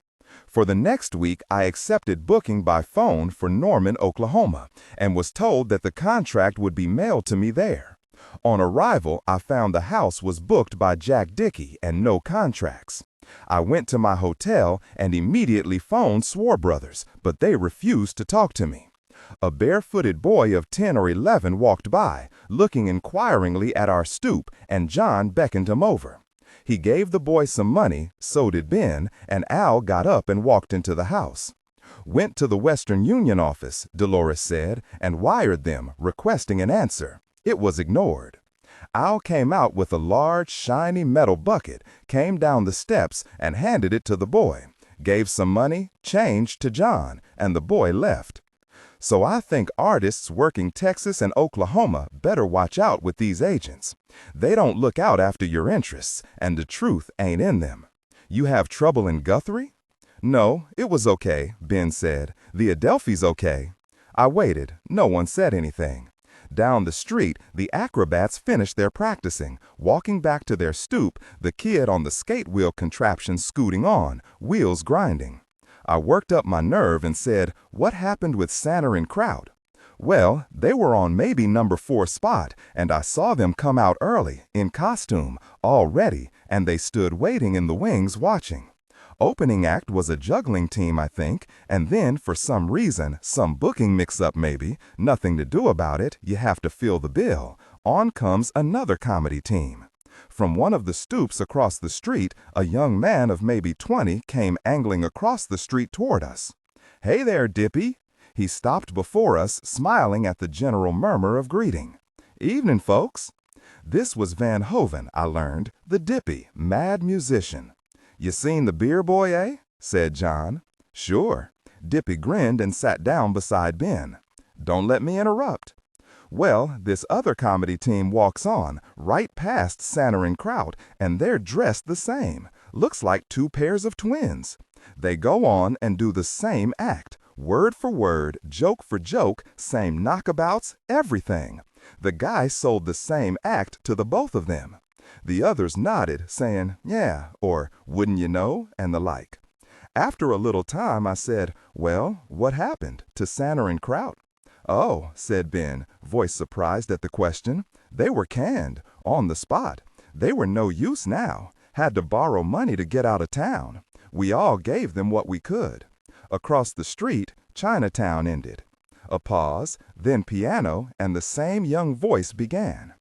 For the next week, I accepted booking by phone for Norman, Oklahoma, and was told that the contract would be mailed to me there. On arrival, I found the house was booked by Jack Dickey and no contracts. I went to my hotel and immediately phoned Swore Brothers, but they refused to talk to me. A barefooted boy of 10 or 11 walked by, looking inquiringly at our stoop, and John beckoned him over. He gave the boy some money, so did Ben, and Al got up and walked into the house. "Went to the Western Union office," Dolores said, "and wired them, requesting an answer. It was ignored." Al came out with a large, shiny metal bucket, came down the steps, and handed it to the boy, gave some money, change to John, and the boy left. So I think artists working Texas and Oklahoma better watch out with these agents. They don't look out after your interests, and the truth ain't in them. "You have trouble in Guthrie?" "No, it was okay," Ben said. "The Adelphi's okay." I waited. No one said anything. Down the street, the acrobats finished their practicing, walking back to their stoop, the kid on the skate wheel contraption scooting on, wheels grinding. I worked up my nerve and said, "What happened with Sanner and Kraut?" "Well, they were on maybe number 4 spot, and I saw them come out early, in costume, all ready, and they stood waiting in the wings watching. Opening act was a juggling team, I think, and then, for some reason, some booking mix-up maybe, nothing to do about it, you have to fill the bill. On comes another comedy team. From one of the stoops across the street, a young man of maybe 20 came angling across the street toward us. "Hey there, Dippy." He stopped before us, smiling at the general murmur of greeting. "Evening, folks." This was Van Hoven, I learned, the Dippy, mad musician. "You seen the beer boy, eh?" said John. "Sure." Dippy grinned and sat down beside Ben. "Don't let me interrupt." Well, this other comedy team walks on, right past Sanner and Kraut, and they're dressed the same. Looks like 2 pairs of twins. They go on and do the same act, word for word, joke for joke, same knockabouts, everything. The guy sold the same act to the both of them. The others nodded, saying, "Yeah," or "Wouldn't you know," and the like. After a little time, I said, "Well, what happened to Sanner and Kraut?" "Oh," said Ben, voice surprised at the question. "They were canned, on the spot. They were no use now. Had to borrow money to get out of town. We all gave them what we could." Across the street, Chinatown ended. A pause, then piano, and the same young voice began.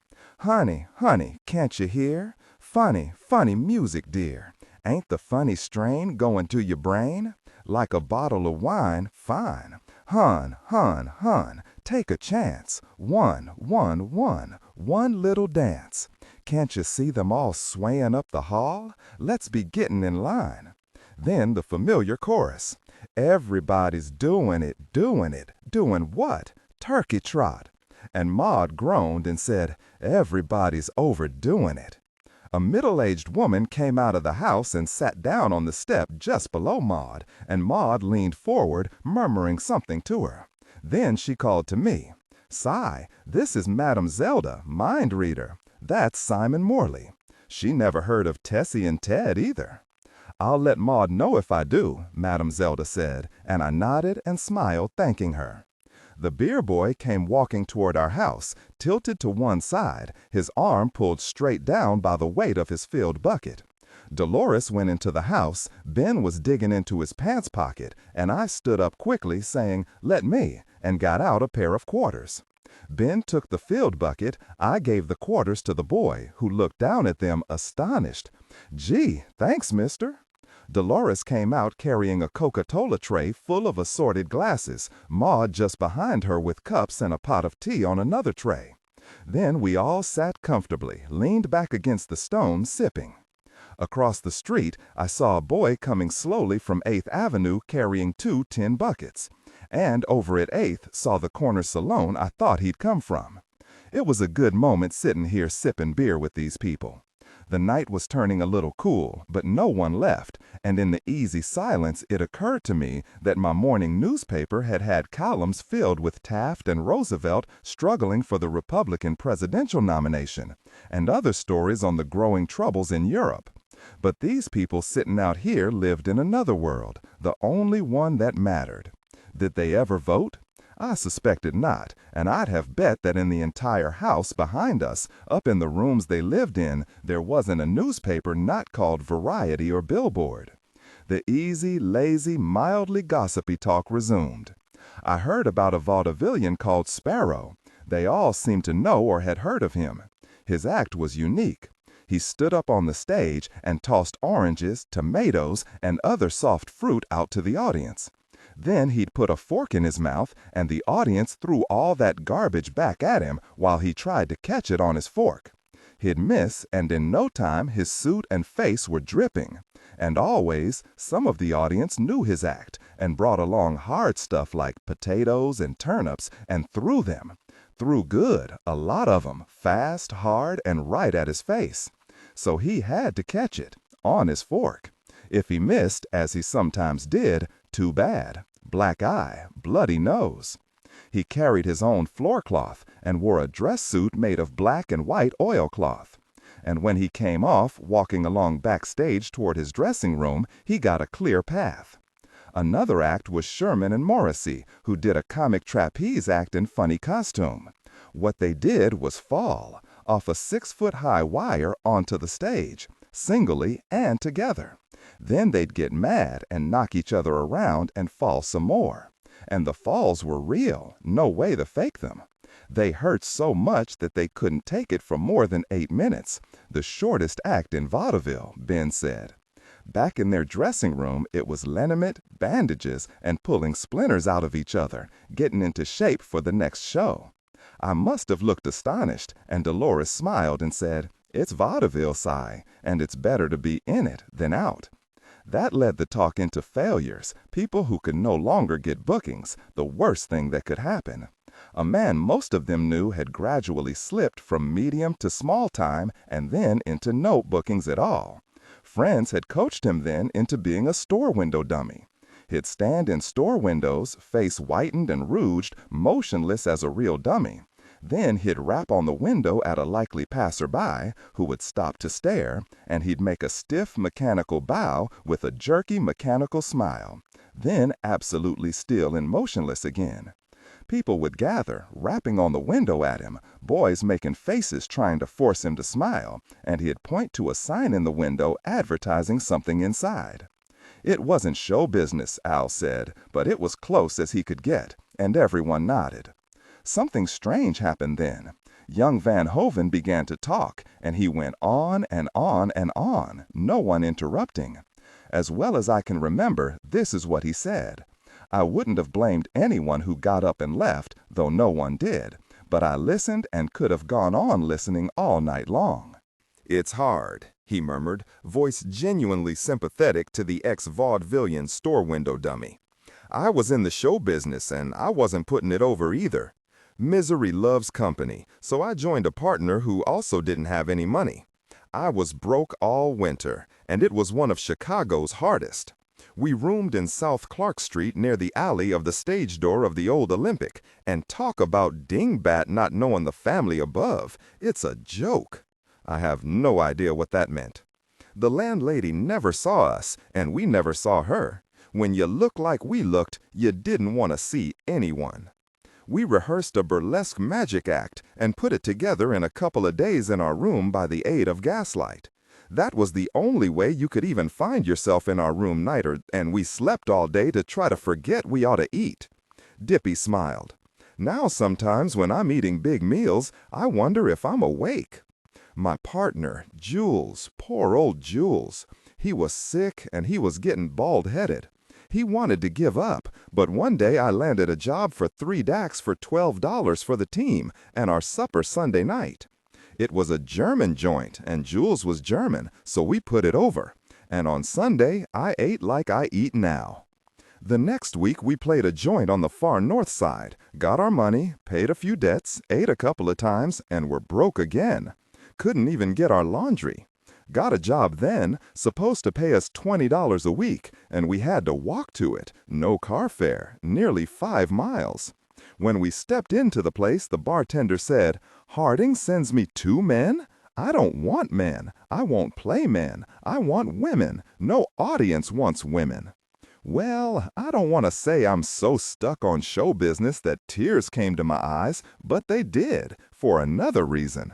"Honey, honey, can't you hear? Funny, funny music, dear. Ain't the funny strain going to your brain? Like a bottle of wine, fine. Hun, hun, hun, take a chance. One little dance. Can't you see them all swaying up the hall? Let's be getting in line." Then the familiar chorus. "Everybody's doing it, doing it. Doing what? Turkey trot." And Maud groaned and said, "Everybody's overdoing it." A middle-aged woman came out of the house and sat down on the step just below Maud, and Maud leaned forward, murmuring something to her. Then she called to me, "Si, this is Madame Zelda, mind reader. That's Simon Morley." She never heard of Tessie and Ted either. "I'll let Maud know if I do," Madame Zelda said, and I nodded and smiled, thanking her. The beer boy came walking toward our house, tilted to one side, his arm pulled straight down by the weight of his filled bucket. Dolores went into the house, Ben was digging into his pants pocket, and I stood up quickly, saying, "Let me," and got out a pair of quarters. Ben took the filled bucket, I gave the quarters to the boy, who looked down at them astonished. "Gee, thanks, mister." Dolores came out carrying a Coca-Cola tray full of assorted glasses, Maud just behind her with cups and a pot of tea on another tray. Then we all sat comfortably, leaned back against the stone, sipping. Across the street, I saw a boy coming slowly from 8th Avenue carrying 2 tin buckets, and over at 8th saw the corner salon I thought he'd come from. It was a good moment sitting here sipping beer with these people. The night was turning a little cool, but no one left, and in the easy silence it occurred to me that my morning newspaper had had columns filled with Taft and Roosevelt struggling for the Republican presidential nomination, and other stories on the growing troubles in Europe. But these people sitting out here lived in another world, the only one that mattered. Did they ever vote? I suspected not, and I'd have bet that in the entire house behind us, up in the rooms they lived in, there wasn't a newspaper not called Variety or Billboard. The easy, lazy, mildly gossipy talk resumed. I heard about a vaudevillian called Sparrow. They all seemed to know or had heard of him. His act was unique. He stood up on the stage and tossed oranges, tomatoes, and other soft fruit out to the audience. Then he'd put a fork in his mouth, and the audience threw all that garbage back at him while he tried to catch it on his fork. He'd miss, and in no time his suit and face were dripping. And always, some of the audience knew his act and brought along hard stuff like potatoes and turnips and threw them. Threw good, a lot of them, fast, hard, and right at his face. So he had to catch it, on his fork. If he missed, as he sometimes did, too bad. Black eye, bloody nose. He carried his own floor cloth and wore a dress suit made of black and white oilcloth. And when he came off, walking along backstage toward his dressing room, he got a clear path. Another act was Sherman and Morrissey, who did a comic trapeze act in funny costume. What they did was fall off a 6-foot-high wire onto the stage, singly and together. Then they'd get mad and knock each other around and fall some more. And the falls were real, no way to fake them. They hurt so much that they couldn't take it for more than 8 minutes, the shortest act in vaudeville, Ben said. Back in their dressing room, it was liniment, bandages, and pulling splinters out of each other, getting into shape for the next show. I must have looked astonished, and Dolores smiled and said, "It's vaudeville, Si, and it's better to be in it than out." That led the talk into failures, people who could no longer get bookings, the worst thing that could happen. A man most of them knew had gradually slipped from medium to small time and then into no bookings at all. Friends had coached him then into being a store window dummy. He'd stand in store windows, face whitened and rouged, motionless as a real dummy. Then he'd rap on the window at a likely passerby, who would stop to stare, and he'd make a stiff mechanical bow with a jerky mechanical smile. Then absolutely still and motionless again. People would gather, rapping on the window at him, boys making faces trying to force him to smile, and he'd point to a sign in the window advertising something inside. It wasn't show business, Al said, but it was close as he could get, and everyone nodded. Something strange happened then. Young Van Hoven began to talk, and he went on and on and on, no one interrupting. As well as I can remember, this is what he said. I wouldn't have blamed anyone who got up and left, though no one did, but I listened and could have gone on listening all night long. "It's hard," he murmured, voice genuinely sympathetic to the ex-vaudevillian store window dummy. "I was in the show business, and I wasn't putting it over either. Misery loves company, so I joined a partner who also didn't have any money. I was broke all winter, and it was one of Chicago's hardest. We roomed in South Clark Street near the alley of the stage door of the old Olympic, and talk about dingbat not knowing the family above. It's a joke. I have no idea what that meant. The landlady never saw us, and we never saw her. When you looked like we looked, you didn't want to see anyone. We rehearsed a burlesque magic act and put it together in a couple of days in our room by the aid of gaslight. That was the only way you could even find yourself in our room nighter, and we slept all day to try to forget we ought to eat." Dippy smiled. "Now sometimes when I'm eating big meals, I wonder if I'm awake." My partner, Jules, poor old Jules. He was sick and he was getting bald-headed. He wanted to give up, but one day I landed a job for 3 dacks for $12 for the team and our supper Sunday night. It was a German joint, and Jules was German, so we put it over. And on Sunday, I ate like I eat now. The next week, we played a joint on the far north side, got our money, paid a few debts, ate a couple of times, and were broke again. Couldn't even get our laundry. Got a job then, supposed to pay us $20 a week, and we had to walk to it, no car fare, nearly 5 miles. When we stepped into the place, the bartender said, "Harding sends me 2 men? I don't want men. I won't play men. I want women. No audience wants women." Well, I don't want to say I'm so stuck on show business that tears came to my eyes, but they did, for another reason.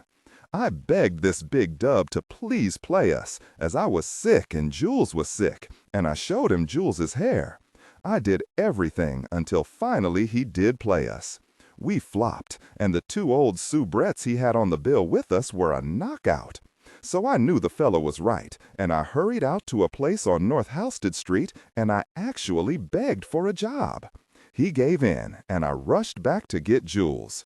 I begged this big dub to please play us, as I was sick and Jules was sick, and I showed him Jules's hair. I did everything until finally he did play us. We flopped, and the 2 old soubrettes he had on the bill with us were a knockout. So I knew the fellow was right, and I hurried out to a place on North Halsted Street, and I actually begged for a job. He gave in, and I rushed back to get Jules.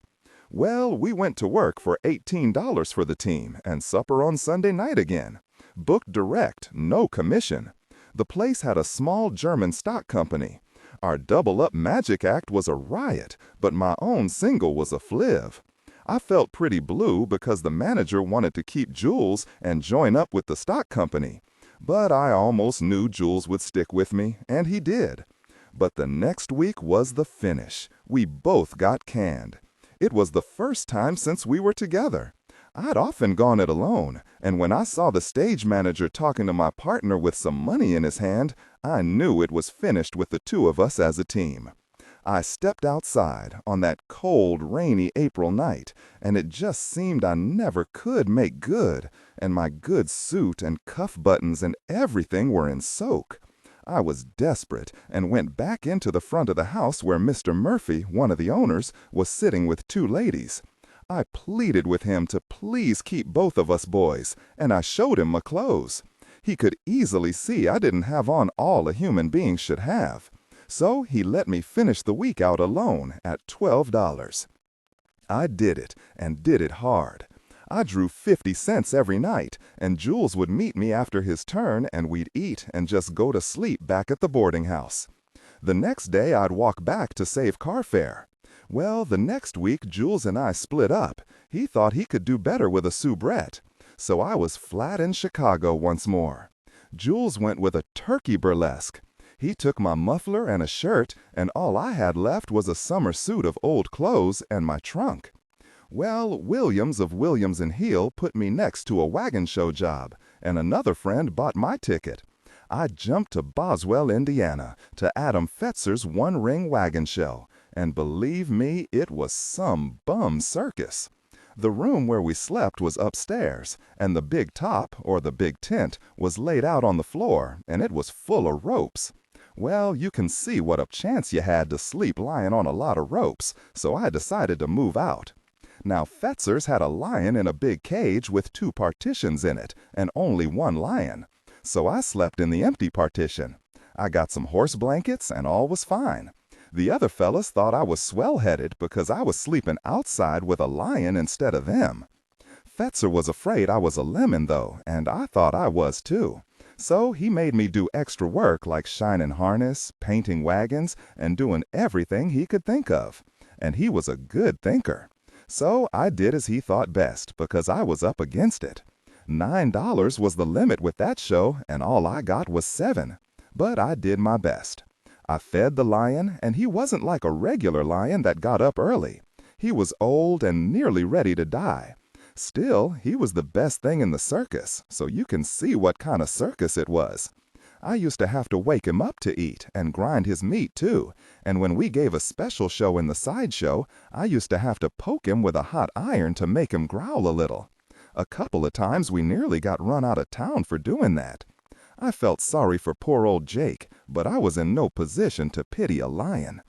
Well, we went to work for $18 for the team, and supper on Sunday night again. Booked direct, no commission. The place had a small German stock company. Our double-up magic act was a riot, but my own single was a fliv. I felt pretty blue because the manager wanted to keep Jules and join up with the stock company. But I almost knew Jules would stick with me, and he did. But the next week was the finish. We both got canned. It was the first time since we were together. I'd often gone it alone, and when I saw the stage manager talking to my partner with some money in his hand, I knew it was finished with the 2 of us as a team. I stepped outside on that cold, rainy April night, and it just seemed I never could make good, and my good suit and cuff buttons and everything were in soak. I was desperate and went back into the front of the house where Mr. Murphy, one of the owners, was sitting with 2 ladies. I pleaded with him to please keep both of us boys, and I showed him my clothes. He could easily see I didn't have on all a human being should have. So he let me finish the week out alone at $12. I did it, and did it hard. I drew 50 cents every night, and Jules would meet me after his turn, and we'd eat and just go to sleep back at the boarding house. The next day I'd walk back to save car fare. Well, the next week Jules and I split up. He thought he could do better with a soubrette. So I was flat in Chicago once more. Jules went with a turkey burlesque. He took my muffler and a shirt, and all I had left was a summer suit of old clothes and my trunk. Well, Williams of Williams and Heel put me next to a wagon show job, and another friend bought my ticket. I jumped to Boswell, Indiana, to Adam Fetzer's one-ring wagon show, and believe me, it was some bum circus. The room where we slept was upstairs, and the big top, or the big tent, was laid out on the floor, and it was full of ropes. Well, you can see what a chance you had to sleep lying on a lot of ropes, so I decided to move out. Now, Fetzer's had a lion in a big cage with 2 partitions in it, and only 1 lion. So I slept in the empty partition. I got some horse blankets, and all was fine. The other fellas thought I was swell-headed because I was sleeping outside with a lion instead of them. Fetzer was afraid I was a lemon, though, and I thought I was too. So he made me do extra work like shining harness, painting wagons, and doing everything he could think of. And he was a good thinker. So I did as he thought best because I was up against it. $9 was the limit with that show, and all I got was $7. But I did my best. I fed the lion, and he wasn't like a regular lion that got up early. He was old and nearly ready to die. Still, he was the best thing in the circus, so you can see what kind of circus it was. I used to have to wake him up to eat and grind his meat too, and when we gave a special show in the sideshow, I used to have to poke him with a hot iron to make him growl a little. A couple of times we nearly got run out of town for doing that. I felt sorry for poor old Jake, but I was in no position to pity a lion.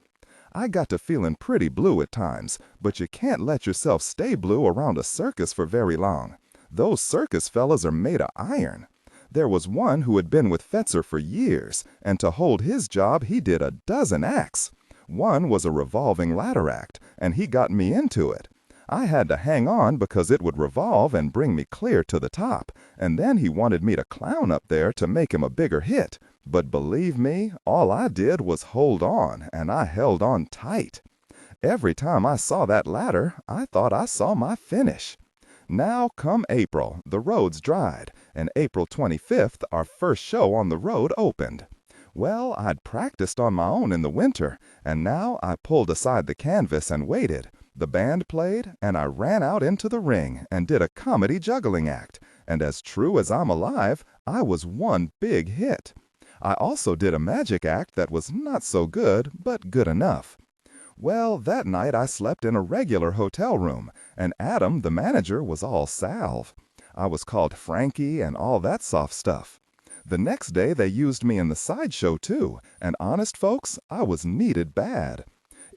I got to feeling pretty blue at times, but you can't let yourself stay blue around a circus for very long. Those circus fellas are made of iron. There was one who had been with Fetzer for years, and to hold his job he did a dozen acts. One was a revolving ladder act, and he got me into it. I had to hang on because it would revolve and bring me clear to the top, and then he wanted me to clown up there to make him a bigger hit. But believe me, all I did was hold on, and I held on tight. Every time I saw that ladder, I thought I saw my finish. Now, come April, the roads dried, and April 25th, our first show on the road opened. Well, I'd practiced on my own in the winter, and now I pulled aside the canvas and waited. The band played, and I ran out into the ring and did a comedy juggling act, and as true as I'm alive, I was one big hit. I also did a magic act that was not so good, but good enough. Well, that night I slept in a regular hotel room, and Adam, the manager, was all salve. I was called Frankie and all that soft stuff. The next day they used me in the sideshow too, and honest folks, I was needed bad.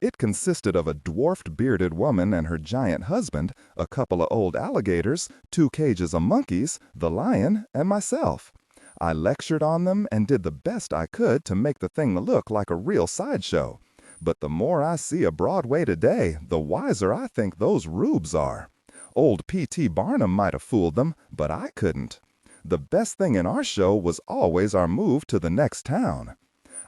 It consisted of a dwarfed bearded woman and her giant husband, a couple of old alligators, 2 cages of monkeys, the lion, and myself. I lectured on them and did the best I could to make the thing look like a real sideshow. But the more I see of Broadway today, the wiser I think those rubes are. Old P.T. Barnum might have fooled them, but I couldn't. The best thing in our show was always our move to the next town.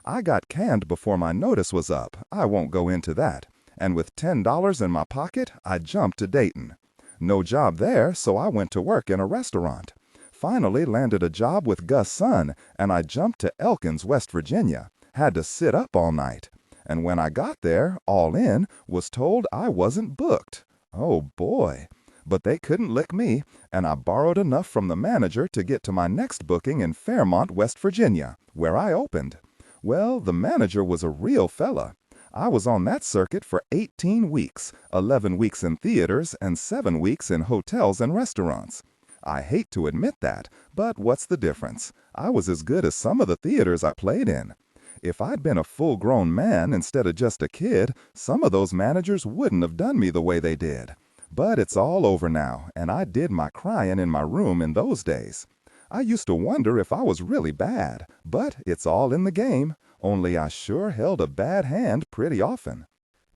I got canned before my notice was up. I won't go into that. And with $10 in my pocket, I jumped to Dayton. No job there, so I went to work in a restaurant. Finally landed a job with Gus' son, and I jumped to Elkins, West Virginia. Had to sit up all night. And when I got there, all in, was told I wasn't booked. Oh boy. But they couldn't lick me, and I borrowed enough from the manager to get to my next booking in Fairmont, West Virginia, where I opened. Well, the manager was a real fella. I was on that circuit for 18 weeks, 11 weeks in theaters and 7 weeks in hotels and restaurants. I hate to admit that, but what's the difference? I was as good as some of the theaters I played in. If I'd been a full-grown man instead of just a kid, some of those managers wouldn't have done me the way they did. But it's all over now, and I did my crying in my room in those days. I used to wonder if I was really bad, but it's all in the game, only I sure held a bad hand pretty often.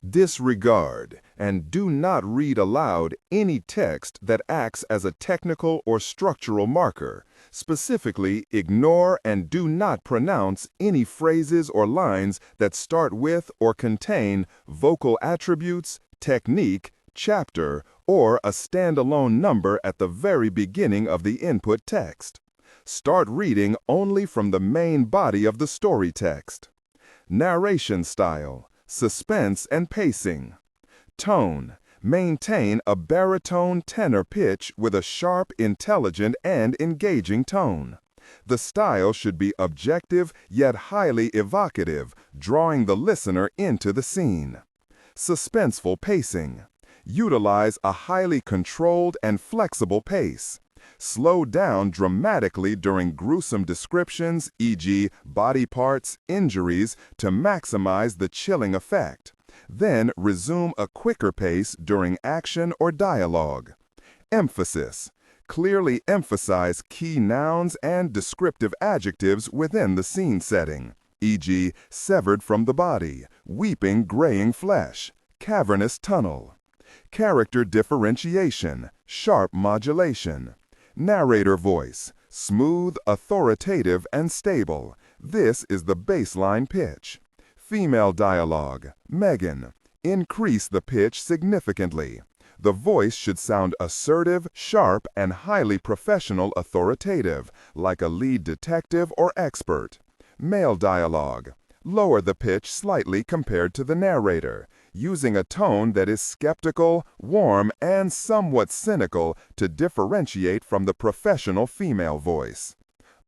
Disregard and do not read aloud any text that acts as a technical or structural marker. Specifically, ignore and do not pronounce any phrases or lines that start with or contain vocal attributes, technique, chapter, or a standalone number at the very beginning of the input text. Start reading only from the main body of the story text. Narration style, suspense and pacing. Tone, maintain a baritone tenor pitch with a sharp, intelligent, and engaging tone. The style should be objective yet highly evocative, drawing the listener into the scene. Suspenseful pacing. Utilize a highly controlled and flexible pace. Slow down dramatically during gruesome descriptions, e.g., body parts, injuries, to maximize the chilling effect. Then resume a quicker pace during action or dialogue. Emphasis. Clearly emphasize key nouns and descriptive adjectives within the scene setting, e.g., severed from the body, weeping graying flesh, cavernous tunnel. Character differentiation, sharp modulation. Narrator voice, smooth, authoritative, and stable. This is the baseline pitch. Female dialogue, Megan. Increase the pitch significantly. The voice should sound assertive, sharp, and highly professional authoritative, like a lead detective or expert. Male dialogue. Lower the pitch slightly compared to the narrator, using a tone that is skeptical, warm, and somewhat cynical to differentiate from the professional female voice.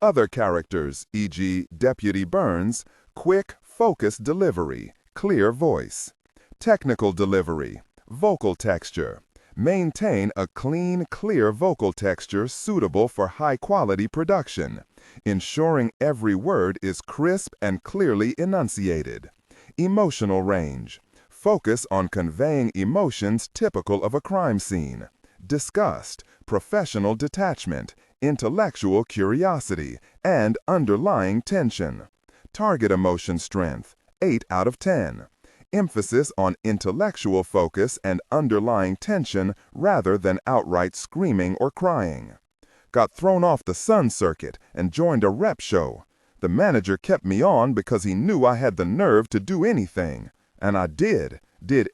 Other characters, e.g., Deputy Burns, quick, focused delivery, clear voice. Technical delivery, vocal texture. Maintain a clean, clear vocal texture suitable for high-quality production, ensuring every word is crisp and clearly enunciated. Emotional range. Focus on conveying emotions typical of a crime scene. Disgust, professional detachment, intellectual curiosity, and underlying tension. Target emotion strength, 8 out of 10. Emphasis on intellectual focus and underlying tension rather than outright screaming or crying. Got thrown off the Sun circuit and joined a rep show. The manager kept me on because he knew I had the nerve to do anything. And I did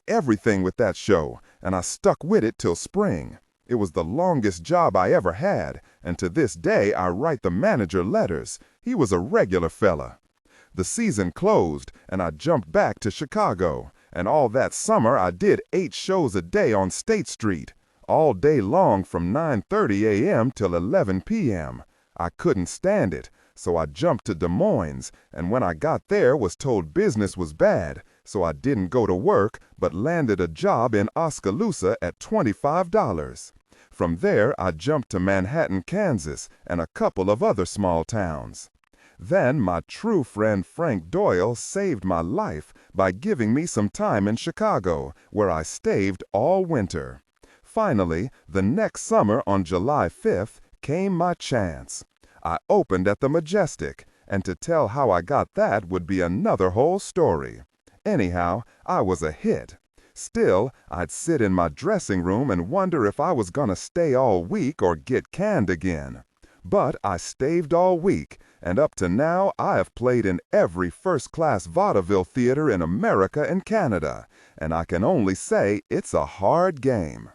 everything with that show, and I stuck with it till spring. It was the longest job I ever had, and to this day I write the manager letters. He was a regular fella. The season closed, and I jumped back to Chicago, and all that summer I did 8 shows a day on State Street, all day long from 9:30 a.m. till 11 p.m. I couldn't stand it, so I jumped to Des Moines, and when I got there was told business was bad, so I didn't go to work but landed a job in Oskaloosa at $25. From there I jumped to Manhattan, Kansas, and a couple of other small towns. Then my true friend Frank Doyle saved my life by giving me some time in Chicago, where I staved all winter. Finally, the next summer on July 5th came my chance. I opened at the Majestic, and to tell how I got that would be another whole story. Anyhow, I was a hit. Still, I'd sit in my dressing room and wonder if I was gonna stay all week or get canned again. But I staved all week, and up to now I have played in every first-class vaudeville theater in America and Canada, and I can only say it's a hard game.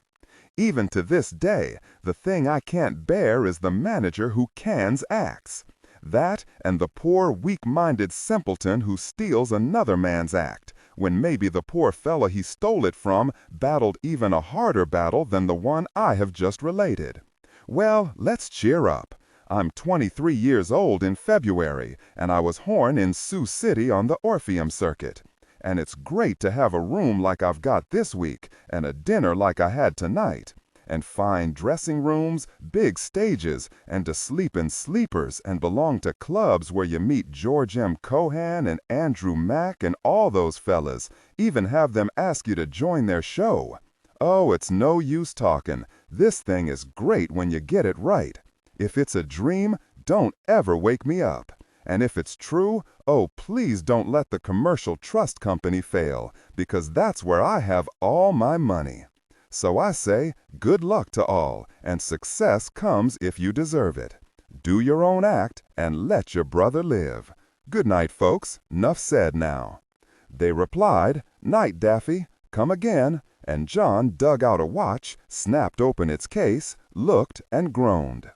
Even to this day, the thing I can't bear is the manager who cans acts. That and the poor weak-minded simpleton who steals another man's act, when maybe the poor fella he stole it from battled even a harder battle than the one I have just related. Well, let's cheer up. I'm 23 years old in February, and I was horn in Sioux City on the Orpheum circuit. And it's great to have a room like I've got this week, and a dinner like I had tonight, and fine dressing rooms, big stages, and to sleep in sleepers and belong to clubs where you meet George M. Cohan and Andrew Mack and all those fellas, even have them ask you to join their show. Oh, it's no use talking. This thing is great when you get it right. If it's a dream, don't ever wake me up. And if it's true, oh, please don't let the commercial trust company fail, because that's where I have all my money. So I say, good luck to all, and success comes if you deserve it. Do your own act, and let your brother live. Good night, folks. 'Nough said now. They replied, "Night, Daffy. Come again." And John dug out a watch, snapped open its case, looked, and groaned.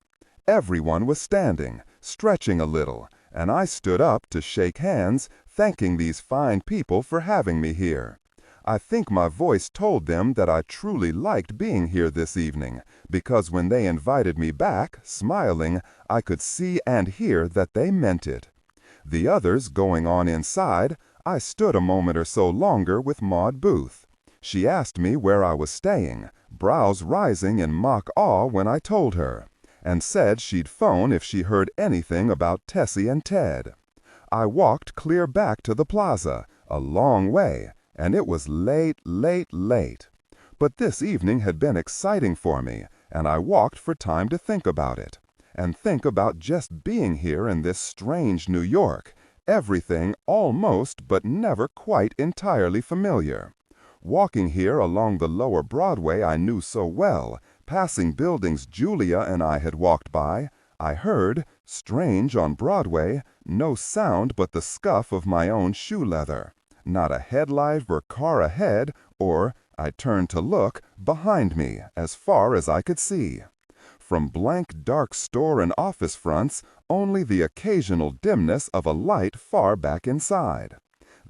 Everyone was standing, stretching a little, and I stood up to shake hands, thanking these fine people for having me here. I think my voice told them that I truly liked being here this evening, because when they invited me back, smiling, I could see and hear that they meant it. The others going on inside, I stood a moment or so longer with Maud Booth. She asked me where I was staying, brows rising in mock awe when I told her, and said she'd phone if she heard anything about Tessie and Ted. I walked clear back to the plaza, a long way, and it was late, late, late. But this evening had been exciting for me, and I walked for time to think about it, and think about just being here in this strange New York, everything almost but never quite entirely familiar. Walking here along the lower Broadway I knew so well, passing buildings Julia and I had walked by, I heard, strange on Broadway, no sound but the scuff of my own shoe leather. Not a headlight or car ahead, or, I turned to look, behind me, as far as I could see. From blank dark store and office fronts, only the occasional dimness of a light far back inside.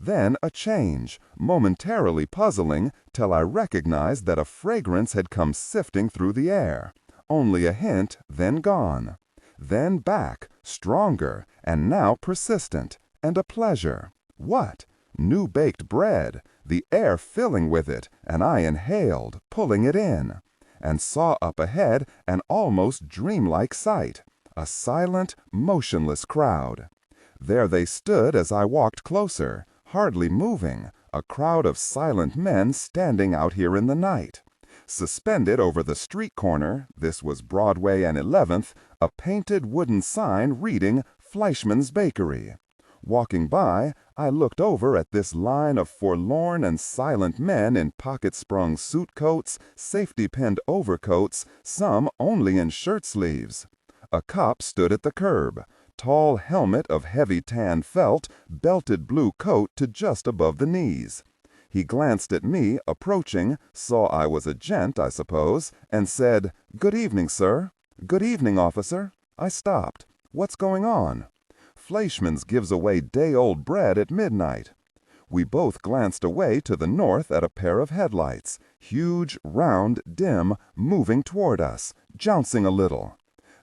Then a change, momentarily puzzling, till I recognized that a fragrance had come sifting through the air. Only a hint, then gone. Then back, stronger, and now persistent, and a pleasure. What? New baked bread, the air filling with it, and I inhaled, pulling it in, and saw up ahead an almost dreamlike sight, a silent, motionless crowd. There they stood as I walked closer, hardly moving, a crowd of silent men standing out here in the night. Suspended over the street corner, this was Broadway and 11th, a painted wooden sign reading Fleischmann's Bakery. Walking by, I looked over at this line of forlorn and silent men in pocket-sprung suit coats, safety-pinned overcoats, some only in shirt sleeves. A cop stood at the curb, tall helmet of heavy tan felt, belted blue coat to just above the knees. He glanced at me, approaching, saw I was a gent, I suppose, and said, "Good evening, sir." "Good evening, officer." I stopped. "What's going on?" "Fleischmann's gives away day-old bread at midnight." We both glanced away to the north at a pair of headlights, huge, round, dim, moving toward us, jouncing a little.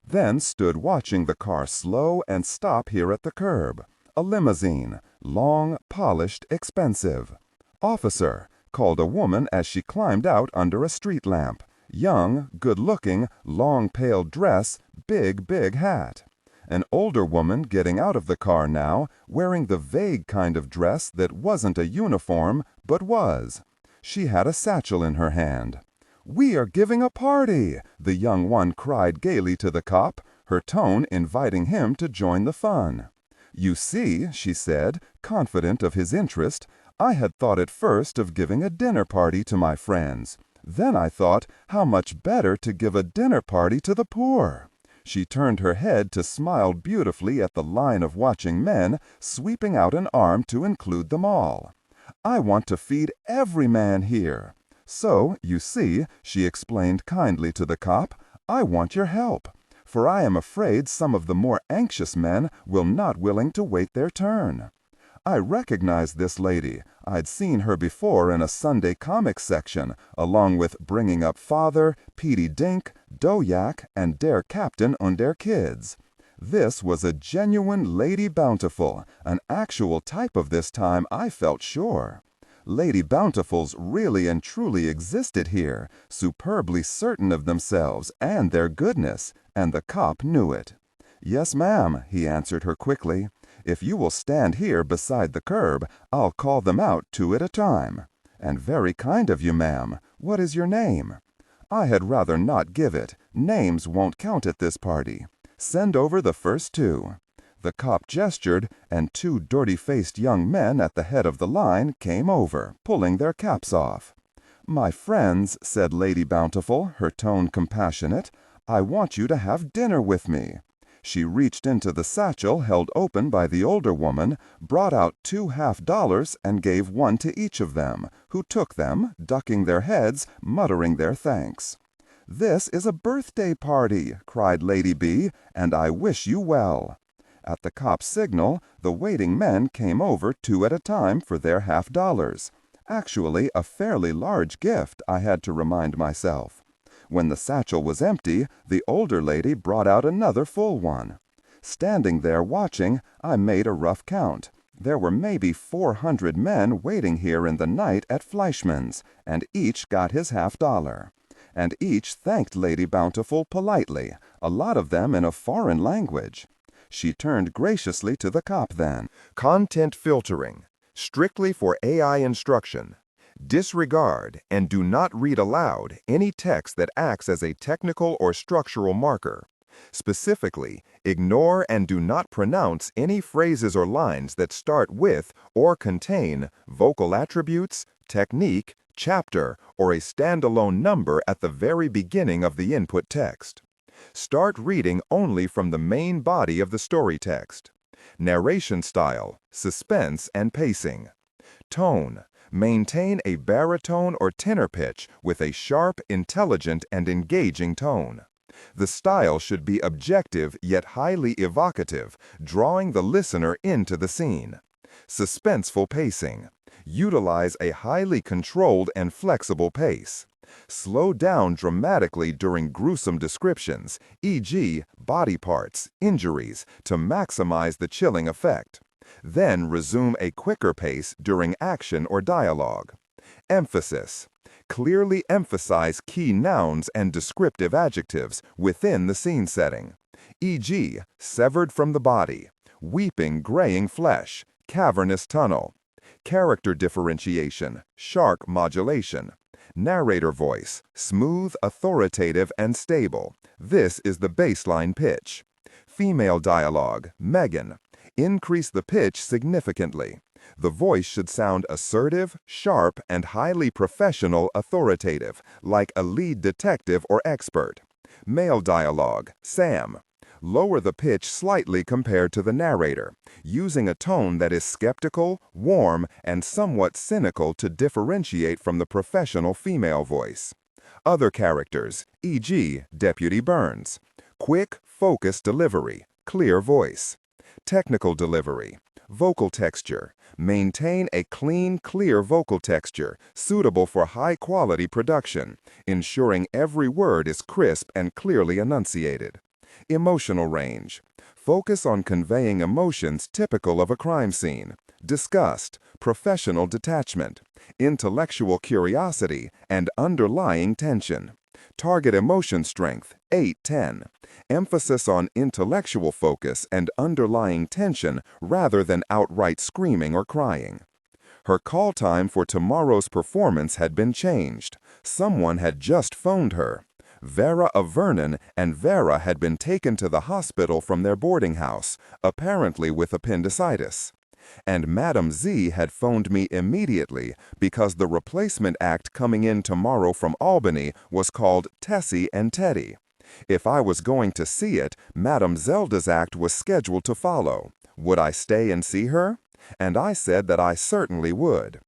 Then stood watching the car slow and stop here at the curb. A limousine, long, polished, expensive. "Officer," called a woman as she climbed out under a street lamp. Young, good-looking, long pale dress, big hat. An older woman getting out of the car now, wearing the vague kind of dress that wasn't a uniform, but was. She had a satchel in her hand. "We are giving a party!" the young one cried gaily to the cop, her tone inviting him to join the fun. "You see," she said, confident of his interest, "I had thought at first of giving a dinner party to my friends. Then I thought, how much better to give a dinner party to the poor." She turned her head to smile beautifully at the line of watching men, sweeping out an arm to include them all. "I want to feed every man here. So, you see," she explained kindly to the cop, "I want your help. For I am afraid some of the more anxious men will not willing to wait their turn." I recognized this lady. I'd seen her before in a Sunday comics section, along with Bringing Up Father, Petey Dink, Doyak, and Der Captain und der Kids. This was a genuine Lady Bountiful, an actual type of this time, I felt sure. Lady Bountifuls really and truly existed here, superbly certain of themselves and their goodness, and the cop knew it. "Yes, ma'am," he answered her quickly. "If you will stand here beside the curb, I'll call them out two at a time." "And very kind of you, ma'am. What is your name?" "I had rather not give it. Names won't count at this party. Send over the first two." The cop gestured, and two dirty-faced young men at the head of the line came over, pulling their caps off. "My friends," said Lady Bountiful, her tone compassionate, "I want you to have dinner with me." She reached into the satchel held open by the older woman, brought out $2 half and gave one to each of them, who took them, ducking their heads, muttering their thanks. "This is a birthday party," cried Lady B, "and I wish you well." At the cop's signal, the waiting men came over two at a time for their $half. Actually, a fairly large gift, I had to remind myself. When the satchel was empty, the older lady brought out another full one. Standing there watching, I made a rough count. There were maybe 400 men waiting here in the night at Fleischmann's, and each got his $half. And each thanked Lady Bountiful politely, a lot of them in a foreign language. She turned graciously to the cop then. Content filtering, strictly for AI instruction. Disregard and do not read aloud any text that acts as a technical or structural marker. Specifically, ignore and do not pronounce any phrases or lines that start with or contain vocal attributes, technique, chapter, or a standalone number at the very beginning of the input text. Start reading only from the main body of the story text. Narration style, suspense and pacing. Tone. Maintain a baritone or tenor pitch with a sharp, intelligent, and engaging tone. The style should be objective yet highly evocative, drawing the listener into the scene. Suspenseful pacing. Utilize a highly controlled and flexible pace. Slow down dramatically during gruesome descriptions, e.g., body parts, injuries, to maximize the chilling effect. Then resume a quicker pace during action or dialogue. Emphasis. Clearly emphasize key nouns and descriptive adjectives within the scene setting, e.g., severed from the body, weeping graying flesh, cavernous tunnel. Character differentiation, sharp modulation. Narrator voice, smooth, authoritative, and stable. This is the baseline pitch. Female dialogue, Megan. Increase the pitch significantly. The voice should sound assertive, sharp, and highly professional, authoritative, like a lead detective or expert. Male dialogue, Sam. Lower the pitch slightly compared to the narrator, using a tone that is skeptical, warm, and somewhat cynical to differentiate from the professional female voice. Other characters, e.g., Deputy Burns. Quick, focused delivery, clear voice. Technical delivery. Vocal texture. Maintain a clean, clear vocal texture, suitable for high-quality production, ensuring every word is crisp and clearly enunciated. Emotional range. Focus on conveying emotions typical of a crime scene. Disgust, professional detachment, intellectual curiosity, and underlying tension. Target emotion strength, 8-10. Emphasis on intellectual focus and underlying tension rather than outright screaming or crying. Her call time for tomorrow's performance had been changed. Someone had just phoned her. Vera of Vernon and Vera had been taken to the hospital from their boarding house, apparently with appendicitis. And Madam Z had phoned me immediately because the replacement act coming in tomorrow from Albany was called Tessie and Teddy. If I was going to see it, Madam Zelda's act was scheduled to follow. Would I stay and see her? And I said that I certainly would.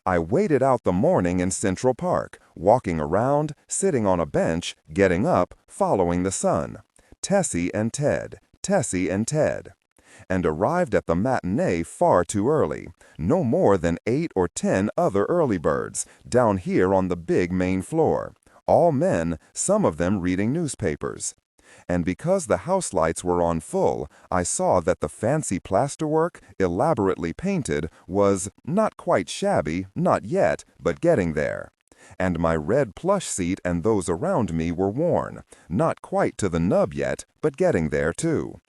I waited out the morning in Central Park, walking around, sitting on a bench, getting up, following the sun. Tessie and Ted, Tessie and Ted. And arrived at the matinee far too early, no more than 8 or 10 other early birds, down here on the big main floor. All men, some of them reading newspapers. And because the house lights were on full, I saw that the fancy plasterwork, elaborately painted, was not quite shabby, not yet, but getting there. And my red plush seat and those around me were worn, not quite to the nub yet, but getting there too.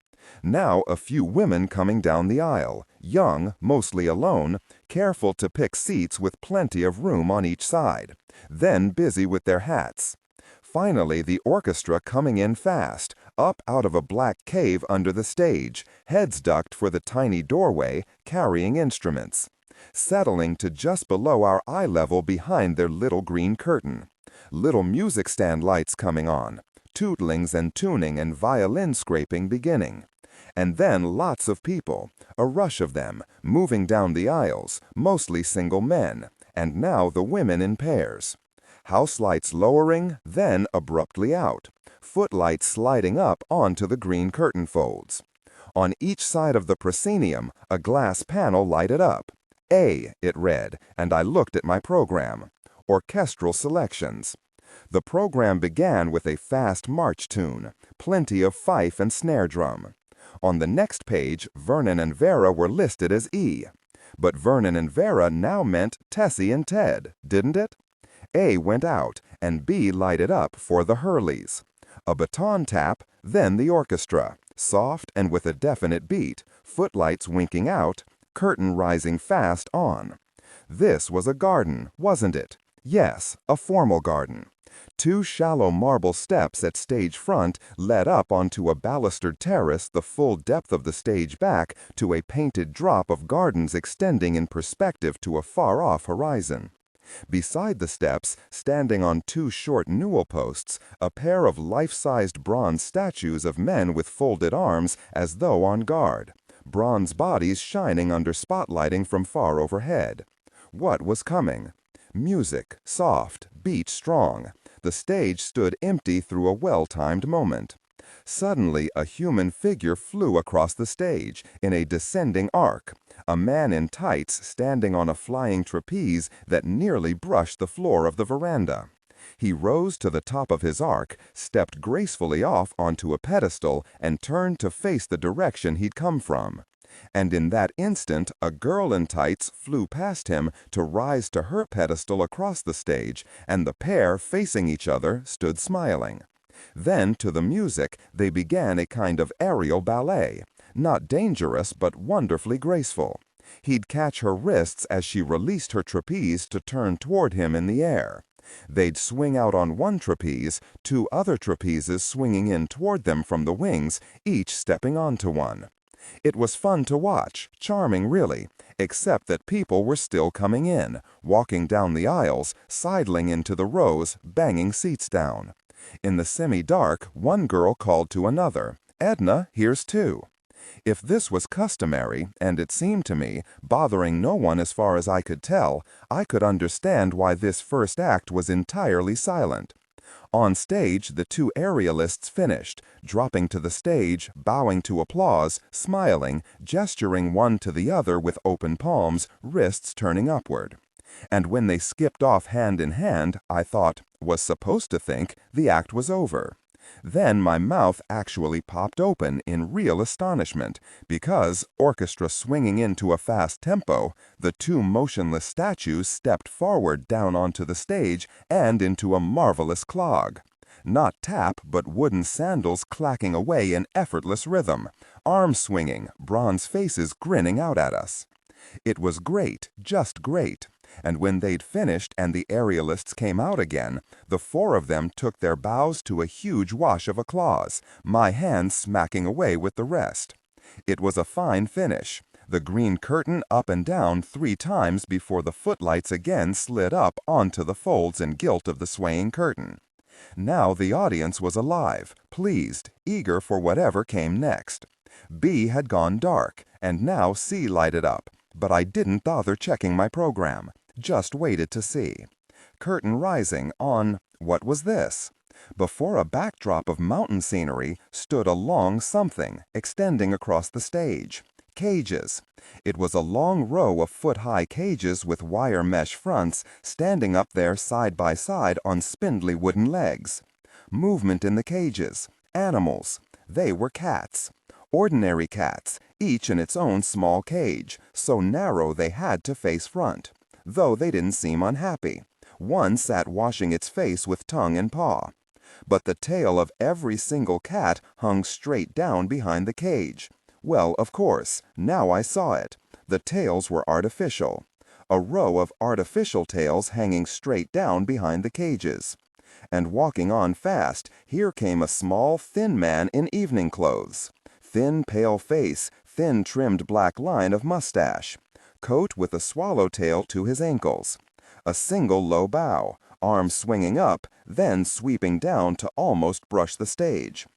Now a few women coming down the aisle, young, mostly alone, careful to pick seats with plenty of room on each side, then busy with their hats. Finally, the orchestra coming in fast, up out of a black cave under the stage, heads ducked for the tiny doorway, carrying instruments. Settling to just below our eye level behind their little green curtain. Little music stand lights coming on, tootlings and tuning and violin scraping beginning. And then lots of people, a rush of them, moving down the aisles, mostly single men, and now the women in pairs. House lights lowering, then abruptly out, footlights sliding up onto the green curtain folds. On each side of the proscenium, a glass panel lighted up. A, it read, and I looked at my program. Orchestral selections. The program began with a fast march tune, plenty of fife and snare drum. On the next page, Vernon and Vera were listed as E. But Vernon and Vera now meant Tessie and Ted, didn't it? A went out, and B lighted up for the Hurleys. A baton tap, then the orchestra, soft and with a definite beat, footlights winking out, curtain rising fast on. This was a garden, wasn't it? Yes, a formal garden. 2 shallow marble steps at stage front led up onto a balustered terrace the full depth of the stage back to a painted drop of gardens extending in perspective to a far-off horizon. Beside the steps, standing on 2 short newel posts, a pair of life-sized bronze statues of men with folded arms as though on guard, bronze bodies shining under spotlighting from far overhead. What was coming? Music, soft, beat strong. The stage stood empty through a well-timed moment. Suddenly, a human figure flew across the stage, in a descending arc, a man in tights standing on a flying trapeze that nearly brushed the floor of the veranda. He rose to the top of his arc, stepped gracefully off onto a pedestal, and turned to face the direction he'd come from. And in that instant, a girl in tights flew past him to rise to her pedestal across the stage, and the pair, facing each other, stood smiling. Then, to the music, they began a kind of aerial ballet, not dangerous but wonderfully graceful. He'd catch her wrists as she released her trapeze to turn toward him in the air. They'd swing out on one trapeze, 2 other trapezes swinging in toward them from the wings, each stepping onto one. It was fun to watch, charming really, except that people were still coming in, walking down the aisles, sidling into the rows, banging seats down. In the semi-dark, one girl called to another, "Edna, here's 2." If this was customary, and it seemed to me, bothering no one as far as I could tell, I could understand why this first act was entirely silent. On stage, the 2 aerialists finished, dropping to the stage, bowing to applause, smiling, gesturing one to the other with open palms, wrists turning upward. And when they skipped off hand in hand, I thought, was supposed to think, the act was over. Then my mouth actually popped open in real astonishment because, orchestra swinging into a fast tempo, the two motionless statues stepped forward down onto the stage and into a marvelous clog. Not tap, but wooden sandals clacking away in effortless rhythm, arms swinging, bronze faces grinning out at us. It was great, just great. And when they'd finished and the aerialists came out again, the four of them took their bows to a huge wash of applause, my hands smacking away with the rest. It was a fine finish, the green curtain up and down 3 times before the footlights again slid up onto the folds and gilt of the swaying curtain. Now the audience was alive, pleased, eager for whatever came next. B had gone dark, and now C lighted up, but I didn't bother checking my program, just waited to see. Curtain rising on, what was this? Before a backdrop of mountain scenery stood a long something extending across the stage. Cages. It was a long row of foot-high cages with wire mesh fronts standing up there side by side on spindly wooden legs. Movement in the cages. Animals. They were cats. Ordinary cats, each in its own small cage, so narrow they had to face front. Though they didn't seem unhappy. One sat washing its face with tongue and paw. But the tail of every single cat hung straight down behind the cage. Well, of course, now I saw it. The tails were artificial. A row of artificial tails hanging straight down behind the cages. And walking on fast, here came a small, thin man in evening clothes. Thin, pale face, thin trimmed black line of mustache. Coat with a swallowtail to his ankles. A single low bow, arms swinging up, then sweeping down to almost brush the stage.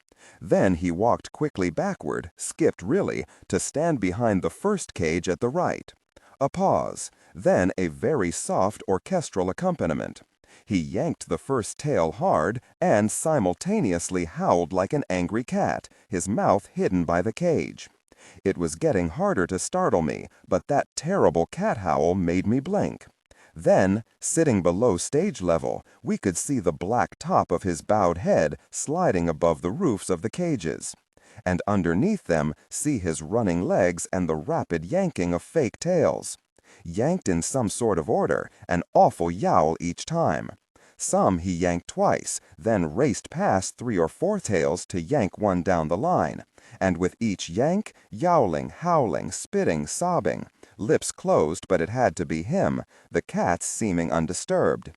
Then he walked quickly backward, skipped really, to stand behind the first cage at the right. A pause, then a very soft orchestral accompaniment. He yanked the first tail hard and simultaneously howled like an angry cat, his mouth hidden by the cage. It was getting harder to startle me, but that terrible cat howl made me blink. Then, sitting below stage level, we could see the black top of his bowed head sliding above the roofs of the cages, and underneath them see his running legs and the rapid yanking of fake tails. Yanked in some sort of order, an awful yowl each time. Some he yanked twice, then raced past 3 or 4 tails to yank one down the line, and with each yank, yowling, howling, spitting, sobbing, lips closed, but it had to be him, the cats seeming undisturbed.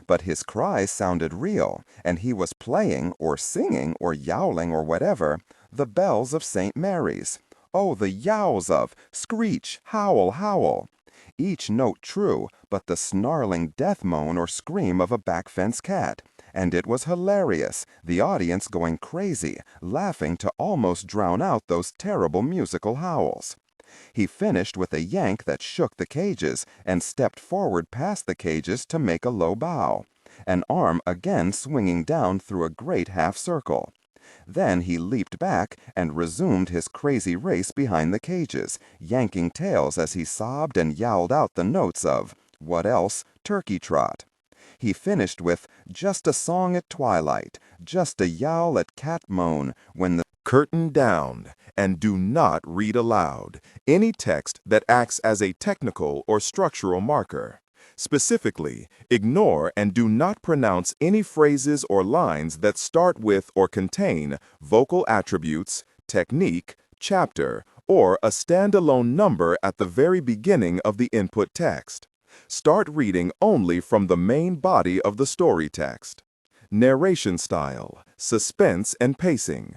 But his cries sounded real, and he was playing, or singing, or yowling, or whatever, the bells of St. Mary's. Oh, the yowls of screech, howl, howl. Each note true, but the snarling death moan or scream of a back-fence cat. And it was hilarious, the audience going crazy, laughing to almost drown out those terrible musical howls. He finished with a yank that shook the cages and stepped forward past the cages to make a low bow, an arm again swinging down through a great half-circle. Then he leaped back and resumed his crazy race behind the cages, yanking tails as he sobbed and yowled out the notes of, what else, Turkey Trot. He finished with, just a song at twilight, just a yowl at cat moan, when the Curtain down, and do not read aloud any text that acts as a technical or structural marker. Specifically, ignore and do not pronounce any phrases or lines that start with or contain vocal attributes, technique, chapter, or a standalone number at the very beginning of the input text. Start reading only from the main body of the story text. Narration style, suspense and pacing.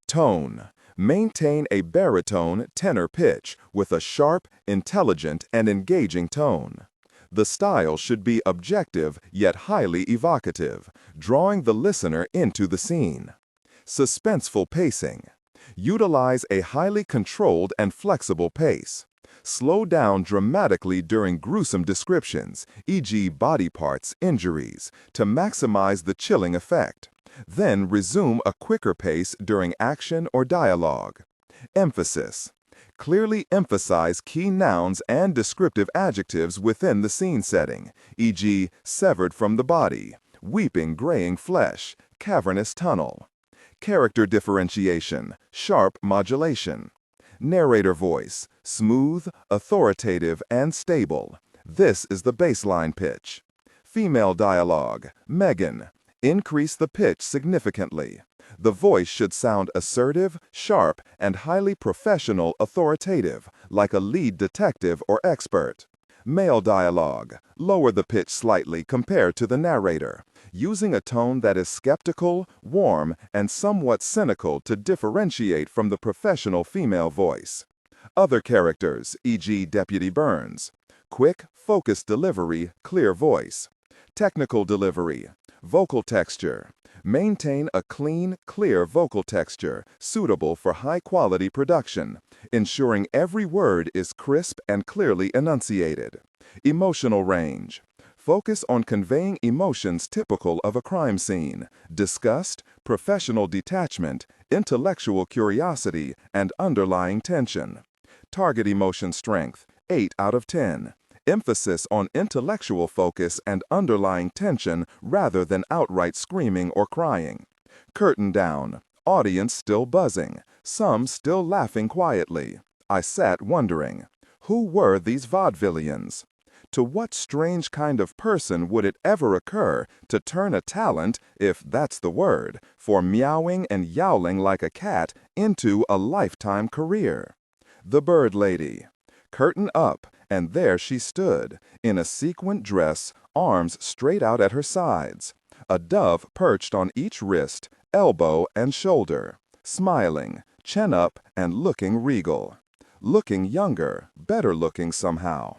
Tone. Maintain a baritone tenor pitch with a sharp, intelligent, and engaging tone. The style should be objective yet highly evocative, drawing the listener into the scene. Suspenseful pacing. Utilize a highly controlled and flexible pace. Slow down dramatically during gruesome descriptions, e.g. body parts, injuries, to maximize the chilling effect. Then resume a quicker pace during action or dialogue. Emphasis. Clearly emphasize key nouns and descriptive adjectives within the scene setting, e.g. severed from the body, weeping graying flesh, cavernous tunnel. Character differentiation, sharp modulation. Narrator voice, smooth, authoritative, and stable. This is the baseline pitch. Female dialogue, Megan. Increase the pitch significantly. The voice should sound assertive, sharp, and highly professional authoritative, like a lead detective or expert. Male dialogue, lower the pitch slightly compared to the narrator, using a tone that is skeptical, warm, and somewhat cynical to differentiate from the professional female voice. Other characters, e.g. Deputy Burns. Quick, focused delivery, clear voice. Technical delivery, vocal texture. Maintain a clean, clear vocal texture, suitable for high-quality production, ensuring every word is crisp and clearly enunciated. Emotional range. Focus on conveying emotions typical of a crime scene: disgust, professional detachment, intellectual curiosity, and underlying tension. Target emotion strength, 8 out of 10. Emphasis on intellectual focus and underlying tension rather than outright screaming or crying. Curtain down. Audience still buzzing. Some still laughing quietly. I sat wondering, who were these vaudevillians? To what strange kind of person would it ever occur to turn a talent, if that's the word, for meowing and yowling like a cat into a lifetime career? The Bird Lady. Curtain up, and there she stood, in a sequined dress, arms straight out at her sides. A dove perched on each wrist, elbow, and shoulder, smiling, chin up, and looking regal. Looking younger, better looking somehow.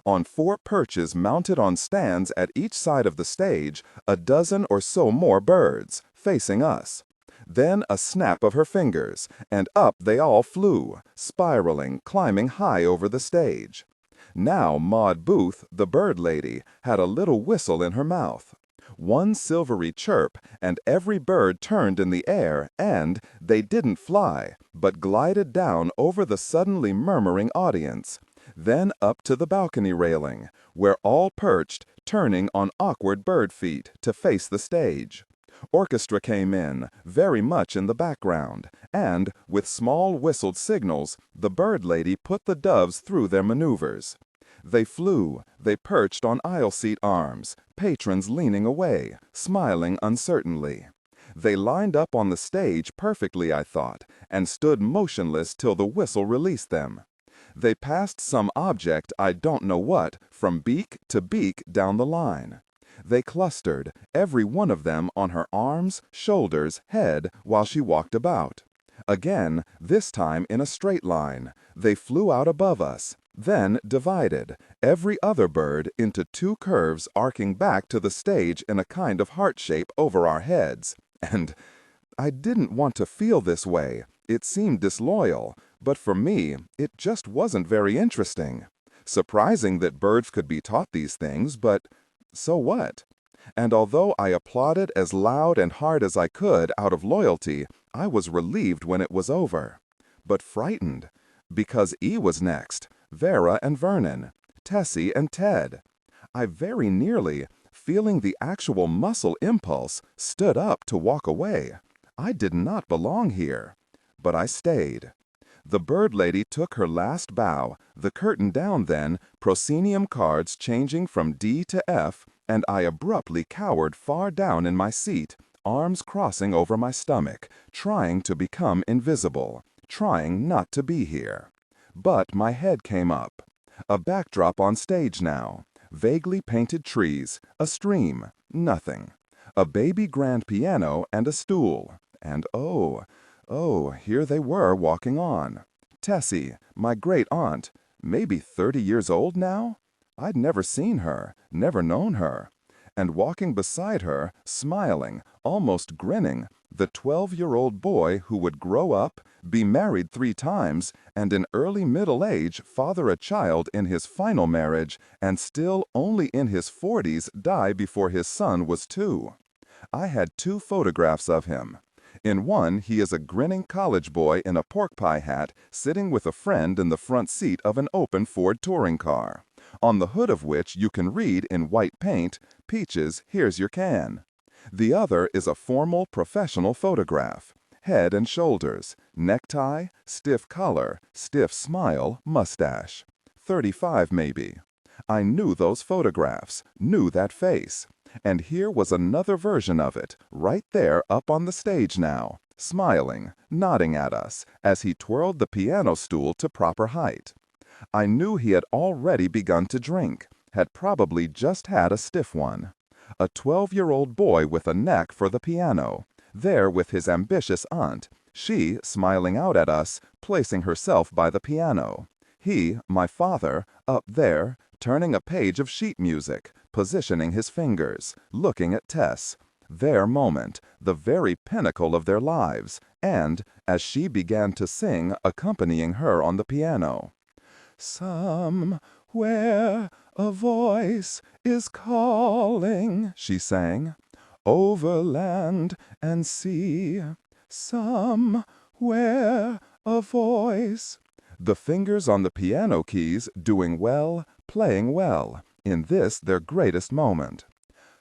On 4 perches mounted on stands at each side of the stage, a dozen or so more birds, facing us. Then a snap of her fingers, and up they all flew, spiraling, climbing high over the stage. Now Maud Booth, the Bird Lady, had a little whistle in her mouth. One silvery chirp, and every bird turned in the air, and they didn't fly, but glided down over the suddenly murmuring audience, then up to the balcony railing, where all perched, turning on awkward bird feet to face the stage. Orchestra came in, very much in the background, and, with small whistled signals, the Bird Lady put the doves through their maneuvers. They flew, they perched on aisle seat arms, patrons leaning away, smiling uncertainly. They lined up on the stage perfectly, I thought, and stood motionless till the whistle released them. They passed some object, I don't know what, from beak to beak down the line. They clustered, every one of them on her arms, shoulders, head, while she walked about. Again, this time in a straight line, they flew out above us, then divided, every other bird into 2 curves arcing back to the stage in a kind of heart shape over our heads. And I didn't want to feel this way. It seemed disloyal, but for me, it just wasn't very interesting. Surprising that birds could be taught these things, but so what? And although I applauded as loud and hard as I could out of loyalty, I was relieved when it was over. But frightened, because E was next, Vera and Vernon, Tessie and Ted. I very nearly, feeling the actual muscle impulse, stood up to walk away. I did not belong here. But I stayed. The Bird Lady took her last bow, the curtain down then, proscenium cards changing from D to F, and I abruptly cowered far down in my seat, arms crossing over my stomach, trying to become invisible, trying not to be here. But my head came up. A backdrop on stage now, vaguely painted trees, a stream, nothing. A baby grand piano and a stool, and oh, here they were walking on. Tessie, my great-aunt, maybe 30 years old now? I'd never seen her, never known her. And walking beside her, smiling, almost grinning, the 12-year-old boy who would grow up, be married 3 times, and in early middle age father a child in his final marriage, and still only in his 40s die before his son was 2. I had 2 photographs of him. In one, he is a grinning college boy in a pork pie hat, sitting with a friend in the front seat of an open Ford touring car, on the hood of which you can read in white paint, "Peaches, here's your can." The other is a formal professional photograph. Head and shoulders, necktie, stiff collar, stiff smile, mustache. 35 maybe. I knew those photographs, knew that face. And here was another version of it, right there up on the stage now, smiling, nodding at us as he twirled the piano stool to proper height. I knew he had already begun to drink, had probably just had a stiff one. A 12-year-old boy with a knack for the piano, there with his ambitious aunt, she smiling out at us, placing herself by the piano. He, my father, up there, turning a page of sheet music, positioning his fingers, looking at Tess. Their moment, the very pinnacle of their lives, and, as she began to sing, accompanying her on the piano. "Somewhere a voice is calling," she sang, "over land and sea. Somewhere a voice." The fingers on the piano keys doing well, playing well, in this their greatest moment.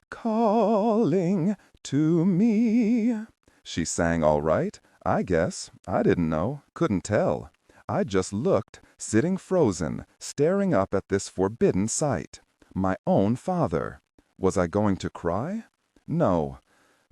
"Calling to me." She sang all right, I guess. I didn't know, couldn't tell. I just looked, sitting frozen, staring up at this forbidden sight. My own father. Was I going to cry? No.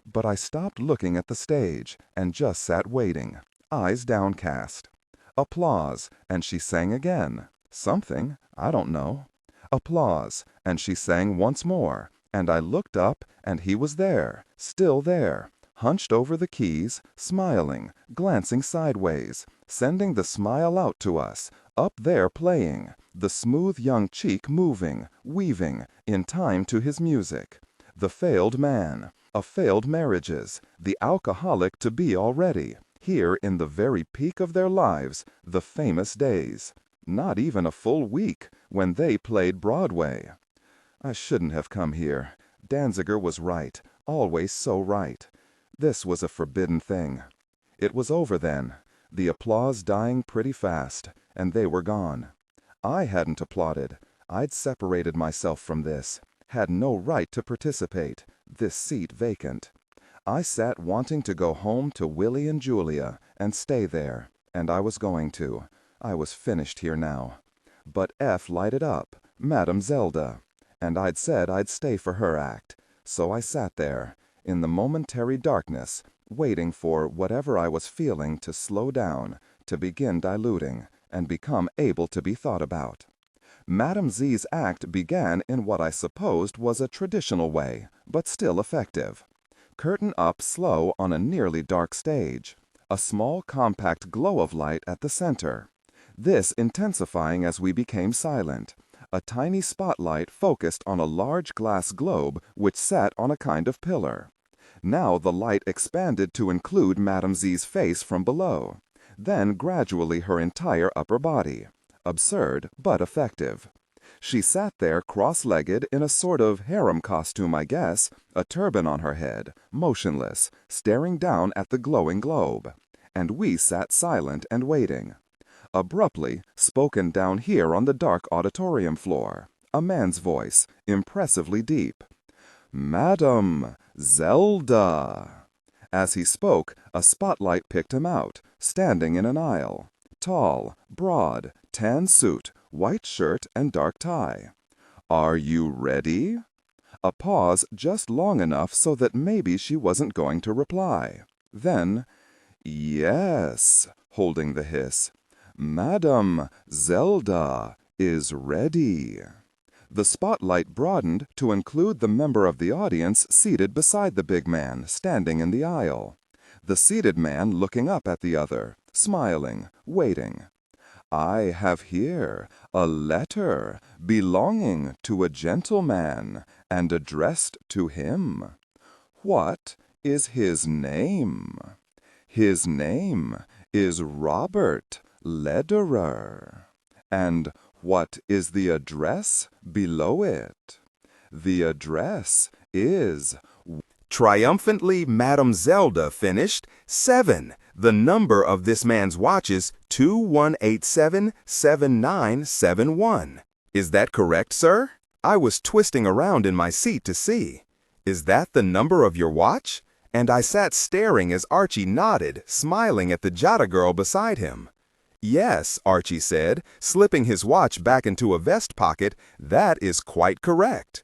But I stopped looking at the stage and just sat waiting, eyes downcast. Applause, and she sang again. Something, I don't know. Applause, and she sang once more, and I looked up, and he was there, still there, hunched over the keys, smiling, glancing sideways, sending the smile out to us, up there playing, the smooth young cheek moving, weaving, in time to his music. The failed man, a failed marriages, the alcoholic to be already, here in the very peak of their lives, the famous days. Not even a full week, when they played Broadway. I shouldn't have come here. Danziger was right, always so right. This was a forbidden thing. It was over then, the applause dying pretty fast, and they were gone. I hadn't applauded. I'd separated myself from this, had no right to participate, this seat vacant. I sat wanting to go home to Willie and Julia, and stay there, and I was going to. I was finished here now. But F lighted up, Madame Zelda, and I'd said I'd stay for her act. So I sat there, in the momentary darkness, waiting for whatever I was feeling to slow down, to begin diluting, and become able to be thought about. Madame Z's act began in what I supposed was a traditional way, but still effective. Curtain up slow on a nearly dark stage, a small compact glow of light at the center. This intensifying as we became silent, a tiny spotlight focused on a large glass globe which sat on a kind of pillar. Now the light expanded to include Madame Z's face from below, then gradually her entire upper body. Absurd, but effective. She sat there cross-legged in a sort of harem costume, I guess, a turban on her head, motionless, staring down at the glowing globe. And we sat silent and waiting. Abruptly, spoken down here on the dark auditorium floor, a man's voice, impressively deep. "Madam Zelda." As he spoke, a spotlight picked him out, standing in an aisle. Tall, broad, tan suit, white shirt and dark tie. "Are you ready?" A pause just long enough so that maybe she wasn't going to reply. Then, "Yes," holding the hiss. "Madam Zelda is ready." The spotlight broadened to include the member of the audience seated beside the big man, standing in the aisle. The seated man looking up at the other, smiling, waiting. "I have here a letter belonging to a gentleman and addressed to him. What is his name?" "His name is Robert Lederer." "And what is the address below it?" "The address is..." Triumphantly, Madame Zelda finished. 7. The number of this man's watch is 21877971. Is that correct, sir? I was twisting around in my seat to see. "Is that the number of your watch?" And I sat staring as Archie nodded, smiling at the Jada girl beside him. "Yes," Archie said, slipping his watch back into a vest pocket, "that is quite correct."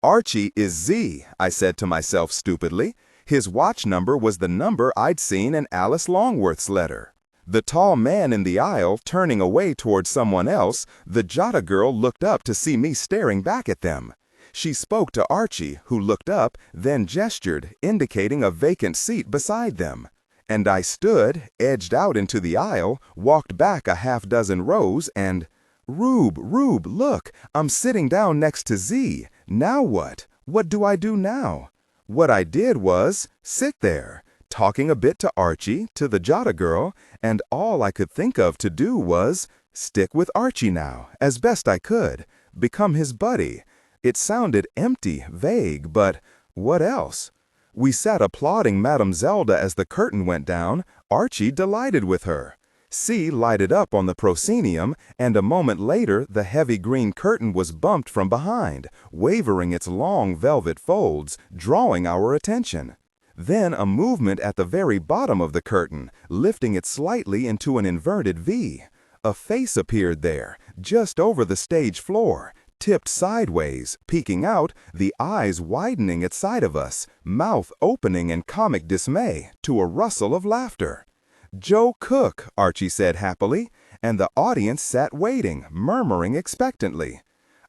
"Archie is Z," I said to myself stupidly. His watch number was the number I'd seen in Alice Longworth's letter. The tall man in the aisle turning away toward someone else, the Jada girl looked up to see me staring back at them. She spoke to Archie, who looked up, then gestured, indicating a vacant seat beside them. And I stood, edged out into the aisle, walked back a half-dozen rows, and, Rube, look, I'm sitting down next to Z. Now what? What do I do now? What I did was sit there, talking a bit to Archie, to the Jada girl, and all I could think of to do was stick with Archie now, as best I could, become his buddy. It sounded empty, vague, but what else? We sat applauding Madame Zelda as the curtain went down, Archie delighted with her. C lighted up on the proscenium, and a moment later the heavy green curtain was bumped from behind, wavering its long velvet folds, drawing our attention. Then a movement at the very bottom of the curtain, lifting it slightly into an inverted V. A face appeared there, just over the stage floor, tipped sideways, peeking out, the eyes widening at sight of us, mouth opening in comic dismay, to a rustle of laughter. "Joe Cook," Archie said happily, and the audience sat waiting, murmuring expectantly.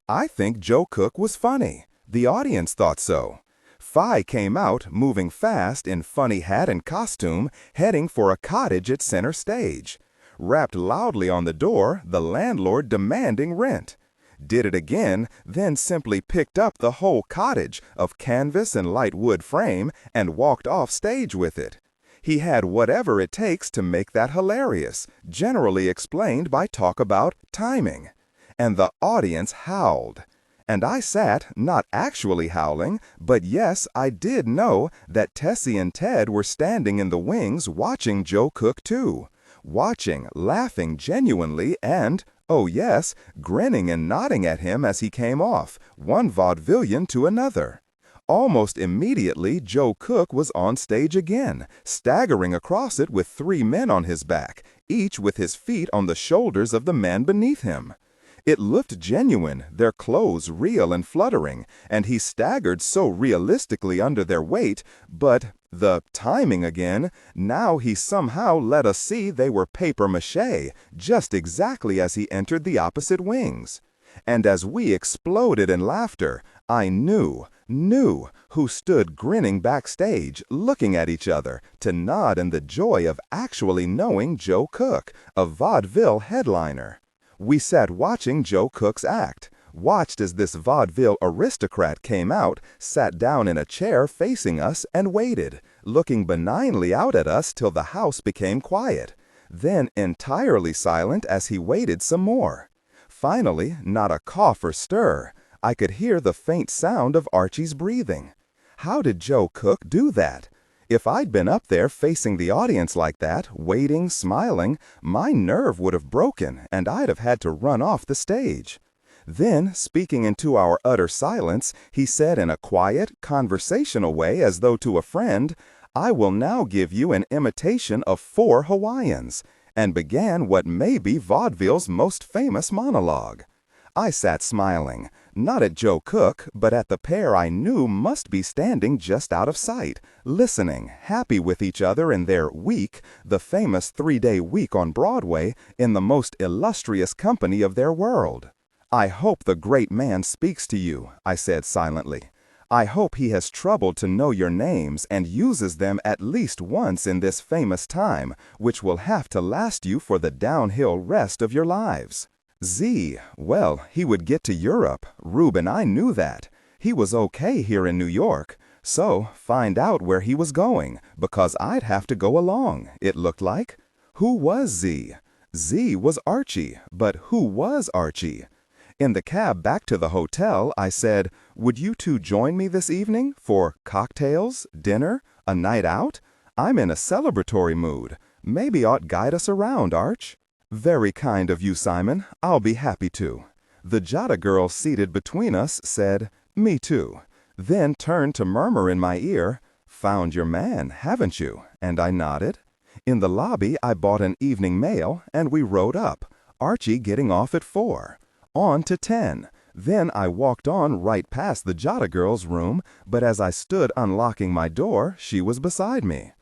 I think Joe Cook was funny. The audience thought so. Phi came out, moving fast in funny hat and costume, heading for a cottage at center stage. Rapped loudly on the door, the landlord demanding rent. Did it again, then simply picked up the whole cottage of canvas and light wood frame and walked off stage with it. He had whatever it takes to make that hilarious, generally explained by talk about timing. And the audience howled. And I sat, not actually howling, but yes, I did know that Tessie and Ted were standing in the wings watching Joe Cook too. Watching, laughing genuinely, and, oh yes, grinning and nodding at him as he came off, one vaudevillian to another. Almost immediately, Joe Cook was on stage again, staggering across it with 3 men on his back, each with his feet on the shoulders of the man beneath him. It looked genuine, their clothes real and fluttering, and he staggered so realistically under their weight, but the timing again, now he somehow let us see they were papier-mâché, just exactly as he entered the opposite wings. And as we exploded in laughter, I knew who stood grinning backstage, looking at each other, to nod in the joy of actually knowing Joe Cook, a vaudeville headliner. We sat watching Joe Cook's act, watched as this vaudeville aristocrat came out, sat down in a chair facing us, and waited, looking benignly out at us till the house became quiet, then entirely silent as he waited some more. Finally, not a cough or stir. I could hear the faint sound of Archie's breathing. How did Joe Cook do that? If I'd been up there facing the audience like that, waiting, smiling, my nerve would have broken and I'd have had to run off the stage. Then, speaking into our utter silence, he said in a quiet, conversational way as though to a friend, "I will now give you an imitation of 4 Hawaiians," and began what may be vaudeville's most famous monologue. I sat smiling, not at Joe Cook, but at the pair I knew must be standing just out of sight, listening, happy with each other in their week, the famous 3-day week on Broadway, in the most illustrious company of their world. "I hope the great man speaks to you," I said silently. "I hope he has troubled to know your names and uses them at least once in this famous time, which will have to last you for the downhill rest of your lives." Z, well, he would get to Europe. Rube and I knew that. He was okay here in New York. So, find out where he was going, because I'd have to go along, it looked like. Who was Z? Z was Archie, but who was Archie? In the cab back to the hotel, I said, "Would you two join me this evening for cocktails, dinner, a night out? I'm in a celebratory mood. Maybe ought guide us around, Arch." "Very kind of you, Simon. I'll be happy to." The Jada girl seated between us said, "Me too." then turned to murmur in my ear, "Found your man, haven't you?" And I nodded. In the lobby, I bought an evening mail, and we rode up, Archie getting off at 4. On to 10. Then I walked on right past the Jota girl's room, but as I stood unlocking my door, she was beside me.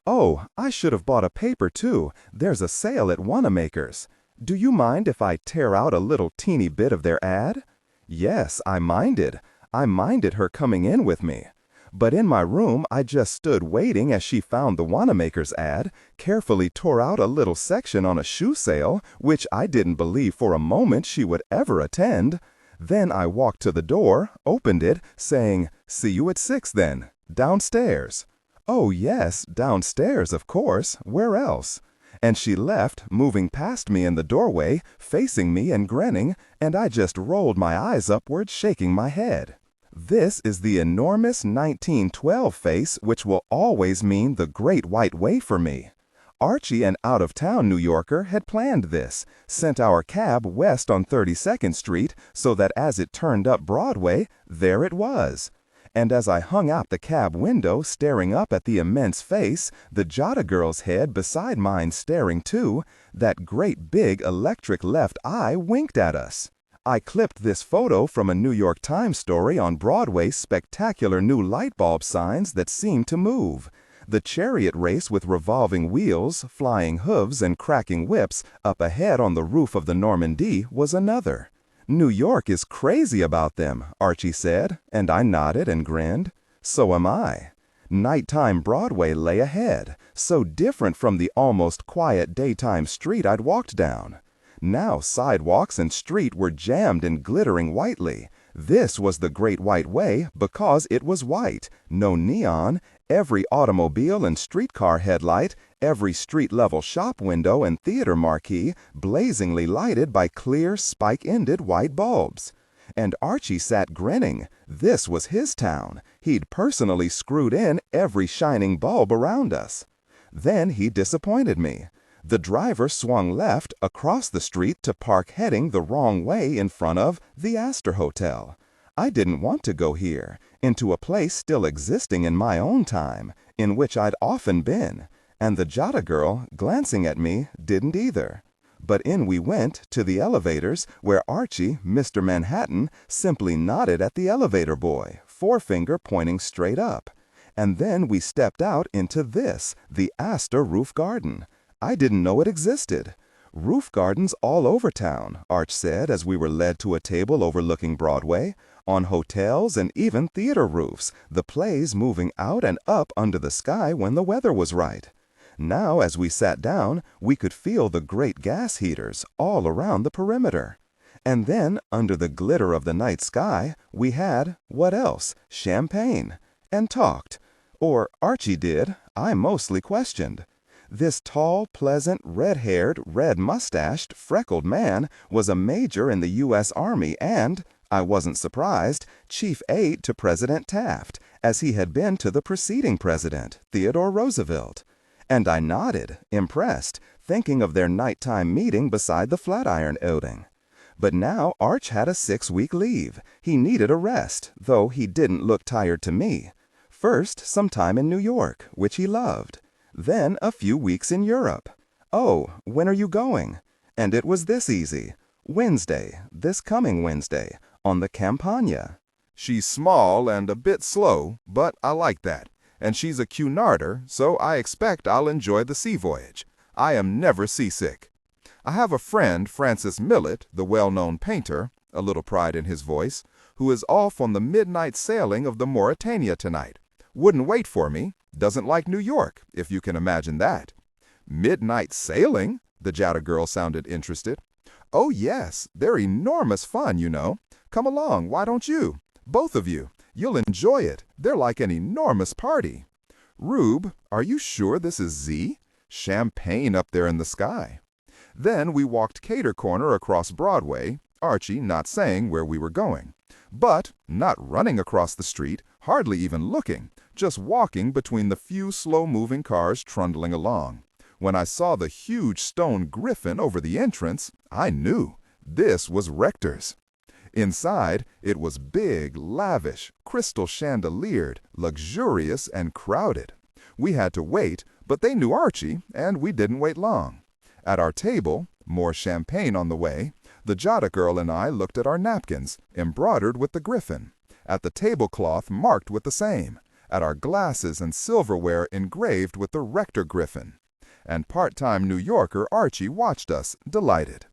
"Oh, I should have bought a paper, too. There's a sale at Wanamaker's. Do you mind if I tear out a little teeny bit of their ad?" Yes, I minded. I minded her coming in with me. But in my room, I just stood waiting as she found the Wanamaker's ad, carefully tore out a little section on a shoe sale, which I didn't believe for a moment she would ever attend. Then I walked to the door, opened it, saying, "See you at 6 then. Downstairs." "Oh, yes, downstairs, of course. Where else?" And she left, moving past me in the doorway, facing me and grinning, and I just rolled my eyes upward, shaking my head. This is the enormous 1912 face which will always mean the Great White Way for me. Archie, an out-of-town New Yorker, had planned this, sent our cab west on 32nd Street so that as it turned up Broadway, there it was. And as I hung out the cab window staring up at the immense face, the Jota girl's head beside mine staring too, that great big electric left eye winked at us. I clipped this photo from a New York Times story on Broadway's spectacular new light bulb signs that seemed to move. The chariot race with revolving wheels, flying hooves, and cracking whips up ahead on the roof of the Normandie was another. "New York is crazy about them," Archie said, and I nodded and grinned. So am I. Nighttime Broadway lay ahead, so different from the almost quiet daytime street I'd walked down. Now sidewalks and street were jammed and glittering whitely. This was the Great White Way because it was white, no neon, every automobile and streetcar headlight, every street-level shop window and theater marquee blazingly lighted by clear, spike-ended white bulbs. And Archie sat grinning. This was his town. He'd personally screwed in every shining bulb around us. Then he disappointed me. The driver swung left across the street to park heading the wrong way in front of the Astor Hotel. I didn't want to go here, into a place still existing in my own time, in which I'd often been, and the Jota girl, glancing at me, didn't either. But in we went to the elevators, where Archie, Mr. Manhattan, simply nodded at the elevator boy, forefinger pointing straight up. And then we stepped out into this, the Astor Roof Garden. I didn't know it existed. "Roof gardens all over town," Arch said as we were led to a table overlooking Broadway, on hotels and even theater roofs, the plays moving out and up under the sky when the weather was right. Now, as we sat down, we could feel the great gas heaters all around the perimeter. And then, under the glitter of the night sky, we had, what else? Champagne. And talked. Or Archie did. I mostly questioned. This tall, pleasant, red-haired, red-mustached, freckled man was a major in the U.S. Army and, I wasn't surprised, chief aide to President Taft, as he had been to the preceding president, Theodore Roosevelt. And I nodded, impressed, thinking of their nighttime meeting beside the Flatiron outing. But now Arch had a 6-week leave. He needed a rest, though he didn't look tired to me. First, some time in New York, which he loved. Then a few weeks in Europe. "Oh, when are you going?" And it was this easy. Wednesday, this coming Wednesday, on the Campagna. She's small and a bit slow, but I like that. And she's a Cunarder, so I expect I'll enjoy the sea voyage. I am never seasick. I have a friend, Francis Millet, the well-known painter, a little pride in his voice, who is off on the midnight sailing of the Mauretania tonight. Wouldn't wait for me. Doesn't like New York, if you can imagine that. "Midnight sailing?" The Jota girl sounded interested. "Oh, yes. They're enormous fun, you know. Come along, why don't you? Both of you. You'll enjoy it. They're like an enormous party." "Rube, are you sure this is Z? Champagne up there in the sky." Then we walked cater corner across Broadway, Archie not saying where we were going. But not running across the street, hardly even looking, just walking between the few slow-moving cars trundling along. When I saw the huge stone griffin over the entrance, I knew. This was Rector's. Inside, it was big, lavish, crystal chandeliered, luxurious, and crowded. We had to wait, but they knew Archie, and we didn't wait long. At our table, more champagne on the way, the Jada girl and I looked at our napkins, embroidered with the griffin, at the tablecloth marked with the same, at our glasses and silverware engraved with the rector griffin. And part-time New Yorker Archie watched us, delighted.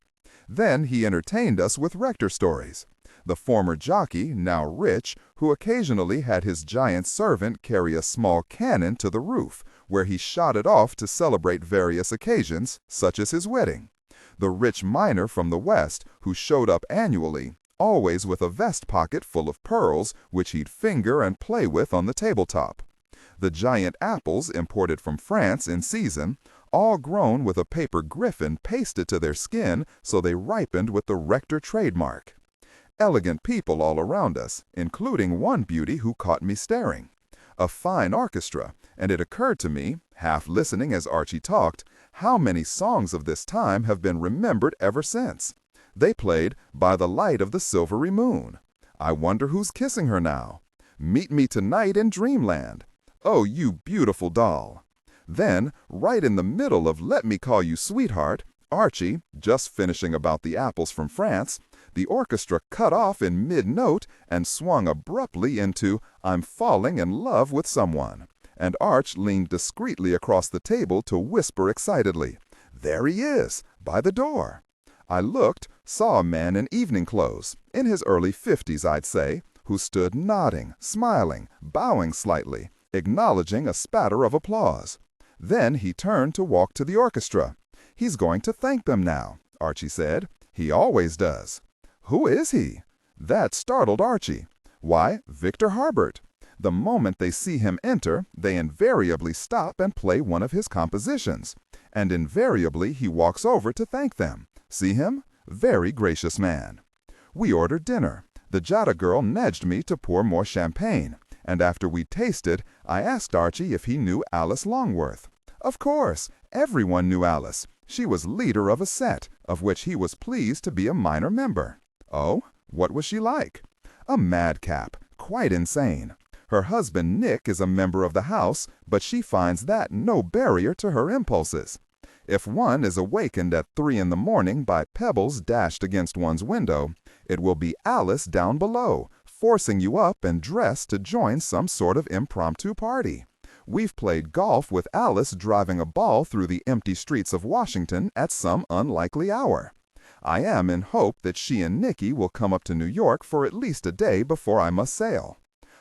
Then he entertained us with rector stories. The former jockey, now rich, who occasionally had his giant servant carry a small cannon to the roof, where he shot it off to celebrate various occasions, such as his wedding. The rich miner from the West, who showed up annually, always with a vest pocket full of pearls, which he'd finger and play with on the tabletop. The giant apples imported from France in season, all grown with a paper griffin pasted to their skin so they ripened with the rector trademark. Elegant people all around us, including one beauty who caught me staring. A fine orchestra, and it occurred to me, half listening as Archie talked, how many songs of this time have been remembered ever since. They played By the Light of the Silvery Moon. I Wonder Who's Kissing Her Now. Meet Me Tonight in Dreamland. Oh, You Beautiful Doll. Then, right in the middle of Let Me Call You Sweetheart, Archie, just finishing about the apples from France, the orchestra cut off in mid-note and swung abruptly into I'm Falling in Love with Someone. And Arch leaned discreetly across the table to whisper excitedly, There he is, by the door. I looked, saw a man in evening clothes, in his early 50s, I'd say, who stood nodding, smiling, bowing slightly, acknowledging a spatter of applause. Then he turned to walk to the orchestra. He's going to thank them now, Archie said. He always does. Who is he? That startled Archie. Why, Victor Harbert. The moment they see him enter, they invariably stop and play one of his compositions. And invariably he walks over to thank them. See him? Very gracious man. We ordered dinner. The Jada girl nudged me to pour more champagne, and after we tasted, I asked Archie if he knew Alice Longworth. Of course, everyone knew Alice. She was leader of a set, of which he was pleased to be a minor member. Oh, what was she like? A madcap, quite insane. Her husband Nick is a member of the house, but she finds that no barrier to her impulses. If one is awakened at 3 in the morning by pebbles dashed against one's window, it will be Alice down below, forcing you up and dressed to join some sort of impromptu party. We've played golf with Alice driving a ball through the empty streets of Washington at some unlikely hour. I am in hope that she and Nicky will come up to New York for at least a day before I must sail.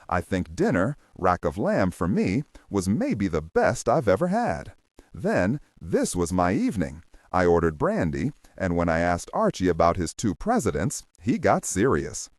I think dinner, rack of lamb for me, was maybe the best I've ever had. Then, this was my evening. I ordered brandy, and when I asked Archie about his 2 presidents, he got serious.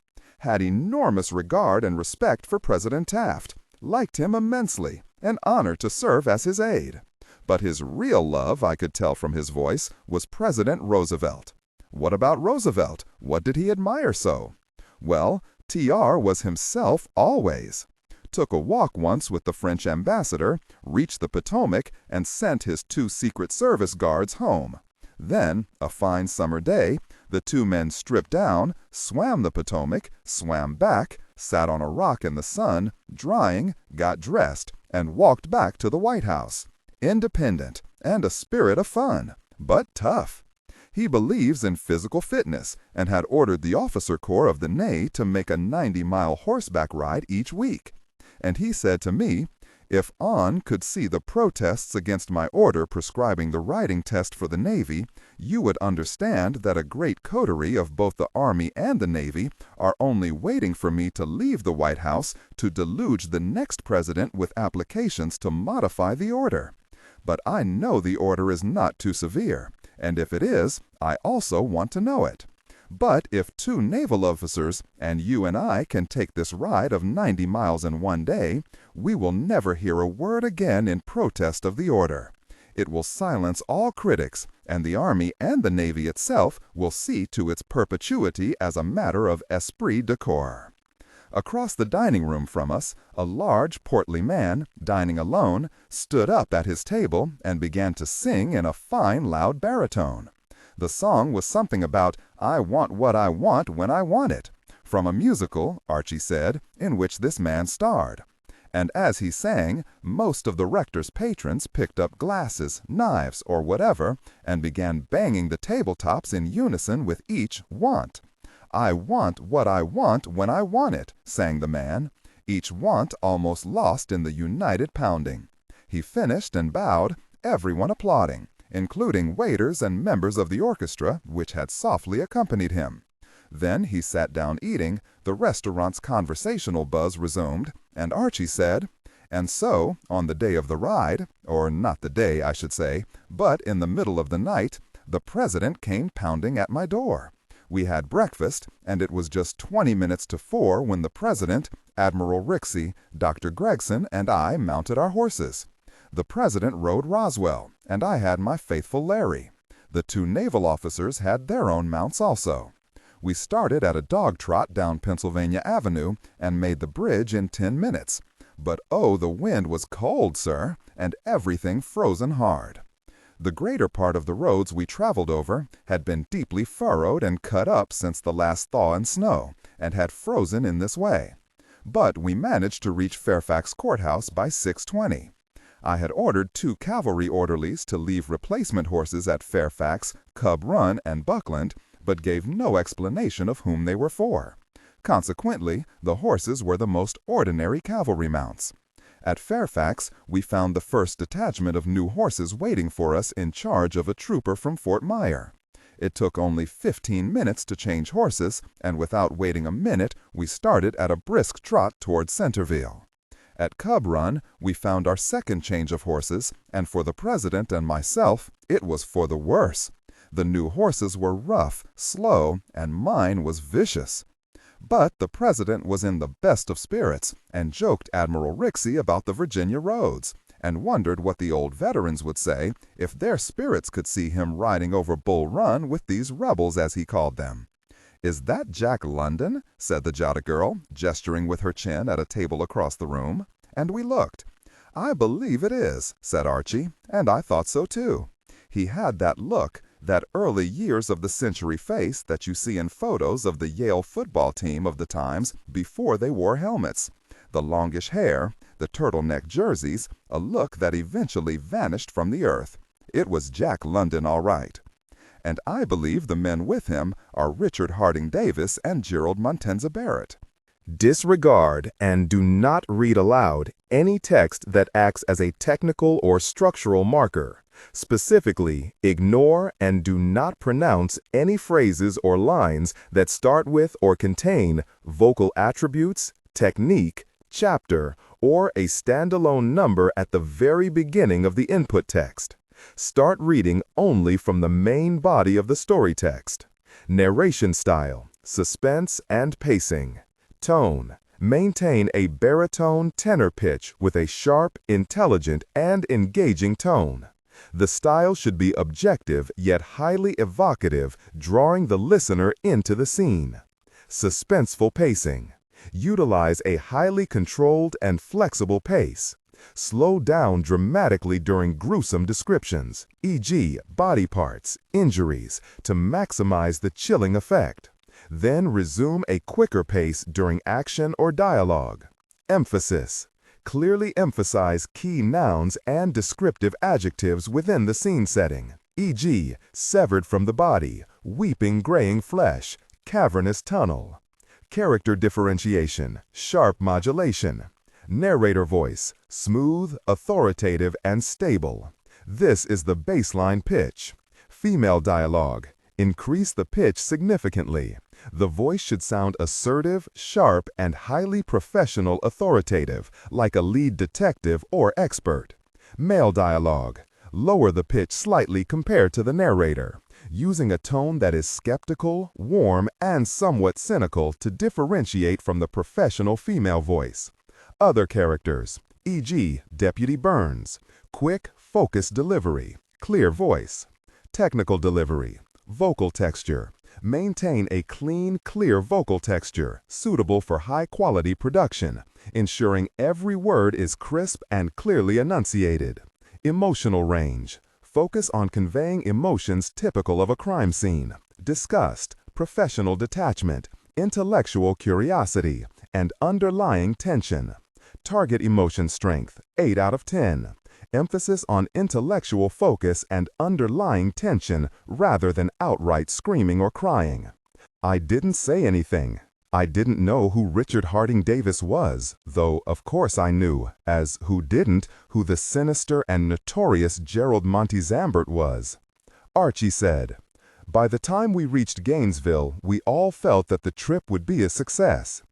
Had enormous regard and respect for President Taft, liked him immensely, an honor to serve as his aide. But his real love, I could tell from his voice, was President Roosevelt. What about Roosevelt? What did he admire so? Well, TR was himself always. Took a walk once with the French ambassador, reached the Potomac, and sent his 2 Secret Service guards home. Then, a fine summer day, the 2 men stripped down, swam the Potomac, swam back, sat on a rock in the sun, drying, got dressed, and walked back to the White House. Independent, and a spirit of fun, but tough. He believes in physical fitness and had ordered the officer corps of the Navy to make a 90-mile horseback ride each week. And he said to me, if An could see the protests against my order prescribing the riding test for the Navy, you would understand that a great coterie of both the Army and the Navy are only waiting for me to leave the White House to deluge the next president with applications to modify the order. But I know the order is not too severe, and if it is, I also want to know it. But if 2 naval officers and you and I can take this ride of 90 miles in one day, we will never hear a word again in protest of the order. It will silence all critics, and the Army and the Navy itself will see to its perpetuity as a matter of esprit de corps. Across the dining room from us, a large, portly man, dining alone, stood up at his table and began to sing in a fine, loud baritone. The song was something about, I want what I want when I want it, From a musical, Archie said, in which this man starred. And as he sang, most of the rector's patrons picked up glasses, knives, or whatever, and began banging the tabletops in unison with each want. "I want what I want when I want it," sang the man, each want almost lost in the united pounding. He finished and bowed, everyone applauding, including waiters and members of the orchestra, which had softly accompanied him. Then he sat down eating, the restaurant's conversational buzz resumed, and Archie said, "And so, on the day of the ride, or not the day, I should say, but in the middle of the night, the president came pounding at my door. We had breakfast, and it was just 20 minutes to 4 when the president, Admiral Rixey, Dr. Gregson, and I mounted our horses. The president rode Roswell, and I had my faithful Larry. The 2 naval officers had their own mounts also. We started at a dog trot down Pennsylvania Avenue and made the bridge in 10 minutes. But oh, the wind was cold, sir, and everything frozen hard. The greater part of the roads we traveled over had been deeply furrowed and cut up since the last thaw and snow, and had frozen in this way. But we managed to reach Fairfax Courthouse by 6:20. I had ordered 2 cavalry orderlies to leave replacement horses at Fairfax, Cub Run, and Buckland, but gave no explanation of whom they were for. Consequently, the horses were the most ordinary cavalry mounts. At Fairfax, we found the first detachment of new horses waiting for us in charge of a trooper from Fort Myer. It took only 15 minutes to change horses, and without waiting a minute, we started at a brisk trot toward Centerville. At Cub Run, we found our second change of horses, and for the president and myself, it was for the worse. The new horses were rough, slow, and mine was vicious. But the president was in the best of spirits, and joked Admiral Rixey about the Virginia roads, and wondered what the old veterans would say if their spirits could see him riding over Bull Run with these rebels, as he called them. "Is that Jack London?" said the Jota girl, gesturing with her chin at a table across the room. And we looked. "I believe it is," said Archie, and I thought so too. He had that look, that early years of the century face that you see in photos of the Yale football team of the times before they wore helmets. The longish hair, the turtleneck jerseys, a look that eventually vanished from the earth. It was Jack London all right. And I believe the men with him are Richard Harding Davis and Gerald Montenza Barrett. Disregard and do not read aloud any text that acts as a technical or structural marker. Specifically, ignore and do not pronounce any phrases or lines that start with or contain vocal attributes, technique, chapter, or a standalone number at the very beginning of the input text. Start reading only from the main body of the story text. Narration style, suspense and pacing. Tone. Maintain a baritone tenor pitch with a sharp, intelligent, and engaging tone. The style should be objective yet highly evocative, drawing the listener into the scene. Suspenseful pacing. Utilize a highly controlled and flexible pace. Slow down dramatically during gruesome descriptions, e.g., body parts, injuries, to maximize the chilling effect. Then resume a quicker pace during action or dialogue. Emphasis. Clearly emphasize key nouns and descriptive adjectives within the scene setting, e.g., severed from the body, weeping graying flesh, cavernous tunnel. Character differentiation, sharp modulation. Narrator voice, smooth, authoritative, and stable. This is the baseline pitch. Female dialogue. Increase the pitch significantly. The voice should sound assertive, sharp, and highly professional authoritative, like a lead detective or expert. Male dialogue. Lower the pitch slightly compared to the narrator, using a tone that is skeptical, warm, and somewhat cynical to differentiate from the professional female voice. Other characters, e.g., Deputy Burns. Quick, focused delivery. Clear voice. Technical delivery. Vocal texture. Maintain a clean, clear vocal texture, suitable for high-quality production, ensuring every word is crisp and clearly enunciated. Emotional range. Focus on conveying emotions typical of a crime scene. Disgust, professional detachment, intellectual curiosity, and underlying tension. Target emotion strength, 8 out of 10. Emphasis on intellectual focus and underlying tension rather than outright screaming or crying. I didn't say anything. I didn't know who Richard Harding Davis was, though of course I knew, as who didn't, who the sinister and notorious Gerald Montezambert was. Archie said, "By the time we reached Gainesville, we all felt that the trip would be a success.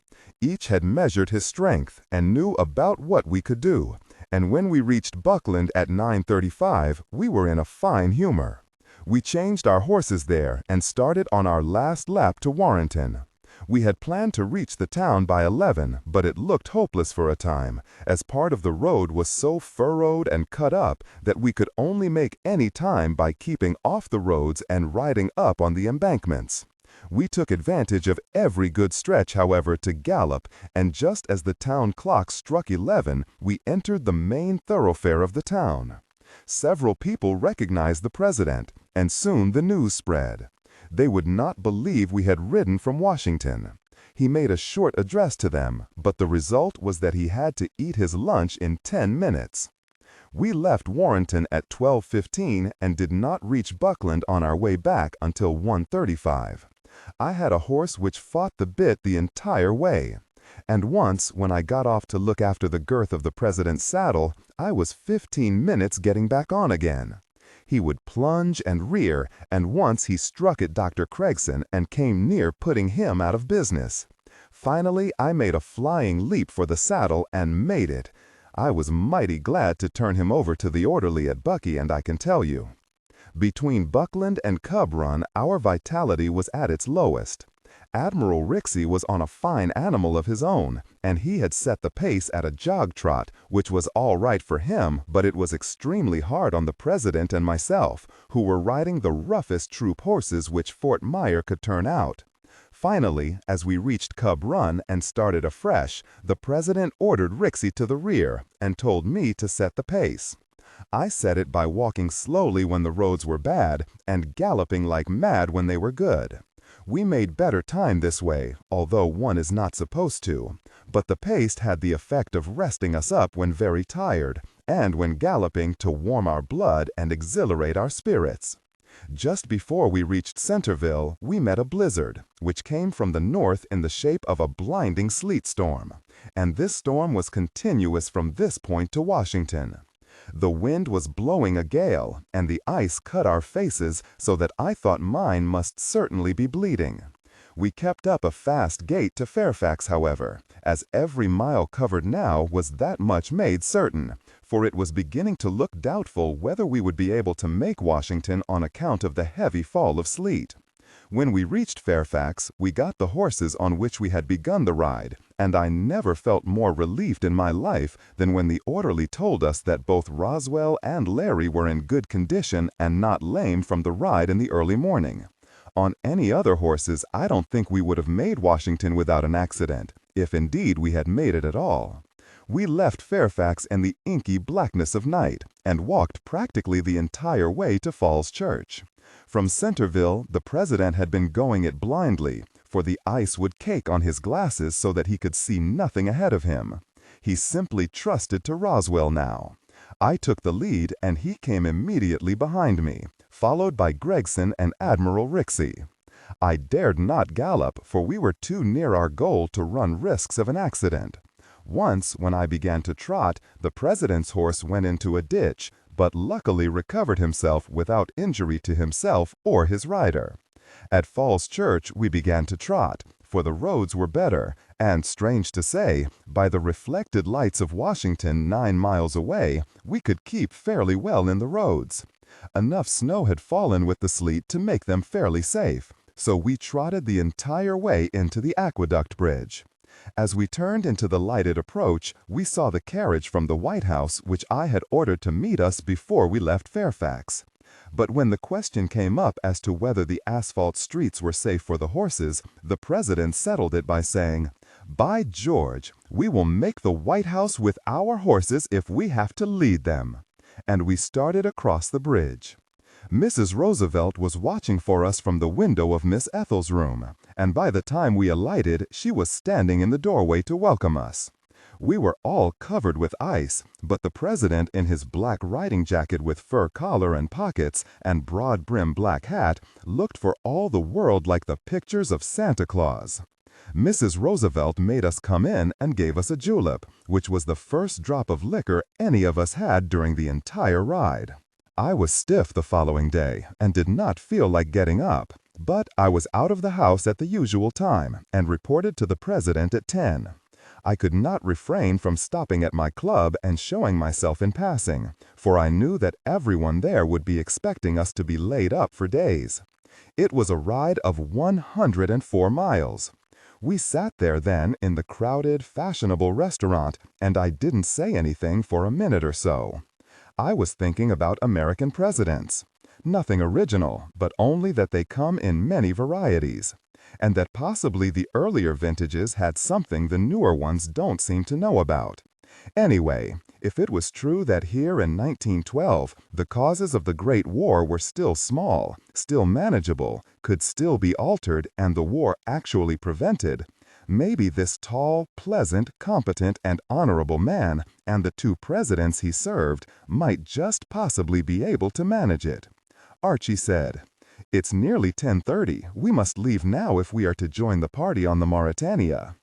Each had measured his strength and knew about what we could do, and when we reached Buckland at 9:35, we were in a fine humor. We changed our horses there and started on our last lap to Warrenton. We had planned to reach the town by 11, but it looked hopeless for a time, as part of the road was so furrowed and cut up that we could only make any time by keeping off the roads and riding up on the embankments. We took advantage of every good stretch, however, to gallop, and just as the town clock struck 11, we entered the main thoroughfare of the town. Several people recognized the president, and soon the news spread. They would not believe we had ridden from Washington. He made a short address to them, but the result was that he had to eat his lunch in 10 minutes. We left Warrenton at 12:15 and did not reach Buckland on our way back until 1:35. I had a horse which fought the bit the entire way. And once, when I got off to look after the girth of the president's saddle, I was 15 minutes getting back on again. He would plunge and rear, and once he struck at Dr. Craigson and came near putting him out of business. Finally, I made a flying leap for the saddle and made it. I was mighty glad to turn him over to the orderly at Bucky, and I can tell you. Between Buckland and Cub Run, our vitality was at its lowest. Admiral Rixey was on a fine animal of his own, and he had set the pace at a jog trot, which was all right for him, but it was extremely hard on the president and myself, who were riding the roughest troop horses which Fort Myer could turn out. Finally, as we reached Cub Run and started afresh, the president ordered Rixey to the rear and told me to set the pace. I set it by walking slowly when the roads were bad and galloping like mad when they were good. We made better time this way, although one is not supposed to, but the pace had the effect of resting us up when very tired, and when galloping to warm our blood and exhilarate our spirits. Just before we reached Centerville, we met a blizzard, which came from the north in the shape of a blinding sleet storm, and this storm was continuous from this point to Washington. The wind was blowing a gale, and the ice cut our faces so that I thought mine must certainly be bleeding. We kept up a fast gait to Fairfax, however, as every mile covered now was that much made certain, for it was beginning to look doubtful whether we would be able to make Washington on account of the heavy fall of sleet. When we reached Fairfax, we got the horses on which we had begun the ride, and I never felt more relieved in my life than when the orderly told us that both Roswell and Larry were in good condition and not lame from the ride in the early morning. On any other horses, I don't think we would have made Washington without an accident, if indeed we had made it at all. We left Fairfax in the inky blackness of night, and walked practically the entire way to Falls Church. From Centerville, the president had been going it blindly, for the ice would cake on his glasses so that he could see nothing ahead of him. He simply trusted to Roswell now. I took the lead, and he came immediately behind me, followed by Gregson and Admiral Rixey. I dared not gallop, for we were too near our goal to run risks of an accident. Once, when I began to trot, the president's horse went into a ditch, but luckily recovered himself without injury to himself or his rider. At Falls Church we began to trot, for the roads were better, and, strange to say, by the reflected lights of Washington 9 miles away, we could keep fairly well in the roads. Enough snow had fallen with the sleet to make them fairly safe, so we trotted the entire way into the Aqueduct Bridge. As we turned into the lighted approach, we saw the carriage from the White House which I had ordered to meet us before we left Fairfax. But when the question came up as to whether the asphalt streets were safe for the horses, the president settled it by saying, "By George, we will make the White House with our horses if we have to lead them." And we started across the bridge. Mrs. Roosevelt was watching for us from the window of Miss Ethel's room, and by the time we alighted, she was standing in the doorway to welcome us. We were all covered with ice, but the president in his black riding jacket with fur collar and pockets and broad-brimmed black hat looked for all the world like the pictures of Santa Claus. Mrs. Roosevelt made us come in and gave us a julep, which was the first drop of liquor any of us had during the entire ride. I was stiff the following day and did not feel like getting up, but I was out of the house at the usual time and reported to the president at 10. I could not refrain from stopping at my club and showing myself in passing, for I knew that everyone there would be expecting us to be laid up for days. It was a ride of 104 miles. We sat there then in the crowded, fashionable restaurant, and I didn't say anything for a minute or so. I was thinking about American presidents. Nothing original, but only that they come in many varieties, and that possibly the earlier vintages had something the newer ones don't seem to know about. Anyway, if it was true that here in 1912 the causes of the Great War were still small, still manageable, could still be altered, and the war actually prevented, maybe this tall, pleasant, competent, and honorable man and the two presidents he served might just possibly be able to manage it. Archie said, "It's nearly 10:30. We must leave now if we are to join the party on the Mauretania."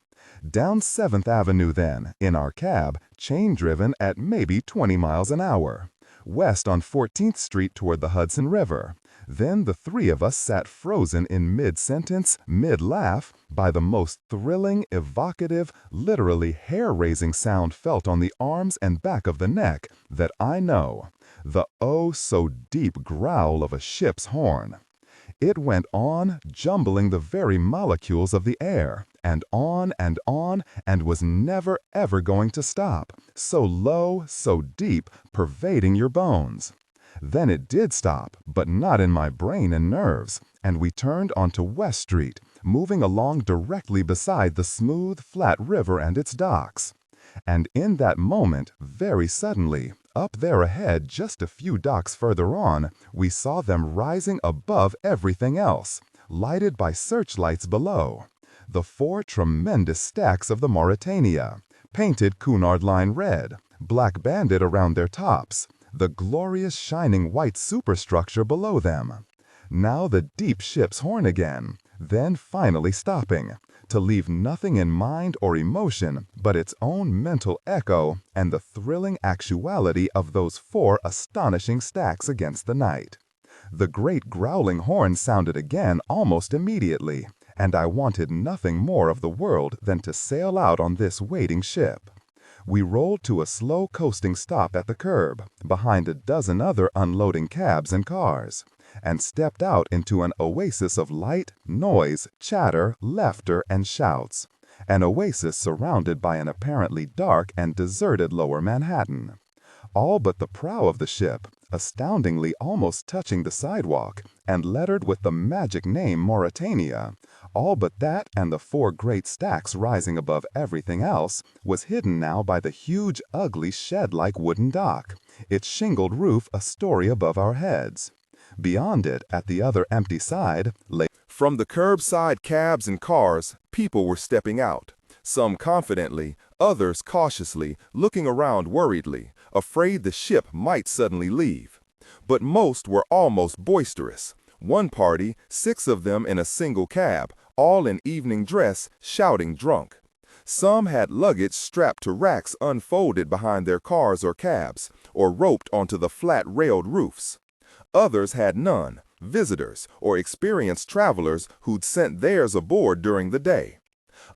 Down 7th Avenue then, in our cab, chain-driven at maybe 20 miles an hour. West on 14th Street toward the Hudson River. Then the three of us sat frozen in mid-sentence, mid-laugh, by the most thrilling, evocative, literally hair-raising sound felt on the arms and back of the neck that I know, the oh-so-deep growl of a ship's horn. It went on, jumbling the very molecules of the air, and was never ever going to stop, so low, so deep, pervading your bones. Then it did stop, but not in my brain and nerves, and we turned onto West Street, moving along directly beside the smooth, flat river and its docks. And in that moment, very suddenly, up there ahead, just a few docks further on, we saw them rising above everything else, lighted by searchlights below. The four tremendous stacks of the Mauretania, painted Cunard line red, black banded around their tops, the glorious shining white superstructure below them. Now the deep ship's horn again, then finally stopping, to leave nothing in mind or emotion but its own mental echo and the thrilling actuality of those four astonishing stacks against the night. The great growling horn sounded again almost immediately, and I wanted nothing more of the world than to sail out on this waiting ship. We rolled to a slow coasting stop at the curb, behind a dozen other unloading cabs and cars, and stepped out into an oasis of light, noise, chatter, laughter, and shouts, an oasis surrounded by an apparently dark and deserted lower Manhattan. All but the prow of the ship, astoundingly almost touching the sidewalk, and lettered with the magic name Mauretania, all but that and the four great stacks rising above everything else, was hidden now by the huge, ugly, shed-like wooden dock, its shingled roof a story above our heads. Beyond it, at the other empty side, lay... From the curbside cabs and cars, people were stepping out, some confidently, others cautiously, looking around worriedly, afraid the ship might suddenly leave. But most were almost boisterous. One party, 6 of them in a single cab, all in evening dress, shouting drunk. Some had luggage strapped to racks unfolded behind their cars or cabs, or roped onto the flat-railed roofs. Others had none, visitors or experienced travelers who'd sent theirs aboard during the day.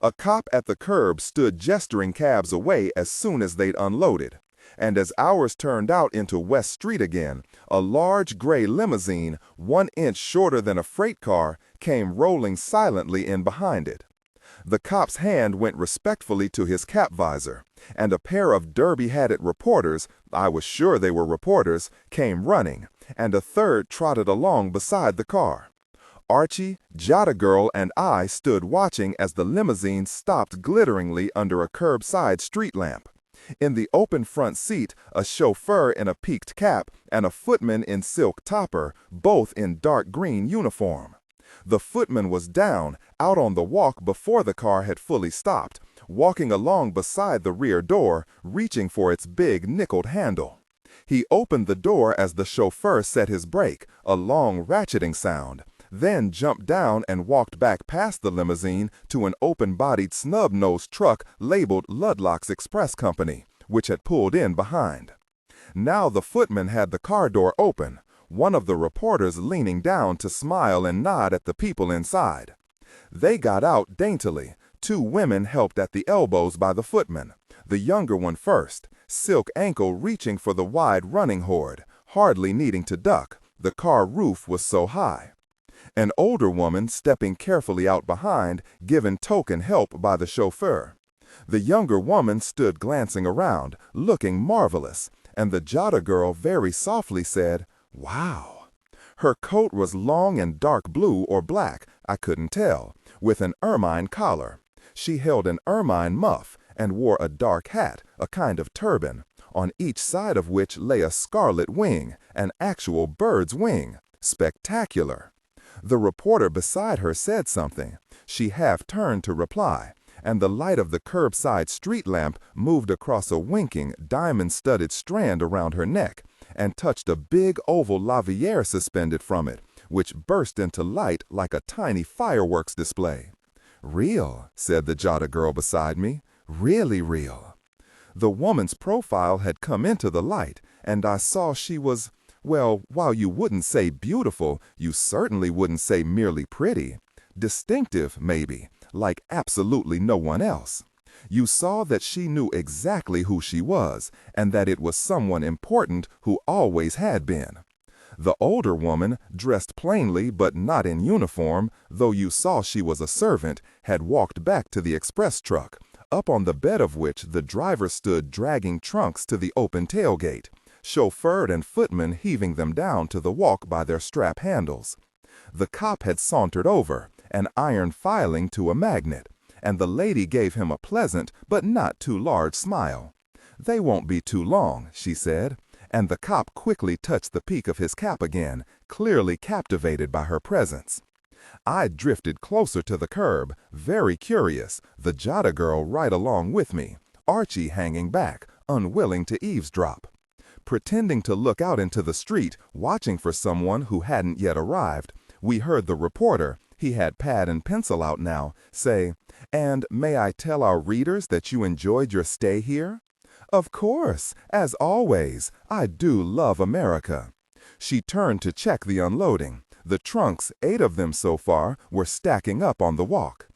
A cop at the curb stood gesturing cabs away as soon as they'd unloaded, and as ours turned out into West Street again, a large gray limousine, 1 inch shorter than a freight car, came rolling silently in behind it. The cop's hand went respectfully to his cap visor, and a pair of derby-hatted reporters, I was sure they were reporters, came running, and a third trotted along beside the car. Archie, Jada Girl, and I stood watching as the limousine stopped glitteringly under a curbside street lamp. In the open front seat, a chauffeur in a peaked cap and a footman in silk topper, both in dark green uniform. The footman was down, out on the walk before the car had fully stopped, walking along beside the rear door, reaching for its big nickeled handle. He opened the door as the chauffeur set his brake, a long ratcheting sound, then jumped down and walked back past the limousine to an open-bodied snub-nosed truck labeled Ludlock's Express Company, which had pulled in behind. Now the footman had the car door open, one of the reporters leaning down to smile and nod at the people inside. They got out daintily. Two women helped at the elbows by the footman, the younger one first, silk ankle reaching for the wide running hoard, hardly needing to duck, the car roof was so high. An older woman stepping carefully out behind, given token help by the chauffeur. The younger woman stood glancing around, looking marvelous, and the Jada girl very softly said, "Wow." Her coat was long and dark blue or black, I couldn't tell, with an ermine collar. She held an ermine muff and wore a dark hat, a kind of turban, on each side of which lay a scarlet wing, an actual bird's wing. Spectacular. The reporter beside her said something. She half turned to reply, and the light of the curbside street lamp moved across a winking, diamond-studded strand around her neck and touched a big oval lavière suspended from it, which burst into light like a tiny fireworks display. "Real," said the Jada girl beside me. "Really real." The woman's profile had come into the light, and I saw she was, well, while you wouldn't say beautiful, you certainly wouldn't say merely pretty. Distinctive, maybe, like absolutely no one else. You saw that she knew exactly who she was, and that it was someone important who always had been. The older woman, dressed plainly but not in uniform, though you saw she was a servant, had walked back to the express truck, up on the bed of which the driver stood dragging trunks to the open tailgate, chauffeur and footman heaving them down to the walk by their strap handles. The cop had sauntered over, an iron filing to a magnet, and the lady gave him a pleasant but not too large smile. "They won't be too long," she said, and the cop quickly touched the peak of his cap again, clearly captivated by her presence. I drifted closer to the curb, very curious, the Jada girl right along with me, Archie hanging back, unwilling to eavesdrop. Pretending to look out into the street, watching for someone who hadn't yet arrived, we heard the reporter, he had pad and pencil out now, say, "And may I tell our readers that you enjoyed your stay here?" "Of course, as always. I do love America." She turned to check the unloading. The trunks, 8 of them so far, were stacking up on the walk.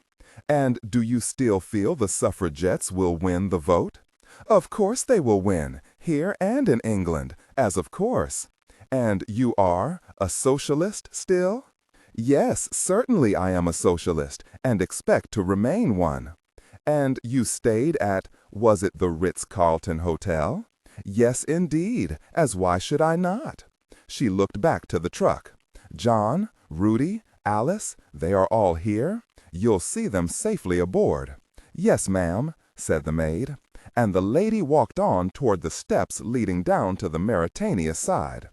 "And do you still feel the suffragettes will win the vote?" "Of course they will win, here and in England, as of course." "And you are a socialist still?" "Yes, certainly I am a socialist, and expect to remain one." "And you stayed at, was it the Ritz-Carlton Hotel?" "Yes, indeed, as why should I not?" She looked back to the truck. "John, Rudy, Alice, they are all here? You'll see them safely aboard." "Yes, ma'am," said the maid, and the lady walked on toward the steps leading down to the Mauritania side.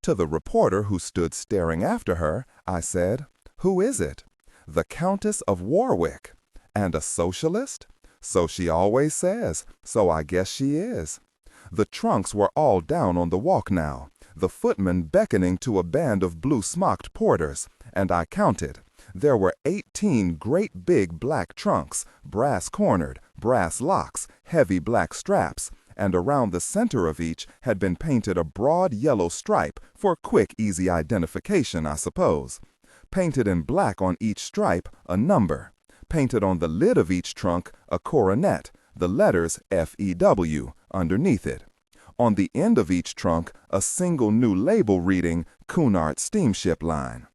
To the reporter who stood staring after her, I said, "Who is it?" "The Countess of Warwick." "And a socialist?" "So she always says, so I guess she is." The trunks were all down on the walk now, the footman beckoning to a band of blue-smocked porters, and I counted. There were 18 great big black trunks, brass-cornered, brass locks, heavy black straps, and around the center of each had been painted a broad yellow stripe for quick, easy identification, I suppose. Painted in black on each stripe, a number. Painted on the lid of each trunk, a coronet, the letters FEW underneath it. On the end of each trunk, a single new label reading Cunard Steamship Line.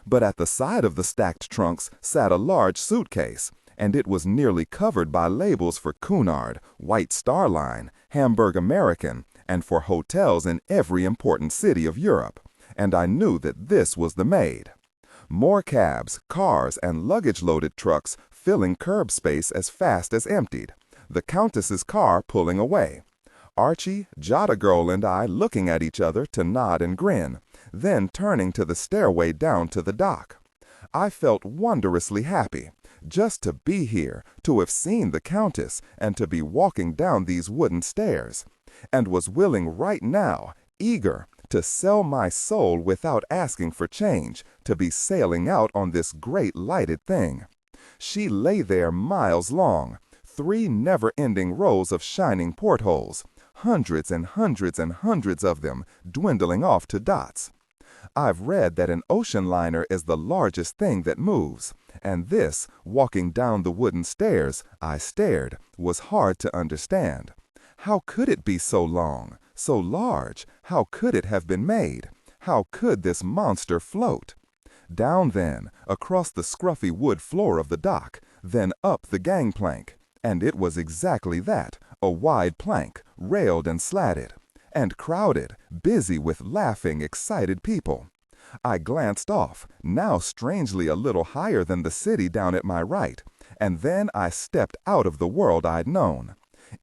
But at the side of the stacked trunks sat a large suitcase, and it was nearly covered by labels for Cunard, White Star Line, Hamburg American, and for hotels in every important city of Europe, and I knew that this was the maid. More cabs, cars, and luggage-loaded trucks filling curb space as fast as emptied. The Countess's car pulling away. Archie, Jada Girl, and I looking at each other to nod and grin, then turning to the stairway down to the dock. I felt wondrously happy, just to be here, to have seen the Countess, and to be walking down these wooden stairs, and was willing right now, eager, to sell my soul without asking for change, to be sailing out on this great lighted thing. She lay there miles long, 3 never-ending rows of shining portholes, hundreds and hundreds and hundreds of them dwindling off to dots. I've read that an ocean liner is the largest thing that moves, and this, walking down the wooden stairs, I stared, was hard to understand. How could it be so long, so large? How could it have been made? How could this monster float? Down then, across the scruffy wood floor of the dock, then up the gangplank. And it was exactly that, a wide plank, railed and slatted, and crowded, busy with laughing, excited people. I glanced off, now strangely a little higher than the city down at my right, and then I stepped out of the world I'd known,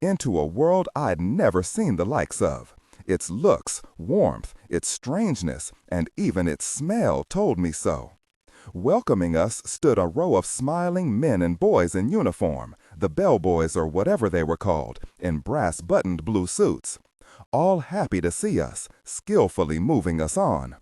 into a world I'd never seen the likes of. Its looks, warmth, its strangeness, and even its smell told me so. Welcoming us stood a row of smiling men and boys in uniform, the bellboys or whatever they were called, in brass-buttoned blue suits. All happy to see us, skillfully moving us on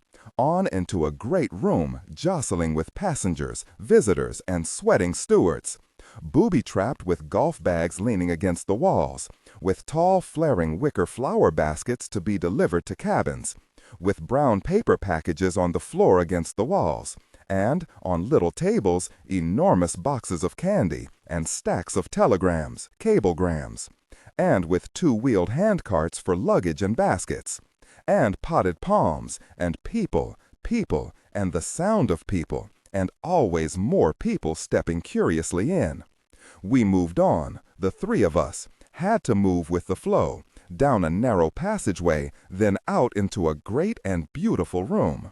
into a great room, jostling with passengers, visitors, and sweating stewards. Booby-trapped with golf bags leaning against the walls, with tall flaring wicker flower baskets to be delivered to cabins, with brown paper packages on the floor against the walls, and, on little tables, enormous boxes of candy and stacks of telegrams, cablegrams, and with 2-wheeled handcarts for luggage and baskets, and potted palms, and people, and the sound of people, and always more people stepping curiously in. We moved on, the 3 of us, had to move with the flow, down a narrow passageway, then out into a great and beautiful room.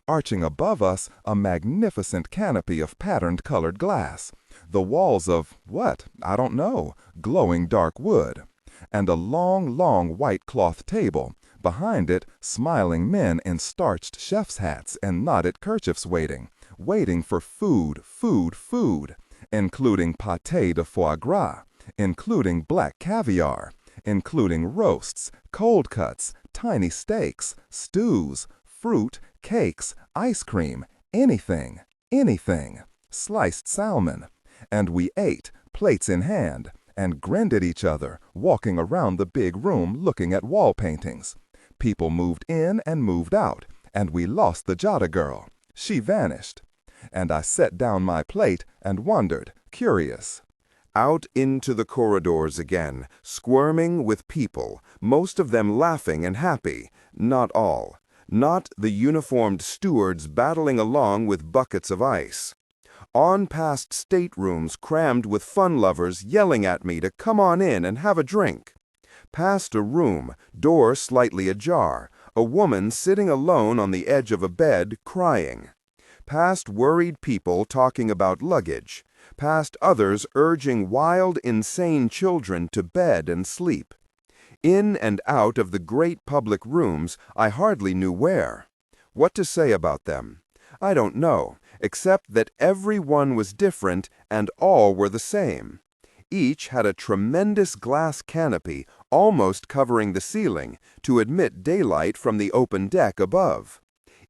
Arching above us, a magnificent canopy of patterned colored glass, the walls of, what, I don't know, glowing dark wood, and a long, long white cloth table, behind it smiling men in starched chef's hats and knotted kerchiefs waiting for food, including pâté de foie gras, including black caviar, including roasts, cold cuts, tiny steaks, stews, fruit, cakes, ice cream, anything, sliced salmon. And we ate, plates in hand, and grinned at each other, walking around the big room looking at wall paintings. People moved in and moved out, and we lost the Jada Girl. She vanished. And I set down my plate and wondered, curious. Out into the corridors again, squirming with people, most of them laughing and happy, not all. Not the uniformed stewards battling along with buckets of ice. On past staterooms crammed with fun lovers yelling at me to come on in and have a drink. Past a room, door slightly ajar, a woman sitting alone on the edge of a bed crying. Past worried people talking about luggage. Past others urging wild, insane children to bed and sleep. In and out of the great public rooms, I hardly knew where. What to say about them? I don't know, except that every one was different and all were the same. Each had a tremendous glass canopy almost covering the ceiling to admit daylight from the open deck above.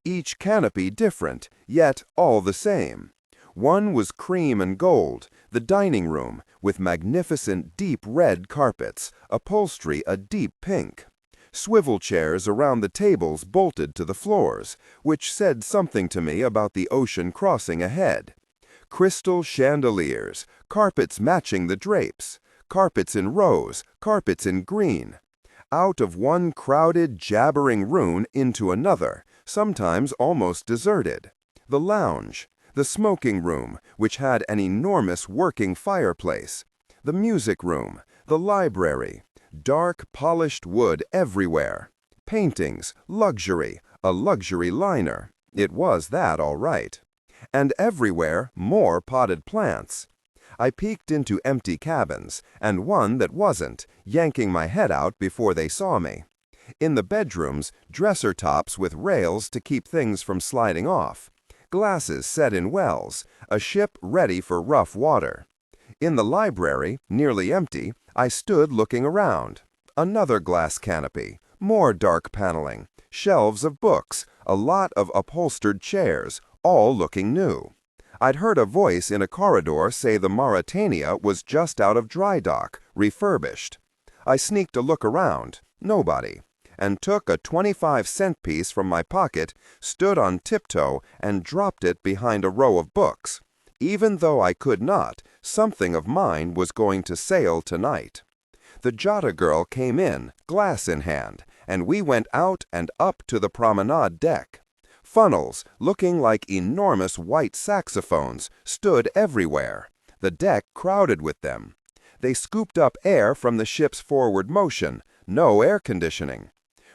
Each canopy different, yet all the same. One was cream and gold, the dining room, with magnificent deep red carpets, upholstery a deep pink. Swivel chairs around the tables bolted to the floors, which said something to me about the ocean crossing ahead. Crystal chandeliers, carpets matching the drapes, carpets in rose, carpets in green. Out of one crowded, jabbering room into another, sometimes almost deserted. The lounge, the smoking room, which had an enormous working fireplace, the music room, the library, dark polished wood everywhere, paintings, luxury, a luxury liner. It was that all right. And everywhere more potted plants. I peeked into empty cabins, and one that wasn't, yanking my head out before they saw me. In the bedrooms, dresser tops with rails to keep things from sliding off. Glasses set in wells, a ship ready for rough water. In the library, nearly empty, I stood looking around. Another glass canopy, more dark paneling, shelves of books, a lot of upholstered chairs, all looking new. I'd heard a voice in a corridor say the Mauretania was just out of dry dock, refurbished. I sneaked a look around, nobody, and took a 25-cent piece from my pocket, stood on tiptoe, and dropped it behind a row of books. Even though I could not, something of mine was going to sail tonight. The Jota girl came in, glass in hand, and we went out and up to the promenade deck. Funnels, looking like enormous white saxophones, stood everywhere, the deck crowded with them. They scooped up air from the ship's forward motion, no air conditioning.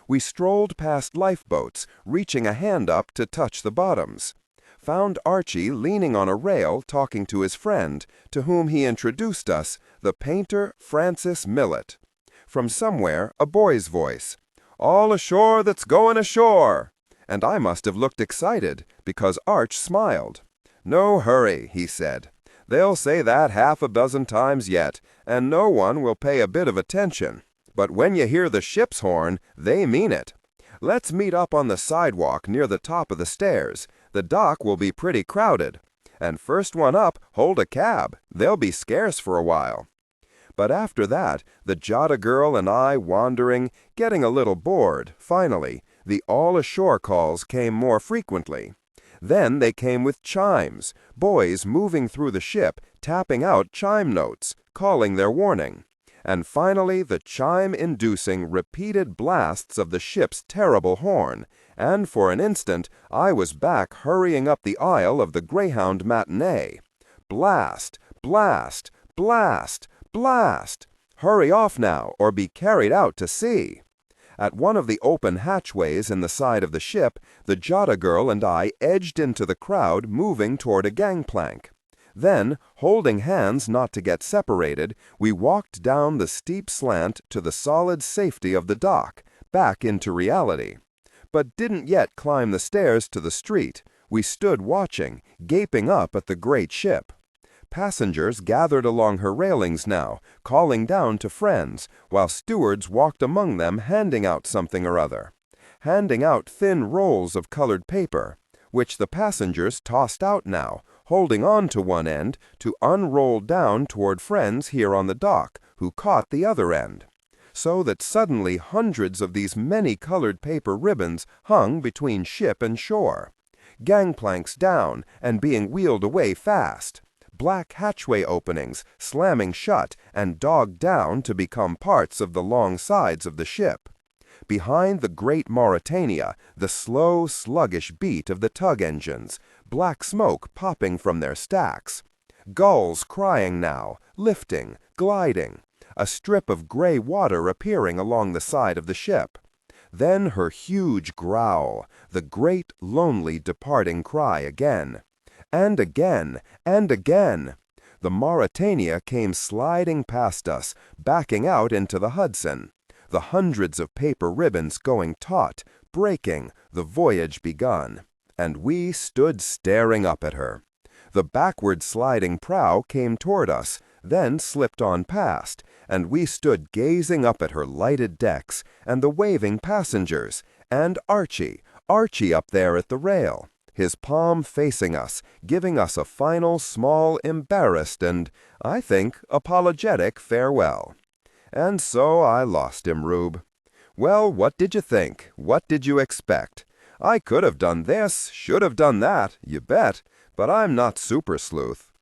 We strolled past lifeboats, reaching a hand up to touch the bottoms. Found Archie leaning on a rail talking to his friend, to whom he introduced us, the painter Francis Millet. From somewhere, a boy's voice, "All ashore that's going ashore!" And I must have looked excited, because Arch smiled. "No hurry," he said. "They'll say that half a dozen times yet, and no one will pay a bit of attention. But when you hear the ship's horn, they mean it. Let's meet up on the sidewalk near the top of the stairs. The dock will be pretty crowded. And first one up, hold a cab. They'll be scarce for a while." But after that, the Jota girl and I wandering, getting a little bored, finally, the all-ashore calls came more frequently. Then they came with chimes, boys moving through the ship, tapping out chime notes, calling their warning. And finally the chime-inducing repeated blasts of the ship's terrible horn, and for an instant I was back hurrying up the aisle of the Greyhound matinee. Blast, blast, blast, blast! Hurry off now, or be carried out to sea! At one of the open hatchways in the side of the ship, the Jota girl and I edged into the crowd moving toward a gangplank. Then, holding hands not to get separated, we walked down the steep slant to the solid safety of the dock, back into reality. But didn't yet climb the stairs to the street. We stood watching, gaping up at the great ship. Passengers gathered along her railings now, calling down to friends, while stewards walked among them handing out something or other. Handing out thin rolls of colored paper, which the passengers tossed out now, holding on to one end to unroll down toward friends here on the dock, who caught the other end. So that suddenly hundreds of these many-colored paper ribbons hung between ship and shore. Gangplanks down and being wheeled away fast. Black hatchway openings slamming shut and dogged down to become parts of the long sides of the ship. Behind the great Mauretania, the slow, sluggish beat of the tug engines, black smoke popping from their stacks. Gulls crying now, lifting, gliding. A strip of gray water appearing along the side of the ship. Then her huge growl, the great, lonely departing cry again. And again, and again. The Mauretania came sliding past us, backing out into the Hudson. The hundreds of paper ribbons going taut, breaking, the voyage begun. And we stood staring up at her. The backward sliding prow came toward us, then slipped on past, and we stood gazing up at her lighted decks, and the waving passengers, and Archie up there at the rail, his palm facing us, giving us a final small embarrassed and, I think, apologetic farewell. And so I lost him, Rube. Well, what did you think? What did you expect? I could have done this, should have done that, you bet, but I'm not super sleuth.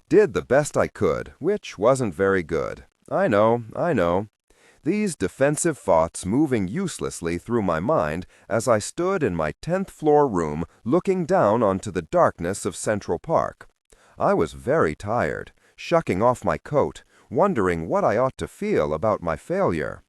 Did the best I could, which wasn't very good. I know. These defensive thoughts moving uselessly through my mind as I stood in my 10th floor room looking down onto the darkness of Central Park. I was very tired, shucking off my coat, wondering what I ought to feel about my failure.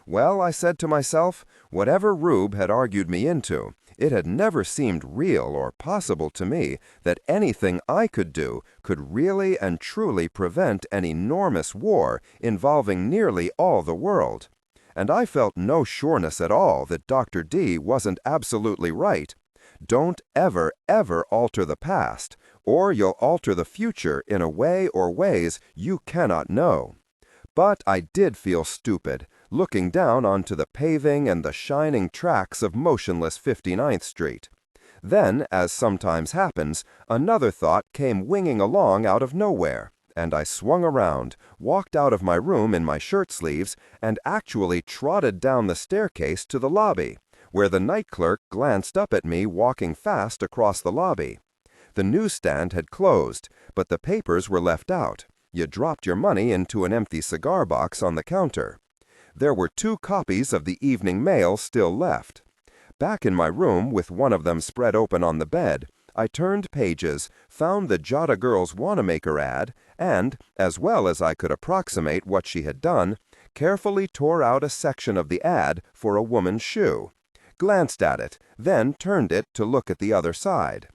Well, I said to myself, whatever Rube had argued me into, it had never seemed real or possible to me that anything I could do could really and truly prevent an enormous war involving nearly all the world. And I felt no sureness at all that Dr. D wasn't absolutely right. Don't ever, ever alter the past, or you'll alter the future in a way or ways you cannot know. But I did feel stupid, looking down onto the paving and the shining tracks of motionless 59th Street. Then, as sometimes happens, another thought came winging along out of nowhere, and I swung around, walked out of my room in my shirt sleeves, and actually trotted down the staircase to the lobby, where the night clerk glanced up at me walking fast across the lobby. The newsstand had closed, but the papers were left out. You dropped your money into an empty cigar box on the counter. There were 2 copies of the Evening Mail still left. Back in my room, with one of them spread open on the bed, I turned pages, found the Jada Girl's Wanamaker ad, and, as well as I could approximate what she had done, carefully tore out a section of the ad for a woman's shoe, glanced at it, then turned it to look at the other side.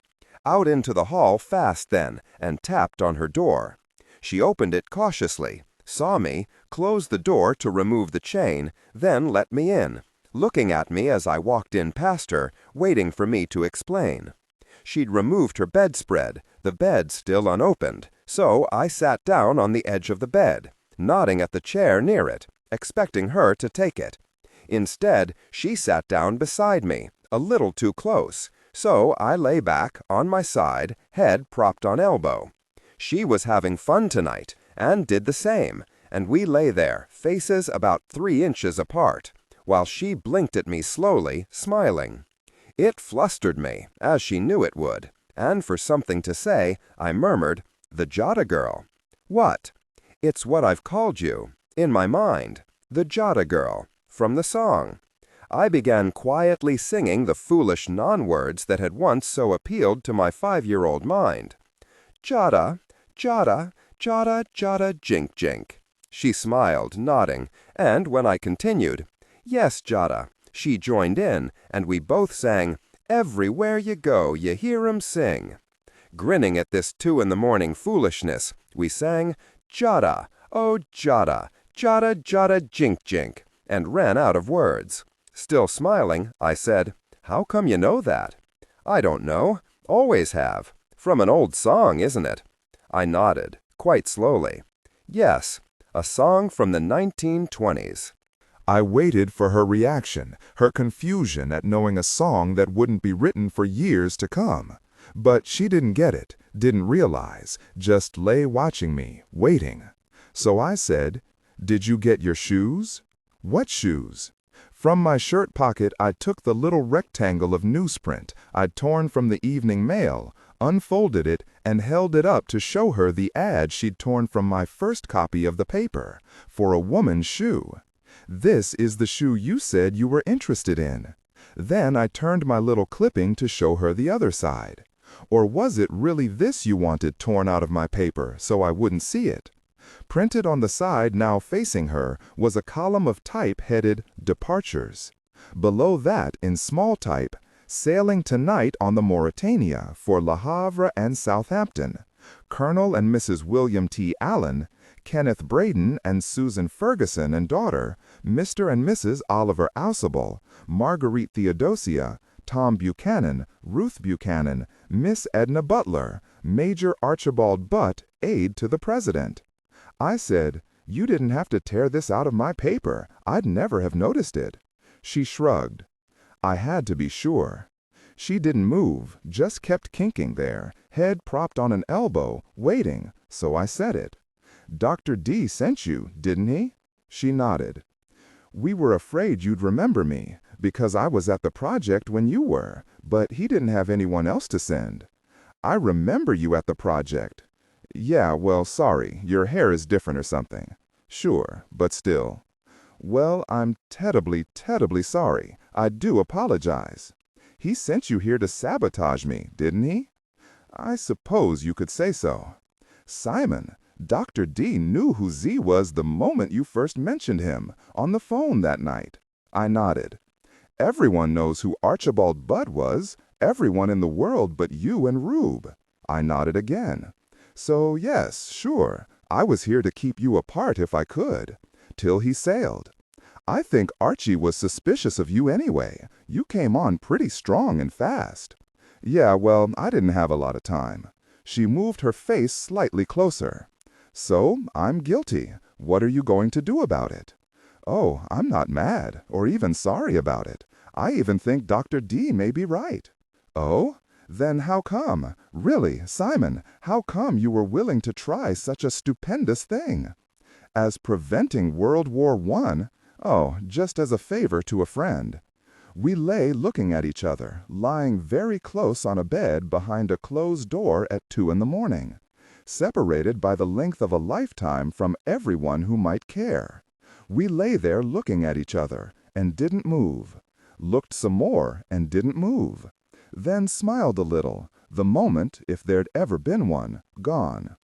Out into the hall fast then, and tapped on her door. She opened it cautiously, saw me, closed the door to remove the chain, then let me in, looking at me as I walked in past her, waiting for me to explain. She'd removed her bedspread, the bed still unopened, so I sat down on the edge of the bed, nodding at the chair near it, expecting her to take it. Instead, she sat down beside me, a little too close, so I lay back, on my side, head propped on elbow. She was having fun tonight, and did the same, and we lay there, faces about 3 inches apart, while she blinked at me slowly, smiling. It flustered me, as she knew it would, and for something to say, I murmured, "The Jada Girl." "What?" "It's what I've called you, in my mind, the Jada Girl, from the song." I began quietly singing the foolish non-words that had once so appealed to my 5-year-old mind. "Jada, Jada, Jada, Jada, Jink, Jink." She smiled, nodding, and when I continued, "Yes, Jada," she joined in, and we both sang, "Everywhere you go, you hear 'em sing." Grinning at this 2 in the morning foolishness, we sang, "Jada, oh Jada, Jada, Jada, Jink, Jink," and ran out of words. Still smiling, I said, "How come you know that?" "I don't know. Always have. From an old song, isn't it?" I nodded, quite slowly. "Yes, a song from the 1920s. I waited for her reaction, her confusion at knowing a song that wouldn't be written for years to come. But she didn't get it, didn't realize, just lay watching me, waiting. So I said, "Did you get your shoes?" "What shoes?" From my shirt pocket I took the little rectangle of newsprint I'd torn from the Evening Mail, unfolded it, and held it up to show her the ad she'd torn from my first copy of the paper, for a woman's shoe. "This is the shoe you said you were interested in." Then I turned my little clipping to show her the other side. "Or was it really this you wanted torn out of my paper, so I wouldn't see it?" Printed on the side now facing her was a column of type headed "Departures." Below that, in small type, "Sailing tonight on the Mauretania for Le Havre and Southampton. Colonel and Mrs. William T. Allen, Kenneth Braden and Susan Ferguson and daughter, Mr. and Mrs. Oliver Ausable, Marguerite Theodosia, Tom Buchanan, Ruth Buchanan, Miss Edna Butler, Major Archibald Butt, aide to the President." I said, "You didn't have to tear this out of my paper. I'd never have noticed it." She shrugged. I had to be sure. She didn't move, just kept kinking there, head propped on an elbow, waiting, so I said it. "Dr. D sent you, didn't he?" She nodded. "We were afraid you'd remember me, because I was at the project when you were, but he didn't have anyone else to send." "I remember you at the project." "Yeah, well, sorry, your hair is different or something." "Sure, but still." "Well, I'm terribly sorry. I do apologize." "He sent you here to sabotage me, didn't he?" "I suppose you could say so." "Simon, Dr. D knew who Z was the moment you first mentioned him, on the phone that night. I nodded. Everyone knows who Archibald Budd was, everyone in the world but you and Rube. I nodded again. So yes, sure, I was here to keep you apart if I could. Till he sailed. I think Archie was suspicious of you anyway. You came on pretty strong and fast. Yeah, well, I didn't have a lot of time. She moved her face slightly closer. So, I'm guilty. What are you going to do about it? Oh, I'm not mad, or even sorry about it. I even think Dr. D may be right. Oh? Then how come? Really, Simon, how come you were willing to try such a stupendous thing? As preventing World War I? Oh, just as a favor to a friend. We lay looking at each other, lying very close on a bed behind a closed door at 2 in the morning, separated by the length of a lifetime from everyone who might care. We lay there looking at each other and didn't move, looked some more and didn't move, then smiled a little, the moment, if there'd ever been one, gone.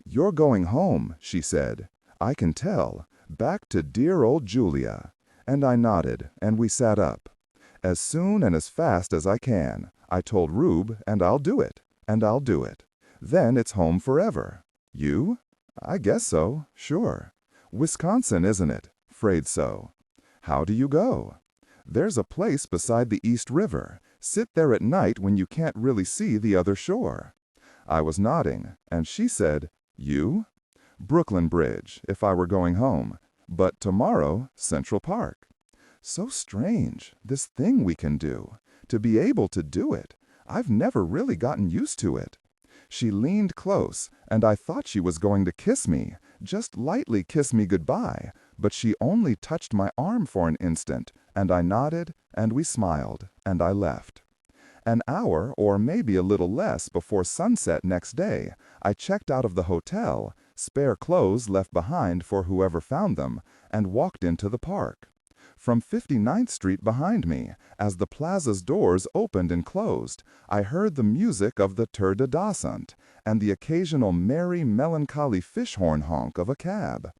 You're going home, she said. I can tell, back to dear old Julia. And I nodded, and we sat up. As soon and as fast as I can, I told Rube, and I'll do it, and I'll do it. Then it's home forever. You? I guess so, sure. Wisconsin, isn't it? 'Fraid so. How do you go? There's a place beside the East River. Sit there at night when you can't really see the other shore. I was nodding, and she said, You? Brooklyn Bridge, if I were going home. But tomorrow, Central Park. So strange, this thing we can do. To be able to do it. I've never really gotten used to it. She leaned close, and I thought she was going to kiss me, just lightly kiss me goodbye, but she only touched my arm for an instant, and I nodded, and we smiled, and I left. An hour, or maybe a little less, before sunset next day, I checked out of the hotel, spare clothes left behind for whoever found them, and walked into the park. From 59th Street behind me, as the plaza's doors opened and closed, I heard the music of the Tour de Dansant, and the occasional merry, melancholy fish-horn honk of a cab.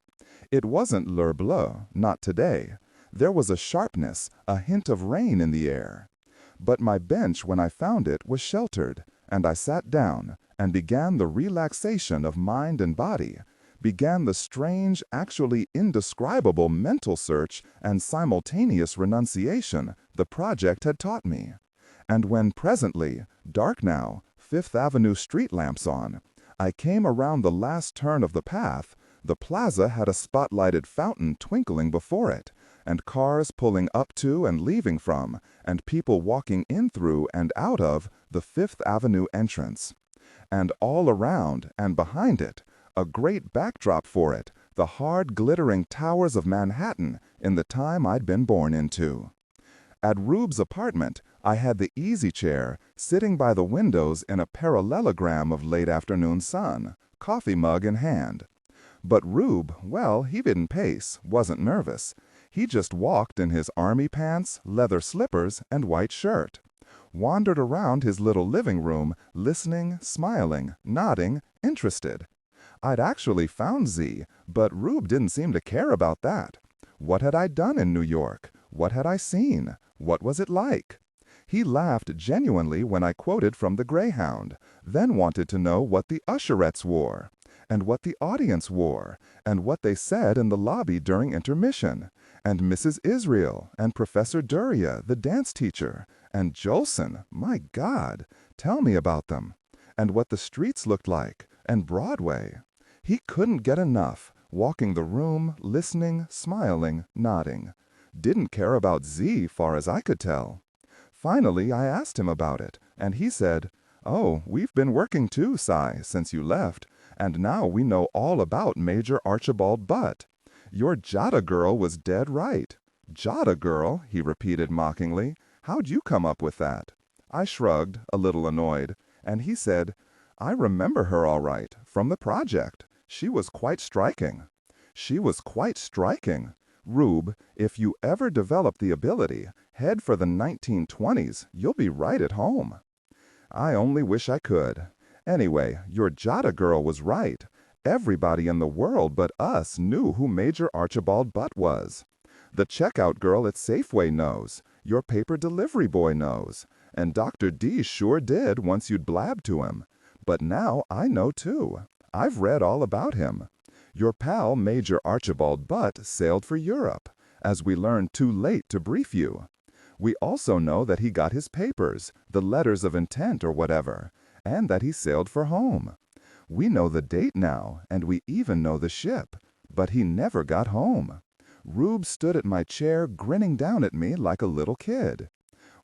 It wasn't l'heure bleue, not today. There was a sharpness, a hint of rain in the air. But my bench when I found it was sheltered, and I sat down, and began the relaxation of mind and body, began the strange, actually indescribable mental search and simultaneous renunciation the project had taught me. And when presently, dark now, Fifth Avenue street lamps on, I came around the last turn of the path, the plaza had a spotlighted fountain twinkling before it, and cars pulling up to and leaving from, and people walking in through and out of the Fifth Avenue entrance. And all around and behind it, a great backdrop for it, the hard glittering towers of Manhattan in the time I'd been born into. At Rube's apartment, I had the easy chair, sitting by the windows in a parallelogram of late afternoon sun, coffee mug in hand. But Rube, well, he didn't pace, wasn't nervous. He just walked in his army pants, leather slippers, and white shirt. Wandered around his little living room, listening, smiling, nodding, interested. I'd actually found Z, but Rube didn't seem to care about that. What had I done in New York? What had I seen? What was it like? He laughed genuinely when I quoted from the Greyhound, then wanted to know what the usherettes wore, and what the audience wore, and what they said in the lobby during intermission, and Mrs. Israel, and Professor Duria, the dance teacher, and Jolson, my God, tell me about them, and what the streets looked like, and Broadway. He couldn't get enough, walking the room, listening, smiling, nodding. Didn't care about Z, far as I could tell. Finally, I asked him about it, and he said, "Oh, we've been working too, Cy, since you left, and now we know all about Major Archibald Butt. Your Jada girl was dead right." "Jada girl?" he repeated mockingly. "How'd you come up with that?" I shrugged, a little annoyed, and he said, "I remember her all right, from the project. She was quite striking." She was quite striking. Rube, if you ever develop the ability, head for the 1920s, you'll be right at home. I only wish I could. Anyway, your Jada girl was right. Everybody in the world but us knew who Major Archibald Butt was. The checkout girl at Safeway knows. Your paper delivery boy knows. And Dr. D sure did once you'd blabbed to him. But now I know too. I've read all about him. Your pal Major Archibald Butt sailed for Europe, as we learned too late to brief you. We also know that he got his papers, the letters of intent or whatever, and that he sailed for home. We know the date now, and we even know the ship, but he never got home. Rube stood at my chair grinning down at me like a little kid.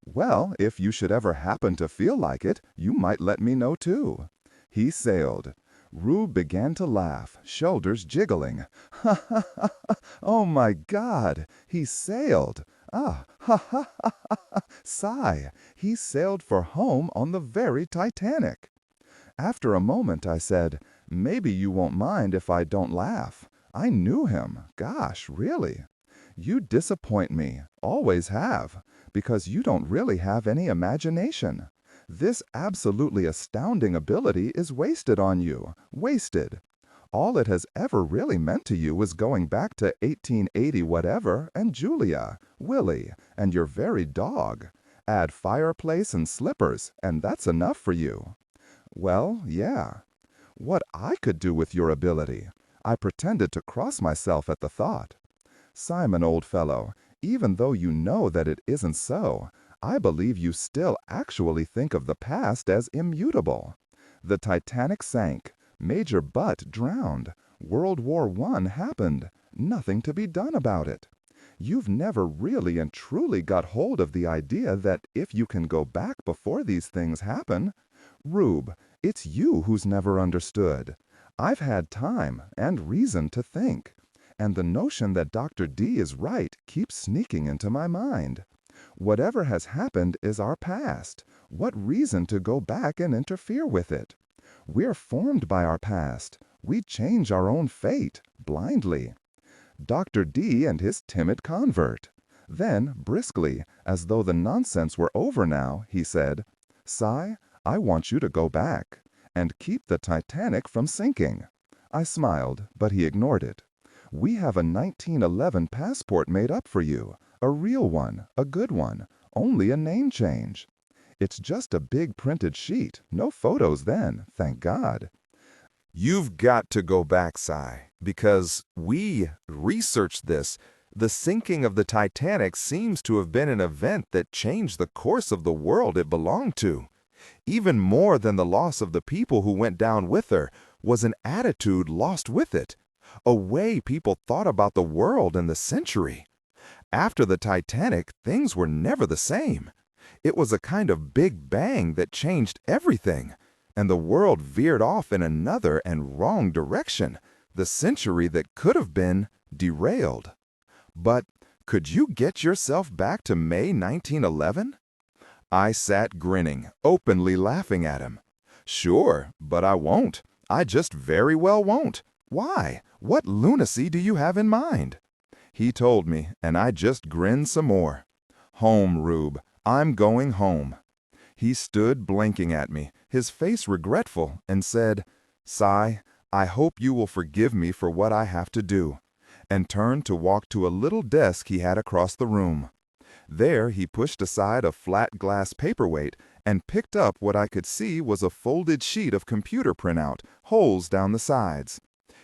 Well, if you should ever happen to feel like it, you might let me know too. He sailed. Rube began to laugh, shoulders jiggling. Ha ha ha ha! Oh my God! He sailed! Ah, ha ha ha ha! Sigh! He sailed for home on the very Titanic. After a moment I said, maybe you won't mind if I don't laugh. I knew him. Gosh, really. You disappoint me, always have, because you don't really have any imagination. This absolutely astounding ability is wasted on you. Wasted. All it has ever really meant to you is going back to 1880 whatever and Julia, Willie, and your very dog. Add fireplace and slippers, and that's enough for you. Well, yeah. What I could do with your ability. I pretended to cross myself at the thought. Simon, old fellow, even though you know that it isn't so, I believe you still actually think of the past as immutable. The Titanic sank. Major Butt drowned. World War I happened. Nothing to be done about it. You've never really and truly got hold of the idea that if you can go back before these things happen. Rube, it's you who's never understood. I've had time and reason to think. And the notion that Dr. D is right keeps sneaking into my mind. Whatever has happened is our past. What reason to go back and interfere with it? We're formed by our past. We change our own fate, blindly. Dr. D and his timid convert. Then, briskly, as though the nonsense were over now, he said, "Cy, I want you to go back, and keep the Titanic from sinking." I smiled, but he ignored it. "We have a 1911 passport made up for you, a real one, a good one, only a name change. It's just a big printed sheet, no photos then, thank God." You've got to go back, Cy, because we researched this. The sinking of the Titanic seems to have been an event that changed the course of the world it belonged to. Even more than the loss of the people who went down with her was an attitude lost with it, a way people thought about the world and the century. After the Titanic, things were never the same. It was a kind of big bang that changed everything, and the world veered off in another and wrong direction, the century that could have been derailed. But could you get yourself back to May 1911? I sat grinning, openly laughing at him. Sure, but I won't. I just very well won't. Why? What lunacy do you have in mind? He told me, and I just grinned some more. Home, Rube. I'm going home. He stood blinking at me, his face regretful, and said, "Cy, I hope you will forgive me for what I have to do," and turned to walk to a little desk he had across the room. There he pushed aside a flat glass paperweight and picked up what I could see was a folded sheet of computer printout, holes down the sides.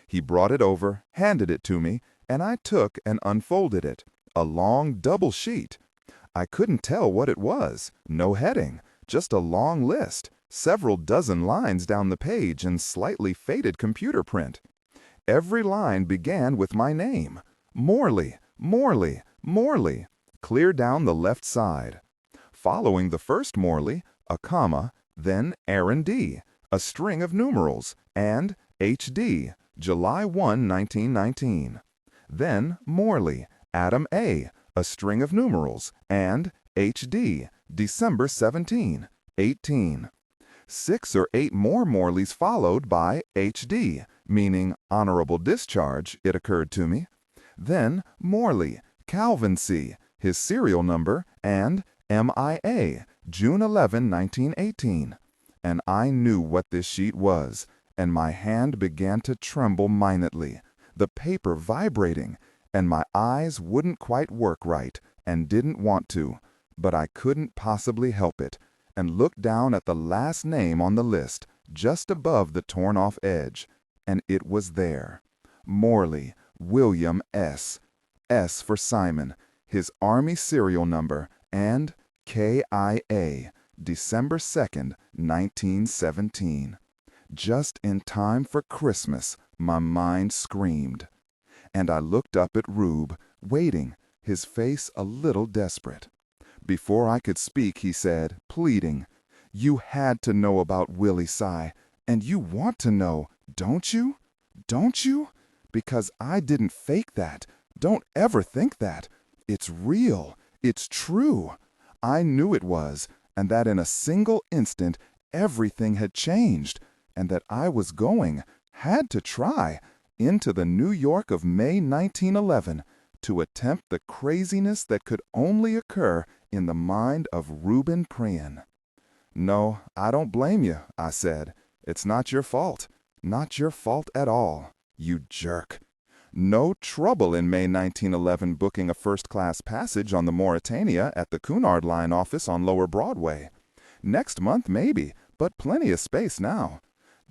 He brought it over, handed it to me, and I took and unfolded it, a long double sheet. I couldn't tell what it was, no heading, just a long list, several dozen lines down the page in slightly faded computer print. Every line began with my name, Morley, Morley, Morley, clear down the left side. Following the first Morley, a comma, then Aaron D., a string of numerals, and H.D., July 1, 1919. Then Morley, Adam A., a string of numerals, and H.D., December 17, 18. 6 or 8 more Morleys followed by H.D., meaning honorable discharge, it occurred to me. Then Morley, Calvin C., his serial number, and M.I.A., June 11, 1918. And I knew what this sheet was. and my hand began to tremble minutely, the paper vibrating, and my eyes wouldn't quite work right and didn't want to, but I couldn't possibly help it, and looked down at the last name on the list, just above the torn-off edge, and it was there. Morley, William S. S for Simon, his Army serial number, and KIA, December 2nd, 1917. Just in time for Christmas, my mind screamed. And I looked up at Rube, waiting, his face a little desperate. Before I could speak, he said, pleading, "You had to know about Willie Cy, and you want to know, don't you? Don't you? Because I didn't fake that. Don't ever think that. It's real. It's true. I knew it was, and that in a single instant everything had changed, and that I was going, had to try, into the New York of May 1911 to attempt the craziness that could only occur in the mind of Reuben Prian." "No, I don't blame you," I said. "It's not your fault. Not your fault at all. You jerk. No trouble in May 1911 booking a first-class passage on the Mauretania at the Cunard Line office on Lower Broadway. Next month, maybe, but plenty of space now.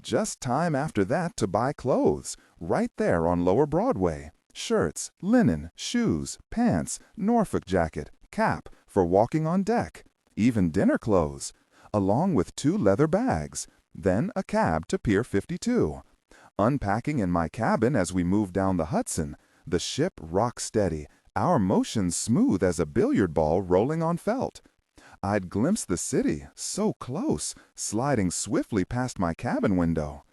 Just time after that to buy clothes, right there on Lower Broadway. Shirts, linen, shoes, pants, Norfolk jacket, cap for walking on deck, even dinner clothes, along with 2 leather bags, then a cab to Pier 52. Unpacking in my cabin as we moved down the Hudson, the ship rock steady, our motions smooth as a billiard ball rolling on felt. I'd glimpsed the city, so close, sliding swiftly past my cabin window.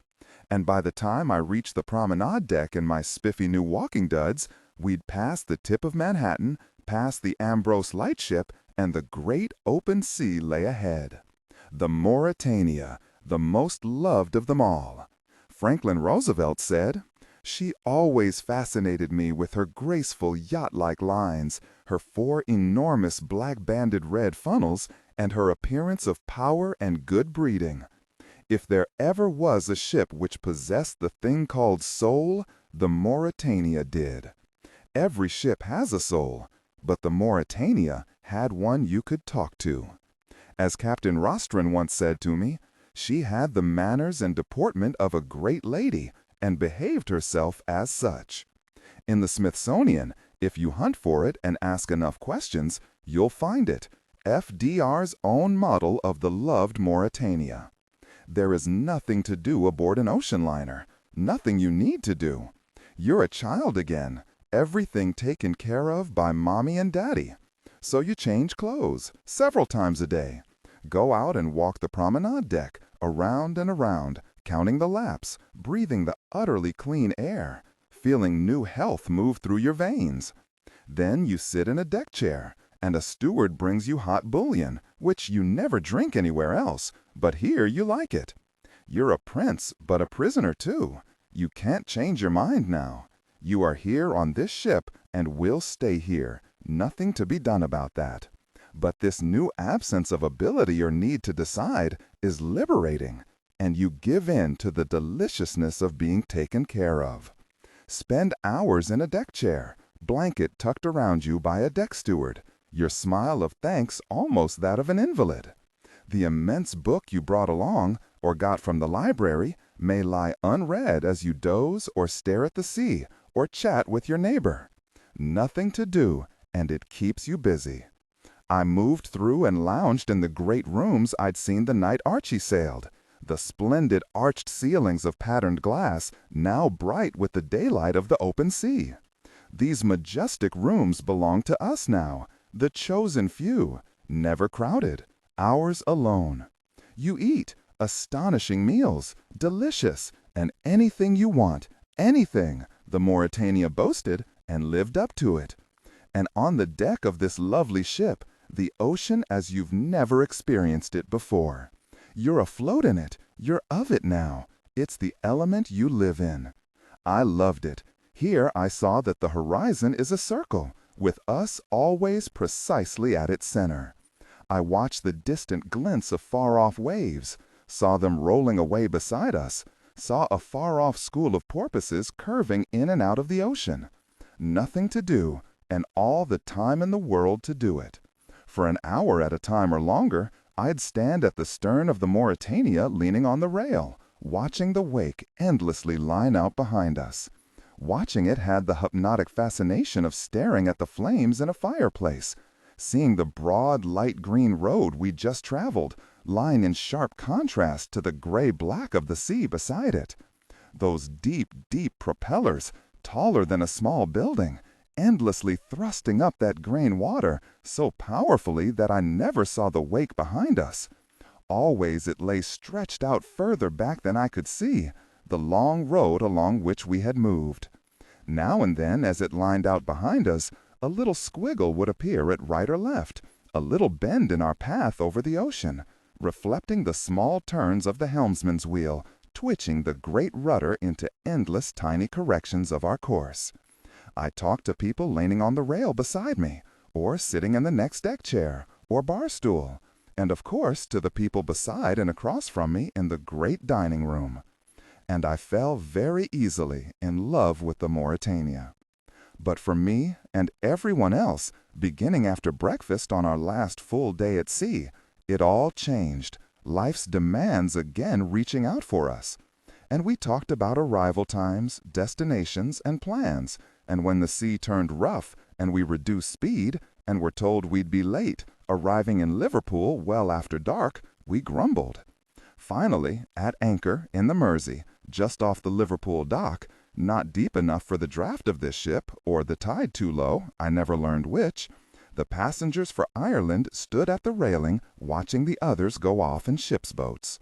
And by the time I reached the promenade deck in my spiffy new walking duds, we'd passed the tip of Manhattan, past the Ambrose lightship, and the great open sea lay ahead. The Mauretania, the most loved of them all. Franklin Roosevelt said, "She always fascinated me with her graceful yacht-like lines, her 4 enormous black-banded red funnels, and her appearance of power and good breeding. If there ever was a ship which possessed the thing called soul, the Mauretania did. Every ship has a soul, but the Mauretania had one you could talk to. As Captain Rostron once said to me, she had the manners and deportment of a great lady, and behaved herself as such. In the Smithsonian, if you hunt for it and ask enough questions, you'll find it, FDR's own model of the loved Mauretania. There is nothing to do aboard an ocean liner, nothing you need to do. You're a child again, everything taken care of by mommy and daddy. So you change clothes several times a day. Go out and walk the promenade deck, around and around, counting the laps, breathing the utterly clean air, feeling new health move through your veins. Then you sit in a deck chair, and a steward brings you hot bouillon, which you never drink anywhere else, but here you like it. You're a prince, but a prisoner too. You can't change your mind now. You are here on this ship and will stay here. Nothing to be done about that. But this new absence of ability or need to decide is liberating, and you give in to the deliciousness of being taken care of. Spend hours in a deck chair, blanket tucked around you by a deck steward, your smile of thanks almost that of an invalid. The immense book you brought along or got from the library may lie unread as you doze or stare at the sea or chat with your neighbor. Nothing to do, and it keeps you busy. I moved through and lounged in the great rooms I'd seen the night Archie sailed, the splendid arched ceilings of patterned glass now bright with the daylight of the open sea. These majestic rooms belong to us now, the chosen few, never crowded, ours alone. You eat astonishing meals, delicious, and anything you want, anything, the Mauretania boasted and lived up to it. And on the deck of this lovely ship, the ocean as you've never experienced it before. You're afloat in it. You're of it now. It's the element you live in. I loved it. Here I saw that the horizon is a circle, with us always precisely at its center. I watched the distant glints of far-off waves, saw them rolling away beside us, saw a far-off school of porpoises curving in and out of the ocean. Nothing to do, and all the time in the world to do it. For an hour at a time or longer, I'd stand at the stern of the Mauretania leaning on the rail, watching the wake endlessly line out behind us. Watching it had the hypnotic fascination of staring at the flames in a fireplace, seeing the broad light green road we'd just traveled lying in sharp contrast to the gray-black of the sea beside it. Those deep, deep propellers, taller than a small building, endlessly thrusting up that green water so powerfully that I never saw the wake behind us. Always it lay stretched out further back than I could see, the long road along which we had moved. Now and then, as it lined out behind us, a little squiggle would appear at right or left, a little bend in our path over the ocean, reflecting the small turns of the helmsman's wheel, twitching the great rudder into endless tiny corrections of our course. I talked to people leaning on the rail beside me, or sitting in the next deck chair, or bar stool, and of course to the people beside and across from me in the great dining room. And I fell very easily in love with the Mauretania. But for me and everyone else, beginning after breakfast on our last full day at sea, it all changed, life's demands again reaching out for us. And we talked about arrival times, destinations, and plans, and when the sea turned rough and we reduced speed and were told we'd be late, arriving in Liverpool well after dark, we grumbled. Finally, at anchor in the Mersey, just off the Liverpool dock, not deep enough for the draft of this ship, or the tide too low, I never learned which, the passengers for Ireland stood at the railing watching the others go off in ship's boats.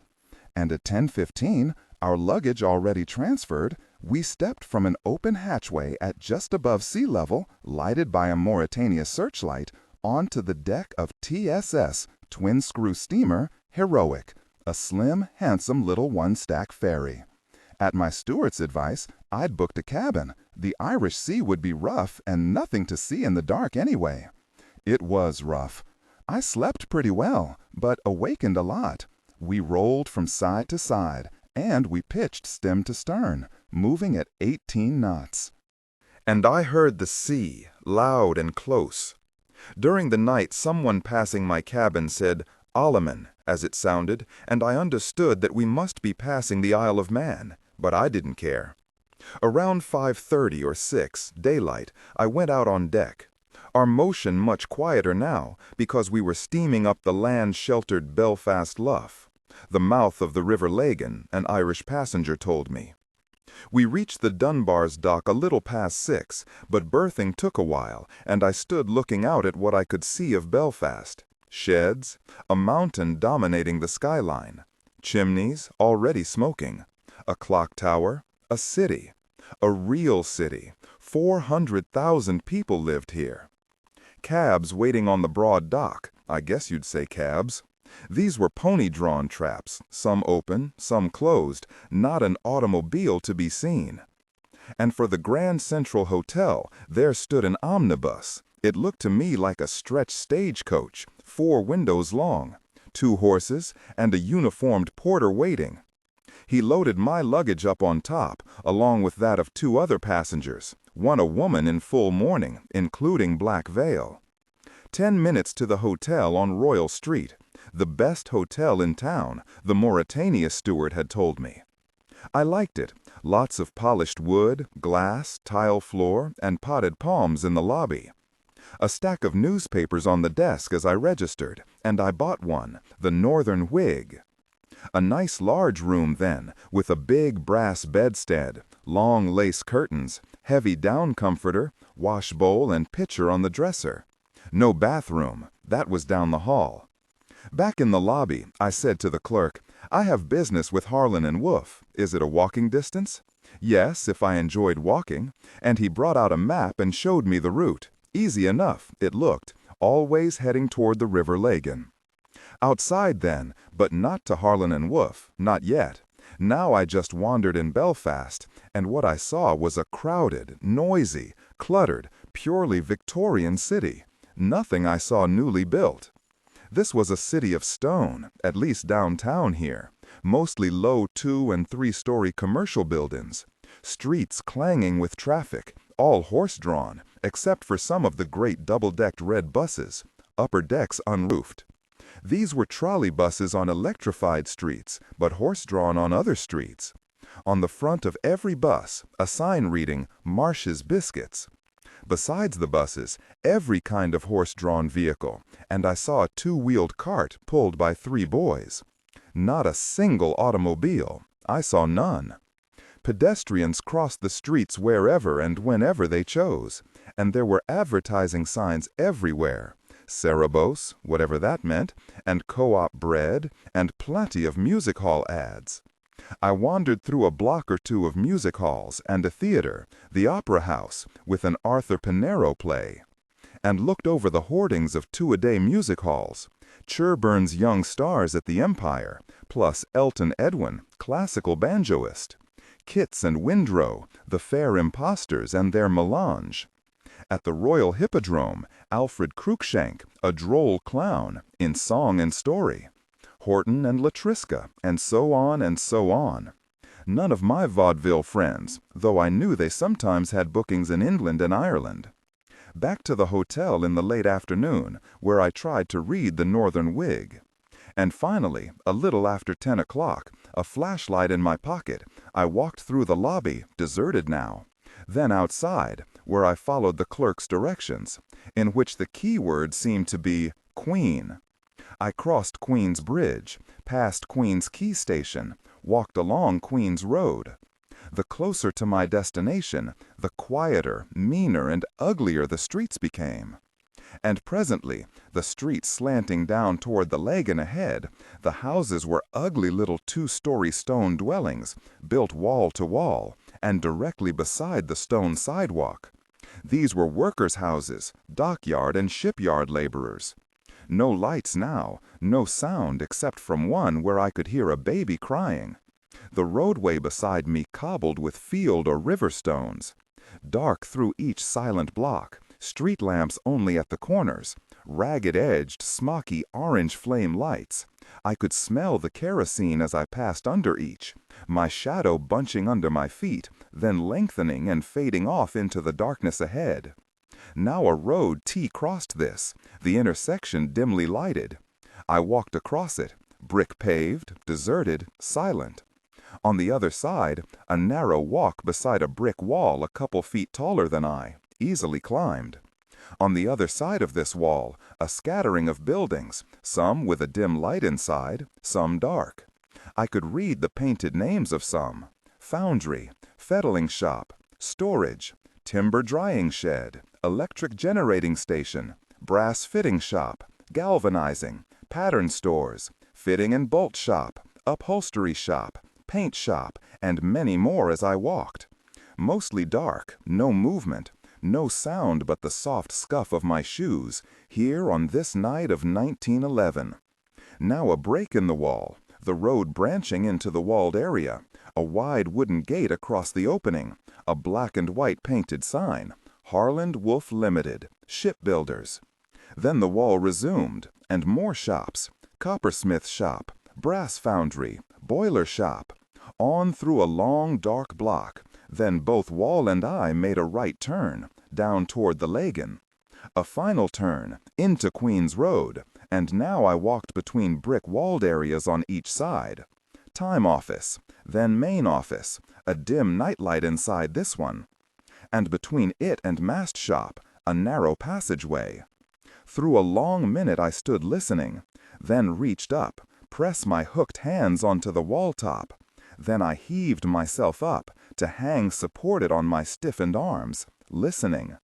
And at 10:15, our luggage already transferred, we stepped from an open hatchway at just above sea level, lighted by a Mauretania searchlight, onto the deck of TSS, twin-screw steamer, Heroic, a slim, handsome little one-stack ferry. At my steward's advice, I'd booked a cabin. The Irish sea would be rough and nothing to see in the dark anyway. It was rough. I slept pretty well, but awakened a lot. We rolled from side to side, and we pitched stem to stern, moving at 18 knots. And I heard the sea, loud and close. During the night, someone passing my cabin said, "Alaman," as it sounded, and I understood that we must be passing the Isle of Man, but I didn't care. Around 5:30 or 6, daylight, I went out on deck. Our motion much quieter now, because we were steaming up the land-sheltered Belfast Lough, the mouth of the River Lagan, an Irish passenger told me. We reached the Dunbar's dock a little past 6, but berthing took a while, and I stood looking out at what I could see of Belfast. Sheds, a mountain dominating the skyline, chimneys already smoking, a clock tower, a city, a real city. 400,000 people lived here. Cabs waiting on the broad dock, I guess you'd say cabs. These were pony-drawn traps, some open, some closed, not an automobile to be seen. And for the Grand Central Hotel, there stood an omnibus. It looked to me like a stretched stagecoach, 4 windows long, 2 horses, and a uniformed porter waiting. He loaded my luggage up on top, along with that of 2 other passengers, one a woman in full mourning, including black veil. 10 minutes to the hotel on Royal Street, the best hotel in town, the Mauretania steward had told me. I liked it. Lots of polished wood, glass, tile floor, and potted palms in the lobby. A stack of newspapers on the desk as I registered, and I bought one, the Northern Whig. A nice large room then, with a big brass bedstead, long lace curtains, heavy down comforter, wash bowl and pitcher on the dresser. No bathroom, that was down the hall. Back in the lobby, I said to the clerk, "I have business with Harlan and Wolff. Is it a walking distance?" "Yes, if I enjoyed walking," and he brought out a map and showed me the route. Easy enough, it looked, always heading toward the River Lagan. Outside then, but not to Harlan and Wolff, not yet. Now I just wandered in Belfast, and what I saw was a crowded, noisy, cluttered, purely Victorian city. Nothing I saw newly built. This was a city of stone, at least downtown here, mostly low 2- and 3-story commercial buildings, streets clanging with traffic, all horse-drawn, except for some of the great double-decked red buses, upper decks unroofed. These were trolley buses on electrified streets, but horse-drawn on other streets. On the front of every bus, a sign reading, "Marsh's Biscuits." Besides the buses, every kind of horse-drawn vehicle, and I saw a 2-wheeled cart pulled by 3 boys. Not a single automobile. I saw none. Pedestrians crossed the streets wherever and whenever they chose, and there were advertising signs everywhere. Cerebos, whatever that meant, and co-op bread, and plenty of music hall ads. I wandered through a block or two of music halls and a theater, the Opera House, with an Arthur Pinero play, and looked over the hoardings of 2-a-day music halls, Cherburn's Young Stars at the Empire, plus Elton Edwin, classical banjoist, Kitts and Windrow, the Fair Impostors and their melange. At the Royal Hippodrome, Alfred Cruikshank, a droll clown, in song and story. Horton and Latriska, and so on and so on. None of my vaudeville friends, though I knew they sometimes had bookings in England and Ireland. Back to the hotel in the late afternoon, where I tried to read the Northern Whig. And finally, a little after 10 o'clock, a flashlight in my pocket, I walked through the lobby, deserted now. Then outside, where I followed the clerk's directions, in which the key word seemed to be Queen. I crossed Queen's Bridge, passed Queen's Quay Station, walked along Queen's Road. The closer to my destination, the quieter, meaner, and uglier the streets became. And presently, the street slanting down toward the Lagan ahead, the houses were ugly little 2-story stone dwellings, built wall to wall, and directly beside the stone sidewalk. These were workers' houses, dockyard and shipyard laborers. No lights now, no sound except from one where I could hear a baby crying. The roadway beside me cobbled with field or river stones. Dark through each silent block, street lamps only at the corners, ragged-edged, smoky orange flame lights. I could smell the kerosene as I passed under each, my shadow bunching under my feet, then lengthening and fading off into the darkness ahead. Now a road T-crossed this, the intersection dimly lighted. I walked across it, brick-paved, deserted, silent. On the other side, a narrow walk beside a brick wall a couple feet taller than I, easily climbed. On the other side of this wall, a scattering of buildings, some with a dim light inside, some dark. I could read the painted names of some: foundry, fettling shop, storage, timber drying shed, electric generating station, brass fitting shop, galvanizing, pattern stores, fitting and bolt shop, upholstery shop, paint shop, and many more as I walked. Mostly dark, no movement, no sound but the soft scuff of my shoes, here on this night of 1911. Now a break in the wall, the road branching into the walled area, a wide wooden gate across the opening, a black and white painted sign, Harland Wolff Limited, shipbuilders. Then the wall resumed, and more shops, coppersmith shop, brass foundry, boiler shop, on through a long dark block. Then both Wall and I made a right turn, down toward the Lagan. A final turn, into Queen's Road, and now I walked between brick-walled areas on each side. Time office, then main office, a dim nightlight inside this one. And between it and mast shop, a narrow passageway. Through a long minute I stood listening, then reached up, pressed my hooked hands onto the wall top. Then I heaved myself up, to hang supported on my stiffened arms, listening.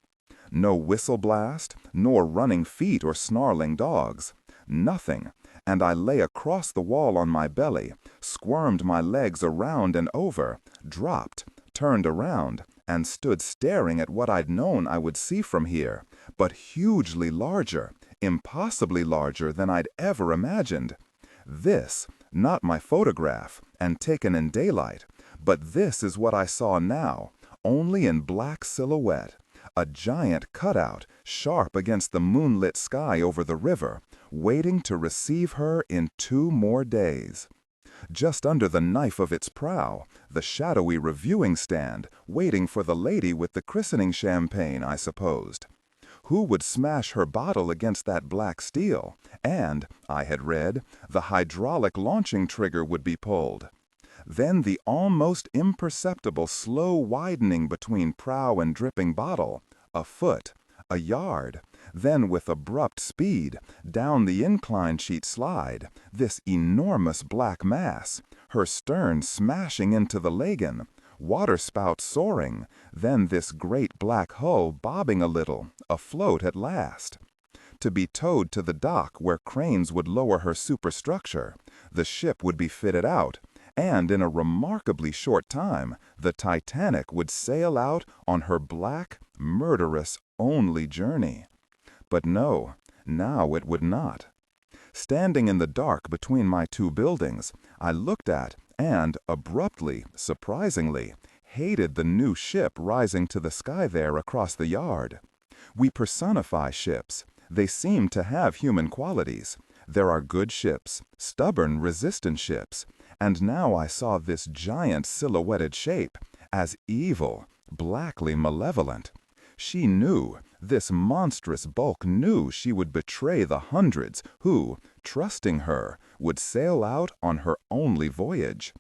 No whistle blast, nor running feet or snarling dogs. Nothing, and I lay across the wall on my belly, squirmed my legs around and over, dropped, turned around, and stood staring at what I'd known I would see from here, but hugely larger, impossibly larger than I'd ever imagined. This, not my photograph, and taken in daylight, but this is what I saw now, only in black silhouette, a giant cutout, sharp against the moonlit sky over the river, waiting to receive her in 2 more days. Just under the knife of its prow, the shadowy reviewing stand, waiting for the lady with the christening champagne, I supposed. Who would smash her bottle against that black steel? And, I had read, the hydraulic launching trigger would be pulled. Then the almost imperceptible slow widening between prow and dripping bottle, a foot, a yard, then with abrupt speed, down the incline she'd slide, this enormous black mass, her stern smashing into the Lagan, waterspout soaring, then this great black hull bobbing a little, afloat at last. To be towed to the dock where cranes would lower her superstructure, the ship would be fitted out, and in a remarkably short time, the Titanic would sail out on her black, murderous, only journey. But no, now it would not. Standing in the dark between my two buildings, I looked at and, abruptly, surprisingly, hated the new ship rising to the sky there across the yard. We personify ships. They seem to have human qualities. There are good ships, stubborn, resistant ships, and now I saw this giant silhouetted shape as evil, blackly malevolent. She knew, this monstrous bulk knew she would betray the hundreds who, trusting her, would sail out on her only voyage.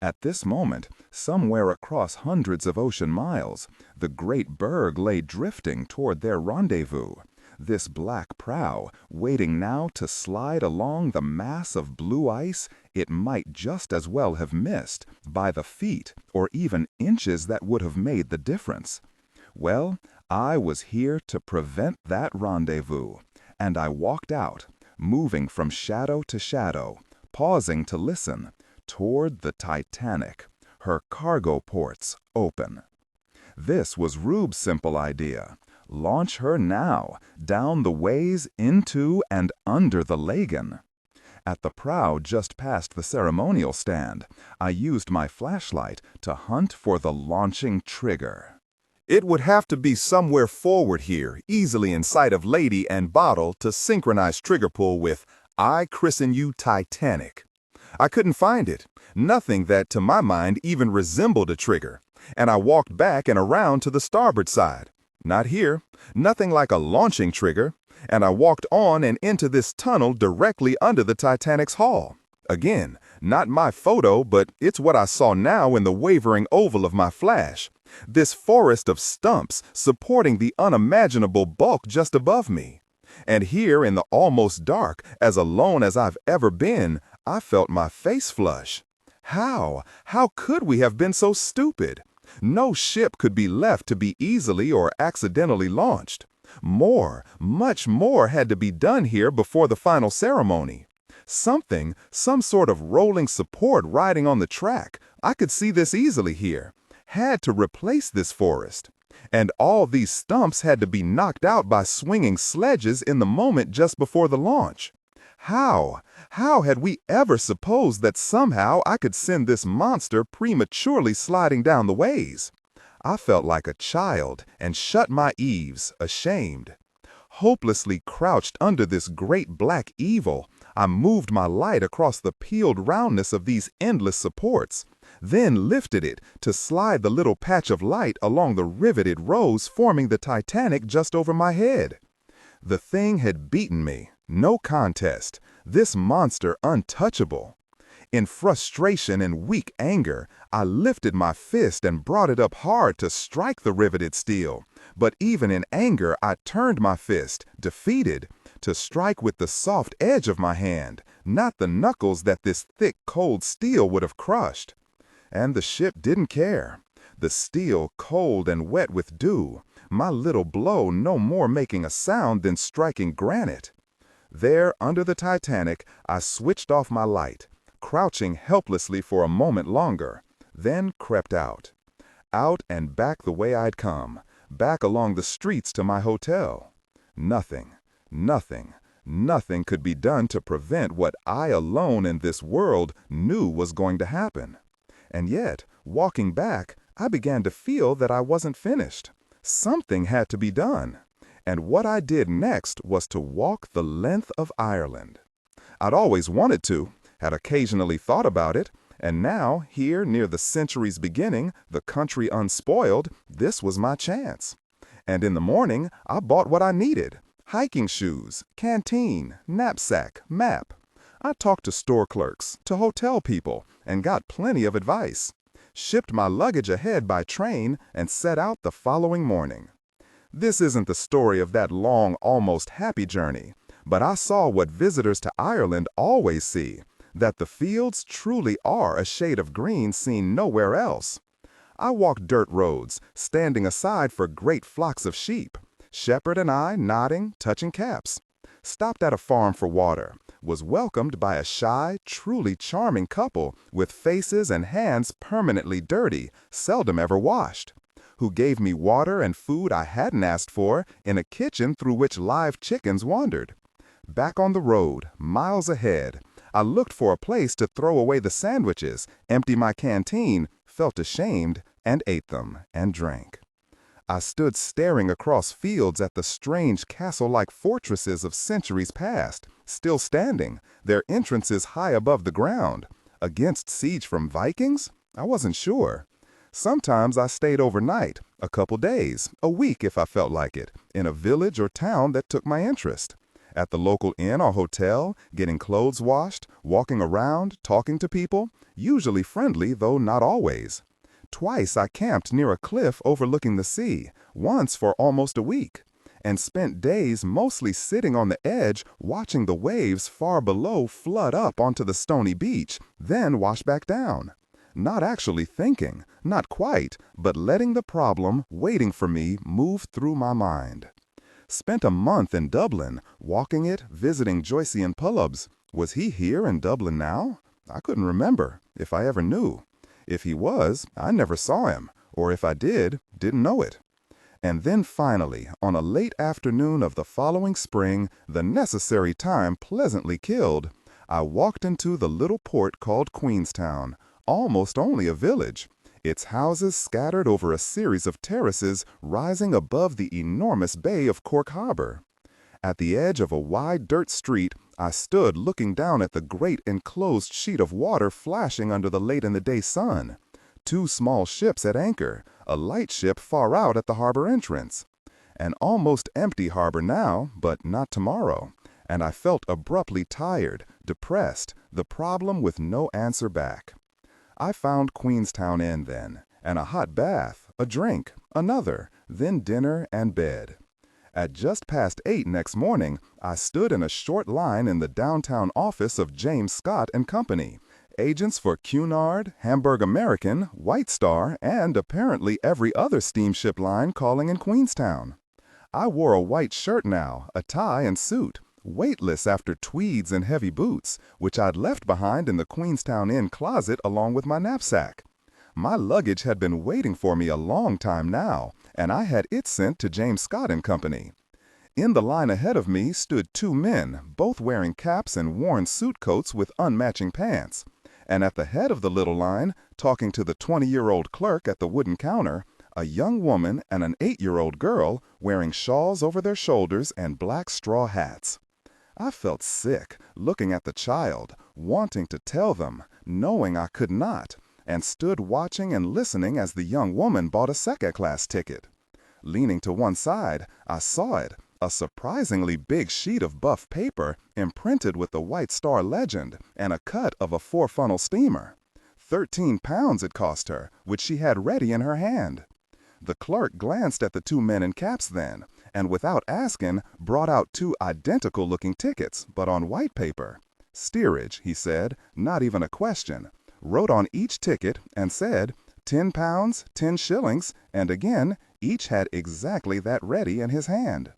At this moment, somewhere across hundreds of ocean miles, the great berg lay drifting toward their rendezvous. This black prow, waiting now to slide along the mass of blue ice it might just as well have missed, by the feet or even inches that would have made the difference. Well, I was here to prevent that rendezvous, and I walked out, moving from shadow to shadow, pausing to listen, toward the Titanic, her cargo ports open. This was Rube's simple idea. Launch her now, down the ways into and under the Lagan. At the prow just past the ceremonial stand, I used my flashlight to hunt for the launching trigger. It would have to be somewhere forward here, easily in sight of lady and bottle to synchronize trigger pull with "I christen you Titanic." I couldn't find it, nothing that to my mind even resembled a trigger, and I walked back and around to the starboard side. Not here, nothing like a launching trigger, and I walked on and into this tunnel directly under the Titanic's hull. Again, not my photo, but it's what I saw now in the wavering oval of my flash. This forest of stumps supporting the unimaginable bulk just above me. And here in the almost dark, as alone as I've ever been, I felt my face flush. How could we have been so stupid? No ship could be left to be easily or accidentally launched. More, much more had to be done here before the final ceremony. Some sort of rolling support riding on the track, I could see this easily here, had to replace this forest. And all these stumps had to be knocked out by swinging sledges in the moment just before the launch. How had we ever supposed that somehow I could send this monster prematurely sliding down the ways? I felt like a child and shut my eaves, ashamed. Hopelessly crouched under this great black evil, I moved my light across the peeled roundness of these endless supports, then lifted it to slide the little patch of light along the riveted rows forming the Titanic just over my head. The thing had beaten me, no contest, this monster untouchable. In frustration and weak anger, I lifted my fist and brought it up hard to strike the riveted steel. But even in anger, I turned my fist, defeated, to strike with the soft edge of my hand, not the knuckles that this thick, cold steel would have crushed. And the ship didn't care. The steel cold and wet with dew, my little blow no more making a sound than striking granite. There, under the Titanic, I switched off my light, crouching helplessly for a moment longer, then crept out. Out and back the way I'd come, back along the streets to my hotel. Nothing could be done to prevent what I alone in this world knew was going to happen. And yet, walking back, I began to feel that I wasn't finished. Something had to be done. And what I did next was to walk the length of Ireland. I'd always wanted to, had occasionally thought about it, and now, here near the century's beginning, the country unspoiled, this was my chance. And in the morning, I bought what I needed: hiking shoes, canteen, knapsack, map. I talked to store clerks, to hotel people, and got plenty of advice. Shipped my luggage ahead by train and set out the following morning. This isn't the story of that long, almost happy journey, but I saw what visitors to Ireland always see, that the fields truly are a shade of green seen nowhere else. I walked dirt roads, standing aside for great flocks of sheep, shepherd and I nodding, touching caps. Stopped at a farm for water, was welcomed by a shy, truly charming couple with faces and hands permanently dirty, seldom ever washed, who gave me water and food I hadn't asked for in a kitchen through which live chickens wandered. Back on the road, miles ahead, I looked for a place to throw away the sandwiches, empty my canteen, felt ashamed, and ate them and drank. I stood staring across fields at the strange castle-like fortresses of centuries past, still standing, their entrances high above the ground. Against siege from Vikings? I wasn't sure. Sometimes I stayed overnight, a couple days, a week if I felt like it, in a village or town that took my interest. At the local inn or hotel, getting clothes washed, walking around, talking to people, usually friendly though not always. Twice I camped near a cliff overlooking the sea, once for almost a week, and spent days mostly sitting on the edge watching the waves far below flood up onto the stony beach, then wash back down. Not actually thinking, not quite, but letting the problem waiting for me move through my mind. Spent a month in Dublin, walking it, visiting Joycean Pullubs. Was he here in Dublin now? I couldn't remember, if I ever knew. If he was, I never saw him, or if I did, didn't know it. And then finally, on a late afternoon of the following spring, the necessary time pleasantly killed, I walked into the little port called Queenstown, almost only a village, its houses scattered over a series of terraces rising above the enormous bay of Cork Harbor. At the edge of a wide dirt street, I stood looking down at the great enclosed sheet of water flashing under the late-in-the-day sun. 2 small ships at anchor, a light ship far out at the harbor entrance. An almost empty harbor now, but not tomorrow, and I felt abruptly tired, depressed, the problem with no answer back. I found Queenstown Inn then, and a hot bath, a drink, another, then dinner and bed. At just past 8 next morning, I stood in a short line in the downtown office of James Scott and Company, agents for Cunard, Hamburg American, White Star, and apparently every other steamship line calling in Queenstown. I wore a white shirt now, a tie and suit, weightless after tweeds and heavy boots, which I'd left behind in the Queenstown Inn closet along with my knapsack. My luggage had been waiting for me a long time now, and I had it sent to James Scott and Company. In the line ahead of me stood 2 men, both wearing caps and worn suit coats with unmatching pants. And at the head of the little line, talking to the 20-year-old clerk at the wooden counter, a young woman and an 8-year-old girl wearing shawls over their shoulders and black straw hats. I felt sick, looking at the child, wanting to tell them, knowing I could not, and stood watching and listening as the young woman bought a second-class ticket. Leaning to one side, I saw it, a surprisingly big sheet of buff paper imprinted with the White Star legend and a cut of a 4-funnel steamer. £13 it cost her, which she had ready in her hand. The clerk glanced at the 2 men in caps then, and without asking, brought out 2 identical-looking tickets, but on white paper. Steerage, he said, not even a question, wrote on each ticket and said, £10, 10 shillings, and again, each had exactly that ready in his hand.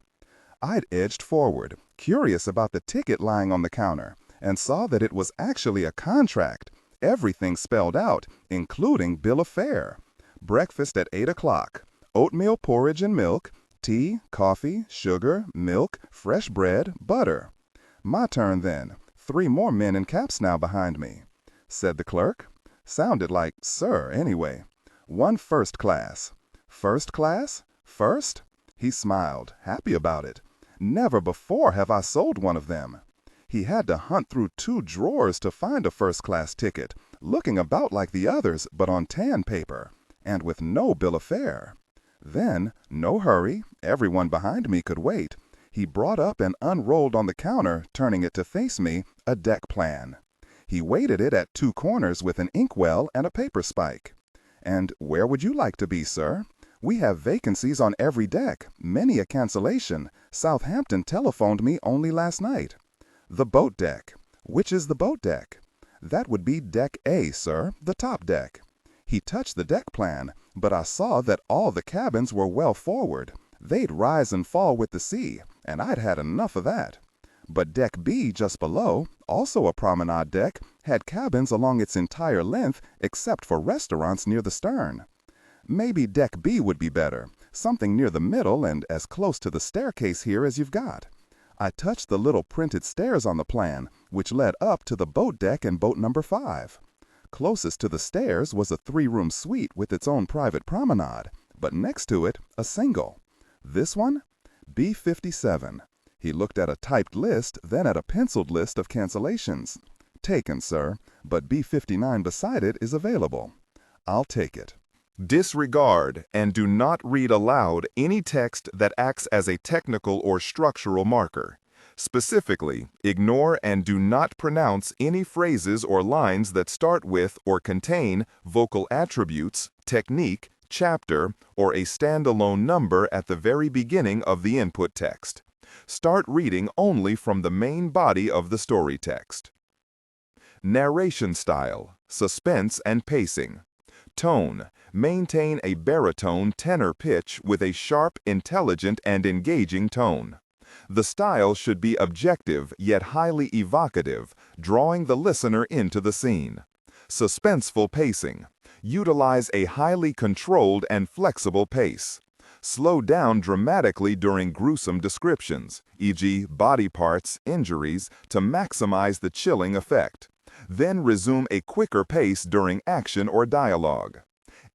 I'd edged forward, curious about the ticket lying on the counter, and saw that it was actually a contract, everything spelled out, including bill of fare. Breakfast at 8 o'clock, oatmeal porridge and milk, tea, coffee, sugar, milk, fresh bread, butter. My turn then, 3 more men in caps now behind me. Said the clerk. Sounded like sir anyway. 1 first class. First class? First? He smiled, happy about it. Never before have I sold one of them. He had to hunt through 2 drawers to find a first-class ticket, looking about like the others but on tan paper, and with no bill of fare. Then, no hurry, everyone behind me could wait, he brought up and unrolled on the counter, turning it to face me, a deck plan. He weighted it at 2 corners with an inkwell and a paper spike. "And where would you like to be, sir? We have vacancies on every deck, many a cancellation. Southampton telephoned me only last night." "The boat deck." "Which is the boat deck?" "That would be deck A, sir, the top deck." He touched the deck plan, but I saw that all the cabins were well forward. They'd rise and fall with the sea, and I'd had enough of that. But deck B, just below, also a promenade deck, had cabins along its entire length except for restaurants near the stern. "Maybe deck B would be better, something near the middle and as close to the staircase here as you've got." I touched the little printed stairs on the plan, which led up to the boat deck and boat number 5. Closest to the stairs was a 3-room suite with its own private promenade, but next to it, a single. "This one?" "B57. He looked at a typed list, then at a penciled list of cancellations. "Taken, sir, but B59 beside it is available." "I'll take it." Disregard and do not read aloud any text that acts as a technical or structural marker. Specifically, ignore and do not pronounce any phrases or lines that start with or contain vocal attributes, technique, chapter, or a standalone number at the very beginning of the input text. Start reading only from the main body of the story text. Narration style, suspense and pacing. Tone. Maintain a baritone tenor pitch with a sharp, intelligent, and engaging tone. The style should be objective yet highly evocative, drawing the listener into the scene. Suspenseful pacing. Utilize a highly controlled and flexible pace. Slow down dramatically during gruesome descriptions, e.g., body parts, injuries, to maximize the chilling effect. Then resume a quicker pace during action or dialogue.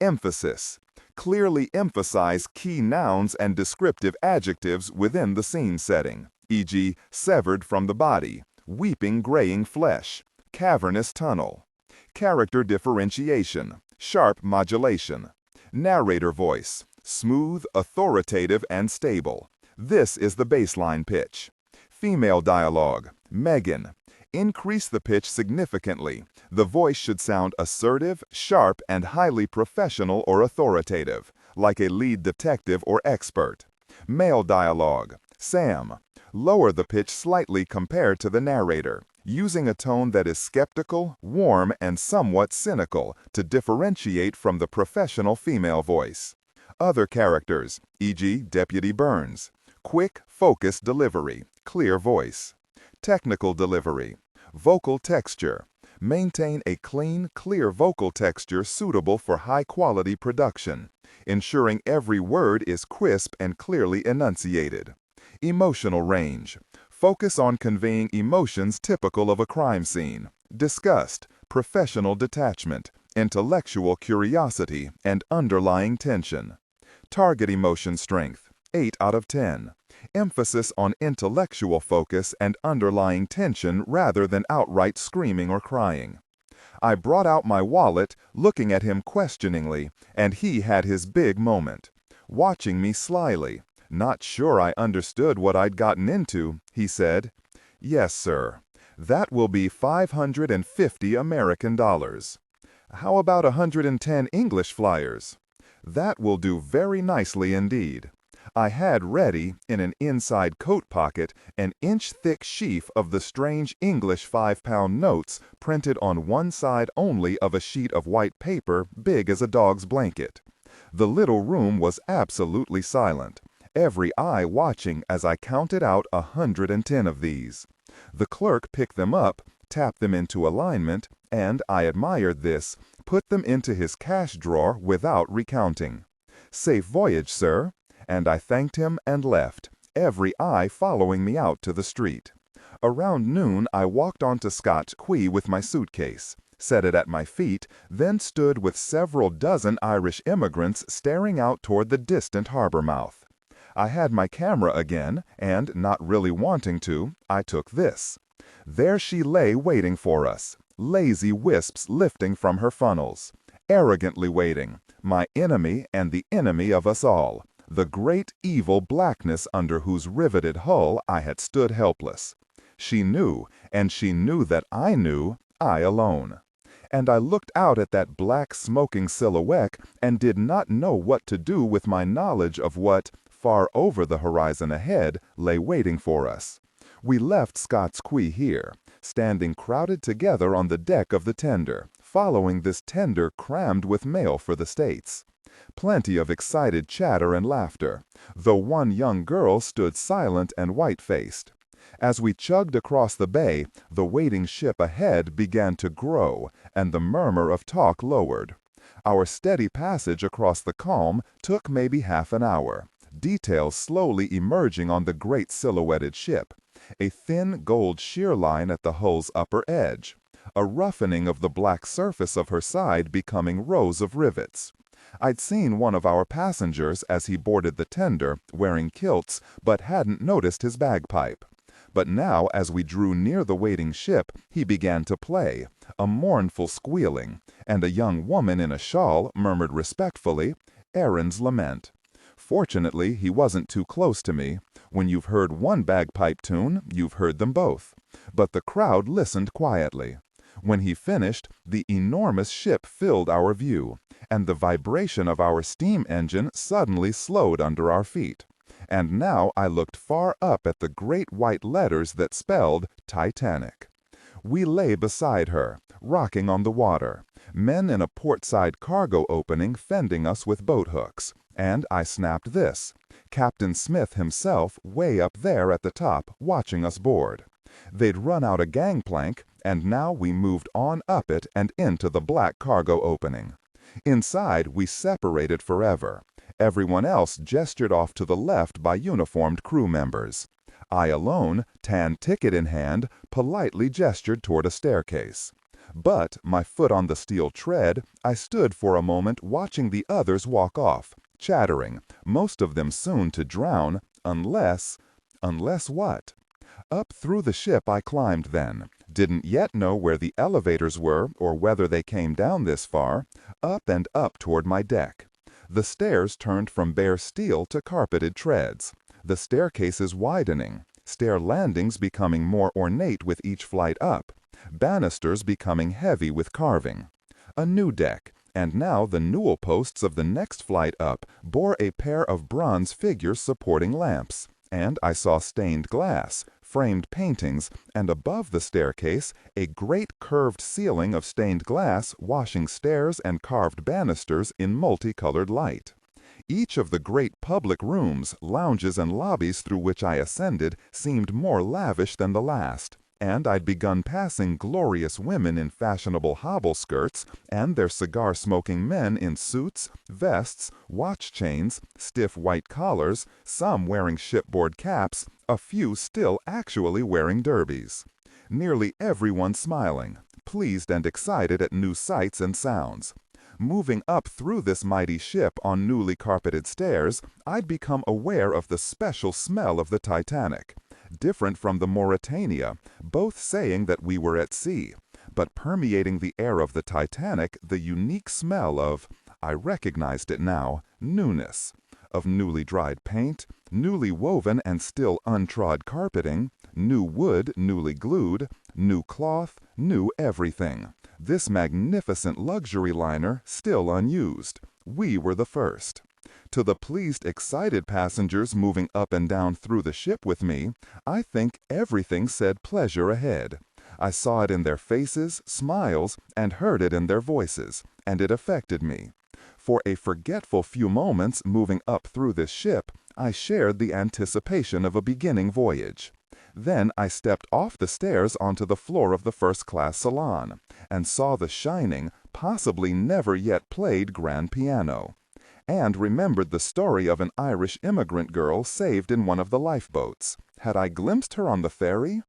Emphasis. Clearly emphasize key nouns and descriptive adjectives within the scene setting, e.g., severed from the body, weeping graying flesh, cavernous tunnel. Character differentiation, sharp modulation. Narrator voice, smooth, authoritative, and stable. This is the baseline pitch. Female dialogue, Megan. Increase the pitch significantly. The voice should sound assertive, sharp, and highly professional or authoritative, like a lead detective or expert. Male dialogue, Sam. Lower the pitch slightly compared to the narrator, using a tone that is skeptical, warm, and somewhat cynical to differentiate from the professional female voice. Other characters, e.g., Deputy Burns. Quick, focused delivery, clear voice. Technical delivery. Vocal texture. Maintain a clean, clear vocal texture suitable for high-quality production, ensuring every word is crisp and clearly enunciated. Emotional range. Focus on conveying emotions typical of a crime scene: disgust, professional detachment, intellectual curiosity, and underlying tension. Target emotion strength, 8 out of 10. Emphasis on intellectual focus and underlying tension rather than outright screaming or crying. I brought out my wallet, looking at him questioningly, and he had his big moment. Watching me slyly. Not sure I understood what I'd gotten into, he said. "Yes, sir. That will be $550 American dollars. How about 110 English flyers? That will do very nicely indeed." I had ready, in an inside coat pocket, an inch-thick sheaf of the strange English 5-pound notes printed on one side only of a sheet of white paper big as a dog's blanket. The little room was absolutely silent, every eye watching as I counted out 110 of these. The clerk picked them up, tapped them into alignment, and, I admired this, put them into his cash drawer without recounting. "Safe voyage, sir." And I thanked him and left, every eye following me out to the street. Around noon, I walked onto Scott's Quay with my suitcase, set it at my feet, then stood with several dozen Irish immigrants staring out toward the distant harbor mouth. I had my camera again, and, not really wanting to, I took this. There she lay waiting for us, lazy wisps lifting from her funnels, arrogantly waiting, my enemy and the enemy of us all, the great evil blackness under whose riveted hull I had stood helpless. She knew, and she knew that I knew, I alone. And I looked out at that black smoking silhouette and did not know what to do with my knowledge of what, far over the horizon ahead, lay waiting for us. We left Scott's Quay here, standing crowded together on the deck of the tender, following this tender crammed with mail for the States. Plenty of excited chatter and laughter, though one young girl stood silent and white-faced. As we chugged across the bay, the waiting ship ahead began to grow, and the murmur of talk lowered. Our steady passage across the calm took maybe half an hour, details slowly emerging on the great silhouetted ship, a thin gold shear line at the hull's upper edge, a roughening of the black surface of her side becoming rows of rivets. I'd seen one of our passengers as he boarded the tender wearing kilts, but hadn't noticed his bagpipe. But now, as we drew near the waiting ship, he began to play, a mournful squealing, and a young woman in a shawl murmured respectfully, "Erin's Lament." Fortunately, he wasn't too close to me. When you've heard one bagpipe tune, you've heard them both. But the crowd listened quietly. When he finished, the enormous ship filled our view, and the vibration of our steam engine suddenly slowed under our feet. And now I looked far up at the great white letters that spelled Titanic. We lay beside her, rocking on the water, men in a port-side cargo opening fending us with boat hooks, and I snapped this, Captain Smith himself way up there at the top watching us board. They'd run out a gangplank, and now we moved on up it and into the black cargo opening. Inside, we separated forever. Everyone else gestured off to the left by uniformed crew members. I alone, tan ticket in hand, politely gestured toward a staircase. But, my foot on the steel tread, I stood for a moment watching the others walk off, chattering, most of them soon to drown, unless what? Up through the ship I climbed then. Didn't yet know where the elevators were or whether they came down this far, up and up toward my deck. The stairs turned from bare steel to carpeted treads, the staircases widening, stair landings becoming more ornate with each flight up, banisters becoming heavy with carving. A new deck, and now the newel posts of the next flight up bore a pair of bronze figures supporting lamps, and I saw stained glass, framed paintings, and above the staircase a great curved ceiling of stained glass washing stairs and carved banisters in multicolored light. Each of the great public rooms, lounges, and lobbies through which I ascended seemed more lavish than the last, and I'd begun passing glorious women in fashionable hobble skirts and their cigar-smoking men in suits, vests, watch chains, stiff white collars, some wearing shipboard caps, a few still actually wearing derbies. Nearly everyone smiling, pleased and excited at new sights and sounds. Moving up through this mighty ship on newly carpeted stairs, I'd become aware of the special smell of the Titanic. Different from the Mauretania, both saying that we were at sea, but permeating the air of the Titanic the unique smell of, I recognized it now, newness, of newly dried paint, newly woven and still untrod carpeting, new wood newly glued, new cloth, new everything. This magnificent luxury liner still unused. We were the first. To the pleased, excited passengers moving up and down through the ship with me, I think everything said pleasure ahead. I saw it in their faces, smiles, and heard it in their voices, and it affected me. For a forgetful few moments moving up through this ship, I shared the anticipation of a beginning voyage. Then I stepped off the stairs onto the floor of the first-class salon, and saw the shining, possibly never yet played grand piano, and remembered the story of an Irish immigrant girl saved in one of the lifeboats. Had I glimpsed her on the ferry?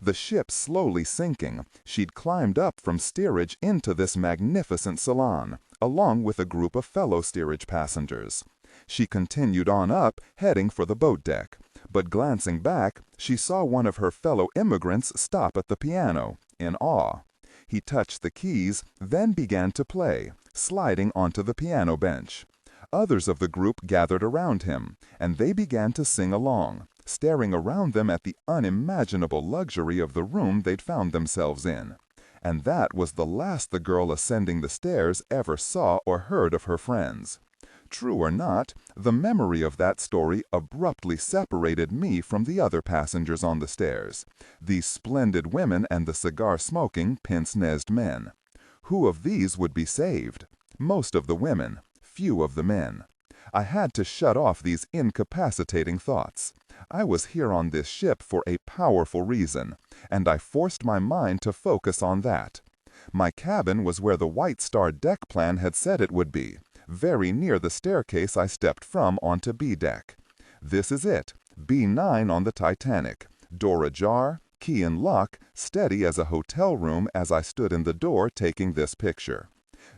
The ship slowly sinking, she'd climbed up from steerage into this magnificent salon, along with a group of fellow steerage passengers. She continued on up, heading for the boat deck, But glancing back, she saw one of her fellow immigrants stop at the piano, in awe. He touched the keys, then began to play, sliding onto the piano bench. Others of the group gathered around him, and they began to sing along, staring around them at the unimaginable luxury of the room they'd found themselves in. And that was the last the girl ascending the stairs ever saw or heard of her friends. True or not, the memory of that story abruptly separated me from the other passengers on the stairs, these splendid women and the cigar-smoking, pince-nez men. Who of these would be saved? Most of the women, few of the men. I had to shut off these incapacitating thoughts. I was here on this ship for a powerful reason, and I forced my mind to focus on that. My cabin was where the White Star deck plan had said it would be, very near the staircase I stepped from onto B deck. This is it, B9 on the Titanic, door ajar, key in lock, steady as a hotel room as I stood in the door taking this picture.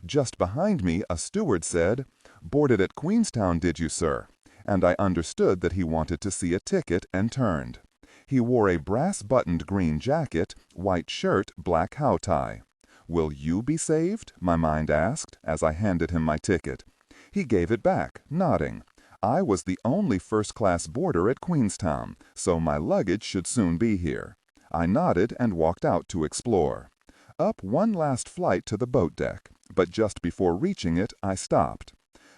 Just behind me, a steward said, "Boarded at Queenstown, did you, sir?" And I understood that he wanted to see a ticket and turned. He wore a brass-buttoned green jacket, white shirt, black how tie. "Will you be saved?" my mind asked as I handed him my ticket. He gave it back, nodding. I was the only first-class boarder at Queenstown, so my luggage should soon be here. I nodded and walked out to explore. Up one last flight to the boat deck, but just before reaching it, I stopped.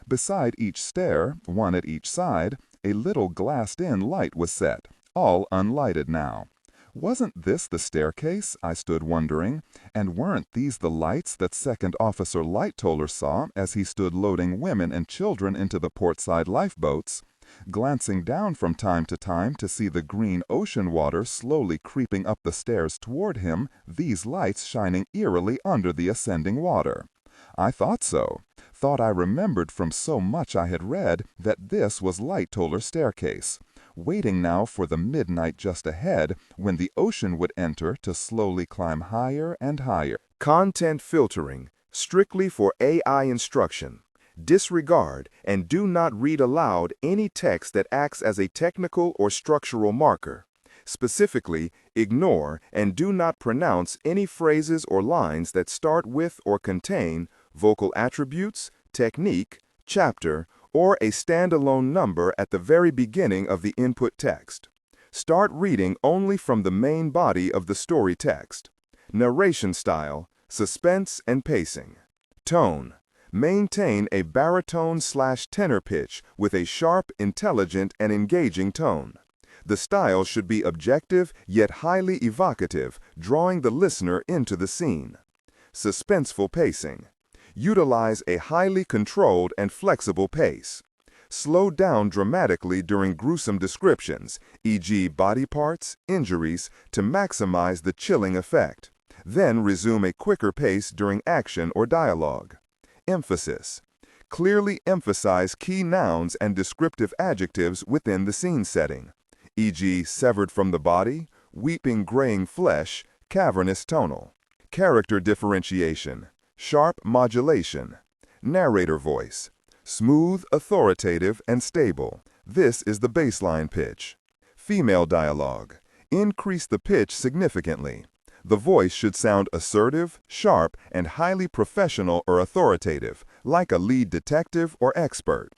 Beside each stair, one at each side, a little glassed-in light was set, all unlighted now. Wasn't this the staircase, I stood wondering, and weren't these the lights that Second Officer Lightoller saw as he stood loading women and children into the portside lifeboats? Glancing down from time to see the green ocean water slowly creeping up the stairs toward him, these lights shining eerily under the ascending water. I thought so. Thought I remembered from so much I had read that this was Lightoller's staircase, waiting now for the midnight just ahead when the ocean would enter to slowly climb higher and higher. Content filtering, strictly for AI instruction. Disregard and do not read aloud any text that acts as a technical or structural marker. Specifically, ignore and do not pronounce any phrases or lines that start with or contain vocal attributes, technique, chapter, or a standalone number at the very beginning of the input text. Start reading only from the main body of the story text. Narration style, suspense and pacing. Tone. Maintain a baritone/tenor pitch with a sharp, intelligent, and engaging tone. The style should be objective yet highly evocative, drawing the listener into the scene. Suspenseful pacing. Utilize a highly controlled and flexible pace. Slow down dramatically during gruesome descriptions, e.g. body parts, injuries, to maximize the chilling effect. Then resume a quicker pace during action or dialogue. Emphasis. Clearly emphasize key nouns and descriptive adjectives within the scene setting, e.g. severed from the body, weeping graying flesh, cavernous tonal. Character differentiation. Sharp modulation. Narrator voice. Smooth, authoritative, and stable. This is the baseline pitch. Female dialogue. Increase the pitch significantly. The voice should sound assertive, sharp, and highly professional or authoritative, like a lead detective or expert.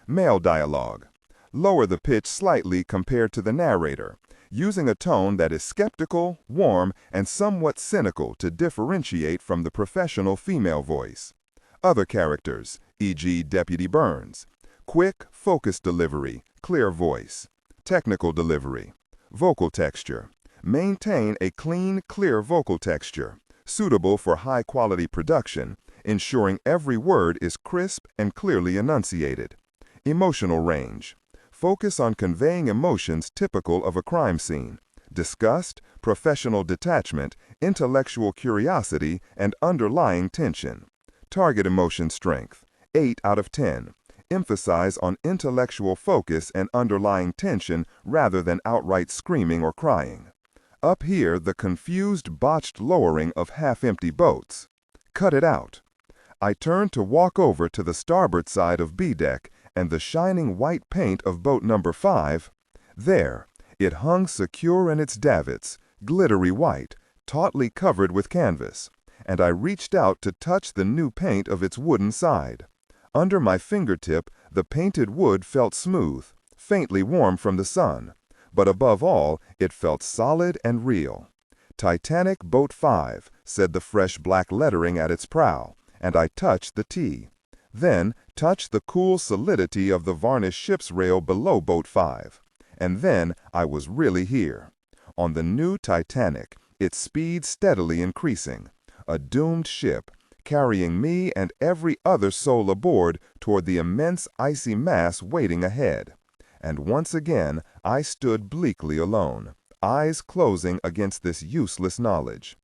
Male dialogue. Lower the pitch slightly compared to the narrator, using a tone that is skeptical, warm, and somewhat cynical to differentiate from the professional female voice. Other characters, e.g. Deputy Burns. Quick, focused delivery, clear voice. Technical delivery. Vocal texture. Maintain a clean, clear vocal texture, suitable for high-quality production, ensuring every word is crisp and clearly enunciated. Emotional range. Focus on conveying emotions typical of a crime scene: disgust, professional detachment, intellectual curiosity, and underlying tension. Target emotion strength, 8 out of 10. Emphasize on intellectual focus and underlying tension rather than outright screaming or crying. Up here, the confused, botched lowering of half-empty boats. Cut it out. I turned to walk over to the starboard side of B deck, and the shining white paint of boat number 5. There, It hung secure in its davits, glittery white, tautly covered with canvas, and I reached out to touch the new paint of its wooden side. Under my fingertip, the painted wood felt smooth, faintly warm from the sun, but above all, it felt solid and real. Titanic Boat 5, said the fresh black lettering at its prow, and I touched the T. Then touched the cool solidity of the varnished ship's rail below Boat 5. And then I was really here. On the new Titanic, its speed steadily increasing. A doomed ship, carrying me and every other soul aboard toward the immense icy mass waiting ahead. And once again I stood bleakly alone, eyes closing against this useless knowledge.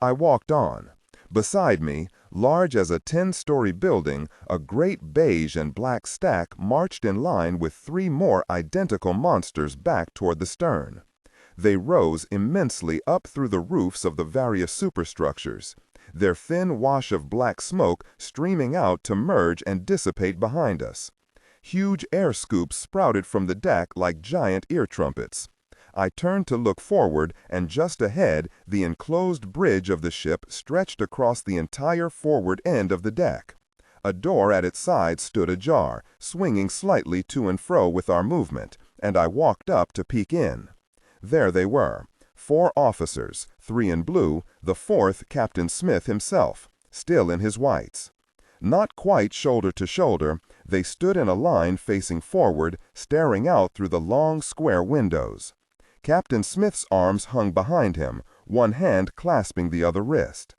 I walked on. Beside me, large as a 10-story building, a great beige and black stack marched in line with 3 more identical monsters back toward the stern. They rose immensely up through the roofs of the various superstructures, their thin wash of black smoke streaming out to merge and dissipate behind us. Huge air scoops sprouted from the deck like giant ear trumpets. I turned to look forward, and just ahead, the enclosed bridge of the ship stretched across the entire forward end of the deck. A door at its side stood ajar, swinging slightly to and fro with our movement, and I walked up to peek in. There they were, 4 officers, 3 in blue, the 4th Captain Smith himself, still in his whites. Not quite shoulder to shoulder, they stood in a line facing forward, staring out through the long square windows. Captain Smith's arms hung behind him, one hand clasping the other wrist.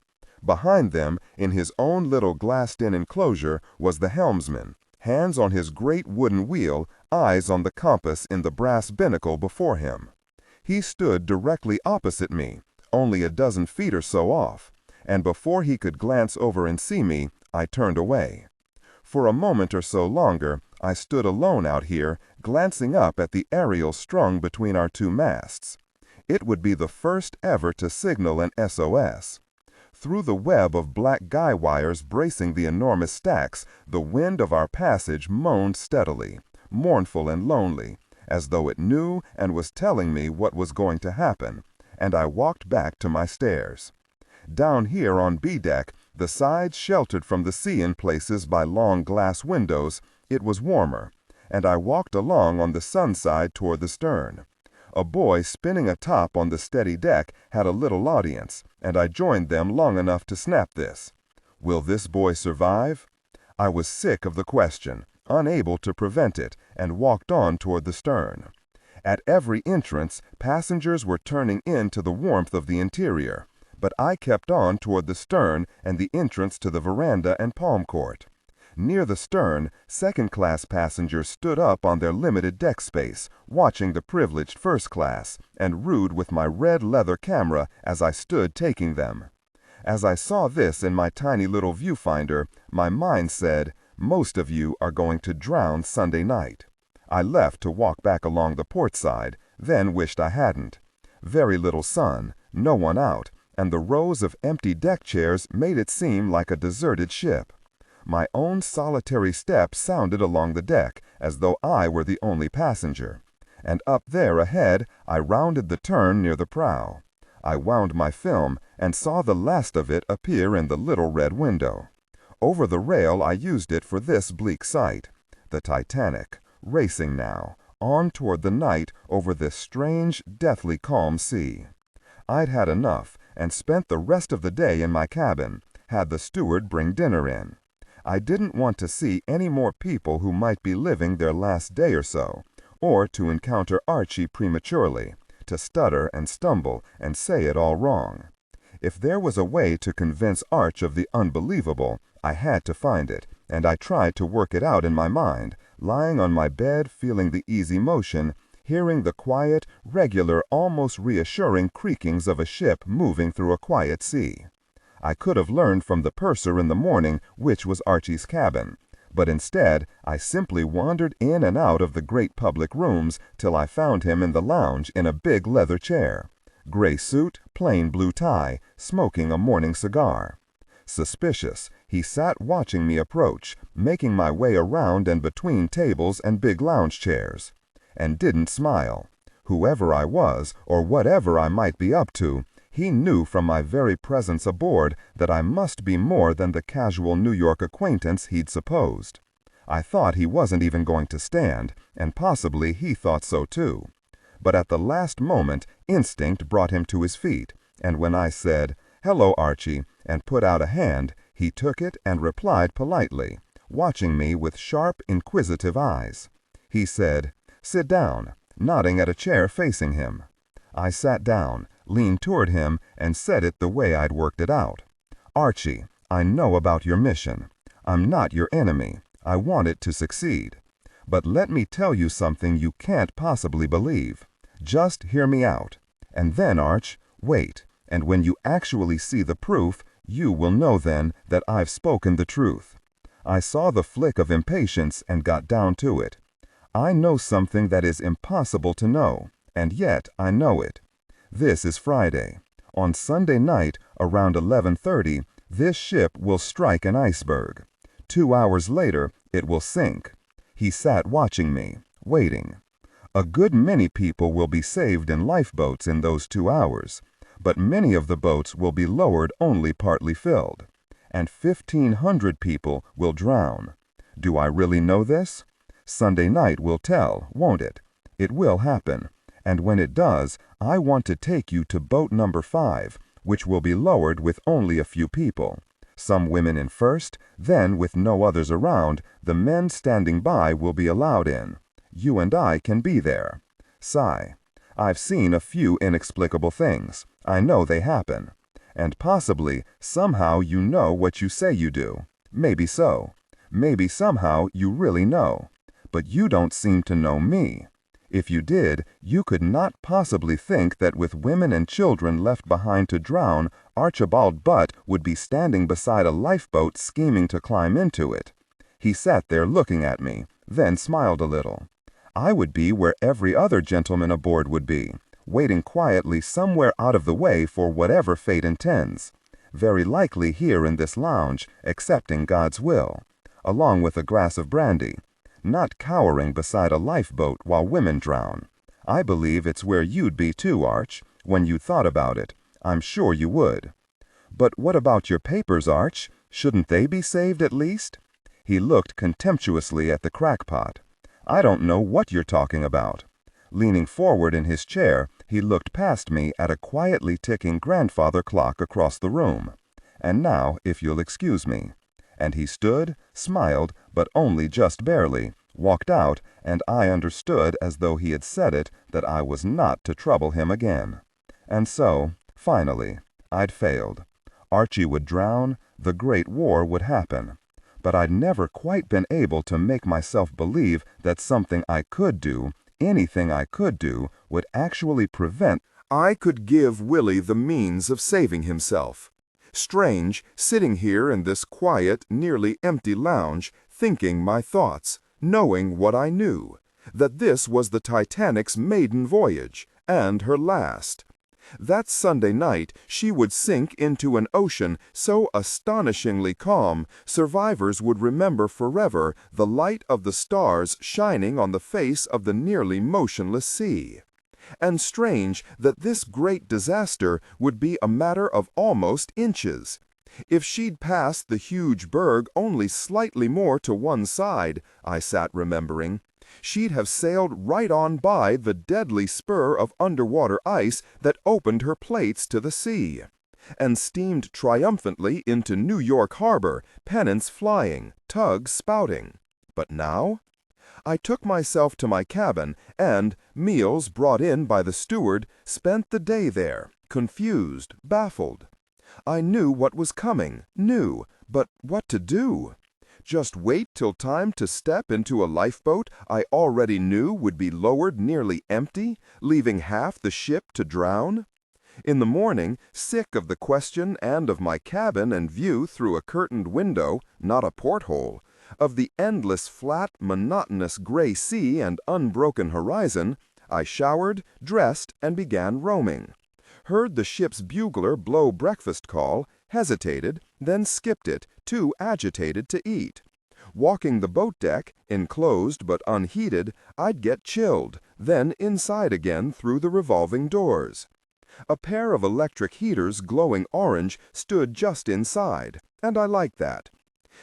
Behind them, in his own little glassed-in enclosure, was the helmsman, hands on his great wooden wheel, eyes on the compass in the brass binnacle before him. He stood directly opposite me, only a dozen feet or so off, and before he could glance over and see me, I turned away. For a moment or so longer, I stood alone out here, glancing up at the aerial strung between our 2 masts. It would be the first ever to signal an SOS. Through the web of black guy wires bracing the enormous stacks, the wind of our passage moaned steadily, mournful and lonely, as though it knew and was telling me what was going to happen, and I walked back to my stairs. Down here on B-deck, the sides sheltered from the sea in places by long glass windows, it was warmer, and I walked along on the sun side toward the stern. A boy spinning a top on the steady deck had a little audience, and I joined them long enough to snap this. Will this boy survive? I was sick of the question, unable to prevent it, and walked on toward the stern. At every entrance, passengers were turning into the warmth of the interior, but I kept on toward the stern and the entrance to the veranda and palm court. Near the stern, second-class passengers stood up on their limited deck space, watching the privileged first class, and rude with my red leather camera as I stood taking them. As I saw this in my tiny little viewfinder, my mind said, most of you are going to drown Sunday night. I left to walk back along the port side, then wished I hadn't. Very little sun, no one out, and the rows of empty deck chairs made it seem like a deserted ship. My own solitary step sounded along the deck, as though I were the only passenger. And up there ahead, I rounded the turn near the prow. I wound my film and saw the last of it appear in the little red window. Over the rail I used it for this bleak sight. The Titanic, racing now, on toward the night over this strange, deathly calm sea. I'd had enough, and spent the rest of the day in my cabin, had the steward bring dinner in. I didn't want to see any more people who might be living their last day or so, or to encounter Archie prematurely, to stutter and stumble and say it all wrong. If there was a way to convince Arch of the unbelievable, I had to find it, and I tried to work it out in my mind, lying on my bed feeling the easy motion, hearing the quiet, regular, almost reassuring creakings of a ship moving through a quiet sea. I could have learned from the purser in the morning which was Archie's cabin, but instead I simply wandered in and out of the great public rooms till I found him in the lounge in a big leather chair, gray suit, plain blue tie, smoking a morning cigar. Suspicious, he sat watching me approach, making my way around and between tables and big lounge chairs, and didn't smile. Whoever I was, or whatever I might be up to, he knew from my very presence aboard that I must be more than the casual New York acquaintance he'd supposed. I thought he wasn't even going to stand, and possibly he thought so too. But at the last moment, instinct brought him to his feet, and when I said, "Hello, Archie," and put out a hand, he took it and replied politely, watching me with sharp, inquisitive eyes. He said, "Sit down," nodding at a chair facing him. I sat down, leaned toward him, and said it the way I'd worked it out. "Archie, I know about your mission. I'm not your enemy. I want it to succeed. But let me tell you something you can't possibly believe. Just hear me out. And then, Arch, wait, and when you actually see the proof, you will know then that I've spoken the truth." I saw the flick of impatience and got down to it. I know something that is impossible to know, and yet I know it. This is Friday. On Sunday night, around 11:30, this ship will strike an iceberg. 2 hours later, it will sink. He sat watching me, waiting. A good many people will be saved in lifeboats in those 2 hours, but many of the boats will be lowered only partly filled, and 1,500 people will drown. Do I really know this? Sunday night will tell, won't it? It will happen, and when it does, I want to take you to boat number 5, which will be lowered with only a few people. Some women in first, then with no others around, the men standing by will be allowed in. You and I can be there. Sigh. I've seen a few inexplicable things. I know they happen. And possibly, somehow you know what you say you do. Maybe so. Maybe somehow you really know. But you don't seem to know me. If you did, you could not possibly think that with women and children left behind to drown, Archibald Butt would be standing beside a lifeboat scheming to climb into it. He sat there looking at me, then smiled a little. I would be where every other gentleman aboard would be, waiting quietly somewhere out of the way for whatever fate intends. Very likely here in this lounge, accepting God's will, along with a glass of brandy. Not cowering beside a lifeboat while women drown. I believe it's where you'd be too, Arch, when you thought about it. I'm sure you would. But what about your papers, Arch? Shouldn't they be saved at least? He looked contemptuously at the crackpot. I don't know what you're talking about. Leaning forward in his chair, he looked past me at a quietly ticking grandfather clock across the room. And now, if you'll excuse me. And he stood, smiled, but only just barely, walked out, and I understood as though he had said it that I was not to trouble him again. And so, finally, I'd failed. Archie would drown, the Great War would happen. But I'd never quite been able to make myself believe that something I could do, anything I could do, would actually prevent. I could give Willie the means of saving himself. Strange, sitting here in this quiet, nearly empty lounge, thinking my thoughts, knowing what I knew, that this was the Titanic's maiden voyage, and her last. That Sunday night she would sink into an ocean so astonishingly calm, survivors would remember forever the light of the stars shining on the face of the nearly motionless sea. And strange that this great disaster would be a matter of almost inches. If she'd passed the huge berg only slightly more to one side, I sat remembering, she'd have sailed right on by the deadly spur of underwater ice that opened her plates to the sea, and steamed triumphantly into New York Harbor, pennants flying, tugs spouting. But now? I took myself to my cabin and, meals brought in by the steward, spent the day there, confused, baffled. I knew what was coming, but what to do? Just wait till time to step into a lifeboat I already knew would be lowered nearly empty, leaving half the ship to drown? In the morning, sick of the question and of my cabin and view through a curtained window, not a porthole, of the endless flat, monotonous gray sea and unbroken horizon, I showered, dressed, and began roaming. Heard the ship's bugler blow breakfast call, hesitated, then skipped it, too agitated to eat. Walking the boat deck, enclosed but unheated, I'd get chilled, then inside again through the revolving doors. A pair of electric heaters glowing orange stood just inside, and I liked that.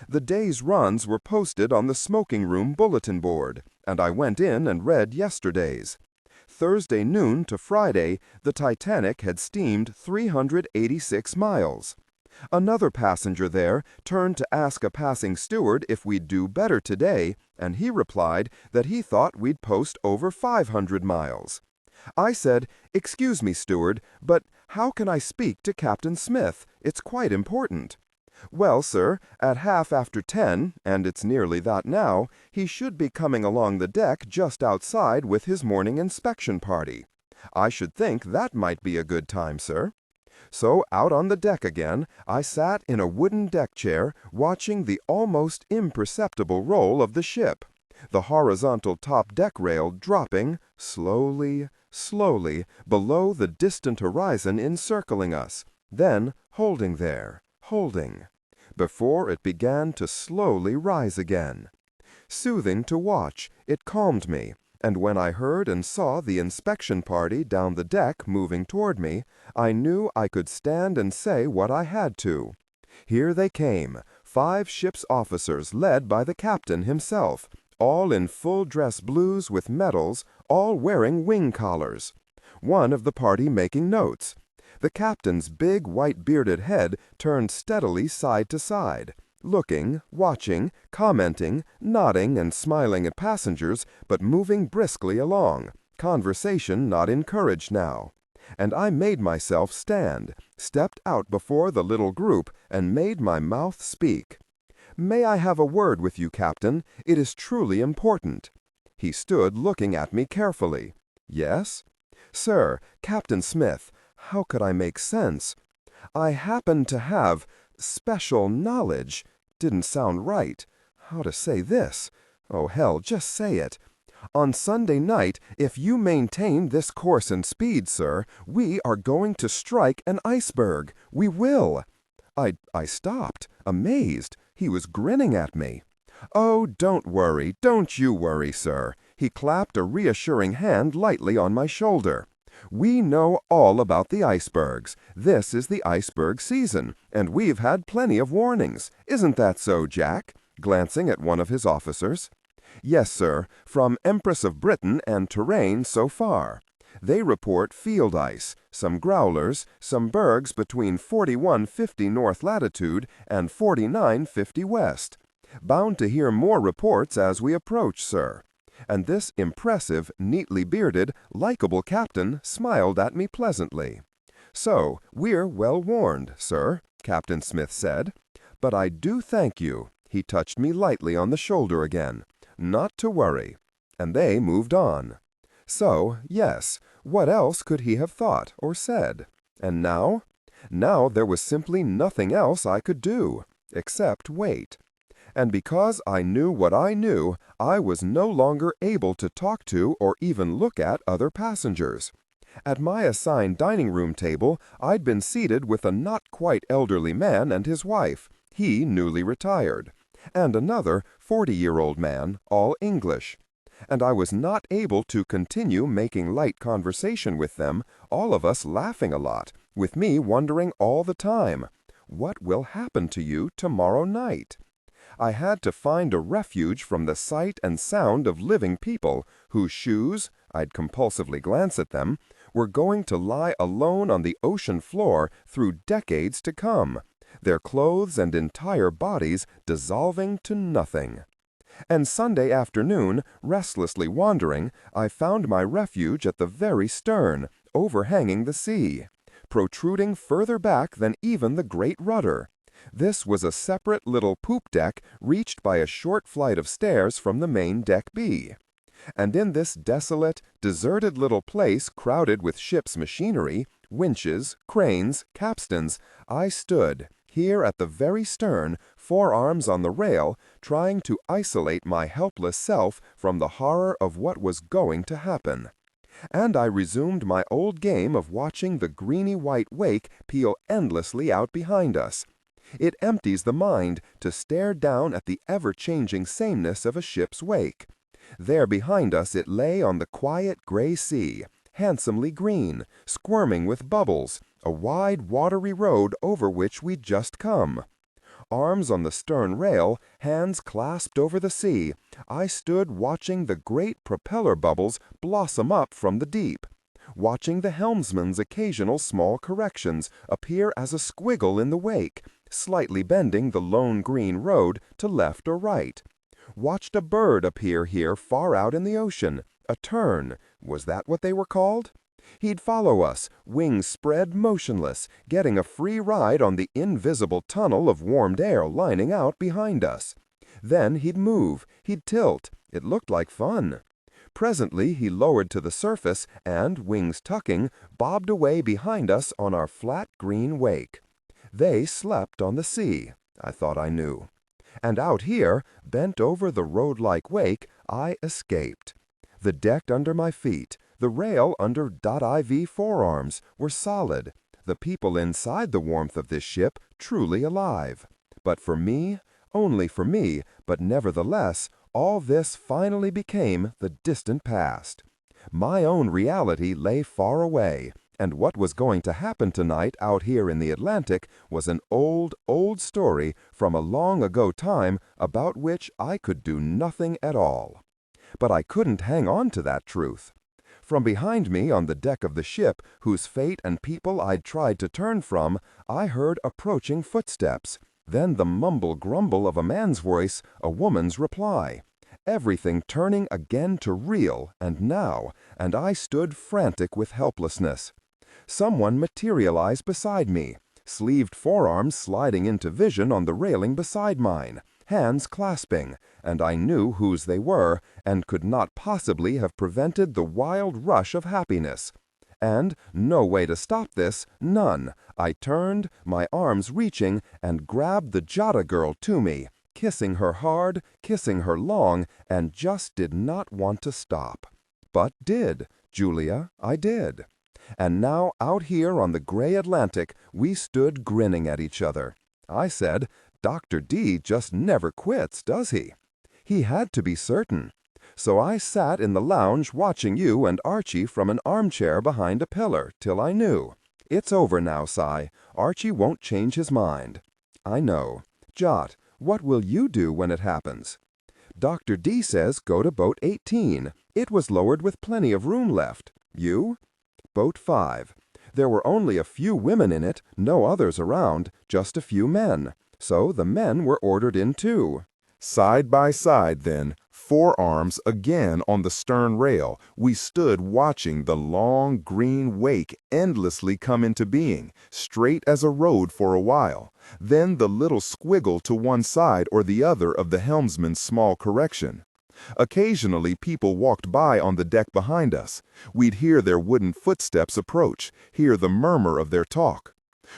The day's runs were posted on the smoking room bulletin board, and I went in and read yesterday's. Thursday noon to Friday, the Titanic had steamed 386 miles. Another passenger there turned to ask a passing steward if we'd do better today, and he replied that he thought we'd post over 500 miles. I said, "Excuse me, steward, but how can I speak to Captain Smith? It's quite important." "Well, sir, at 10:30, and it's nearly that now, he should be coming along the deck just outside with his morning inspection party. I should think that might be a good time, sir." So out on the deck again, I sat in a wooden deck chair, watching the almost imperceptible roll of the ship, the horizontal top deck rail dropping slowly, slowly below the distant horizon encircling us, then holding there, before it began to slowly rise again. Soothing to watch, it calmed me, and when I heard and saw the inspection party down the deck moving toward me, I knew I could stand and say what I had to. Here they came, 5 ship's officers led by the captain himself, all in full-dress blues with medals, all wearing wing collars. One of the party making notes. The captain's big white-bearded head turned steadily side to side, looking, watching, commenting, nodding and smiling at passengers, but moving briskly along, conversation not encouraged now. And I made myself stand, stepped out before the little group, and made my mouth speak. "May I have a word with you, Captain? It is truly important." He stood looking at me carefully. "Yes?" "Sir, Captain Smith, how could I make sense? I happen to have special knowledge. Didn't sound right. How to say this? Oh, hell, just say it. On Sunday night, if you maintain this course and speed, sir, we are going to strike an iceberg. We will." I stopped, amazed. He was grinning at me. "Oh, don't worry, don't you worry, sir." He clapped a reassuring hand lightly on my shoulder. "We know all about the icebergs. This is the iceberg season, and we've had plenty of warnings. Isn't that so, Jack?" glancing at one of his officers. "Yes, sir, from Empress of Britain and Terrain so far. They report field ice, some growlers, some bergs between 4150 north latitude and 4950 west. Bound to hear more reports as we approach, sir." And this impressive, neatly bearded, likable captain smiled at me pleasantly. "So, we're well warned, sir," Captain Smith said. "But I do thank you." He touched me lightly on the shoulder again. "Not to worry." And they moved on. So, yes, what else could he have thought or said? And now? Now there was simply nothing else I could do, except wait. And because I knew what I knew, I was no longer able to talk to or even look at other passengers. At my assigned dining room table, I'd been seated with a not quite elderly man and his wife, he newly retired, and another 40-year-old man, all English. And I was not able to continue making light conversation with them, all of us laughing a lot, with me wondering all the time, what will happen to you tomorrow night? I had to find a refuge from the sight and sound of living people whose shoes, I'd compulsively glance at them, were going to lie alone on the ocean floor through decades to come, their clothes and entire bodies dissolving to nothing. And Sunday afternoon, restlessly wandering, I found my refuge at the very stern, overhanging the sea, protruding further back than even the great rudder. This was a separate little poop deck reached by a short flight of stairs from the main deck B. And in this desolate, deserted little place crowded with ship's machinery, winches, cranes, capstans, I stood, here at the very stern, forearms on the rail, trying to isolate my helpless self from the horror of what was going to happen. And I resumed my old game of watching the greeny-white wake peel endlessly out behind us. It empties the mind to stare down at the ever-changing sameness of a ship's wake. There behind us it lay on the quiet gray sea, handsomely green, squirming with bubbles, a wide watery road over which we'd just come. Arms on the stern rail, hands clasped over the sea, I stood watching the great propeller bubbles blossom up from the deep, watching the helmsman's occasional small corrections appear as a squiggle in the wake, slightly bending the lone green road to left or right. Watched a bird appear here far out in the ocean, a tern, was that what they were called? He'd follow us, wings spread motionless, getting a free ride on the invisible tunnel of warmed air lining out behind us. Then he'd move, he'd tilt. It looked like fun. Presently he lowered to the surface and, wings tucking, bobbed away behind us on our flat green wake. They slept on the sea, I thought I knew. And out here, bent over the road-like wake, I escaped. The deck under my feet, the rail under .iv forearms, were solid, the people inside the warmth of this ship truly alive. But for me, only for me, but nevertheless, all this finally became the distant past. My own reality lay far away, and what was going to happen tonight out here in the Atlantic was an old, old story from a long ago time about which I could do nothing at all. But I couldn't hang on to that truth. From behind me on the deck of the ship, whose fate and people I'd tried to turn from, I heard approaching footsteps, then the mumble-grumble of a man's voice, a woman's reply. Everything turning again to real and now, and I stood frantic with helplessness. Someone materialized beside me, sleeved forearms sliding into vision on the railing beside mine, hands clasping, and I knew whose they were, and could not possibly have prevented the wild rush of happiness. And no way to stop this, none. I turned, my arms reaching, and grabbed the Jada girl to me, kissing her hard, kissing her long, and just did not want to stop. But did, Julia, I did. And now out here on the gray Atlantic, we stood grinning at each other. I said, Dr. D just never quits, does he? He had to be certain. So I sat in the lounge watching you and Archie from an armchair behind a pillar till I knew. It's over now, Cy. Archie won't change his mind. I know. Jot, what will you do when it happens? Dr. D says go to boat 18. It was lowered with plenty of room left. You? Boat 5. There were only a few women in it, no others around, just a few men. So the men were ordered in too. Side by side, then, forearms again on the stern rail, we stood watching the long green wake endlessly come into being, straight as a road for a while, then the little squiggle to one side or the other of the helmsman's small correction. Occasionally people walked by on the deck behind us. We'd hear their wooden footsteps approach, hear the murmur of their talk.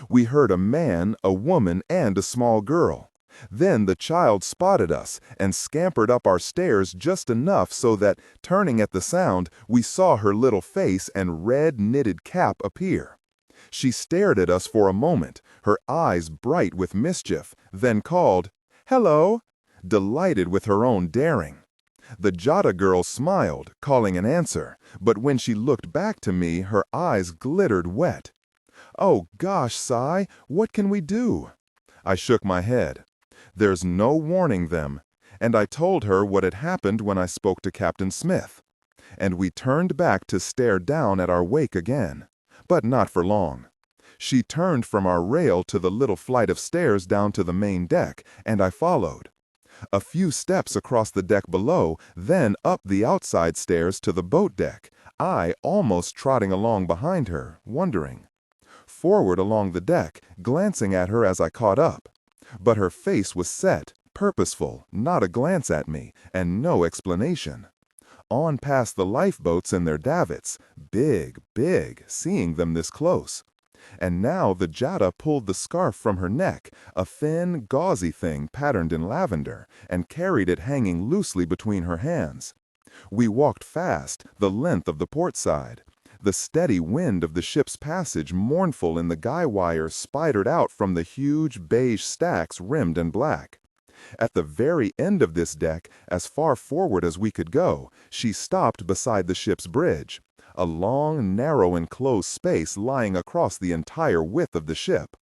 We heard a man, a woman, and a small girl. Then the child spotted us and scampered up our stairs just enough so that, turning at the sound, we saw her little face and red knitted cap appear. She stared at us for a moment, her eyes bright with mischief, then called, "Hello," delighted with her own daring. The Jada girl smiled, calling an answer, but when she looked back to me, her eyes glittered wet. "Oh gosh, Cy, what can we do?" I shook my head. There's no warning them, and I told her what had happened when I spoke to Captain Smith. And we turned back to stare down at our wake again, but not for long. She turned from our rail to the little flight of stairs down to the main deck, and I followed. A few steps across the deck below, then up the outside stairs to the boat deck, I almost trotting along behind her, wondering. Forward along the deck, glancing at her as I caught up. But her face was set, purposeful, not a glance at me, and no explanation. On past the lifeboats and their davits, big, big, seeing them this close. And now the Jada pulled the scarf from her neck, a thin, gauzy thing patterned in lavender, and carried it hanging loosely between her hands. We walked fast, the length of the port side. The steady wind of the ship's passage mournful in the guy wire spidered out from the huge beige stacks rimmed in black. At the very end of this deck, as far forward as we could go, she stopped beside the ship's bridge, a long, narrow, enclosed space lying across the entire width of the ship.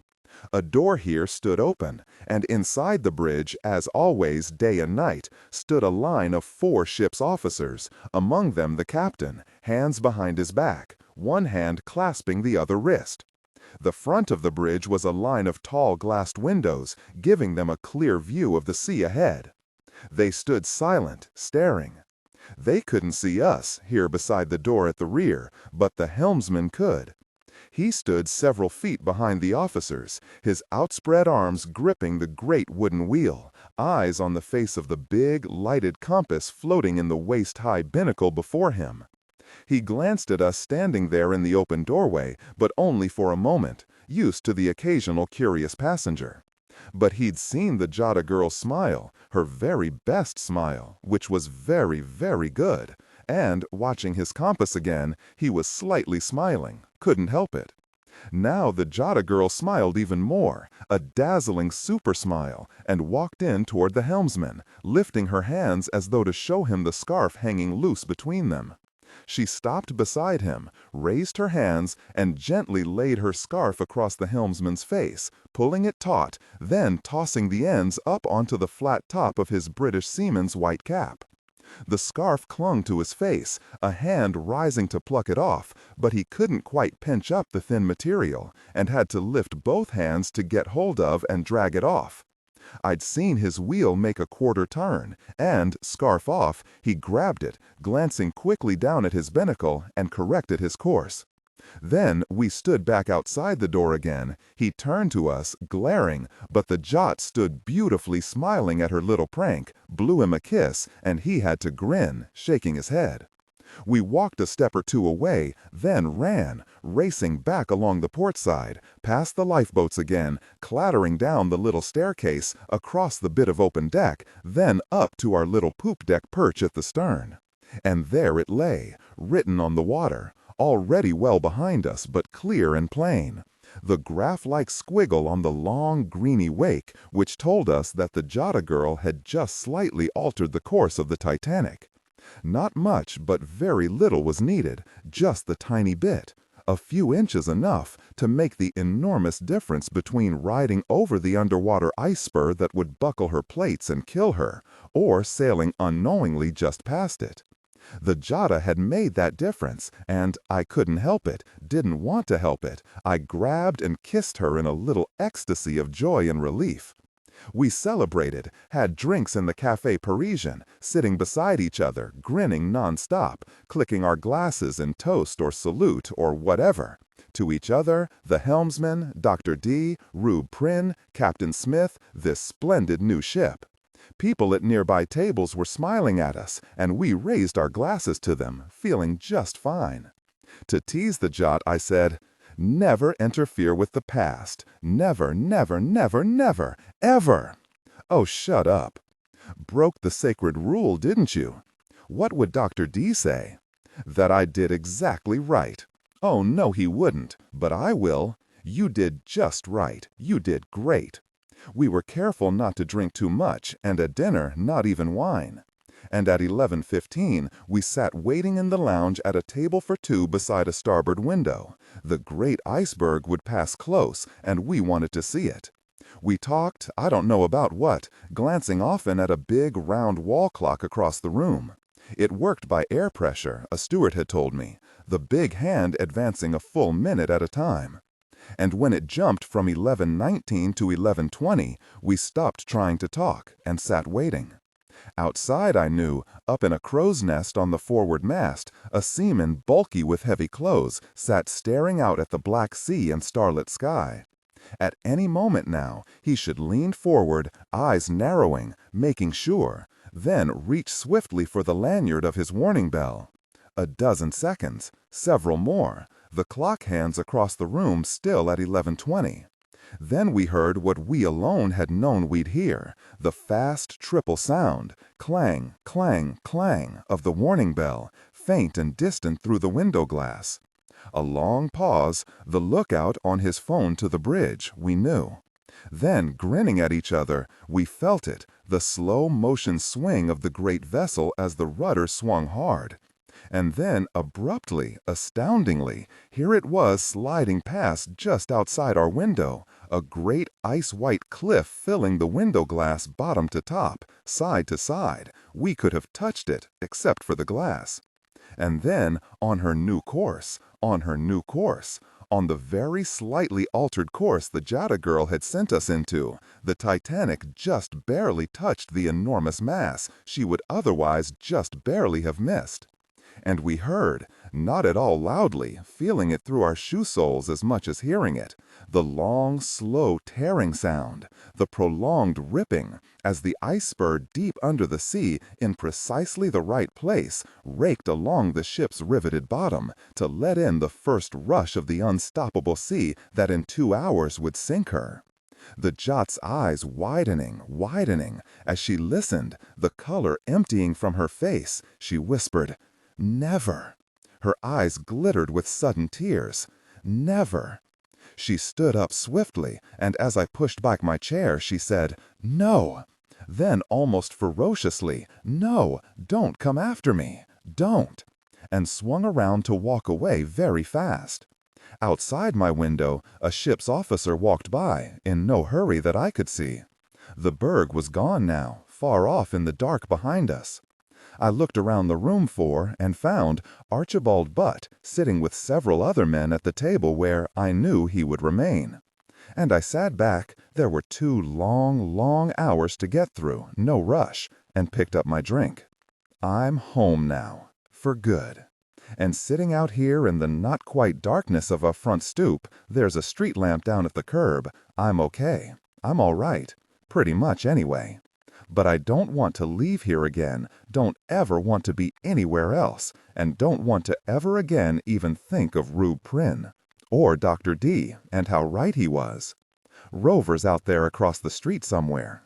A door here stood open, and inside the bridge, as always, day and night, stood a line of 4 ship's officers, among them the captain, hands behind his back, one hand clasping the other wrist. The front of the bridge was a line of tall glassed windows, giving them a clear view of the sea ahead. They stood silent, staring. They couldn't see us, here beside the door at the rear, but the helmsman could. He stood several feet behind the officers, his outspread arms gripping the great wooden wheel, eyes on the face of the big, lighted compass floating in the waist-high binnacle before him. He glanced at us standing there in the open doorway, but only for a moment, used to the occasional curious passenger. But he'd seen the Jota girl smile, her very best smile, which was very, very good, and, watching his compass again, he was slightly smiling, couldn't help it. Now the Jota girl smiled even more, a dazzling super smile, and walked in toward the helmsman, lifting her hands as though to show him the scarf hanging loose between them. She stopped beside him, raised her hands, and gently laid her scarf across the helmsman's face, pulling it taut, then tossing the ends up onto the flat top of his British seaman's white cap. The scarf clung to his face, a hand rising to pluck it off, but he couldn't quite pinch up the thin material, and had to lift both hands to get hold of and drag it off. I'd seen his wheel make a quarter turn, and, scarf off, he grabbed it, glancing quickly down at his binnacle, and corrected his course. Then we stood back outside the door again. He turned to us, glaring, but the Jot stood beautifully smiling at her little prank, blew him a kiss, and he had to grin, shaking his head. We walked a step or two away, then ran, racing back along the port side, past the lifeboats again, clattering down the little staircase, across the bit of open deck, then up to our little poop deck perch at the stern. And there it lay, written on the water, already well behind us, but clear and plain. The graph-like squiggle on the long, greeny wake, which told us that the Jota girl had just slightly altered the course of the Titanic. Not much, but very little was needed, just the tiny bit. A few inches enough to make the enormous difference between riding over the underwater ice spur that would buckle her plates and kill her, or sailing unknowingly just past it. The Jota had made that difference, and I couldn't help it, didn't want to help it. I grabbed and kissed her in a little ecstasy of joy and relief. We celebrated, had drinks in the Café Parisien, sitting beside each other, grinning non-stop, clicking our glasses in toast or salute or whatever. To each other, the helmsman, Dr. D, Rube Prynne, Captain Smith, this splendid new ship. People at nearby tables were smiling at us, and we raised our glasses to them, feeling just fine. To tease the Jot, I said, "Never interfere with the past. Never, never, never, never, ever." "Oh, shut up." "Broke the sacred rule, didn't you?" "What would Dr. D say?" "That I did exactly right." "Oh, no, he wouldn't, but I will." "You did just right. You did great." We were careful not to drink too much, and at dinner, not even wine. And at 11:15, we sat waiting in the lounge at a table for 2 beside a starboard window. The great iceberg would pass close, and we wanted to see it. We talked, I don't know about what, glancing often at a big, round wall clock across the room. It worked by air pressure, a steward had told me, the big hand advancing a full minute at a time. And when it jumped from 11:19 to 11:20, we stopped trying to talk and sat waiting. Outside, I knew, up in a crow's nest on the forward mast, a seaman bulky with heavy clothes sat staring out at the black sea and starlit sky. At any moment now, he should lean forward, eyes narrowing, making sure, then reach swiftly for the lanyard of his warning bell. A dozen seconds, several more, the clock hands across the room still at 11:20. Then we heard what we alone had known we'd hear, the fast triple sound, clang, clang, clang, of the warning bell, faint and distant through the window glass. A long pause, the lookout on his phone to the bridge, we knew. Then, grinning at each other, we felt it, the slow motion swing of the great vessel as the rudder swung hard. And then, abruptly, astoundingly, here it was sliding past just outside our window, a great ice-white cliff filling the window glass bottom to top, side to side. We could have touched it, except for the glass. And then, on her new course, on the very slightly altered course the Jada girl had sent us into, the Titanic just barely touched the enormous mass she would otherwise just barely have missed. And we heard, not at all loudly, feeling it through our shoe soles as much as hearing it, the long, slow tearing sound, the prolonged ripping, as the ice spur deep under the sea in precisely the right place raked along the ship's riveted bottom to let in the first rush of the unstoppable sea that in 2 hours would sink her. The Jat's eyes widening, as she listened, the color emptying from her face, she whispered, "Never." Her eyes glittered with sudden tears. "Never." She stood up swiftly, and as I pushed back my chair, she said, "No." Then almost ferociously, "No, don't come after me. Don't." And swung around to walk away very fast. Outside my window, a ship's officer walked by, in no hurry that I could see. The berg was gone now, far off in the dark behind us. I looked around the room for and found Archibald Butt sitting with several other men at the table where I knew he would remain. And I sat back, there were 2 long, long hours to get through, no rush, and picked up my drink. I'm home now, for good. And sitting out here in the not-quite darkness of a front stoop, there's a street lamp down at the curb, I'm okay. I'm all right. Pretty much anyway. But I don't want to leave here again, don't ever want to be anywhere else, and don't want to ever again even think of Rube Prynne. Or Dr. D, and how right he was. Rover's out there across the street somewhere.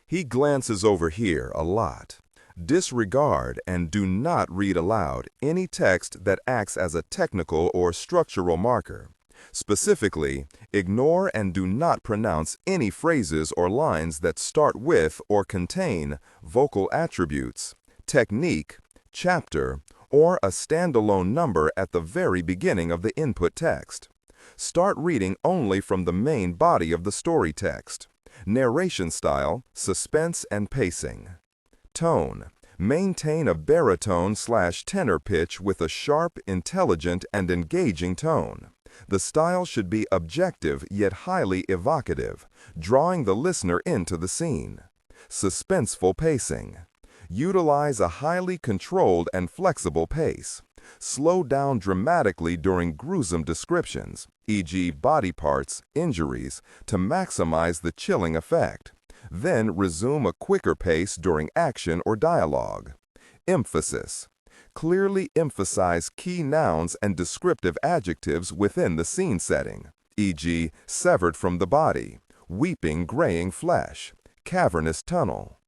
He glances over here a lot. Disregard and do not read aloud any text that acts as a technical or structural marker. Specifically, ignore and do not pronounce any phrases or lines that start with or contain vocal attributes, technique, chapter, or a standalone number at the very beginning of the input text. Start reading only from the main body of the story text. Narration style, suspense and pacing. Tone. Maintain a baritone/tenor pitch with a sharp, intelligent, and engaging tone. The style should be objective yet highly evocative, drawing the listener into the scene. Suspenseful pacing. Utilize a highly controlled and flexible pace. Slow down dramatically during gruesome descriptions, e.g. body parts, injuries, to maximize the chilling effect. Then resume a quicker pace during action or dialogue. Emphasis. Clearly emphasize key nouns and descriptive adjectives within the scene setting, e.g. severed from the body, weeping graying flesh, cavernous tunnel.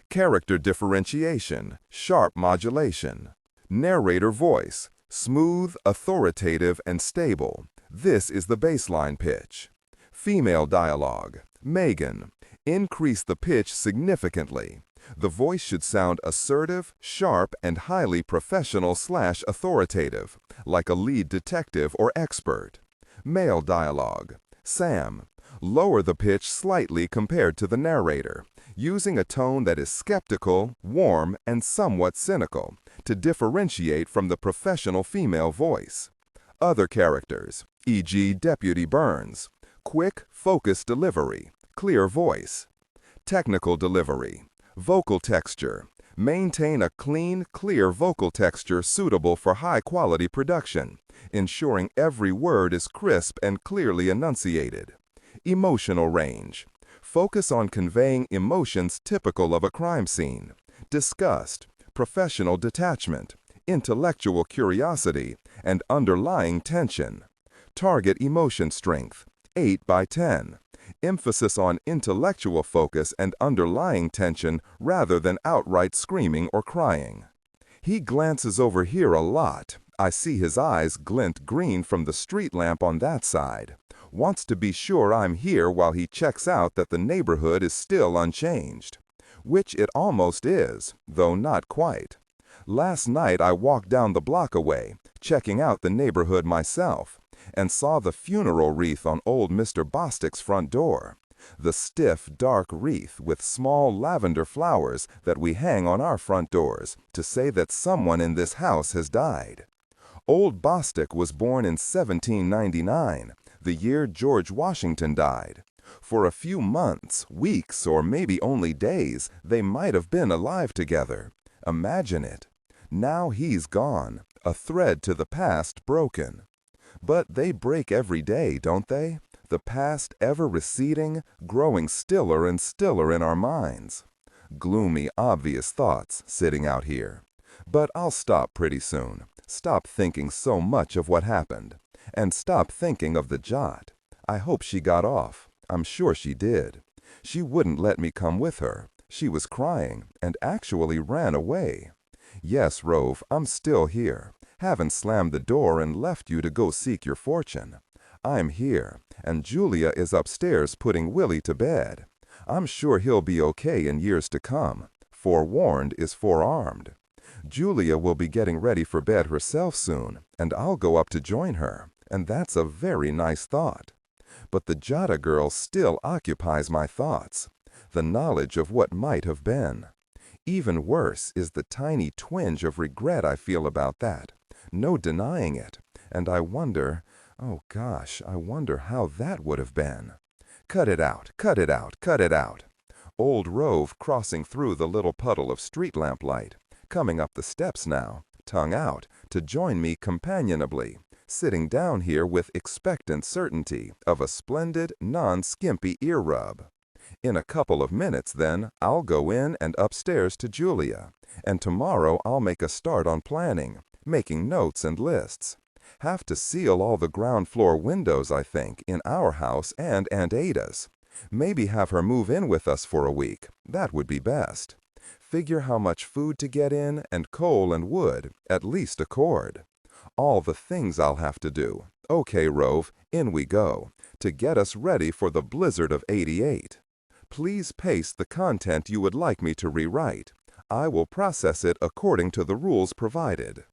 Character differentiation, sharp modulation. Narrator voice, smooth, authoritative, and stable. This is the baseline pitch. Female dialogue, Megan. Increase the pitch significantly. The voice should sound assertive, sharp, and highly professional/authoritative, like a lead detective or expert. Male dialogue, Sam. Lower the pitch slightly compared to the narrator, using a tone that is skeptical, warm, and somewhat cynical, to differentiate from the professional female voice. Other characters, e.g. Deputy Burns. Quick, focused delivery, clear voice. Technical delivery. Vocal texture. Maintain a clean, clear vocal texture suitable for high-quality production, ensuring every word is crisp and clearly enunciated. Emotional range. Focus on conveying emotions typical of a crime scene. Disgust, professional detachment, intellectual curiosity, and underlying tension. Target emotion strength, 8/10. Emphasis on intellectual focus and underlying tension rather than outright screaming or crying. He glances over here a lot. I see his eyes glint green from the street lamp on that side. Wants to be sure I'm here while he checks out that the neighborhood is still unchanged. Which it almost is, though not quite. Last night I walked down the block away, checking out the neighborhood myself, and saw the funeral wreath on old Mr. Bostic's front door. The stiff, dark wreath with small lavender flowers that we hang on our front doors to say that someone in this house has died. Old Bostic was born in 1799, the year George Washington died. For a few months, weeks, or maybe only days, they might have been alive together. Imagine it. Now he's gone, a thread to the past broken. But they break every day, don't they? The past ever receding, growing stiller and stiller in our minds. Gloomy, obvious thoughts sitting out here. But I'll stop pretty soon. Stop thinking so much of what happened. And stop thinking of the Jot. I hope she got off. I'm sure she did. She wouldn't let me come with her. She was crying and actually ran away. Yes, Rove, I'm still here. Haven't slammed the door and left you to go seek your fortune. I'm here, and Julia is upstairs putting Willie to bed. I'm sure he'll be okay in years to come. Forewarned is forearmed. Julia will be getting ready for bed herself soon, and I'll go up to join her, and that's a very nice thought. But the Jota girl still occupies my thoughts. The knowledge of what might have been. Even worse is the tiny twinge of regret I feel about that. No denying it. And I wonder, oh gosh, I wonder how that would have been. Cut it out, cut it out, cut it out. Old Rove crossing through the little puddle of street lamplight, coming up the steps now, tongue out, to join me companionably, sitting down here with expectant certainty of a splendid, non-skimpy ear rub. In a couple of minutes, then, I'll go in and upstairs to Julia, and tomorrow I'll make a start on planning, making notes and lists. Have to seal all the ground floor windows, I think, in our house and Aunt Ada's. Maybe have her move in with us for a week. That would be best. Figure how much food to get in, and coal and wood, at least a cord. All the things I'll have to do. Okay, Rove, in we go, to get us ready for the blizzard of '88. Please paste the content you would like me to rewrite. I will process it according to the rules provided.